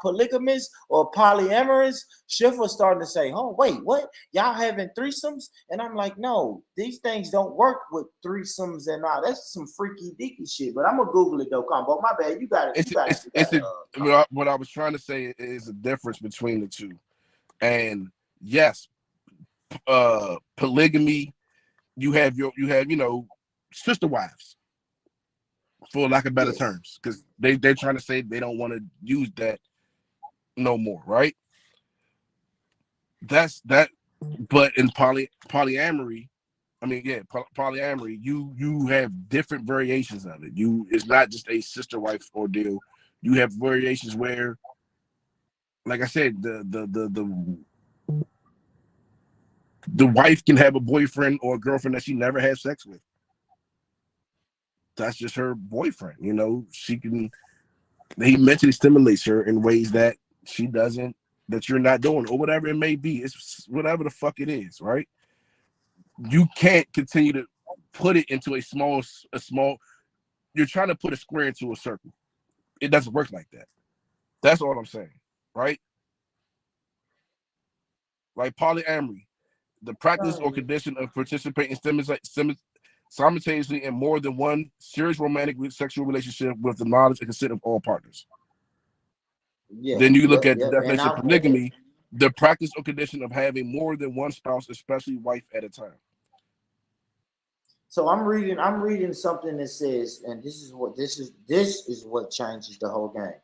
polygamous or polyamorous, Schiffer's starting to say, oh, wait, what? Y'all having threesomes? And I'm like, no, these things don't work with threesomes and all. That's some freaky dicky shit. But I'm gonna Google it though, Combo. My bad. You got it. what I was trying to say is a difference between the two. And yes, polygamy, you have sister wives, for lack of better terms, because they're trying to say they don't want to use that no more, right? That's that. But in polyamory, polyamory, you have different variations of it. It's not just a sister wife ordeal. You have variations where, like I said, the wife can have a boyfriend or a girlfriend that she never had sex with. That's just her boyfriend. He mentally stimulates her in ways that she doesn't, that you're not doing, or whatever it may be. It's whatever the fuck it is, right? You can't continue to put it into a small, you're trying to put a square into a circle. It doesn't work like that. That's all I'm saying, right? Like polyamory, the practice or condition of participating simultaneously in more than one serious romantic sexual relationship with the knowledge and consent of all partners. Then you look at the definition of polygamy, the practice or condition of having more than one spouse, especially wife at a time. So I'm reading something that says, and this is what changes the whole game.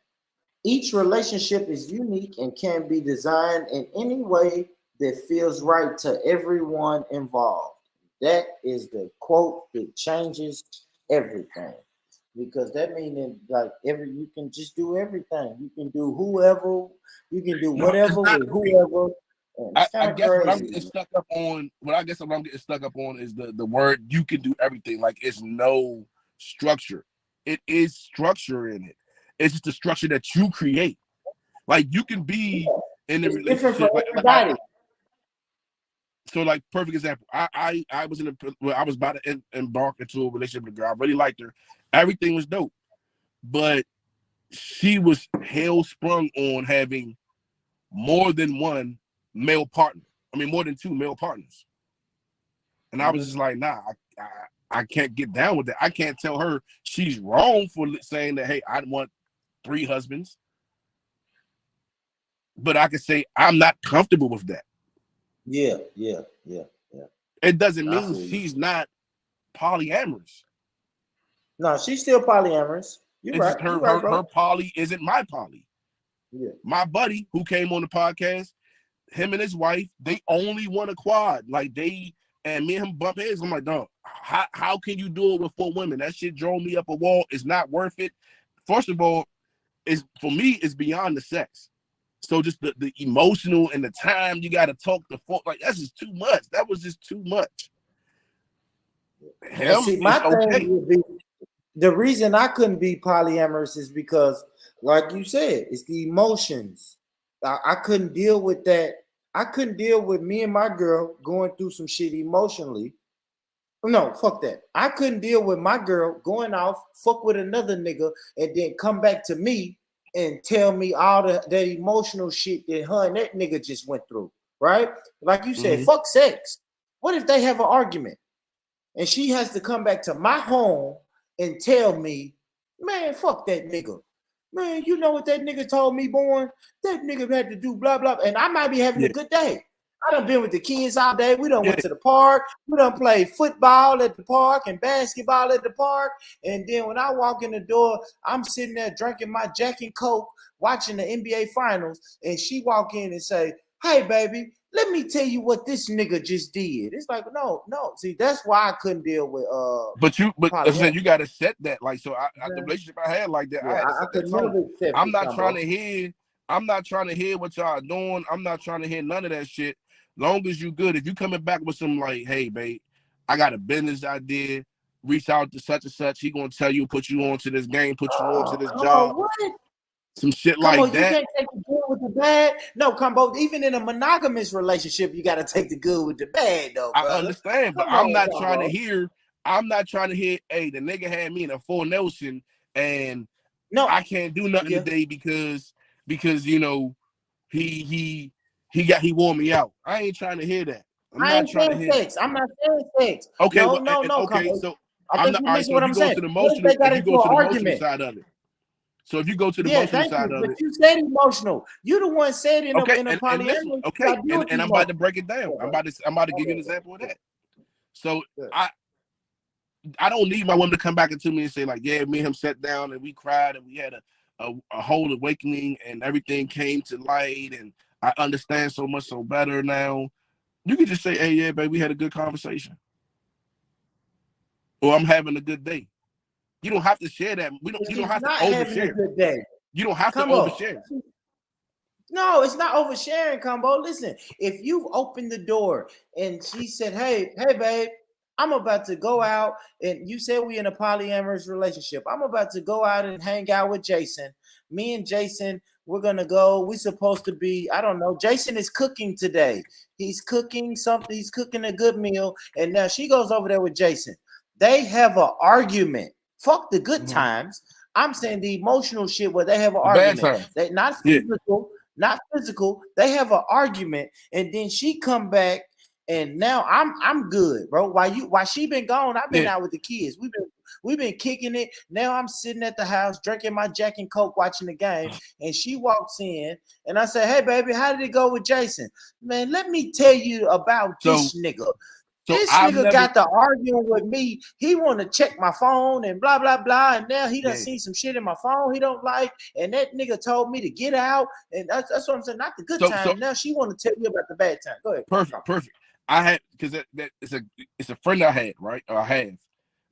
Each relationship is unique and can be designed in any way that feels right to everyone involved. That is the quote that changes everything. Because that means that like you can just do everything. You can do whoever, you can do whatever with whoever. I guess what I'm getting stuck up on, is the word you can do everything. Like it's no structure. It is structure in it. It's just the structure that you create. Like you can be in a relationship. So, like, perfect example. I was I was about to embark into a relationship with a girl. I really liked her. Everything was dope, but she was hell sprung on having more than one male partner. More than two male partners. And I was just like, nah, I can't get down with that. I can't tell her she's wrong for saying that, hey, I want 3 husbands. But I can say I'm not comfortable with that. Yeah. It doesn't mean she's not polyamorous. No, she's still polyamorous. You're right. Her poly isn't my poly. Yeah. My buddy who came on the podcast, him and his wife, they only want a quad. Like me and him bump heads. I'm like, dog, how can you do it with 4 women? That shit drove me up a wall. It's not worth it. First of all, for me, it's beyond the sex. So just the emotional and the time you got to talk the fuck, like that's just too much. That was just too much. Thing would be, the reason I couldn't be polyamorous is because, like you said, it's the emotions. I couldn't deal with that. I couldn't deal with me and my girl going through some shit emotionally. No, fuck that. I couldn't deal with my girl going off, fuck with another nigga, and then come back to me and tell me all that emotional shit that her and that nigga just went through, right? Like you said, fuck sex. What if they have an argument and she has to come back to my home and tell me, man, fuck that nigga. Man, you know what that nigga told me, Born? That nigga had to do blah, blah. And I might be having a good day. I done been with the kids all day. We done went to the park. We done played football at the park and basketball at the park. And then when I walk in the door, I'm sitting there drinking my Jack and Coke, watching the NBA Finals. And she walk in and say, hey, baby, let me tell you what this nigga just did. It's like, no. See, that's why I couldn't deal with But I said you gotta set that. Like, so the relationship I had like that, I could never accept. I'm not trying to hear what y'all are doing. I'm not trying to hear none of that shit. Long as you good. If you coming back with some like, hey, babe, I got a business idea. Reach out to such and such. He gonna tell you, put you on to this game, put you on to this job. What? Some shit Come like on, that. You can't take the good with the bad. No, Combo, even in a monogamous relationship, you got to take the good with the bad, though, brother. I understand, but Come I'm on, not Combo. trying to hear. I'm not trying to hear. Hey, the nigga had me in a full Nelson, and I can't do nothing today because you know he wore me out. I ain't trying to hear that. I ain't saying sex. I'm not saying sex. Okay, no, well, no, no. okay, Combo. so I I'm think not. you All right, missing so what if I'm you go saying. to the What if emotional, they got if you into go an to the emotional argument? side of it. So if you go to the Yeah, emotional thank side you. of But it, you said emotional. You the one said in okay, a and polyamorous. listen, you okay, gotta deal with and I'm emotion. about to break it down. I'm about to give you an example of that. So I don't need my woman to come back into me and say like, yeah, me and him sat down and we cried and we had a whole awakening and everything came to light and I understand so much so better now. You can just say, hey, yeah, babe, we had a good conversation. Or I'm having a good day. You don't have to share that. You don't have to Not having a overshare. good day. You don't have Come to on. overshare. No, it's not oversharing, Combo. Listen, if you've opened the door and she said, hey, babe, I'm about to go out, and you said we in a polyamorous relationship. I'm about to go out and hang out with Jason. Me and Jason, we're gonna go. We're supposed to be, I don't know. Jason is cooking today. He's cooking something, he's cooking a good meal, and now she goes over there with Jason. They have an argument. Fuck the good times. I'm saying the emotional shit where they have an Bad argument. times. They not physical, not physical. They have an argument, and then she come back, and now I'm good, bro. While she been gone, I've been out with the kids. We've been kicking it. Now I'm sitting at the house drinking my Jack and Coke, watching the game, and she walks in, and I say, "Hey, baby, how did it go with Jason?" Man, let me tell you about this nigga. This nigga got to arguing with me. He want to check my phone and blah, blah, blah. And now he done seen some shit in my phone he don't like. And that nigga told me to get out. And that's what I'm saying. Not the good time. Now she want to tell you about the bad time. Go ahead. Perfect. I had, because that it's a friend I had, right? Or I have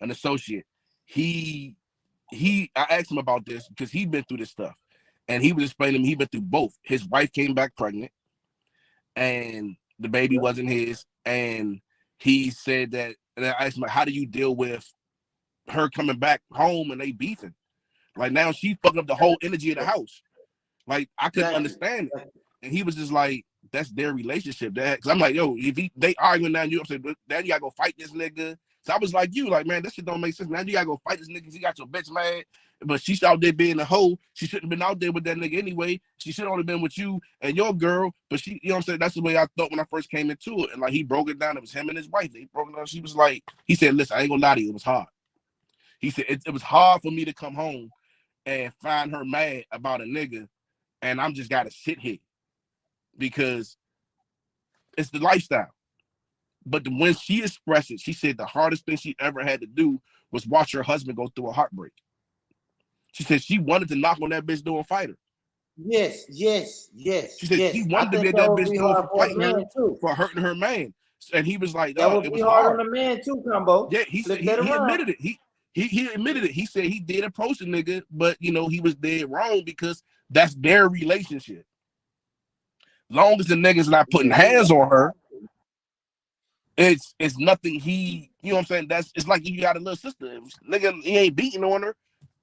an associate. I asked him about this because he'd been through this stuff. And he was explaining to me he'd been through both. His wife came back pregnant and the baby wasn't his. And he said that, and I asked him, how do you deal with her coming back home and they beefing? Like now she fucking up the whole energy of the house. Like I couldn't understand it. And he was just like, that's their relationship. Because I'm like, yo, if they arguing now, I'm saying, now you gotta go fight this nigga. So I was like, like, this shit don't make sense. Now you gotta go fight this nigga. He got your bitch mad. But she's out there being a hoe. She shouldn't have been out there with that nigga anyway. She should have only been with you and your girl. But she, you know what I'm saying? That's the way I thought when I first came into it. And like he broke it down. It was him and his wife. They broke it down. She was like, he said, listen, I ain't gonna lie to you. It was hard. He said, it was hard for me to come home and find her mad about a nigga. And I'm just gotta sit here because it's the lifestyle. But when she expressed it, she said the hardest thing she ever had to do was watch her husband go through a heartbreak. She said she wanted to knock on that bitch door and fight her. Yes. She said she wanted to be at that bitch door for fighting her, for hurting her man. And he was like, that would it be was hard on the man too, Combo. Yeah, he admitted it. He admitted it. He said he did approach the nigga, but he was dead wrong because that's their relationship. Long as the nigga's not putting hands on her, it's nothing he, you know what I'm saying? It's like you got a little sister. If nigga, he ain't beating on her.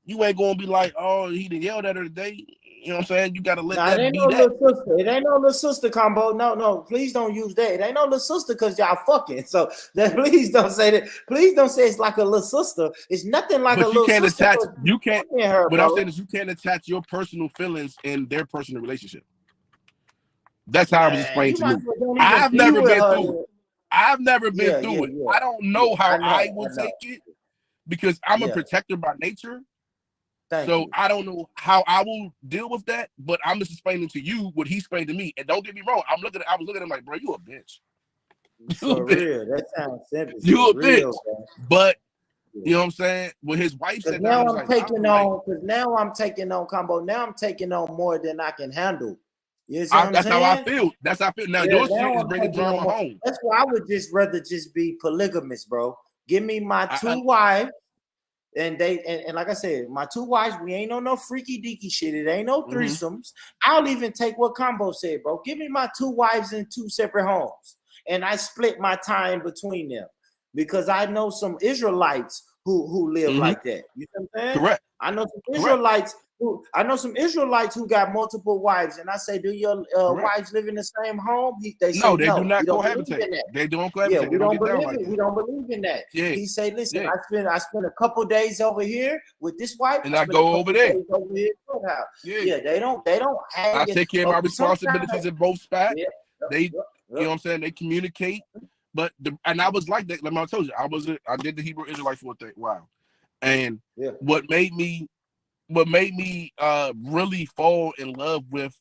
You ain't gonna be like, oh, he done yelled at her today. You know what I'm saying? You gotta let that it ain't be no that. little sister. It ain't no little sister, Combo. No. Please don't use that. It ain't no little sister because y'all fucking. So please don't say that. Please don't say it's like a little sister. It's nothing like a little sister. What I'm saying is you can't attach your personal feelings in their personal relationship. That's how it was explained to me. I've never been through it. I don't know how I will take it because I'm a protector by nature. So I don't know how I will deal with that, but I'm just explaining to you what he explained to me. And don't get me wrong, I was looking at him like, bro, you a bitch. For real, that sounds simple. You a bitch. But you know what I'm saying? When his wife said now that, now I'm taking on Combo. Now I'm taking on more than I can handle. You see what I'm that's saying? how I feel. That's how I feel. Now your shit is bringing drama home. That's why I would just rather just be polygamous, bro. Give me my two wives. And like I said, my 2 wives, we ain't on no freaky deaky shit. It ain't no Mm-hmm. threesomes. I'll even take what Combo said, bro. Give me my 2 wives in 2 separate homes, and I split my time between them because I know some Israelites who live like that. You know what I'm saying? Correct. I know some Israelites who got multiple wives, and I say, do your wives live in the same home? They say No, they do not we don't believe cohabitate. in that. They don't Yeah, cohabitate. we They don't get down believe like it. that. We don't believe in that. Yeah. He say, listen, Yeah. I spend a couple days over here with this wife, And I I spend go a couple over there. days over here at the house. Yeah. Yeah, they don't hang I it. take care of my responsibilities Sometimes in both spots. yeah, They, you know what I'm saying? They communicate. But and I was like that. Like I told you, I did the Hebrew Israelite for a while. And what made me really fall in love with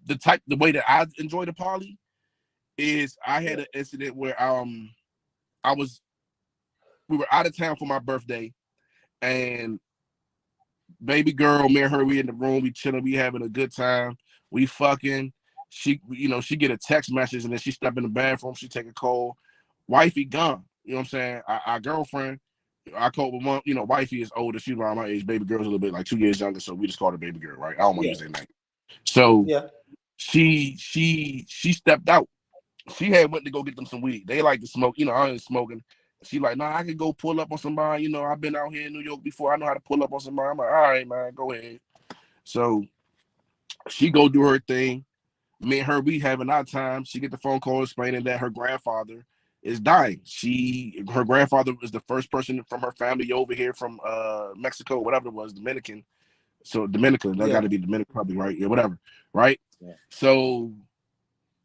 the way that I enjoy the poly is I had an incident where we were out of town for my birthday, and baby girl, me and her, we in the room, we chilling, we having a good time, we fucking. She get a text message, and then she step in the bathroom, she take a call, wifey gone. You know what I'm saying? Our girlfriend, I called with one, wifey is older, she's around my age, baby girl's a little bit like 2 years younger, so we just called her baby girl, right? I don't want to use that name. So she stepped out. She had went to go get them some weed. They like to smoke, I ain't smoking. She like, nah, I can go pull up on somebody. I've been out here in New York before. I know how to pull up on somebody. I'm like, all right, man, go ahead. So she go do her thing. Me and her, we having our time. She get the phone call explaining that her grandfather is dying. Her grandfather was the first person from her family over here from Mexico, whatever it was, Dominican. So Dominica, that got to be Dominican Republic, right? Yeah, whatever, right? Yeah. So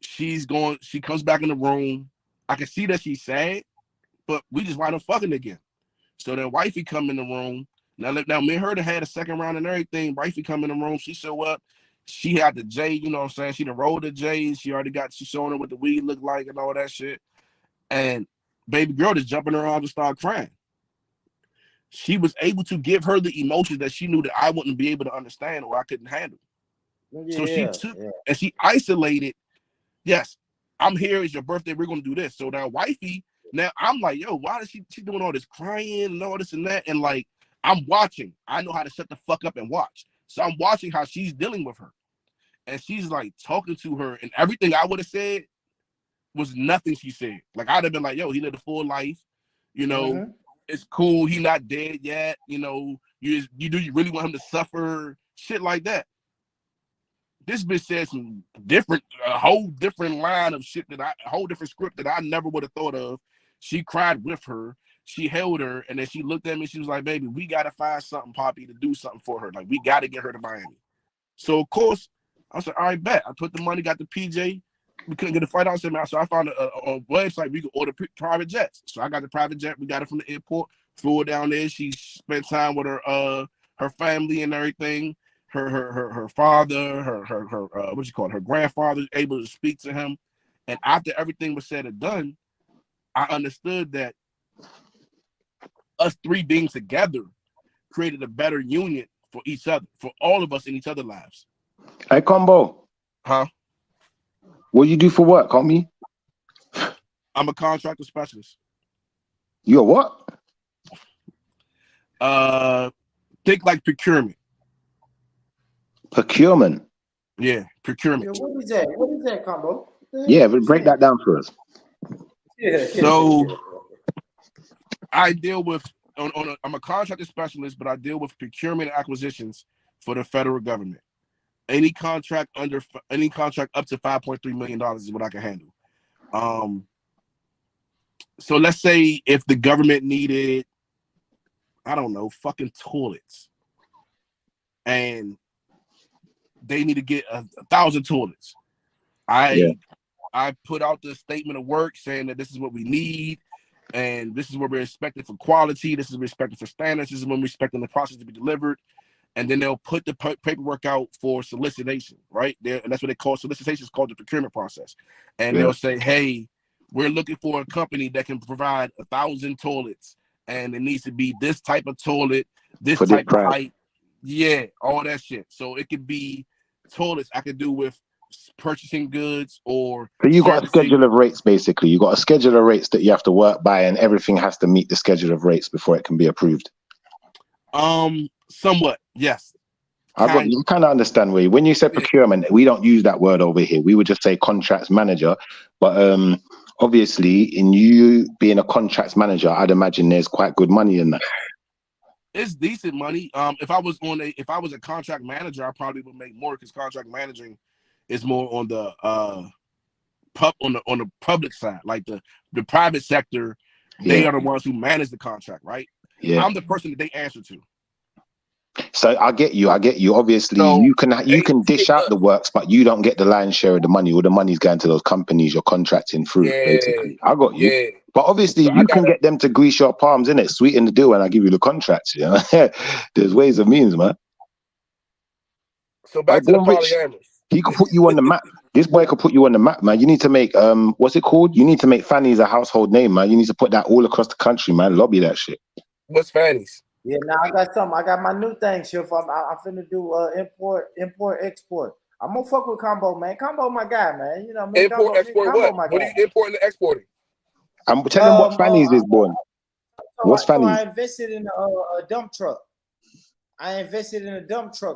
she comes back in the room. I can see that she's sad, but we just wind up fucking again. So then wifey come in the room. Now me and her had a second round and everything. Wifey come in the room. She show up. She had the J, you know what I'm saying? She done rolled the J's. She showing her what the weed looked like and all that shit. And baby girl just jumping her arms and start crying. She was able to give her the emotions that she knew that I wouldn't be able to understand or I couldn't handle. So she took and she isolated. Yes, I'm here. It's your birthday. We're gonna do this. So now wifey, now I'm like, yo, why is she doing all this crying and all this and that? And like, I'm watching. I know how to shut the fuck up and watch. So I'm watching how she's dealing with her. And she's like talking to her, and everything I would have said was nothing she said. Like I'd have been like, yo, he lived a full life, it's cool, he not dead yet, you really want him to suffer, shit like that. This bitch said some a whole different line of shit a whole different script that I never would have thought of. She cried with her, she held her, and then she looked at me, she was like, baby, we gotta find something, Poppy, to do something for her. Like, we gotta get her to Miami. So of course, I said, all right, bet. I put the money, got the PJ. We couldn't get a flight out, so I found a website we could order private jets. So I got the private jet, we got it from the airport, flew her down there. She spent time with her family and everything. Her father, her grandfather, able to speak to him. And after everything was said and done, I understood that us three being together created a better union for each other, for all of us in each other's lives. Hey, Combo. Huh? What you do for work, homie? I'm a contractor specialist. You're what? Think like procurement. Procurement? Yeah, procurement. Yeah, what is that? What is that, Combo? Yeah, but break that down for us. Yeah. So I deal with I'm a contractor specialist, but I deal with procurement and acquisitions for the federal government. Any contract up to $5.3 million is what I can handle. So let's say if the government needed, I don't know, fucking toilets, and they need to get 1,000 toilets. I put out the statement of work saying that this is what we need, and this is what we're expecting for quality. This is what we're expecting for standards. This is when we're expecting the process to be delivered. And then they'll put the paperwork out for solicitation, right? And that's what they call solicitation, is called the procurement process. And they'll say, hey, we're looking for a company that can provide 1,000 toilets, and it needs to be this type of toilet, this for type of height. Yeah, all that shit. So it could be toilets I could do with purchasing goods or. So you got a schedule of rates, basically. You got a schedule of rates that you have to work by, and everything has to meet the schedule of rates before it can be approved. Somewhat, yes. I got you. Kind of understand where when you said procurement, we don't use that word over here. We would just say contracts manager. But obviously, in you being a contracts manager, I'd imagine there's quite good money in that. It's decent money. If I was a contract manager, I probably would make more because contract managing is more on the on the public side, like the private sector. They are the ones who manage the contract, right? Yeah. I'm the person that they answer to. So I get you. Obviously, So you can dish out the works, but you don't get the lion's share of the money. All the money's going to those companies you're contracting through. Basically, I got you. Yeah. But obviously, you can get them to grease your palms, innit? Sweeten the deal, and I give you the contracts. You know, there's ways and means, man. So back to the polyamorous. He could put you on the map. This boy could put you on the map, man. You need to make what's it called? You need to make Fanny's a household name, man. You need to put that all across the country, man. Lobby that shit. What's Fanny's? Yeah, now I got something. I got my new thing, Chef. I'm finna do import, export. I'm gonna fuck with Combo, man. Combo, my guy, man. You know, man. Import, export, Combo, what? What are you importing and exporting? I'm telling what Fanny's is born. What's Fanny's? I invested in a dump truck.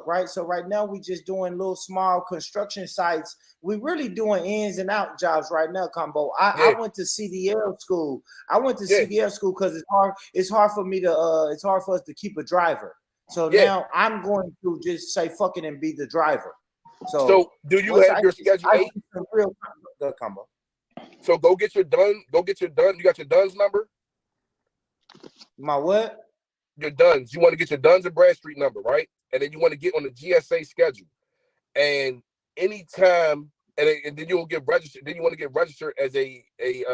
Right? So right now we just doing little small construction sites. We really doing ins and out jobs right now, Combo. I went to CDL school. CDL school because it's hard for me to it's hard for us to keep a driver. So now I'm going to just say fuck it and be the driver. So do you have your Schedule 8? Real Combo. So go get your done. You got your DUNS number? My what? Your DUNS. You want to get your DUNS and Bradstreet number, right? And then you want to get on the GSA schedule. And anytime, and then you'll get registered. Then you want to get registered as a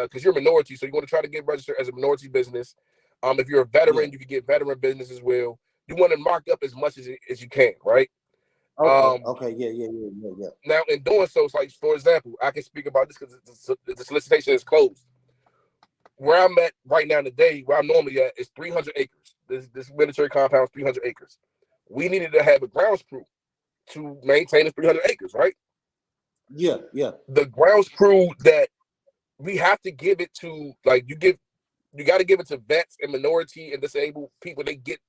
because you're a minority, so you want to try to get registered as a minority business. If you're a veteran, you can get veteran business as well. You want to mark up as much as you can, right? Okay. Yeah. Now, in doing so, it's like, for example, I can speak about this because the solicitation is closed. Where I'm at right now today, where I'm normally at, is 300 acres. This military compound is 300 acres. We needed to have a grounds crew to maintain the 300 acres, right? Yeah. The grounds crew that we have to give it to, like you got to give it to vets and minority and disabled people. They get,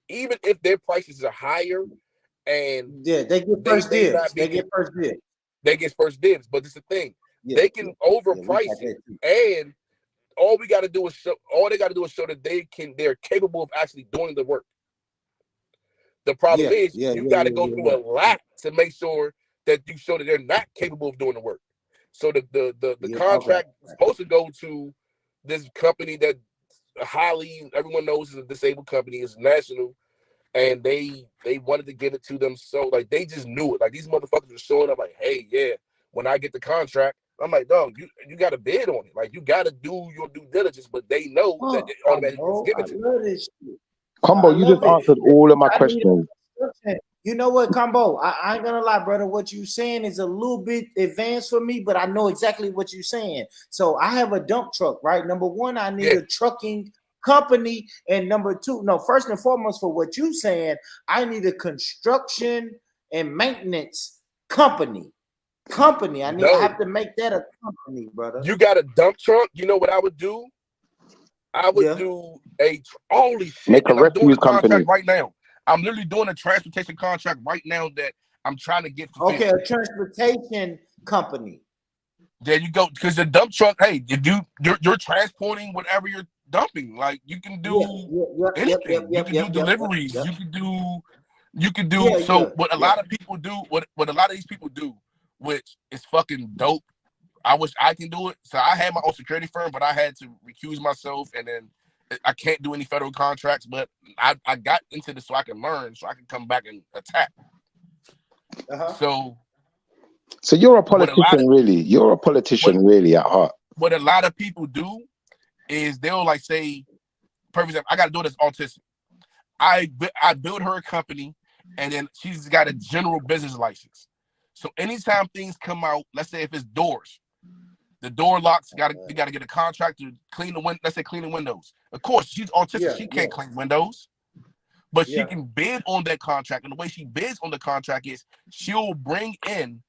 even if their prices are higher, and they get first dibs. They get first dibs. But it's the thing, they can overprice it, and all they got to do is show that they're capable of actually doing the work. The problem is you got to go through a lot to make sure that you show that they're not capable of doing the work. So the contract is supposed to go to this company that everyone knows is a disabled company, is national, and they wanted to give it to them. So like they just knew it. Like these motherfuckers were showing up like, hey, yeah, when I get the contract, I'm like, dog, you got to bid on it. Like you got to do your due diligence, but they know that they automatically just give it to you. Combo, you just answered all of my questions. You know what, Combo? I ain't gonna lie, brother. What you saying is a little bit advanced for me, but I know exactly what you're saying. So I have a dump truck, right? Number one, I need a trucking company, and number two, first and foremost, for what you saying, I need a construction and maintenance company. I have to make that a company, brother. You got a dump truck. You know what I would do? I would do holy shit. Make a refuse company right now. I'm literally doing a transportation contract right now that I'm trying to get. Okay, a transportation company. There you go. Because the dump truck, hey, you're transporting whatever you're dumping. Like you can do anything. You can do deliveries. You can do. So what a lot of people do, what a lot of these people do, which is fucking dope. I wish I can do it. So I had my own security firm, but I had to recuse myself, and then I can't do any federal contracts. But I got into this so I can learn, so I can come back and attack. So you're a politician, really. You're a politician, really, at heart. What a lot of people do is they'll like say, perfect example, I got a daughter that's autistic. I build her a company, and then she's got a general business license. So anytime things come out, let's say if it's doors, the door locks, you gotta get a contract to clean the window. Let's say clean the windows. Of course, she's autistic; she can't clean windows, but she can bid on that contract. And the way she bids on the contract is she can bring in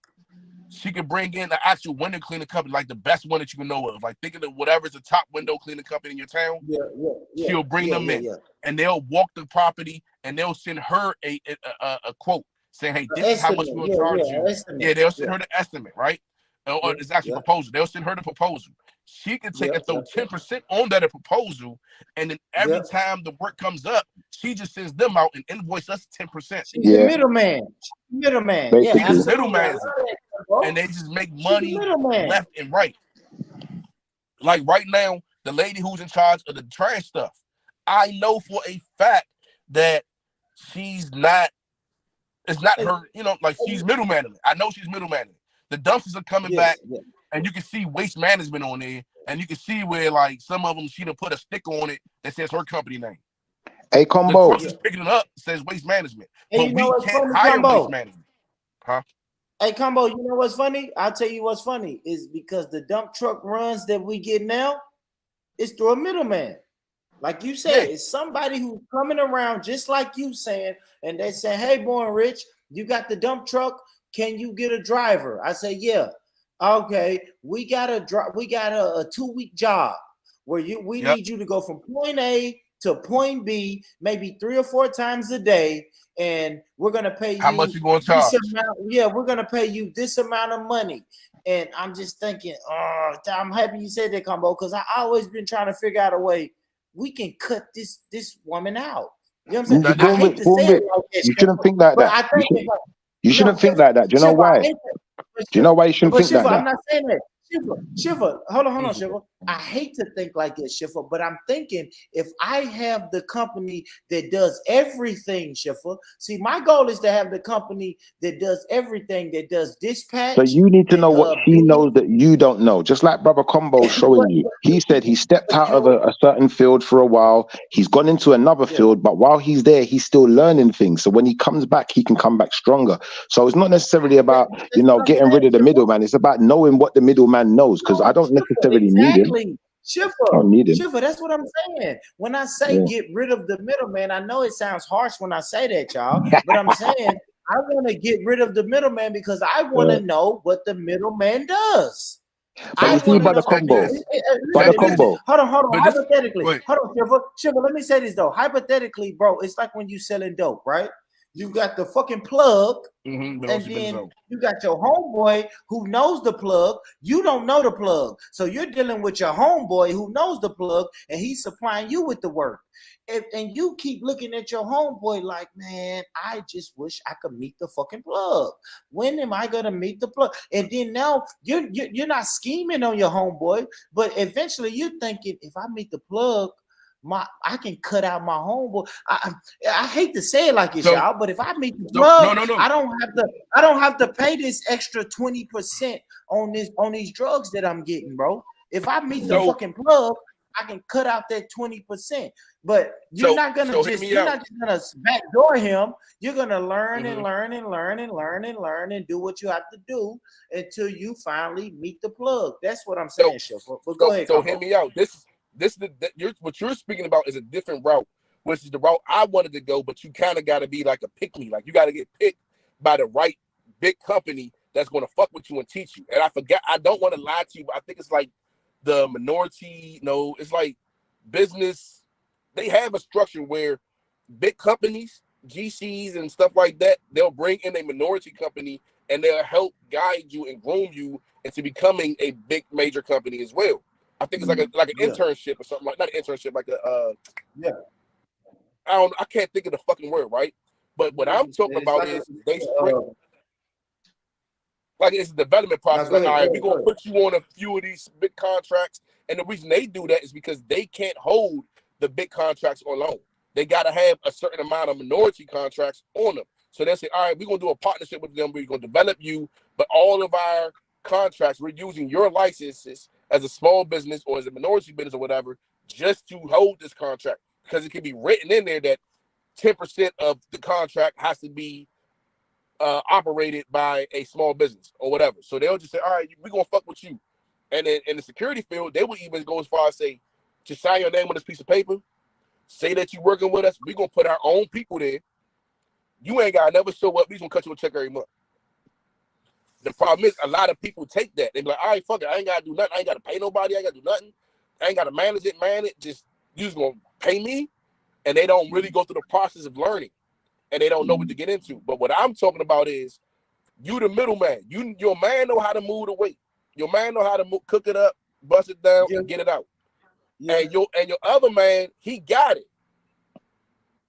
the actual window cleaning company, like the best one that you can know of. Like thinking of whatever's the top window cleaning company in your town. She'll bring them in, and they'll walk the property and they'll send her a quote saying, "Hey, this is how much we'll charge you." Estimate. They'll send her the estimate, right? Or it's actually a proposal. They'll send her the proposal. She can take and throw 10% on that proposal, and then every time the work comes up, she just sends them out and invoice us 10%. She's the middleman. Middleman. She's Yeah, the middleman, and they just make money left and right. Like right now, the lady who's in charge of the trash stuff, I know for a fact that she's not. It's not her. You know, like she's middlemaning it. I know she's middlemaning it. The dumpsters are coming back. And you can see Waste Management on there, and you can see where like some of them she done put a sticker on it that says her company name. Hey, Combo. The person's picking it up says Waste Management, Hey, but we can't hire Waste Management. Huh? Hey, Combo, you know what's funny? I'll tell you what's funny is because the dump truck runs that we get now, it's through a middleman. Like you said, it's somebody who's coming around just like you saying, and they say, "Hey, Born Rich, you got the dump truck? Can you get a driver?" I say, "Yeah." Okay, we got a 2-week job where we need you to go from point A to point B, maybe 3 or 4 times a day, and we're gonna pay you. How much you gonna charge? We're gonna pay you this amount of money. And I'm just thinking, I'm happy you said that, Combo, because I always been trying to figure out a way we can cut this woman out. You know what I'm saying? I hate to say it like this, you shouldn't think like that. You shouldn't think like that. Do you know why? Do you know why you shouldn't think like that? I'm not saying that. Shiva, hold on, Shiva. I hate to think like this, Shiva, but I'm thinking if I have the company that does everything, Shiva. See, my goal is to have the company that does everything, that does dispatch. So you need to know what he knows that you don't know. Just like Brother Combo showing you. He said he stepped out of a certain field for a while. He's gone into another field, but while he's there, he's still learning things. So when he comes back, he can come back stronger. So it's not necessarily about, getting rid of the middleman. It's about knowing what the middleman knows, because I don't necessarily need him. Shiva, I don't need him. Shiva, that's what I'm saying. When I say get rid of the middleman, I know it sounds harsh when I say that, y'all, but I'm saying I want to get rid of the middleman because I want to know what the middleman does. But you see, by the combo. Hold on. Hypothetically, hold on, Shiva. Let me say this though. Hypothetically, bro, it's like when you selling dope, right? You got the fucking plug, and then you got your homeboy who knows the plug. You don't know the plug, so you're dealing with your homeboy who knows the plug, and he's supplying you with the work. And you keep looking at your homeboy like, man, I just wish I could meet the fucking plug. When am I gonna meet the plug? And then now you're not scheming on your homeboy, but eventually you're thinking, if I meet the plug, I can cut out my homeboy. I hate to say it like this, y'all, but if I meet the plug, I don't have to pay this extra 20% on these drugs that I'm getting, bro. If I meet the fucking plug, I can cut out that 20%. But you're not gonna just backdoor him. You're gonna learn and learn and learn and learn and learn and do what you have to do until you finally meet the plug. That's what I'm saying, Shiva. But go ahead. So hear me out. What you're speaking about is a different route, which is the route I wanted to go, but you kind of got to be like a pick me. Like you got to get picked by the right big company that's going to fuck with you and teach you. And I don't want to lie to you, but I think it's like the minority, it's like business. They have a structure where big companies, GCs and stuff like that, they'll bring in a minority company and they'll help guide you and groom you into becoming a big major company as well. I think it's like an internship or something, like not an internship, like I can't think of the fucking word, right? But what I'm talking about is they like it's a development process. Like, all right, we're gonna put you on a few of these big contracts, and the reason they do that is because they can't hold the big contracts alone. They gotta have a certain amount of minority contracts on them. So they say, all right, we're gonna do a partnership with them. We're gonna develop you, but all of our contracts, we're using your licenses as a small business or as a minority business or whatever, just to hold this contract, because it can be written in there that 10% of the contract has to be operated by a small business or whatever. So they'll just say, all right, we're going to fuck with you. And then in the security field, they will even go as far as say, just sign your name on this piece of paper, say that you're working with us, we're going to put our own people there. You ain't got to never show up. We're going to cut you a check every month. The problem is a lot of people take that. They be like, all right, fuck it. I ain't got to do nothing. I ain't got to pay nobody. I ain't got to do nothing. I ain't got to manage it, man. You just going to pay me? and they don't really go through the process of learning, and they don't know what to get into. But what I'm talking about is you the middleman. Your man know how to move the weight. Your man know how to cook it up, bust it down, and get it out. And your other man, he got it.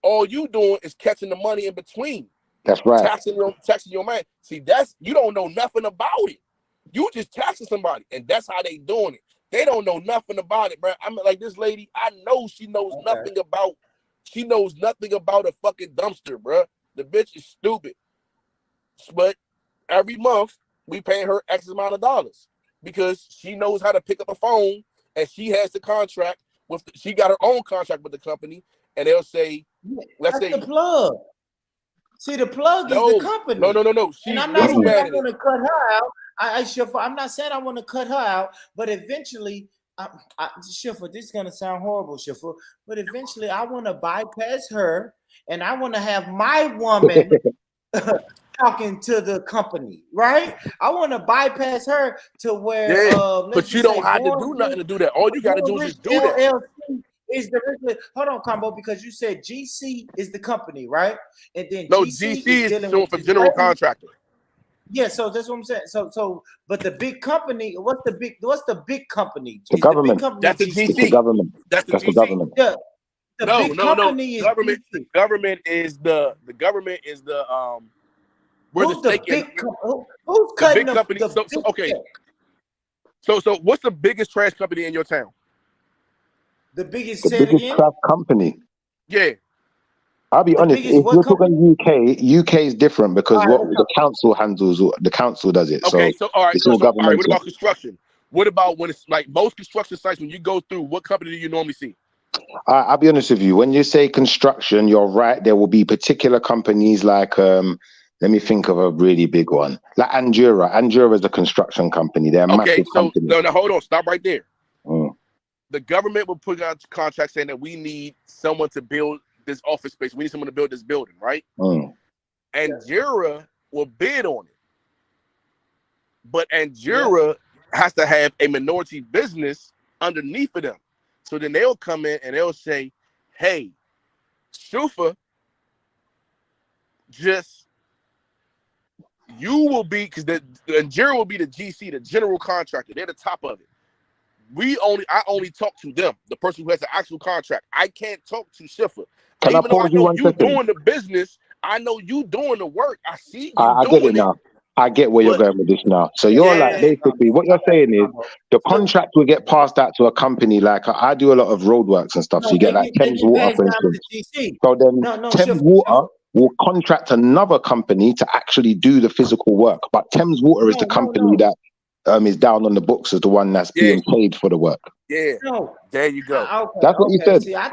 All you doing is catching the money in between. That's right. Taxing your man. See, you don't know nothing about it. You just taxing somebody, and that's how they doing it. They don't know nothing about it, bro. I mean, like this lady, I know she knows nothing about. She knows nothing about a fucking dumpster, bro. The bitch is stupid. But every month we paying her X amount of dollars because she knows how to pick up a phone, and she has the contract with. She got her own contract with the company, and they'll say, let's say the plug. See, the plug is the company. No. And I'm not saying I want to cut her out. I'm not saying I want to cut her out, but eventually, Shiffer, this is gonna sound horrible, Shiffer, but eventually I want to bypass her, and I want to have my woman talking to the company, right? I want to bypass her to where. But you don't have to do nothing to do that. All you got to do is just do that. Is the hold on, Combo, because you said GC is the company, right? And then GC is for general contractor. Yeah, so that's what I'm saying. So, but the big company, what's the big company? The government. That's the GC. It's the government. That's the GC. Government. Yeah. The company is government. The government is the we're who's the stake who's cutting big company. So what's the biggest trash company in your town? The biggest, the biggest trash company. Yeah. I'll be honest. If you're talking UK is different because the council handles. The council does it. Okay. So all right. It's all government. All right. What about construction? What about when it's like most construction sites? When you go through, what company do you normally see? I'll be honest with you. When you say construction, you're right. There will be particular companies like. Let me think of a really big one. Like Andura. Andura is a construction company. They're a massive company. No, hold on. Stop right there. The government will put out a contract saying that we need someone to build this office space. We need someone to build this building, right? Andura will bid on it. But Andura has to have a minority business underneath of them. So then they'll come in and they'll say, hey, Shufa, you will be, because the Andura will be the GC, the general contractor. They're the top of it. I only talk to them, the person who has the actual contract. I can't talk to Schiffer. Even though I know you doing the business, I know you doing the work. I see you I get it now. I get where you're going with this now. So you're like, basically, what you're saying is the contract will get passed out to a company. Like I do a lot of roadworks and stuff. So you get like Thames Water, for instance. So then Thames Water will contract another company to actually do the physical work. But Thames Water is the company that is down on the books as the one that's being paid for the work. Yeah. There you go. That's what you said. See, I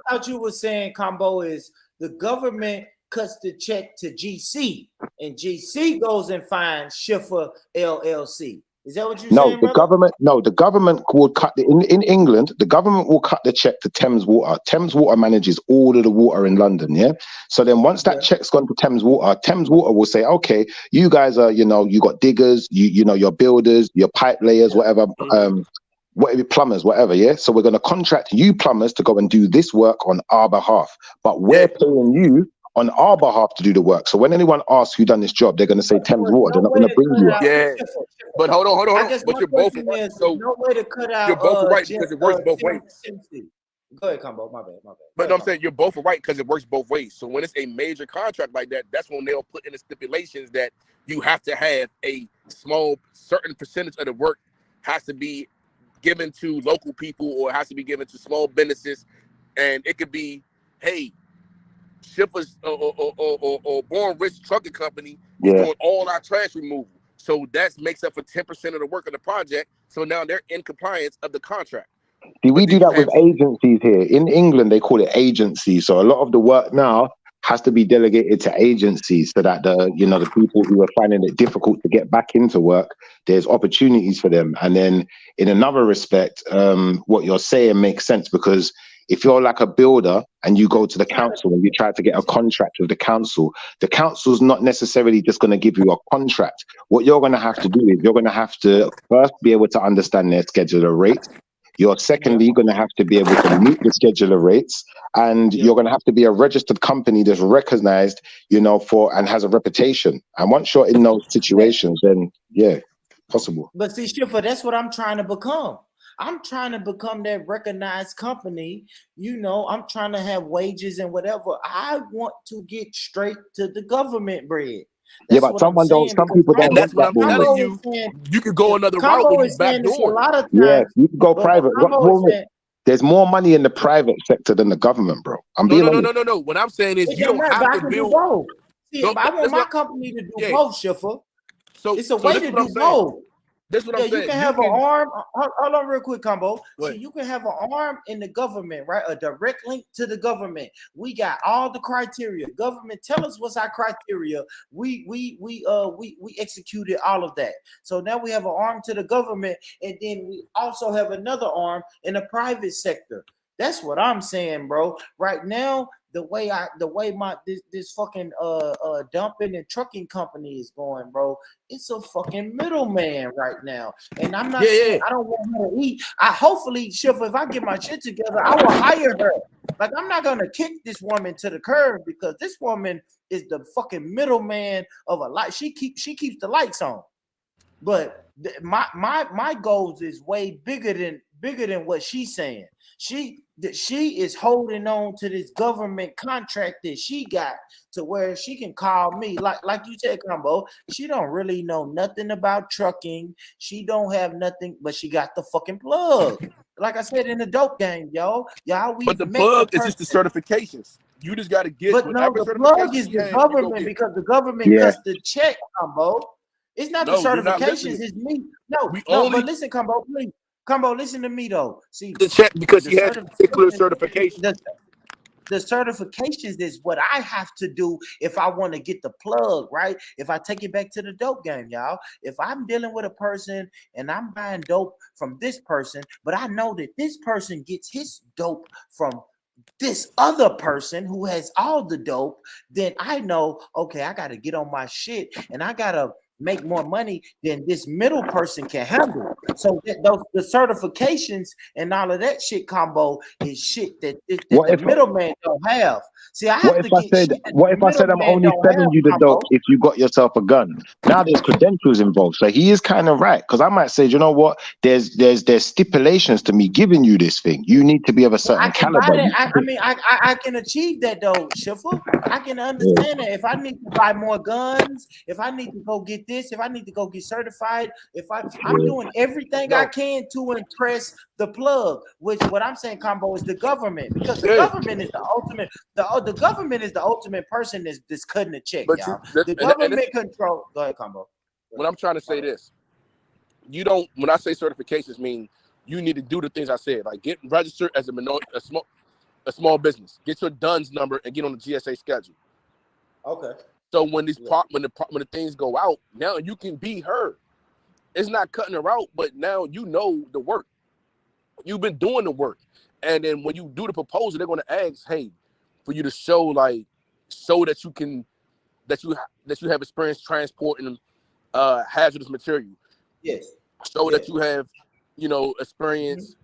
thought you were saying, Combo, is the government cuts the check to GC and GC goes and finds Schiffer LLC. Is that what you're saying, brother? The government will cut in England, the government will cut the check to Thames Water. Thames Water manages all of the water in London, yeah? So then once that check's gone to Thames Water will say, okay, you guys are, you got diggers, you're builders, your pipe layers, whatever, plumbers, whatever, yeah? So we're going to contract you plumbers to go and do this work on our behalf. But we're paying you on our behalf to do the work. So when anyone asks who done this job, they're going to say Thames Water. They're not going to bring you up. Yeah. But hold on. I guess but you're both right. So no way to cut out. You're both right because it works both ways. Go ahead, Combo. My bad. But I'm saying you're both right because it works both ways. So when it's a major contract like that, that's when they'll put in the stipulations that you have to have a certain percentage of the work has to be given to local people or has to be given to small businesses. And it could be, hey, Shippers or Born Rich Trucking Company is doing all our trash removal. So that makes up for 10% of the work of the project. So now they're in compliance of the contract. We do that with agencies here. In England, they call it agencies. So a lot of the work now has to be delegated to agencies so that the people who are finding it difficult to get back into work, there's opportunities for them. And then in another respect, what you're saying makes sense because if you're like a builder and you go to the council and you try to get a contract with the council's not necessarily just going to give you a contract. What you're going to have to do is you're going to have to first be able to understand their scheduler rate. You're secondly going to have to be able to meet the scheduler rates, and you're going to have to be a registered company that's recognized, you know, for and has a reputation. And once you're in those situations, then yeah, possible. But see, Schiffer, that's what I'm trying to become. I'm trying to become that recognized company. You know, I'm trying to have wages and whatever. I want to get straight to the government bread. Yeah, but someone don't. Some people don't. And that's what I'm telling you. You could go another route when you back door. Yeah, you can go private. There's more money in the private sector than the government, bro. I'm being honest. No. What I'm saying is you don't have to build. See, I want my company to do both, Schiffer. So it's a way to do both. That's what I'm saying. You can have an arm. Hold on, real quick, Combo. So you can have an arm in the government, right? A direct link to the government. We got all the criteria. Government, tell us what's our criteria. We executed all of that. So now we have an arm to the government, and then we also have another arm in the private sector. That's what I'm saying, bro. Right now, the way my this fucking dumping and trucking company is going, bro, it's a fucking middleman right now. And I'm not saying I don't want her to eat. Hopefully, Schiffer, if I get my shit together, I will hire her. Like, I'm not gonna kick this woman to the curb because this woman is the fucking middleman of a light. She keeps the lights on. But my goals is way bigger than what she's saying. She is holding on to this government contract that she got to where she can call me. Like you said, Combo, she don't really know nothing about trucking. She don't have nothing, but she got the fucking plug. Like I said in the dope game, y'all. But the plug is just the certifications. You just got to get. But no, the plug is the government because the government cuts the check, Combo. It's not the certifications. It's me. But listen, Combo, please. Combo, listen to me though. See, the check because he has particular certification. The certifications is what I have to do if I want to get the plug, right? If I take it back to the dope game, y'all. If I'm dealing with a person and I'm buying dope from this person, but I know that this person gets his dope from this other person who has all the dope, then I know, okay, I got to get on my shit and I got to make more money than this middle person can handle. So the certifications and all of that shit, Combo, is shit that the middleman don't have. See, I have what if I said I'm only selling you the dope if you got yourself a gun? Now there's credentials involved. So he is kind of right, because I might say, you know what? There's stipulations to me giving you this thing. You need to be of a certain caliber. I can achieve that though, Schiffer. I can understand that. If I need to buy more guns, if I need to go get this, if I need to go get certified, I'm doing everything I can to impress the plug, which what I'm saying, Combo, is the government, because the government is the ultimate. The government is the ultimate person that's cutting the check, y'all. The government control. Go ahead, Combo. What I'm trying to say this, you don't. When I say certifications, mean you need to do the things I said, like get registered as a small business, get your DUNS number, and get on the GSA schedule. Okay. So when the things go out, now you can be her. It's not cutting her out, but now you know the work. You've been doing the work, and then when you do the proposal, they're going to ask, "Hey, for you to show that you have experience transporting hazardous material. Yes. So that you have, experience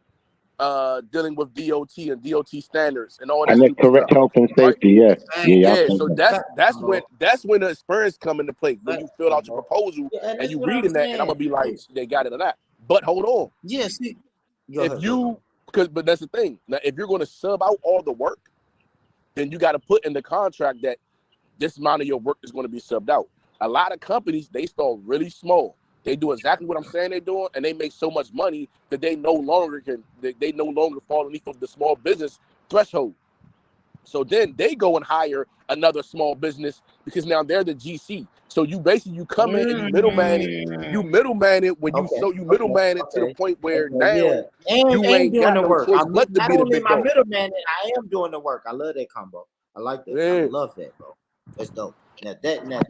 dealing with DOT and DOT standards and all that. And the correct health and safety, right? Yeah. So that's when the experience come into play. When you fill out your proposal and you reading that, and I'm gonna be like, they got it or not. But hold on. Yes. But that's the thing. Now, if you're going to sub out all the work, then you got to put in the contract that this amount of your work is going to be subbed out. A lot of companies, they start really small. They do exactly what I'm saying they're doing, and they make so much money that they no longer fall underneath of the small business threshold. So then they go and hire another small business because now they're the GC. So you come in and you middleman it when you middleman it to the point where now you ain't doing the work. I'm not only my middleman, I am doing the work. I love that combo. I like that. I love that, bro. That's dope. That makes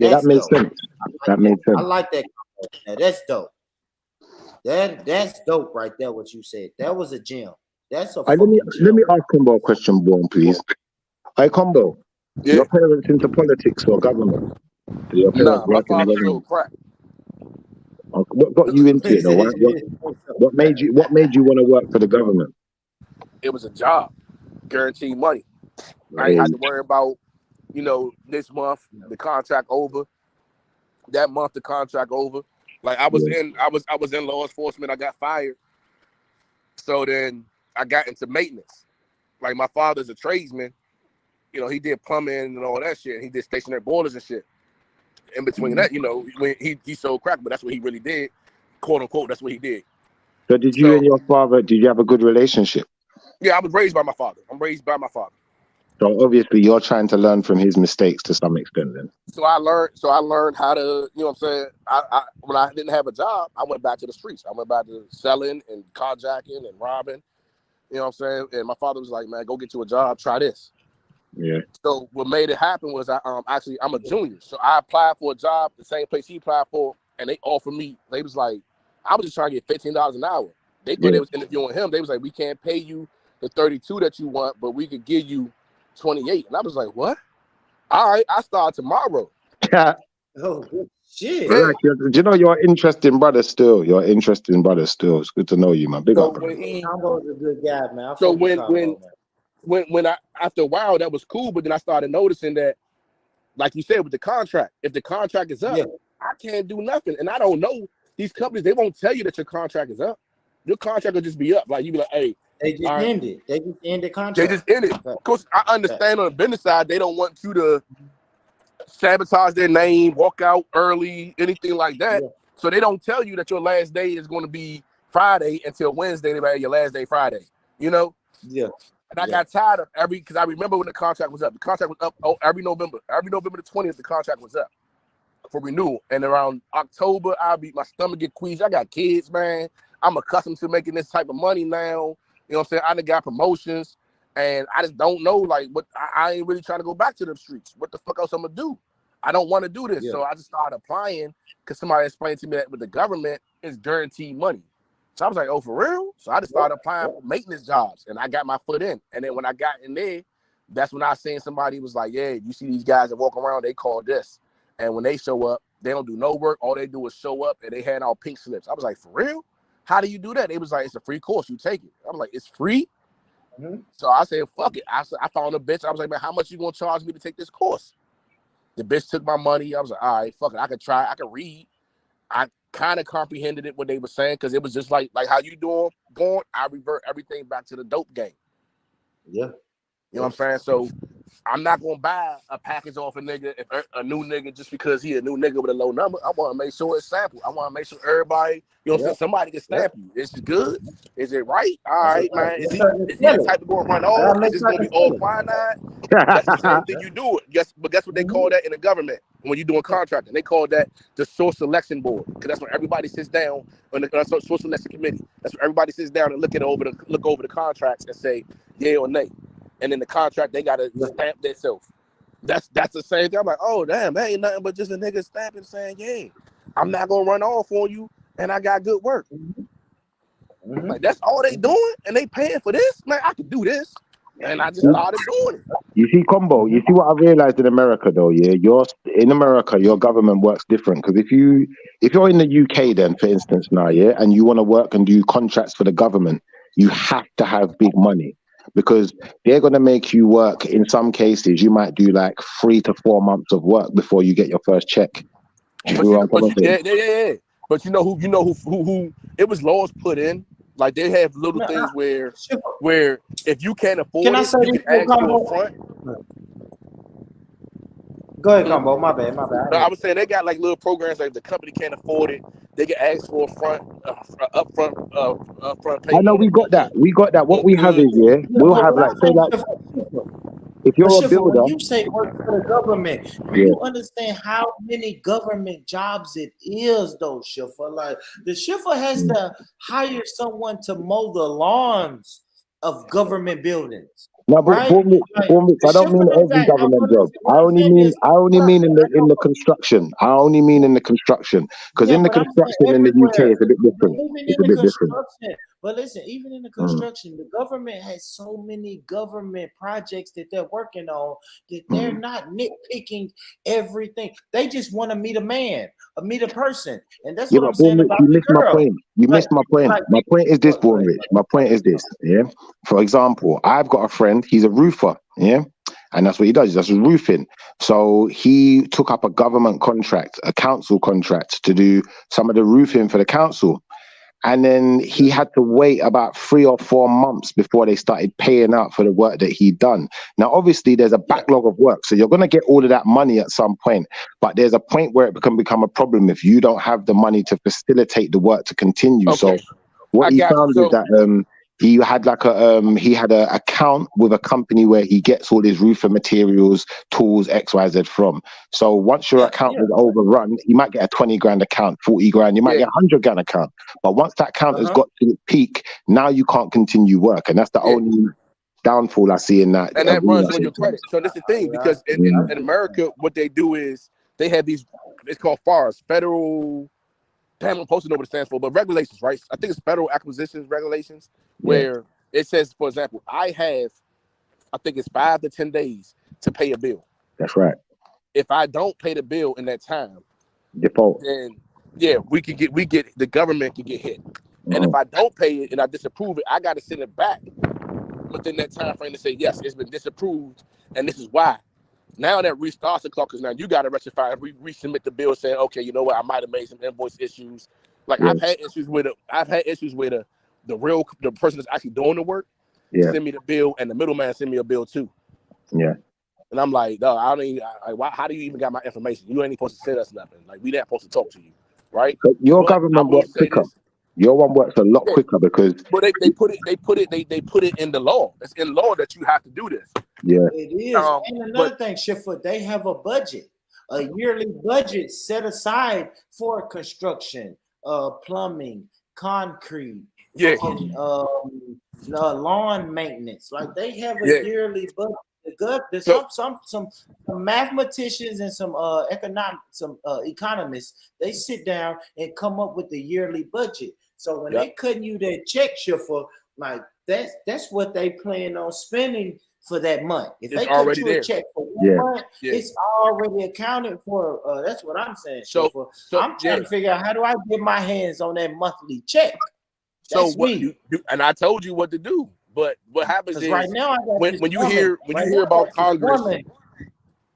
sense. That makes sense. I like that. Now that's dope. That's dope right there. What you said. That was a gem. That's a. Let me ask Combo a question, Born, please. Hi, Combo. Your parents into politics or government? Nah, my father sold crack. What got you into it though? What made you want to work for the government? It was a job, guaranteed money. I ain't had to worry about, this month the contract over, that month the contract over. Like I was in law enforcement. I got fired, so then I got into maintenance. Like my father's a tradesman, he did plumbing and all that shit. He did stationary boilers and shit. In between that, when he sold crack, but that's what he really did, quote unquote. That's what he did. So did you and your father? Did you have a good relationship? Yeah, I was raised by my father. I'm raised by my father. So obviously you're trying to learn from his mistakes to some extent then. So I learned how to, what I'm saying? I when I didn't have a job, I went back to the streets. I went back to selling and carjacking and robbing. You know what I'm saying? And my father was like, man, go get you a job, try this. Yeah. So what made it happen was I'm a junior. So I applied for a job, the same place he applied for, and they offered me, they was like, I was just trying to get $15 an hour. They thought they was interviewing him. They was like, we can't pay you the 32 that you want, but we could give you 28. And I was like, what? All right, I start tomorrow. Oh shit. Right. You're an interesting brother still. You're an interesting brother still. It's good to know you, man. Big up. Combo's a good guy, man. So when I after a while that was cool, but then I started noticing that, like you said, with the contract, if the contract is up, I can't do nothing. And I don't know, these companies, they won't tell you that your contract is up. Your contract will just be up. Like you be like, hey, they just end it. They just end the contract. They just end it. Of course, I understand on the business side, they don't want you to sabotage their name, walk out early, anything like that. So they don't tell you that your last day is going to be Friday until Wednesday. They your last day Friday. Yeah. And I got tired of because I remember when the contract was up. The contract was up every November. Every November the 20th, the contract was up for renewal. And around October, my stomach get queasy. I got kids, man. I'm accustomed to making this type of money now. You know what I'm saying? I done got promotions, and I just don't know, like, what I ain't really trying to go back to the streets. What the fuck else I'm gonna do? I don't want to do this. So I just started applying because somebody explained to me that with the government, it's guaranteed money. So I was like, oh, for real? So I just started applying for maintenance jobs, and I got my foot in. And then when I got in there, that's when I seen somebody was like, yeah, you see these guys that walk around, they call this. And when they show up, they don't do no work. All they do is show up, and they hand out pink slips. I was like, for real? How do you do that? They was like, it's a free course. You take it. I'm like, it's free? So I said, fuck it. I found a bitch. I was like, man, how much you gonna charge me to take this course? The bitch took my money. I was like, all right, fuck it. I could try. I could read. I kind of comprehended it, what they were saying, because it was just like how you going. I revert everything back to the dope game. Yeah. You know what I'm saying? So I'm not gonna buy a package off a nigga, if a new nigga, just because he a new nigga with a low number. I want to make sure it's sample. I want to make sure everybody, you know what I'm saying, somebody can stamp you. Is it good? Is it right? All right, man. Is he the type of going to run off? Is this gonna be all quinine? That's the same thing you do it. Yes, but guess what they call that in the government when you're doing contracting? They call that the source selection board, because that's when everybody sits down on the source selection committee. That's when everybody sits down and look over the contracts and say yay or nay. And in the contract, they gotta stamp themselves. That's the same thing. I'm like, oh damn, that ain't nothing but just a nigga stamping saying, yeah, I'm not gonna run off on you, and I got good work. Like that's all they doing, and they paying for this. Man, I could do this, and I just started doing it. You see, Combo, you see what I've realized in America though, yeah? In America, your government works different, because if you're in the UK then, for instance, now, yeah, and you want to work and do contracts for the government, you have to have big money. Because they're going to make you work. In some cases, you might do like 3 to 4 months of work before you get your first check. But you know who it was laws put in. Like they have little things where if you can't afford you can ask for front. Go ahead, Combo. My bad. I was saying they got like little programs, like if the company can't afford it, they can ask for upfront payment. I know we got that. What we have is, we'll have like, say like, if you're a builder. When you say work for the government, you understand how many government jobs it is, though, Schiffer. Like the Schiffer has to hire someone to mow the lawns of government buildings. No, but right? I don't mean every government job. I only mean in the construction. I only mean in the construction, because in the construction in the UK it's a bit different. But listen, even in the construction, the government has so many government projects that they're working on that they're not nitpicking everything. They just want to meet a man, meet a person, and that's Yeah, what but I'm saying Born Rich, about you the missed my girl. point. You Like, missed my point. like, My point is this, go Born ahead. Rich. My point is this. Yeah. For example, I've got a friend. He's a roofer. Yeah. And that's what he does. He does roofing. So he took up a government contract, a council contract, to do some of the roofing for the council. And then he had to wait about 3 or 4 months before they started paying out for the work that he'd done. Now, obviously, there's a backlog of work. So you're going to get all of that money at some point. But there's a point where it can become a problem if you don't have the money to facilitate the work to continue. So Okay, what I he got you. found is So that he had like he had an account with a company where he gets all his roofing materials, tools, XYZ from. So once your account is overrun, you might get a 20 grand account, 40 grand, you might get a 100 grand account. But once that account has got to the peak, now you can't continue work, and that's the only downfall I see in that and that arena runs on your credit. sometimes. So this is the thing, because in America, what they do is they have these, it's called FARs, federal, damn, I'm posting over what it stands for, but regulations, right? I think it's federal acquisitions regulations, where it says, for example, I think it's 5 to 10 days to pay a bill. That's right. If I don't pay the bill in that time, Default. then the government can get hit. And if I don't pay it and I disapprove it, I got to send it back within that time frame to say, yes, it's been disapproved, and this is why. Now that restarts the clock, because now you got to rectify and resubmit the bill saying, okay, you know what, I might have made some invoice issues. Like I've had issues with the person that's actually doing the work send me the bill, and the middleman send me a bill too. Yeah. And I'm like, no, I don't even. How do you even got my information? You ain't supposed to send us nothing. Like we not supposed to talk to you, right? But your But I government will works say quicker. this. Your one works a lot quicker because But they put it in the law. It's in law that you have to do this. It is. And another thing, Shifra, they have a budget, a yearly budget set aside for construction, plumbing, concrete, fucking, lawn maintenance. Like they have a yearly budget. There's some mathematicians and some economists. They sit down and come up with the yearly budget. So when they cutting you that check, Shifra, like that's what they plan on spending for that month. If It's they cut already you there. a check for 1 month, it's already accounted for. That's what I'm saying. So I'm trying to figure out how do I get my hands on that monthly check. That's what me. and I told you what to do. But what happens is right now I got when you hear about Congress,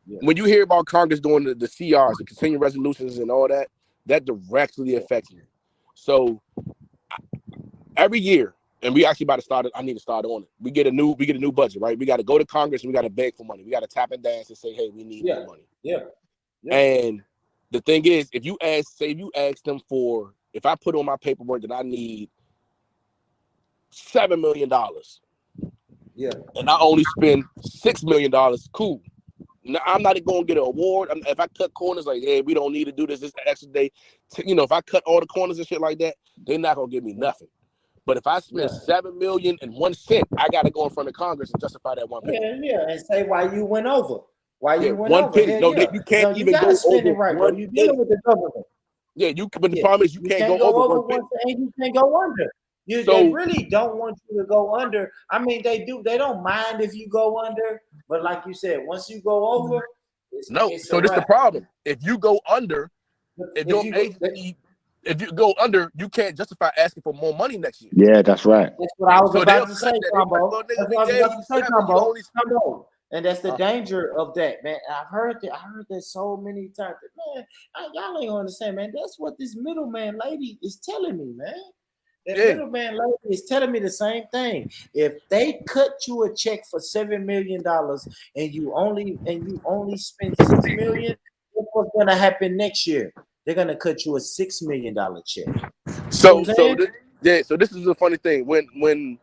when you hear about Congress doing the CRs, the continuing resolutions and all that, that directly affects me. So every year, and we actually about to start it. I need to start on it. We get a new budget, right? We got to go to Congress and we got to beg for money. We got to tap and dance and say, hey, we need more money. And the thing is, if you ask them for, if I put on my paperwork that I need $7 million, and I only spend $6 million, cool. Now, I'm not going to get an award. If I cut corners, like, hey, we don't need to do this extra day. If I cut all the corners and shit like that, they're not going to give me nothing. But if I spend $7,000,001, I got to go in front of Congress and justify that 1 penny. And say why you went over. Why you went 1 over. penny. No, you can't even go spend over it right, bro. You're dealing with the government. Yeah, but the problem is you can't go over 1 penny. And you can't go under. They really don't want you to go under. I mean, they do. They don't mind if you go under, but like you said, once you go over, it's so this is the problem. If you go under, if you go under, you can't justify asking for more money next year. Yeah, that's right. That's what I was about to say, Combo. And that's the danger of that, man. I heard that so many times. Man, y'all ain't understand, man. That's what this middleman lady is telling me, man. That middleman lady is telling me the same thing. If they cut you a check for $7 million and you only spend $6 million, what's gonna happen next year? They're gonna cut you a $6 million check. So this is the funny thing. When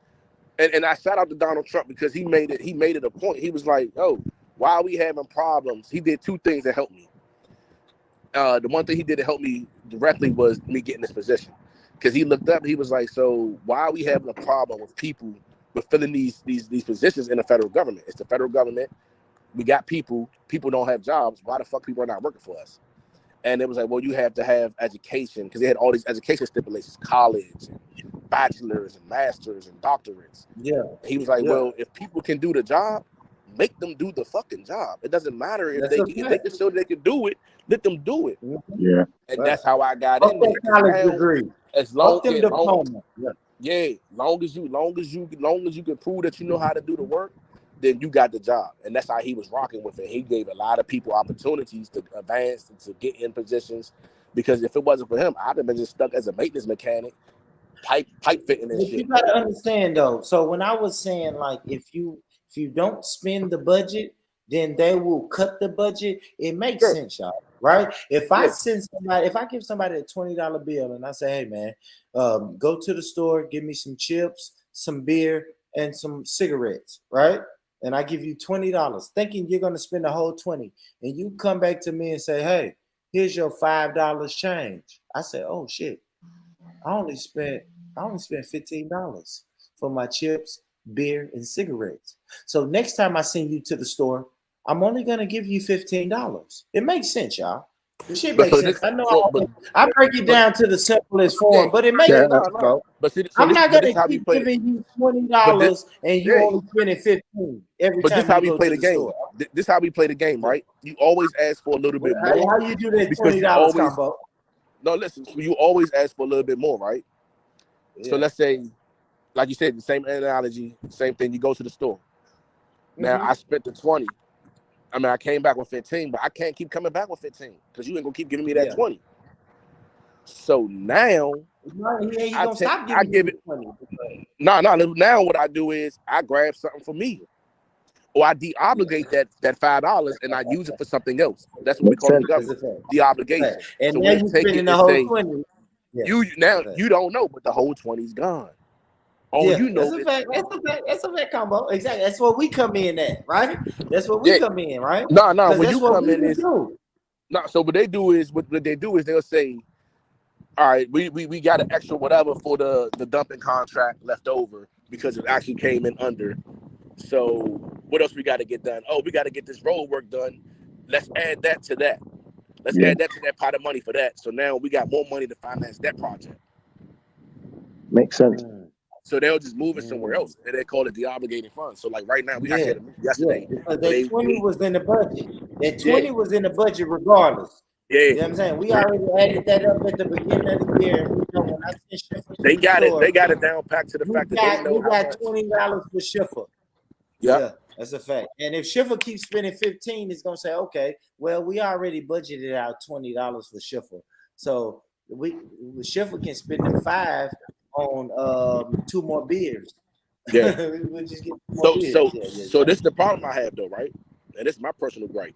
I shout out to Donald Trump because he made it a point. He was like, "Oh, why are we having problems?" He did 2 things that helped me. The one thing he did to help me directly was me getting this position. Because he looked up, he was like, so why are we having a problem with people with filling these positions in the federal government? It's the federal government. We got people don't have jobs. Why the fuck people are not working for us? And it was like, well, you have to have education because they had all these education stipulations, college, bachelors and masters and doctorates. Yeah. He was like, Yeah. well, if people can do the job, make them do the fucking job. It doesn't matter if That's they a can fact. show they can do it, let them do it. Yeah. And that's how I got Fuck in there. that 'Cause college now, degree. as long Fuck them as diploma. Yeah. long as you can prove that you know how to do the work, then you got the job. And that's how he was rocking with it. He gave a lot of people opportunities to advance and to get in positions. Because if it wasn't for him, I'd have been just stuck as a maintenance mechanic, pipe fitting and But shit. you gotta understand though. So when I was saying like if you don't spend the budget, then they will cut the budget. It makes sense, y'all. Right? If I give somebody a $20 bill and I say, hey man, go to the store, give me some chips, some beer, and some cigarettes, right? And I give you $20, thinking you're gonna spend the whole 20, and you come back to me and say, hey, here's your $5 change. I say, oh shit, I only spent $15 for my chips, beer, and cigarettes. So next time I send you to the store, I'm only gonna give you $15. It makes sense, y'all. The shit makes sense. I know I break it down to the simplest form, but it makes sense, bro. I'm not gonna keep giving you $20 and you only spending $15 every time. But this how we go play to the game. store. This how we play the game, right? You always ask for a little bit more. How you do that because you $20 always- combo? No, listen. You always ask for a little bit more, right? So let's say, like you said, the same analogy, same thing. You go to the store. Now I spent the 20. I mean, I came back with 15, but I can't keep coming back with 15 because you ain't gonna keep giving me that 20. So now I give it. No. Now what I do is I grab something for me, or I de-obligate that $5 and I use it for something else. That's what we call it in the government, de-obligation. And so now we'll you take spending it the and whole say, 20. You don't know, but the whole 20's gone. All you know that's a fact. That's a fact combo. Exactly. That's what we come in at, right? That's what we come in, right? No. 'Cause When that's you what come we in, can is do. no. So what they do is they'll say, all right, we got an extra whatever for the dumping contract left over because it actually came in under. So what else we got to get done? Oh, we got to get this road work done. Let's add that to that. Let's add that to that pot of money for that. So now we got more money to finance that project. Makes sense. So they'll just move it somewhere else, and they call it the obligated fund. So like right now, we actually had a meeting yesterday. Because that 20 was in the budget. That 20 was in the budget regardless. Yeah. You know what I'm saying? We already added that up at the beginning of the year. We know when I sent Schiffer to They the got it. store, They got it down packed to the fact that they know we how got much. $20 for Schiffer. Yeah, that's a fact. And if Schiffer keeps spending 15, it's gonna say, okay, well, we already budgeted out $20 for Schiffer. So Schiffer can spend them 5 on 2 more beers. Yeah. We'll just get more beers. So this is the problem I have though, right? And this is my personal gripe.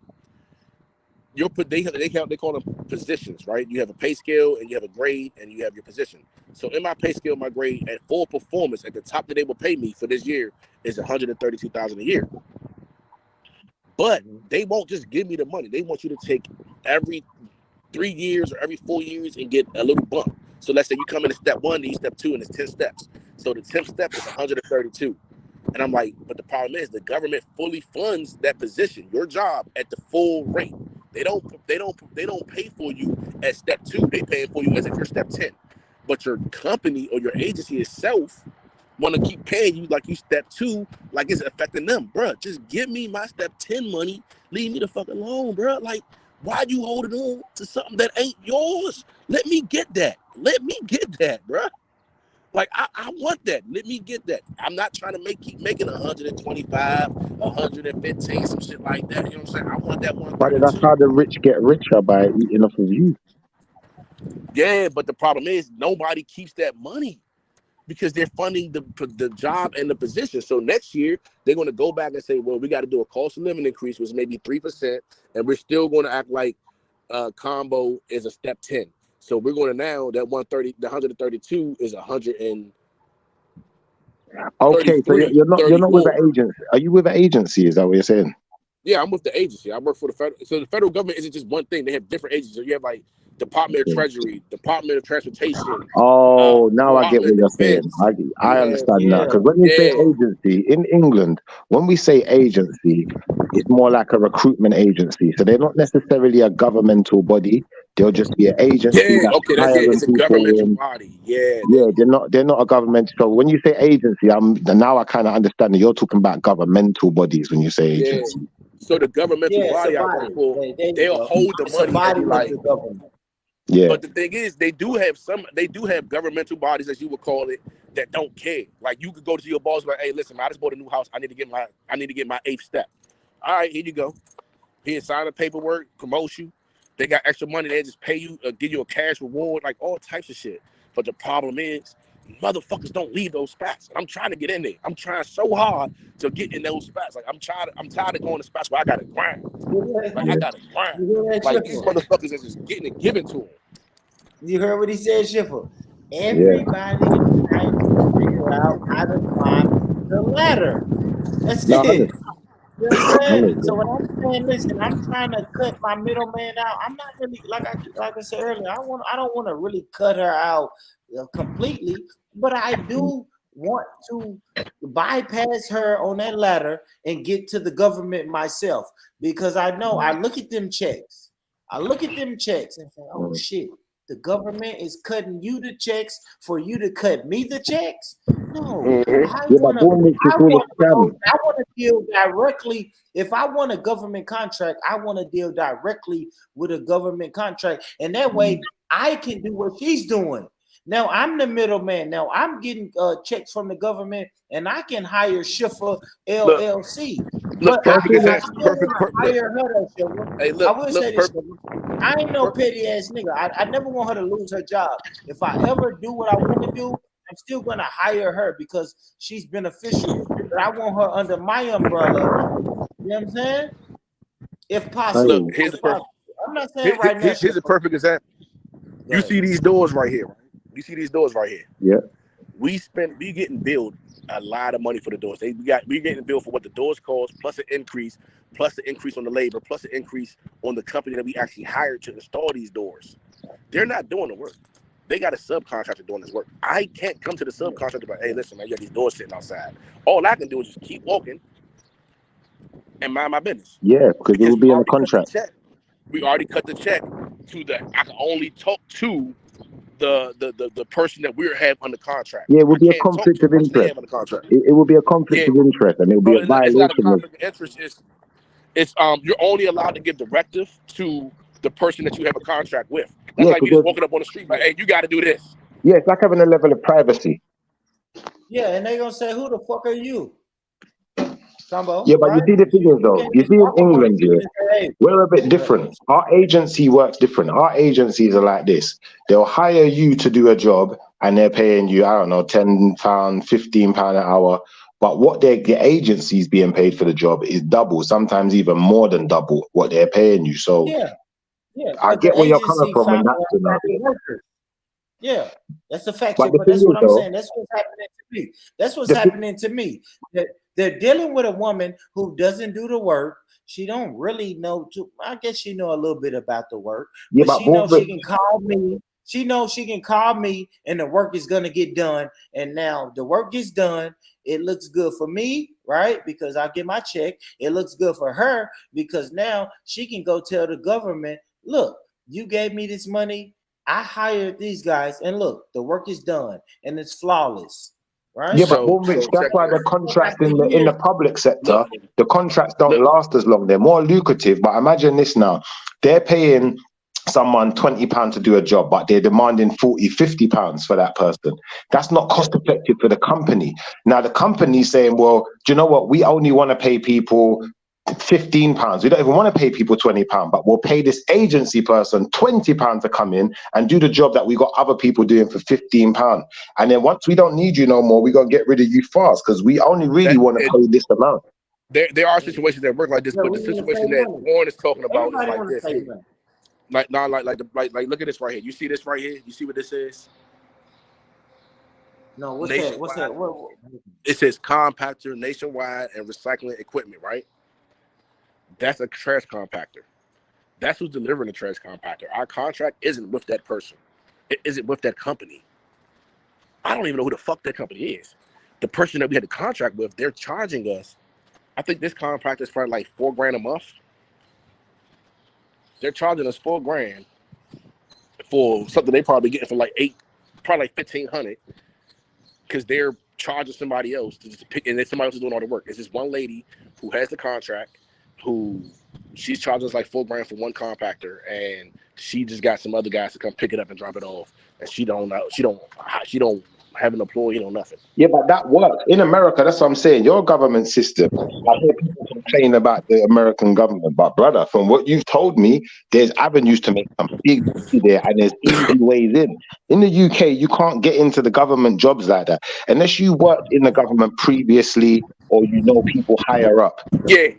They call them positions, right? You have a pay scale and you have a grade and you have your position. So in my pay scale, my grade at full performance at the top that they will pay me for this year is $132,000 a year. But they won't just give me the money. They want you to take every 3 years or every 4 years and get a little bump. So let's say you come in at step 1, then you step 2, and it's 10 steps. So the 10th step is 132. And I'm like, but the problem is the government fully funds that position, your job, at the full rate. They don't pay for you at step 2. They pay for you as if you're step 10. But your company or your agency itself want to keep paying you like you step 2, like it's affecting them. Bruh, just give me my step 10 money. Leave me the fuck alone, bruh. Like, why you holding on to something that ain't yours? Let me get that. Let me get that, bruh. Like, I want that. Let me get that. I'm not trying to keep making 125, 115, some shit like that. You know what I'm saying? I want that one. But that's how the rich get richer, by eating off of you. Yeah, but the problem is nobody keeps that money because they're funding the job and the position. So next year, they're going to go back and say, well, we got to do a cost of living increase, which may be 3%, and we're still going to act like combo is a step 10. So we're going to now, that 132 is 100 and... Okay, so you're not with an agency. Are you with an agency? Is that what you're saying? Yeah, I'm with the agency. I work for the federal. So the federal government isn't just one thing. They have different agencies. So you have like Department of Treasury, Department of Transportation. Oh, now I get what you're saying. I understand that. Because when you say agency in England, when we say agency, it's more like a recruitment agency. So they're not necessarily a governmental body. They'll just be an agency Yeah, that's okay, that's it. hiring It's a people. governmental And body. Yeah, yeah, they're not a government. So when you say agency, now I kind of understand that you're talking about governmental bodies when you say yeah. agency. So the governmental Yeah, it's a body I work body. for, There you they'll go. hold the It's a money and body be of like, the government. Yeah. but the thing is, they do have governmental bodies, as you would call it, that don't care. Like you could go to your boss and be like, hey, listen, I just bought a new house. I need to get my 8th step. All right, here you go. Here, sign the paperwork, promote you. They got extra money. They just pay you, give you a cash reward, like all types of shit. But the problem is, motherfuckers don't leave those spots. I'm trying to get in there. I'm trying so hard to get in those spots. Like I'm tired of going to spots where I gotta grind. Like I gotta grind. You hear that, Like these Schiffer? motherfuckers is just getting it given to them. You heard what he said, Schiffer? Everybody is trying to figure out how to climb the ladder. That's No, it. You know what I'm saying? 100. So when I'm saying, listen, I'm trying to cut my middleman out. I'm not really like I said earlier. I don't want to really cut her out completely, but I do want to bypass her on that ladder and get to the government myself, because I know I look at them checks. and say, oh shit, the government is cutting you the checks for you to cut me the checks. No, I want to deal directly. If I want a government contract, I want to deal directly with a government contract, and that way I can do what she's doing. Now I'm the middleman. Now I'm getting checks from the government, and I can hire Schiffer LLC. Look, But perfect I example. still want to hire her, though, Schiffer. Hey, look, I will say this, Schiffer. I ain't no petty ass nigga. I never want her to lose her job. If I ever do what I want to do, I'm still going to hire her because she's beneficial. But I want her under my umbrella. You know what I'm saying? If possible. Look, here's the perfect. I'm not saying right now. Here's a perfect example. You see these doors right here. Right? You see these doors right here. Yeah. We getting billed a lot of money for the doors. We getting billed for what the doors cost, plus an increase on the labor, plus an increase on the company that we actually hired to install these doors. They're not doing the work. They got a subcontractor doing this work. I can't come to the subcontractor but hey, listen, man, you got these doors sitting outside. All I can do is just keep walking and mind my business. Yeah, because it will be in a contract. We already cut the check to I can only talk to the person that we have under contract. Yeah, it will be a conflict of interest. It will be a conflict of interest, and it will be a violation. It's not a conflict of interest. It's you're only allowed to give directive to the person that you have a contract with. That's like you just walking up on the street, like, hey, you got to do this. Yeah, it's like having a level of privacy. Yeah, and they're gonna say, who the fuck are you? Combo, yeah, but right? You see the thing is though, you see in England, yeah, we're a bit different. Our agency works different. Our agencies are like this. They'll hire you to do a job and they're paying you, I don't know, £10, £15 an hour. But what the agency's being paid for the job is double, sometimes even more than double what they're paying you. So yeah, I get where you're coming from in that scenario. Yeah, that's a fact. But that's what I'm saying. That's what's happening to me. That's what's happening to me. They're dealing with a woman who doesn't do the work. She don't really know. I guess she know a little bit about the work. Yeah, but she knows she can call me. She knows she can call me, and the work is gonna get done. And now the work gets done. It looks good for me, right? Because I get my check. It looks good for her because now she can go tell the government, "Look, you gave me this money. I hired these guys, and look, the work is done, and it's flawless." Right? Yeah, but Rich, that's why the contracts in the public sector, the contracts don't last as long. They're more lucrative. But imagine this now. They're paying someone £20 to do a job, but they're demanding £40, £50 for that person. That's not cost effective for the company. Now, the company's saying, well, do you know what? We only want to pay people £15. We don't even want to pay people £20, but we'll pay this agency person £20 to come in and do the job that we got other people doing for £15. And then once we don't need you no more, we're going to get rid of you fast because we only really want to pay this amount. There are situations that work like this, but the situation that Warren is talking about is like this. Like look at this right here. You see this right here? You see what this is? No, what's that? What's that? It says compactor, nationwide, and recycling equipment, right? That's a trash compactor. That's who's delivering the trash compactor. Our contract isn't with that person. It isn't with that company. I don't even know who the fuck that company is. The person that we had the contract with, they're charging us. I think this compactor is probably like $4 grand a month. They're charging us $4 grand for something they probably getting for like probably like $1,500, because they're charging somebody else to just pick, and then somebody else is doing all the work. It's this one lady who has the contract, who she's charging us like $4,000 for one compactor, and she just got some other guys to come pick it up and drop it off, and she don't have an employee or nothing. Yeah, but that works in America. That's what I'm saying. Your government system. I hear people complain about the American government, but brother, from what you've told me, there's avenues to make some big money there, and there's easy ways in. In the UK, you can't get into the government jobs like that unless you worked in the government previously or you know people higher up. Yeah.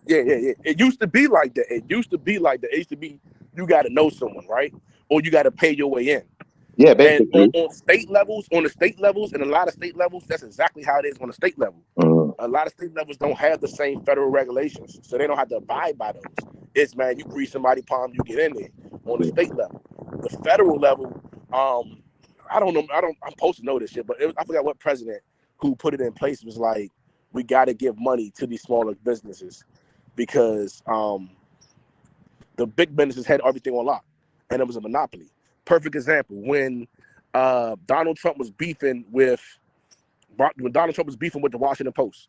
It used to be like that. It used to be you got to know someone, right? Or you got to pay your way in. Yeah, basically. And on the state levels, and a lot of state levels, that's exactly how it is on the state level. A lot of state levels don't have the same federal regulations, so they don't have to abide by those. It's, man, you grease somebody's palm, you get in there. On the state level, the federal level, I don't know. I'm supposed to know this shit, but I forgot what president who put it in place was like, we got to give money to these smaller businesses because the big businesses had everything on lock, and it was a monopoly. Perfect example, when Donald Trump was beefing with the Washington Post,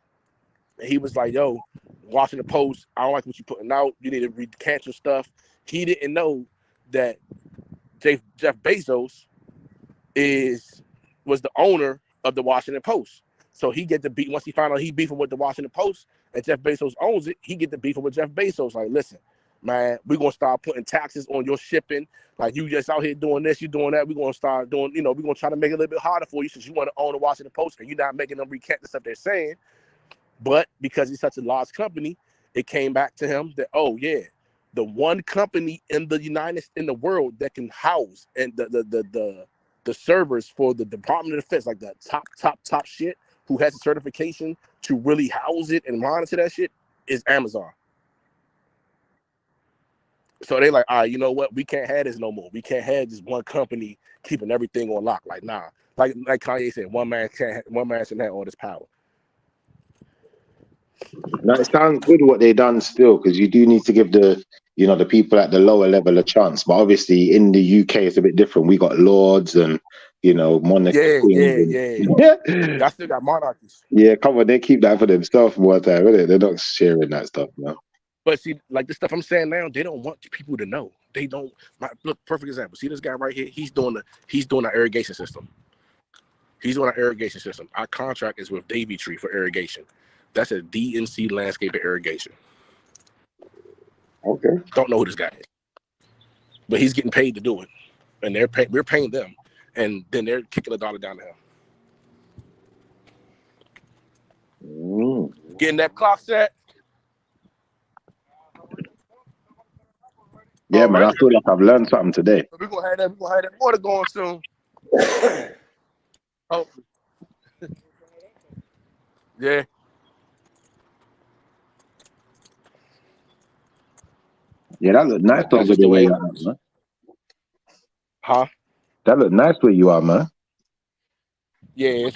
and he was like, yo, Washington Post, I don't like what you're putting out, you need to recant your stuff. He didn't know that Jeff Bezos was the owner of the Washington Post. So he get to beat, once he found out he beefing with the Washington Post and Jeff Bezos owns it, he get to beefing with Jeff Bezos. Like, listen, man, we're gonna start putting taxes on your shipping. Like, you just out here doing this, you doing that. We're gonna start doing, we're gonna try to make it a little bit harder for you since you want to own the Washington Post and you're not making them recant the stuff they're saying. But because he's such a large company, it came back to him that, oh yeah, the one company in the world that can house and the servers for the Department of Defense, like the top shit, who has a certification to really house it and monitor that shit, is Amazon. So they like, all right, you know what? We can't have this no more. We can't have just one company keeping everything on lock. Like, nah. Like Kanye said, one man shouldn't have all this power. Now, it sounds good what they done still, because you do need to give the people at the lower level a chance. But obviously in the UK it's a bit different. We got lords and monarchy. Yeah. I still got monarchies. Yeah, come on, they keep that for themselves more time, innit? They're not sharing that stuff now. But see, like the stuff I'm saying now, they don't want people to know. They don't. Look, perfect example. See this guy right here? He's doing an irrigation system. Our contract is with Davy Tree for irrigation. That's a DNC landscape irrigation. Okay. Don't know who this guy is, but he's getting paid to do it, and we're paying them, and then they're kicking $1 down to him. Getting that clock set. Yeah, man, I feel like I've learned something today. We're gonna have that water going soon. Oh, yeah. Yeah, that look nice over the way you are, man. Huh? That look nice where you are, man. Yeah, it's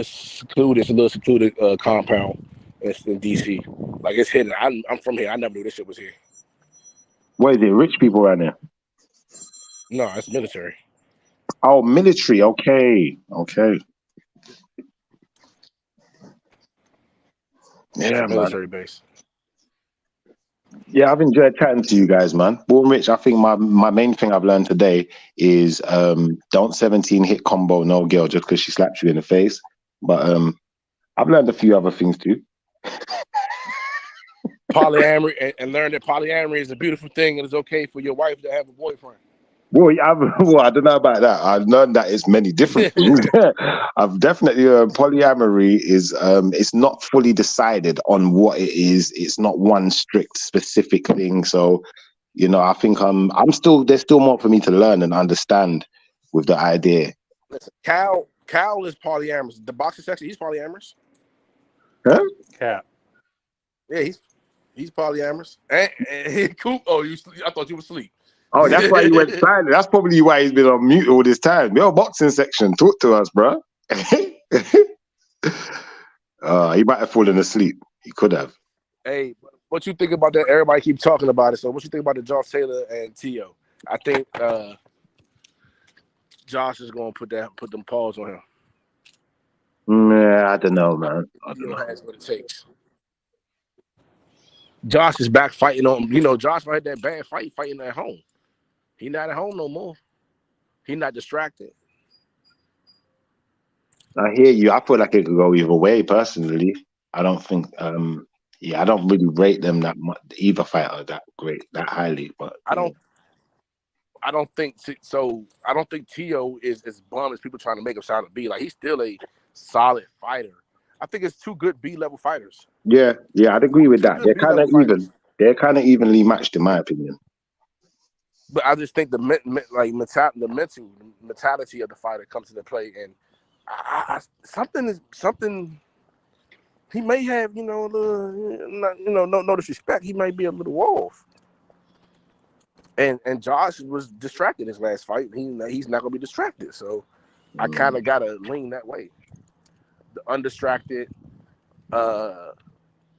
secluded. It's a little secluded compound. It's in DC. Like, it's hidden. I'm from here. I never knew this shit was here. What is it? Rich people around there? No, it's military. Oh, military. Okay. Yeah, military man. base. Yeah, I've enjoyed chatting to you guys, man. Born Rich, I think my main thing I've learned today is don't 17 hit combo no girl just because she slaps you in the face. But I've learned a few other things too. Polyamory, and learn that polyamory is a beautiful thing and it's okay for your wife to have a boyfriend. Well, I don't know about that. I've learned that it's many different things. I've definitely polyamory is it's not fully decided on what it is. It's not one strict specific thing. So, I think there's still more for me to learn and understand with the idea. Listen, Cal is polyamorous. The boxing section, he's polyamorous. Huh? Cap. Yeah, he's polyamorous. And Coop, I thought you were asleep. Oh, that's why you went silent. That's probably why he's been on mute all this time. Yo, boxing section, talk to us, bro. He might have fallen asleep. He could have. Hey, what you think about that? Everybody keep talking about it. So what you think about the Josh Taylor and T.O.? I think Josh is going to put them paws on him. Yeah, I don't know, man. Theo has what it takes. Josh is back fighting on. Josh had that bad fighting at home. He not at home no more. He not distracted. I hear you. I feel like it could go either way. Personally, I don't think. I don't really rate them that much. Either fighter that great, that highly. But I don't think so. I don't think Theo is as bum as people trying to make him sound to be. Like, he's still a solid fighter. I think it's two good B-level fighters. Yeah, I'd agree with that. They're kind of even. They're kind of evenly matched, in my opinion. But I just think the mentality of the fighter comes into play, and something. He may have, no disrespect. He might be a little off. And Josh was distracted his last fight. He's not gonna be distracted. So I kind of gotta lean that way. The undistracted,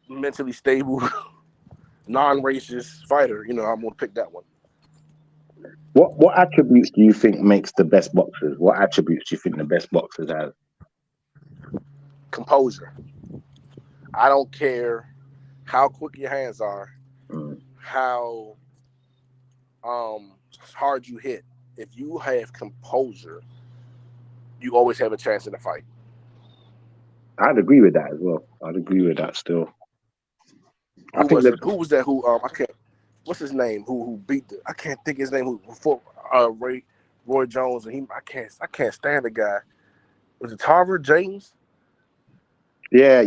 mentally stable, non-racist fighter. I'm gonna pick that one. What attributes do you think makes the best boxers? What attributes do you think the best boxers have? Composure. I don't care how quick your hands are, how hard you hit. If you have composure, you always have a chance in the fight. I'd agree with that as well. I'd agree with that still. Who was that? I can't. What's his name? Who beat I can't think his name. Who before Roy Jones, and I can't stand the guy. Was it Tarver James? Yeah.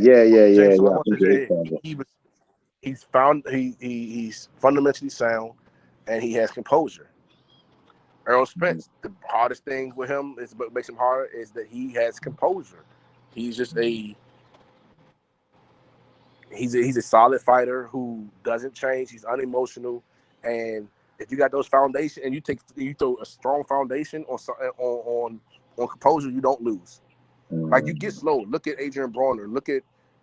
He's fundamentally sound, and he has composure. Errol Spence, the hardest thing with him is what makes him harder is that he has composure. He's just he's a solid fighter who doesn't change. He's unemotional, and if you got those foundations and you throw a strong foundation on composure, you don't lose. Like, you get slow. Look at Adrian Brawner.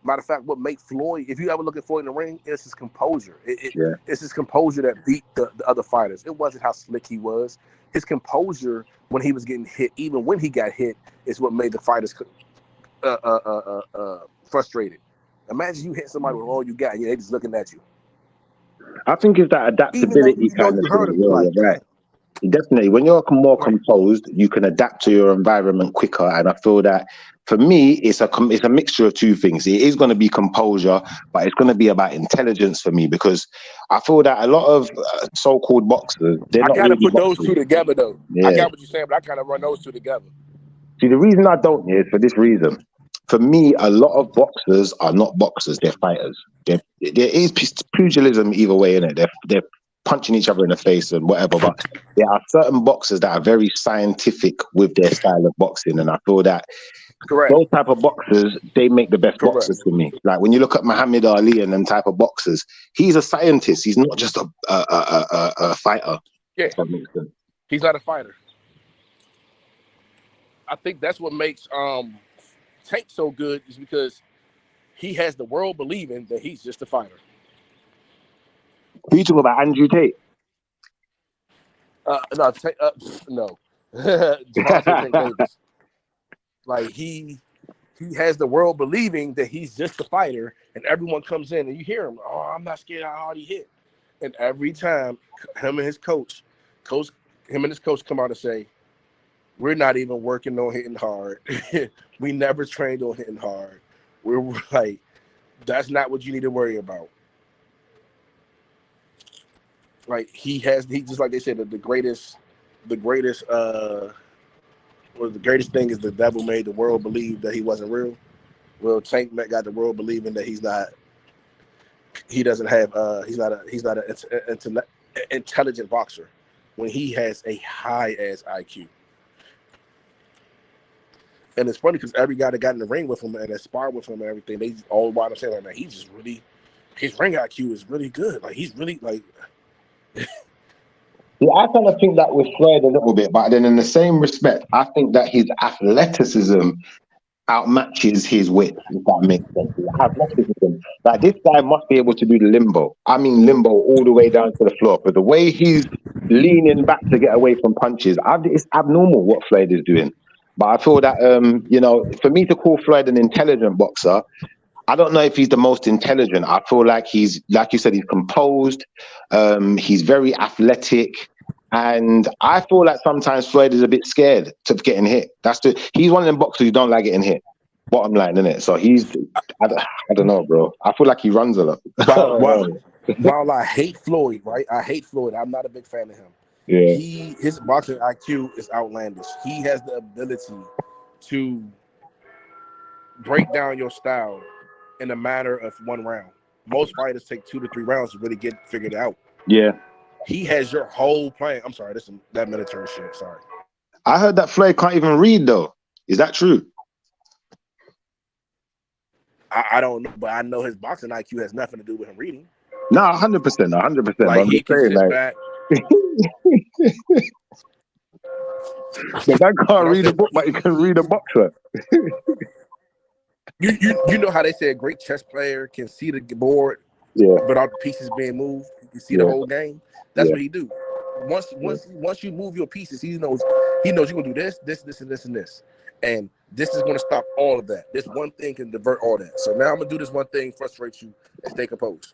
Matter of fact, what made Floyd, if you ever look at Floyd in the ring, it's his composure. It's his composure that beat the other fighters. It wasn't how slick he was. His composure when he was getting hit, even when he got hit, is what made the fighters frustrated. Imagine you hit somebody with all you got, and they just looking at you. I think it's that adaptability kind of thing. Right. Definitely, when you're more composed, you can adapt to your environment quicker, and I feel that for me, it's a mixture of two things. It is going to be composure, but it's going to be about intelligence for me, because I feel that a lot of so-called boxers, I gotta put those two together, though. Yeah. I got what you're saying, but I gotta run those two together. See, the reason I don't is for this reason. For me, a lot of boxers are not boxers; they're fighters. There is pugilism either way, innit? They're punching each other in the face and whatever, but there are certain boxers that are very scientific with their style of boxing, and I feel that those type of boxers, they make the best boxers for me. Like, when you look at Muhammad Ali and them type of boxers, he's a scientist. He's not just a fighter. Yeah, he's not a fighter. I think that's what makes Tank so good, is because he has the world believing that he's just a fighter. Who you talking about, Andrew Tate? No. Tank Davis. Like, he has the world believing that he's just a fighter, and everyone comes in and you hear him, "Oh, I'm not scared how hard he hit." And every time him and his coach come out and say, "We're not even working on hitting hard. We never trained on hitting hard." We're like, that's not what you need to worry about. Like, he just, like they said, the greatest thing is the devil made the world believe that he wasn't real. Well, Tank got the world believing that he's not an intelligent boxer when he has a high ass IQ. And it's funny because every guy that got in the ring with him and that sparred with him and everything, they all wind up saying, like, man, he's just really, his ring IQ is really good. Like, he's really, like. Yeah, I kind of think that with Floyd a little bit, but then in the same respect, I think that his athleticism outmatches his width, if that makes sense. Athleticism. Like, this guy must be able to do the limbo. I mean, limbo all the way down to the floor. But the way he's leaning back to get away from punches. It's abnormal what Floyd is doing. But I feel that, you know, for me to call Floyd an intelligent boxer, I don't know if he's the most intelligent. I feel like he's, like you said, he's composed. He's very athletic. And I feel like sometimes Floyd is a bit scared of getting hit. He's one of them boxers who don't like getting hit. Bottom line, isn't it? So I don't know, bro. I feel like he runs a lot. While I hate Floyd, right? I hate Floyd. I'm not a big fan of him. Yeah. His boxing IQ is outlandish. He has the ability to break down your style in a matter of one round. Most fighters take 2 to 3 rounds to really get figured out. Yeah. He has your whole plan. I'm sorry, that military shit. Sorry. I heard that Floyd can't even read though. Is that true? I don't know, but I know his boxing IQ has nothing to do with him reading. No, 100%, 100%. Like he can sit back. The guy can't read a book, but he can read a boxer. You know how they say a great chess player can see the board, without the pieces being moved. You can see the whole game. That's what he do. Once you move your pieces, he knows you're gonna do this, and this, and this is gonna stop all of that. This one thing can divert all that. So now I'm gonna do this one thing, frustrate you, and stay composed.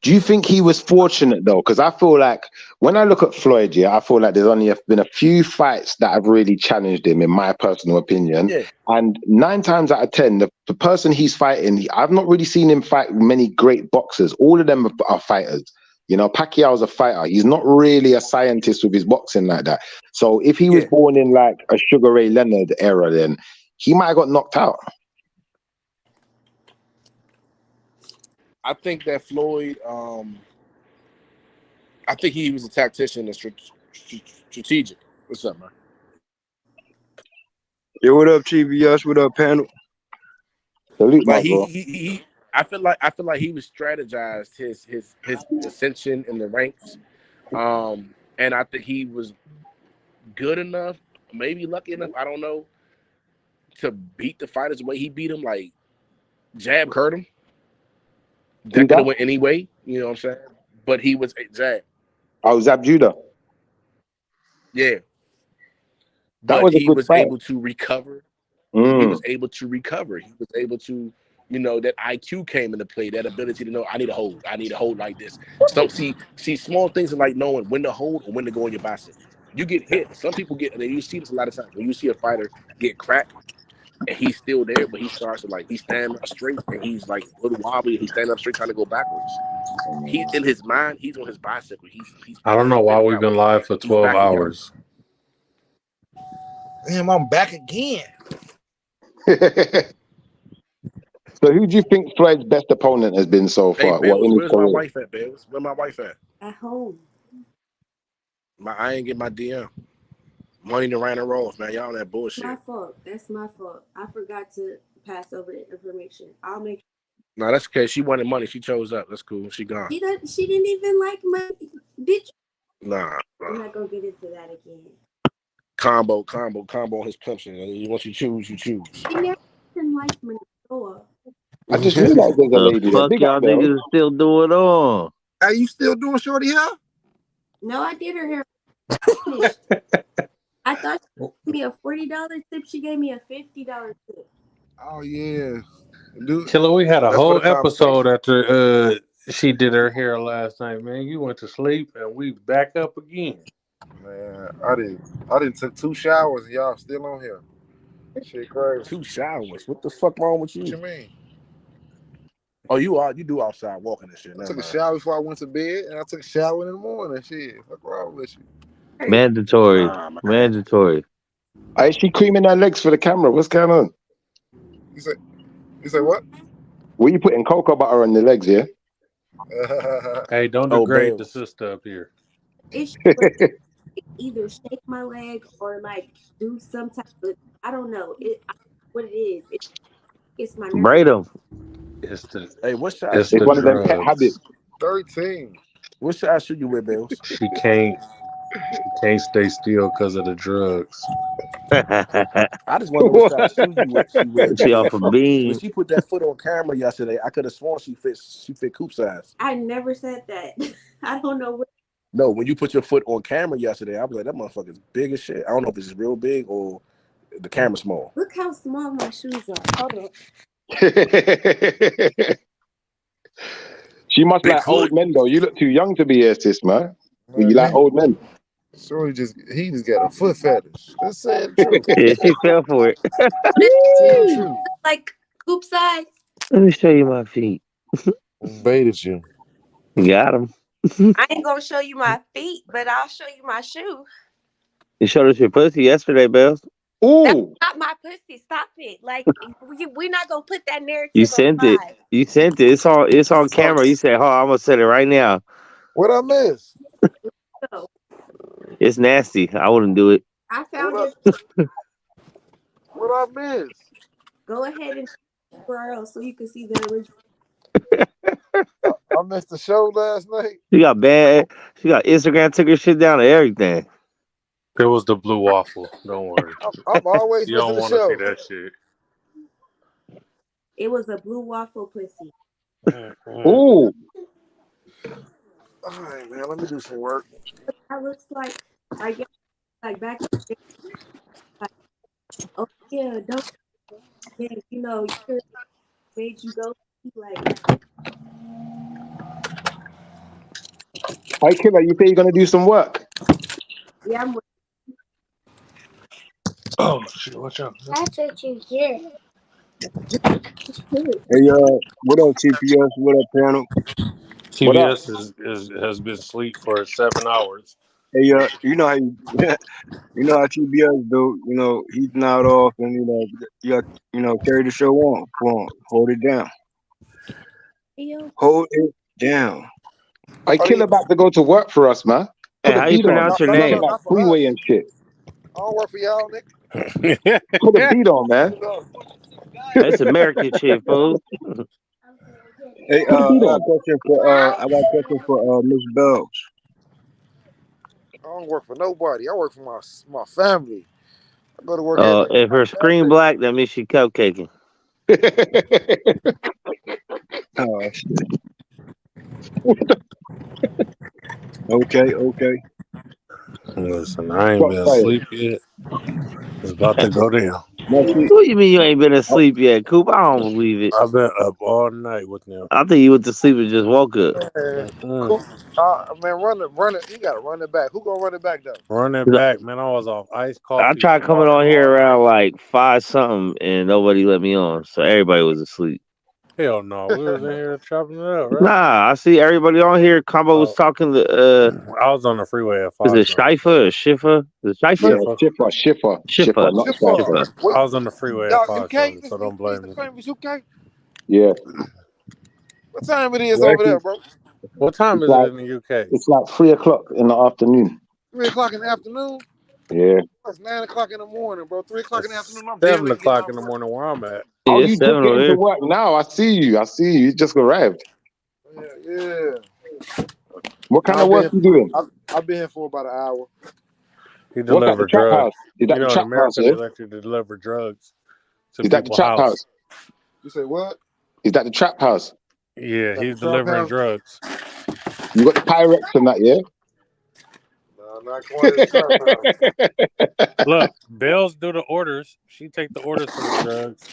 Do you think he was fortunate though? Because I feel like when I look at Floyd, I feel like there's only been a few fights that have really challenged him, in my personal opinion. Yeah. And 9 times out of 10, the person he's fighting, I've not really seen him fight many great boxers. All of them are fighters. You know, Pacquiao's a fighter. He's not really a scientist with his boxing like that. So if he was born in like a Sugar Ray Leonard era, then he might have got knocked out. I think that Floyd, I think he was a tactician and strategic. What's up, man? Yo, what up, TBS? What up, panel? Salute, like I feel like he was strategized his ascension in the ranks, and I think he was good enough, maybe lucky enough, I don't know, to beat the fighters the way he beat him. Like jab hurt him. That could have went anyway, you know what I'm saying? But he was a jab. Oh, Zab Judah. Yeah. That but was a he good was fight. able to recover. Mm. He was able to recover. He was able to, you know, that IQ came into play, that ability to know I need a hold. I need a hold like this. See small things are like knowing when to hold or when to go on your bicep. You get hit. Some people get, and you see this a lot of times, when you see a fighter get cracked and he's still there, but he starts to he's standing up straight and he's like a little wobbly, he's standing up straight trying to go backwards. He in his mind, he's on his bicycle. He's I don't know why we've been live for 12 hours. Damn, I'm back again. So who do you think Floyd's best opponent has been so far? Hey, Bills, where's my wife at, Bills? Where my wife at? At home. I ain't get my DM. Money to Ryan and Rolls, man. Y'all that bullshit. My fault. That's my fault. I forgot to pass over the information. I'll make. No, that's okay. She wanted money. She chose up. That's cool. She gone. She didn't even like money. Did you? Nah. I'm not gonna get into that again. Combo on his pimping. Once you choose, you choose. She never didn't like money. I just realized there's a lady. Fuck y'all niggas still doing on. Are you still doing shorty hair? No, I did her hair. I thought she gave me a $40 tip. She gave me a $50 tip. Oh yeah, dude. Killer, we had a whole episode after she did her hair last night, man. You went to sleep and we back up again. Man, I didn't took 2 showers and y'all still on here. Shit crazy. 2 showers. What the fuck wrong with you? What you mean? Oh, you do outside walking and shit. I took a shower before I went to bed, and I took a shower in the morning. Shit, what's wrong with you? Mandatory. Mandatory. Is she creaming her legs for the camera? What's going on? You say what? Were you putting cocoa butter on the legs, yeah? Hey, don't degrade the sister up here. It's either shake my leg or like do some type of, I don't know what it is. It's my nerve. Braid them. It's the hey, what shot? It's one of them pet habits. 13. What shot should you with, Bills? She can't stay still because of the drugs. I just wonder what shot should you with. She off a bean. When she put that foot on camera yesterday, I could have sworn she fit Coop size. I never said that. I don't know what. No, when you put your foot on camera yesterday, I was like, that motherfucker's big as shit. I don't know if it's real big or the camera's small. Look how small my shoes are. Hold on. She must Big like foot. old men though. You look too young to be here, sis, man. Man, You like old men. Shorty just got a foot fetish. Let's say the truth. Yeah, she fell for it. Say the truth. Like hoop size. Let me show you my feet. Baited you. Got him. I ain't gonna show you my feet, but I'll show you my shoe. You showed us your pussy yesterday, Bells. That's Ooh. not my pussy. Stop it. Like we're not gonna put that narrative You on sent it. live. You sent it. It's on camera. You said, "Oh, I'm gonna send it right now." What I miss? So It's nasty. I wouldn't do it. I found What it. What I miss? Go ahead and URL so you can see the original. I missed the show last night. She got bad. She got Instagram. Took her shit down and everything. It was the blue waffle. Don't worry. I'm always You missing don't the want to see show. that shit. It was a blue waffle pussy. Ooh. All right, man. Let me do some work. That looks like back in the day, like, oh yeah, don't you know you made you go like Hey, Killer, you say you're gonna do some work? yeah, I'm Oh shit! Watch out. that's what you get. Hey, what up, TPS? What up, panel? What up? TBS has been asleep for 7 hours. Hey, you know how you know how TBS do. You know he's not off, and you got carry the show on. Come on, hold it down. Hold it down. I Killer about to go to work for us, man. Hey, Put the how you beat on. pronounce your No, name? Like not for freeway us. and shit. I don't work for y'all, nigga. Put the beat on, man. That's American shit, fool. Hey, Put the I beat got a on. question for Miss Bells. I don't work for nobody. I work for my family. I go to work every day. If her screen black, that means she cupcaking. Oh shit. Okay. Listen, I ain't Got been fired. asleep yet. It's about to go down. No, see, What do you mean you ain't been asleep yet, Coop? I don't believe it. I've been up all night with them. I think you went to sleep and just woke up. Man, Mm-mm. cool. Man, run it. You gotta run it back. Who gonna run it back though? Run it back, man. I was off iced I coffee. tried coming all on here night. around like 5 something and nobody let me on. So everybody was asleep. Hell no, we was in here chopping it up, right? Nah, I see everybody on here. Combo was talking to I was on the freeway at is 5 it something. Schiffer or Schiffer? Is it Schiffer? Schiffer, not Schiffer. I was on the freeway at Y'all, 5 UK, something, this so don't blame me. famous UK. Yeah. What time it is Well, over there, bro? What time is it in the UK? It's like 3 o'clock in the afternoon. 3 o'clock in the afternoon. Yeah. It's 9 o'clock in the morning, bro. 3 o'clock in the afternoon. I'm 7 barely o'clock in the morning where I'm at. Oh, you just getting to work now? I see you. You just arrived. Yeah. What kind of work you doing? I've been here for about an hour. He What's that, the delivered trap drugs. house? Is that You the know, in trap house, America, yeah? they let you deliver drugs to Is that the people's trap house. house? You say what? Is that the trap house? Yeah, That he's the trap delivering house? drugs. You got the Pyrex and that, yeah? No, not quite a trap house. Look, Bells do the orders. She take the orders for the drugs,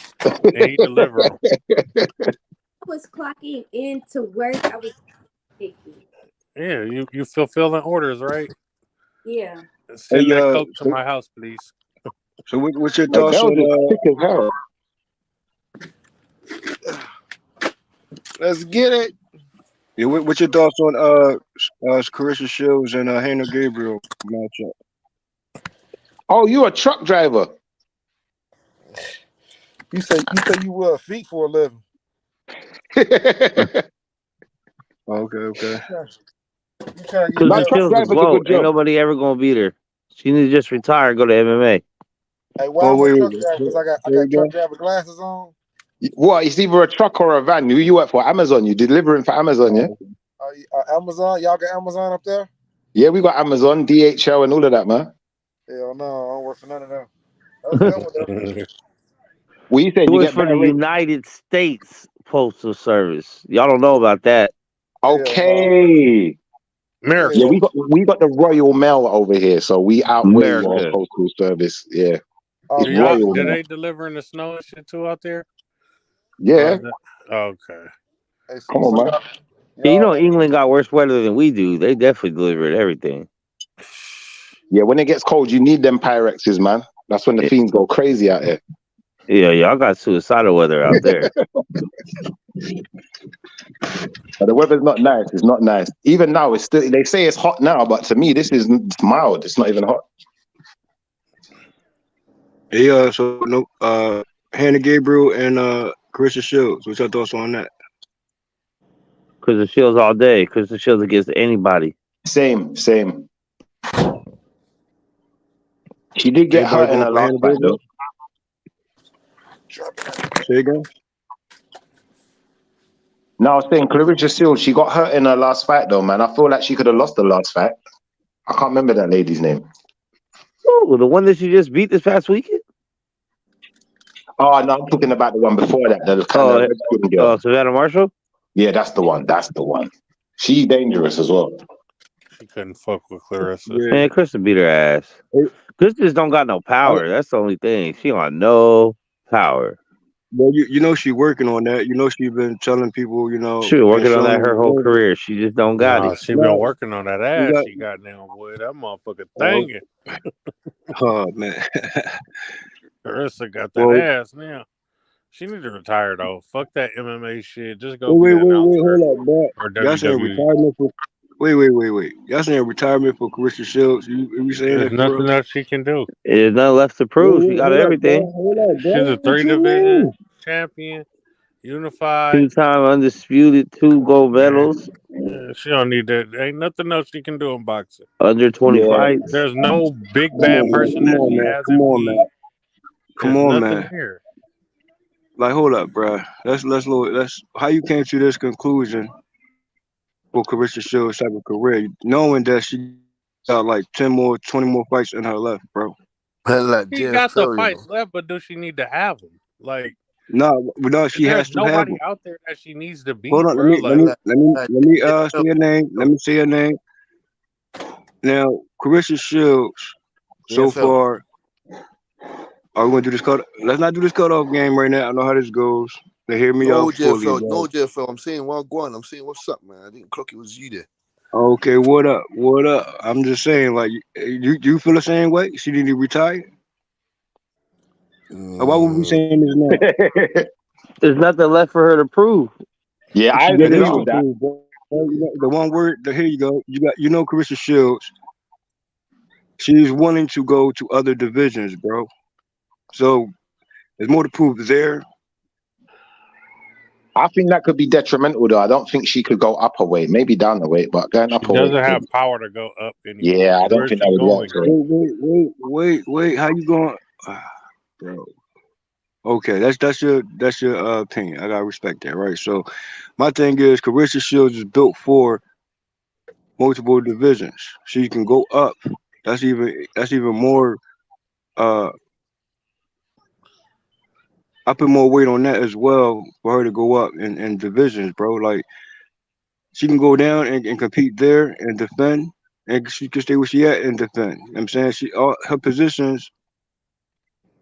and he deliver them. I was clocking in to work. I was picky. Yeah, you fulfilling orders, right? Yeah. Send Hey, that coke to my house, please. So what's your Hey, thoughts Bells is on thick as hell. Let's get it. yeah, what's your thoughts on Carissa Shields and Hannah Gabriel matchup? Oh, you a truck driver? You say you wear feet for a living. Okay. Because the Shields is low. Ain't nobody ever gonna beat her. She needs to just retire and go to MMA. Hey, why I'm a truck driver? Because I got truck driver glasses on. What? It's either a truck or a van. You work for Amazon. You delivering for Amazon, yeah? Amazon, y'all got Amazon up there? Yeah, we got Amazon, DHL, and all of that, man. Hell no, I don't work for none of them. That's good one, though. Well, you said It you was get for the better rates. United States Postal Service. Y'all don't know about that. Okay. America. Yeah, we got the Royal Mail over here, so we outweigh your America. postal service. Yeah, it's Do y'all, Royal do Mail. they deliver in the snow and shit too out there? Or Yeah, is it- okay. Hey, come on, man. Yeah, you know, England got worse weather than we do. They definitely delivered everything. Yeah, when it gets cold, you need them Pyrexes, man. That's when the fiends go crazy out here. Yeah, y'all got suicidal weather out there. But the weather's not nice. It's not nice. Even now, it's still. They say it's hot now, but to me, this is mild. It's not even hot. Yeah, so no, Hannah Gabriel and Carissa Shields. What's your thoughts on that? Christian Shields all day. Christian Shields against anybody. Same. She did get hurt in her last fight, though. Say again? No, I was saying Clarissa Shields, she got hurt in her last fight, though, man. I feel like she could have lost the last fight. I can't remember that lady's name. Oh, the one that you just beat this past weekend? Oh, no, I'm talking about the one before that. The kind of red-skinned girl. Savannah Marshall? Yeah, that's the one. She's dangerous as well. She couldn't fuck with Clarissa. Man, Kristen beat her ass. Kristen just don't got no power. That's the only thing. She don't got no power. Well, you know she working on that. You know she been telling people, you know. She been working on that her whole career. She just don't got it. She been working on that ass. She got now, boy. That motherfucker thangin'. Oh man, Clarissa got that ass now. She need to retire though. Fuck that MMA shit. Just go. Wait, be an announcer hold up, bro. or Y'all saying WWE. retirement for? Wait. Y'all saying retirement for Carissa Shields? You saying There's that? nothing else she can do. There's nothing left to prove. She got everything. She's a 3-division champion, unified. 2-time undisputed, 2 gold medals. Yeah, she don't need that. Ain't nothing else she can do in boxing. Under 20 fights. There's no big bad person that she hasn't beat. Come on, nothing man. here. Like, hold up, bro. Let's how you came to this conclusion for Carissa Shields' type of career, knowing that she got like 10 more, 20 more fights in her left, bro. She got the fights left, but does she need to have them? Like, no, she has to have nobody them. out there that she needs to beat. Hold on, bro. let me say your name. Let me say your name. Now, Carissa Shields, so far, are we gonna do this cut? Let's not do this cutoff game right now. I know how this goes. They hear me No, out fully, JFL, bro. no, JFL. I'm saying, well, go on. I'm saying, what's up, man? I didn't clock it was you there. Okay, what up? What up? I'm just saying, like, you feel the same way? She need to retire? Why would we saying this now? There's nothing left for her to prove. Yeah, I There agree is with that. something, bro. The one word. Here you go. You know, Carissa Shields. She's willing to go to other divisions, bro. So there's more to prove there. I think that could be detrimental, though. I don't think she could go up a weight, maybe down a weight, but going up She a weight. doesn't have power to go up anymore. Yeah, I don't Where's think she that would going? work. Wait. How you going, bro? Okay, that's your opinion. I gotta respect that, right? So my thing is, Carissa Shields is built for multiple divisions. She can go up. That's even more. I put more weight on that as well for her to go up in divisions, bro. Like she can go down and compete there and defend, and she can stay where she at and defend. You know what I'm saying her positions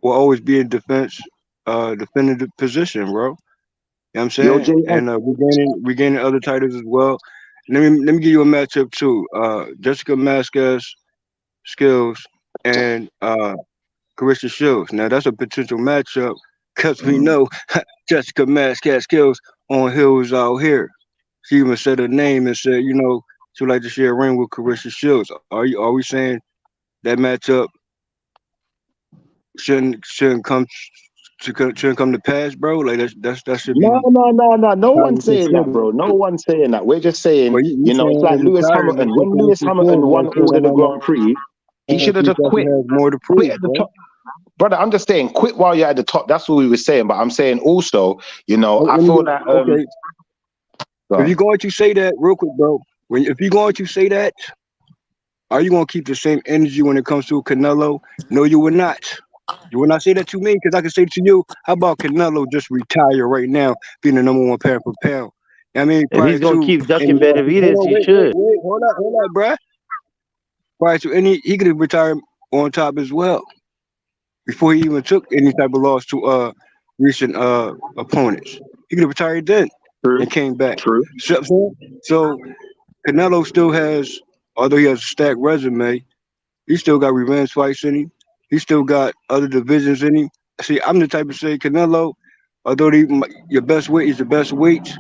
will always be in defense, defending the position, bro. You know what I'm saying? Yo, And regaining other titles as well. Let me give you a matchup too. Jessica Vasquez Skills and Carissa Shields. Now that's a potential matchup because we know Jessica Vasquez Skills on Hills out here. She even said her name and said, you know, she would like to share a ring with Carissa Shields. Are we saying that matchup shouldn't come to pass, bro? Like that should be. No. No one's saying that, bro. No one's saying that. We're just saying, Well, you know, it's like Lewis Hamilton. When Lewis Hamilton won all of the Grand Prix, he should have just quit. More to Quit at the top. Brother, I'm just saying, quit while you're at the top. That's what we were saying. But I'm saying also, you know, I feel that. Okay. If you're going to say that, real quick, bro. If you're going to say that, are you going to keep the same energy when it comes to Canelo? No, you will not. You will not say that to me because I can say to you, how about Canelo just retire right now, being the #1 pound for pound? I mean, If prior he's gonna to keep ducking any, Benavidez, he should. hold up, bruh. Prior to any, he could have retired on top as well before he even took any type of loss to recent opponents. He could have retired then and came back. True. So Canelo still has, although he has a stacked resume, he still got revenge fights in him. He still got other divisions in him. See, I'm the type of say Canelo, although your best weight is the best weight,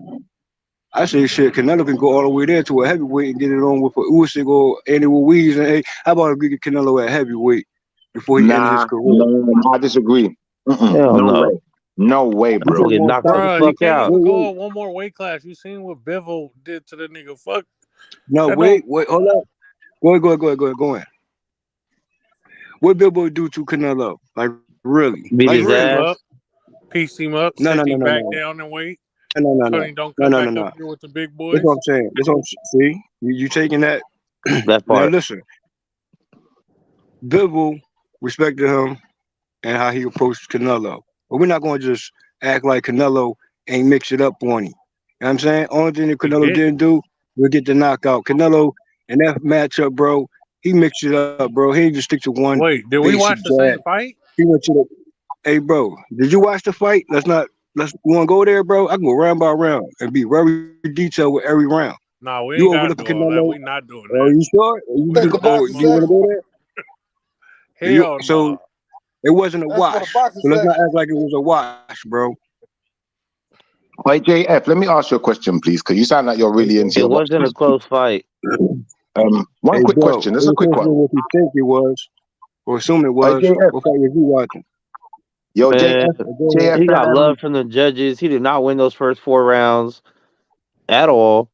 I say shit, Canelo can go all the way there to a heavyweight and get it on with a Usyk or Andy Ruiz. And hey, how about we get Canelo at heavyweight before he ended his career? No, I disagree. Hell No no. way. No way, I'm gonna bro. get knocked the Bruh, he fuck can't out. even go up one more weight class. You seen what Bivol did to the nigga? Fuck. No, That wait, don't hold up. Go ahead. What Bilbo do to Canelo? Like, really? Beat Like, his piece him really? ass. up, piece him up, No, send no, him no, no, back no. down and wait. No, no, So no. he don't No, come no, back no, up no. here with the big That's what boys. I'm saying. That's what I'm see. You taking that. That Now, part. listen. Bivol respected him and how he approached Canelo. But we're not going to just act like Canelo ain't mix it up on him. You know what I'm saying? Only thing that He Canelo didn't do was get the knockout. Canelo, in that matchup, bro, he mixed it up, bro. He didn't just stick to one Wait, did we basic watch the jab. same fight? He went to the, hey, bro, did you watch the fight? You want to go there, bro? I can go round by round and be very detailed with every round. Nah, we You ain't gotta overlook do all that. Canelo. We not doing Are that. you sure? Take a boxing You want to session. go there? Hell So no. it wasn't a That's for the wash. boxing So let's not section. act like it was a wash, bro. Wait, JF, let me ask you a question, please, because you sound like you're really into It your wasn't a boxing. close fight. One Hey, quick bro, question. This is a quick depends on one. what you think it was, or assume it was. JF. What fight was you watching? Yo, Man, JF, he got love from the judges. He did not win those first 4 rounds at all.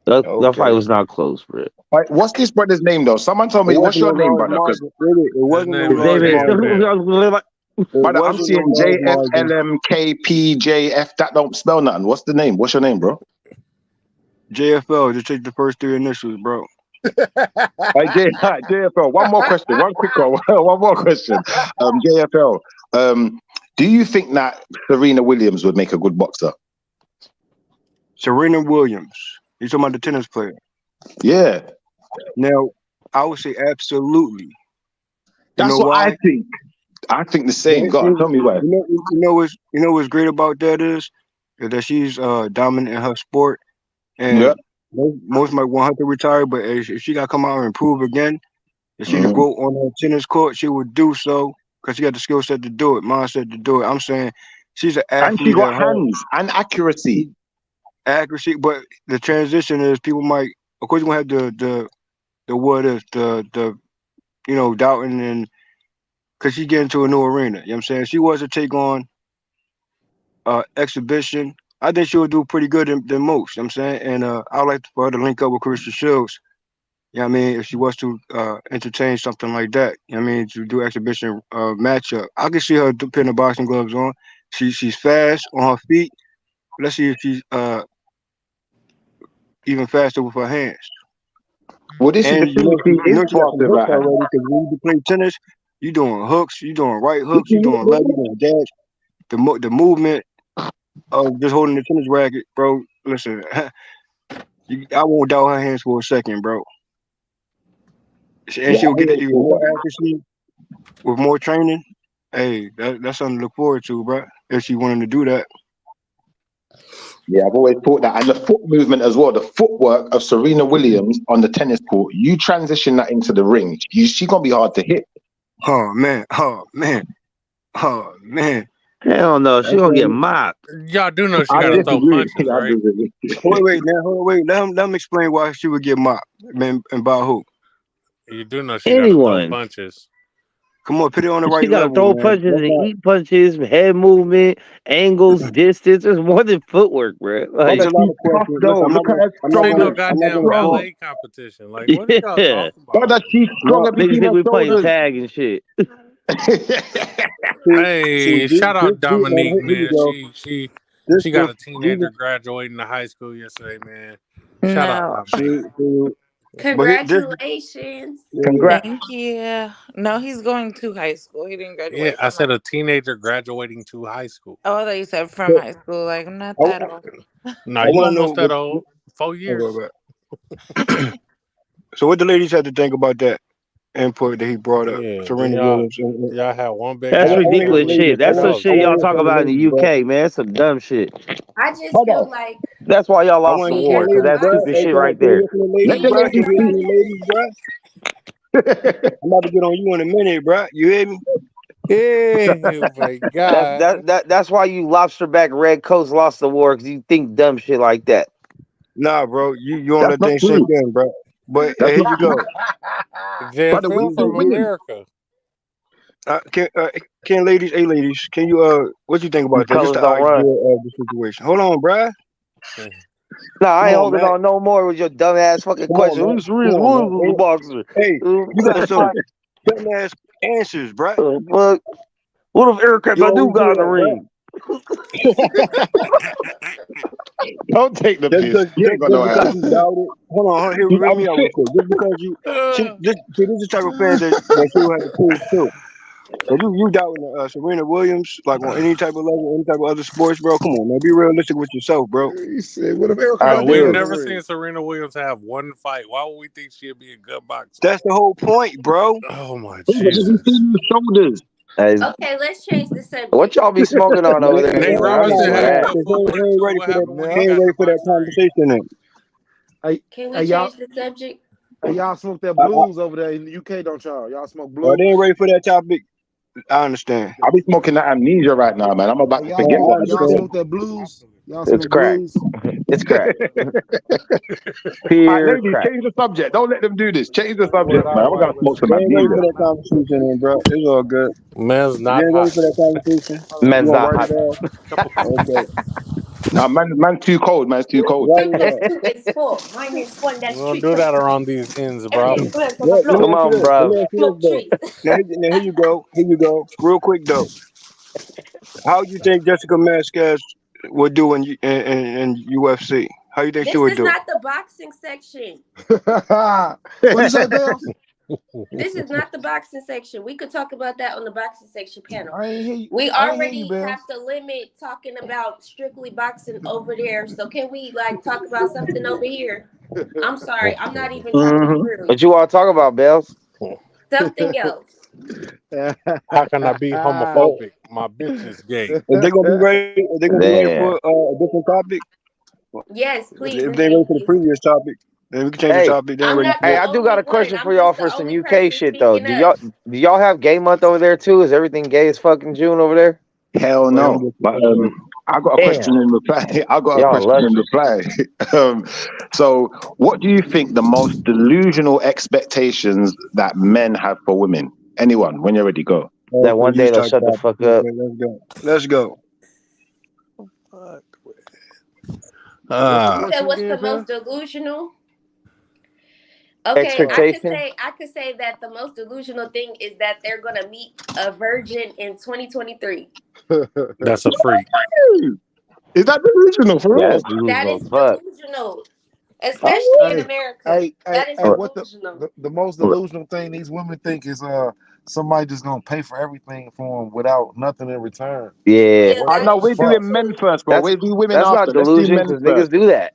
That fight Okay. was not close, bro. Right, what's this brother's name, though? Someone told It me, what's wasn't no your name, large brother? Because, margin. Really, it His wasn't no name His is large name is. margin. It brother, I'm wasn't no seeing large margin. JFLMKPJF. That don't spell nothing. What's the name? What's your name, bro? JFL, just take the first 3 initials, bro. Right, JFL. One more question. One quick one. One more question. JFL. Do you think that Serena Williams would make a good boxer? Serena Williams. You talking about the tennis player? Yeah. Now, I would say absolutely. You That's know what why? I think. I think the same. Go on, tell me why. You know what's great about that is that she's dominant in her sport, and Yeah. most might want her to retire, but if she got to come out and improve again, if she could Mhm. go on her tennis court, she would do so because she got the skill set to do it, mindset to do it. I'm saying she's an And she athlete got at heart, hands and accuracy. accuracy, but the transition is people might, of course, you're gonna have the what is the doubting and because she get into a new arena. You know what I'm saying? She was to take on exhibition. I think she would do pretty good than most. You know what I'm saying? And I would like for her to link up with Carissa Shields. You know what I mean? If she was to entertain something like that, you know what I mean? To do exhibition matchup. I can see her putting the boxing gloves on. She's fast on her feet. Let's see if she's even faster with her hands. Well, this And is the thing. She you is know she got some faster hooks about already because when you play tennis, you doing hooks, you doing right hooks, you doing left, you doing dash. The movement of just holding the tennis racket, bro. Listen, I won't doubt her hands for a second, bro. And Yeah, she'll I get hear it even you. more accuracy with more training. Hey, that's something to look forward to, bro. If she wanted to do that. Yeah, I've always thought that. And the foot movement as well, the footwork of Serena Williams on the tennis court, you transition that into the ring, she's going to be hard to hit. Oh, man. Hell no, she gonna get mopped. Y'all do know she I gotta throw disagree. punches, right? Wait. Let him explain why she would get mopped, man, and by who? You do know she gotta throw Anyone. punches. Come on, put it on the She right gotta level, throw man. punches and eat punches, head movement, angles, distance. There's more than footwork, bro. Like, There's a lot of questions. Listen, I'm not Ain't no gonna goddamn go. ballet competition. Like, what are y'all yeah. talking about? Brother, she's stronger Niggas between think her we playing shoulders. tag and shit. Hey, shout out Dominique, Here we man. go. She got a teenager graduating to high school yesterday, man. Shout out No. Dominique. Congratulations. Congrats. Thank you. No, he's going to high school. He didn't Yeah, graduate I from high said school. a teenager graduating to high school. Oh, I thought you said from high school. Like, I'm not that old. Nah, I you want to know almost that what. old. 4 years. So what the ladies had to think about that input that he brought up, Yeah. Then Serena Williams. y'all had one baby That's I want to hear ridiculous the shit. ladies. I That's some want. I shit want to y'all hear talk from the about in ladies, the bro. UK, man. That's some dumb shit. I just Hold feel on. like That's why y'all I lost want the to hear from war, the because ladies, that's bro. stupid Hey, shit can I right there. hear from the Let ladies, the bro? ladies Can I hear from speak. the ladies, bro? I'm about to get on you in a minute, bro. You hear me? Oh my God. That's why you lobster back red coats lost the war, because you think dumb shit like that. Nah, bro. You don't That's let not things sink true. in, bro. But That's here not you true. go. Jan Brother, what Phil do you from mean? America. Can ladies, ladies, can you what you think These about that? Just colors the don't idea run. of the situation. Hold on, bruh. Nah, I Come ain't on, holding Mac. on no more with your dumb ass fucking Come on, question. Mac. Who's Come Serena on, Williams was a Mac. boxer? Hey, you got some dumbass answers, bruh. Fuck. What if Erica You Badu always got do in the that, bruh. ring? Don't take the Just piss. because, You ain't got just no because ass. you doubt it. Hold on, hear I'm me out real fit. quick. Just because you see this is the type of fans that she will have to prove too. So you doubting Serena Williams like on any type of level, any type of other sports, bro? Come on, man, be realistic with yourself, bro. He said, "What if Erica All right, Badu We've in the dude. never ring?" seen Serena Williams have one fight. Why would we think she'd be a good boxer? That's the whole point, bro. Oh my Have you Jesus. seen his shoulders? Hey, okay, let's change the subject. what y'all be smoking on over there Nate anyway? I need Robinson some of had a that. good footwork He ain't too. ready What for that. happened when He he Now, ain't got in ready the for that boxing ring? conversation. Then Can we hey, y'all, change the subject? hey, y'all smoke that I, blues over there in the UK, don't y'all? Y'all smoke they ain't blues? ready for that topic. I understand. I be smoking that amnesia right now, man. I'm about Hey, to forget I what I y'all just said. understand. smoke that blues? Y'all It's smoke crack. blues? It's crack. All right, Pure ladies, crack. change the subject. Don't let them do this. Change the What? subject, man. All I'm gonna right. smoke some They ain't ready for amnesia. that conversation, then, bro. It's all good. Man's If you not ain't ready hot. for that conversation, you Man's gonna not write it hot. off. Okay, Nah, man's too cold. Man's too cold. write 2 it plus off. 2 is 4. Minus 1, We that's don't 3. do that around these ends, bro. Everything plants on the Let floor. me Come ask you on, this. Let bro. me ask you this Smoke though. trees. Now here you go. Here you go. Real quick though. How you think Jessica Vasquez would do in UFC? How you think she This would is do? not the boxing section. What you say, Bells? This is not the boxing section. We could talk about that on the boxing section panel. I ain't hear you. We I ain't hear you, already Bells. have to limit talking about strictly boxing over there. So can we like talk about something over here? I'm sorry. I'm not even trying to be Mm-hmm. rude. What you want to talk about, Bells? Something else. How can I be Oh, homophobic? My bitch is gay. if they're gonna be ready, if they're gonna be ready Damn. for a different topic, Yes, please if and they ain't ready thank for the you. previous topic, then we can change the Hey, topic. They ain't I'm ready not for hey, the it. I do got only a one. question I'm for y'all just for the some only UK person shit though. speaking Do up. y'all have gay month over there too? Is everything gay as fucking June over there? Hell Oh, yeah, I'm no. just But wait. I got a question Damn. in reply. I got a Y'all question in lucky. reply. So, what do you think the most delusional expectations that men have for women? Anyone, when you're ready, go. Oh, That so one day you they'll type shut the topic. fuck up. Okay, let's go. Let's go. What's the You said question what's again, the most Bells? delusional? Okay, Expectation? I could say that the most delusional thing is that they're gonna meet a virgin in 2023. That's a freak. Is that delusional for Yeah, real? that's That delusional is as fuck. delusional, especially in Hey, America. That is hey, Oh, what delusional. the most delusional thing these women think is somebody just gonna pay for everything for them without nothing in return. yeah. Yeah, What that the No, is we're true fuck? doing men too. first, bro. That's We'll do women that's not after. Let's do delusion men because first. niggas do that.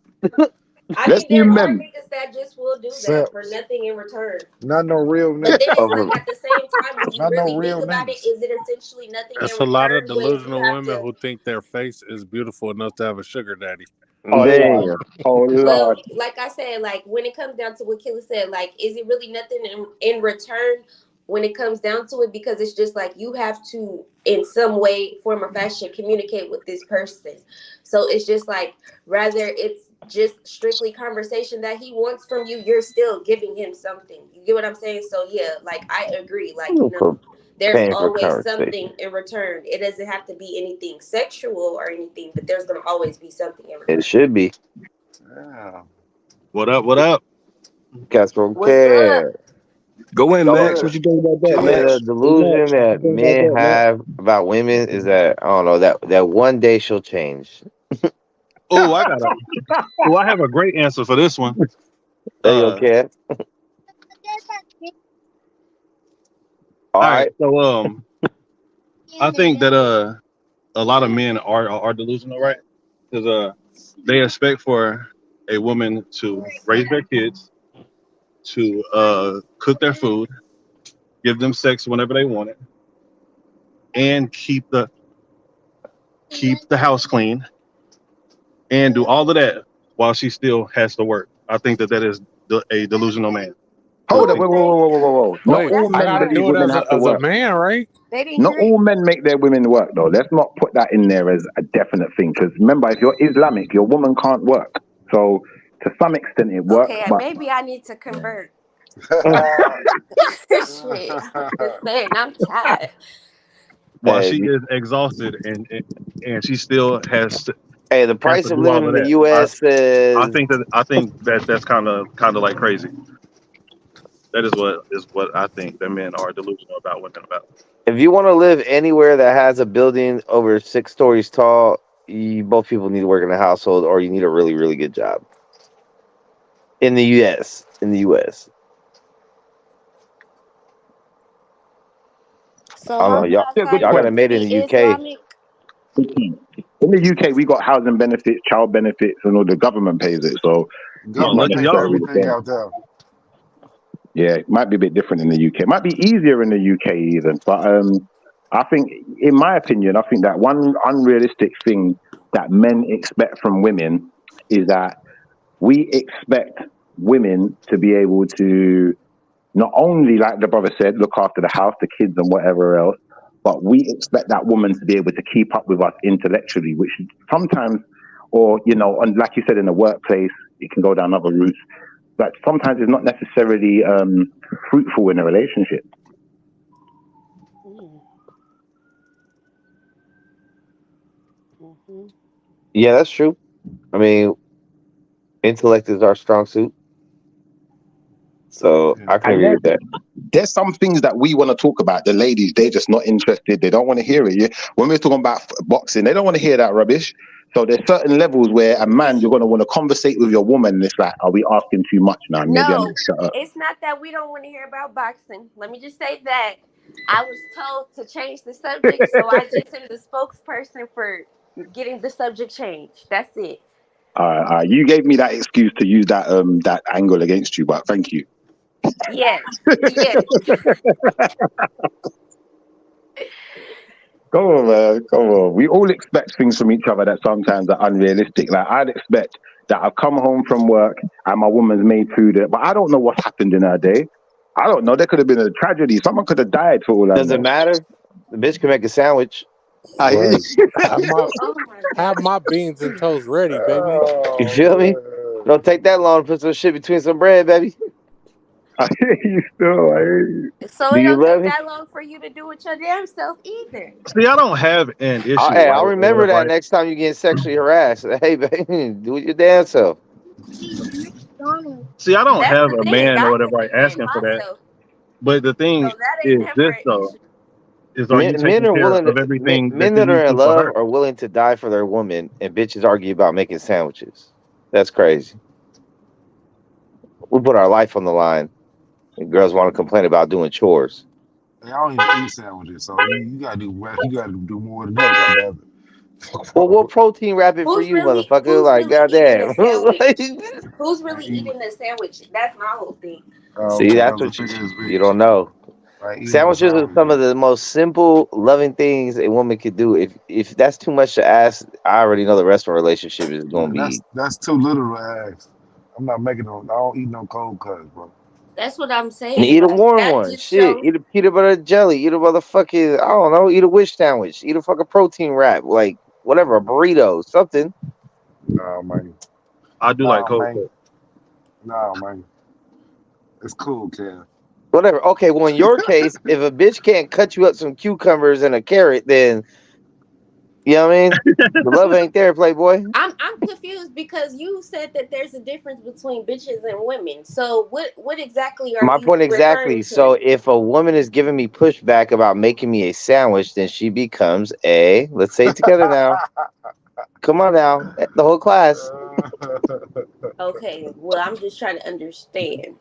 I Let's mean, do there are men. niggas that just will do that for Seps. nothing in return. Not no real But then niggas. it's Of like at the same time, when you Not no really think real about it, niggas. is it essentially nothing in It's a lot of return when you delusional have women to? who think their face is beautiful enough to have a sugar daddy. Oh Lord. damn. Oh Lord. Well, like I said, like when it comes down to what Killa said, like, is it really nothing in return when it comes down to it? Because it's just like you have to, in some way, form or fashion, communicate with this person. So it's just like, rather it's just strictly conversation that he wants from you, you're still giving him something. You get what I'm saying? So yeah, like I agree. Like, you know, For there's paying for always conversation. something in return. It doesn't have to be anything sexual or anything, but there's gonna always be something in return. It should be. Yeah. What up? What up? Castro What's up? care. Go in, So Max. What you think about that, I mean, Chilling. the Max? Hey, delusion Max, what you that think about men that, Max? have about women is that I don't know that one day she'll change. Oh, I have a great answer for this one. There you go, Cat. All All right. right. So I think that a lot of men are delusional, right? Because they expect for a woman to raise their kids, to cook their food, give them sex whenever they want it, and keep the house clean, and do all of that while she still has to work. I think that is a delusional man. Hold up, whoa. Not Wait, all I men gotta believe do it women as have to a work. man, right? They didn't Not hear all you. men make their women work, though. Let's not put that in there as a definite thing. Because remember, if you're Islamic, your woman can't work. So to some extent, it works. Okay, But maybe I need to convert. Shit, I'm just saying, I'm tired. While Hey, she is exhausted and she still has hey, the to price of do all living of in the that. U.S. I is think that's kind of like crazy. That is what I think that men are delusional about women about. if you want to live anywhere that has a building over 6 stories tall, both people need to work in a household, or you need a really, really good job. In the U.S. So I don't know, I'm y'all. not yeah, good Y'all gotta gotta point. made it in be the UK. Islamic. In the UK, we got housing benefits, child benefits, and all the government pays it. So it's not Government pay for necessarily the everything same. out there. Yeah, it might be a bit different in the UK. It might be easier in the UK even. But I think, in my opinion, I think that one unrealistic thing that men expect from women is that we expect women to be able to not only, like the brother said, look after the house, the kids, and whatever else, but we expect that woman to be able to keep up with us intellectually, which sometimes, or, and like you said, in the workplace, it can go down other routes, but sometimes it's not necessarily fruitful in a relationship. Mm-hmm. Yeah, that's true. I mean, intellect is our strong suit, so I can And agree with that. there's some things that we want to talk about. The ladies, they're just not interested. They don't want to hear it. When we're talking about boxing, they don't want to hear that rubbish. So there's certain levels where a man, you're going to want to conversate with your woman. And it's like, are we asking too much now? Maybe I need No, to shut up. it's not that we don't want to hear about boxing. Let me just say that I was told to change the subject, so I just am the spokesperson for getting the subject changed. That's it. You gave me that excuse to use that angle against you, but thank you. Yes, yes. Come on, man. Come on. We all expect things from each other that sometimes are unrealistic. Like, I'd expect that I've come home from work and my woman's made food, but I don't know what's happened in her day. I don't know. There could have been a tragedy. Someone could have died for all I Does it know. matter? The bitch can make a sandwich. Right. Have my beans and toast ready, baby. You feel me? Don't take that long to put some shit between some bread, baby. I hear you still. I hear you. So Do it you don't love take me? that long for you to do it your damn self either. See, I don't have an issue. Hey, I'll Right, remember that right. next time you get sexually harassed. Hey, baby, do it your damn self. See, I don't That's have the a thing. man or I whatever could like defend asking for that. myself, But the so thing that ain't is never this an though: issue. is are you Men taking are care willing of to everything that men you that are need in to for love her? are willing to die for their woman, and bitches argue about making sandwiches. That's crazy. We put our life on the line, and girls want to complain about doing chores. Hey, I don't even eat sandwiches, so you gotta do more than that, goddamn it. Well, we'll protein wrap it for Who's you, really motherfucker. Like, eating a goddamn. sandwich? Who's I really eat, eating a sandwich? That's my whole thing. See, okay, that that's was a what figure of you speech. don't know. I eat no Sandwiches are sandwich, some of man. the most simple, loving things a woman could do. If that's too much to ask, I already know the rest of our relationship is gonna be. That's too little to ask. I'm not making no. I don't eat no cold cuts, bro. That's what I'm And saying. eat a Like warm that one. just Shit. shows. Eat a peanut butter jelly. Eat a motherfucking, I don't know, eat a wish sandwich. Eat a fucking protein wrap. Like, whatever, a burrito, something. No, man. I do like cold cuts. No, man. It's cool, Kev. Whatever. Okay, well, in your case, if a bitch can't cut you up some cucumbers and a carrot, then, you know what I mean? The love ain't there, Playboy. I'm confused because you said that there's a difference between bitches and women. So what exactly are My you point exactly. referring So to? if a woman is giving me pushback about making me a sandwich, then she becomes a, let's say it together now. Come on now. The whole class. Okay, well I'm just trying to understand.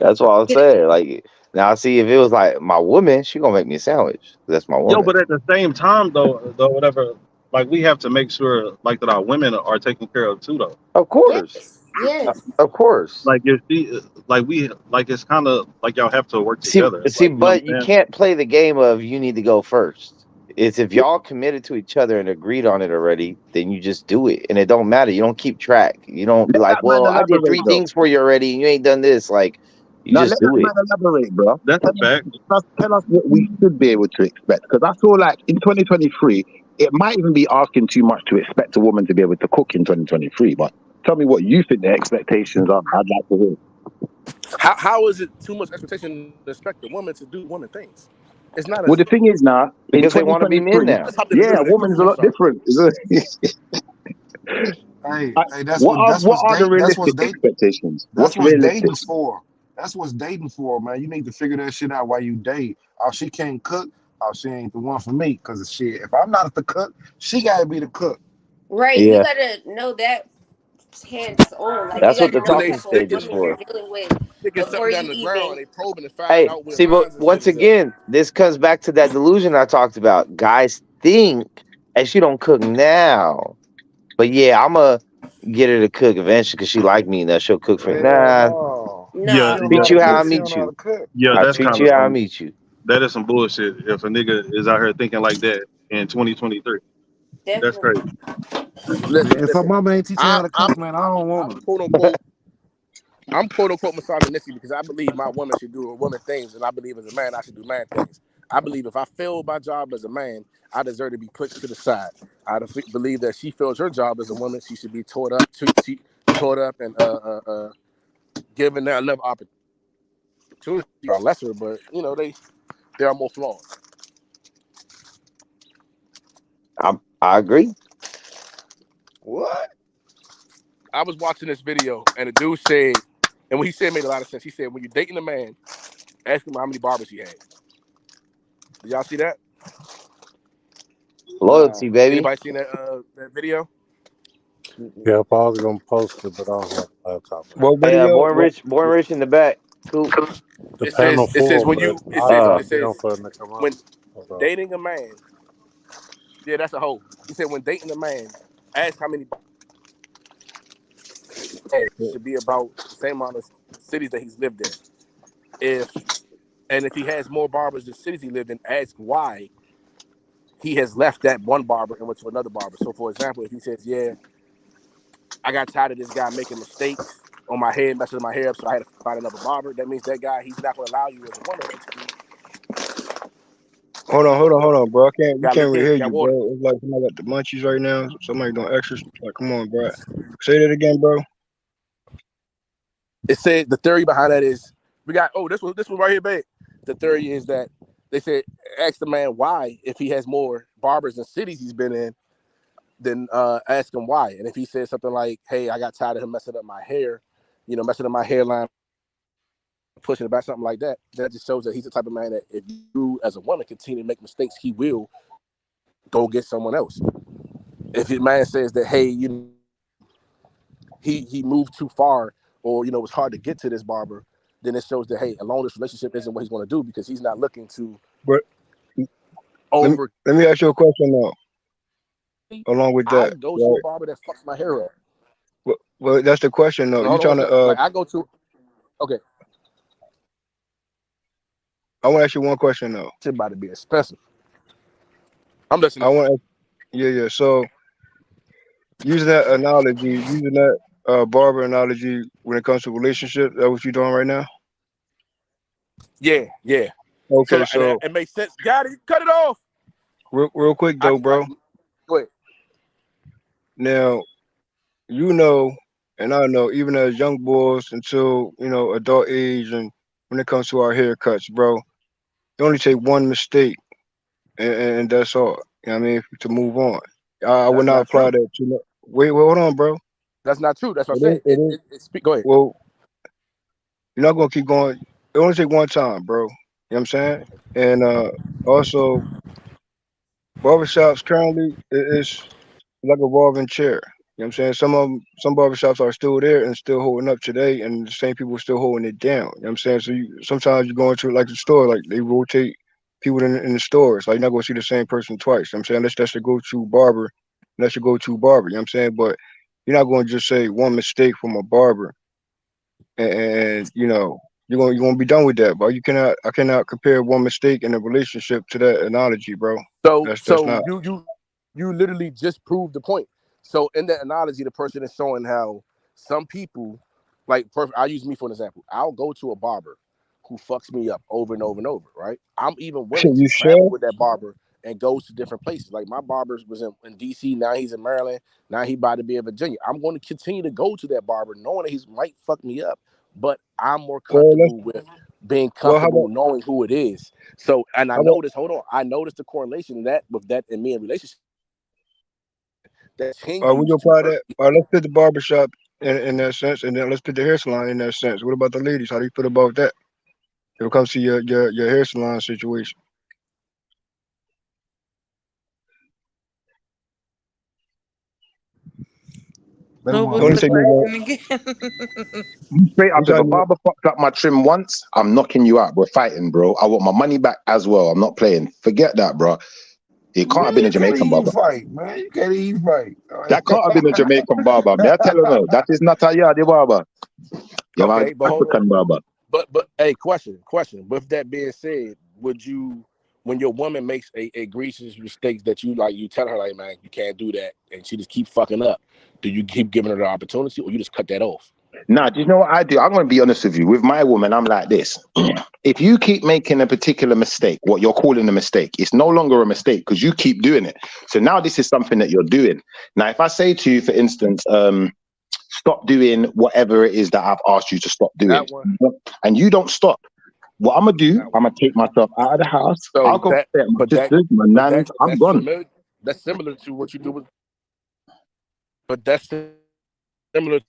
That's what I'm saying. Like, now see, if it was like my woman, she gonna make me a sandwich. That's my Yo, woman. but at the same time though, whatever, like we have to make sure like that our women are taken care of too, though. Of course. Yes. Of course. Like if she, like we, like it's kind of like y'all have to work See, together. see, Like you know what but I'm you saying? can't play the game of you need to go first. It's if y'all committed to each other and agreed on it already, then you just do it, and it don't matter. You don't keep track. You don't be Let like, that man well, I did 3 elaborate though. things for you already, and you ain't done this. Like, you Now just let that do man it. elaborate, bro. That's a fact. Tell us what we should be able to expect. Because I feel like in 2023, it might even be asking too much to expect a woman to be able to cook in 2023. But tell me what you think the expectations are. I'd like to hear. How is it too much expectation to expect a woman to do woman things? It's not a. Well, the thing is now, in Because they want to be men 2023, now. Let's hop in the yeah, middle a of that woman's question. a I'm lot sorry. different. Hey, What are the realistic expectations? that's What's what's realistic? dating's for. That's what's dating for, man. You need to figure that shit out while you date. Oh, she can't cook. Oh, she ain't the one for me. Cause shit, if I'm not the cook, she gotta be the cook. Right. You Yeah, gotta know that hands on. Like you that's what gotta the know When the they talking type of stage is woman sticking you're for. dealing with something before down you the ground, even. they probing and finding Hey, out where see, but lines and once cities at. again, this comes back to that delusion I talked about. Guys think, hey, she don't cook now, but yeah, I'ma get her to cook eventually because she like me and that she'll cook for me. Hell Nah, no. Yeah, She No. don't know treat how yeah, to you how cook. I She don't meet know how to you. cook. yeah. I That's treat kind you of how I some. meet you. That is some bullshit. If a nigga is out here thinking like that in 2023, that's Definitely. crazy. Listen, If her listen. mama ain't teach her how to I'm cook, man, I don't want her. quote unquote misogynistic because I believe my woman should do woman things, and I believe as a man I should do man things. I believe if I fail my job as a man, I deserve to be pushed to the side. Believe that she fails her job as a woman, she should be taught up, and given that level of opportunity. Are lesser, but you know they are more flawed. I agree. What? I was watching this video and the dude said, and what he said made a lot of sense. He said, when you're dating a man, ask him how many barbers he had. Did y'all see that? Loyalty, baby. Anybody seen that video? Yeah, I was gonna post it, but I don't have a laptop. What Hey, video? born rich in the back. Cool. The It panel says full, when but you I it get on says for them to come up. when dating a man. Yeah, that's a whole. He said when dating a man, ask how many should be about the same amount of cities that he's lived in. If he has more barbers than cities he lived in, ask why he has left that one barber and went to another barber. So, for example, if he says, "Yeah, I got tired of this guy making mistakes on my head, messing my hair up, so I had to find another barber," that means that guy he's not going to allow you as a woman to continue. Hold on, bro. We Got can't really hear got you, water. bro. It's like somebody got the munchies right now. Somebody doing extra. Like, come on, bro. Say that again, bro. It said the theory behind that is we got this one right here, babe. The theory is that they said ask the man why if he has more barbers and cities he's been in, then ask him why. And if he says something like, "Hey, I got tired of him messing up my hair, messing up my hairline, pushing it back," something like that, that just shows that he's the type of man that if you as a woman continue to make mistakes, he will go get someone else. If your man says that, hey, he moved too far, or it was hard to get to this barber, then it shows that, hey, a long-distance relationship isn't what he's going to do because he's not looking to But over. let me ask you a question though. Along with I that, go to a right? barber that fucks my hair up. Well, that's the question though. No, You hold on trying one to second. Like I go to, okay, I want to ask you one question though. it's about to be expensive. I'm listening. I want to, yeah. So using that analogy, barber analogy when it comes to relationships, that what you're doing right now? Yeah. Okay, So so it makes sense. Got it. Cut it off. real quick though, bro. Go ahead. Now, and I know, even as young boys until adult age, and when it comes to our haircuts, bro, you only take one mistake, and that's all. You know what I mean, to move on. I would That's not not apply true. that to. Wait, hold on, bro. That's not true. That's what I It is. said. Go ahead. Well, you're not gonna keep going. It only take one time, bro. You know what I'm saying? And also, barbershops currently it's like a revolving chair. You know what I'm saying? Some barbershops are still there and still holding up today, and the same people still holding it down. You know what I'm saying? So sometimes you go into like the store, like they rotate people in the stores. Like you're not gonna see the same person twice. You know what I'm saying that's the go-to barber and that's your go-to barber. You know what I'm saying? But you're not going to just say one mistake from a barber, and you're gonna be done with that, bro. I cannot compare one mistake in a relationship to that analogy, bro. So That's not. you literally just proved the point. So in that analogy, the person is showing how some people, like, I'll use me for an example. I'll go to a barber who fucks me up over and over and over, right? I'm even willing to You travel sure? with that barber and go to different places. Like my barber was in DC, now he's in Maryland, now he about to be in Virginia. I'm going to continue to go to that barber knowing that he might fuck me up, but I'm more Well, comfortable with being well, how comfortable about knowing who it is. So, and I how about noticed, hold on, I noticed the correlation that with that and me in relationship that we continues gonna to apply work. that? All right, let's put the barbershop in that sense, and then let's put the hair salon in that sense. What about the ladies? How do you feel about that? If it comes to your hair salon situation. What I want to say maybe. Straight up, I'm if a sorry. barber fucked up my trim once, I'm knocking you out. We're fighting, bro. I want my money back as well. I'm not playing. Forget that, bro. It can't have Man, been a you can't Jamaican even barber. fight, man. You can't even fight. That can't have been a Jamaican barber. May I tell you no, that is not a Yardi barber. You're an Okay, but hold on. African barber. But hey, question. With that being said, would you, when your woman makes a egregious mistakes that you tell her like, man, you can't do that, and she just keep fucking up, do you keep giving her the opportunity, or you just cut that off? Nah, do you know what I do? I'm going to be honest with you. With my woman, I'm like this. If you keep making a particular mistake, what you're calling a mistake, it's no longer a mistake because you keep doing it. So now this is something that you're doing. Now, if I say to you, for instance, stop doing whatever it is that I've asked you to stop doing, and you don't stop, what I'm going to do, I'm going to take myself out of the house. So I'll go that, get my but that, sisters, my but nans. that, I'm that's gone. similar. That's similar to what you do with. But that's similar.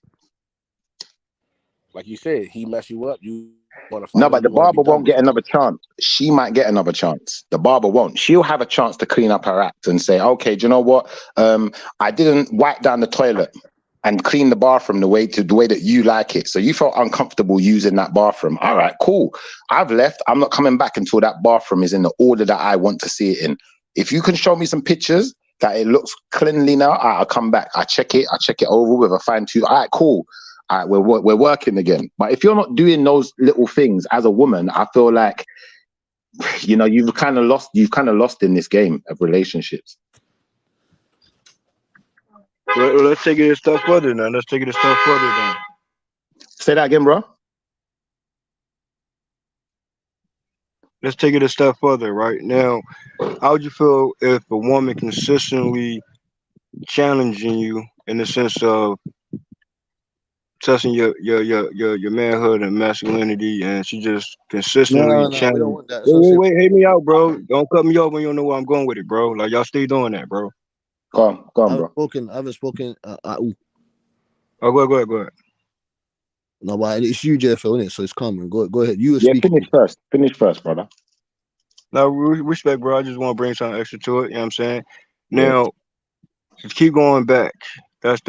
Like you said, he mess you up. You want to fight No, him. but the You want to be barber done won't with get him. another chance. She might get another chance. The barber won't. She'll have a chance to clean up her act and say, okay, do you know what? I didn't wipe down the toilet and clean the bathroom the way that you like it. So you felt uncomfortable using that bathroom. All right, cool. I've left. I'm not coming back until that bathroom is in the order that I want to see it in. If you can show me some pictures that it looks cleanly now, I'll come back. I check it over with a fine tooth. All right, cool. All right, we're working again. But if you're not doing those little things as a woman, I feel like, you've kind of lost in this game of relationships. Well, let's take it a step further now. Let's take it a step further then. Say that again, bro. Let's take it a step further. Right now, how would you feel if a woman consistently challenging you in the sense of testing your manhood and masculinity, and she just consistently No, we don't challenging? want that. So Wait, hear me out, bro. Don't cut me off when you don't know where I'm going with it, bro. Like, y'all stay doing that, bro. Go on, I bro. haven't spoken. Oh, go ahead. No, but it's you, JFL, innit? So it's coming. Go ahead. You were Yeah, speaking. finish first, brother. No, respect, bro. I just want to bring something extra to it. You know what I'm saying? Now, to keep going back, that's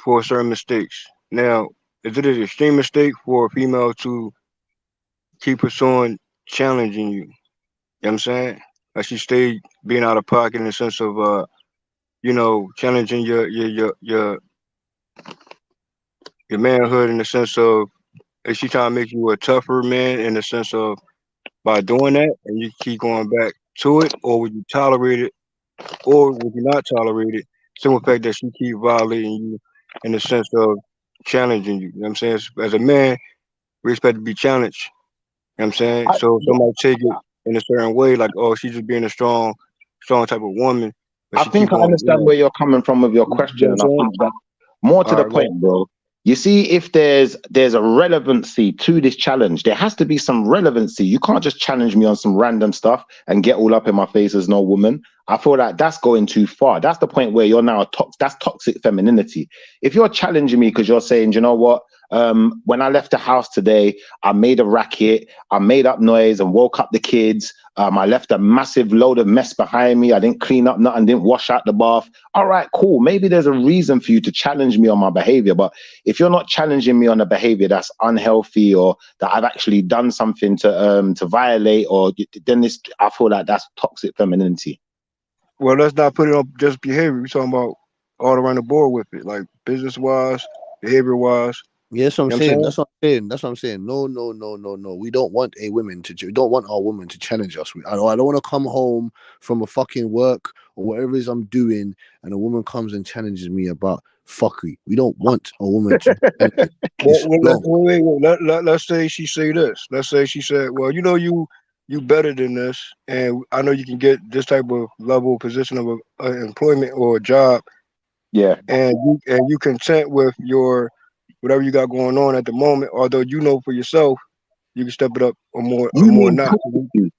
for certain mistakes. Now, is it an extreme mistake for a female to keep pursuing challenging you? You know what I'm saying? Like, she stayed being out of pocket in the sense of challenging your manhood in the sense of, is she trying to make you a tougher man in the sense of, by doing that and you keep going back to it, or would you tolerate it, or would you not tolerate it? Simple fact that she keep violating you in the sense of challenging you. You know what I'm saying? As a man, we expect to be challenged. You know what I'm saying? So somebody take it in a certain way, like, oh, she's just being a strong type of woman. But I she think keep I on, understand where you're coming from with your you question, know and what I I'm saying? think that more to All the right, go ahead. point, bro. You see, if there's a relevancy to this challenge, there has to be some relevancy. You can't just challenge me on some random stuff and get all up in my face as no woman. I feel like that's going too far. That's the point where you're now that's toxic femininity. If you're challenging me because you're saying, you know what, when I left the house today, I made a racket, I made up noise and woke up the kids. I left a massive load of mess behind me. I didn't clean up nothing, didn't wash out the bath. All right, cool. Maybe there's a reason for you to challenge me on my behavior. But if you're not challenging me on a behavior that's unhealthy or that I've actually done something to violate, or then I feel like that's toxic femininity. Well, let's not put it on just behavior. We're talking about all around the board with it, like business wise, behavior wise. Yeah, that's what I'm You know what I'm saying. saying? That's what I'm saying. That's what I'm saying. No, no, no, no, no. We don't want a women to. We don't want our woman to challenge us. I don't want to come home from a fucking work or whatever it is I'm doing, and a woman comes and challenges me about fuckery. We don't want a woman to. challenge us. It's Let's say she say this. Let's say she said, "Well, you know, you better than this, and I know you can get this type of level position of employment or a job, Yeah. and you content with your whatever you got going on at the moment. Although you know for yourself, you can step it up or more notch."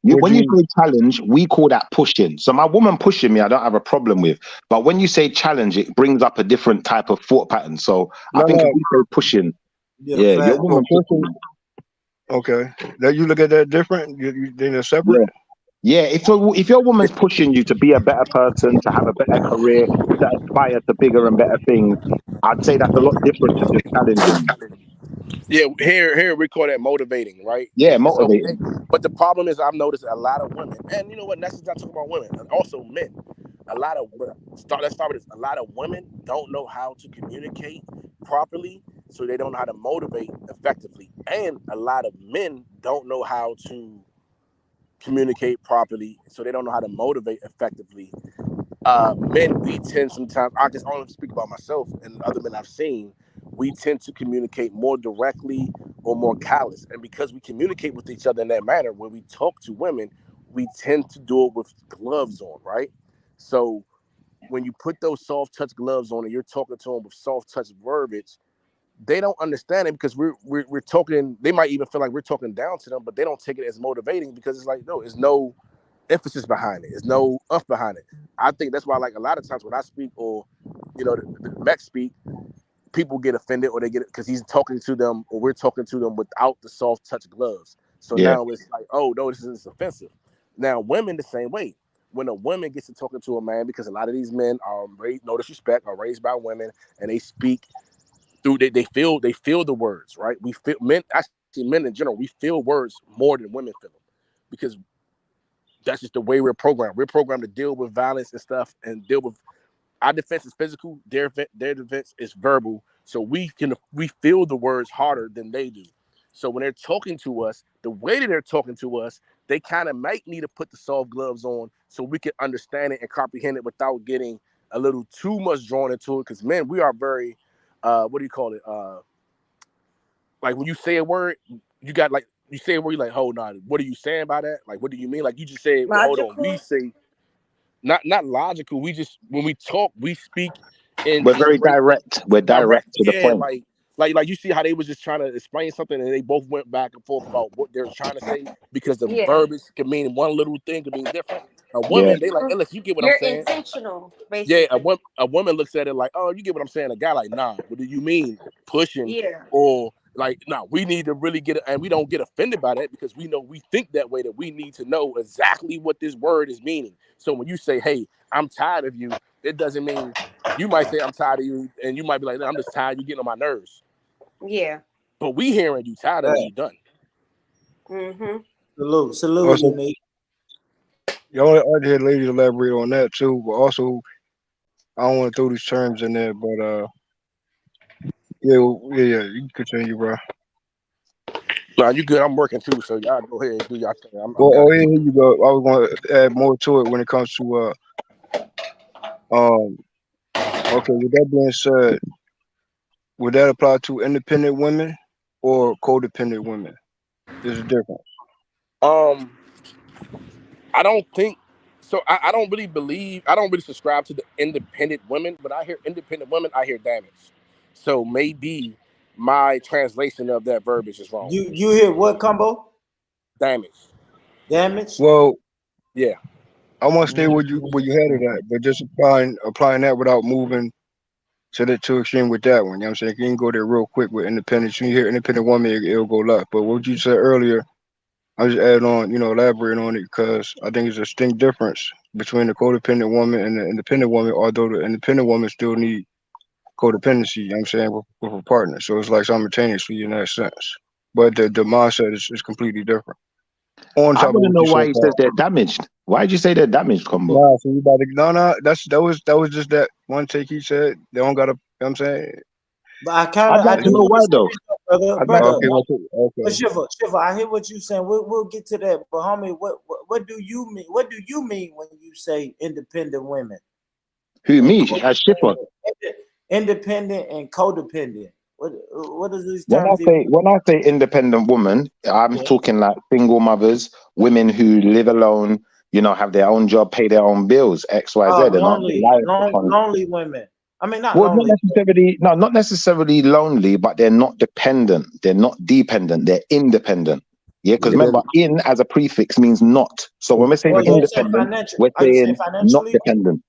When you say challenge, we call that pushing. So my woman pushing me, I don't have a problem with. But when you say challenge, it brings up a different type of thought pattern. So I think if we say pushing, your woman pushing. Okay, that you look at that different. They're separate. Yeah, if your woman's pushing you to be a better person, to have a better career, to aspire to bigger and better things, I'd say that's a lot different to just challenging you. Yeah, here we call that motivating, right? Yeah, It's motivating. okay. But the problem is I've noticed a lot of women, and you know what, that's not talking about women, and also men. Let's start with this. A lot of women don't know how to communicate properly, so they don't know how to motivate effectively. And a lot of men don't know how to communicate properly, so they don't know how to motivate effectively. Men, we tend sometimes, I just only speak about myself and other men I've seen, we tend to communicate more directly or more callous. And because we communicate with each other in that manner, when we talk to women, we tend to do it with gloves on, right? So when you put those soft touch gloves on and you're talking to them with soft touch verbiage, they don't understand it because we're talking. They might even feel like we're talking down to them, but they don't take it as motivating because it's like, no, there's no emphasis behind it. There's no umph behind it. I think that's why, like, a lot of times when I speak or, you know, the Mex speak, people get offended or they get it because he's talking to them or we're talking to them without the soft touch gloves. So now it's like, oh no, this is offensive. Now women the same way. When a woman gets to talking to a man, because a lot of these men are raised, no disrespect, are raised by women and they speak through they feel the words, right? We feel men, actually men in general, we feel words more than women feel them because that's just the way we're programmed. We're programmed to deal with violence and stuff and deal with our defense is physical, their defense is verbal. So we feel the words harder than they do. So when they're talking to us, the way that they're talking to us, they kind of might need to put the soft gloves on so we can understand it and comprehend it without getting a little too much drawn into it. Because men, we are very what do you call it? Like when you say a word, you got like you say a word, you're like, hold on, what are you saying by that? Like, what do you mean? Like you just said, well, hold on, we say not logical. We just when we talk, we speak in We're very direct. We're direct to the yeah, point. like you see how they was just trying to explain something and they both went back and forth about what they're trying to say because the verbiage can mean one little thing could mean different. A woman, they like, hey, look, you get what I'm You're saying. intentional, basically. Yeah, a woman looks at it like, oh, you get what I'm saying. A guy like, nah, what do you mean pushing? Yeah. Or like, nah, we need to really get it, and we don't get offended by that because we know we think that way, that we need to know exactly what this word is meaning. So when you say, hey, I'm tired of you, it doesn't mean you might say I'm tired of you, and you might be like, no, I'm just tired, you getting on my nerves. Yeah. But we hearing you tired of me, you done. Salute, Unique. Y'all I hear ladies elaborate on that too, but also I don't want to throw these terms in there, but yeah, you can continue, bro. Nah, you good. I'm working too, so y'all go ahead and do y'all thing. I'm Well, gotta here you go. I was going to add more to it when it comes to okay. With that being said, would that apply to independent women or codependent women? There's a difference. I don't think so. I don't really believe, I don't really subscribe to the independent women. When I hear independent women, I hear damage. So maybe my translation of that verbiage is wrong. You hear what, Combo? Damage. Well, yeah. I want to stay where you had it at, but just applying that without moving to the extreme with that one. You know what I'm saying? You can go there real quick with independence. You hear independent woman, it'll go left. But what you said earlier, I was adding on, elaborating on it because I think it's a distinct difference between the codependent woman and the independent woman, although the independent woman still need codependency, you know what I'm saying, with a partner. So it's like simultaneously in that sense. But the mindset is completely different. On I top of want to what know you why said, he Paul. says they're damaged. Why did you say they're damaged, Combo? Nah, so you about to that was just that one take he said. They don't gotta, you know what I'm saying? But I I'd like to do know want why to say though. this, though, brother. I'd like Okay, to. But Shiva, I hear what you're saying. We'll get to that. But homie, what do you mean? What do you mean when you say independent women? Who, me? As Shipper. Independent and codependent. What does these When terms even mean? I say independent woman, I'm Yeah. talking like single mothers, women who live alone, you know, have their own job, pay their own bills, X, Y, Z, and aren't reliant upon. Lonely women. I mean, not Well, lonely. not necessarily lonely, but they're not dependent. They're not dependent. They're independent. Yeah, because Yeah, remember, in as a prefix means not. So when we're saying Or you say independent, financial. we're Are you saying saying not financially? dependent.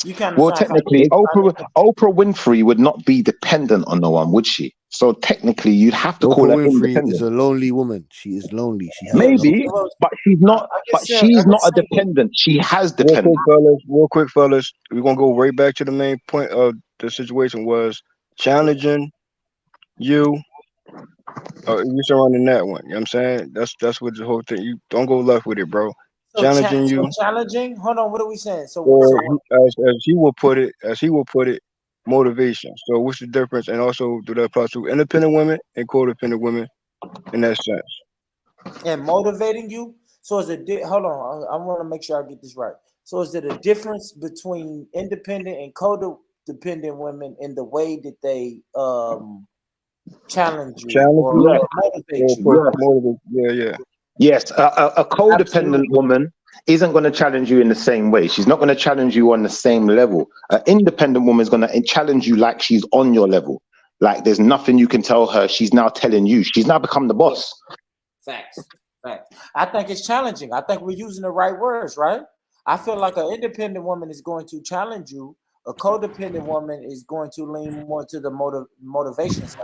You can't Well, define technically, financial. Oprah Winfrey would not be dependent on no one, would she? So technically, you'd have to call Oprah her Winfrey is independent. a lonely woman. She is lonely. She has Maybe, no. but she's not. I But guess she's not a single. dependent. She has Real dependent. quick, fellas. We're gonna go right back to the main point of the situation was challenging you. You surrounding that one. You know what I'm saying? That's what the whole thing. You don't go left with it, bro. So Challenging you. challenging. Hold on. What are we saying? Or as he will put it, motivation. So what's the difference? And also, do that apply to independent women and codependent women in that sense? And motivating you. So is it? Hold on. I want to make sure I get this right. So is it a difference between independent and codependent women in the way that they challenge you or motivate you? Yeah. Yes, a codependent woman isn't going to challenge you in the same way. She's not going to challenge you on the same level. An independent woman is going to challenge you like she's on your level. Like there's nothing you can tell her. She's now telling you. She's now become the boss. Facts. I think it's challenging. I think we're using the right words, right? I feel like an independent woman is going to challenge you. A codependent woman is going to lean more to the motivation side.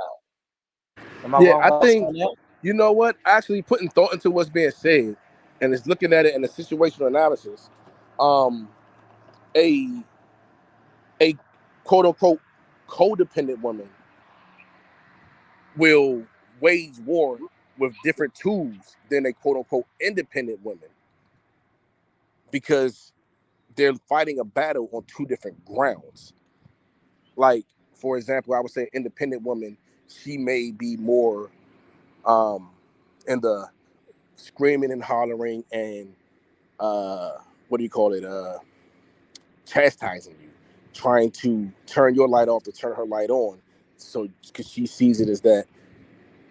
Am I Yeah, wrong I about think, saying that? you know what? Actually putting thought into what's being said and is looking at it in a situational analysis. A quote unquote codependent woman will wage war with different tools than a quote unquote independent woman because they're fighting a battle on two different grounds. Like, for example, I would say independent woman, she may be more in the screaming and hollering and chastising you, trying to turn your light off to turn her light on. So because she sees it as that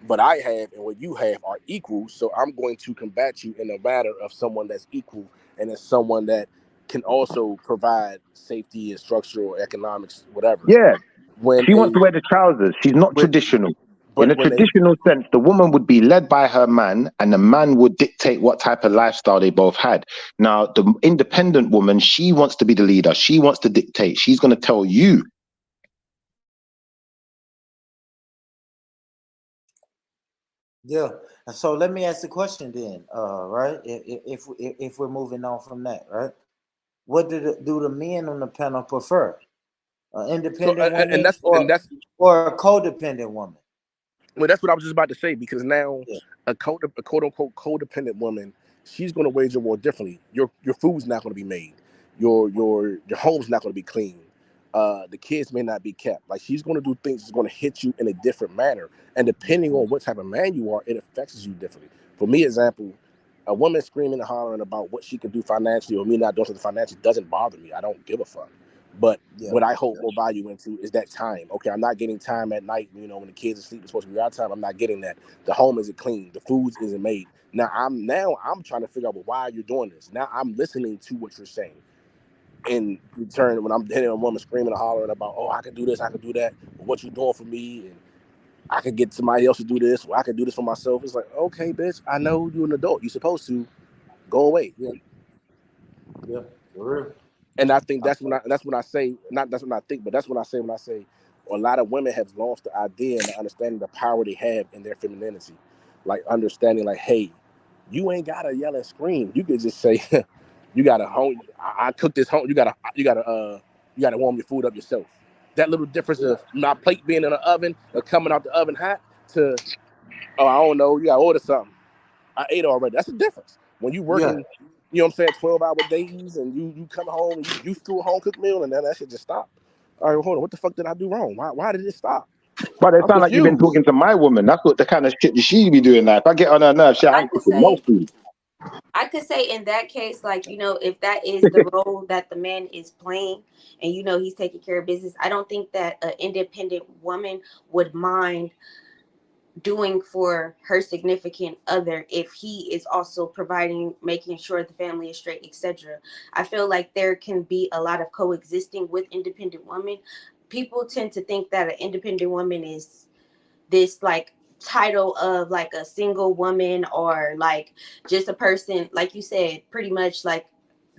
what I have and what you have are equal, so I'm going to combat you in a matter of someone that's equal and as someone that can also provide safety and structural economics, whatever. Yeah. When She wants to wear the trousers. She's not traditional. In a traditional sense, the woman would be led by her man, and the man would dictate what type of lifestyle they both had. Now, the independent woman, she wants to be the leader. She wants to dictate. She's going to tell you. Yeah. So let me ask the question then, right? If we're moving on from that, right? What do the men on the panel prefer? Independent woman or a codependent woman? Well, that's what I was just about to say, because now a quote unquote codependent woman, she's going to wage a war differently. Your food's not going to be made. Your home's not going to be clean. The kids may not be kept. Like, she's going to do things that's going to hit you in a different manner. And depending on what type of man you are, it affects you differently. For me, example, a woman screaming and hollering about what she can do financially or me not doing something financially doesn't bother me. I don't give a fuck. But what I hold more value into is that time. Okay, I'm not getting time at night, when the kids are asleep, it's supposed to be our time. I'm not getting that. The home isn't clean. The food isn't made. Now I'm trying to figure out, well, why you're doing this. Now I'm listening to what you're saying. In return, when I'm hitting a woman screaming and hollering about, oh, I can do this, I can do that, what you doing for me, and I can get somebody else to do this, or I can do this for myself. It's like, okay, bitch, I know you're an adult. You're supposed to go away. Yeah, for real. And I think that's when I say a lot of women have lost the idea and the understanding the power they have in their femininity. Like, understanding, like, hey, you ain't gotta yell and scream. You could just say, you gotta home. I cook this home. You gotta warm your food up yourself. That little difference of my plate being in the oven or coming out the oven hot to, oh, I don't know, you gotta order something. I ate already. That's the difference. When you working, you know what I'm saying, 12-hour days, and you come home and you used to a home cooked meal, and then that shit just stopped. All right, well, hold on. What the fuck did I do wrong? Why did it stop? But it I'm sounds like you've been confused. talking to my woman. That's what the kind of shit that she be doing now. If I get on her nerves, she I ain't could cooking no say, food. I could say in that case, like, you know, if that is the role that the man is playing and, you know, he's taking care of business, I don't think that an independent woman would mind doing for her significant other if he is also providing, making sure the family is straight, etc. I feel like there can be a lot of coexisting with independent women. People tend to think that an independent woman is this like title of like a single woman or like just a person, like you said, pretty much like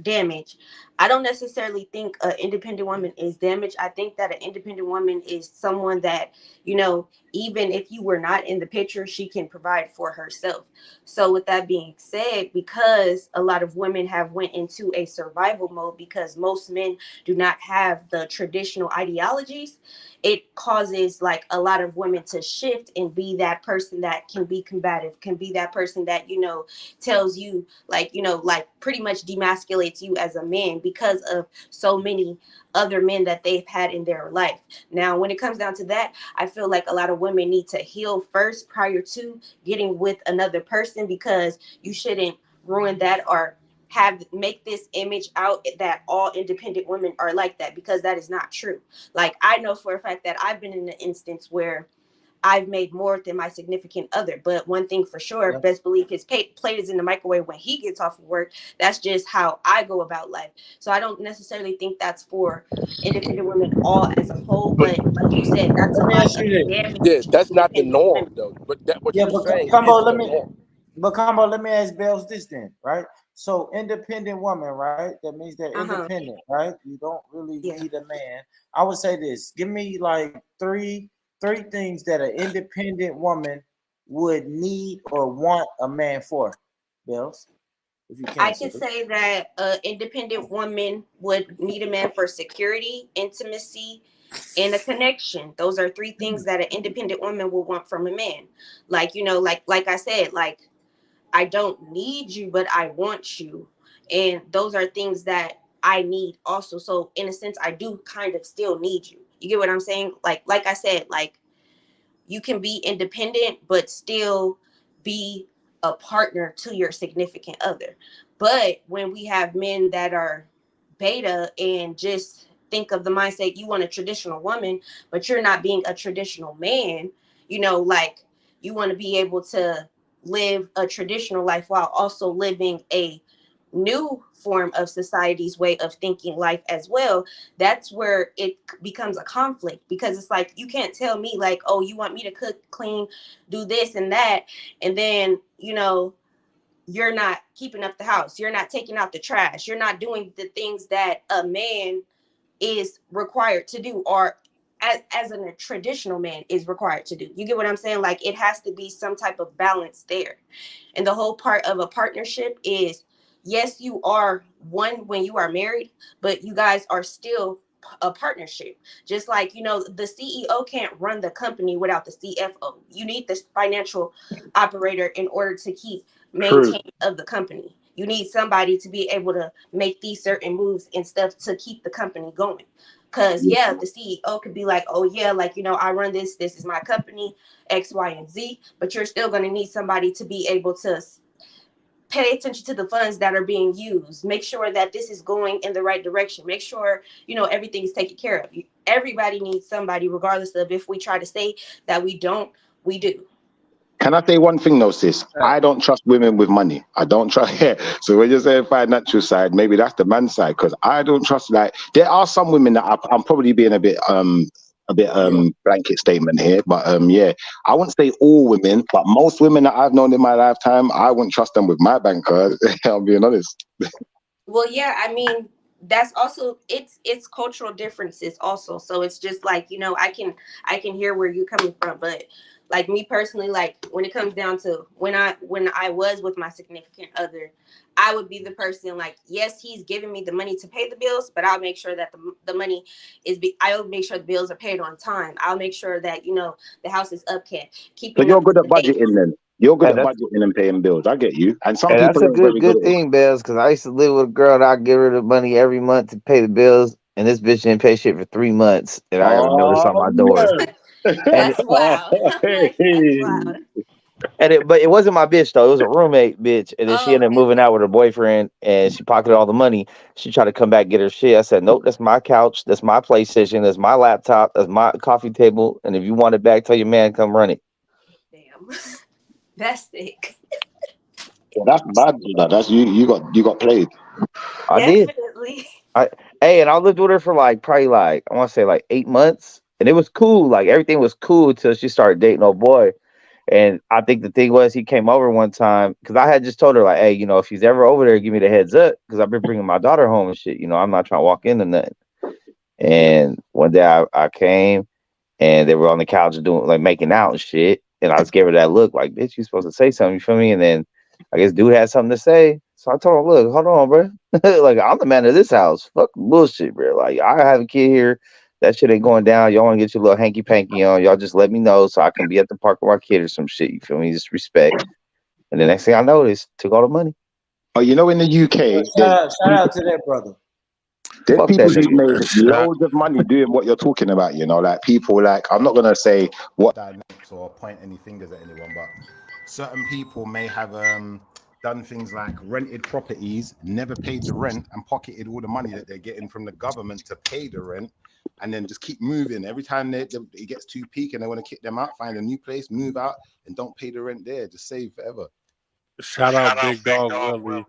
damaged. I don't necessarily think an independent woman is damaged. I think that an independent woman is someone that, you know, even if you were not in the picture, she can provide for herself. So with that being said, because a lot of women have went into a survival mode because most men do not have the traditional ideologies, it causes like a lot of women to shift and be that person that can be combative, can be that person that, you know, tells you like, you know, like pretty much demasculates you as a man because of so many other men that they've had in their life. Now, when it comes down to that, I feel like a lot of women need to heal first prior to getting with another person, because you shouldn't ruin that or make this image out that all independent women are like that, because that is not true. Like, I know for a fact that I've been in an instance where I've made more than my significant other. But one thing for sure, best believe his plate is in the microwave when he gets off of work. That's just how I go about life. So I don't necessarily think that's for independent women all as a whole. But like you said, that's a Let me lot ask of you this. damage Yeah, to that's not the independent norm women. though. But that what Yeah, you're but saying Combo, isn't the norm. let me ask Bells this then, right? So independent woman, right? That means they're independent, right? You don't really need a man. I would say this. Give me like three things that an independent woman would need or want a man for, Bells. If you I can, could sir. say that an independent woman would need a man for security, intimacy, and a connection. Those are three things that an independent woman will want from a man. Like, you know, like I said, like, I don't need you, but I want you. And those are things that I need also. So in a sense, I do kind of still need you. You get what I'm saying? Like I said, like, you can be independent but still be a partner to your significant other. But when we have men that are beta and just think of the mindset, you want a traditional woman but you're not being a traditional man, you know, like, you want to be able to live a traditional life while also living a new form of society's way of thinking life as well. That's where it becomes a conflict, because it's like, you can't tell me like, oh, you want me to cook, clean, do this and that, and then, you know, you're not keeping up the house, you're not taking out the trash, you're not doing the things that a man is required to do, or as a traditional man is required to do. You get what I'm saying? Like, it has to be some type of balance there. And the whole part of a partnership is, yes, you are one when you are married, but you guys are still a partnership. Just like, you know, the CEO can't run the company without the CFO. You need this financial operator in order to keep True. maintain of the company. You need somebody to be able to make these certain moves and stuff to keep the company going. Because yeah, the CEO could be like, oh yeah, like, you know, I run this is my company, X, Y, and Z, but you're still going to need somebody to be able to pay attention to the funds that are being used, make sure that this is going in the right direction, make sure, you know, everything is taken care of. Everybody needs somebody, regardless of if we try to say that we don't, we do. Can I say one thing though, sis? I don't trust women with money. I don't trust. Yeah. So when you say financial side, maybe that's the man side, because I don't trust. Like, there are some women that I'm probably being a bit blanket statement here, but yeah, I wouldn't say all women, but most women that I've known in my lifetime, I wouldn't trust them with my banker. I'm being honest. Well, yeah, I mean, that's also, it's cultural differences also. So it's just like, you know, I can hear where you're coming from, but like me personally, like when it comes down to when I was with my significant other, I would be the person like, yes, he's giving me the money to pay the bills, but I'll make sure that the money I'll make sure the bills are paid on time. I'll make sure that, you know, the house is upkept, So keeping you're up good with at the dates. budgeting then. You're good And at that's budgeting and paying bills. I get you. And some and that's people a are very good good at it. thing, Bells, because I used to live with a girl and I'd give her the money every month to pay the bills, and this bitch didn't pay shit for 3 months, and I got a notice on Oh my door. man. And it, That's wild. I'm like, that's wild. but it wasn't my bitch though. It was a roommate bitch, and then she Oh, ended up okay. moving out with her boyfriend, and she pocketed all the money. She tried to come back and get her shit. I said, nope, that's my couch, that's my PlayStation, that's my laptop, that's my coffee table, and if you want it back, tell your man come run it. Damn. That's sick. Well, that's bad. That's you got played. I did. Definitely. And I lived with her for probably I want to say 8 months, and it was cool. Like everything was cool until she started dating old boy. And I think the thing was he came over one time because I had just told her hey, if he's ever over there, give me the heads up because I've been bringing my daughter home and shit. I'm not trying to walk into nothing. And one day I came and they were on the couch doing making out and shit, and I just gave her that look like, bitch, you supposed to say something, you feel me? And then I guess dude had something to say. So I told him, look, hold on, bro. I'm the man of this house. Fuck bullshit, bro. I have a kid here. That shit ain't going down. Y'all want to get your little hanky panky on. Y'all just let me know so I can be at the park with my kid or some shit. You feel me? Just respect. And the next thing I noticed, took all the money. Oh, in the UK, Shout out to that brother. there's Fuck people that who've nigga. made loads of money doing what you're talking about. Like people I'm not gonna say what dynamics or point any fingers at anyone, but certain people may have done things like rented properties, never paid the rent, and pocketed all the money that they're getting from the government to pay the rent, and then just keep moving. Every time it gets too peak and they want to kick them out, find a new place, move out, and don't pay the rent there. Just save forever. Shout out Big Dog Willie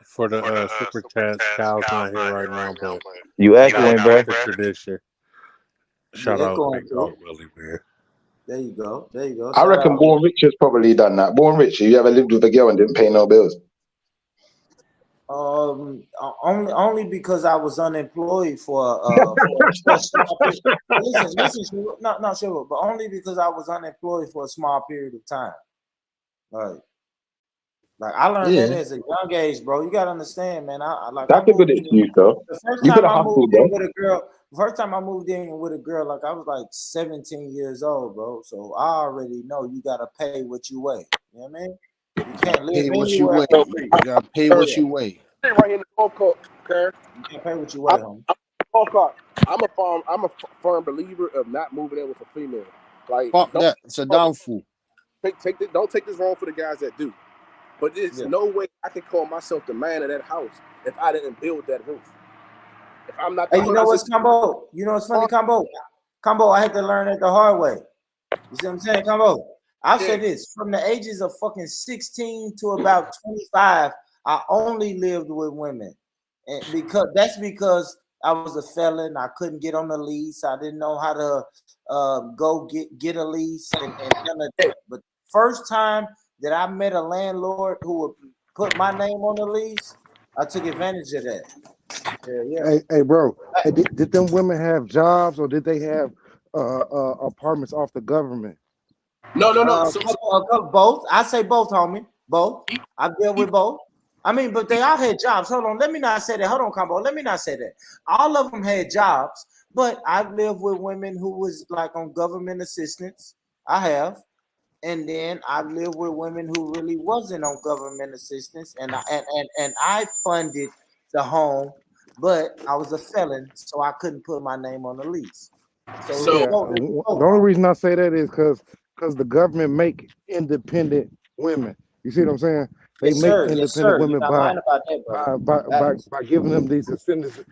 for the super chats. Cal's not here right now, but You echoing, bro. the tradition. Shout out Big Dog Willie, man. There you go. I reckon Born Rich has probably done that. Born Rich, you ever lived with a girl and didn't pay no bills? Only because I was unemployed for listen, not sure, but only because I was unemployed for a small period of time. Like I learned that as a young age, bro. You gotta understand, man. That's a good excuse, though. The first You time could have I hustled, moved in though. with a girl, I was like 17 years old, bro. So I already know you gotta pay what you weigh. You know what I mean? You can't live Pay what you anywhere. weigh. You gotta pay what you weigh. Right here in the golf cart, okay? You can't pay what you weigh, homie. I'm a firm believer of not moving in with a female. Fuck that. It's a downfall. Don't take this wrong for the guys that do. But there's no way I can call myself the man of that house if I didn't build that roof. If I'm not, Hey, you know what's Combo? You know what's funny, Combo? Combo, I had to learn it the hard way. You see what I'm saying, Combo? I'll say this: from the ages of fucking 16 to about 25, I only lived with women, and because I was a felon. I couldn't get on the lease. I didn't know how to go get a lease and none of that. But first time that I met a landlord who would put my name on the lease, I took advantage of that. Yeah. Hey, bro. Hey, did them women have jobs or did they have apartments off the government? No. Both. I say both, homie. Both. I deal with both. I mean, but they all had jobs. Hold on. Let me not say that. Hold on, Combo. Let me not say that. All of them had jobs, but I've lived with women who was like on government assistance. I have. And then I've lived with women who really wasn't on government assistance, and I funded the home, but I was a felon, so I couldn't put my name on the lease. The only reason I say that is because the government make independent women. You see what I'm saying? They Yes, make sir. independent women by giving them these incentives. You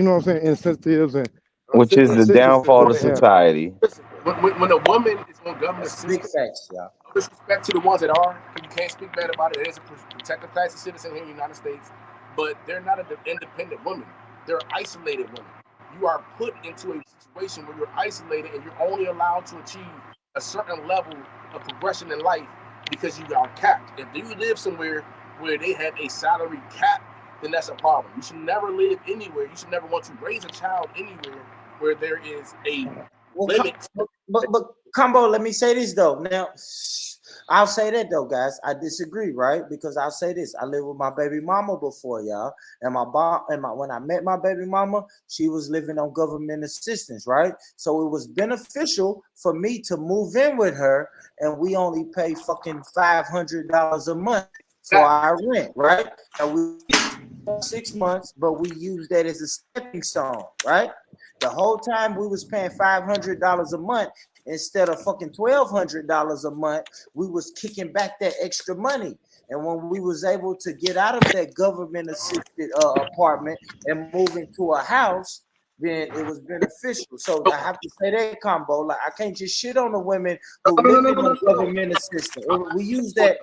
know what I'm saying? Incentives and which is the downfall of society. Listen, when a woman is on government big assistance, facts, yeah. Disrespect to the ones that are. You can't speak bad about it. It is a protected class of citizen here in the United States, but they're not an independent woman. They're isolated women. You are put into a situation where you're isolated and you're only allowed to achieve a certain level of progression in life because you are capped. If you live somewhere where they have a salary cap, then that's a problem. You should never live anywhere. You should never want to raise a child anywhere where there is a limit. But Combo, let me say this though. Now, I'll say that though, guys. I disagree, right? Because I'll say this: I lived with my baby mama before, y'all, and when I met my baby mama, she was living on government assistance, right? So it was beneficial for me to move in with her, and we only pay fucking $500 a month for our rent, right? And we 6 months, but we use that as a stepping stone, right? The whole time we was paying $500 a month instead of fucking $1,200 a month. We was kicking back that extra money, and when we was able to get out of that government assisted apartment and move into a house, then it was beneficial. So I have to say that combo. Like I can't just shit on the women who live in the government assistance. We use that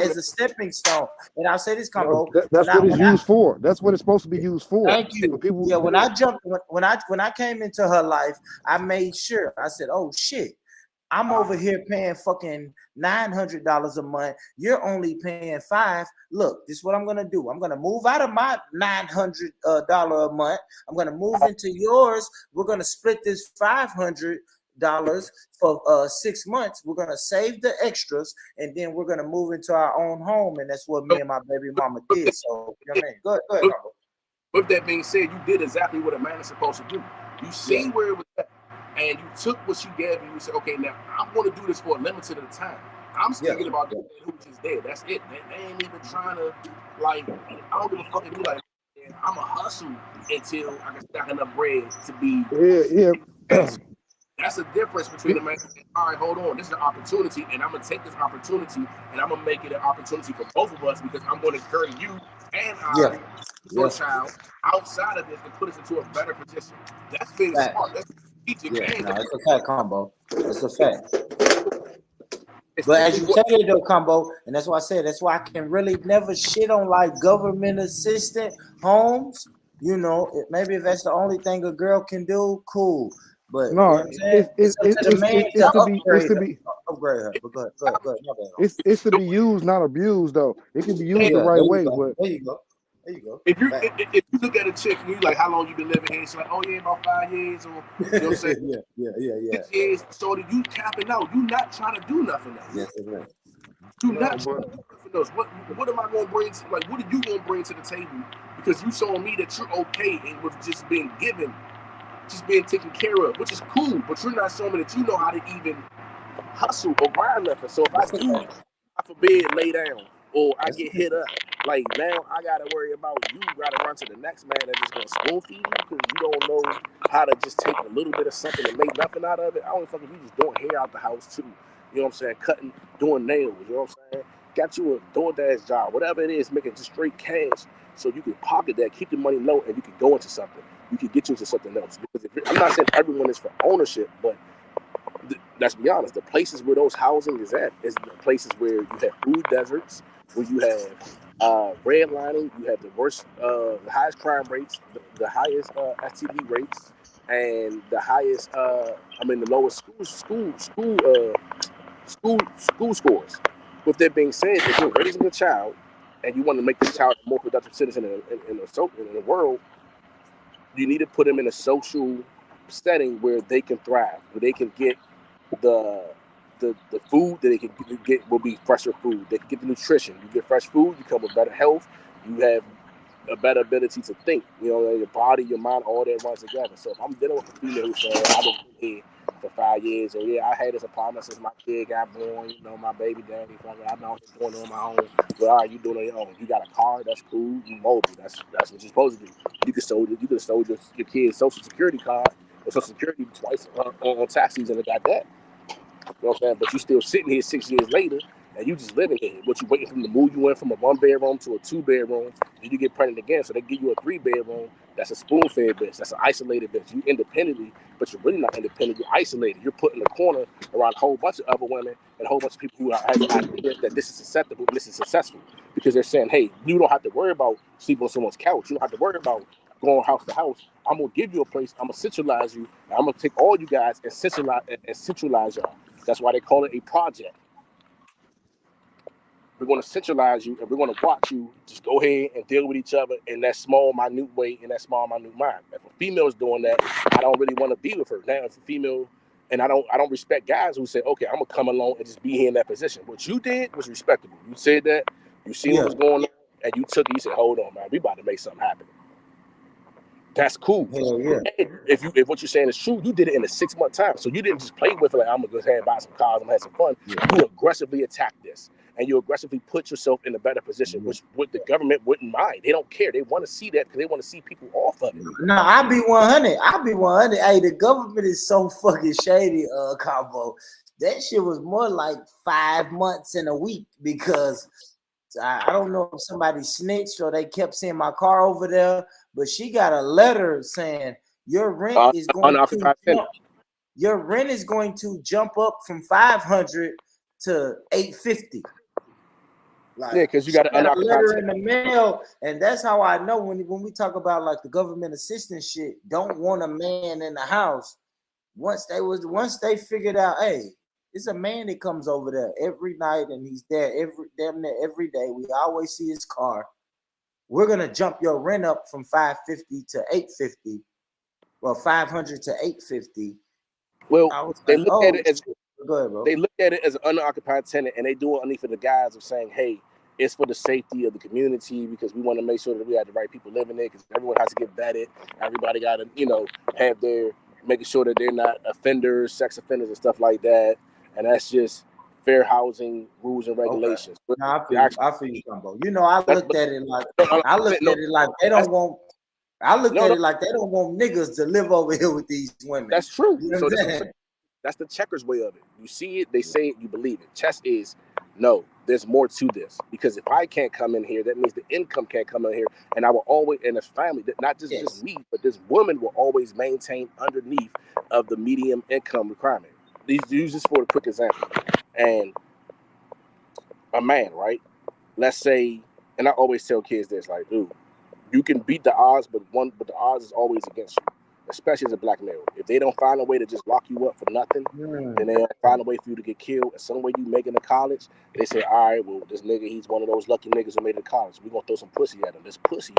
as a stepping stone. And I'll say this combo. That's what it's used for. That's what it's supposed to be used for. Thank you. Yeah, when I came into her life, I made sure. I said, "Oh shit, I'm over here paying fucking $900 a month. You're only paying $500. Look, this is what I'm gonna do. I'm gonna move out of my $900 a month. I'm gonna move into yours. We're gonna split this $500 for 6 months. We're gonna save the extras, and then we're gonna move into our own home. And that's what me and my baby mama did. So, you know what I mean? Go ahead, Combo. With that being said, you did exactly what a man is supposed to do. You see where it was at, and you took what she gave you and said, okay, now I'm going to do this for a limited amount of time. I'm thinking about that man who's just there. That's it. They ain't even trying to, like, I don't give a fuck if you like, I'm a hustle until I can stack enough bread to be. That's the difference between a man saying, all right, hold on, this is an opportunity, and I'm going to take this opportunity, and I'm going to make it an opportunity for both of us because I'm going to carry you and your child outside of this and put us into a better position. That's being smart. That's strategic. No, it's a fact, Combo. It's a fact. But as you say it though, Combo, and that's why I said that's why I can really never shit on like government assistant homes. You know, maybe if that's the only thing a girl can do, cool. But no, it's to be used, not abused though. It can be used the right way, but there you go. There you go. If you look at a chick and you like, how long you been living here? She's like, oh yeah, about 5 years, or you know what I'm saying? yeah. 6 years. So you capping out. You not trying to do nothing else. Yes, it is. You not trying to do nothing else. What am I gonna bring to, like, what are you gonna bring to the table? Because you showing me that you're okay and with just being given, just being taken care of, which is cool, but you're not showing me that you know how to even hustle or grind nothing. So if I do, God forbid, lay down, or I get hit up, like now I gotta worry about you gotta run to the next man that is gonna spoon feed you because you don't know how to just take a little bit of something and make nothing out of it. I don't fucking you just doing hair out the house too. You know what I'm saying? Cutting, doing nails, you know what I'm saying? Got you a DoorDash job, whatever it is, making just straight cash so you can pocket that, keep the money low, and you can go into something. You can get you into something else. Because I'm not saying everyone is for ownership, but let's be honest, the places where those housing is at is the places where you have food deserts, where you have redlining, you have the worst, the highest crime rates, the highest STD rates, and the highest, the lowest school scores. With that being said, if you're raising a child and you want to make this child a more productive citizen in the world, you need to put them in a social setting where they can thrive, where they can get the food that they can get will be fresher food. They can get the nutrition. You get fresh food, you come with better health. You have a better ability to think. You know, your body, your mind, all that runs together. So if I'm dealing with a female who says, I've been here for 5 years, or yeah, I had this apartment since my kid got born, you know, my baby daddy, I've been going on my own. But all right, you doing it on your own. You got a car, that's cool. You mobile, that's what you're supposed to do. You could have sold your kid's social security card or social security twice on tax season and got that. You know what I'm saying? But you still sitting here 6 years later and you just living here. What you waiting for them to move you in from a 1-bedroom to a 2-bedroom, and you get pregnant again, so they give you a 3-bedroom. That's a spoon-fed bitch. That's an isolated bitch. You independently, but you're really not independent. You're isolated. You're put in a corner around a whole bunch of other women and a whole bunch of people who have the idea that this is acceptable and this is successful, because they're saying, hey, you don't have to worry about sleeping on someone's couch. You don't have to worry about going house to house. I'm gonna give you a place. I'm gonna centralize you. And I'm gonna take all you guys and centralize y'all. That's why they call it a project. We're going to centralize you, and we're going to watch you just go ahead and deal with each other in that small, minute way, in that small, minute mind. If a female is doing that, I don't really want to be with her. Now, if a female And I don't respect guys who say, okay, I'm gonna come along and just be here in that position. What you did was respectable. You said that, you seen what was going on, and you took it. You said, hold on, man, we about to make something happen. That's cool. Hell yeah. And if what you're saying is true, you did it in a 6-month time. So you didn't just play with it like I'm gonna go ahead and buy some cars, I'm gonna have some fun. You aggressively attacked this. And you aggressively put yourself in a better position, which the government wouldn't mind. They don't care. They want to see that because they want to see people off of it. No, I'll be 100. I'll be 100. Hey, the government is so fucking shady, Combo. That shit was more like 5 months and a week because I don't know if somebody snitched or they kept seeing my car over there, but she got a letter saying your rent is going to jump up from 500 to 850. Like, yeah, because you got an a letter in the mail, and that's how I know when we talk about like the government assistance shit, don't want a man in the house. Once they figured out, hey, it's a man that comes over there every night and he's there damn near every day. We always see his car. We're gonna jump your rent up from 550 to 850, well 500 to 850. Well, they look at it as go ahead, bro. They look at it as an unoccupied tenant, and they do it only for the guise of saying, hey, it's for the safety of the community because we want to make sure that we have the right people living there because everyone has to get vetted. Everybody got to, have their making sure that they're not offenders, sex offenders, and stuff like that. And that's just fair housing rules and regulations. Okay. No, I feel you, Combo. I looked at it like they don't want. I looked at it like they don't want niggas to live over here with these women. That's true. You know what I'm saying? That's the checkers way of it. You see it, they say it, you believe it. Chess is, no, there's more to this. Because if I can't come in here, that means the income can't come in here. And I will always, and as family, not just me, but this woman will always maintain underneath of the medium income requirement. Use this for a quick example. And a man, right? Let's say, and I always tell kids this, like, dude, you can beat the odds, but the odds is always against you. Especially as a black male. If they don't find a way to just lock you up for nothing, then they don't find a way for you to get killed. And some way you make it to college, they say, all right, well, this nigga, he's one of those lucky niggas who made it to college. We're going to throw some pussy at him. This pussy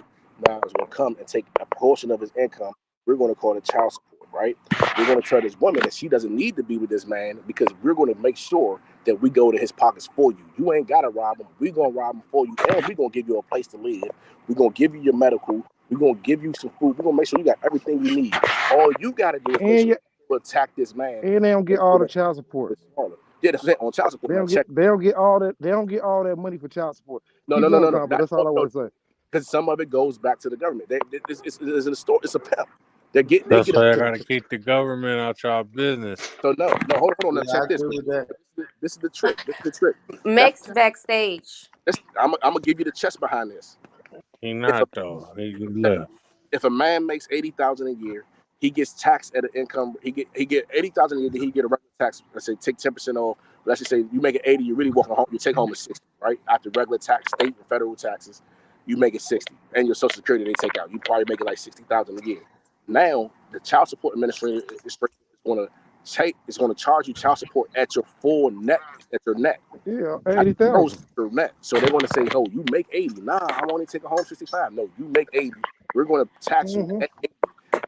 now is going to come and take a portion of his income. We're going to call it child support, right? We're going to tell this woman that she doesn't need to be with this man because we're going to make sure that we go to his pockets for you. You ain't got to rob him. We're going to rob him for you. And we're going to give you a place to live. We're going to give you your medical. We're going to give you some food. We're going to make sure you got everything you need. All you got to do is make sure you attack this man. And they don't get all the child support. Yeah, that's on child support. They don't get all that. They don't get all that money for child support. No. That's all I want to say. Because some of it goes back to the government. It's a store. It's a pimp. That's why I gotta keep the government out y'all business. So no, hold on. Now check this. This is the trick. Max backstage. I'm gonna give you the chest behind this. He not though. He left. If a man makes $80,000 a year, he gets taxed at an income. He get $80,000 a year. Then he get a regular tax. Let's say take 10% off. Let's just say you make it 80. You really walking home. You take home at 60, right? After regular tax, state and federal taxes, you make it 60, and your Social Security they take out. You probably make it like $60,000 a year. Now the child support administrator is going to charge you child support at your full net, at your net. Yeah, 80,000. Your net. So they're going to say, "Oh, you make 80. Nah, I'm only taking home 65. No, you make 80. We're going to tax you at 80,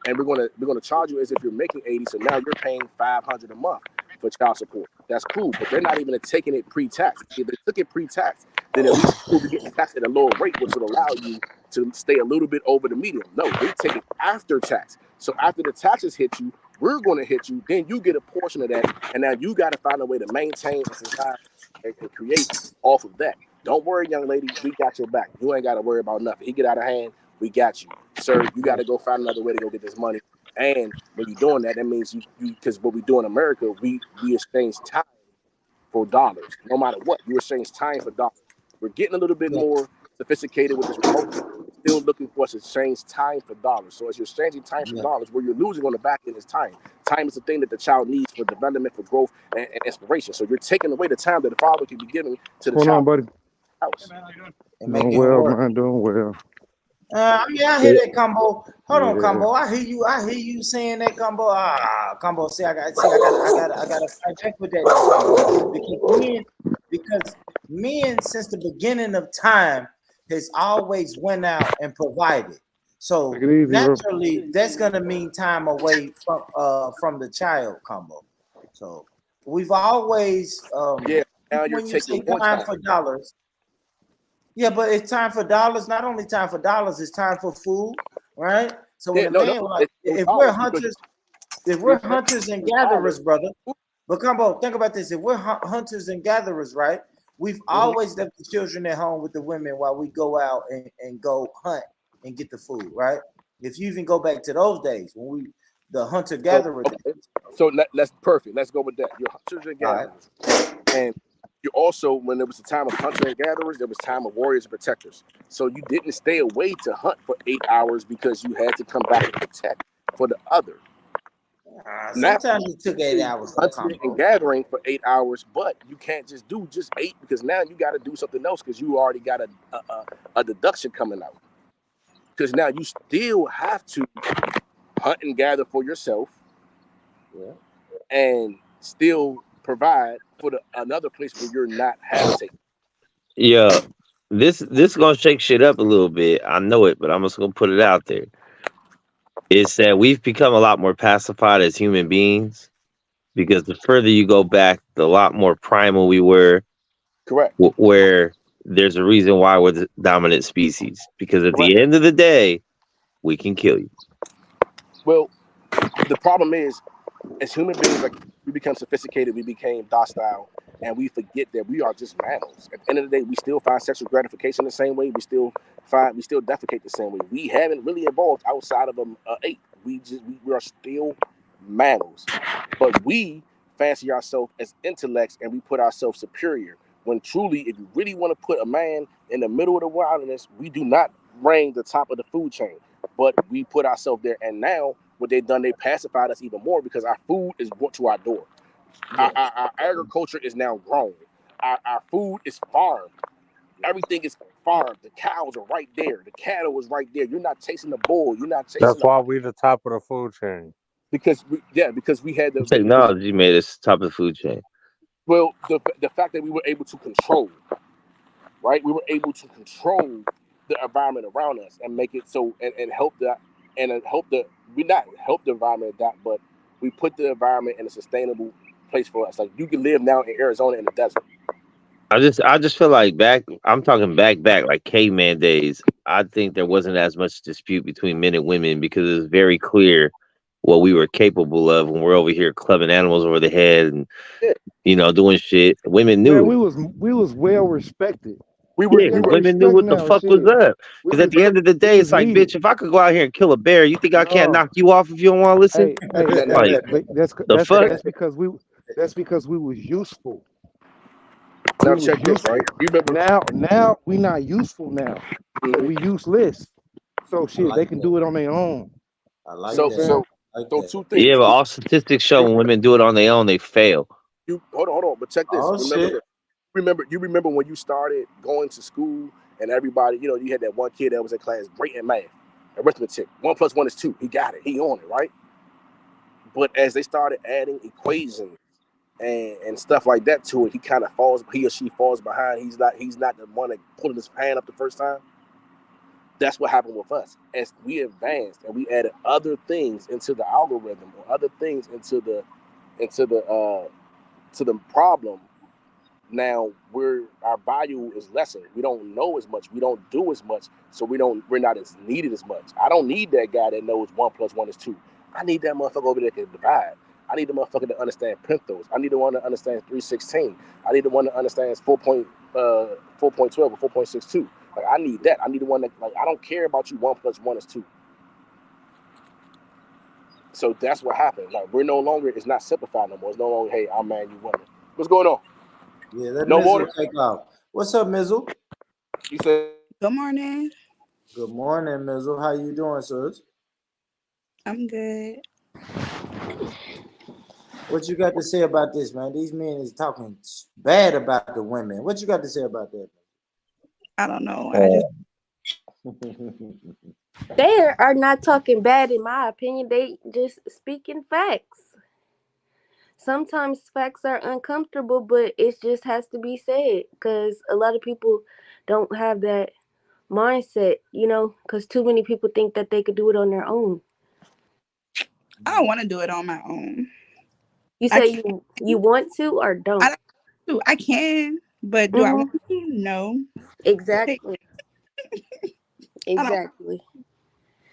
and we're going to charge you as if you're making 80. So now you're paying $500 a month for child support. That's cool, but they're not even taking it pre-tax. If they took it pre-tax, then at least you'll be getting taxed at a lower rate, which would allow you to stay a little bit over the median. No, they take it after tax. So after the taxes hit you, we're going to hit you. Then you get a portion of that, and now you got to find a way to maintain and survive and create off of that. Don't worry, young lady. We got your back. You ain't got to worry about nothing. He get out of hand, we got you, sir. You got to go find another way to go get this money. And when you're doing that, that means you because what we do in America, we exchange time for dollars. No matter what, you exchange time for dollars. We're getting a little bit more sophisticated with this remote. We're still looking for us to exchange time for dollars. So as you're exchanging time for dollars, where you're losing on the back end is time. Time is the thing that the child needs for development, for growth, and inspiration. So you're taking away the time that the father can be giving to the child. Hold on, buddy. House. Doing well, man. Doing well. I hear that, Combo. Hold on, Combo. I hear you saying that, Combo. Combo. See, I got to fight back with that, Combo. Because men since the beginning of time has always went out and provided. So naturally, that's gonna mean time away from the child, Combo. So we've always Yeah, now you're when you say taking more time time. for dollars. Yeah, but it's time for dollars. Not only time for dollars, it's time for food, right? So when Yeah, a no, man, like, it's if we're dollars because hunters, if we're you're hunters and spending dollars. gatherers, brother. But Combo, think about this: if we're hunters and gatherers, right? We've always left the children at home with the women while we go out and go hunt and get the food, right? If you even go back to those days when we the hunter gatherer. So let's perfect. Let's go with that. You're hunters and All right. gatherers, and you also, when there was a time of hunter and gatherers, there was time of warriors and protectors. So you didn't stay away to hunt for 8 hours because you had to come back and protect for the other. Sometimes it took 8 hours. Hunting and gathering for 8 hours, but you can't just do just 8 because now you got to do something else because you already got a deduction coming out. Because now you still have to hunt and gather for yourself, and still provide for another place where you're not habitating. Yeah, this gonna shake shit up a little bit. I know it, but I'm just gonna put it out there. It's that we've become a lot more pacified as human beings because the further you go back, the lot more primal we were. Correct. Where there's a reason why we're the dominant species. Because at the end of the day, we can kill you. Well, the problem is, as human beings, like, we become sophisticated, we became docile, and we forget that we are just mammals. At the end of the day, we still find sexual gratification the same way. We still defecate the same way. We haven't really evolved outside of an ape. We are still mammals, but we fancy ourselves as intellects, and we put ourselves superior. When truly, if you really want to put a man in the middle of the wilderness, we do not reign the top of the food chain, but we put ourselves there. And now, what they've done, they pacified us even more because our food is brought to our door. Our agriculture is now grown. Our food is farmed. Everything is farmed. The cows are right there. The cattle is right there. You're not chasing the bull. You're not chasing. That's why we the top of the food chain. Because we had the technology made us top of the food chain. Well, the fact that we were able to control, right? We were able to control the environment around us and make it so and help we not help the environment adapt, but we put the environment in a sustainable place for us. Like, you can live now in Arizona in the desert. I just feel like I'm talking back like caveman days. I think there wasn't as much dispute between men and women because it was very clear what we were capable of when we're over here clubbing animals over the head and doing shit. Women knew. Man, we was well respected. Women knew what the fuck was up. Because at the end of the day, it's like, bitch, if I could go out here and kill a bear, you think I can't knock you off if you don't want to listen? That's because we was useful. Now check this, right? Now we not useful now. We useless. So shit, they can do it on their own. I like So two things. Yeah, but all statistics show when women do it on their own, they fail. Hold on, but check this. Remember when you started going to school and everybody, you had that one kid that was in class great in math, arithmetic. 1 + 1 is 2. He got it. He on it, right? But as they started adding equations and stuff like that to it, he or she falls behind. He's not the one that pulling his hand up the first time. That's what happened with us. As we advanced and we added other things into the algorithm or other things into the problem, now our value is lessened. We don't know as much. We don't do as much. So we're not as needed as much. I don't need that guy that knows 1 + 1 is 2. I need that motherfucker over there that can divide. I need the motherfucker that understands pentos. I need the one that understands 316. I need the one that understands 4.12 or 4.62. Like, I need that. I need the one that, like, I don't care about you 1 + 1 is 2. So that's what happened. Like, it's not simplified no more. It's no longer, hey, I'm man, you woman. What's going on? Yeah, let no Mizzle more. take off. What's up, Mizzle? You said. Good morning. Good morning, Mizzle. How you doing, sis? I'm good. What you got to say about this, man? These men is talking bad about the women. What you got to say about that? I don't know. They are not talking bad, in my opinion. They just speaking facts. Sometimes facts are uncomfortable, but it just has to be said because a lot of people don't have that mindset, because too many people think that they could do it on their own. I don't want to do it on my own. You I say can't. you want to or don't? I don't. I can, but do I want Mm-hmm. to? No. Exactly. I don't. Exactly.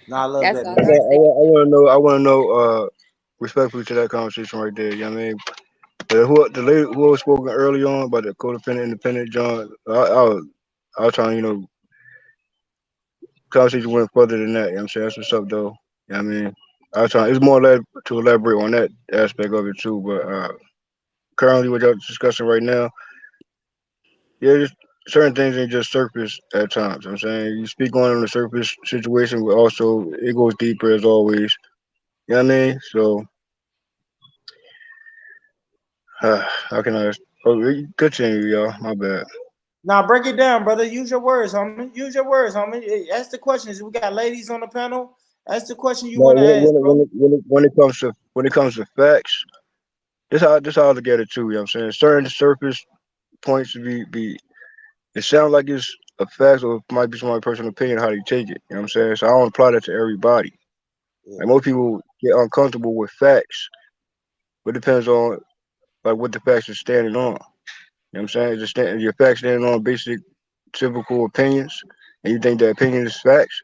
No, I love That's that, all I, man. I'm saying. want to know, respectfully to that conversation right there. You know what I mean? The lady who was spoken early on about the codependent, independent, John, I was trying, conversation went further than that. You know what I'm saying? That's what's up, though. You know what I mean? I was trying, it's more to elaborate on that aspect of it, too. But currently, what y'all discussing right now, yeah, just certain things ain't just surface at times. You know what I'm saying? You speak on the surface situation, but also it goes deeper as always. You know what I mean? So, how can I? Oh, continue, y'all. My bad. Now break it down, brother. Use your words, homie. Use your words, homie. Ask the questions. We got ladies on the panel. Ask the question you No, want to ask, bro. when it comes to facts, this how I look at it too. You know what I'm saying? Certain surface points to be it sounds like it's a fact or it might be somebody's personal opinion how they take it. You know what I'm saying? So I don't apply that to everybody. Yeah. Like most people get uncomfortable with facts, but it depends on like what the facts are standing on. You know what I'm saying? Your facts standing on basic typical opinions, and you think that opinion is facts,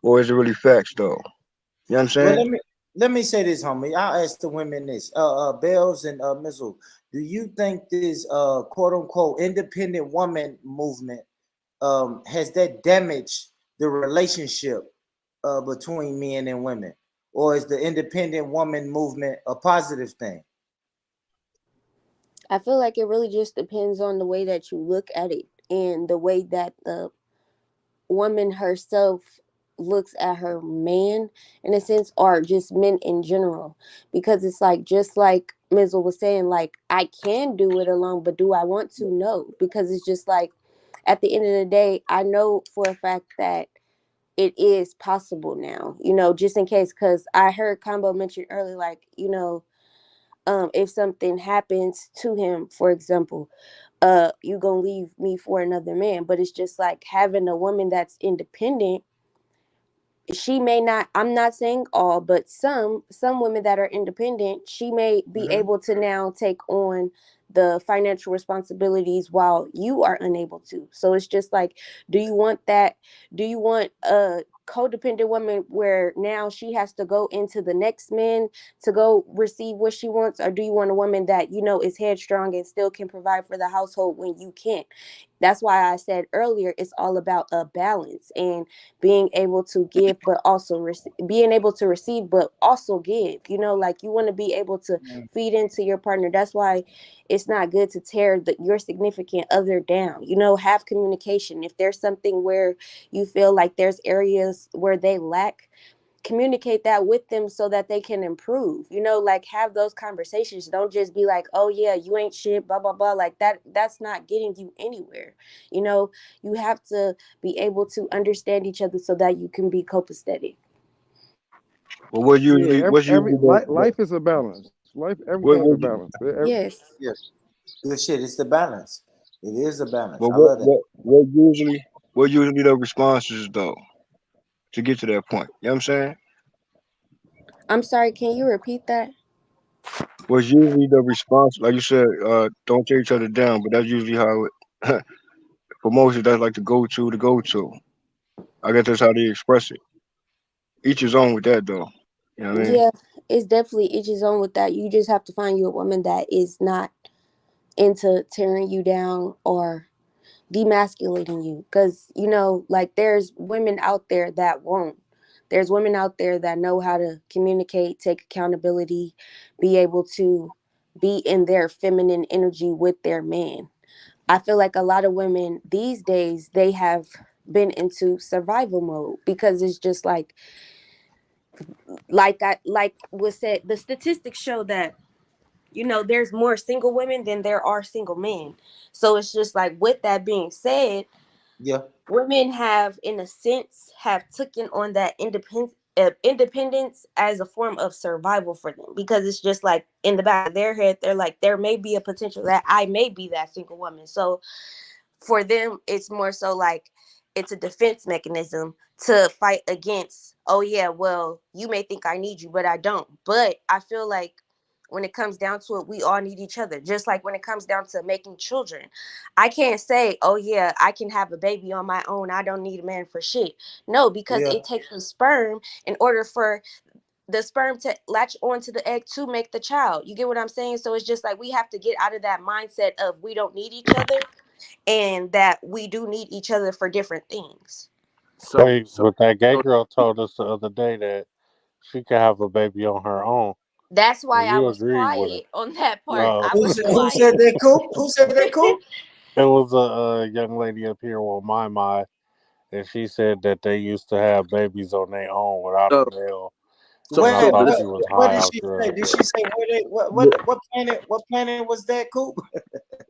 or is it really facts though? You know what I'm Well, saying? let me say this, homie. I'll ask the women this. Bells and Mizzle, do you think this quote unquote independent woman movement has that damaged the relationship between men and women, or is the independent woman movement a positive thing? I feel like it really just depends on the way that you look at it and the way that the woman herself looks at her man in a sense, or just men in general. Because it's like, just like Mizzle was saying, like, I can do it alone, but do I want to? No. Because it's just like, at the end of the day, I know for a fact that it is possible now, just in case. Because I heard Combo mention earlier, like, if something happens to him, for example, you gonna leave me for another man. But it's just like, having a woman that's independent, she may not, I'm not saying all, but some women that are independent, she may be able to now take on the financial responsibilities while you are unable to. So it's just like, do you want that? Do you want a codependent woman where now she has to go into the next man to go receive what she wants? Or do you want a woman that is headstrong and still can provide for the household when you can't? That's why I said earlier, it's all about a balance and being able to give, but also being able to receive, but also give. Like, you want to be able to feed into your partner. That's why it's not good to tear your significant other down. Have communication. If there's something where you feel like there's areas where they lack, communicate that with them so that they can improve. Like, have those conversations. Don't just be like, oh yeah, you ain't shit, blah blah blah, like that's not getting you anywhere. You have to be able to understand each other so that you can be copacetic. Well, what Yeah, usually what's every usually life is a balance. Everything is a what balance. Yes. Yes. Good shit. It's the balance. It is a balance. But I love that. what usually the responses though to get to that point? You know what I'm saying? I'm sorry, can you repeat that? What's usually the response? Like you said, don't tear each other down, but that's usually how it for most of that's like the go to. I guess that's how they express it. Each his own with that though. You know what I mean? Yeah, it's definitely each his own with that. You just have to find you a woman that is not into tearing you down or demasculating you, because like, there's women out there that won't. There's women out there that know how to communicate, take accountability, be able to be in their feminine energy with their man. I feel like a lot of women these days, they have been into survival mode, because it's just like was said, the statistics show that there's more single women than there are single men. So it's just like, with that being said, Yeah. women have, in a sense, have taken on that independence as a form of survival for them, because it's just like, in the back of their head, they're like, there may be a potential that I may be that single woman. So for them, it's more so like, it's a defense mechanism to fight against, oh yeah, well, you may think I need you, but I don't. But I feel like when it comes down to it, we all need each other. Just like when it comes down to making children, I can't say, oh yeah, I can have a baby on my own, I don't need a man for shit. No, because Yeah. it takes a sperm in order for the sperm to latch onto the egg to make the child. You get what I'm saying? So it's just like we have to get out of that mindset of we don't need each other, and that we do need each other for different things. Hey, but that gay girl told us the other day that she could have a baby on her own. That's why I You was agreed with quiet on that part. her. I Who was said quiet. that, Coop? Who said that, Coop? It was a young lady up here with my, and she said that they used to have babies on their own without a male. Where, And I thought what, she was what high did off she say? drugs. Did she say where they what planet was that, Coop?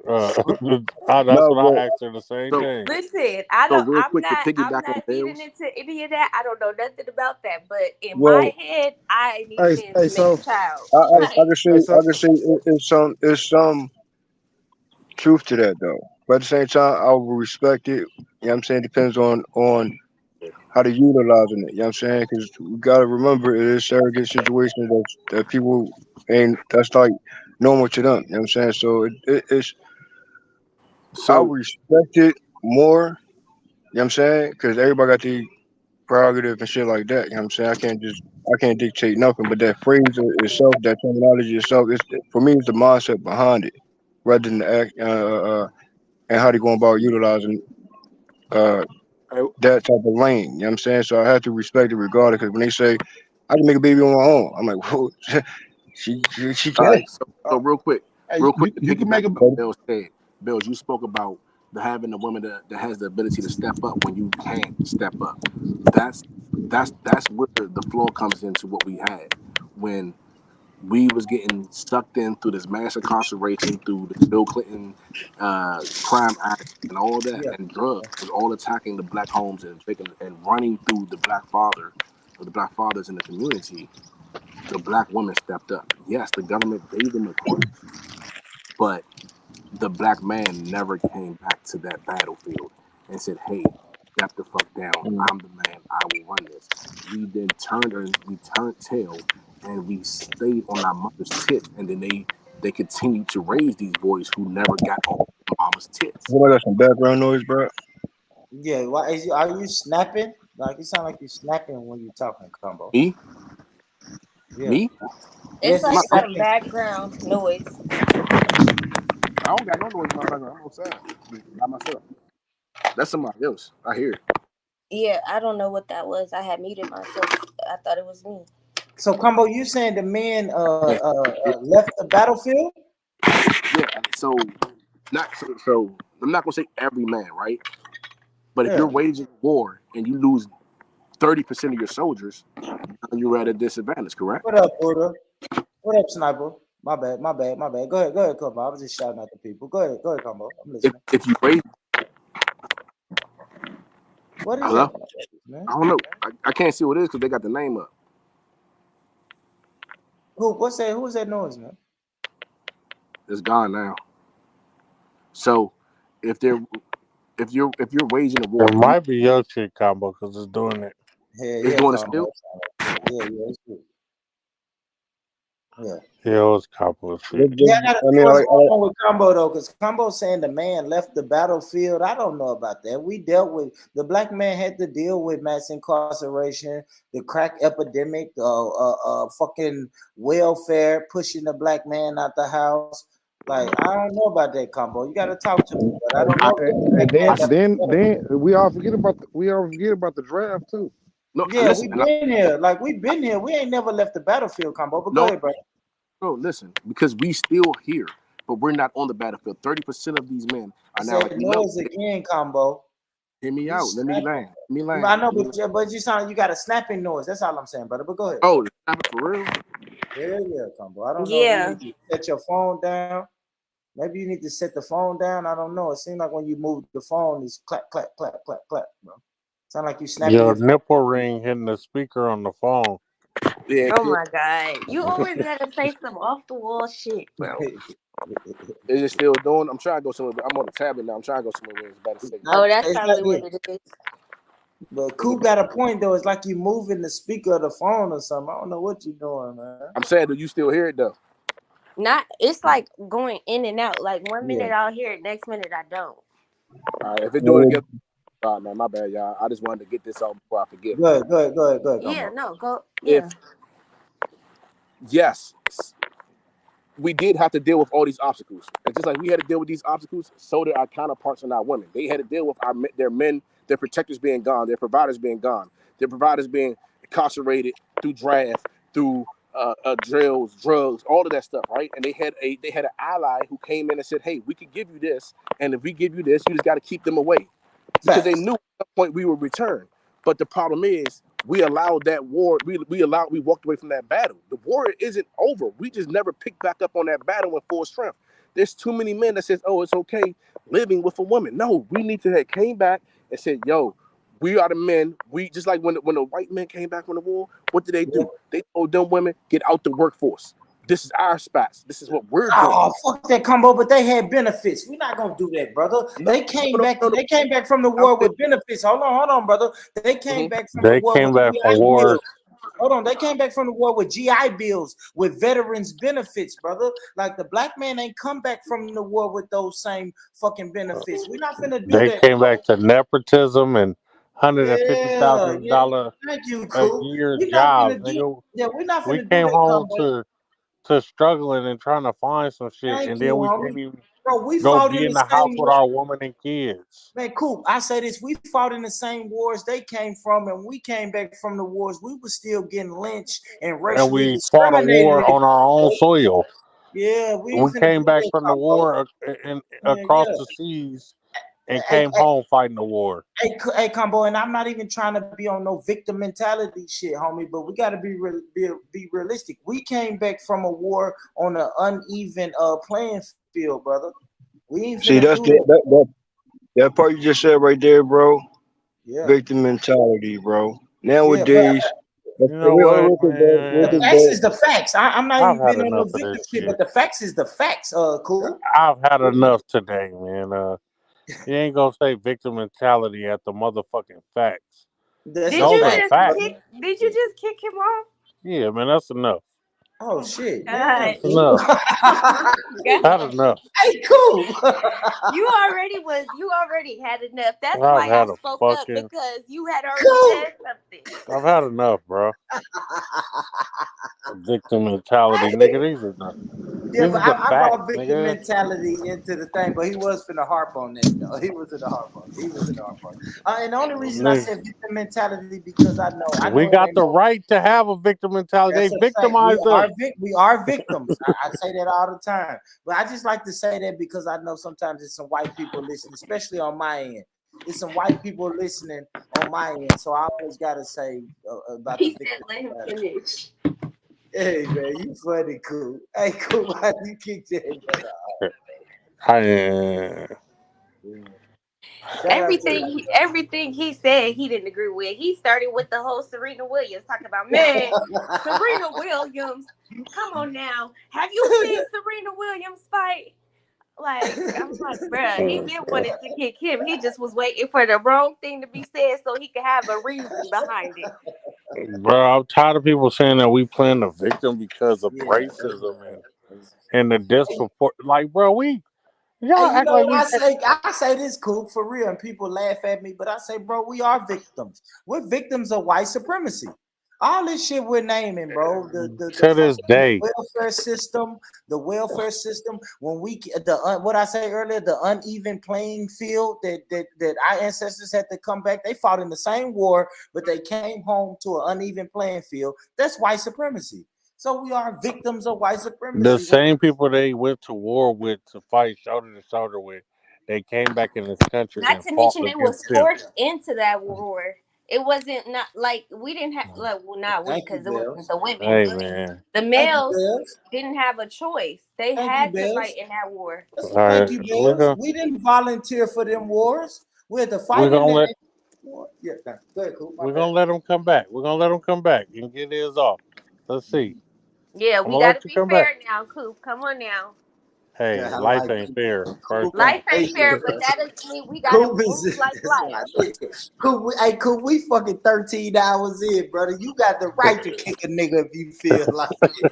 That's what I asked her the same thing. Listen, So real quick to I'm piggyback on not feeding Bales. into any of that. I don't know nothing about that. But in Well, my head, I need a man to make so a child. I Like, can say it's truth to that though. But at the same time, I will respect it. You know what I'm saying? Depends on how to utilizing it. You know what I'm saying? Because we gotta remember it is surrogate situations that people ain't that's like normal to them. You know what I'm saying? So it's I So respect it more. You know what I'm saying? Because everybody got the prerogative and shit like that. You know what I'm saying? I can't dictate nothing. But that phrase itself, that terminology itself, for me, it's the mindset behind it, rather than the act and how they go about utilizing uh that type of lane. You know what I'm saying? So I have to respect it regardless. Because when they say I can make a baby on my own, I'm like, whoa, she all can. right, so real quick Hey, to you can piggyback make a on what Bill said. Bills, you spoke about having a woman that has the ability to step up when you can't step up. That's where the flaw comes into what we had when we was getting sucked in through this mass incarceration, through the Bill Clinton crime act and all that, Yeah. and drugs was all attacking the black homes and running through the black fathers in the community. The black woman stepped up. Yes, the government gave them equipment, but the black man never came back to that battlefield and said, "Hey, step the fuck down. I'm the man. I will run this." We then turned tail, and we stayed on our mother's tits, and then they continued to raise these boys who never got off their mama's tits. What I got some background noise, bro? Yeah. Are you snapping? Like it sound like you're snapping when you're talking, Combo. Me? Yeah. Me? it's Yes, like it's some snapping. background noise. I don't got no noise in my background. I'm outside by myself. That's somebody else. I hear it. Yeah, I don't know what that was. I had muted myself. I thought it was me. So, Combo, you saying the men left the battlefield? Yeah. So I'm not gonna say every man, right? But if Yeah. you're waging war and you lose 30% of your soldiers, you're at a disadvantage, correct? What up, Buddha? What up, Sniper? My bad. Go ahead, Combo. I was just shouting at the people. Go ahead, Combo. I'm listening. If you raise, What is hello? that, man? I don't know. I can't see what it is because they got the name up. What's that? Who's that noise, man? It's gone now. So if you're waging a war, It might be your chick Combo because it's doing it. It's doing it still. Yeah, it's good. Yeah. Yeah, it was Combo shit. Yeah, I gotta see what's going on with Combo though, because Combo saying the man left the battlefield. I don't know about that. We dealt with the black man had to deal with mass incarceration, the crack epidemic, fucking welfare, pushing the black man out the house. Like I don't know about that, Combo. You gotta talk to me, but I don't know. And then we all forget about the draft too. No, yeah, listen, we've been here. Like we've been here. We ain't never left the battlefield, Combo. But go ahead, bro. Bro, listen, because we still here, but we're not on the battlefield. 30% of these men are now like, noise again, Combo. Hear me out. Let me land. I know, but you got a snapping noise. That's all I'm saying, brother. But go ahead. Oh, snapping for real? Yeah, Combo. I don't know if you need to set your phone down. Maybe you need to set the phone down. I don't know. It seems like when you move the phone, it's clap, clap, clap, clap, clap, bro. Sound like you snapping Your your phone. nipple ring hitting the speaker on the phone. Yeah. Oh my god, you always gotta say some off the wall shit, bro. Is it still doing? I'm trying to go somewhere. I'm on the tablet now. I'm trying to go somewhere where it's better signal. Oh, that's probably what it is. But Coop got a point though. It's like you moving the speaker of the phone or something. I don't know what you're doing, man. I'm saying, do you still hear it though? Not. It's like going in and out. Like one Yeah. minute I'll hear it, next minute I don't. All right, if it do it again, man, my bad, y'all. I just wanted to get this out before I forget. Go ahead. Yeah. No. Go. If Yeah. yes, we did have to deal with all these obstacles, and just like we had to deal with these obstacles, so did our counterparts and our women. They had to deal with their men, their protectors being gone, their providers being gone, their providers being incarcerated through draft, through drills, drugs, all of that stuff, right? And they had an ally who came in and said, "Hey, we could give you this, and if we give you this, you just got to keep them away," because they knew at some point we would return. But the problem is, we allowed that war. We walked away from that battle. The war isn't over. We just never picked back up on that battle in full strength. There's too many men that says, "Oh, it's okay living with a woman." No, we need to have came back and said, "Yo, we are the men." We just like when the white men came back from the war. What did they do? They told them women, "Get out the workforce. This is our spots. This is what we're doing." Oh, fuck that combo, but they had benefits. We're not gonna do that, brother. They came back. They came back from the war with benefits. Hold on, brother. They came back from the war with GI bills. Hold on, they came back from the war with GI bills, with veterans benefits, brother. Like the black man ain't come back from the war with those same fucking benefits. We're not gonna do They that. came back to nepotism and $150,000 Thank you, a cool. year We're not jobs. gonna do. Nigga. Yeah, we're not We gonna do came that, home combo. to struggling and trying to find some shit, Thank and you, then we homie. can't even Bro, we go fought be in in the the house same with war. our woman and kids. Man, cool. I say this: we fought in the same wars they came from, and we came back from the wars. We were still getting lynched and And racially we fought a discriminated. war on our own soil. Yeah, we We ain't finna came do back that, from the combo. war across Yeah. the seas and Hey, came home fighting the war. hey, combo, and I'm not even trying to be on no victim mentality shit, homie. But we got to be realistic. We came back from a war on an uneven playing field, brother. We ain't See, finna that's do that. that part you just said right there, bro. Yeah. Victim mentality, bro. Yeah, but Nowadays, You know what, man? the facts is the facts. I'm not I've even had being on no enough of victim this shit, but shit. the facts is the facts. Cool. I've had enough today, man. You ain't gonna say victim mentality at the motherfucking facts. That's Did Those you are just facts. kick him off? Yeah, man, that's enough. Oh shit. God. That's enough. Had enough. Hey, cool. You already had enough. That's I've why I had a spoke up, fucking. because you had already said something. I've had enough, bro. Victim mentality, nigga. These are the. Yeah, This but is the I facts, brought victim nigga. mentality into the thing, but he was finna harp on that though. He was in the harp on. And the only reason I said victim mentality because I know We it got ain't the no. right to have a victim mentality. That's They a fact. victimized us. We are victims. I say that all the time. But I just like to say that because I know sometimes there's some white people listening, especially on my end. There's some white people listening on my end. So I always got to say about the victim mentality. Hey, man, you funny, cool. Hey, cool, why you kick that brother off? Everything he said he didn't agree with. He started with the whole Serena Williams talking about, man, Serena Williams. Come on now, have you seen Serena Williams fight? Like, I'm like, bruh, he did wanted to kick him. He just was waiting for the wrong thing to be said so he could have a reason behind it. Bro, I'm tired of people saying that we playing the victim because of racism and the disrespect. Like, bro, y'all Hey, you act know like what I say this cool for real, and people laugh at me, but I say, bro, we are victims. We're victims of white supremacy. All this shit we're naming, bro. To this day. welfare system, when what I say earlier, the uneven playing field that our ancestors had to come back. They fought in the same war, but they came home to an uneven playing field. That's white supremacy. So we are victims of white supremacy. The same people they went to war with to fight shoulder to shoulder with, they came back in this country Not and to fought mention it was against them. forced into that war. It wasn't not like we didn't have because it wasn't the women. Hey, but man. the males didn't have a choice. They had to fight in that war. Thank you, Bills. We didn't volunteer for them wars. We had to fight in them. Yeah, go ahead, cool. We're gonna let them come back. We're gonna let them come back and get his off. Let's see. Yeah, I'm we gonna let gotta you be come fair back. now, Coop. Come on now. Hey, Yeah, I life like ain't fair. First Life ain't fair, but that doesn't mean we gotta Coop move is like life. Coop, we fucking 13 hours in, brother. You got the right to kick a nigga if you feel like it.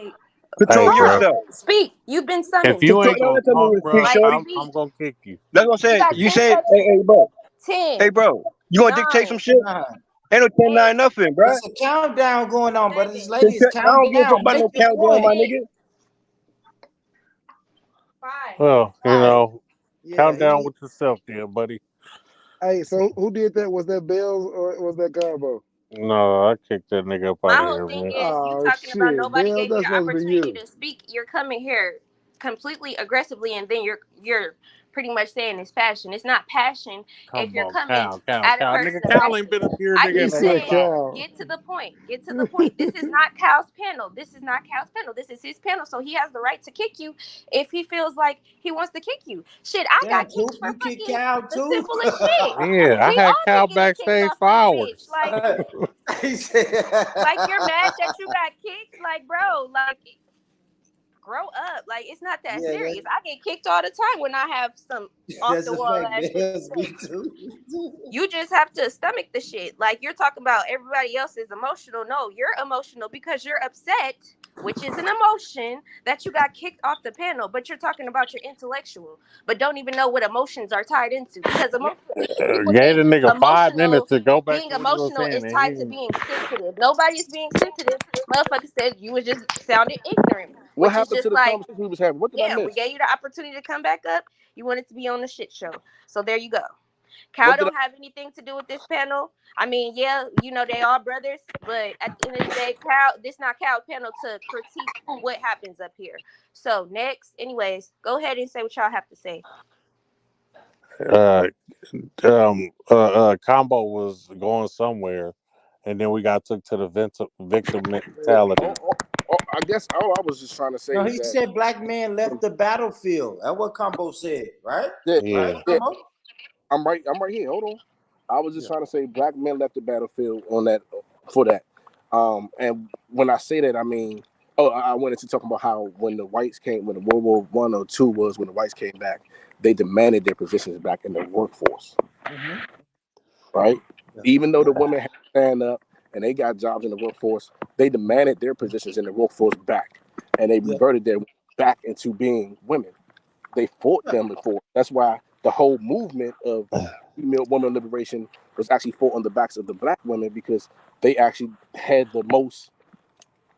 Like, Control Hey, bro. yourself. speak. You've been summoned. If you ain't Don't gonna let them talk, move bro, speak, Like, shorty. speak. I'm gonna kick you. That's what I'm You saying. got You 10 said, seconds. hey, bro. 10, Hey, bro. You gonna dictate 9, some shit? 9. Ain't no 10-9 8, nothing, bro. It's a countdown going on, but this 7, lady is I don't counting give a fuck down. about Make no your countdown, my point. 6, nigga. 5. Well, you 5. know, Yeah, count down he. with yourself, there, buddy. Hey, so who did that? Was that Bells or was that Combo? No, I kicked that nigga up My out of whole here, thing man. is you Oh talking about shit, nobody Bells, gave you that's the supposed to be opportunity you. to speak. You're coming here completely aggressively, and then you're pretty much saying it's passion. It's not passion if Come you're on, coming Cal. at a Nigga, person Cal ain't aggressive. been up here, I nigga, He in keep a said half saying, hour. Cal. get to the point. Get to the point. This is not Cal's panel. This is not Cal's panel. This is his panel. So he has the right to kick you if he feels like he wants to kick you. Shit, I Damn, got kicked Coop, for you kick fucking Cal the too? simplest shit. Yeah, I We had all Cal been getting kicked backstage off for this hours. bitch. Like, He said- like you're mad that you got kicked. Like, bro, like grow up. Like, it's not that Yeah, serious. I get kicked all the time when I have some off that's the a wall fact, ass shit to Bells. Me say. too. You just have to stomach the shit. Like, you're talking about everybody else is emotional. No, you're emotional because you're upset, which is an emotion that you got kicked off the panel. But you're talking about your intellectual, but don't even know what emotions are tied into, because people Gave think the nigga 5 minutes emotional, to go back being to what he was emotional saying, is and tied to being sensitive. Nobody's being sensitive. Motherfucker said you was just sounded ignorant, What which is happened to just the like, conversation we was having? What did I yeah, we miss? gave you the opportunity to come back up. You wanted to be on the shit show. So there you go. Cal What did don't have anything to do with this panel. I mean, yeah, you know, they all brothers, but at the end of the day, Cal, this not Cal panel to critique what happens up here. So next, anyways, go ahead and say what y'all have to say. Combo was going somewhere, and then we got took to the victim mentality. I guess all I was just trying to say No, is he that said black man left the battlefield. That's what Combo said, right? yeah, Right, Yeah. Combo? I'm right here. Hold on. I was just trying to say black men left the battlefield on that for that. And when I say that, I mean, I went into talking about how when the whites came, when the World War I or II was, when the whites came back, they demanded their positions back in the workforce, right? Even though the women had to stand up and they got jobs in the workforce, they demanded their positions in the workforce back, and they reverted their back into being women. They fought them before. That's why the whole movement of female woman liberation was actually fought on the backs of the black women, because they actually had the most,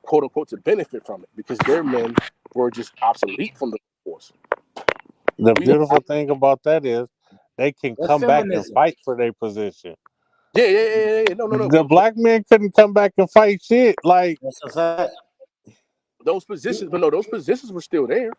quote unquote, to benefit from it, because their men were just obsolete from the workforce. The beautiful thing about that is they can That's come back and feminism. fight for their position. Yeah. No. The black men couldn't come back and fight shit. Like, That's a fact. Those positions, but no, those positions were still there.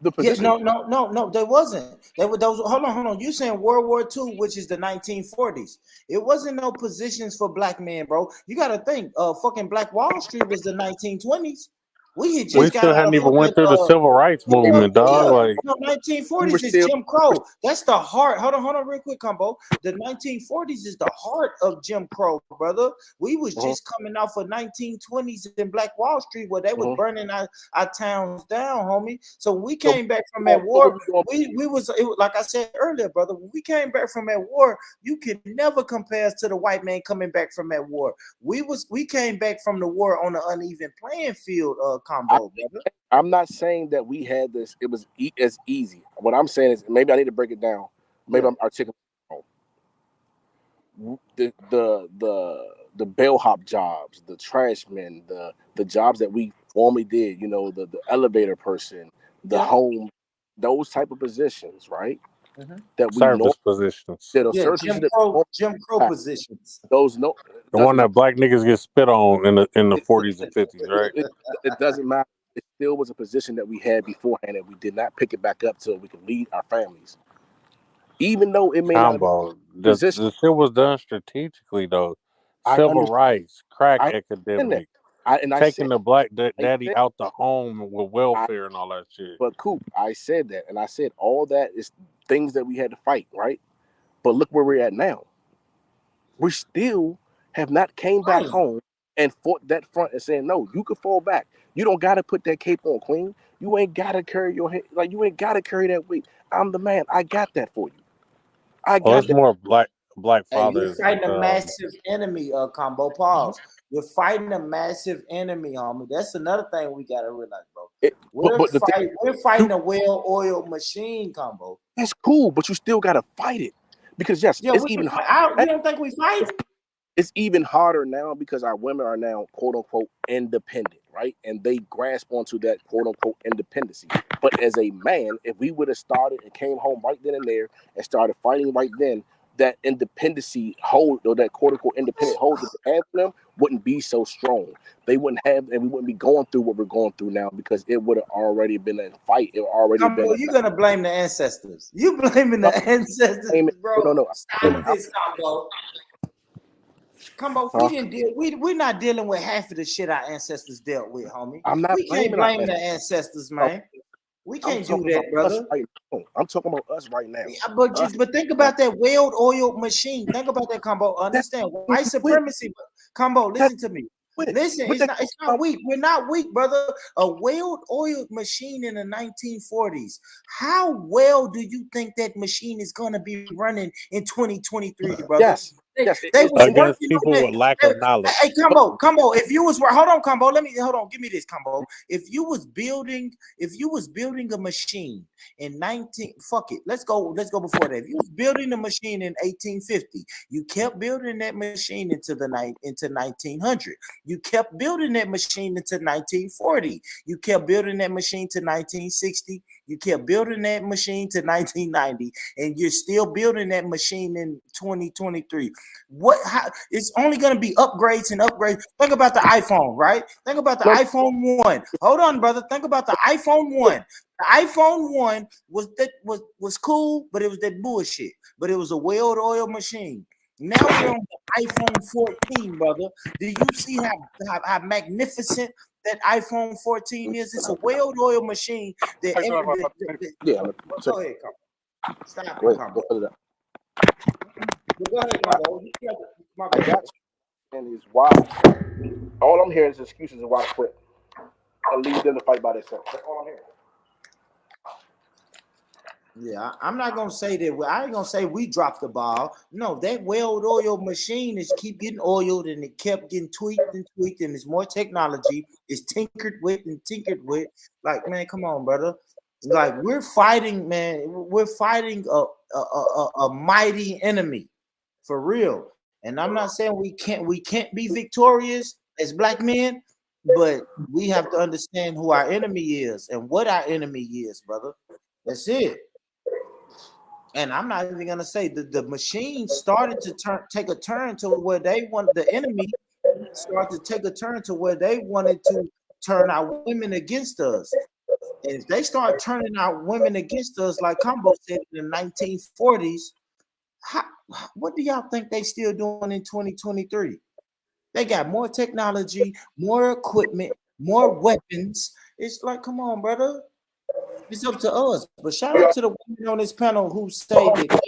The Yeah, position. no, there wasn't. There were those. Hold on. You saying World War II, which is the 1940s? It wasn't no positions for black men, bro. You got to think. Fucking Black Wall Street was the 1920s. We had we just got still out hadn't of even fucking went through the civil rights movement, dog. Like, no, We were 1940s is still. Jim Crow. That's the heart. Hold on, real quick, Combo. The 1940s is the heart of Jim Crow, brother. We was just coming off of 1920s in Black Wall Street, where they was burning our towns down, homie. So when we came back from that war, we was like I said earlier, brother. When we came back from that war, you can never compare us to the white man coming back from that war. We came back from the war on an uneven playing field, Combo, brother. I'm not saying that we had this. It was as easy. What I'm saying is, maybe I need to break it down. Maybe I'm articulating wrong. The bellhop jobs, the trash men, the jobs that we formerly did. You know, the elevator person, the home, those type of positions, right? That we know. service positions. Jim Crow positions. Those the one that black niggas get spit on in the 40s and 50s, right? It doesn't matter. It still was a position that we had beforehand, and we did not pick it back up till we could lead our families. Even though it may Combo. not be position. The shit was done strategically, though. Civil rights, crack epidemic, taking the black daddy out the home with welfare and all that shit. But Coop, I said that, and I said all that is things that we had to fight, right? But look where we're at now. We still have not came back home and fought that front and saying, no, you could fall back. You don't got to put that cape on, queen. You ain't got to carry your head. Like, you ain't got to carry that weight. I'm the man. I got that for you. It's more black You're fathers. fighting a massive enemy, Combo. Pause. You're fighting a massive enemy, homie. That's another thing we got to realize, bro. We're fighting a well-oiled machine, Combo. That's cool, but you still got to fight it. Because, yes, it's even harder. You don't think we fight? It's even harder now because our women are now, quote unquote, independent, right? And they grasp onto that, quote unquote, independency. But as a man, if we would have started and came home right then and there and started fighting right then, that independency hold, or that quote unquote independent hold that they have them wouldn't be so strong. They wouldn't have, and we wouldn't be going through what we're going through now, because it would have already been a fight. It already been. You're gonna blame the ancestors. You blaming the ancestors, bro. No. Stop this, Combo. Combo, we didn't deal. We're not dealing with half of the shit our ancestors dealt with, homie. We can't blame the ancestors, man. We can't do that, brother. I'm talking about us right now. Yeah, but think about that well-oiled machine. Think about that, Combo. Understand white supremacy, Combo. Listen to me. Listen, it's not weak. We're not weak, brother. A well-oiled machine in the 1940s. How well do you think that machine is gonna be running in 2023, brother? Yes. They It's was Against working people on with that. lack of knowledge. Hey, Combo. If you was hold on, Combo. Give me this, Combo. If you was building a machine in 19, fuck it. Let's go before that. If you was building a machine in 1850, you kept building that machine into 1900. You kept building that machine into 1940. You kept building that machine to 1960. You kept building that machine to 1990, and you're still building that machine in 2023. It's only going to be upgrades and upgrades. Think about the iPhone, right? Think about the iPhone 1. Hold on, brother. Think about the iPhone 1. The iPhone 1 was cool, but it was that bullshit. But it was a well-oiled machine. Now we're on the iPhone 14, brother. Do you see how magnificent that iPhone 14 is? It's a well-oiled machine. Go ahead, come. Stop it, come. Go ahead, my I got you. And it's why all I'm hearing is excuses of why to quit and leave them to fight by themselves. That's all I'm hearing. Yeah, I'm not gonna say that. I ain't gonna say we dropped the ball. No, that well-oiled machine is keep getting oiled, and it kept getting tweaked, and there's more technology. It's tinkered with. Like, man, come on, brother. Like, we're fighting, man. We're fighting a mighty enemy, for real. And I'm not saying we can't be victorious as black men, but we have to understand who our enemy is and what our enemy is, brother. That's it. And I'm not even gonna say the machine started to take a turn to where they wanted the enemy started to take a turn to where they wanted to turn our women against us. And if they start turning out women against us, like Combo said in the 1940s, what do y'all think they still doing in 2023? They got more technology, more equipment, more weapons. It's like, come on, brother. It's up to us. But shout out to the women on this panel who say that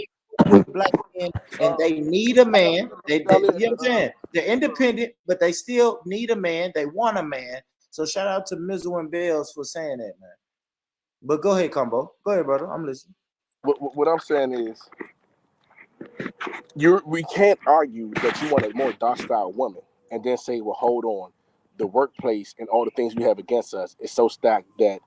they black men and they need a man. You know what I'm saying? They're independent, but they still need a man. They want a man. So shout out to Mizzle and Bells for saying that, man. But go ahead, Combo. Go ahead, brother. I'm listening. What I'm saying is, we can't argue that you want a more docile woman and then say, well, hold on, the workplace and all the things we have against us is so stacked that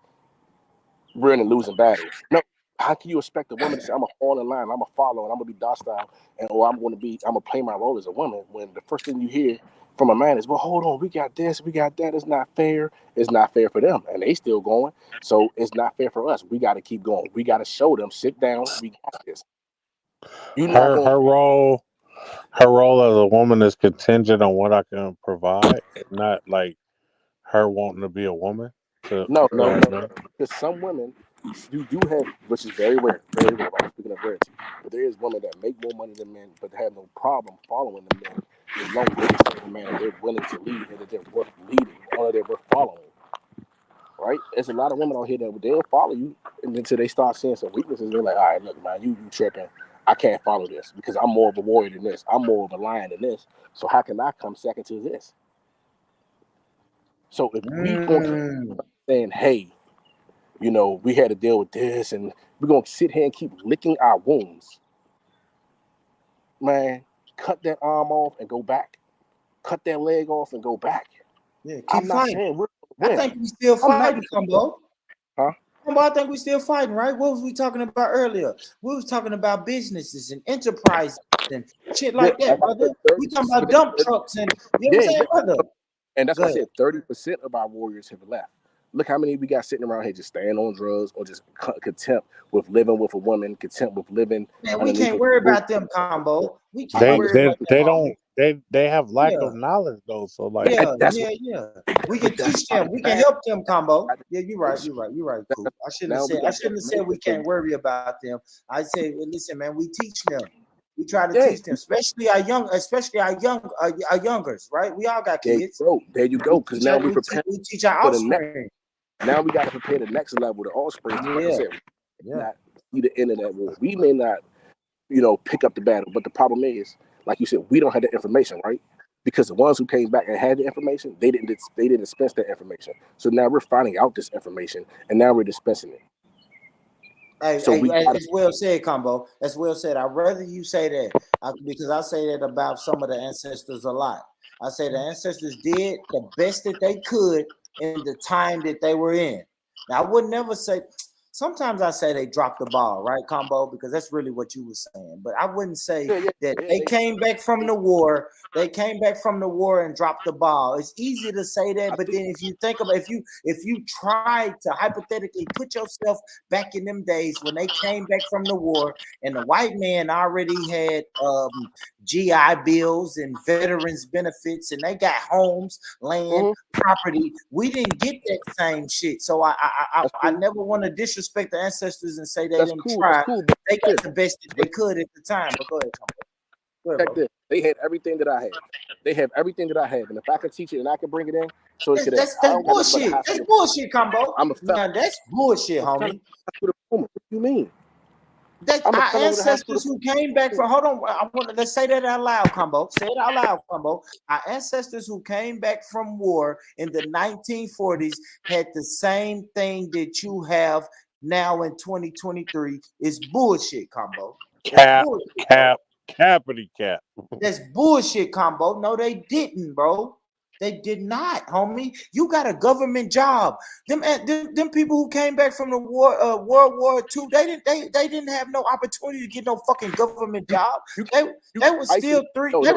we're in a losing battle. No, how can you expect a woman to say, I'm gonna fall in line, I'm gonna follow, and I'm gonna be docile, or I'm gonna play my role as a woman, when the first thing you hear from a man is, well, hold on, we got this, we got that, it's not fair. It's not fair for them, and they still going, so it's not fair for us. We got to keep going. We got to show them, sit down, we got this. Her role as a woman is contingent on what I can provide, not like her wanting to be a woman. No. Because some women you do have, which is very rare. I'm speaking of rarity, but there is women that make more money than men, but have no problem following the men. As long as they say the man they're willing to lead and that they're worth leading, or they're worth following. Right? There's a lot of women out here that they'll follow you, and until they start seeing some weaknesses, they're like, all right, look, man, you tripping. I can't follow this because I'm more of a warrior than this. I'm more of a lion than this. So how can I come second to this? So if we going saying, hey, you know, we had to deal with this, and we're gonna sit here and keep licking our wounds, man, cut that arm off and go back. Cut that leg off and go back. Yeah, keep I'm not fighting. saying we're I think we still fighting, Combo. Huh? Combo, I think we still fighting, right? What was we talking about earlier? We was talking about businesses and enterprises and shit like that, brother. We talking about dump trucks and you know what I'm saying, brother? And that's why I said 30% of our warriors have left. Look how many we got sitting around here just staying on drugs or just content with living with a woman, content with living. Man, we can't worry about them, Combo. We can't worry about them. They have lack of knowledge though. So like, yeah. We can teach them. We can help them, Combo. Yeah, you're right. Cool. I shouldn't have said we can't worry about them. I say, well, listen, man, we teach them. We try to teach them, especially our youngers, right? We all got kids. There you go. Because now we prepare. We teach our offspring. Now we got to prepare the next level, the offspring. Like I said, not be the end of that war. We may not, pick up the battle, but the problem is, like you said, we don't have the information, right? because the ones who came back and had the information, they didn't dispense that information. So now we're finding out this information, and now we're dispensing it. So we gotta, it's well said, Combo. That's well said. I'd rather you say that because I say that about some of the ancestors a lot. I say the ancestors did the best that they could in the time that they were in. Now, I would never say. Sometimes I say they dropped the ball, right, Combo? Because that's really what you were saying. But I wouldn't say that they came back from the war. They came back from the war and dropped the ball. It's easy to say that, but then if you think about if you try to hypothetically put yourself back in them days when they came back from the war and the white man already had GI bills and veterans benefits and they got homes, land, property. We didn't get that same shit. So I never want to disrespect the ancestors and say they didn't try. They got the best that they could at the time. But go ahead, check this. They had everything that I had. They have everything that I have, and if I can teach it and I can bring it in, so it that's bullshit. That's bullshit, Combo. That's bullshit, homie. What do you mean? That our ancestors who came back from let's say that out loud, Combo. Say it out loud, Combo. Our ancestors who came back from war in the 1940s had the same thing that you have now in 2023. Is bullshit, Combo. Cappity cap. That's bullshit, Combo. No, they didn't, bro. They did not, homie. You got a government job. Them people who came back from the war, World War II, they didn't have no opportunity to get no fucking government job. They were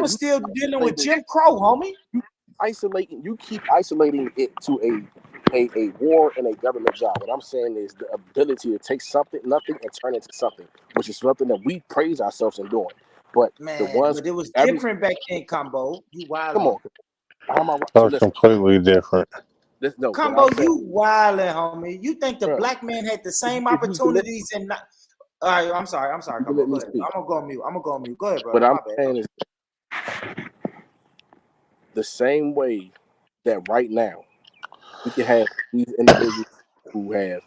still dealing with Jim Crow, homie. You keep isolating it to a war and a government job. What I'm saying is the ability to take nothing, and turn it into something, which is something that we praise ourselves in doing. But but it was different back then, Combo. You wild. Come on. That's completely different. Combo, you wildin', homie. You think the black man had the same opportunities and not? All right, I'm sorry, Combo. Go ahead. I'm gonna go on mute. Go ahead, bro. What I'm saying is the same way that right now we can have these individuals who have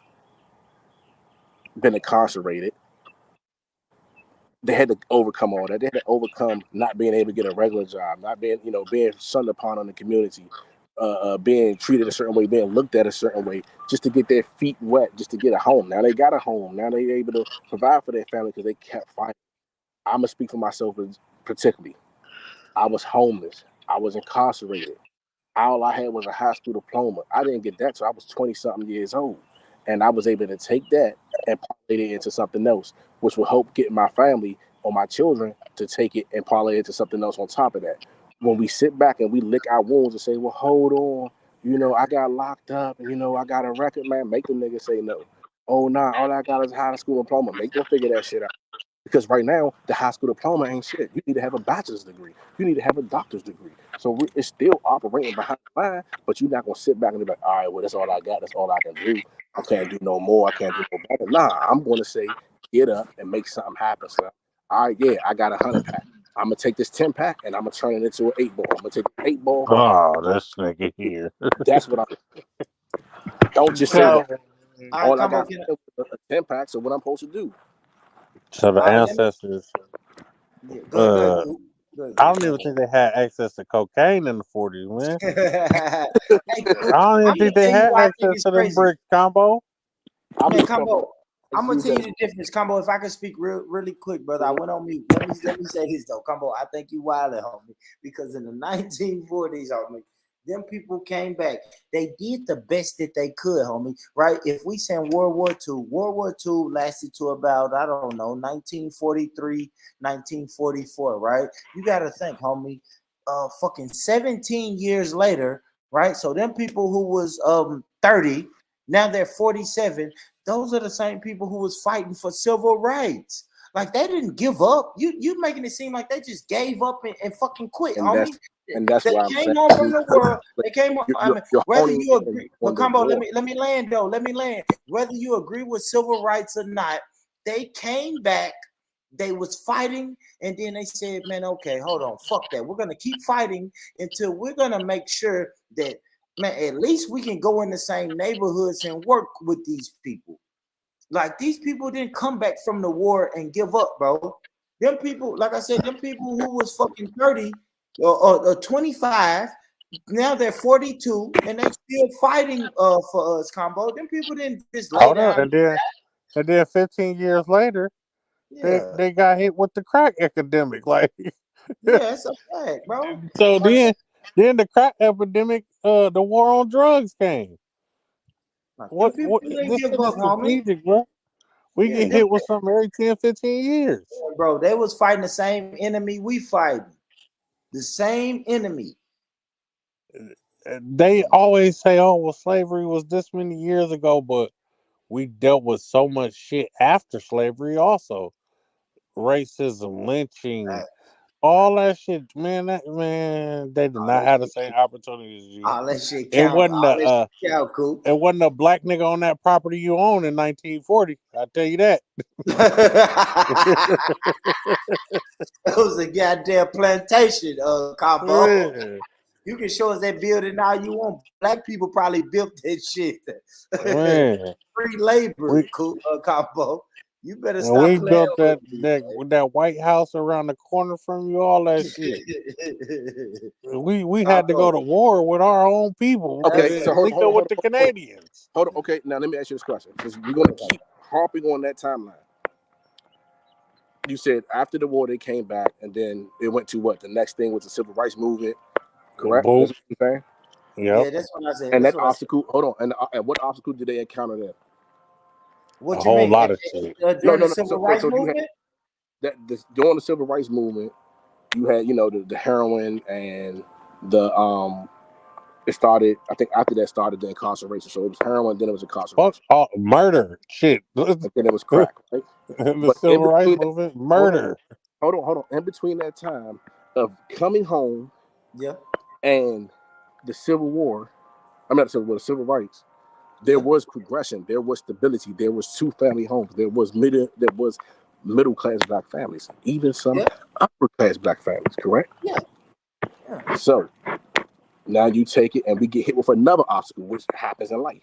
been incarcerated. They had to overcome all that. They had to overcome not being able to get a regular job, not being, being shunned upon in the community, being treated a certain way, being looked at a certain way, just to get their feet wet, just to get a home. Now they got a home. Now they're able to provide for their family because they kept fighting. I'm gonna speak for myself particularly. I was homeless. I was incarcerated. All I had was a high school diploma. I didn't get that till I was 20-something years old. And I was able to take that and parlay it into something else, which will help get my family or my children to take it and parlay it into something else on top of that. When we sit back and we lick our wounds and say, well, hold on, I got locked up and, I got a record, man, make the nigga say no. Oh, nah, all I got is a high school diploma. Make them figure that shit out. Because right now, the high school diploma ain't shit. You need to have a bachelor's degree. You need to have a doctor's degree. So it's still operating behind the line, but you're not going to sit back and be like, all right, well, that's all I got. That's all I can do. I can't do no more. I can't do no better. Nah, I'm going to say, get up and make something happen. So, all right, yeah, I got a 100-pack. I'm going to take this 10-pack and I'm going to turn it into an 8-ball. I'm going to take an 8-ball. Oh, this nigga here. That's what I'm. Don't just say that. All I got is a 10-pack, so what I'm supposed to do? So the ancestors, I don't even think they had access to cocaine in the 40s, man. I don't even think they had access to them bricks, Combo. Combo, I'm gonna tell you the difference, Combo. If I can speak really quick, brother, I went on mute. Let me say this though, Combo. I think you wildin', homie, because in the 1940s, homie, them people came back. They did the best that they could, homie. Right? If we send World War II lasted to about, 1943, 1944, right? You gotta think, homie. Fucking 17 years later, right? So them people who was 30, now they're 47. Those are the same people who was fighting for civil rights. Like they didn't give up. You making it seem like they just gave up and fucking quit, homie. And that's they why came home from the world. They came on. Whether you agree, but Combo, let me land though. Let me land. Whether you agree with civil rights or not, they came back. They was fighting, and then they said, "Man, okay, hold on, fuck that. We're gonna keep fighting until we're gonna make sure that, man, at least we can go in the same neighborhoods and work with these people." Like these people didn't come back from the war and give up, bro. Them people, like I said, them people who was fucking 30. or 25. Now they're 42, and they're still fighting for us, Combo. Them people didn't just lay Hold on, down. and then 15 years later, Yeah, they got hit with the crack epidemic. Like, yeah, it's a fact, bro. so then the crack epidemic, the war on drugs came. Them What people didn't this give shit is up, homie. strategic, bro. We Yeah, get hit with something every 10, 15 years. bro, they was fighting the same enemy we fighting. The same enemy. They always say, "Oh, well, slavery was this many years ago," but we dealt with so much shit after slavery, also racism, lynching, all that shit. Man, they did not have the same opportunities as you. All that shit It count. wasn't All that shit count, cool. it wasn't a black nigga on that property you own in 1940. I tell you that. It was a goddamn plantation, Combo. Yeah. You can show us that building all you want. Black people probably built that shit. Man. Free labor, Combo. You better stop We playing built with me. that White House around the corner from you, all that shit. We had to go to war with our own people. Okay, so hold on, with the Canadians. Hold on. Okay, now let me ask you this question because we're gonna keep harping on that timeline. You said after the war they came back, and then it went to what? The next thing was the civil rights movement, correct? Boom. That's what you're saying? Yeah, that's what I said. And That's that what I said. obstacle, hold on, and what obstacle did they encounter there? What A you whole mean? lot of shit. During the civil rights movement? During the civil rights movement, you had the heroin and the it started. I think after that started the incarceration. So it was heroin, then it was incarceration. Murder, shit. And then it was crack, right? The civil rights movement, murder. Hold on. In between that time of coming home, and the Civil War, the civil rights, there was progression, there was stability, there was two family homes, there was middle class black families, even some upper class black families, correct? Yeah. So now you take it and we get hit with another obstacle, which happens in life.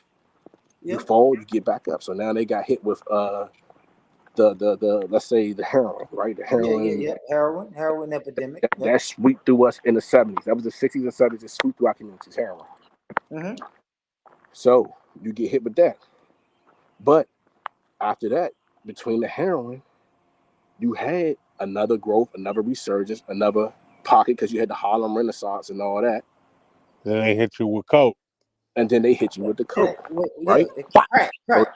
You fall, you get back up. So now they got hit with the let's say the heroin, right? The heroin. Heroin epidemic. That swept through us in the 70s. That was the 60s and 70s. It swept through our communities, heroin. Mm-hmm. So you get hit with that. But after that, between the heroin, you had another growth, another resurgence, another pocket because you had the Harlem Renaissance and all that. Then they hit you with coke. And then they hit you with the coke, right? Crack.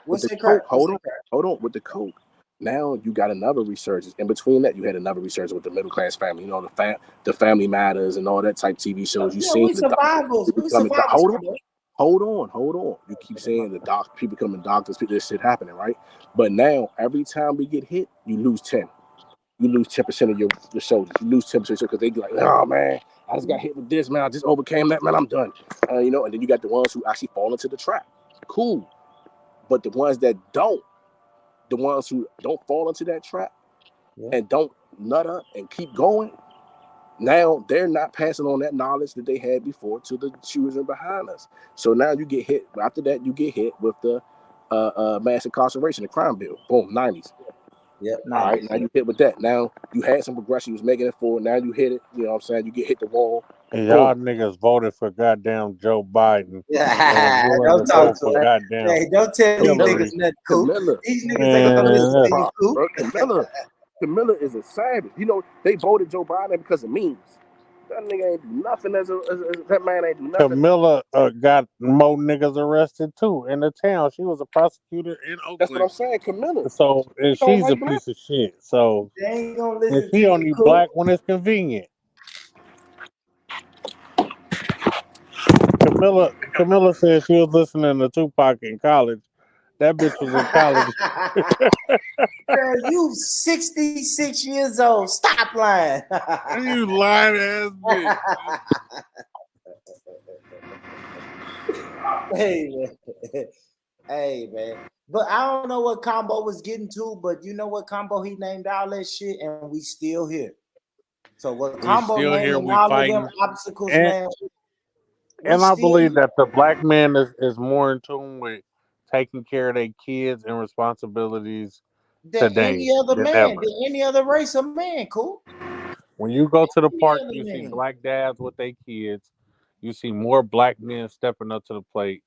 What's the crack? Hold on. With the coke, now you got another resurgence. In between that, you had another resurgence with the middle class family. You know, the Family Matters and all that type TV shows. You seen we survivors. Hold on. You keep saying the people becoming doctors, this shit happening, right? But now every time we get hit, you lose 10. You lose 10% of your soldiers. You lose 10% because they be like, oh man, I just got hit with this, man. I just overcame that, man. I'm done. And then you got the ones who actually fall into the trap. Cool. But the ones that don't, the ones who don't fall into that trap and don't nut up and keep going, now they're not passing on that knowledge that they had before to the children behind us. So now you get hit. After that, you get hit with the mass incarceration, the crime bill. Boom, 90s. Yep. All right, now you hit with that. Now you had some progression. You was making it forward. Now you hit it. You know what I'm saying? You get hit the wall. And y'all niggas voted for goddamn Joe Biden. Yeah, don't talk to him. Goddamn. Hey, don't tell these niggas nothing cool. These niggas ain't gonna listen to you, cool. Camilla is a savage. They voted Joe Biden because of memes. That nigga ain't do nothing that man ain't do nothing. Camilla got more niggas arrested too in the town. She was a prosecutor in Oakland. That's what I'm saying, Camilla. So and she's a piece of shit. So and she only black when it's convenient. Camilla said she was listening to Tupac in college. That bitch was in college. Girl, you 66 years old. Stop lying. You lying ass bitch. Hey man. But I don't know what Combo was getting to, but you know what Combo, he named all that shit and we still here. So what Combo named all of them obstacles, man. And I believe that the black man is more in tune with taking care of their kids and responsibilities than today any other than man, ever. than any other race of man, cool. When you go to the park, Any you see man. black dads with their kids. You see more black men stepping up to the plate.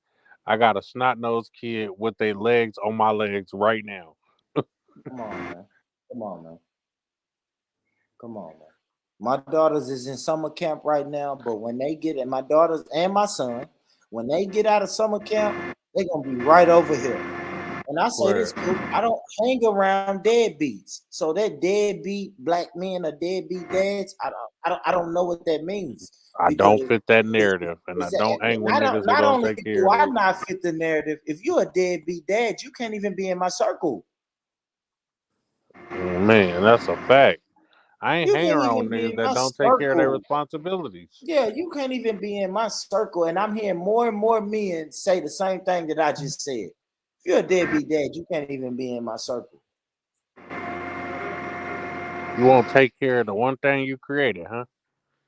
I got a snot nosed kid with their legs on my legs right now. Come on, man. Come on, man. Come on, man. My daughters is in summer camp right now, but when they get it, my daughters and my son, when they get out of summer camp, they're gonna be right over here. And I say this, Word. Coop, I don't hang around deadbeats. So that deadbeat black men or deadbeat dads, I don't know what that means. I Because don't fit that narrative, and I don't hang with niggas who not don't only take do care of I their. not fit the narrative, if you're a deadbeat dad, you can't even be in my circle. Man, that's a fact. I ain't You hanging can't around even with be niggas in that my don't take care of their circle. responsibilities. Yeah, you can't even be in my circle. And I'm hearing more and more men say the same thing that I just said. If you're a deadbeat dad, you can't even be in my circle. You won't take care of the one thing you created, huh?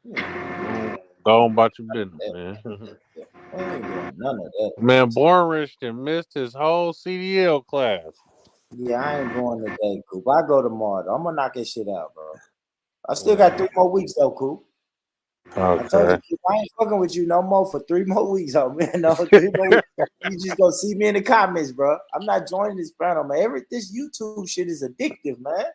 Yeah. Go on about your business, man. I ain't doing none of that. Man, Born Rich missed his whole CDL class. Yeah, I ain't going today, Coop. I go tomorrow. I'm gonna knock that shit out, bro. I still got 3 more weeks though, Coop. I told Okay. you, I ain't fucking with you no more for 3 more weeks, oh man. No, 3 more weeks. You just gonna see me in the comments, bro. I'm not joining this panel, man. This YouTube shit is addictive, man.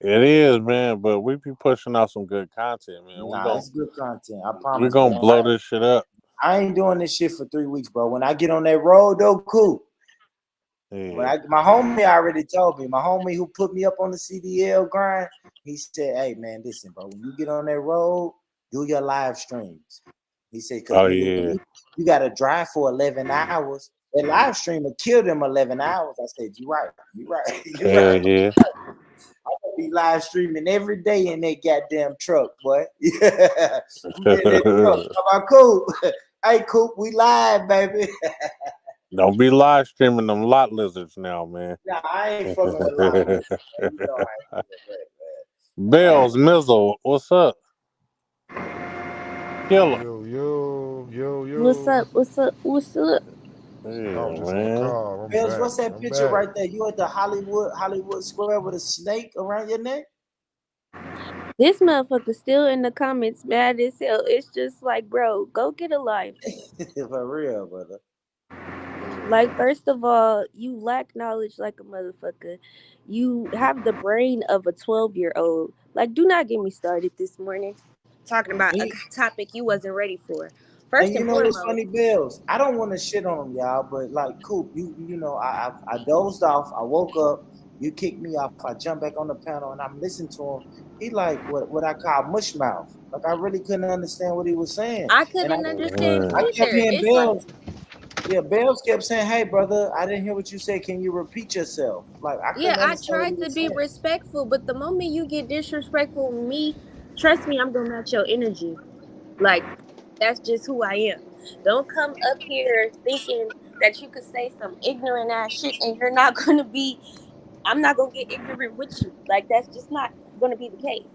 It is, man, but we be pushing out some good content, man. Nah, it's good content. I We promise, gonna man. blow this shit up. I ain't doing this shit for 3 weeks, bro. When I get on that road, though, cool. Yeah. My homie already told me. My homie who put me up on the CDL grind, he said, "Hey, man, listen, bro. When you get on that road, do your live streams." He said, "Cause Oh nigga, yeah. you gotta drive for 11 hours. That live stream will kill them 11 hours." I said, "You right. You right. You Hell right. yeah. I'm gonna be live streaming every day in that goddamn truck, boy." Yeah. I'm in that truck. How about Coop? Hey, Coop, we live, baby. Don't be live streaming them lot lizards now, man. Nah, I ain't fucking with lot lizards, man. You know I ain't doing that, man. Bells Mizzle, what's up? Killer. What's up? What's up? What's up? Yeah, I was just on the man. call. I'm Bells, back. what's that I'm picture back. right there? You at the Hollywood Square with a snake around your neck? This motherfucker still in the comments mad as hell. It's just like, bro, go get a life. For real, brother. Like, first of all, you lack knowledge like a motherfucker. You have the brain of a 12-year-old. Like, do not get me started this morning talking about a topic you wasn't ready for. First And you and know what's foremost, funny, Bells? I don't want to shit on them, y'all, but like, Coop, you know, I dozed off. I woke up. You kicked me off. I jumped back on the panel and I'm listening to him. He like what I call mush mouth. Like I really couldn't understand what he was saying. I And couldn't understand I kept either. hearing It's like, Bells. Yeah, Bells kept saying, "Hey, brother, I didn't hear what you said. Can you repeat yourself?" Like I couldn't yeah, I understand what he tried to was be saying. respectful, but the moment you get disrespectful with me, trust me, I'm gonna match your energy. Like, that's just who I am. Don't come up here thinking that you could say some ignorant ass shit and you're not gonna be, I'm not gonna get ignorant with you. Like, that's just not gonna be the case.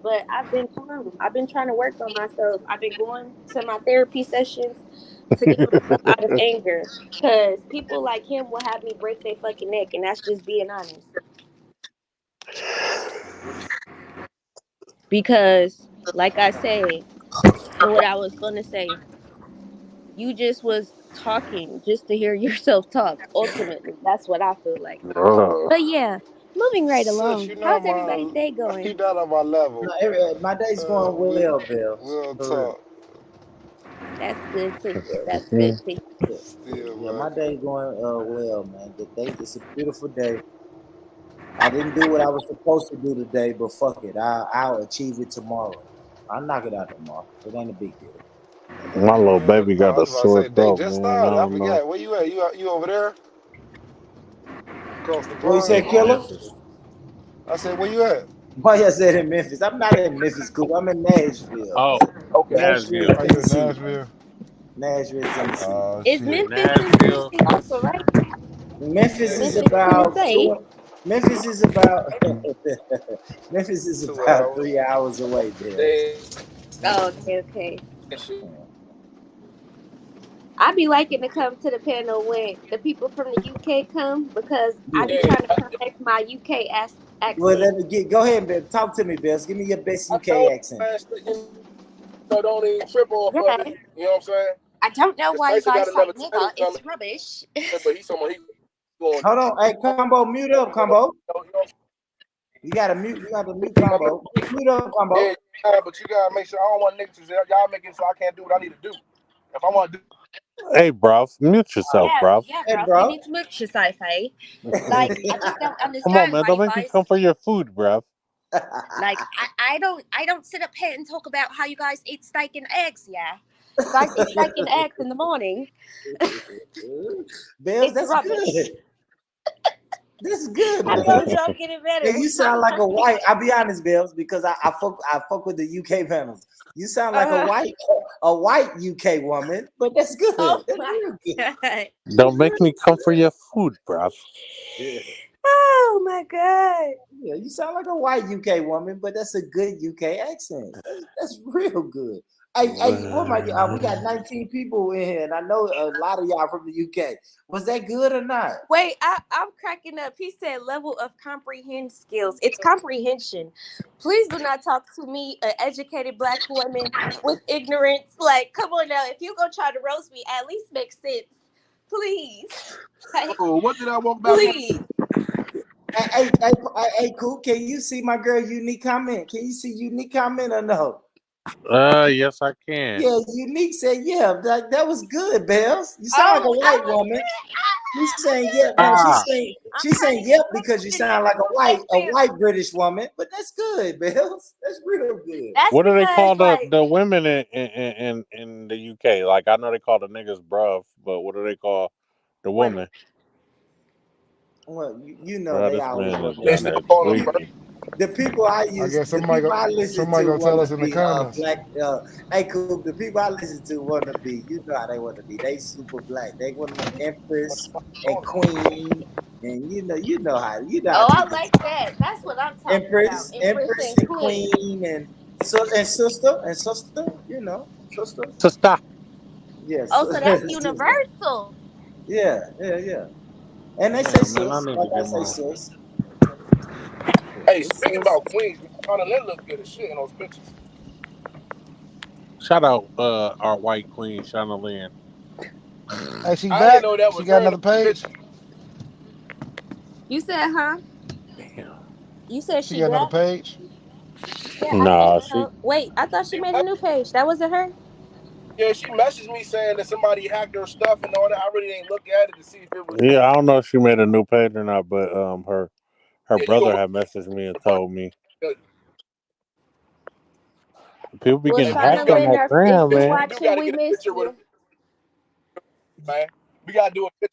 But I've been calm. I've been trying to work on myself. I've been going to my therapy sessions to get myself out of anger. Because people like him will have me break their fucking neck, and that's just being honest. Because, like I said, and what I was gonna say, you just was talking just to hear yourself talk. Ultimately, that's what I feel like. But yeah, moving right Sis, along. you know How's everybody's day you're going? not on my level. No, my day's going well, Bells. We'll For real. talk. That's good to hear. That's good to hear. Still, Yeah, man. my day's going well, man. The day, it's a beautiful day. I didn't do what I was supposed to do today, but fuck it. I'll achieve it tomorrow. I'll knock it out tomorrow. It ain't a big deal. My little baby I got a was about to sore say they throat, just man. I started. I don't know. forgot. Where you at? You over there? Across the What you pond? said, In Killer? Memphis. I said, where you at? Why you said in Memphis? I'm not in Memphis, Coop. I'm in Nashville. Oh, Okay. Nashville, Nashville. Are you in Tennessee. Nashville? Nashville, Tennessee. Oh Is shit. Memphis in Nashville. Tennessee also, right? Memphis is Memphis, about Tennessee. Memphis is about Memphis is 2 about hours. 3 hours away, Bill. Oh, okay. I be liking to come to the panel when the people from the UK come because I be trying to correct my UK Well, accent. let me go ahead, Bill. Talk to me, Bill. Give me your best I UK told accent. man, don't even trip off of Yeah. it. You know what I'm saying? I don't know Because why you Tyson got guys say another nigga. title It's coming, rubbish. but he's someone he going. Hold on, hey, Combo, mute up, Combo. You know, You got to mute Combo. Mute up, Combo. yeah, but you gotta make sure I don't want niggas to say y'all making so I can't do what I need to do. If I want to do, Hey, bruv, mute yourself, bruv. Yeah, Hey, bro. bro. You need to mute yourself, hey. Like, I just don't Come on, understand man. why Don't you make me guys come for your food, bruv. like. I don't sit up here and talk about how you guys eat steak and eggs. Yeah, you guys eat steak and eggs in the morning. Bills, It's that's rubbish. good. That's good, I Bills. told you I'm getting better. Hey, you sound like a white. I'll be honest, Bills, because I fuck with the UK panels. You sound like a white UK woman, but that's good. Oh That's my real good. god. Don't make me come for your food, bruv. Yeah. Oh my god. Yeah, you sound like a white UK woman, but that's a good UK accent. That's real good. Hey, what my we got 19 people in here, and I know a lot of y'all from the UK. Was that good or not? Wait, I'm cracking up. He said level of comprehend skills. It's comprehension. Please do not talk to me, an educated black woman, with ignorance. Like, come on now. If you go try to roast me, at least make sense. Please. Like, oh, what did I walk back? please. Hey, cool. Can you see my girl Unique comment? Can you see Unique comment or no? Yes, I can. Yeah, Unique said, yeah, that was good, Bells. You sound like a white woman. She's saying, yeah, no, she's saying, yep, because you sound like a white British woman, but that's good, Bells. That's real good. What do they call the women in the UK? Like, I know they call the niggas bruv, but what do they call the woman? Well, you know, Bro, they this always man want is to down there tweaking. the people I listen to tell want us to in the be comments. black. Hey, cool. The people I listen to want to be, you know how they want to be. They super black. They want to be empress and queen, and you know how Oh, I people like that. That's what I'm talking empress about. Empress and queen. and sister. You know, sister. Sister. Yes. Oh, so that's universal. Yeah. And they Yeah, say man, sis, I need like to I get say my. sis. Hey, speaking about Queens, Shauna Lynn look good as shit in those pictures. Shout out our white queen, Shauna Lynn. Hey, she I back. didn't know that She was got her in another the page. picture. You said, huh? You said She she got another back? page. Yeah, Nah, I think so. Wait, I thought she made a new page. That wasn't her? Yeah, she messaged me saying that somebody hacked her stuff and all that. I really didn't look at it to see if it was. Yeah, I don't know if she made a new page or not, but her Yeah, you brother gonna had messaged me and told me look. people be Well, getting Hey, man, hacked on Shauna Lynn, that if gram, you man. we do watching, got to we get a missed picture with you. man. We got to do a picture.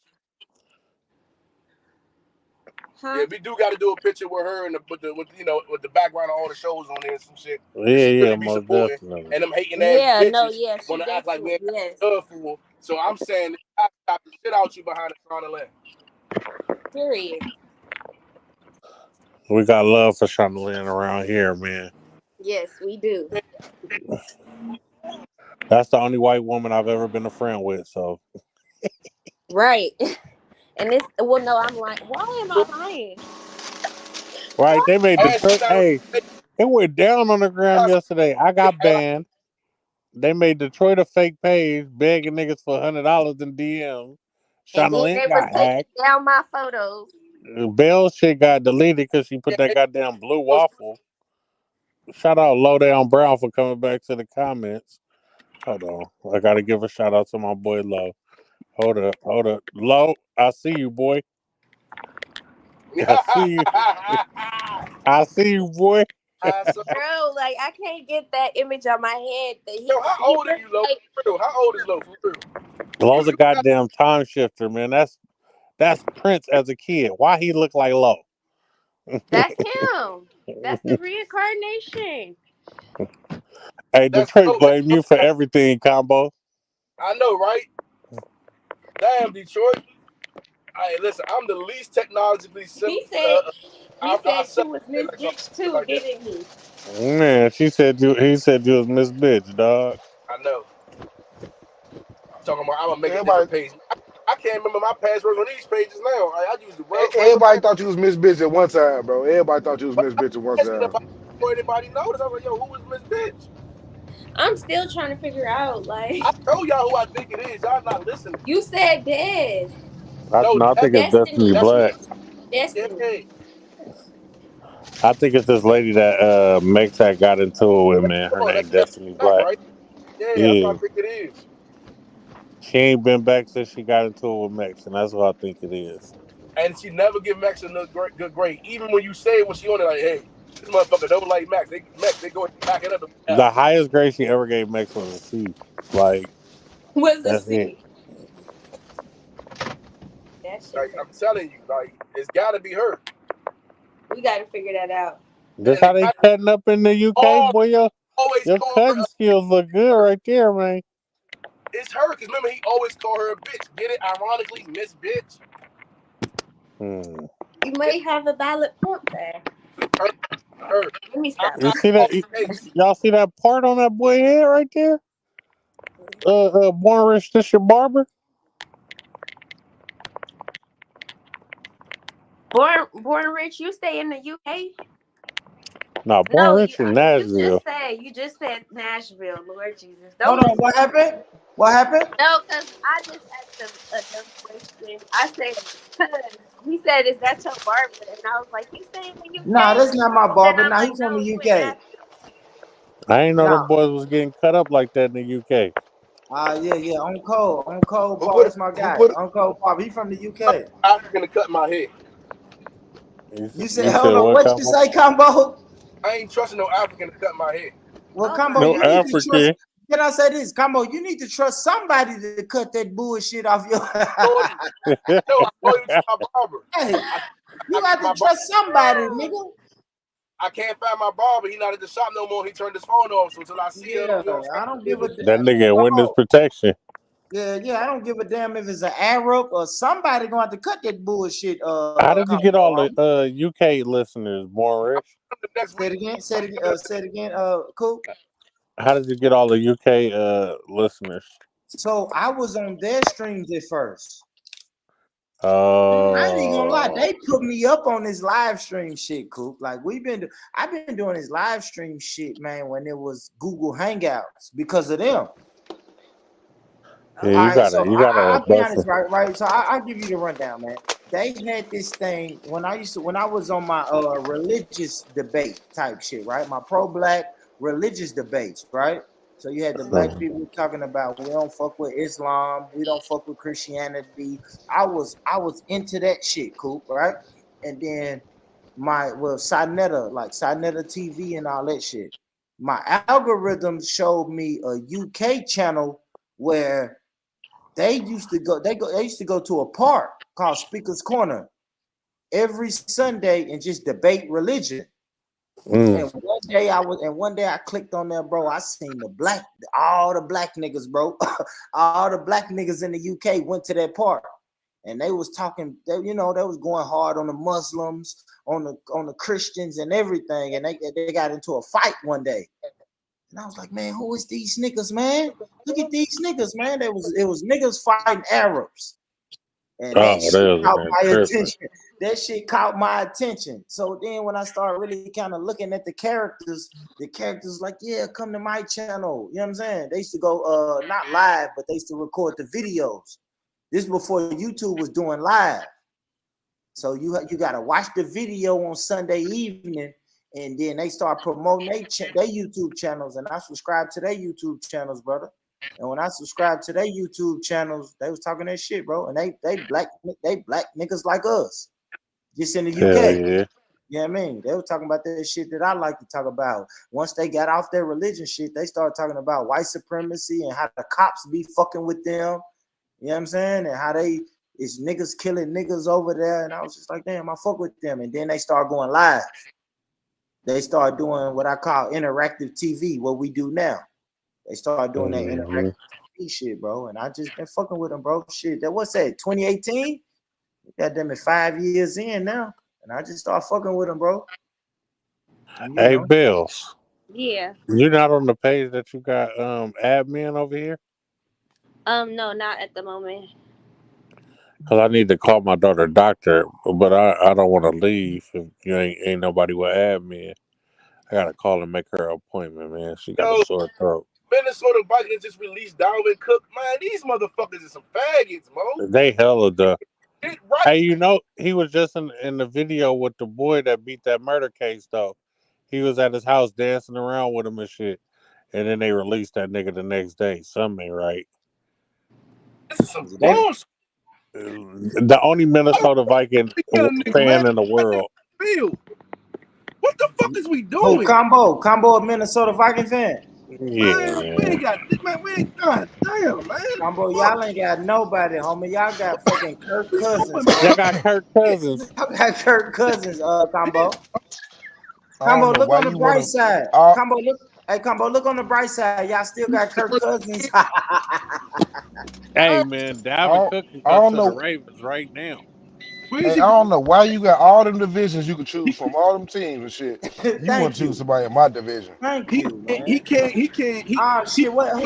Huh? Yeah, we do got to do a picture with her and with the background of all the shows on there and some shit. Yeah, She really be most supporting, definitely. and them hating ass Yeah, bitches no, yeah, she want to act like we definitely, ain't yes. got love for. So I'm saying, I got the shit out you behind the Shauna Lynn. Period. We got love for Shauna Lynn around here, man. Yes, we do. That's the only white woman I've ever been a friend with. So Right. And it's, well, no, I'm lying. Why am I lying? right, they made Detroit. Hey, Hey, it went down on the gram yesterday. I got banned. They made Detroit a fake page, begging niggas for $100 in DM. And Shauna then Lynn they was got taking hacked. down my photos. Bell shit got deleted because she put that goddamn blue waffle. Shout out Lowdown Brown for coming back to the comments. Hold on. I gotta give a shout out to my boy Low. Hold up. Low, I see you, boy. I see you. I see you, boy. Bro, like, I can't get that image on my head. Yo, how old are you, Lo? For real? How old is Lo? For real? Low's a goddamn time shifter, man. That's Prince as a kid. Why he look like Low? That's him. That's the reincarnation. Hey, Detroit blame you for everything, Combo. I know, right? Damn, Detroit. Hey, listen, I'm the least technologically simple. He said you was Miss Bitch too, like didn't he? Man, he said you was Miss Bitch, dog. I know. I'm talking about I'm gonna make a Everybody, different page. I can't remember my passwords on these pages now. I use the Everybody thought you was Miss Bitch at one time, bro. Everybody thought you was Miss Bitch at one asking time. about before anybody noticed. I was like, yo, who is Miss Bitch? I'm still trying to figure out. Like, I told y'all who I think it is. Y'all not listening. you said Des. No, I think it's Destiny Black. Destiny. I think it's this lady that Mex had got into it with, man. Her name Destiny Black. Right? Yeah, that's Yeah. what I think it is. She ain't been back since she got into it with Mex, and that's what I think it is. And she never give Max a good grade. Even when you say when she on it, like, hey, this motherfucker don't like Max. They go back it up. The highest grade she ever gave Mex was a C. Like, Was a that's C. it. That shit. Like, I'm telling you, like, it's gotta be her. We gotta figure that out. That's how they cutting up in the UK, boy. Your cutting skills look good right there, man. It's her, because remember, he always called her a bitch. Get it? Ironically, Miss Bitch. You may have a valid point there. Her. Let me stop. You see that? Y'all see that part on that boy head right there? Born Rich, this your barber? Born Rich, you stay in the UK? No, Born Rich in Nashville. You just said Nashville, Lord Jesus. Hold on, what happened? What happened? No, because I just asked him a dumb question. I said, because he said, is that your barber? And I was like, you stay in the UK? Nah, that's not my barber. And I'm Nah, like, he's from no, the you UK. in I ain't know Nah. them boys was getting cut up like that in the UK. Yeah. On Cole, Bob, that's my guy. On Cole, Bob, he from the UK. I'm gonna cut my hair. You said, hold on, what you say, Combo? I ain't trusting no African to cut my hair. Well, Combo, No you need to trust. African. Can I say this, Combo? You need to trust somebody to cut that bullshit off your. No, I told you to my barber. Hey, you got to trust somebody, nigga. I can't find my barber. He not at the shop no more. He turned his phone off. So until I see him, you know, I don't give a That nigga in witness protection. Yeah, I don't give a damn if it's an Arab or somebody gonna have to cut that bullshit. How did you get all the UK listeners, Born Rich? Say it again, Cool. How did you get all the UK listeners? So I was on their streams at first. Oh, I ain't gonna lie, they put me up on this live stream shit, Coop. Like I've been doing this live stream shit, man, when it was Google Hangouts because of them. Yeah, you gotta. I'll be honest, right? So I'll give you the rundown, man. They had this thing when I was on my religious debate type shit, right? My pro-black religious debates, right? So you had the black people talking about we don't fuck with Islam, we don't fuck with Christianity. I was into that shit, Coop, right? And then Sinetta TV and all that shit. My algorithm showed me a UK channel where they used to go to a park called Speaker's Corner every Sunday and just debate religion. And one day I clicked on there, bro. I seen all the black niggas, bro. All the black niggas in the UK went to that park, and they was talking. They was going hard on the Muslims, on the Christians, and everything. And they got into a fight one day, and I was like, man, who is these niggas, man? Look at these niggas, man. It was niggas fighting Arabs. And that shit caught my attention. That shit caught my attention. So then when I started really kind of looking at the characters like, yeah, come to my channel. You know what I'm saying? They used to go not live, but they used to record the videos. This before YouTube was doing live. So you got to watch the video on Sunday evening, and then they start promoting their YouTube channels, and I subscribe to their YouTube channels, brother. And when I subscribed to their YouTube channels, they was talking that shit, bro. And they black niggas like us, just in the UK. Yeah. You know what I mean? They were talking about that shit that I like to talk about. Once they got off their religion shit, they started talking about white supremacy and how the cops be fucking with them. You know what I'm saying? And how it's niggas killing niggas over there. And I was just like, damn, I fuck with them. And then they start going live. They start doing what I call interactive TV, what we do now. They started doing that interactive TV shit, bro. And I just been fucking with them, bro. Shit, what's that, 2018? Got them at 5 years in now. And I just started fucking with them, bro. And, hey, Bills. Yeah. You're not on the page that you got admin over here? No, not at the moment. Cause I need to call my daughter doctor, but I don't want to leave if you ain't nobody will have me. I gotta call and make her an appointment, man. She got a Yo, sore throat. Minnesota Vikings just released Dalvin Cook. Man, these motherfuckers are some faggots, Mo. They hella the. Get right. Hey, you know he was just in the video with the boy that beat that murder case though. He was at his house dancing around with him and shit, and then they released that nigga the next day. Something ain't right. This is some bullshit. The only Minnesota Viking fan in the world. Field. What the fuck is we Oh, doing? Combo, a Minnesota Viking fan. Yeah, Man, we ain't got, God damn, man. Combo, y'all ain't got nobody, homie. Y'all got fucking Kirk Cousins. Y'all got Kirk Cousins. Y'all got Kirk Cousins, Combo. I don't know Combo, look why on the you bright wanna. side. Combo, look. Hey, Combo, look on the bright side. Y'all still got Kirk Cousins. Hey man, Dalvin I Cook can I go don't to the know. Ravens right now. Hey, I don't know why you got all them divisions you could choose from, all them teams and shit. You want Thank to choose you. somebody in my division. Thank you, man. He can't. Ah, shit. What?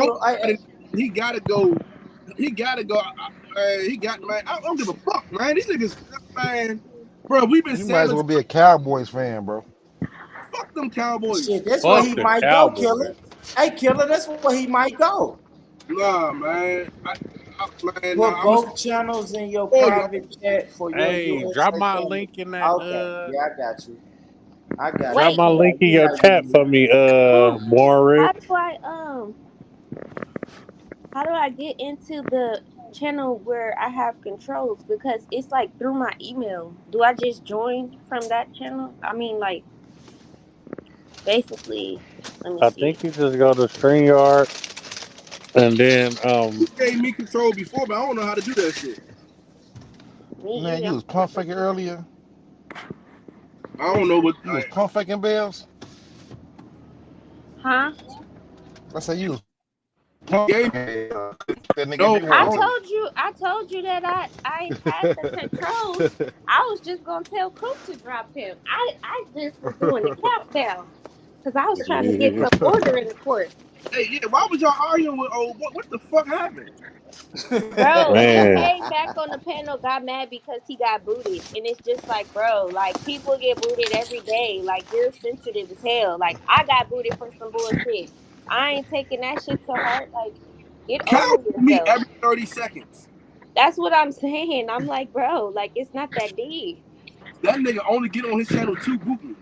He gotta go. He gotta go. He got, man. I don't give a fuck, man. These niggas, man, bro. We've been You might as well sabotaging. be a Cowboys fan, bro. Fuck them Cowboys. Shit, that's where he the might go, Killer. Cowboys. Hey, Killer, that's where he might go. Nah, man. Man, Put nah. both channels in your Oh, private chat for your Hey, USA drop my family. link in that. Okay, yeah, I got you. I got Drop you. my link in your chat for me, Born How Rich. do I get into the channel where I have controls? Because it's like through my email. Do I just join from that channel? I mean, like, basically, let me I see. think you just go to StreamYard and then You gave me control before, but I don't know how to do that shit. Man, you was pump faking earlier. I don't know what. You was pump faking Bells. Huh? I said you was pump faking. That nigga No, if you want to. I told you that I had the controls. I was just gonna tell Coop to drop him. I just was doing the countdown because I was trying to get some order in the court. Hey, yeah. Why was y'all arguing with? Oh, what the fuck happened? Bro, he Man. came back on the panel, got mad because he got booted. And it's just like, bro, like, people get booted every day. Like, you're sensitive as hell. Like, I got booted for some bullshit. I ain't taking that shit to heart. Like, get over Count me yourself. every 30 seconds. That's what I'm saying. I'm like, bro, like, it's not that deep. That nigga only get on his channel to boot me.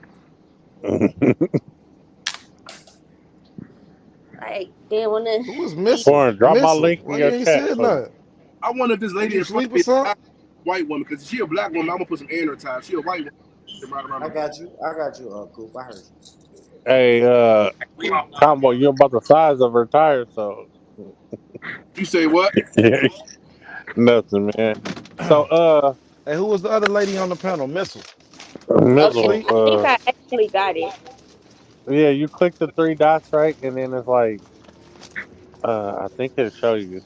Like, they want to. Who was missing? Born, drop my Missing. link in Why your you ain't chat said for me. nothing? I wonder if this lady You is sleep or something? white woman, because she a black woman. I'm gonna put some air in her time. She a white woman. I got you, Coop. I heard you. Hey, Combo, you're about the size of her tires, so. You say what? Nothing, man. So, Hey, who was the other lady on the panel? Missile. Missile, Okay, I think I actually got it. yeah, you click the three dots, right? And then it's like, I think it'll show you.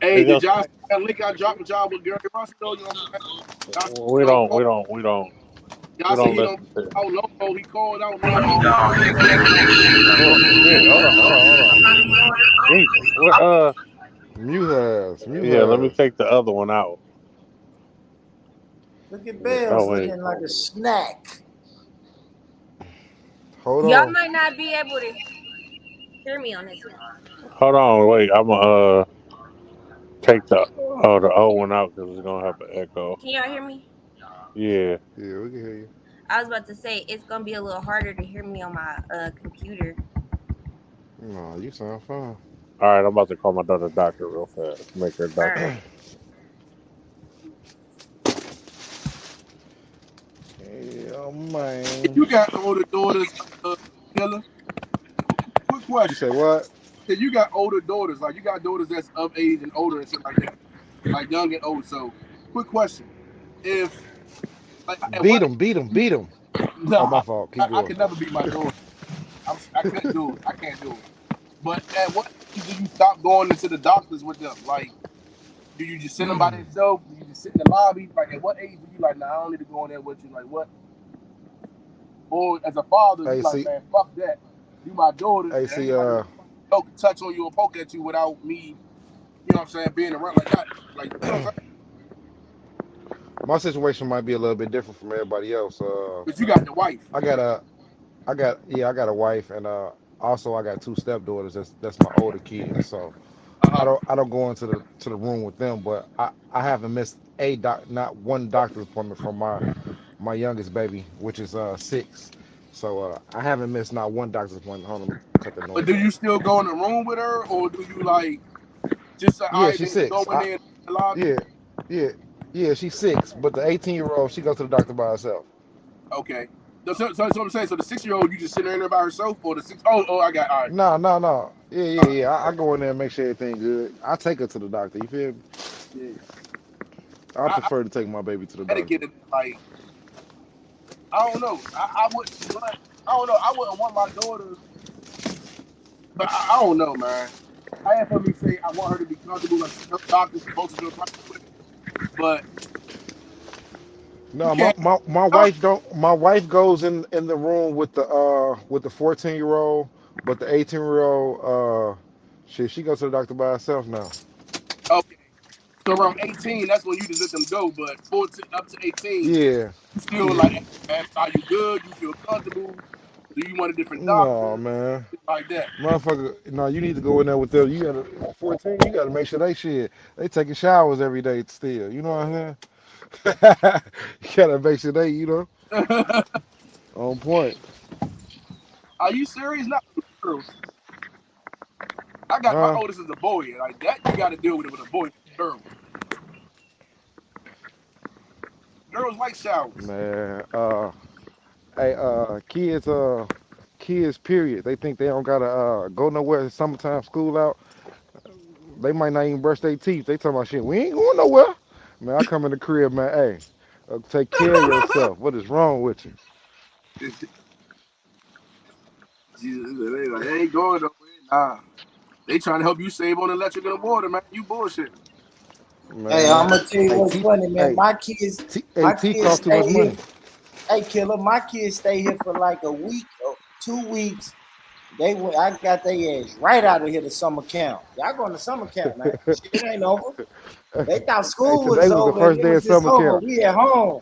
Hey, It did goes, y'all see that link I dropped with y'all with Gary Russell? You know what I'm saying? we don't Y'all say he listen don't to it. out low. He called out low. Oh, shit, hold on. Jesus. Well, Mute her ass. Mute yeah, let me her ass. take the other one out. Look at Bells wait. looking like a snack. Hold Y'all on. might not be able to hear me on this one. Hold on, wait. I'm gonna take the O one out because it's gonna have an echo. Can y'all hear me? Yeah. Yeah, we can hear you. I was about to say it's gonna be a little harder to hear me on my computer. No, you sound fine. All right, I'm about to call my daughter doctor real fast. Make her doctor. Right. Yeah, man. You got older daughters, Killer. Quick question. You say what? You got older daughters, like you got daughters that's of age and older and shit like that, like young and old. So, quick question: if like Beat him. No, Oh, my fault. Keep I going. could never beat my daughter. I couldn't do it. I can't do it. But at what age do you stop going into the doctors with them? Like, do you just send them by themselves? Do you just sit in the lobby? Like, at what age do you like, nah, I don't need to go in there with you? Like, what? Or as a father, you like, man, fuck that. You my daughter. Hey, see, touch on you or poke at you without me, you know what I'm saying, being around like that. Like, you know what I'm saying? my situation might be a little bit different from everybody else. But you got the wife. I got a wife, and also I got two stepdaughters. That's my older kids. So I don't go into the room with them, but I haven't missed not one doctor's appointment from my youngest baby, which is 6. So I haven't missed not one doctor's appointment. Hold on, let me cut the noise. But do you still go in the room with her, or do you like just say, Yeah, she's 6. go in there in the lobby? Yeah, she's 6. But the 18-year-old, she goes to the doctor by herself. Okay. So I'm saying, so the 6-year-old, you just sitting in there by herself, or the 6? Oh, I got. All right. No. Yeah. I go in there and make sure everything good. I take her to the doctor. You feel me? Yeah. I prefer to take my baby to the doctor. Get it, like, I don't know. I wouldn't. I don't know. I wouldn't want my daughter. But I don't know, man. I have heard me say I want her to be comfortable, like her doctor's supposed to do it. But no, my wife don't. My wife goes in the room with the 14-year-old, but the 18-year-old, she goes to the doctor by herself now. Okay, so around 18, that's when you just let them go. But 14 up to 18, yeah, still like, are you good? You feel comfortable? Do you want a different doctor? No, man. Like that. Motherfucker, no, you need to go in there with them. You gotta 14, you gotta make sure they taking showers every day still. You know what I'm saying? You gotta make sure they, on point. Are you serious? Not girls. I got my oldest is a boy. Like that, you gotta deal with it with a boy. Girl. Girls like showers. Man, kids, period. They think they don't gotta go nowhere. Summertime school out. They might not even brush their teeth. They talking about shit. We ain't going nowhere. Man, I come in the crib, man. Hey, take care of yourself. What is wrong with you? They ain't going nowhere. Nah. They trying to help you save on electric and water, man. You bullshit. Man. Hey, I'm gonna tell you what's funny, man. My kids cost too much money. Hey, Killer, my kids stay here for like a week or 2 weeks. I got their ass right out of here to summer camp. Y'all going to summer camp, man. Shit ain't over. They thought school was over. The first day of summer camp. We at home.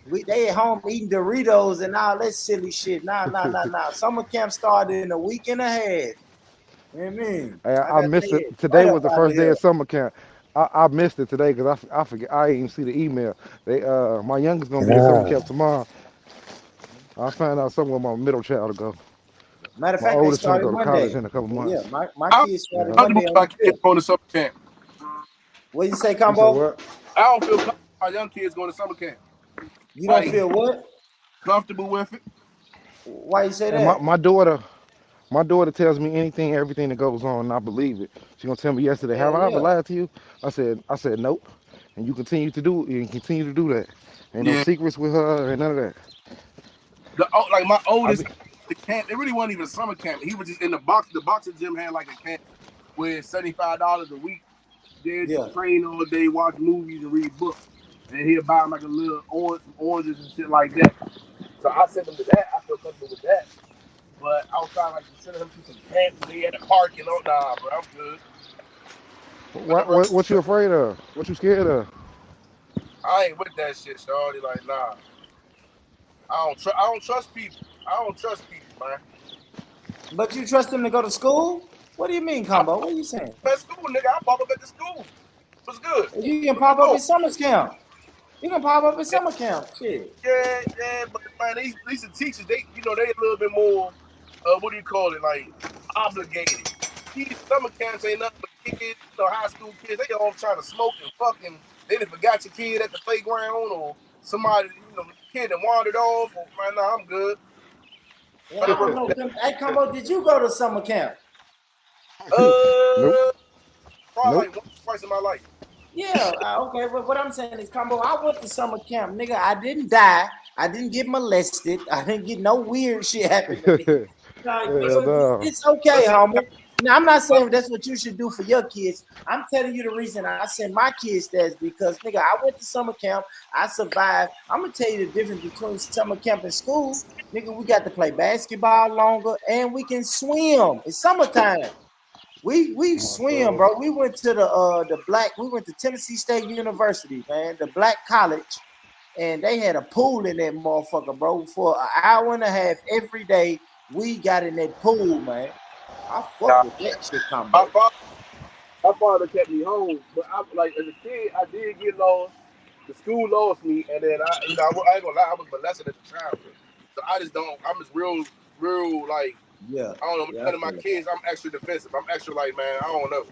They at home eating Doritos and all that silly shit. Nah. Summer camp started in a week and a half. You know what I mean? Hey, I missed it. Today was the first day of summer camp. I missed it today because I forget. I didn't even see the email. My youngest gonna be at summer camp tomorrow. I'll find out somewhere my middle child to go. Matter of fact, they started go to college in a couple months. Yeah, my kids started Monday. My kids going to summer camp. What you say, Combo? I don't feel comfortable with my young kids going to summer camp. You don't feel what? Comfortable with it. Why you say that? My daughter tells me everything that goes on, and I believe it. She gonna tell me yesterday, have I ever lied to you? I said nope. And you continue to do that. Ain't no secrets with her and none of that. Like my oldest, the camp, it really wasn't even a summer camp. He was just in the box. The boxing gym had like a camp with $75 a week. They just train all day, watch movies, and read books. And he'll buy him like a little oranges and shit like that. So I sent him to that. I feel comfortable with that. But I was trying like to send him to some camp and he at the park and all. Nah, bro, I'm good. What you afraid of? What you scared of? I ain't with that shit, shorty. Like, nah. I don't trust people. I don't trust people, man. But you trust them to go to school? What do you mean, Combo? What are you saying? At school, nigga. I pop up at the school. What's good? You can pop up at summer camp. You can pop up at summer camp. Shit. Yeah, but man, these teachers, they a little bit more, what do you call it, like, obligated. These summer camps ain't nothing but kids, high school kids, they all trying to smoke and fucking, they done forgot your kid at the playground or somebody, kid that wandered off, or, man, nah, I'm good. Hey, Combo, did you go to summer camp? Probably like once or twice in my life. Yeah, okay. But what I'm saying is, Combo, I went to summer camp, nigga. I didn't die. I didn't get molested. I didn't get no weird shit happen to me. It's okay, homie. Now, I'm not saying that's what you should do for your kids. I'm telling you the reason I send my kids there is because, nigga, I went to summer camp. I survived. I'm going to tell you the difference between summer camp and school. Nigga, we got to play basketball longer and we can swim. It's summertime. We swim, bro. We went to we went to Tennessee State University, man, the black college. and they had a pool in that motherfucker, bro. For an hour and a half every day, we got in that pool, man. I fuck with that shit, Combo. My father kept me home, but I like as a kid, I did get lost. The school lost me, and then I ain't gonna lie, I was molested as a child. So I just don't. I'm just real like. Yeah. I don't know. Yeah, None of my kids, I'm extra defensive. I'm extra like, man, I don't know.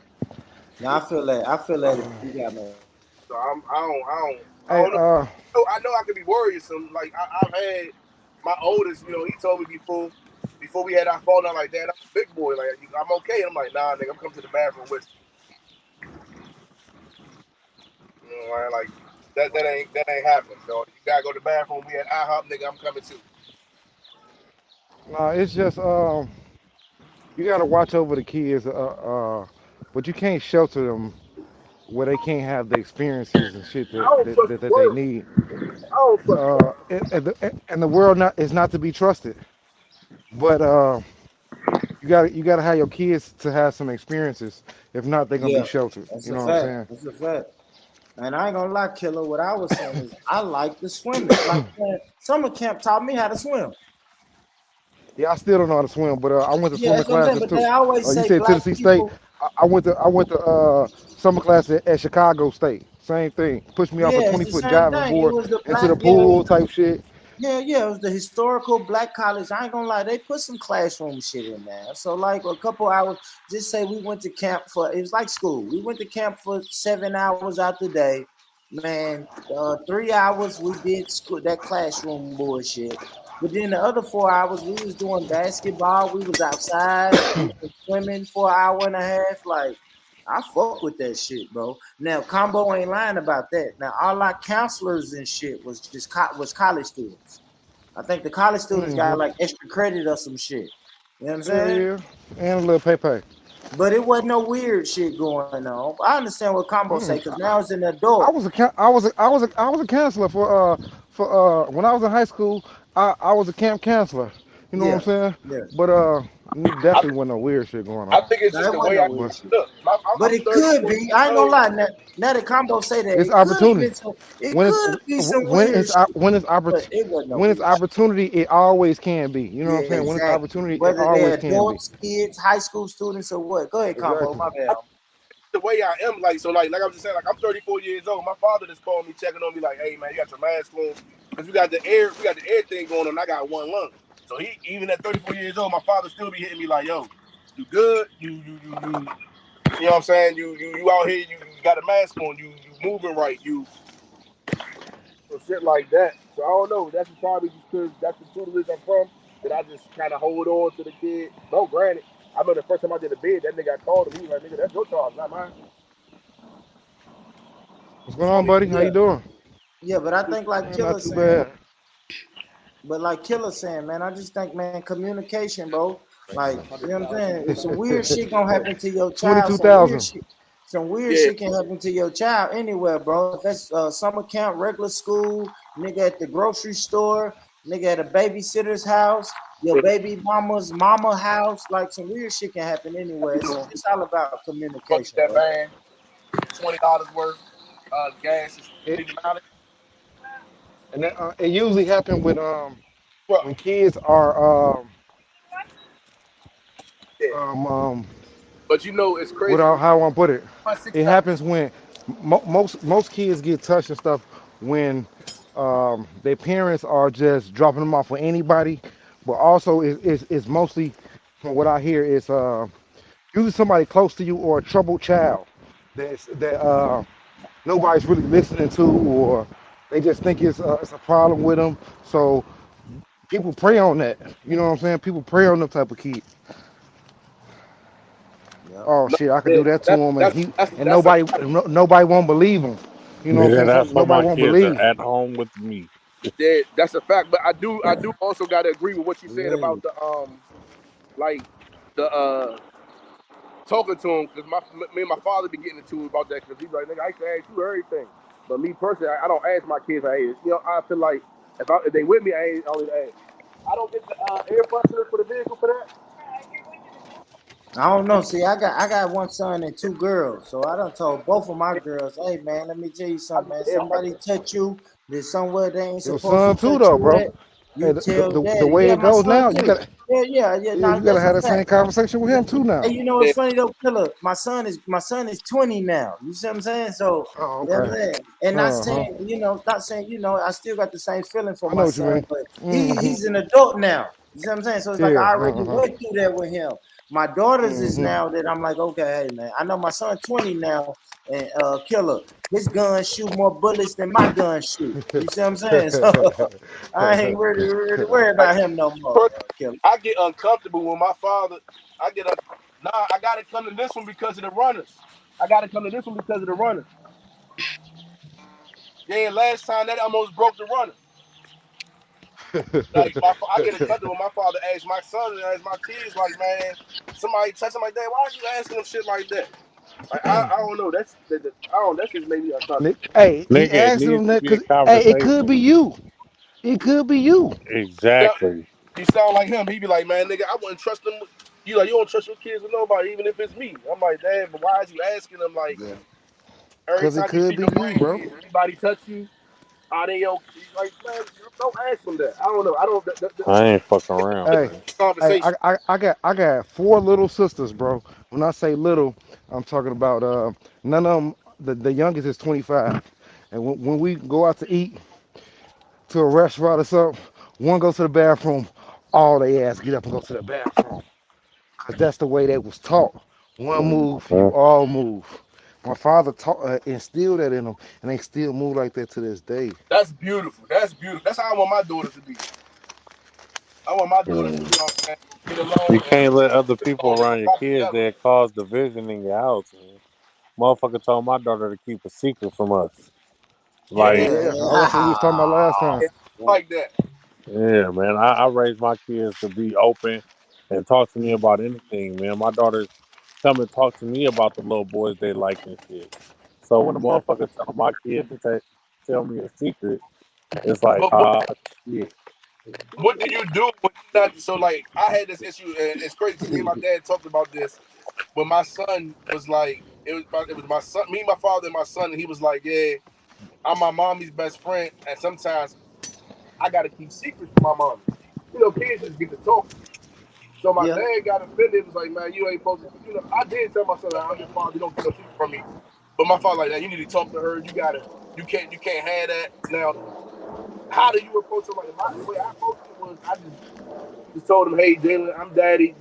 Yeah, I feel that. You got me. So I don't Hey, know. I know I could be worrisome. Like I've had my oldest, he told me before we had our phone out like that, I'm a big boy. Like I'm okay. And I'm like, nah, nigga, I'm coming to the bathroom with you. You know, like that ain't happening. So you gotta go to the bathroom. We at IHOP, nigga. I'm coming too. nah, it's just you gotta watch over the kids, but you can't shelter them where they can't have the experiences and shit I don't trust the that they world. need. I don't trust And the world is not to be trusted. But you gotta have your kids to have some experiences. If not, they're gonna be Yeah, sheltered. that's You a know what I'm fact. saying? That's a fact. And I ain't gonna lie, Killer. What I was saying is, I like the swimming. Like summer camp taught me how to swim. Yeah, I still don't know how to swim, but I went to Yeah, swimming that's what I'm saying. classes But too. they always You say said black Tennessee State. people. I went to summer class at Chicago State. Same thing. Pushed me off a Yeah, it's the 20-foot same diving thing. It board was the into black. the pool type shit. Yeah, it was the historical black college. I ain't gonna lie, they put some classroom shit in there. So like a couple hours, just say we went to camp it was like school. We went to camp for 7 hours out the day. Man, 3 hours we did school that classroom bullshit. But then the other 4 hours we was doing basketball, we was outside, we was swimming for an hour and a half. Like I fuck with that shit, bro. Now, Combo ain't lying about that. Now, all our counselors and shit was just was college students. I think the college students got like extra credit or some shit. You know what I'm saying? Yeah, and a little pay. But it wasn't no weird shit going on. I understand what Combo say because now it's an I adult. was a counselor for when I was in high school. I was a camp counselor. You know what I'm saying? Yeah. But definitely wasn't no weird shit going I on. think it's just the way I look. But I'm it could 34 be. years I ain't gonna old. lie. Now that Combo say that, It's it could have opportunity. been some. It could be some When weird shit, when it's but it wasn't no when it's weird shit. opportunity, it always can be. You know what I'm Yeah, saying? When it's exactly. opportunity, it Whether always they're can be. adults, kids, high school students, or what. Go ahead, Combo. Exactly. My bad. The way I am, like I was just saying, like I'm 34 years old. My father just called me, checking on me, like, "Hey man, you got your mask on?" Because we got the air thing going on. I got one lung, so he even at 34 years old, my father still be hitting me like, "Yo, you good? You know what I'm saying? You out here? You got a mask on? You moving right? You or shit like that." So I don't know. That's probably just because that's the tutelage I'm from. That I just kind of hold on to the kid. No, granted, I remember the first time I did a bid, that nigga I called him. He was like, "Nigga, that's your charge, not mine." What's going on, buddy? How you doing? Yeah, but I think like Not Killer too saying, bad. but like Killer saying, man, I just think, man, communication, bro. Like, you know what I'm saying? If some weird shit gonna happen to your child, some weird 22,000. shit can happen to your child anywhere, bro. If that's summer camp, regular school, nigga at the grocery store, nigga at a babysitter's house, your baby mama's mama house, like some weird shit can happen anywhere. It's all about communication, That bro. van, $20 worth. Gas is $50. And that, it usually happens when kids are But you know, it's crazy. how I want to put it. My It $60. happens when most kids get touched and stuff when their parents are just dropping them off with anybody, but also it's mostly from what I hear is usually somebody close to you or a troubled child that nobody's really listening to, or they just think it's a problem with them. So people prey on that. You know what I'm saying? People prey on them type of kids. Oh No, shit, I could do that to him, and that's a nobody won't believe him. You know what Yeah, I'm that's saying? why my Nobody won't kids are believe. at home with me. that's a fact. But I do also gotta agree with what you said about the like the talking to him, because me and my father be getting into it about that, because he's like, "Nigga, I used to ask you everything," but me personally, I don't ask my kids. I feel like if they with me, I ain't always ask. I don't get the air freshener for the vehicle for that. I don't know. See, I got one son and 2 girls. So I done told both of my girls, hey man, let me tell you something, man. Somebody touch you, There's somewhere they ain't Your supposed to son too, touch though, you bro. at. Hey, You tell the daddy. way Yeah, it my goes son now, too. Yeah. you Nah, gotta that's a have that fact. same conversation with him too now. Hey, you know what's funny though, Killer? My son is 20 now. You see what I'm saying? So Oh, you know what I'm okay. saying? And not Uh-huh. saying, not saying, I still got the same feeling for I know my what you son, mean. but Mm-hmm. he's an adult now. You see what I'm saying? So it's like Yeah. I already Uh-huh. went through that with him. My daughters is Mm-hmm. now that I'm like, okay, hey man, I know my son 20 now, and Killer, his gun shoot more bullets than my gun shoot. You see what I'm saying? So I ain't really worry about him no more, Killer. I get uncomfortable when my father. I got to come to this one because of the runners. Yeah, last time that almost broke the runner. Like I get uncomfortable when my father asks my son and asks my kids, like, man, somebody touch him like that. Why are you asking them shit like that? Like, I don't know. That just made me uncomfortable. Hey, he Nigga, it asked needs him to that be a because hey, it could be conversation. you. It could be you. Exactly. He sound like him. He be like, man, nigga, I wouldn't trust them. You like, you don't trust your kids with nobody, even if it's me. I'm like, Dad, but why is you asking them like every Because it time you could see be your you, bro. grandkids, anybody touch you? Are they okay? Like, man, don't ask them that. I don't know. I don't. I ain't fucking around, Hey, man. hey, Conversation. I got 4 little sisters, bro. When I say little, I'm talking about none of them. The youngest is 25, and when we go out to eat to a restaurant or something, one goes to the bathroom, all they ass get up and go to the bathroom, cause that's the way they was taught. One move, you all move. My father taught instilled that in them, and they still move like that to this day. That's beautiful. That's beautiful. That's how I want my daughters to be. I want my daughters to, Mm. get You along and can't let other get people along and around your rock kids together. that cause division in your house, man. Motherfucker told my daughter to keep a secret from us. Yeah, Like, Yeah, that's what we was talking about last time. yeah, like that. yeah, man. I raised my kids to be open and talk to me about anything, man. My daughters come and talk to me about the little boys they like and shit. So when a motherfucker tell my kid to tell me a secret, it's like, But shit. what do you do when you not? So like, I had this issue, and it's crazy. Me and my dad talked about this. When my son was like, it was my son, me, my father, and my son, and he was like, yeah, I'm my mommy's best friend, and sometimes I got to keep secrets from my mom. Kids just get to talk. So my Yeah. dad got offended. Was like, man, you ain't supposed to. I did tell my son, I'm your father. You don't get no secret from me. But my father like that. You need to talk to her. You can't have that. Now, how do you approach somebody? The way I approached it was, I just told him, hey, Jalen, I'm daddy.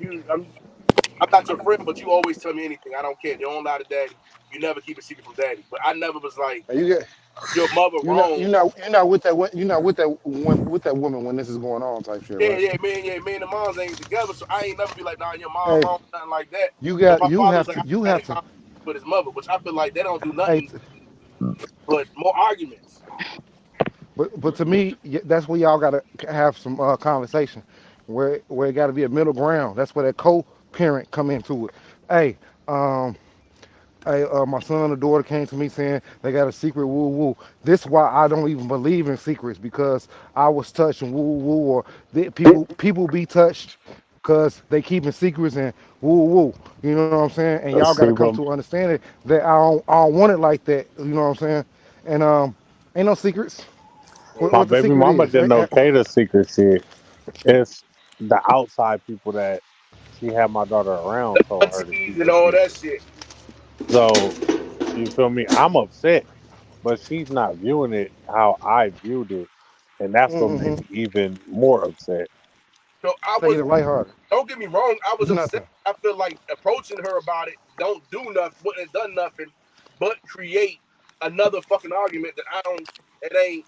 I'm not your friend, but you always tell me anything. I don't care. You don't lie to daddy. You never keep a secret from daddy. But I never was like, You get your mother wrong. you're not with that you're not with that woman when this is going on type shit, right? Me and the moms ain't together, so I ain't never be like, nah, your mom Hey, wrong, nothing like that. you But got my father was like, you I had a have to. conversation with his mother, which I feel like they don't do Hey, nothing but more arguments. but to me, that's where y'all gotta have some conversation, where it got to be a middle ground. That's where that co-parent come into it. Hey, um, my son or daughter came to me saying they got a secret woo woo. This is why I don't even believe in secrets, because I was touched and woo woo, or people be touched because they keeping secrets and woo woo. You know what I'm saying? And y'all got See, to come but to understanding that I don't want it like that. You know what I'm saying? And ain't no secrets. my What the baby secret mama is? didn't okay the secret shit. It's the outside people that she had my daughter around told her to Aunties keep and a all that secret. shit. So you feel me? I'm upset, but she's not viewing it how I viewed it, and that's what made Mm-hmm. me even more upset. So I Take was, it lighthearted. don't get me wrong, I was upset. Nothing. I feel like approaching her about it don't do nothing, wouldn't have done nothing, but create another fucking argument that it ain't.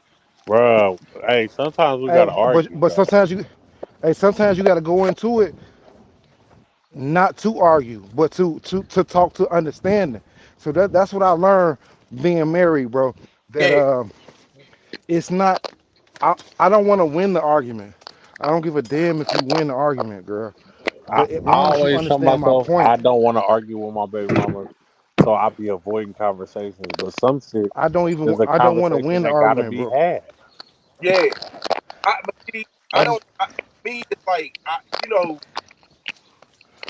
Bro, hey, sometimes we Hey, gotta argue, but bro. sometimes you got to go into it not to argue, but to talk to understanding. So that's what I learned being married, bro. That Yeah, it's not. I don't want to win the argument. I don't give a damn if you win the argument, girl. I, But as I long as you always tell understand my myself I point, don't want to argue with my baby mama, so I be avoiding conversations. But some shit is a I don't want to conversation win the that gotta argument, be bro. had. yeah. But see, I I just don't. Me, it's like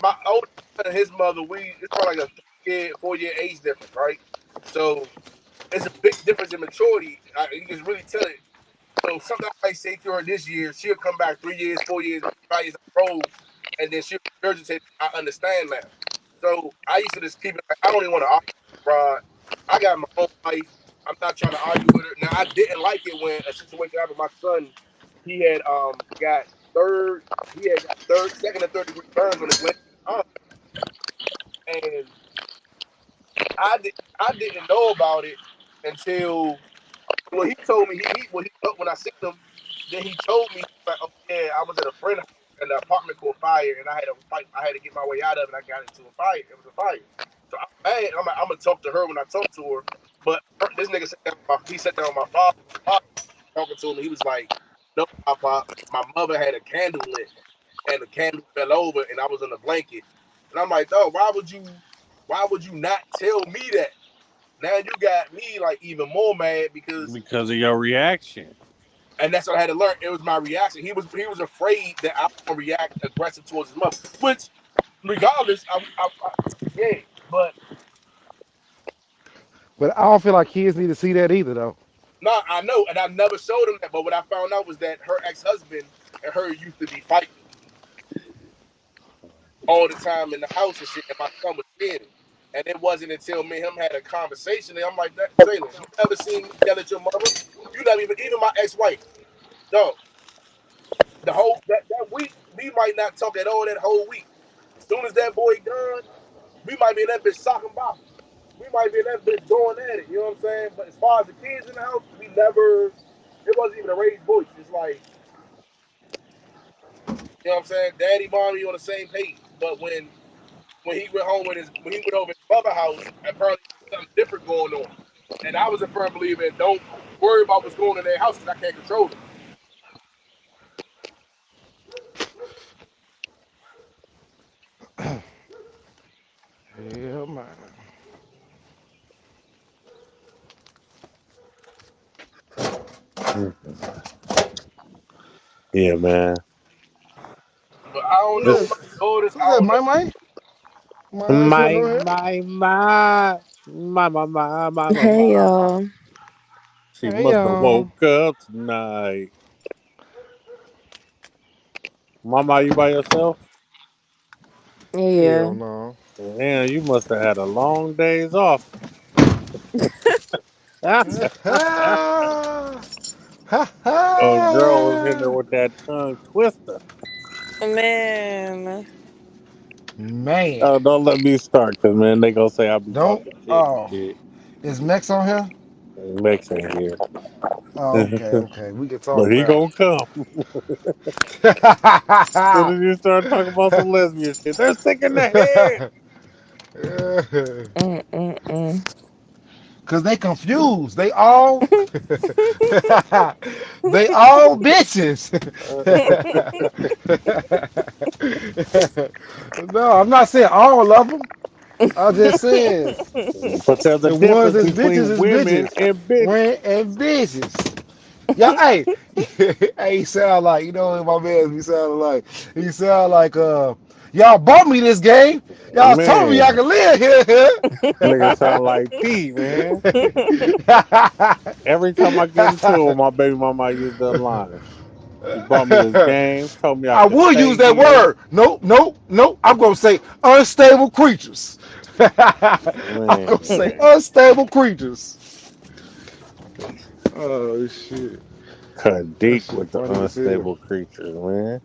my older son and his mother. It's probably like a 4-year age difference, right? So it's a big difference in maturity. You can really tell it. So something I might say to her this year, she'll come back 3 years, 4 years, 5 years old, and then she'll regurgitate. I understand now. So I used to just keep it. Like, I don't even want to argue, Rod. I got my own life. I'm not trying to argue with her. Now I didn't like it when a situation happened. My son, he had got second and third degree burns on his leg, and I didn't know about it until he told me when I seen him. Then he told me, like, oh yeah, I was at a friend's house and the apartment caught fire, and I had to fight. I had to get my way out of it. I got into a fire. It was a fire. So I'm mad. I'm gonna talk to her when I talk to her. But this nigga sat down. He sat down with my father. Talking to him, he was like, "No, Papa, my mother had a candle lit, and the candle fell over, and I was in a blanket." And I'm like, "Dog, why would you not tell me that?" Now you got me like even more mad because of your reaction. And that's what I had to learn. It was my reaction. He was afraid that I was gonna react aggressive towards his mother. Which, regardless, yeah. But I don't feel like kids need to see that either, though. no, I know, and I never showed him that. But what I found out was that her ex-husband and her used to be fighting all the time in the house and shit. And my son was seeing it. And it wasn't until me and him had a conversation. And I'm like, Jalen, you ever seen me yell at your mother? You never even my ex-wife. No. The whole that week, we might not talk at all that whole week. As soon as that boy gone, we might be in that bitch socking bop. We might be in that bitch going at it. You know what I'm saying? But as far as the kids in the house, it wasn't even a raised voice. It's like, you know what I'm saying? Daddy, mommy on the same page. But when he went home when he went over his mother's house, apparently something different going on. And I was a firm believer in don't worry about what's going on in their house because I can't control it. Yeah, man. Yeah, man. But I don't know. Who's that, my. Hey y'all. She Hey, must have y'all. woke up tonight. Mama, you by yourself? Yeah. Hell no. Damn, you must have had a long days off. Oh, girl was in there with that tongue twister. Man. Oh, don't let me start, cause man, they gonna say I be talking shit and shit. Is Mex on here? Mex ain't here. Oh, okay. We can talk But he about gonna come. Soon as you start talking about some lesbian shit, they're sick in the head. Cause they confused. They all they all bitches. No, I'm not saying all of them. I'm just saying But there's a the ones difference that's between bitches is women bitches. and bitches. And bitches. Y'all, hey, hey, he sound like, you know what my man be sounding like? He sound like, y'all bought me this game. Y'all told me I Man, could live nigga sound like P, man. here. Every time I get into it, my baby mama use that line. She bought me this game, told me I I could would use stay that here. word. Nope. I'm gonna say unstable creatures. I'm Man, gonna say unstable creatures. Oh shit. cut That deep shit with the funny as hell. unstable creatures, man.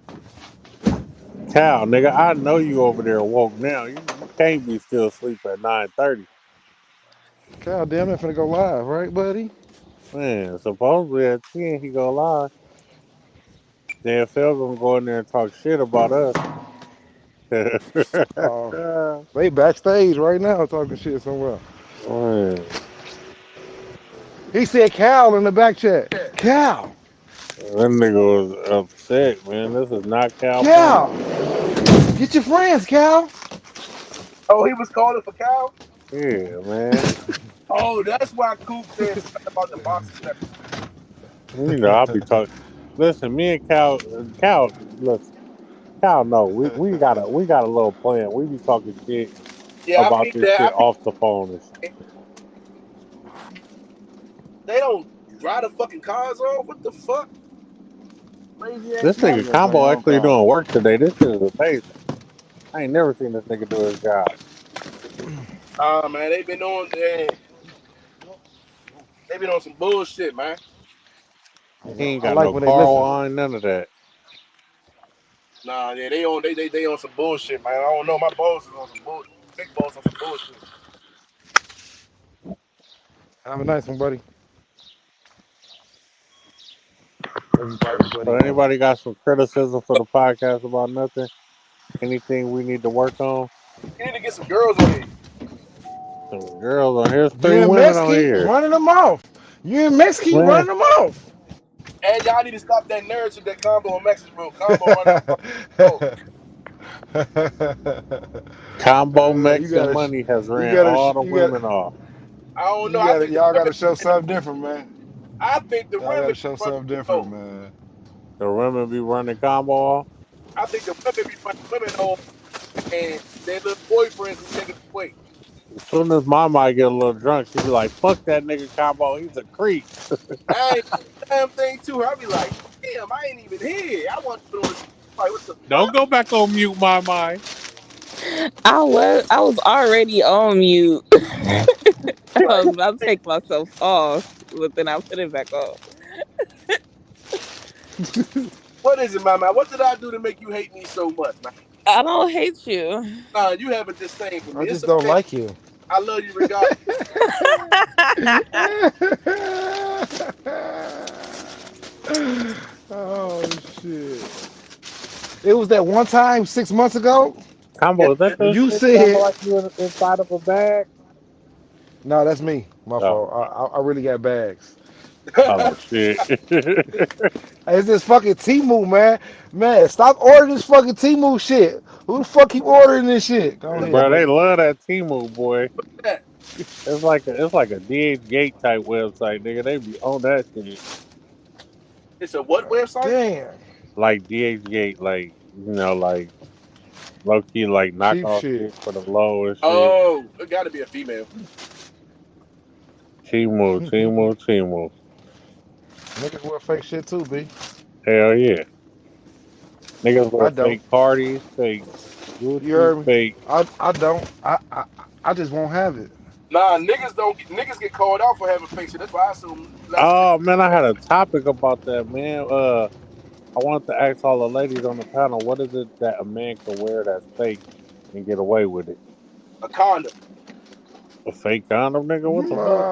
Cal, nigga, I know you over there woke now. You can't be still asleep at 9:30. God damn it, finna go live, right, buddy? Man, supposedly at 10 he go live. JFL gonna go in there and talk shit about us. They backstage right now talking shit somewhere. Man, He said Cal in the back chat. Cal. that nigga was upset, man. This is not Cal Cal. Palmer. Get your friends, Cal. Oh, he was calling for Cal? Yeah, man. Oh, that's why Coop said something about the boxing section. You know, I'll be talking. Listen, me and Cal, listen, Cal, no, we got a little plan. We be talking shit Yeah, I about peeped this that. shit off the phone and shit. They don't drive the fucking cars off. What the fuck? Lazy ass This nigga. nigga Combo actually doing work today. This shit is amazing. I ain't never seen this nigga do his job. Man, they been on some bullshit, man. He ain't got no car on, none of that. Nah, yeah, they on some bullshit, man. I don't know. My boss is on some bullshit. Big boss on some bullshit. Have a nice one, buddy. So anybody got some criticism for the podcast about nothing? Anything we need to work on? You need to get some girls on here. Some girls on here. There's You 3 and women on Mesky here. running them off. You and Mesky Man. running them off. And y'all need to stop that narrative that Combo and Mexican bro. Combo running. Combo Mex and Money has ran all the women off. I don't know. Y'all got to show something different, man. I think the Y'all women got to show something different, man. The women be running Combo off? I think the women be running women off, and their little boyfriends be taking it away. As soon as my might get a little drunk, she be like, "Fuck that nigga Combo, he's a creep." I ain't damn thing to her. I be like, damn, I ain't even here. I want to do this. Like, what the Don't go back on mute, my mind. I was already on mute. I was about to take myself off, but then I put it back on. What is it, Mama? What did I do to make you hate me so much, man? I don't hate you. Nah, you have a disdain for me. I just don't like you. I love you regardless. Oh shit! It was that one time 6 months ago. Combo, is that the you shit said like you inside of a bag? No, that's me. My fault. I really got bags. Oh shit! It's this fucking Temu, man. Man, stop ordering this fucking Temu shit. Who the fuck keep ordering this shit? Go ahead, Bro, they man. love that Temu, boy. It's like a DH Gate type website, nigga. They be on that shit. It's a what website? Damn. Like DH Gate, like like low key, like knockoff shit for the low and shit. Oh, it got to be a female. Temu. Niggas wear fake shit too, B. Hell yeah. Niggas wear I don't. fake Cardis, fake Gucci, You heard me? fake. I don't. I just won't have it. Nah, niggas get called out for having fake shit. That's why I assume. Oh man, I had a topic about that, man. I wanted to ask all the ladies on the panel, what is it that a man can wear that's fake and get away with it? A condom. A fake condom, nigga? What the fuck?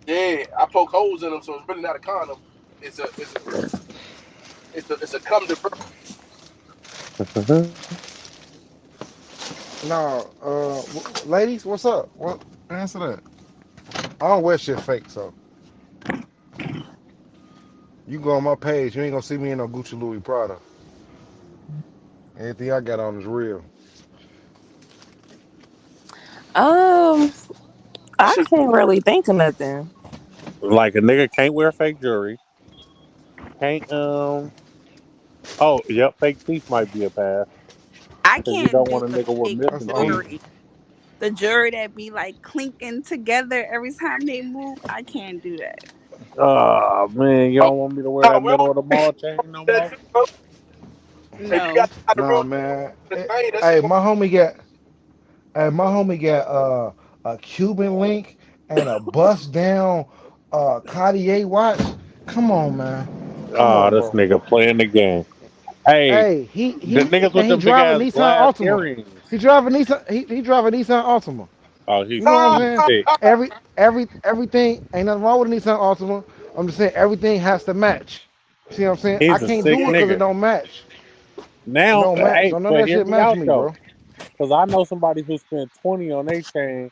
Yeah, I poke holes in them, so it's really not a condom. It's a cum to birth. No, ladies, what's up? What answer that? I don't wear shit fake, so you go on my page, you ain't gonna see me in no Gucci Louis Prada. Anything I got on is real. I can't really think of nothing. Like a nigga can't wear fake jewelry. Can't oh, yep, fake teeth might be a pass. I Because you can't don't do want a the nigga with fake missing jewelry. teeth. The jewelry that be like clinking together every time they move. I can't do that. Oh man, you don't want me to wear that middle of the mall chain no more? No. No, man. Hey, my homie got a Cuban link and a bust down Cartier watch. Come on, man. Come on, This bro. nigga playing the game. Hey, he the niggas with them big drive a ass Nissan glass Altima. earrings. He drive a Nissan. He drive a Nissan Altima. Oh, he's You know what I'm saying? sick. Everything ain't nothing wrong with a Nissan Altima. I'm just saying everything has to match. See what I'm saying? He's I a can't sick do it because it nigga. don't match. Now, Don't match. hey, So none of but that hear shit me match out me, though, bro. because I know somebody who spent 20 on their chain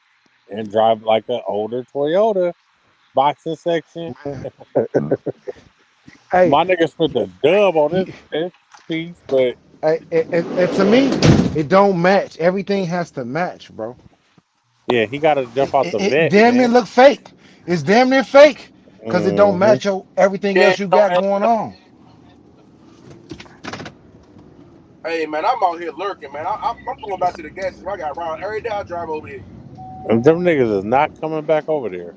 and drive like an older Toyota boxing section. Hey, My nigga spent a dub on this piece, but and to me, it don't match. Everything has to match, bro. yeah, he got to jump out the It vet, damn near man. look fake. It's damn near fake because it don't Mm-hmm. match your everything else you got going on. Hey man, I'm out here lurking, man. I'm going back to the gas station. I got around every day. I drive over here. And them niggas is not coming back over there.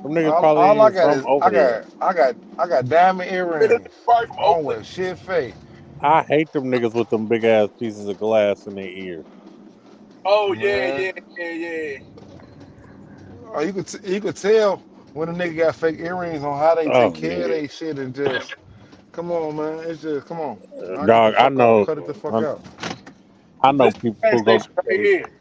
Them niggas All, probably all ain't I even got from is over there. I got diamond earrings. Probably from I don't wear Oakland. shit fake. I hate them niggas with them big ass pieces of glass in their ear. Oh yeah, Man, yeah, yeah, yeah. oh, you could tell when a nigga got fake earrings on how they take Oh care of yeah, their shit and just come on, man. It's just come on. Knock it the dog. fuck off. Cut it the fuck out. I know This people gas who go. station right here.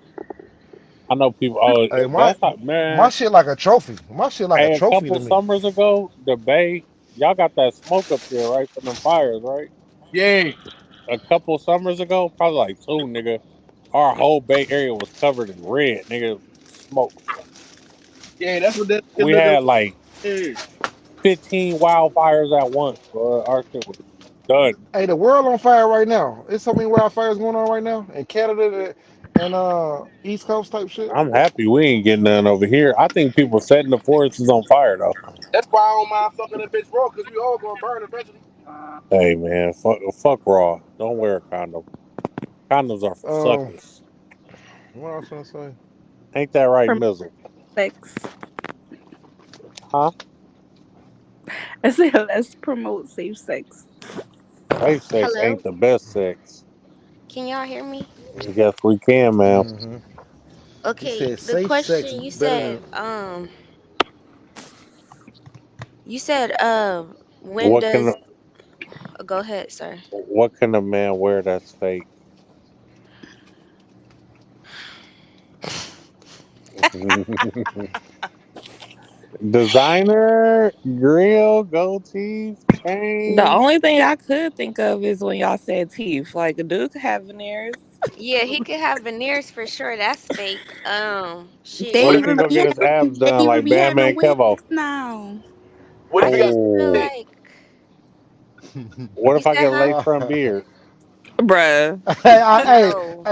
I know people. Oh, Hey, that's how my man. shit like a trophy. My shit like a Hey, a trophy couple to me. summers ago, the Bay, y'all got that smoke up there, right, from them fires, right? Yeah. A couple summers ago, probably like two, nigga. Our whole Bay Area was covered in red, nigga. Smoke. Yeah, that's what that We looking had like like. 15 wildfires at once, bro. Our shit was done. Hey, the world on fire right now. It's so many wildfires going on right now in Canada and East Coast type shit. I'm happy we ain't getting none over here. I think people setting the forests is on fire though. That's why I don't mind fucking that bitch raw, because we all gonna burn eventually. Hey man, fuck raw. Don't wear a condom. Condoms are for Um, suckers. what I was trying to say? Ain't that right, From Mizzle? sex. Huh? I said let's promote safe sex. Safe sex Hello? ain't the best sex. Can y'all hear me? Yes, we can, man. Mm-hmm. He Okay, said the safe sex question better than. you said when What can does go ahead, sir. what can a man wear that's fake? Designer, grill, gold teeth, The chain. only thing I could think of is when y'all said teeth. Like a dude could have veneers. Yeah, he could have veneers for sure. That's fake. Shit. What They if he even go be get his abs they done even like be having Batman wigs Kevo? now. What I if you got just feel Oh, like what you if I said, get a huh? lakefront beard? Bruh. No.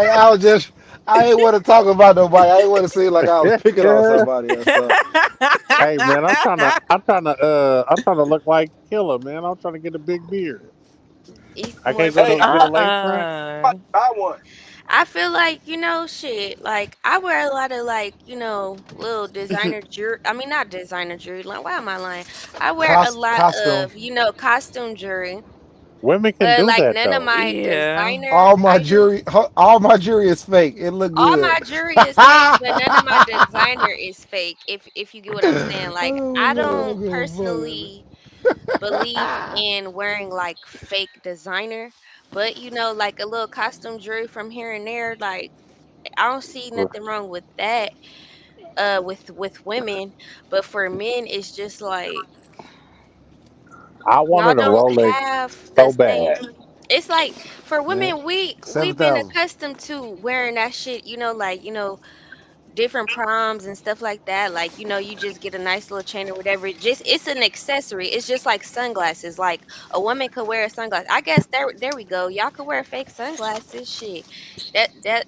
I ain't want to talk about nobody. I ain't want to seem like I was picking on somebody or something. Hey man, I'm trying to look like Killer, man. I'm trying to get a big beard. It's I more can't go hey, to so get a lakefront. buy one. I feel like, shit, like I wear a lot of like, little designer jewelry. I mean, not designer jewelry. Like, why am I lying? I wear a lot Costume. of, costume jewelry. Women can But do like that none of though. my Yeah. designer items, All my jewelry is fake. It look all good. my jewelry is fake, but none of my designer is fake. If you get what I'm saying. Like Oh I man, I'm don't gonna fuck personally believe in wearing like fake designer, but like a little costume jewelry from here and there, like I don't see nothing wrong with that with women, but for men it's just like I y'all wanted a don't Rolex have so the same. bad. It's like for man. women we've been 7,000. accustomed to wearing that shit, like different proms and stuff like that. Like, you just get a nice little chain or whatever. It's an accessory. It's just like sunglasses. Like a woman could wear a sunglass. I guess there we go. Y'all could wear fake sunglasses. Shit.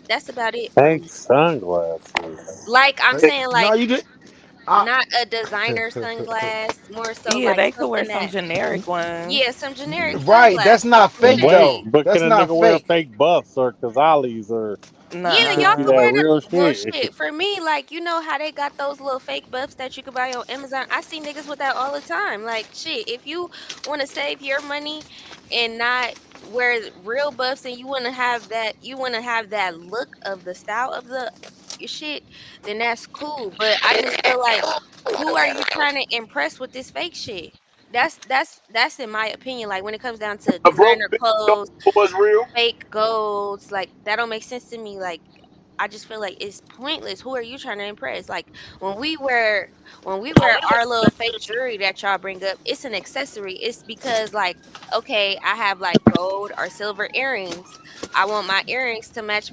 That's about it for Pink me. sunglasses. Like I'm saying No, like you did. I, not a designer sunglass, more so Yeah, like they could wear something some that generic ones. yeah, some generic right. That's sunglasses. not fake Wait, though. but can That's a not nigga wear fake. fake buffs or Kazalis or Yeah, it just y'all be could Nah. that wear the real well shit? shit. For me, like how they got those little fake buffs that you could buy on Amazon. I see niggas with that all the time. Like shit, if you want to save your money and not wear real buffs and you want to have that look of the style of the your shit, then that's cool. But I just feel like who are you trying to impress with this fake shit? That's in my opinion. Like when it comes down to A broke designer bitch don't clothes, know what's real. fake golds, like that don't make sense to me. Like I just feel like it's pointless. Who are you trying to impress? Like when we wear our little fake jewelry that y'all bring up, it's an accessory. It's because like okay, I have like gold or silver earrings. I want my earrings to match,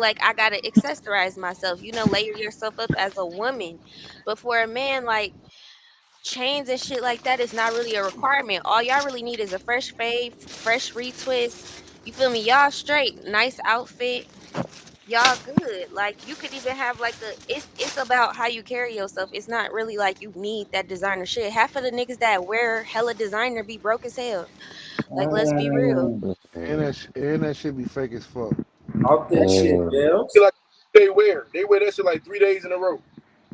like I got to accessorize myself, layer yourself up as a woman. But for a man, like chains and shit like that is not really a requirement. All y'all really need is a fresh fade, fresh retwist. You feel me? Y'all straight, nice outfit. Y'all good. Like you could even have like it's about how you carry yourself. It's not really like you need that designer shit. Half of the niggas that wear hella designer be broke as hell. Like let's be real. And that shit be fake as fuck. Off that shit, Feel Bells. like they wear that shit like 3 days in a row.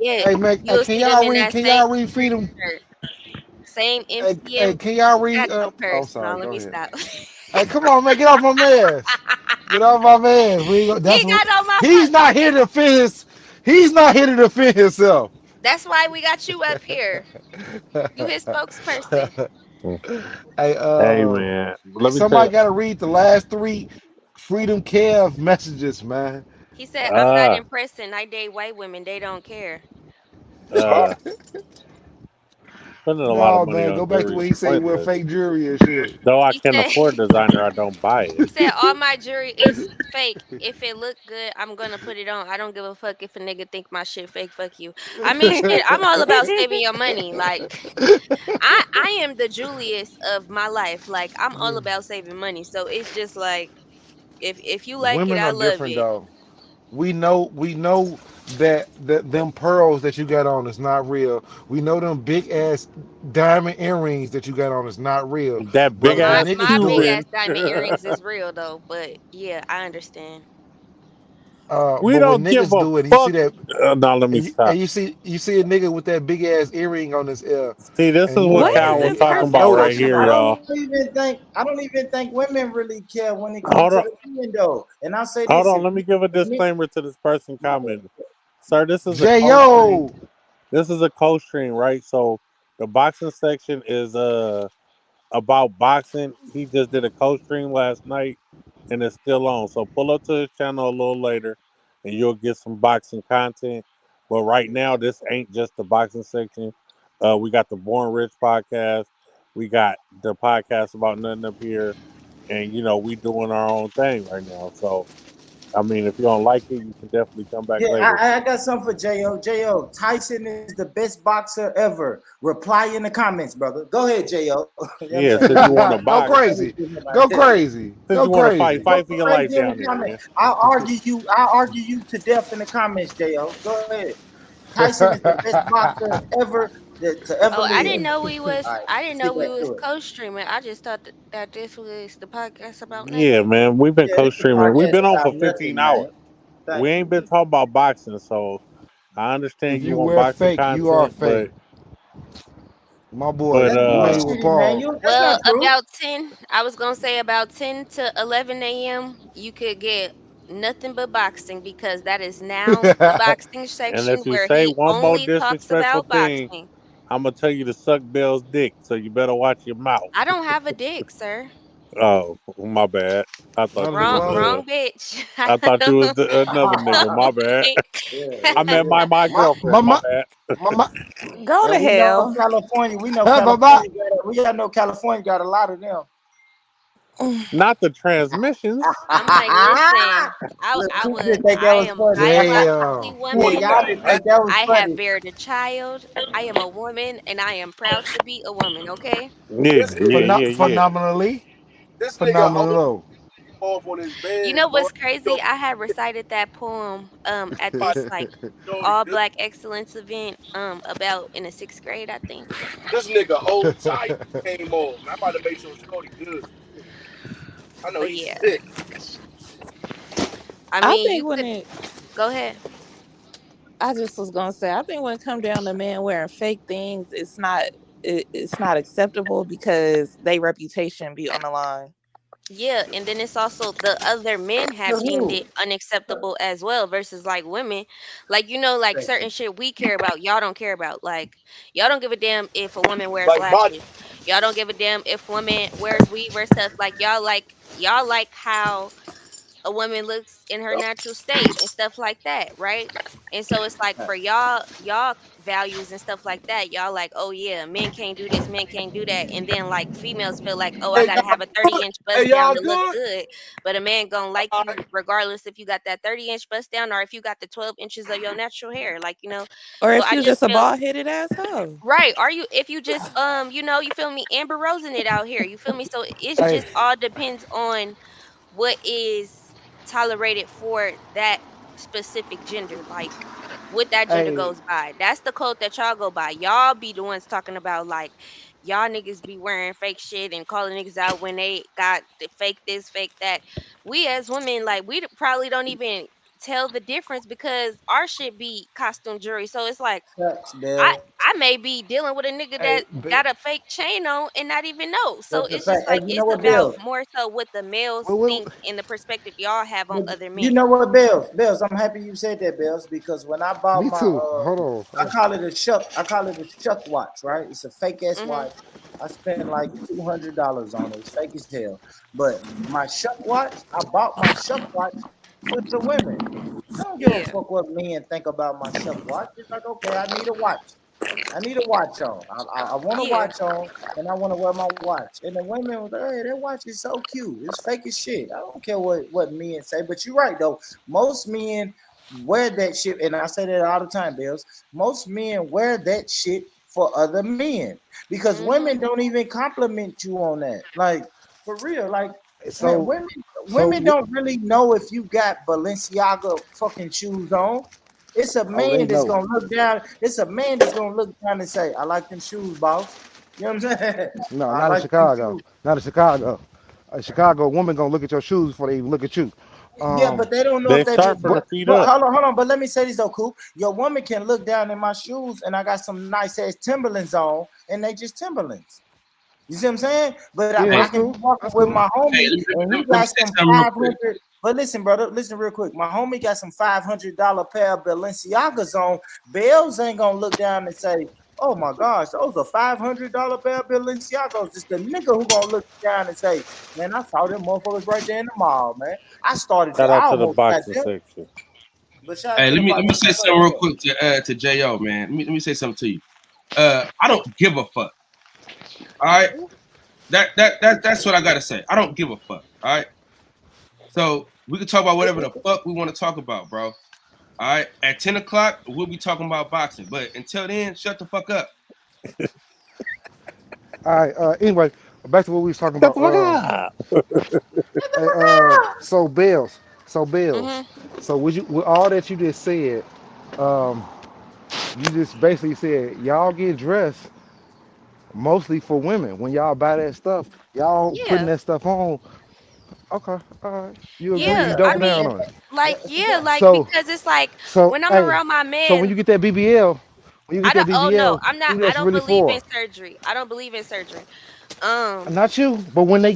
Yeah, Hey man, hey, you'll see them in that can same y'all read Freedom? shirt, same Hey, MCM. can y'all read? Got your Oh, purse. No, sorry. let Go me ahead. stop. Hey, come on, man, get off my man's. Get off my man's. We ain't go, that's He what got on my he's not here to defend his. He's not here to defend himself. That's why we got you up here. You his spokesperson. Hey, Hey man, let me tell somebody you. got to read the last 3 Freedom Kev messages, man. He said, "I'm not Uh, impressing. I date white women. They don't care." uh, spending a lot of No, money man, on go back to jewelry what is he said. Wear pointless. fake jewelry and shit. Though I He can said, afford designer, I don't buy it. he said, all my jewelry is fake. If it look good, I'm gonna put it on. I don't give a fuck if a nigga think my shit fake. Fuck you. I mean, shit. I'm all about saving your money. Like, I am the Julius of my life. Like, I'm all about saving money. So it's just like, if you like it, Women I are love different it. though. We know that them pearls that you got on is not real. We know them big ass diamond earrings that you got on is not real. That big But when My ass niggas my do big it, ass Cuban. diamond earrings is real though. But yeah, I understand. We but when don't give niggas a do it, you see fuck. that, No, let me and stop. you see a nigga with that big ass earring on his ear, See, this and is you what What like, is Cal man, was this I talking person about know right that talking you here, I lying. about? y'all. don't even think women really care when it comes Hold to on, the men though. And I say hold this: on. if Let me give a me, disclaimer to this person commenting. Sir, this is a J co-stream. Yo, This is a co-stream, right? So the boxing section is about boxing. He just did a co-stream last night, and it's still on. So pull up to his channel a little later, and you'll get some boxing content. But right now, this ain't just the boxing section. We got the Born Rich podcast. We got the podcast about nothing up here, and we doing our own thing right now. So I mean, if you don't like it, you can definitely come back yeah, later. I got something for Jo. Jo, Tyson is the best boxer ever. Reply in the comments, brother. Go ahead, Jo. You know what I'm Yeah, saying? since you want to go box, crazy, go crazy, since go you want to fight, crazy. Go fight for your life crazy in down the there, comments. man. I'll argue you to death in the comments, Jo. Go ahead. Tyson is the best boxer ever to ever Oh, I live. didn't know we All was. right, I let's didn't know get we back was to it. co-streaming. I just thought that this was the podcast about Yeah, nothing. man, we've been Yeah, this is a co-streaming. We've podcast been on about for 15 nothing, man. hours. We Thank ain't been you. talking about boxing, so I If understand you you want wear boxing fake, you are content, fake, my boy. but That's You ain't even bullshitty, man. Paul. That's Well, not true. about 10, I was gonna say about 10 to 11 a.m. you could get nothing but boxing because that is now the boxing and section if you where say he one more only talks disrespectful about thing, boxing. I'm gonna tell you to suck Bell's dick. So you better watch your mouth. I don't have a dick, sir. Oh, my bad. I thought Neither you do was I. Wrong bitch. I I thought you was another nigga. My don't bad. think. Yeah, I meant my My girlfriend. my My my bad. my Go and to we know hell. California. We know my, my, California. We all know California got a lot of them. Not the transmissions. I'm like, listen, Look, Pooh didn't think that was I funny. am a happy Damn. Yeah, woman. y'all didn't think that was I have funny. bared a child. I am a woman and I am proud to be a woman, okay? Yeah, This yeah, nigga, yeah, yeah. Phenomenally, this nigga hold phenomenal. off on his You bed, know boy. what's crazy? I had recited that poem at My this like shorty, all black excellence event about in the 6th grade, I think. this nigga hold tight came on. I'm about to make sure Shorty good. I know But he's yeah, sick. I I mean, think you when could it, go ahead. I just was gonna say, I think when it come down to men wearing fake things, it's not acceptable because their reputation be on the line. Yeah, and then it's also the other men have deemed it unacceptable as well versus like women. Like like certain shit we care about, y'all don't care about. Like y'all don't give a damn if a woman wears Like body. lashes. Y'all don't give a damn if woman wears weave or stuff. Like y'all like how a woman looks in her natural state and stuff like that, right? And so it's like for y'all values and stuff like that, y'all like, oh yeah, men can't do this, men can't do that. And then like females feel like, oh, I Hey gotta y'all have a good? 30-inch Hey bust down y'all to look good? good. But a man gonna like All right. you regardless if you got that 30-inch bust down or if you got the 12 inches of your natural hair. Or So if I you just just a feel bald headed asshole. right. Are you if you just you feel me, Amber Rosing it out here. You feel me? So it's Hey, just all depends on what is tolerated for that specific gender, like what that gender hey, goes by. That's the code that y'all go by. Y'all be the ones talking about like y'all niggas be wearing fake shit and calling niggas out when they got the fake this, fake that. We as women, like probably don't even tell the difference because our shit be costume jewelry. So it's like Facts, I Bill. I may be dealing with a nigga Hey, that got a fake chain on and not even know. So but the it's just fact, hey, like you know it's what, about Bill? more so what the males think and the perspective y'all have on other You men. know what, Bills? Bills, I'm happy you said that, Bills, because when I bought Me my too. Hold I on. call it a shuck watch, right? It's a fake ass Mm-hmm. watch. I spent like $200 on it. It's fake as hell. But my shuck watch, I bought my shuck watch for the women. I don't give a Yeah. fuck what men think about my shuck watch. It's like, okay, I need a watch. I need a watch on. I want a Yeah. watch on, and I want to wear my watch. And the women was like, hey, that watch is so cute. It's fake as shit. I don't care what men say, but you're right though. Most men wear that shit, and I say that all the time, Bills. Most men wear that shit for other men because Mm-hmm. women don't even compliment you on that. Like for real, like man, So women don't really know if you got Balenciaga fucking shoes on. It's a oh, they man that's know. gonna look down. It's a man that's gonna look down and say, "I like them shoes, boss." You know what I'm saying? No, I not in like them Chicago. shoes. Not in Chicago. A Chicago woman gonna look at your shoes before they even look at you. Yeah, but they don't know They if that. start from the feet But up. hold on. But let me say this though, Coop. Your woman can look down in my shoes, and I got some nice ass Timberlands on, and they just Timberlands. You see what I'm saying? But Yeah, I that's can be cool. walking That's with cool. my Hey, homie, and he let me got say some something real quick. 500. But listen, brother, listen real quick. My homie got some $500 pair of Balenciagas on. Bells ain't gonna look down and say, "Oh my gosh, those are $500 pair of Balenciagos." It's the nigga who gonna look down and say, "Man, I saw them motherfuckers right there in the mall, man. I started to, Shout out I to the almost got boxing them." section. But shout out Hey, to the let box. me say Go ahead, something real go quick to Jo, man. Let me say something to you. I don't give a fuck. All right, that's what I gotta say. I don't give a fuck. All right. So we can talk about whatever the fuck we want to talk about, bro. All right. At 10 o'clock, we'll be talking about boxing. But until then, shut the fuck up. All right. Anyway, back to what we was talking Shut about. the fuck So Bills. So Bills. Mm-hmm. So with all that you just said, um, you just basically said y'all get dressed mostly for women. When y'all buy that stuff, y'all putting Yeah. that stuff on. Okay. All right. You agree? You Yeah. I double mean, down on it. like So because it's like so when I'm hey. around my So when man, you get that BBL, when you I get that don't. Oh no, BBL, I'm not. who I that's don't really believe in for? surgery. I don't believe in surgery. Not you, but when they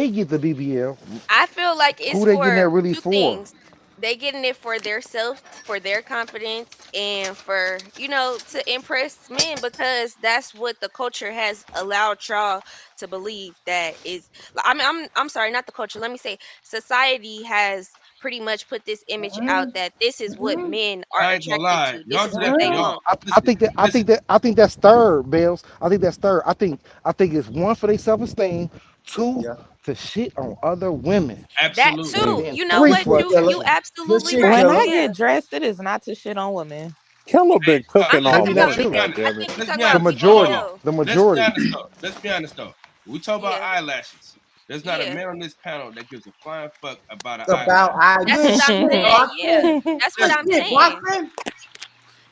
get the BBL, I feel like it's who they getting for that really two for? things. They getting it for their self, for their confidence, and for to impress men because that's what the culture has allowed y'all to believe that is. I mean, I'm sorry, not the culture. Let me say, society has pretty much put this image out that this is what men are I ain't gonna attracted lie. to. This Y'all is do what that. they Y'all want. I think that I think that's third, Bills. I think that's third. I think it's one for their self esteem, two Yeah. to shit on other women, That and too. absolutely. then You know three what? Good for shit, Killer. You attention. Good absolutely shit, right. When Killer. I Yeah. get dressed, it is not to shit on women. Killer been cooking I'm all talking Maybe about not morning, you. BBL. I goddammit. think you're Let's talking be The about honest. Hold majority. on. BBL. The Let's be majority. honest though. Let's be honest though. We talk about Yeah. eyelashes. There's not a Yeah. man on this panel that gives a flying fuck about an About eyelash. I That's good what I'm shit, saying. Yeah. Watson. That's what Good I'm shit, saying. Watson.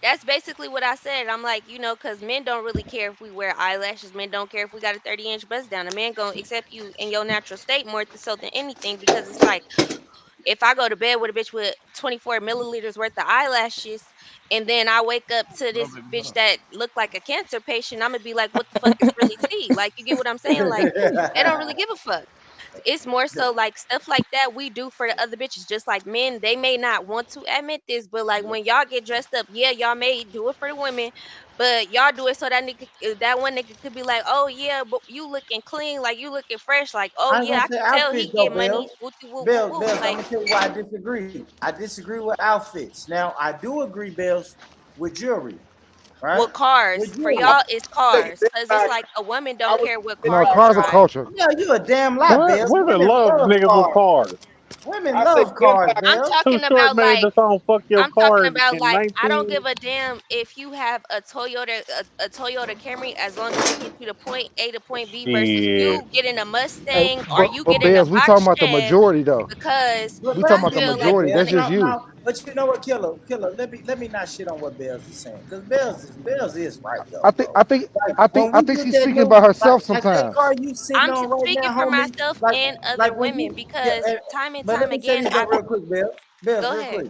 That's basically what I said. I'm like, because men don't really care if we wear eyelashes. Men don't care if we got a 30-inch bust down. A man gonna accept you in your natural state more so than anything because it's like if I go to bed with a bitch with 24 milliliters worth of eyelashes and then I wake up to Hold on, this baby. Hold bitch on. that look like a cancer patient, I'm gonna be like, what the fuck is really tea? Like, you get what I'm saying? Like, they don't really give a fuck. It's more so like stuff like that we do for the other bitches. Just like men, they may not want to admit this, but like when y'all get dressed up, yeah, y'all may do it for the women, but y'all do it so that nigga, that one nigga could be like, oh yeah, but you looking clean, like you looking fresh, like oh I ain't yeah, gonna I say can tell outfits he though, get money. Bells. Wooty woo woo Bells, woo. Bells. I'm Like gonna tell you why I disagree. I disagree with outfits. Now I do agree, Bells, with jewelry, right? with cars, With for jewelry. y'all, it's cars, cause it's like a woman I don't was care what No, car you cars are drive. culture. Yeah, you a damn lie, what? Bells. Women Women love love niggas with cars. cars. Women I say love get cars, back. I'm Bells. Too talking short about made like the song "Fuck Your I'm talking Car" about in like I don't 19. give a damn if you have a Toyota Camry as long as it gets you to point A to point B versus Shit. you getting a Hey, Mustang or you but getting a Bells, we talking box about the Chevy majority though. because But We you talking let's about the be feel real, like majority. Bells. That's women. just No, you. no. But you know what, Killer. Let me not shit on what Bells is saying, because Bells is right though, I think bro. I think Like I think when I we think get she's that speaking new, about like herself like that sometimes. car you sitting I'm on right speaking now, for homie. myself Like and other like when women you yeah. because time and But time let me say again, this though, real quick, Bells. Bells, go real ahead. quick.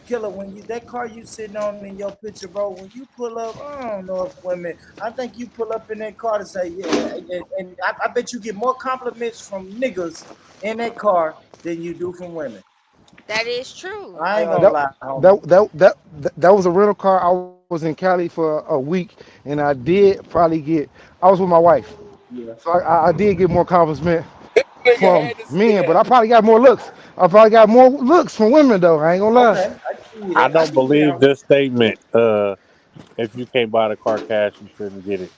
Killer, when you that car you sitting on in your picture, bro, when you pull up, I don't know if women, I think you pull up in that car to say, yeah, and I bet you get more compliments from niggas in that car than you do from women. That is true. I ain't gonna That, lie, homie. that was a rental car. I was in Cali for a week, and I did probably get. I was with my wife, Yeah. so I did get more compliments Nigga from had to say men, but that. I probably got more looks. I probably got more looks from women though. I ain't gonna lie. Okay, I give you I that. I don't give you that believe one. this statement. If you can't buy the car cash, you shouldn't get it.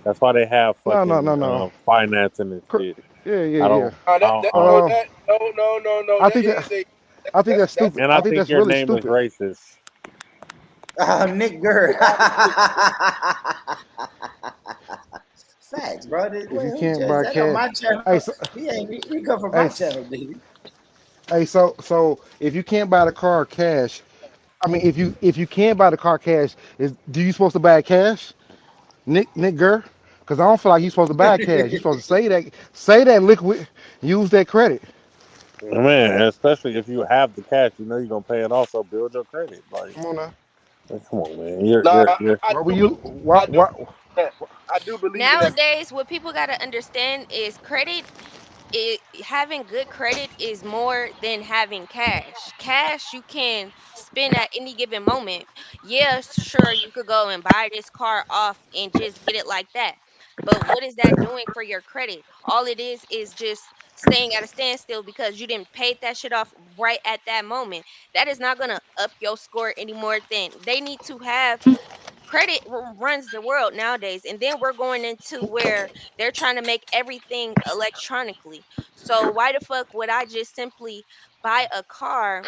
That's why they have No, no, fucking no, no. financing and shit. Yeah, yeah, I yeah. don't. I don't. I No, don't Um, that no. I That think is that a I think that's that's stupid. and I I think think that's your really name is stupid. racist. Nick Gurr. Facts, bro. If you Who can't is buy that on cash, my channel? hey, so, He come from hey, my channel, baby. so if you can't buy the car cash, I mean, if you can buy the car cash, do you supposed to buy it cash, Nick Gurr? Because I don't feel like you're supposed to buy it cash. You're supposed to say that liquid, use that credit. Man, especially if you have the cash, you know you're gonna pay it off. So build your credit. Like, Come on now. come on, man. You're nah. you're you're. Why were you? Why? Why? I do believe in that. Nowadays, what people got to understand is credit, having good credit is more than having cash. Cash you can spend at any given moment. Yeah, sure, you could go and buy this car off and just get it like that. But what is that doing for your credit? All it is just staying at a standstill because you didn't pay that shit off right at that moment. That is not gonna up your score anymore. Then they need to have credit runs the world nowadays, and then we're going into where they're trying to make everything electronically. So why the fuck would I just simply buy a car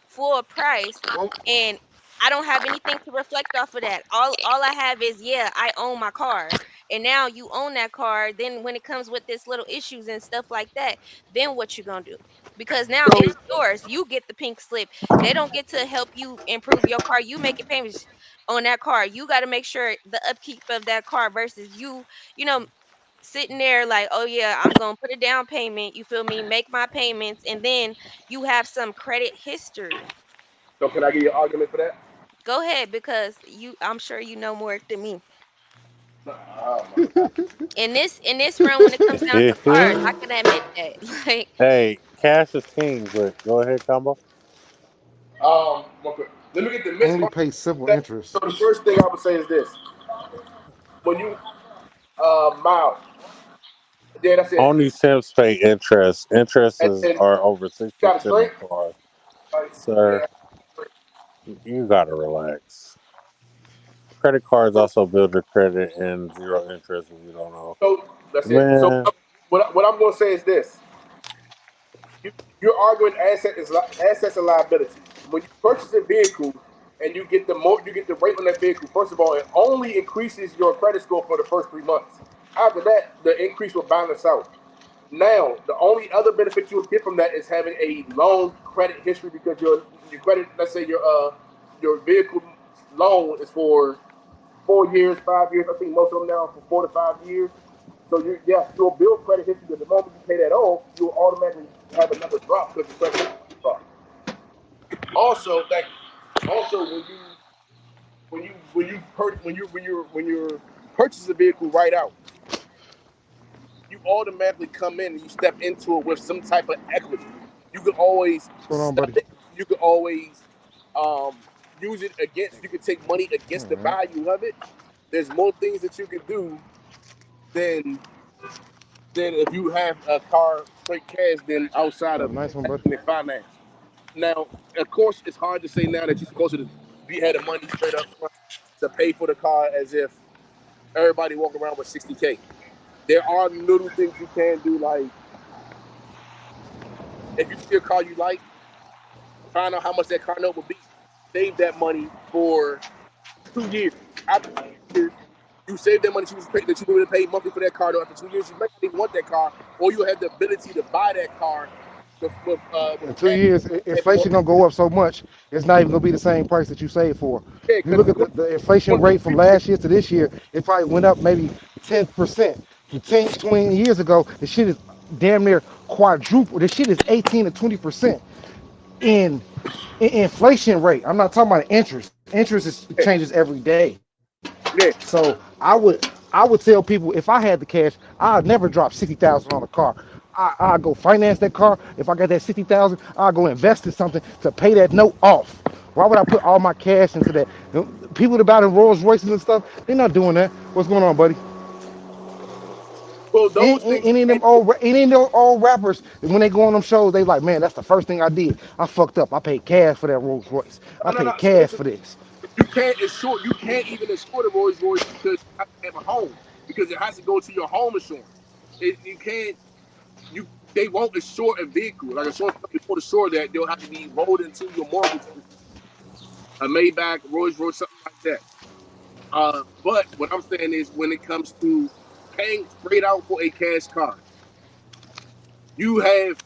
full price and I don't have anything to reflect off of that? All I have is, yeah, I own my car. And now you own that car, then when it comes with this little issues and stuff like that, then what you gonna do? Because now So it's yours. You get the pink slip. They don't get to help you improve your car. You making payments on that car. You got to make sure the upkeep of that car versus you know, sitting there like, oh yeah, I'm gonna put a down payment. You feel me? Make my payments, and then you have some credit history. can I give you an argument for that? Go ahead, because I'm sure you know more than me. Oh my god. In this room, when it comes down to cars, I can admit that. Like, Hey, cash is king, but go ahead, combo. Okay. Let me get the Only mismark. pay simple So interest. the first thing I would say is this: when you mile, yeah, that's it. Only Sims pay interest. Interests And then are over you got a 6% drink. on cars. Like, Sir, yeah. you gotta relax. Credit cards also build your credit and zero interest if you don't know. So that's it. So Man, what I'm going to say is this: you're arguing assets and liabilities. When you purchase a vehicle and you get the rate on that vehicle. First of all, it only increases your credit score for the first 3 months. After that, the increase will balance out. Now, the only other benefit you'll get from that is having a long credit history because your credit, let's say your vehicle loan is for 4 years, 5 years. I think most of them now are for 4 to 5 years. So you'll build credit history, but the moment you pay that off, you'll automatically have another drop because your credit history drops. Also, also when you're purchasing a vehicle right out, you automatically come in and you step into it with some type of equity. You can always What's going on, sell buddy? it. You can always use it against. You can take money All against the right. value of it. There's more things that you can do than if you have a car straight cash than outside Have of a nice one, buddy. having it financed. Now, of course, it's hard to say now that you're supposed to be had the money straight up front to pay for the car as if everybody walk around with 60K. There are little things you can do, like if you see a car you like, find out how much that car note will be. Save that money for 2 years. After 2 years, you save that money that you would have paid monthly for that car. Though after 2 years, you might not even want that car, or you have the ability to buy that car In with two cash. years, inflation gonna go up so much, it's not even gonna be the same price that you saved for. Yeah, You because look at the inflation rate from last year to this year, it probably went up maybe 10%. From 10, 20 years ago, the shit is damn near quadruple. The shit is 18 to 20%. in inflation rate. I'm not talking about interest. Interest changes every day. Yeah. So I would tell people if I had the cash, I'd never drop 60,000 on a car. I'd go finance that car. If I got that 60,000, I'd go invest in something to pay that note off. Why would I put all my cash into that? People that buy the Rolls Royces and stuff, they're not doing that. What's going on, buddy? Well, those things. Any of them old rappers, when they go on them shows, they like, man, that's the first thing I did. I fucked up. I paid cash for that Rolls Royce. I No. paid cash for this. You can't insure. You can't even insure the Rolls Royce because you have to have a home because it has to go to your home insurance. You can't. They won't insure a vehicle. Like insurance company will insure that they'll have to be rolled into your mortgage. A Maybach, Rolls Royce, something like that. But what I'm saying is, when it comes to paying straight out for a cash car, you have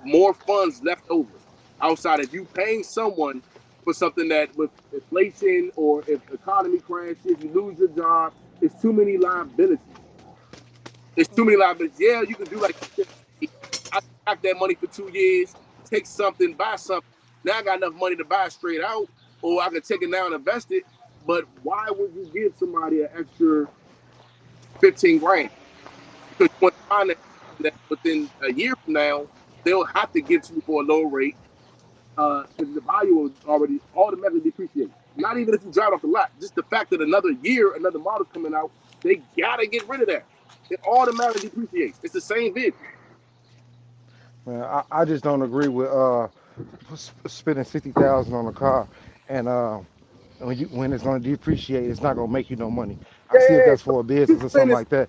more funds left over outside of you paying someone for something that, with inflation or if the economy crashes, you lose your job. It's too many liabilities. Yeah, you can do like I stack that money for 2 years, take something, buy something. Now I got enough money to buy straight out, or I can take it now and invest it. But why would you give somebody an extra 15 grand? Because you want to find that within a year from now, they'll have to give to you for a low rate because the value will already automatically depreciate. Not even if you drive off the lot, just the fact that another year, another model's coming out, they gotta get rid of that. It automatically depreciates. It's the same vehicle. Man, I just don't agree with spending 60,000 on a car, and when it's going to depreciate, it's not going to make you no money. I see if that's for a business or something like that.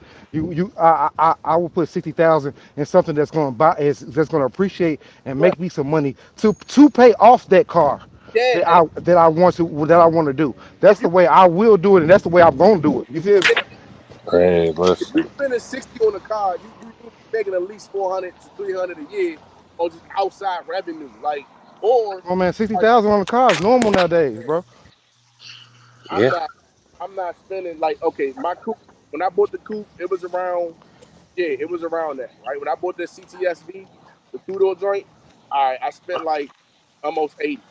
I will put 60,000 in something that's going to appreciate and make me some money to pay off that car. Yeah. That I want to do. That's the way I will do it, and that's the way I'm going to do it. You feel me? Hey, If listen. you're spending 60 on a car, you're making at least 400 to 300 a year on just outside revenue. Oh man, 60,000 on a car is normal nowadays, bro. I'm not spending my coupe. When I bought the coupe, it was around that, right? When I bought this CTSV, the 2-door joint, I spent like almost 80.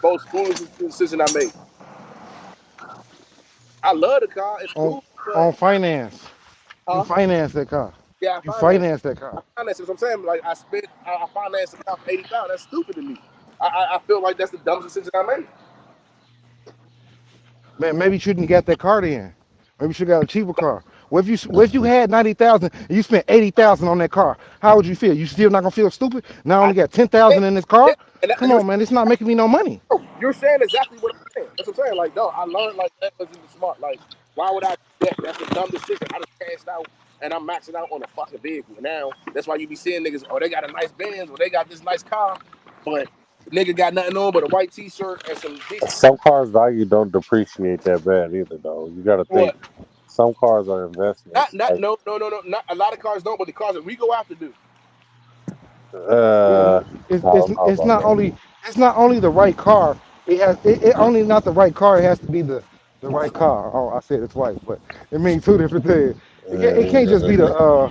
Most foolish decision I made. I love the car. It's cool. On finance. You finance that car. Yeah, you finance that car. I finance it. So I'm saying, like, I financed the car for $80,000. That's stupid to me. I feel like that's the dumbest decision I made. Man, maybe you shouldn't have got that car then. Maybe you should have got a cheaper car. What if you had 90,000 and you spent 80,000 on that car? How would you feel? You still not gonna feel stupid? Now I only got 10,000 in this car. Come on, man, it's not making me no money. You're saying exactly what I'm saying. That's what I'm saying. Like, no, I learned like that wasn't smart. Like, why would I do that? That's a dumb decision. I just cashed out and I'm maxing out on a fucking vehicle. Now that's why you be seeing niggas. Oh, they got a nice Benz or they got this nice car, but the nigga got nothing on but a white T-shirt and some decent. Some cars' value don't depreciate that bad either, though. You got to think. Some cars are investments. No. Not a lot of cars don't, but the cars that we go after do. It's not only the right car. It only not the right car. It has to be the right car. Oh, I said it twice, but it means two different things. It can't just be the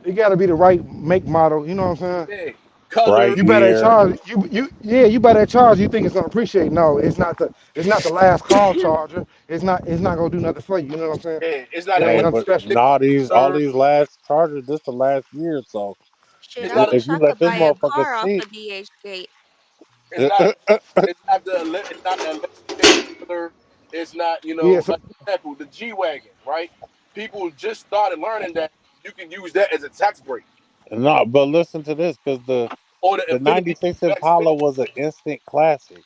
it got to be the right make model. You know what I'm saying? Yeah. Color. Right. You better charge. You better charge. You think it's gonna appreciate? No, it's not the last call charger. It's not gonna do nothing for you. You know what I'm saying? Yeah, it's not. All these last chargers. This the last year, so Shit, I wish I could buy a car off sit, of DHgate. It's not the electric color. It's not, like for example, the G-Wagon, right? People just started learning that you can use that as a tax break. No, but listen to this, because the 96 Impala was an instant classic,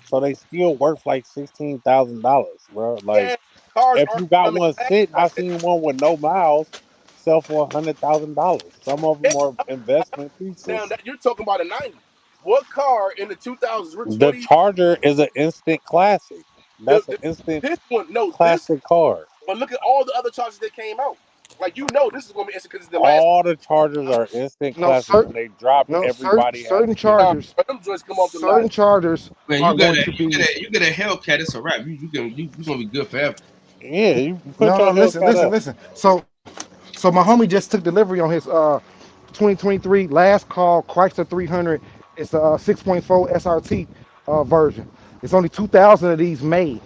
so they still worth like $16,000, bro. Like, if you got one sitting, I seen one with no miles sell for $100,000. Some of them are investment pieces. Now you're talking about a 90. What car in the 2000s? The Charger is an instant classic. That's an instant classic car. But look at all the other Chargers that came out. Like, this is going to be instant because it's the last. All the Chargers are instant classics. When they drop, everybody certain Chargers. Certain Chargers. Man, you get a Hellcat. It's a wrap. You gonna be good forever. Yeah, you put listen. So my homie just took delivery on his 2023 last call Chrysler 300. It's a 6.4 SRT version. It's only 2,000 of these made.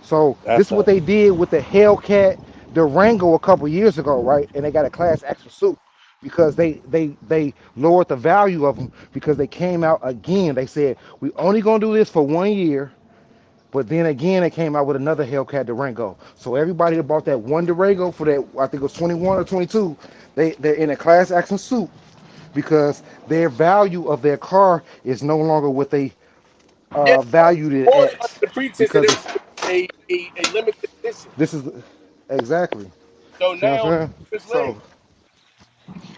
So this That's is what a they did with the Hellcat Durango a couple years ago, right? And they got a class action suit because they lowered the value of them because they came out again. They said we only gonna do this for 1 year, but then again they came out with another Hellcat Durango. So everybody that bought that one Durango for that, I think it was 21 or 22, they're in a class action suit because their value of their car is no longer what they Yeah, valued it or under at the pretense that because it was a limited edition. this is exactly. So See what now I'm saying? it's lame. So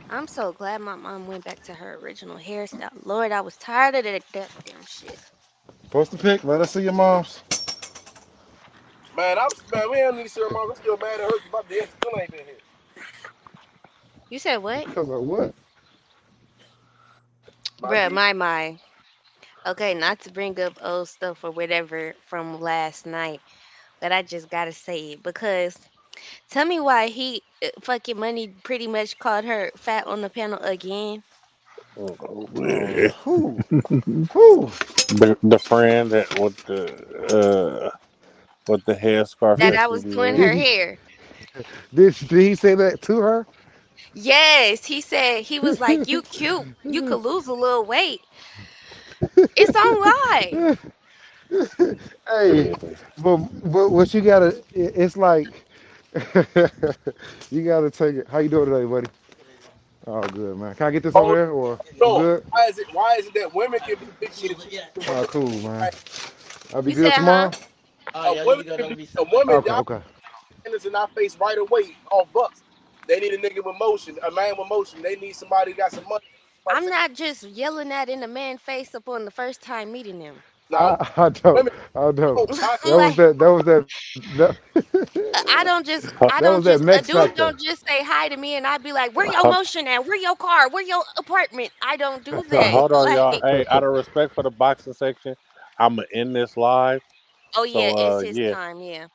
I'm so glad my mom went back to her original hairstyle. Lord, I was tired of that damn shit. post the pic. Let us see your mom's. Man, we don't need to see her mom. I'm still mad at her because my dad still ain't been here. You said what? Because of what? My Bruh, D. my. Okay, not to bring up old stuff or whatever from last night, but I just gotta say it because tell me why he fucking money pretty much called her fat on the panel again. Who? Who? the friend that with the headscarf That Did that I she was be doing wearing. her did hair. did he say that to her? Yes, he said he was like, "You cute. You could lose a little weight." It's on live. Hey, but what you gotta, it's like you gotta take it. How you doing today, buddy? Oh, good man. Can I get this over Oh there, or you no! good? Why is it that women can be picky and choose what Oh, they cool, man. like? I'll be You good said, huh? tomorrow. A woman, Okay, y'all okay. hands in our face right away off bucks. They need a nigga with motion, a man with motion. They need somebody who got some money. I'm not just yelling that in the man face upon the first time meeting him. No, I don't. women. I don't. Oh, I, That was Like that. That was that. That, I that don't was that just a Mex dude factor. don't just say hi to me and I'd be like, "Where your motion at? Where your car? Where your apartment?" I don't do that. Hold on, y'all. Like, Hey, out of respect for the boxing section, I'ma end this live. oh yeah, So it's his yeah. time. Yeah.